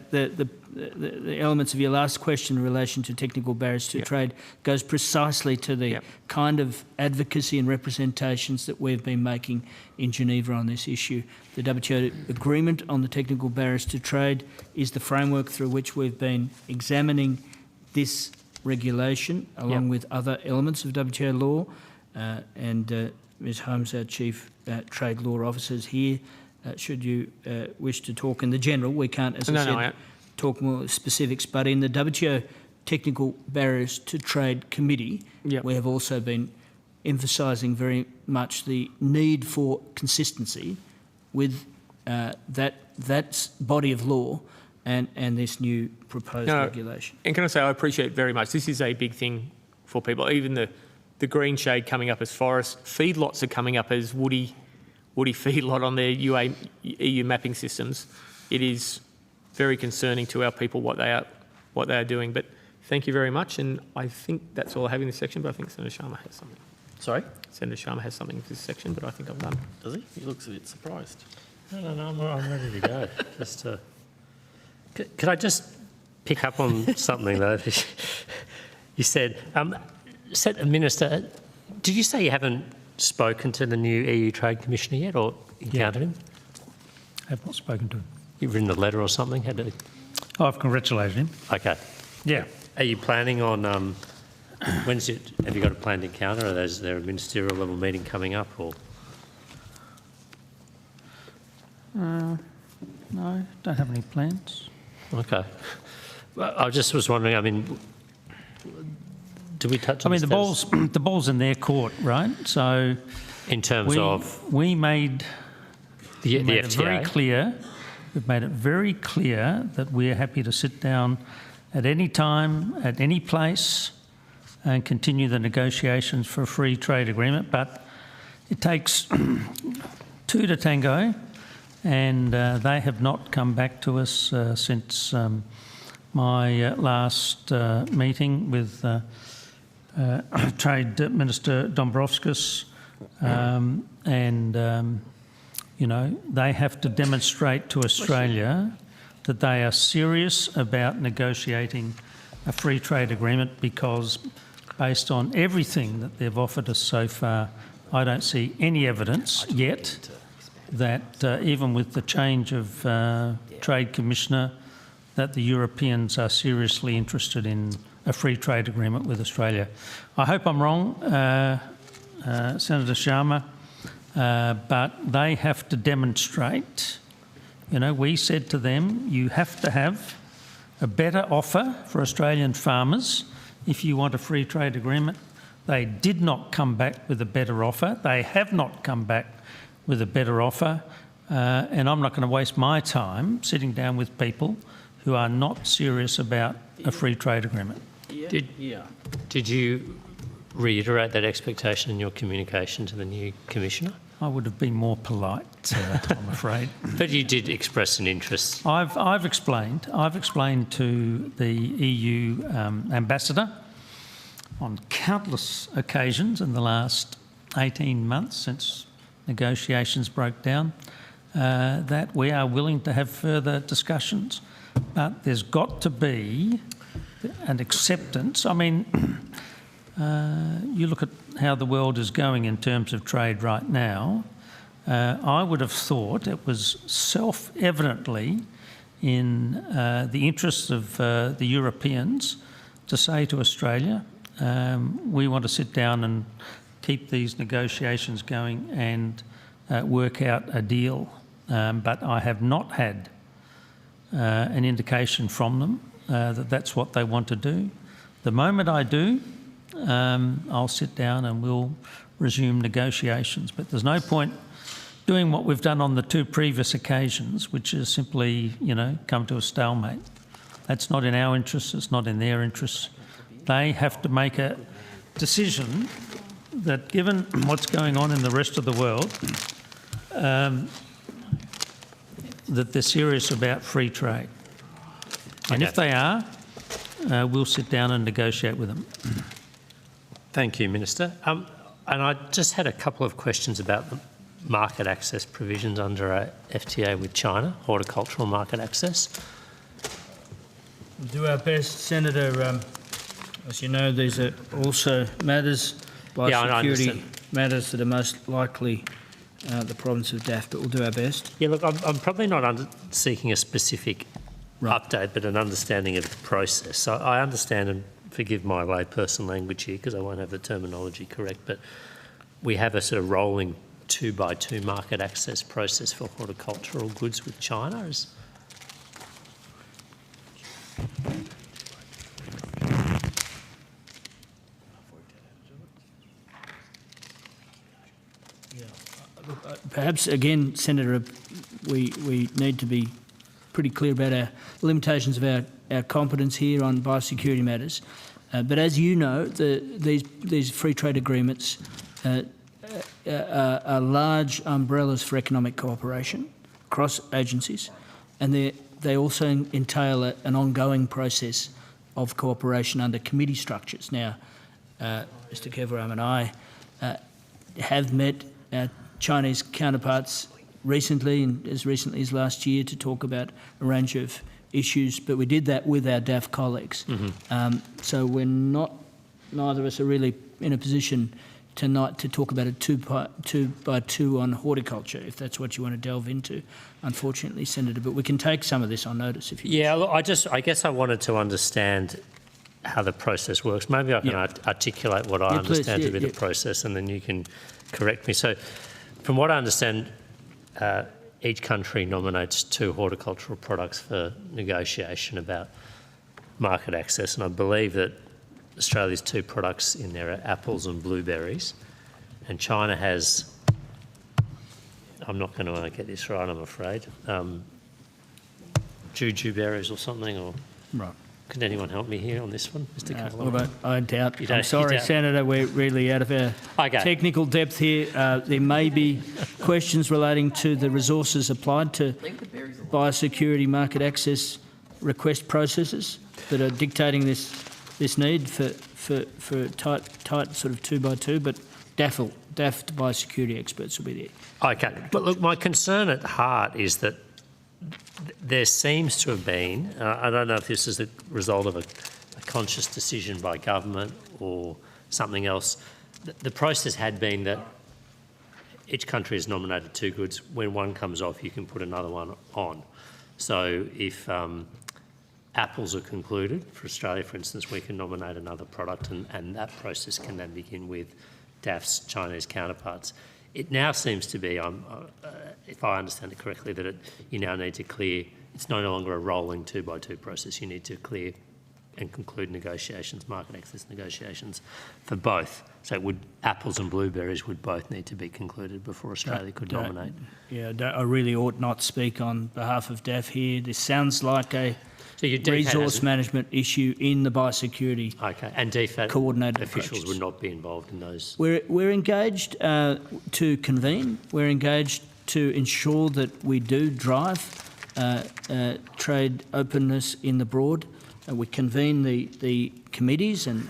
elements of your last question in relation to technical barriers to trade goes precisely to the kind of advocacy and representations that we've been making in Geneva on this issue. The WTO agreement on the technical barriers to trade is the framework through which we've been examining this regulation along with other elements of WTO law. And Ms Holmes, our Chief Trade Law Officer, is here. Should you wish to talk in the general, we can't, as I said, talk more specifics, but in the WTO Technical Barriers to Trade Committee, we have also been emphasising very much the need for consistency with that body of law and this new proposed regulation. And can I say, I appreciate very much, this is a big thing for people, even the green shade coming up as forest, feedlots are coming up as woody feedlot on their EU mapping systems. It is very concerning to our people what they are doing. But thank you very much, and I think that's all I have in this section. But I think Senator Sharma has something. Sorry, Senator Sharma has something in this section, but I think I'm done. Does he? He looks a bit surprised. No, I'm ready to go. Could I just pick up on something though? You said. Minister, did you say you haven't spoken to the new EU Trade Commissioner yet, or encountered him? I have not spoken to him. You've written a letter or something? I've congratulated him. Okay. Yeah. Are you planning on, have you got a planned encounter, or is there a ministerial level meeting coming up? Or? No, don't have any plans. Okay. Well, I just was wondering, I mean, do we touch on the ball's in their court, right? So in terms of we made it very clear. We've made it very clear that we're happy to sit down at any time, at any place, and continue the negotiations for a free trade agreement. But it takes two to tango, and they have not come back to us since my last meeting with Trade Minister Dombrovskis, you know, they have to demonstrate to Australia that they are serious about negotiating a free trade agreement, because based on everything that they've offered us so far, I don't see any evidence yet that even with the change of Trade Commissioner, that the Europeans are seriously interested in a free trade agreement with Australia. I hope I'm wrong, Senator Sharma, but they have to demonstrate, you know, we said to them, you have to have a better offer for Australian farmers if you want a free trade agreement. They did not come back with a better offer. They have not come back with a better offer. And I'm not going to waste my time sitting down with people who are not serious about a free trade agreement. Did you reiterate that expectation in your communication to the new Commissioner? I would have been more polite, I'm afraid. But you did express an interest. I've explained to the EU ambassador on countless occasions in the last 18 months since negotiations broke down that we are willing to have further discussions, but there's got to be an acceptance. I mean, you look at how the world is going in terms of trade right now. I would have thought it was self-evidently in the interests of the Europeans to say to Australia, we want to sit down and keep these negotiations going and work out a deal. But I have not had an indication from them that that's what they want to do. The moment I do, I'll sit down and we'll resume negotiations. But there's no point doing what we've done on the two previous occasions, which is simply, you know, come to a stalemate. That's not in our interests, it's not in their interests. They have to make a decision that, given what's going on in the rest of the world, that they're serious about free trade. And if they are, we'll sit down and negotiate with them. Thank you, Minister. And I just had a couple of questions about the market access provisions under a FTA with China, horticultural market access. We'll do our best, Senator. As you know, these are also matters by security matters that are most likely the province of DAF, but we'll do our best. Yeah, look, I'm probably not seeking a specific update, but an understanding of the process. So I understand, and forgive my layperson language here because I won't have the terminology correct, but we have a sort of rolling 2x2 market access process for horticultural goods with China. Perhaps, again, Senator, we need to be pretty clear about our limitations of our competence here on biosecurity matters. But as you know, these free trade agreements are large umbrellas for economic cooperation across agencies, and they also entail an ongoing process of cooperation under committee structures. Now, Mr Kevaram and I have met our Chinese counterparts recently, and as recently as last year, to talk about a range of issues, but we did that with our DAF colleagues. So we're neither of us are really in a position tonight to talk about a two by two on horticulture, if that's what you want to delve into, unfortunately, Senator. But we can take some of this on notice if you Yeah, look, I guess I wanted to understand how the process works. Maybe I can articulate what I understand to be the process, and then you can correct me. So from what I understand, each country nominates 2 horticultural products for negotiation about market access, and I believe that Australia's 2 products in there are apples and blueberries, and China has, I'm not going to get this right, I'm afraid, juju berries or something, or... Right. Can anyone help me here on this one, Mr. Cavallo? Well, I doubt. I'm sorry, Senator, we're really out of our technical depth here. There may be questions relating to the resources applied to biosecurity market access request processes that are dictating this this need for tight sort of 2x2, but daft biosecurity experts will be there. Okay, but look, my concern at heart is that there seems to have been, I don't know if this is a result of a conscious decision by government or something else, the process had been that each country has nominated 2 goods. When one comes off, you can put another one on. So if apples are concluded, for Australia, for instance, we can nominate another product and that process can then begin with DAF's Chinese counterparts. It now seems to be, if I understand it correctly, that you now need to clear, it's no longer a rolling 2x2 process. You need to clear and conclude negotiations, market access negotiations for both. So apples and blueberries would both need to be concluded before Australia could nominate. Yeah, I really ought not speak on behalf of DAF here. This sounds like a resource management issue in the biosecurity. Okay, and DFAT coordinated officials approaches. would not be involved in those. We're engaged to convene. We're engaged to ensure that we do drive trade openness in the broad. We convene the committees and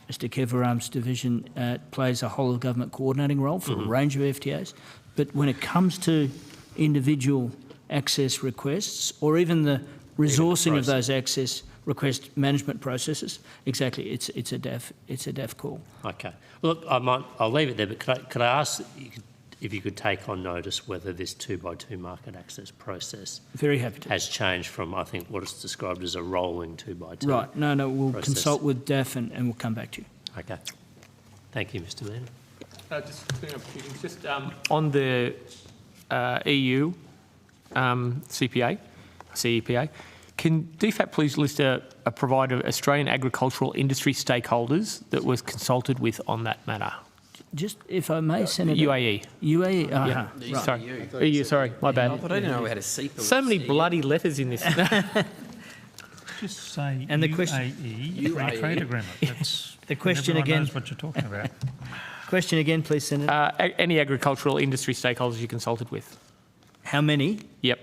Mr Kevaram's division plays a whole of government coordinating role for a range of FTAs. But when it comes to individual access requests or even the resourcing of those access request management processes, exactly, it's a DAF call. Okay. Look, I'll leave it there, but could I ask if you could take on notice whether this 2x2 market access process Very happy to. has changed from, I think, what is described as a rolling 2x2 Right. No, we'll process. consult with DAF and we'll come back to you. Okay. Thank you, Mr Mann. Just on the EU CEPA, can DFAT please list a provider of Australian agricultural industry stakeholders that was consulted with on that matter? Just, if I may, Senator... UAE. UAE, Yeah. right. Sorry. EU, sorry, my bad. I didn't know we had a CEPA. So many bloody letters in this. Just say And the UAE, question- free trade agreement. That's, The question everyone again... knows what you're talking about. Question again, please, Senator. Any agricultural industry stakeholders you consulted with? How many? Yep.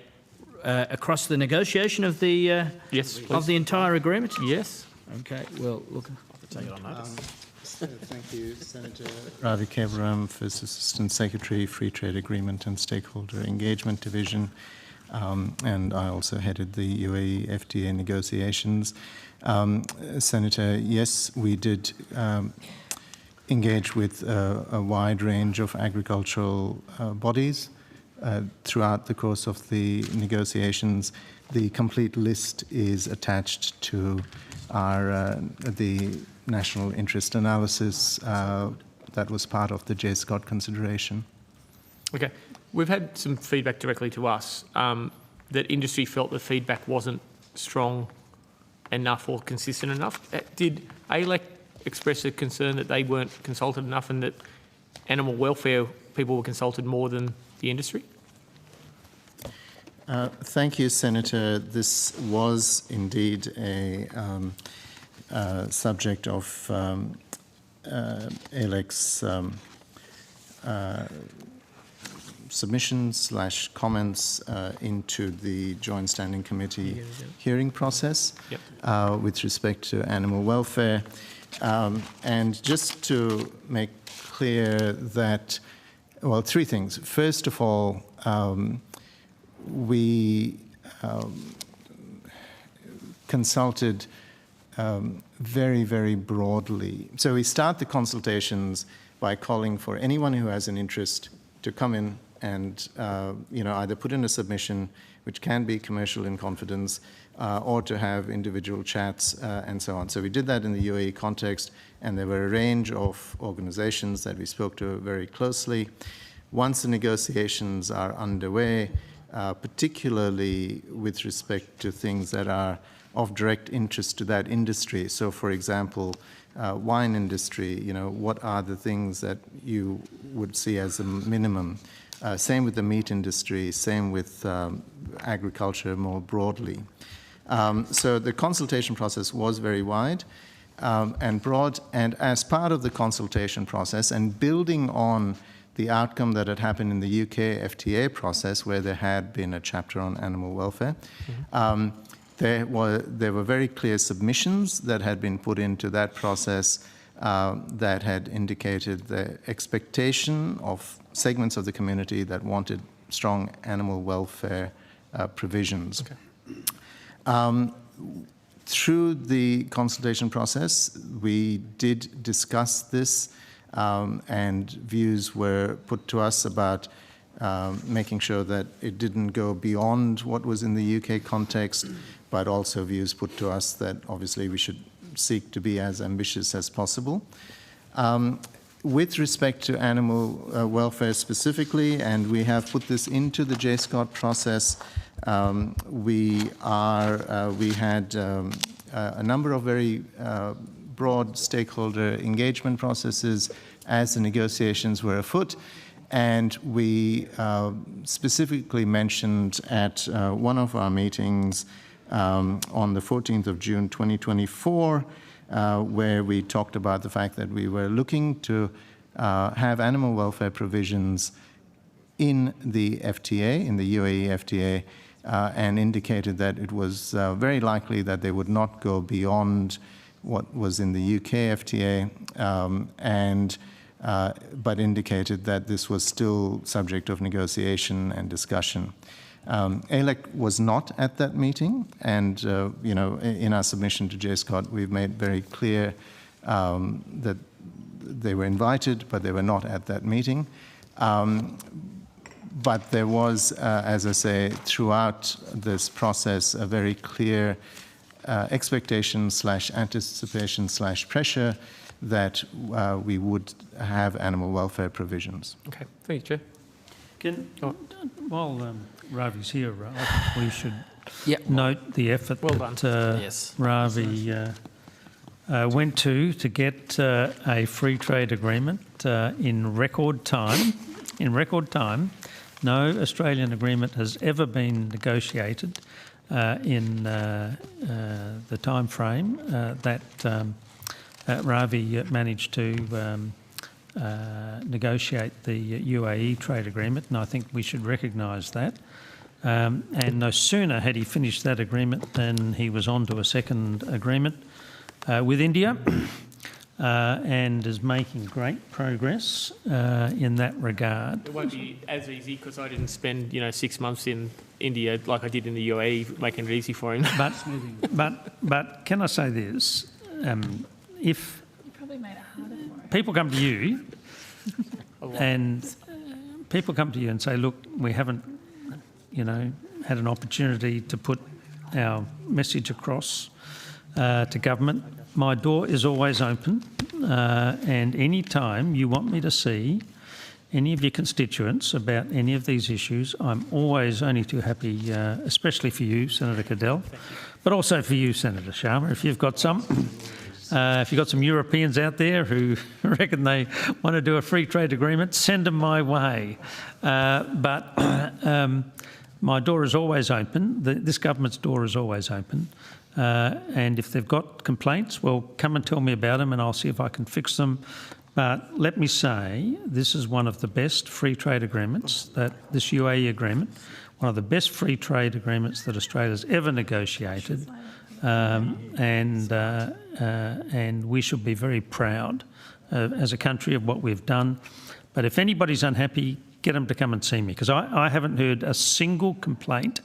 Across the negotiation of the yes, of the entire agreement? Yes. Okay. Well, look. Take it on notice. Thank you, Senator. Ravi Kevaram, First Assistant Secretary, Free Trade Agreement and Stakeholder Engagement Division, and I also headed the UAE FTA negotiations. Senator, yes, we did engage with a wide range of agricultural bodies throughout the course of the negotiations. The complete list is attached to our the national interest analysis that was part of the J. Scott consideration. Okay. We've had some feedback directly to us that industry felt the feedback wasn't strong enough or consistent enough. Did ALEC express a concern that they weren't consulted enough and that animal welfare people were consulted more than the industry? Thank you, Senator. This was indeed a subject of ALEC's submissions / comments into the Joint Standing Committee hearing process with respect to animal welfare. And just to make clear that, well, 3 things. First of all, we consulted very, very broadly. So we start the consultations by calling for anyone who has an interest to come in and either put in a submission, which can be commercial in confidence, or to have individual chats and so on. So we did that in the UAE context, and there were a range of organizations that we spoke to very closely. Once the negotiations are underway, particularly with respect to things that are of direct interest to that industry. So, for example, wine industry, what are the things that you would see as a minimum? Same with the meat industry, same with agriculture more broadly. So the consultation process was very wide and broad, and as part of the consultation process and building on the outcome that had happened in the UK FTA process, where there had been a chapter on animal welfare, There were very clear submissions that had been put into that process that had indicated the expectation of segments of the community that wanted strong animal welfare provisions. Okay. Through the consultation process, we did discuss this, and views were put to us about making sure that it didn't go beyond what was in the UK context, but also views put to us that obviously we should seek to be as ambitious as possible. With respect to animal welfare specifically, and we have put this into the JSCOT process, we had a number of very broad stakeholder engagement processes as the negotiations were afoot, and we specifically mentioned at one of our meetings on the 14th of June 2024, where we talked about the fact that we were looking to have animal welfare provisions in the FTA, in the UAE FTA, and indicated that it was very likely that they would not go beyond what was in the UK FTA, but indicated that this was still subject of negotiation and discussion. ALEC was not at that meeting, and in our submission to JSCOT, we've made very clear that they were invited, but they were not at that meeting. But there was, as I say, throughout this process, a very clear expectation / anticipation / pressure that we would have animal welfare provisions. Okay, thank you, Chair. While Ravi's here, I think we should note the effort that Ravi went to get a free trade agreement in record time. In record time, no Australian agreement has ever been negotiated in the time frame that Ravi managed to negotiate the UAE trade agreement, and I think we should recognise that. And no sooner had he finished that agreement than he was on to a second agreement with India, and is making great progress in that regard. It won't be as easy because I didn't spend 6 months in India like I did in the UAE, making it easy for him. But can I say this? If people come to you and say, look, we haven't, had an opportunity to put our message across to government, my door is always open, and any time you want me to see any of your constituents about any of these issues, I'm always only too happy, especially for you, Senator Cadell, but also for you, Senator Sharma, if you've got some. If you've got some Europeans out there who reckon they want to do a free trade agreement, send them my way. But my door is always open. This government's door is always open. And if they've got complaints, well, come and tell me about them and I'll see if I can fix them. But let me say, this is one of the best free trade agreements, this UAE agreement, one of the best free trade agreements that Australia's ever negotiated. And we should be very proud as a country of what we've done. But if anybody's unhappy, get them to come and see me, because I haven't heard a single complaint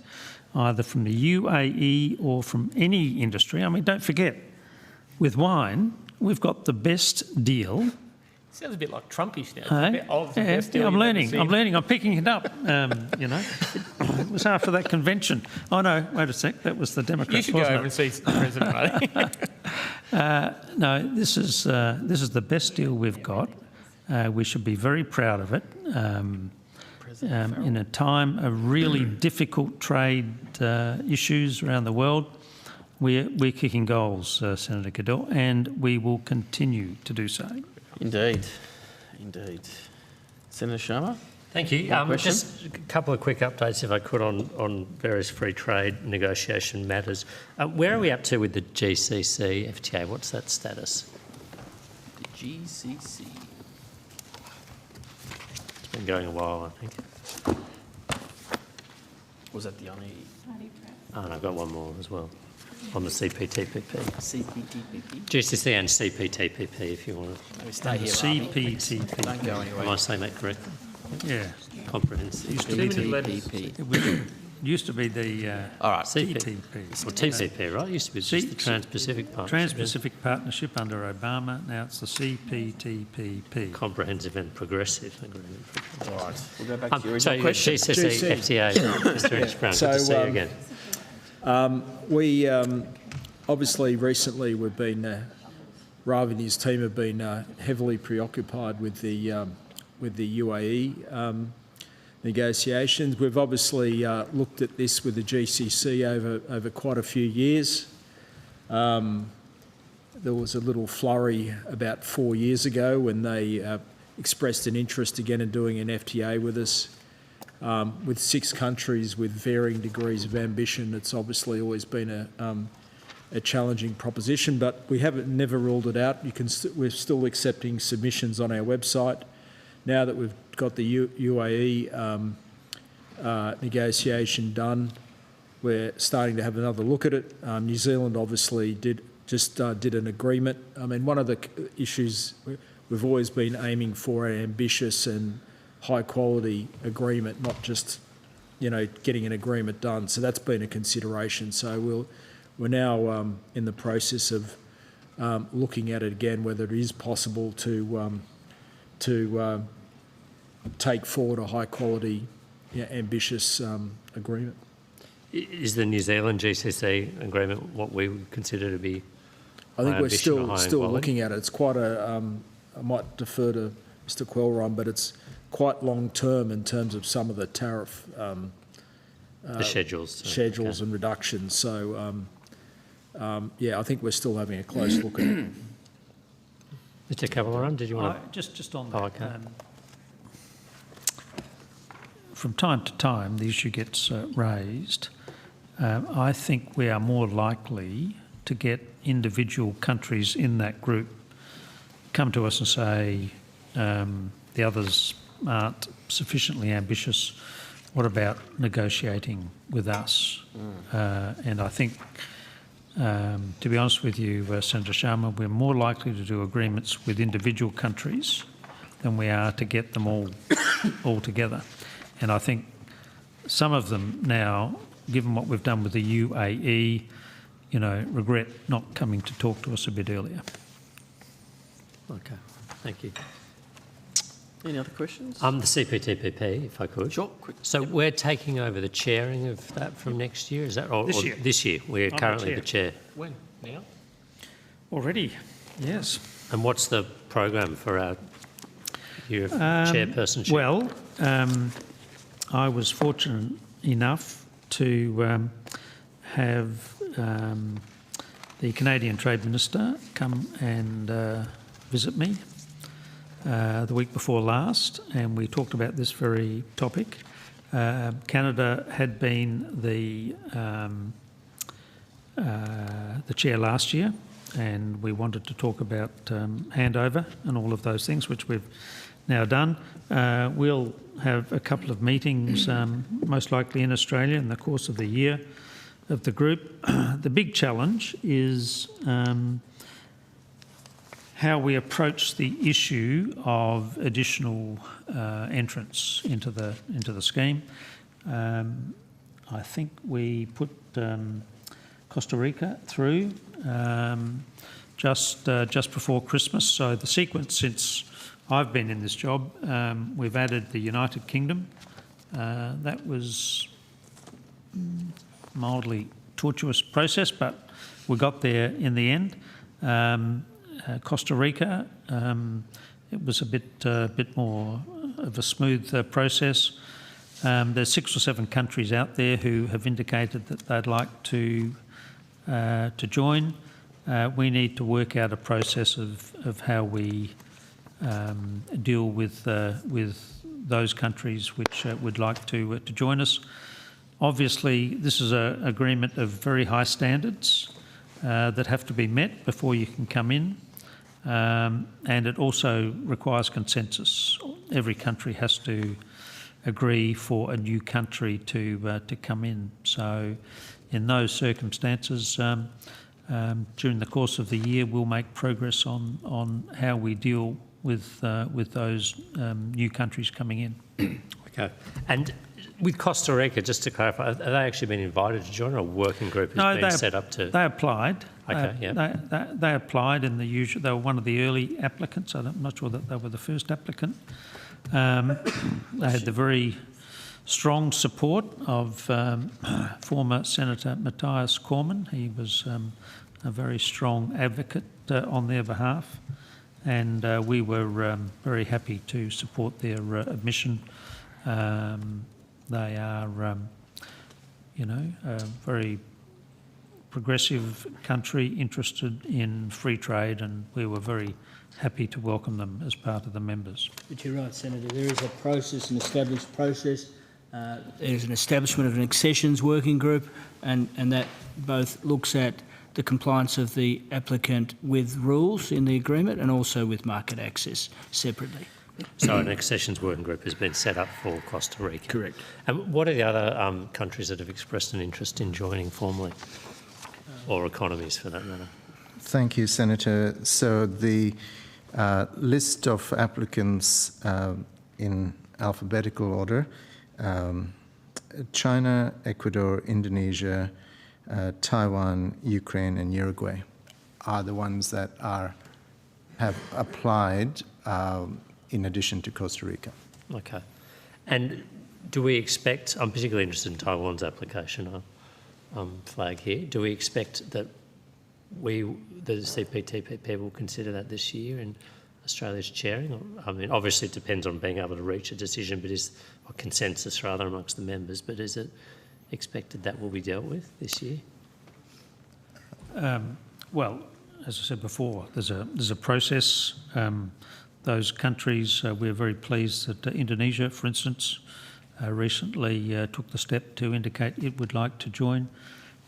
either from the UAE or from any industry. I mean, don't forget, with wine, we've got the best deal. Sounds a bit like Trumpish now. I'm learning. I'm picking it up. It was after that convention. Oh no, wait a sec. That was the Democrats. You should go over and see the President, right? No, this is the best deal we've got. We should be very proud of it. In a time of really difficult trade issues around the world, we're kicking goals, Senator Cadell, and we will continue to do so. Indeed. Senator Sharma? Thank you. Just a couple of quick updates, if I could, on various free trade negotiation matters. Where are we up to with the GCC FTA? What's that status? The GCC. It's been going a while, I think. Was that the only? Oh, and I've got one more as well on the CPTPP. CPTPP? GCC and CPTPP, if you want to. We stay here. CPTPP. Don't go anywhere. Am I saying that correctly? Yeah. Comprehensive. Used to be the used to be the all right. TPP. Well, TPP, right? It used to be just the Trans-Pacific Partnership. Trans-Pacific Partnership under Obama. Now it's the CPTPP. Comprehensive and Progressive Agreement. All right. We'll go back to your so original question. GCC, FTA, Mr. Inchbrown, good to see you again. We obviously recently we've been, Rav and his team have been heavily preoccupied with the UAE negotiations. We've obviously looked at this with the GCC over quite a few years. There was a little flurry about 4 years ago when they expressed an interest again in doing an FTA with us. With 6 countries with varying degrees of ambition, it's obviously always been a challenging proposition, but we haven't never ruled it out. We're still accepting submissions on our website. Now that we've got the UAE negotiation done, we're starting to have another look at it. New Zealand obviously did an agreement. I mean, one of the issues we've always been aiming for an ambitious and high quality agreement, not just, getting an agreement done. So that's been a consideration. So we're now in the process of looking at it again, whether it is possible to take forward a high quality, ambitious agreement. Is the New Zealand GCC agreement what we would consider to be? I think we're still looking at it. It's quite I might defer to Mr. Quelron, but it's quite long term in terms of some of the tariff the schedules and reductions. So I think we're still having a close look at it. Mr. Cavalaran, did you want to just on that? Okay. From time to time, the issue gets raised. I think we are more likely to get individual countries in that group come to us and say the others aren't sufficiently ambitious. What about negotiating with us? And I think, to be honest with you, Senator Sharma, we're more likely to do agreements with individual countries than we are to get them all together. And I think some of them now, given what we've done with the UAE, regret not coming to talk to us a bit earlier. Okay, thank you. Any other questions? The CPTPP, if I could. Sure. Quick. So we're taking over the chairing of that from next year, is that right? This year. This year, we're currently the chair. When? Now? Already, yes. And what's the program for your chairpersonship? Well, I was fortunate enough to have the Canadian Trade Minister come and visit me the week before last, and we talked about this very topic. Canada had been the chair last year, and we wanted to talk about handover and all of those things, which we've now done. We'll have a couple of meetings, most likely in Australia, in the course of the year of the group. The big challenge is how we approach the issue of additional entrants into the scheme. I think we put Costa Rica through just before Christmas. So the sequence since I've been in this job, we've added the United Kingdom. That was mildly tortuous process, but we got there in the end. Costa Rica, it was a bit more of a smooth process. There's 6 or 7 countries out there who have indicated that they'd like to join. We need to work out a process of how we deal with those countries which would like to join us. Obviously, this is an agreement of very high standards that have to be met before you can come in, and it also requires consensus. Every country has to agree for a new country to come in. So in those circumstances, during the course of the year, we'll make progress on how we deal with those new countries coming in. Okay. And with Costa Rica, just to clarify, have they actually been invited to join, or a working group has been set up to? They applied. Okay, yeah. They applied in the usual. They were one of the early applicants. I'm not sure that they were the first applicant. They had the very strong support of former Senator Matthias Cormann. He was a very strong advocate on their behalf, and we were very happy to support their admission. They are, a very progressive country interested in free trade, and we were very happy to welcome them as part of the members. But you're right, Senator. There is a process, an established process. There's an establishment of an accessions working group, and that both looks at the compliance of the applicant with rules in the agreement and also with market access separately. So an accessions working group has been set up for Costa Rica? Correct. And what are the other countries that have expressed an interest in joining formally, or economies for that matter? Thank you, Senator. So the list of applicants in alphabetical order: China, Ecuador, Indonesia, Taiwan, Ukraine, and Uruguay are the ones that have applied in addition to Costa Rica. Okay. And do we expect, I'm particularly interested in Taiwan's application, flag here, do we expect that the CPTPP will consider that this year and Australia's chairing? I mean, obviously it depends on being able to reach a decision, but is a consensus rather amongst the members, but is it expected that will be dealt with this year? Well, as I said before, there's a process. Those countries, we're very pleased that Indonesia, for instance, recently took the step to indicate it would like to join.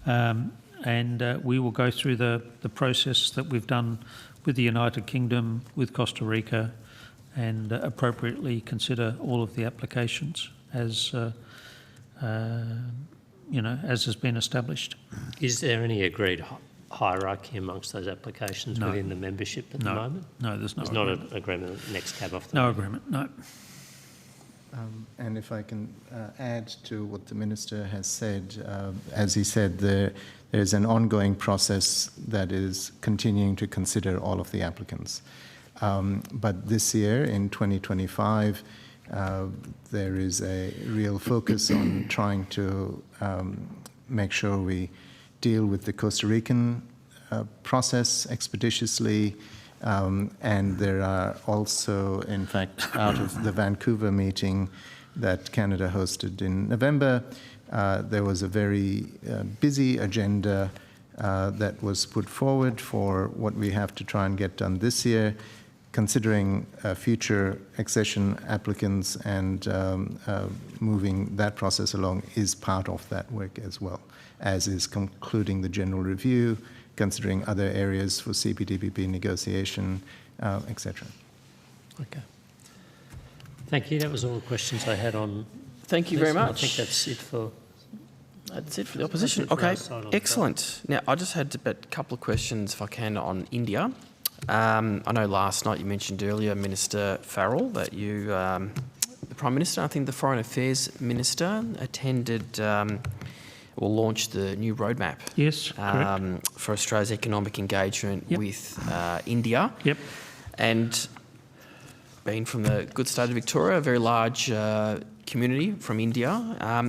And we will go through the process that we've done with the United Kingdom, with Costa Rica, and appropriately consider all of the applications as has been established. Is there any agreed hierarchy amongst those applications within the membership at the moment? No, there's no. There's not an agreement. Next cab off the No agreement. No. And if I can add to what the Minister has said, as he said, there's an ongoing process that is continuing to consider all of the applicants. But this year, in 2025, there is a real focus on trying to make sure we deal with the Costa Rican process expeditiously. And there are also, in fact, out of the Vancouver meeting that Canada hosted in November, there was a very busy agenda that was put forward for what we have to try and get done this year, considering future accession applicants, and moving that process along is part of that work as well, as is concluding the general review, considering other areas for CPTPP negotiation, etc. Okay. Thank you. That was all the questions I had on. Thank you very much. I think that's it for. That's it for the opposition. Okay, excellent. Now, I just had a couple of questions, if I can, on India. I know last night you mentioned earlier, Minister Farrell, that you, the Prime Minister, I think the Foreign Affairs Minister, attended or launched the new roadmap. Yes, for Australia's economic engagement with India. Yep. And being from the good state of Victoria, a very large community from India,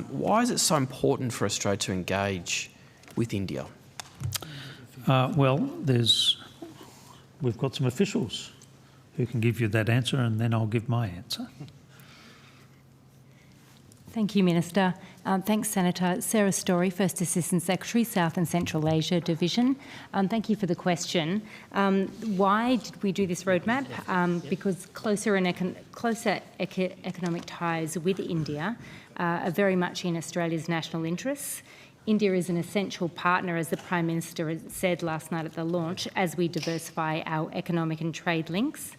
why is it so important for Australia to engage with India? Well, we've got some officials who can give you that answer, and then I'll give my answer. Thank you, Minister. Thanks, Senator. Sarah Story, First Assistant Secretary, South and Central Asia Division. Thank you for the question. Why did we do this roadmap? Because closer economic ties with India are very much in Australia's national interests. India is an essential partner, as the Prime Minister said last night at the launch, as we diversify our economic and trade links.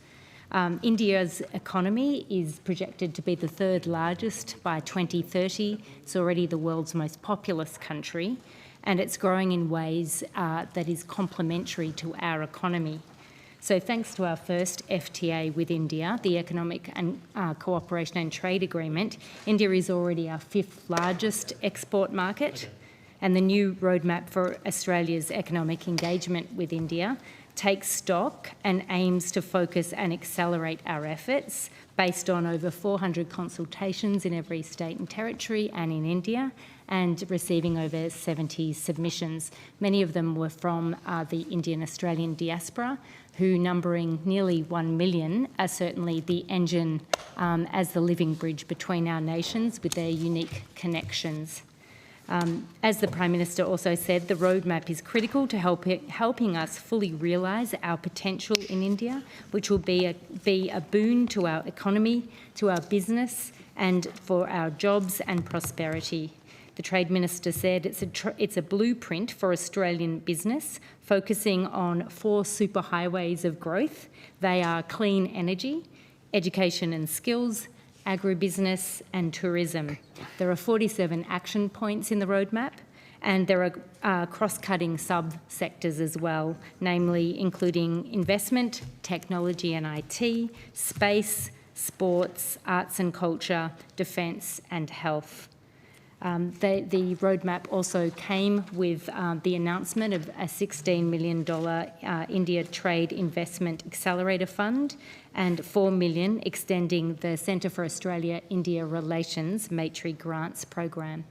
India's economy is projected to be the third largest by 2030. It's already the world's most populous country, and it's growing in ways that is complementary to our economy. So thanks to our first FTA with India, the Economic and Cooperation and Trade Agreement, India is already our fifth largest export market, and the new roadmap for Australia's economic engagement with India takes stock and aims to focus and accelerate our efforts based on over 400 consultations in every state and territory and in India, and receiving over 70 submissions. Many of them were from the Indian-Australian diaspora, who, numbering nearly 1 million, are certainly the engine as the living bridge between our nations with their unique connections. As the Prime Minister also said, the roadmap is critical to helping us fully realise our potential in India, which will be a boon to our economy, to our business, and for our jobs and prosperity. The Trade Minister said it's a blueprint for Australian business, focusing on 4 superhighways of growth. They are clean energy, education and skills, agribusiness and tourism. There are 47 action points in the roadmap, and there are cross-cutting sub-sectors as well, namely including investment, technology and IT, space, sports, arts and culture, defence and health. The roadmap also came with the announcement of a $16 million India Trade Investment Accelerator Fund and $4 million extending the Centre for Australia-India Relations Maitree Grants program.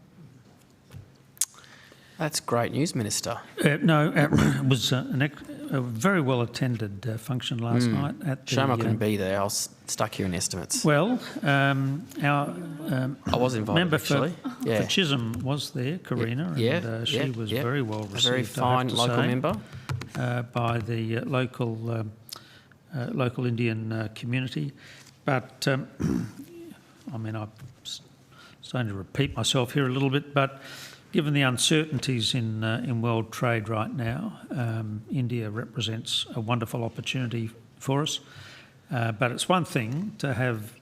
That's great news, Minister. It was a very well attended function last night. At the, Shame I couldn't be there. I was stuck here in estimates. Well, our I was invited, member actually. for Chisholm was there, Karina, and she was very well received. A very fine local member. By the local Indian community. But, I mean, I'm starting to repeat myself here a little bit, but given the uncertainties in world trade right now, India represents a wonderful opportunity for us. But it's one thing to have,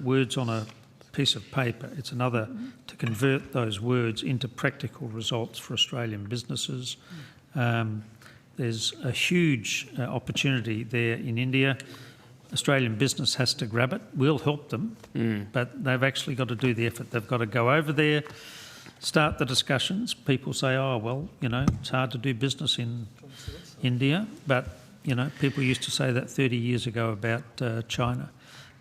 words on a piece of paper. It's another to convert those words into practical results for Australian businesses. There's a huge opportunity there in India. Australian business has to grab it. We'll help them, but they've actually got to do the effort. They've got to go over there, start the discussions. People say, oh, well, it's hard to do business in India, but, people used to say that 30 years ago about China.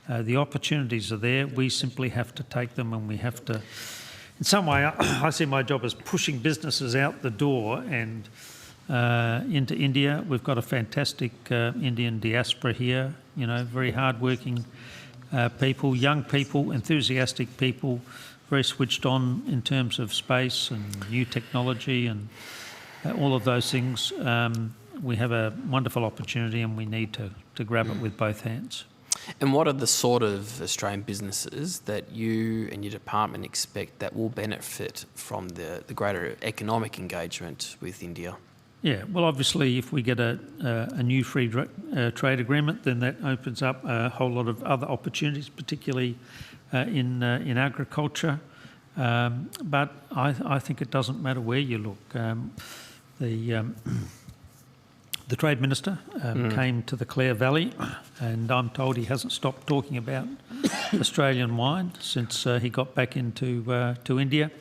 The opportunities are there. We simply have to take them, and we have to... In some way, I see my job as pushing businesses out the door and into India. We've got a fantastic Indian diaspora here, very hard-working people, young people, enthusiastic people, very switched on in terms of space and new technology and all of those things. We have a wonderful opportunity, and we need to grab it with both hands. And what are the sort of Australian businesses that you and your department expect that will benefit from the greater economic engagement with India? Yeah, well, obviously, if we get a new free trade agreement, then that opens up a whole lot of other opportunities, particularly in agriculture. But I think it doesn't matter where you look. The Trade Minister came to the Clare Valley, and I'm told he hasn't stopped talking about Australian wine since he got back into India.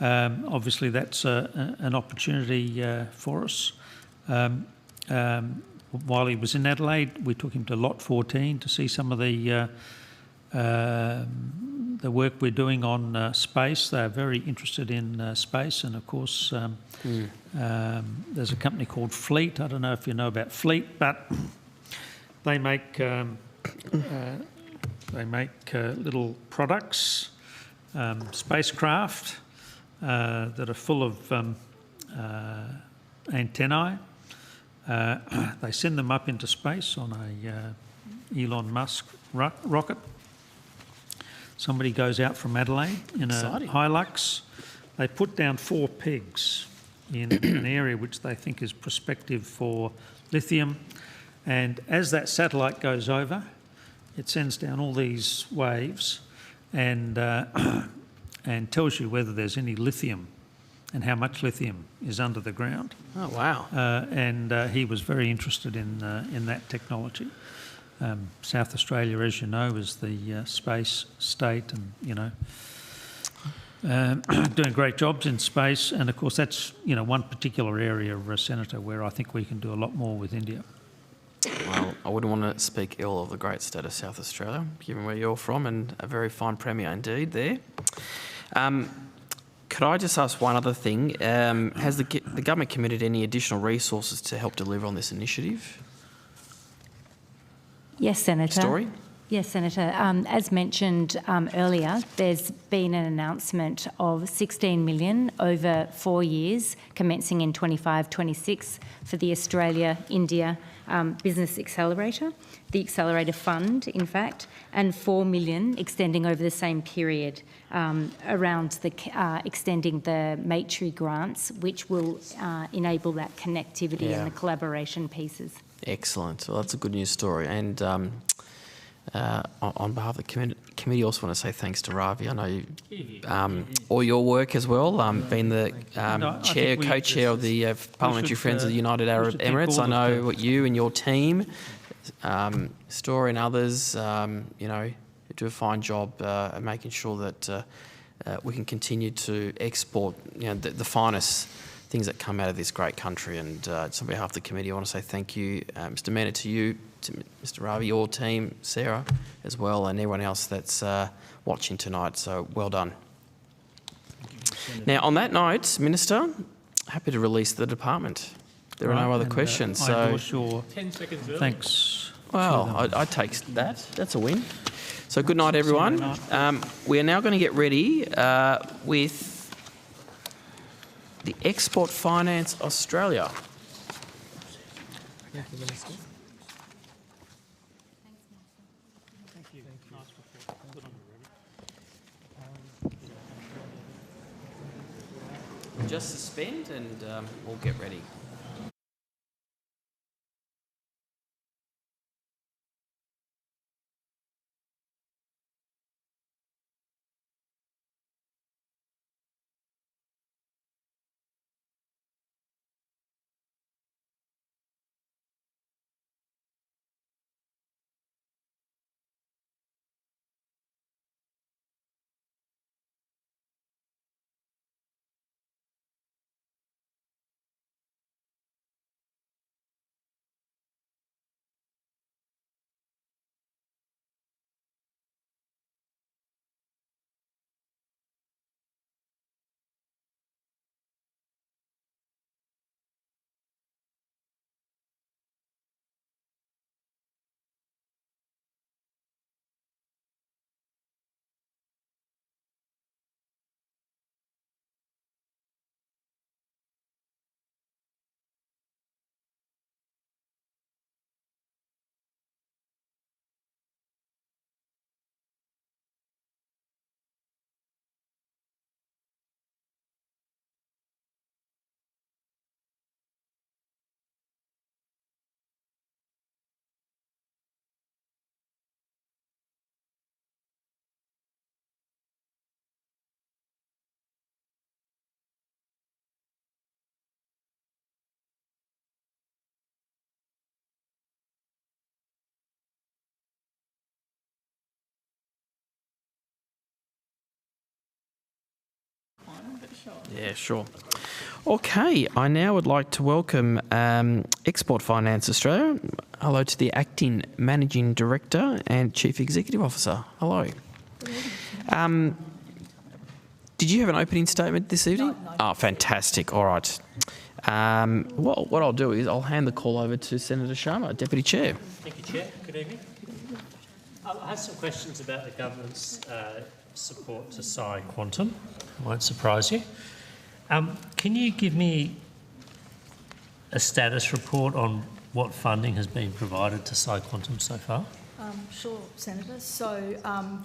Obviously, that's an opportunity for us. While he was in Adelaide, we took him to Lot 14 to see some of the work we're doing on space. They're very interested in space, and of course, there's a company called Fleet. I don't know if you know about Fleet, but they make little products, spacecraft that are full of antennae. They send them up into space on a Elon Musk rocket. Somebody goes out from Adelaide in a Hilux. They put down 4 pegs in an area which they think is prospective for lithium. And as that satellite goes over, it sends down all these waves and and tells you whether there's any lithium and how much lithium is under the ground. Oh, wow. And he was very interested in that technology. South Australia, as you know, is the space state, and, you know, doing great jobs in space. And, of course, that's, you know, one particular area, Senator, where I think we can do a lot more with India. Well, I wouldn't want to speak ill of the great state of South Australia, given where you're from, and a very fine Premier indeed there. Could I just ask one other thing? Has the government committed any additional resources to help deliver on this initiative? Yes, Senator. Story? Yes, Senator. As mentioned earlier, there's been an announcement of $16 million over 4 years, commencing in 25-26 for the Australia-India Business Accelerator, the Accelerator Fund, in fact, and $4 million extending over the same period around the extending the Maitri grants, which will enable that connectivity and the collaboration pieces. Excellent. Well, that's a good news story. And on behalf of the committee, I also want to say thanks to Ravi. I know you, all your work as well, being the co-chair of the Parliamentary Friends of the United Arab Emirates. I know what you and your team, Story and others, you know, do a fine job at making sure that we can continue to export, you know, the finest things that come out of this great country. And on behalf of the committee, I want to say thank you, Mr. Meena, to you, to Mr. Ravi, your team, Sarah as well, and everyone else that's watching tonight. So well done. Now, on that note, Minister, happy to release the department. There are no other questions. I endorse your 10 seconds early. Thanks. Well, I take that. That's a win. So good night, everyone. We are now going to get ready with the Export Finance Australia. Just suspend and we'll get ready. Yeah, sure. Okay, I now would like to welcome Export Finance Australia. Hello to the Acting Managing Director and Chief Executive Officer. Hello. Did you have an opening statement this evening? No. Oh, fantastic. All right. Well, what I'll do is I'll hand the call over to Senator Sharma, Deputy Chair. Thank you, Chair. Good evening. I have some questions about the government's support to Psi Quantum. Won't surprise you. Can you give me a status report on what funding has been provided to Psi Quantum so far? Sure, Senator. So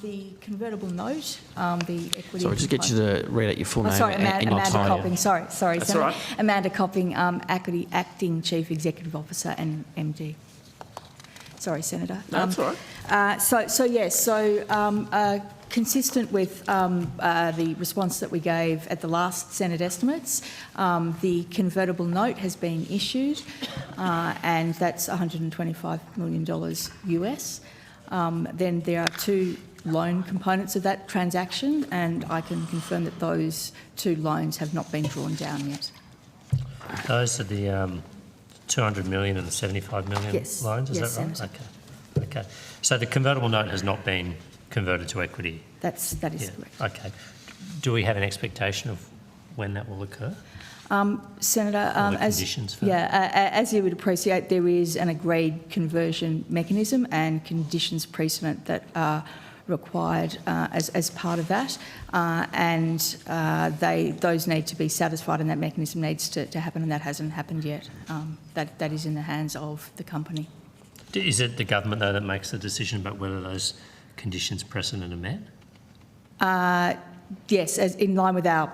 the convertible note, the equity... Sorry, just get you to read out your full name. Sorry, Amanda Copping. Sorry, That's Senator. all right. Amanda Copping, Acting Chief Executive Officer and MD. Sorry, Senator. That's all right. Consistent with the response that we gave at the last Senate estimates, the convertible note has been issued, and that's $125 million US. Then there are two loan components of that transaction, and I can confirm that those two loans have not been drawn down yet. Those are the 200 million and the 75 million loans, is that right? Senator. Okay. So the convertible note has not been converted to equity? That is correct. Okay. Do we have an expectation of when that will occur? Senator, as you would appreciate, there is an agreed conversion mechanism and conditions precedent that are required as part of that, and those need to be satisfied, and that mechanism needs to happen, and that hasn't happened yet. That is in the hands of the company. Is it the government, though, that makes the decision about whether those conditions precedent are met? Yes, as in line with our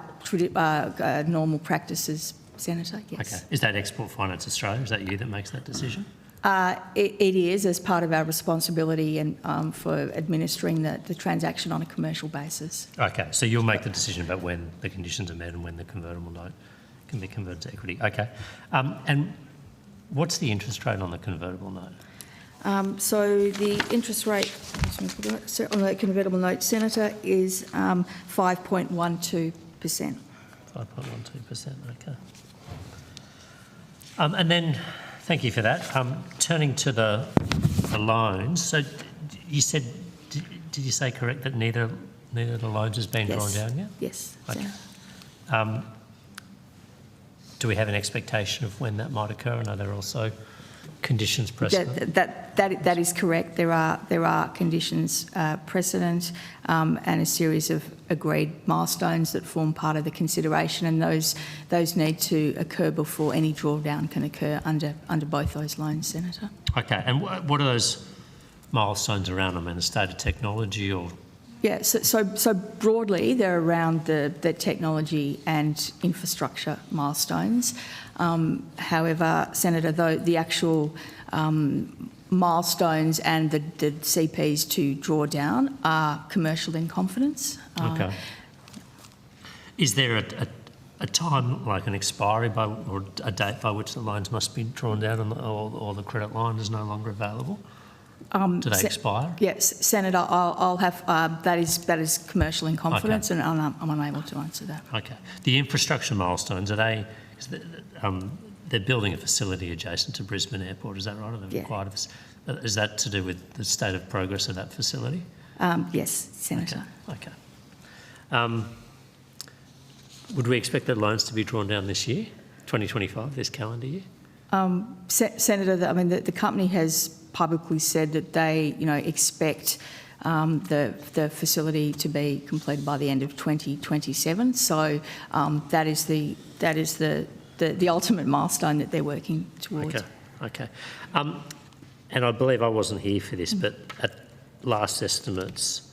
normal practices, Senator, yes. Okay. Is that Export Finance Australia? Is that you that makes that decision? It is as part of our responsibility and for administering the transaction on a commercial basis. Okay, so you'll make the decision about when the conditions are met and when the convertible note can be converted to equity. Okay. And what's the interest rate on the convertible note? So the interest rate on the convertible note, Senator, is 5.12%. 5.12%, okay. And then, thank you for that. Turning to the loans, so you said, did you say correct that neither of the loans has been drawn down yet? Yes. Okay. Do we have an expectation of when that might occur, and are there also conditions precedent? That is correct. There are conditions precedent and a series of agreed milestones that form part of the consideration, and those need to occur before any drawdown can occur under both those loans, Senator. Okay, and what are those milestones around? I mean, the state of technology or? Yeah, so broadly, they're around the technology and infrastructure milestones. However, Senator, though the actual milestones and the CPs to draw down are commercial in confidence. Okay. Is there a time, like an expiry or a date by which the loans must be drawn down or the credit line is no longer available? Do they expire? Yes, Senator, I'll have that is commercial in confidence, and I'm unable to answer that. Okay. The infrastructure milestones, are they? They're building a facility adjacent to Brisbane Airport. Is that right? Is that to do with the state of progress of that facility? Yes, Senator. Okay. Would we expect the loans to be drawn down this year, 2025, this calendar year? Senator, the company has publicly said that they, expect the facility to be completed by the end of 2027. So that is the ultimate milestone that they're working towards. Okay. And I believe I wasn't here for this, but at last estimates,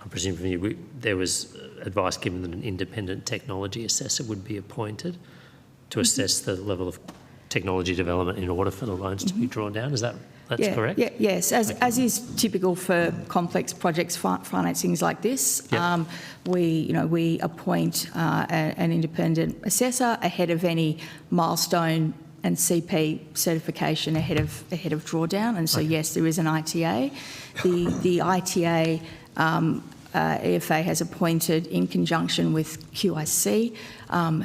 I presume from you, there was advice given that an independent technology assessor would be appointed to assess the level of technology development in order for the loans to be drawn down. Is that correct? Yes, as is typical for complex projects financings like this, we appoint an independent assessor ahead of any milestone and CP certification ahead of drawdown. And so yes, there is an ITA. The ITA EFA has appointed in conjunction with QIC,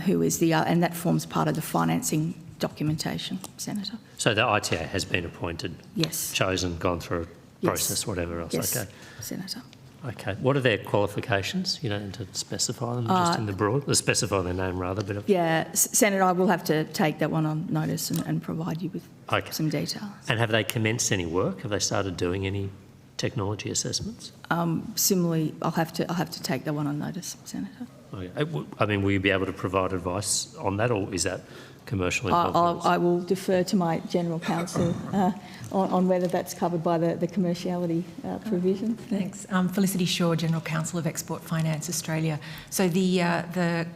who is and that forms part of the financing documentation, Senator. So the ITA has been appointed? Yes. Chosen, gone through a process, whatever else? Yes, okay. Senator. Okay. What are their qualifications? You don't need to specify them, just in the broad? Specify their name, rather. Senator, I will have to take that one on notice and provide you with some details. And have they commenced any work? Have they started doing any technology assessments? Similarly, I'll have to take that one on notice, Senator. Okay. I mean, will you be able to provide advice on that, or is that commercial in confidence? I will defer to my General Counsel on whether that's covered by the commerciality provision. Thanks. Felicity Shaw, General Counsel of Export Finance Australia. So the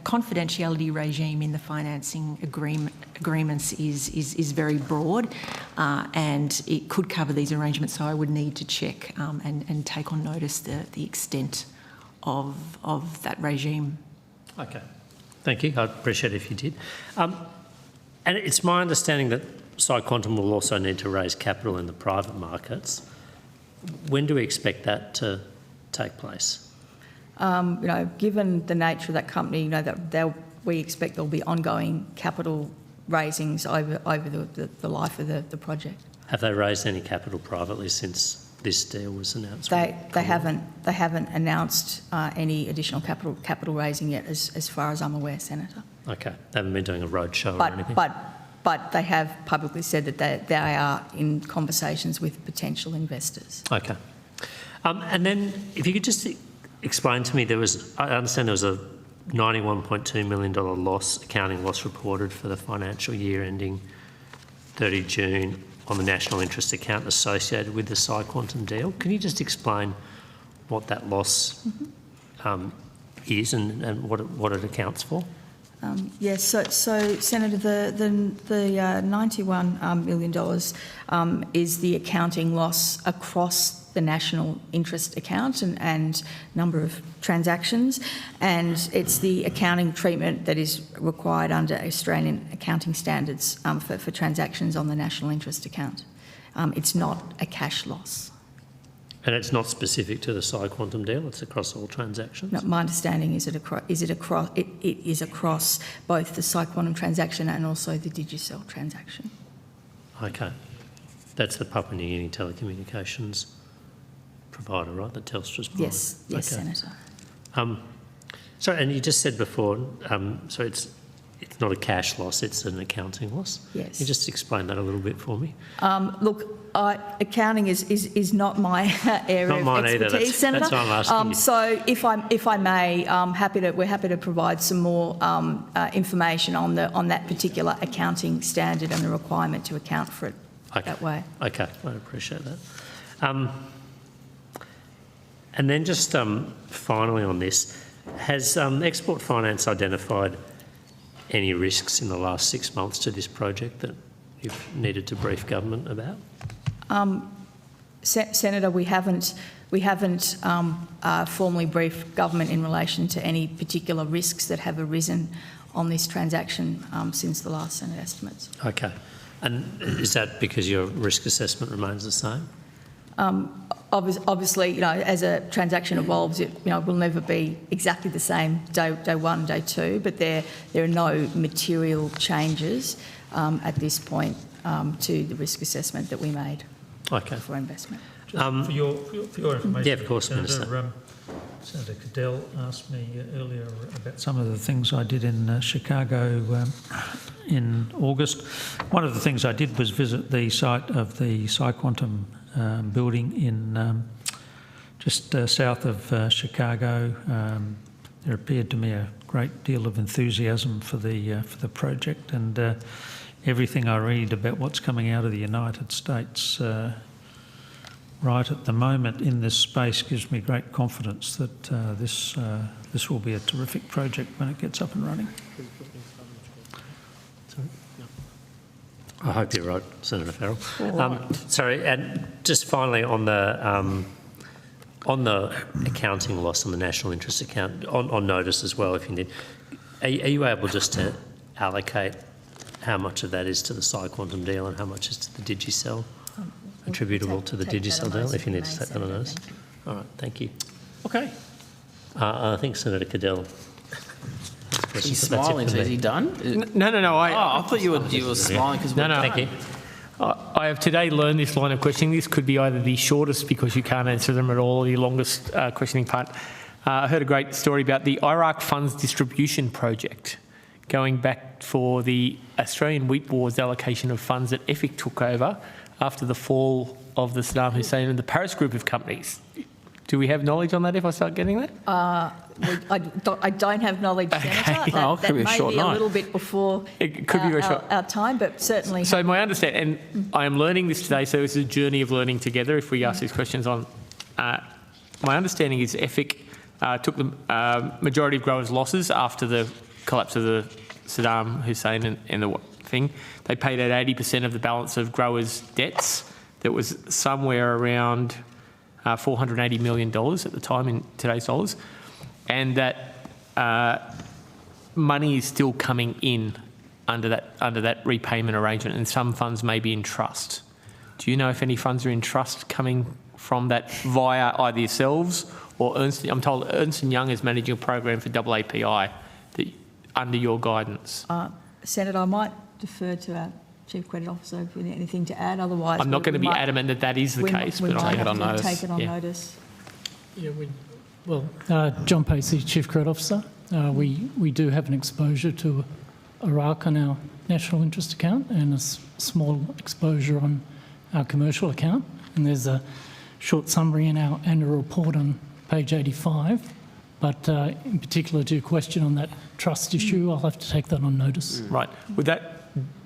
confidentiality regime in the financing agreements is very broad, and it could cover these arrangements. So I would need to check and take on notice the extent of that regime. Okay. Thank you. I'd appreciate it if you did. And it's my understanding that PsyQuantum will also need to raise capital in the private markets. When do we expect that to take place? Given the nature of that company, we expect there'll be ongoing capital raisings over the life of the project. Have they raised any capital privately since this deal was announced? They haven't announced any additional capital raising yet, as far as I'm aware, Senator. Okay, they haven't been doing a roadshow or anything? But they have publicly said that they are in conversations with potential investors. Okay. And then if you could just explain to me, I understand there was a $91.2 million accounting loss reported for the financial year ending 30 June on the national interest account associated with the PsyQuantum deal. Can you just explain what that loss is and what it accounts for? Yes, so Senator, the $91 million is the accounting loss across the national interest account and number of transactions, and it's the accounting treatment that is required under Australian accounting standards for transactions on the national interest account. It's not a cash loss. And it's not specific to the PsyQuantum deal, it's across all transactions? No, my understanding is it is across both the PsyQuantum transaction and also the Digicel transaction. Okay. That's the Papua New Guinea telecommunications provider, right? The Telstra's provider? Yes, okay. Senator. Sorry, and you just said before, so it's not a cash loss, it's an accounting loss? Yes. Can you just explain that a little bit for me? Look, accounting is not my area not mine of expertise, either. Senator. That's why I'm asking you. So if I may, we're happy to provide some more information on that particular accounting standard and the requirement to account for it that way. Okay, I appreciate that. And then just finally on this, has Export Finance identified any risks in the last 6 months to this project that you've needed to brief government about? Senator, we haven't formally briefed government in relation to any particular risks that have arisen on this transaction since the last Senate estimates. Okay. And is that because your risk assessment remains the same? Obviously, as a transaction evolves, it will never be exactly the same day one, day two, but there are no material changes at this point to the risk assessment that we made for investment. For your information, yeah, of course, Senator, Minister. Senator Cadell asked me earlier about some of the things I did in Chicago in August. One of the things I did was visit the site of the PsyQuantum building in just south of Chicago. There appeared to me a great deal of enthusiasm for the project, and everything I read about what's coming out of the United States right at the moment in this space gives me great confidence that this will be a terrific project when it gets up and running. I hope you're right, Senator Farrell. Sorry, and just finally on the accounting loss on the national interest account, on notice as well, if you need, are you able just to allocate how much of that is to the PsyQuantum deal and how much is to the Digicel, attributable to the Digicel deal, if you need to take that on notice? All right, thank you. Okay. I think Senator Cadell. He's smiling, so is he done? No. I thought you were smiling because we're done. Thank you. I have today learned this line of questioning. This could be either the shortest because you can't answer them at all, or the longest questioning part. I heard a great story about the Iraq Funds Distribution Project, going back for the Australian Wheat Wars allocation of funds that EFIC took over after the fall of the Saddam Hussein and the Paris group of companies. Do we have knowledge on that if I start getting that? I don't have knowledge, Senator. That Could be a may short be a night. little bit before It could be very short. our time, but certainly. So my understanding, and I am learning this today, so it's a journey of learning together if we ask these questions on. My understanding is EFIC took the majority of growers' losses after the collapse of the Saddam Hussein and the thing. They paid out 80% of the balance of growers' debts. That was somewhere around $480 million at the time in today's dollars. And that money is still coming in under that repayment arrangement, and some funds may be in trust. Do you know if any funds are in trust coming from that via either yourselves or Ernst? I'm told Ernst & Young is managing a program for AAPI under your guidance. Senator, I might defer to our Chief Credit Officer if there's anything to add. Otherwise, I'm not going to be adamant that that is the case, but I'll take it on notice. Take it on notice. Yeah, John Pacey, Chief Credit Officer. We do have an exposure to Iraq on our national interest account and a small exposure on our commercial account. And there's a short summary in our annual report on page 85. But in particular to your question on that trust issue, I'll have to take that on notice. Right. With that,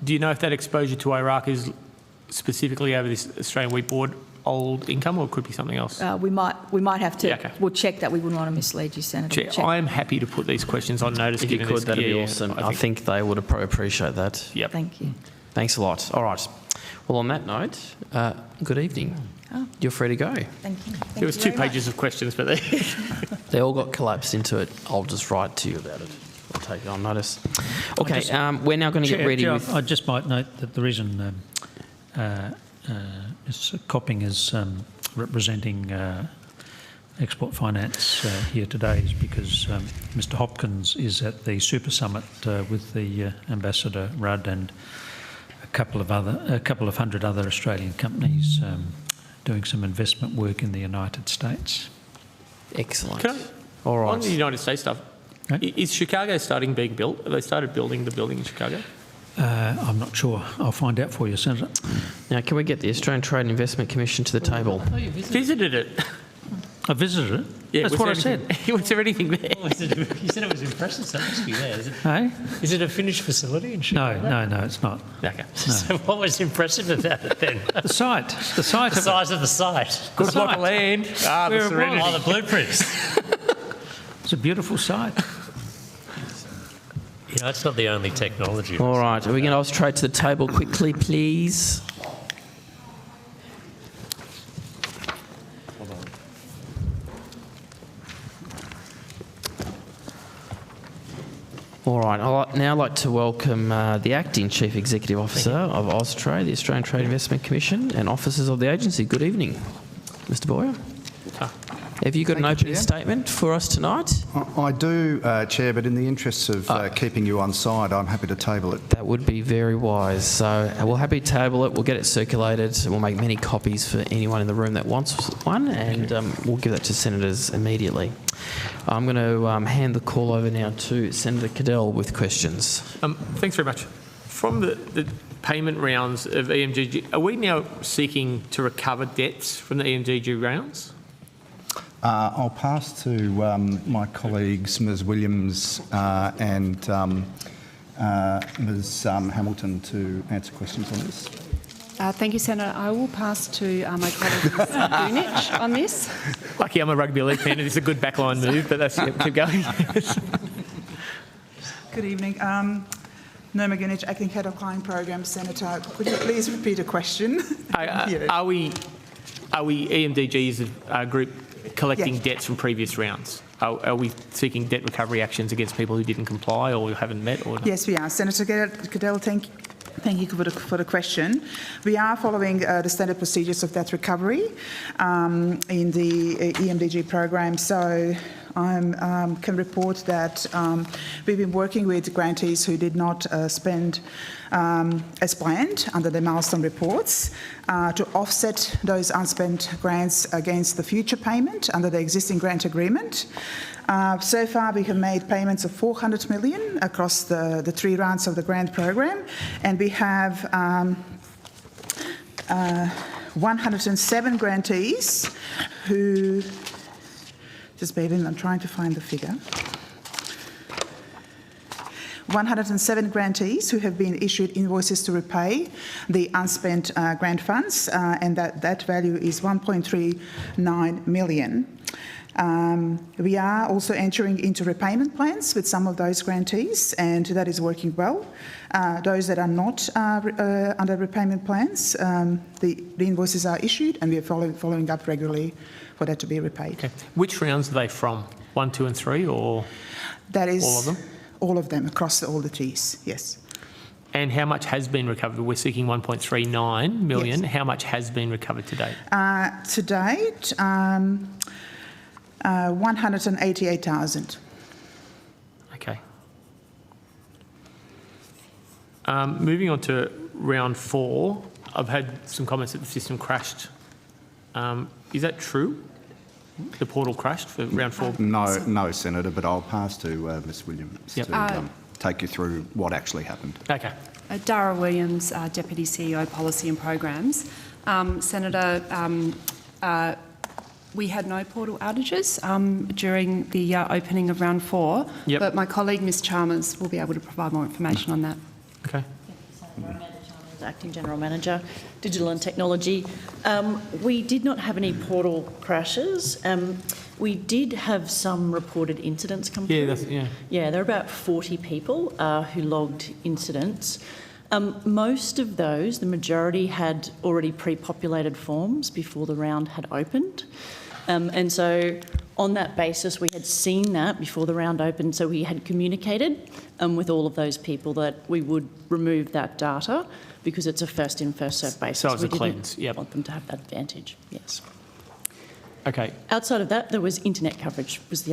do you know if that exposure to Iraq is specifically over this Australian wheat board old income, or it could be something else? We might have to. We'll check that. We wouldn't want to mislead you, Senator. I am happy to put these questions on notice. If you could, that'd be awesome. I think they would appreciate that. Yep. Thank you. Thanks a lot. All right. Well, on that note, good evening. You're free to go. Thank you. There was 2 pages of questions, but they all got collapsed into it. I'll just write to you about it. I'll take it on notice. Okay, we're now going to get ready with... I just might note that the reason Ms Copping is representing Export Finance here today is because Mr Hopkins is at the Super Summit with the Ambassador Rudd and a couple of hundred other Australian companies doing some investment work in the United States. Excellent. All right. On the United States stuff, is Chicago being built? Have they started building the building in Chicago? I'm not sure. I'll find out for you, Senator. Now, can we get the Australian Trade and Investment Commission to the table? Oh, you visited it. I visited it? Yeah, that's what I said. Was there anything there? You said it was impressive, so it must be there. Hey? Is it a finished facility in Chicago? No, it's not. Okay. No. So what was impressive about it then? The site. The size of the site. Good block of land. The serenity. Oh, the blueprints. It's a beautiful site. Yeah, it's not the only technology. All right. Are we going to straight to the table quickly, please? All right, I'd now like to welcome the Acting Chief Executive Officer of Austrade, the Australian Trade Investment Commission, and officers of the agency. Good evening, Mr Boyer. Have you got an opening statement for us tonight? I do, Chair, but in the interests of keeping you on side, I'm happy to table it. That would be very wise. So we'll happy to table it. We'll get it circulated. And we'll make many copies for anyone in the room that wants one, and we'll give that to senators immediately. I'm going to hand the call over now to Senator Cadell with questions. Thanks very much. From the payment rounds of EMGG, are we now seeking to recover debts from the EMGG rounds? I'll pass to my colleagues, Ms Williams and Ms Hamilton, to answer questions on this. Thank you, Senator. I will pass to my colleague, Ms Goonich, on this. Lucky I'm a rugby league fan and it's a good backline move, but that's keep going. Good evening. Norma Goonich, Acting Head of Client Program. Senator, could you please repeat a question? Are we EMDG as a group collecting debts from previous rounds? Are we seeking debt recovery actions against people who didn't comply or haven't met? Or Yes, we are. Senator Cadell, thank you for the question. We are following the standard procedures of debt recovery in the EMDG program. So I can report that we've been working with grantees who did not spend as planned under the milestone reports to offset those unspent grants against the future payment under the existing grant agreement. So far, we have made payments of $400 million across the 3 rounds of the grant program, and we have 107 grantees who Just bear with me, I'm trying to find the figure. 107 grantees who have been issued invoices to repay the unspent grant funds, and that value is 1.39 million. We are also entering into repayment plans with some of those grantees, and that is working well. Those that are not under repayment plans, the invoices are issued, and we are following up regularly for that to be repaid. Okay. Which rounds are they from? 1, 2 and 3, or that is all of them? All of them, across all the Ts, yes. And how much has been recovered? We're seeking 1.39 million. Yes. How much has been recovered to date? To date, 188,000. Okay. Moving on to round 4, I've had some comments that the system crashed. Is that true? The portal crashed for round 4? No, Senator, but I'll pass to Ms Williams to take you through what actually happened. Okay. Dara Williams, Deputy CEO, Policy and Programs. Senator, we had no portal outages during the opening of round 4, but my colleague Ms Chalmers will be able to provide more information on that. Okay. Acting General Manager, Digital and Technology. We did not have any portal crashes. We did have some reported incidents come through. Yeah, there are about 40 people who logged incidents. Most of those, the majority, had already pre-populated forms before the round had opened. And so on that basis, we had seen that before the round opened, so we had communicated with all of those people that we would remove that data because it's a first in, first served basis. So it's a cleanse, We didn't want them to have that advantage, yes. Okay. Outside of that, there was internet coverage was the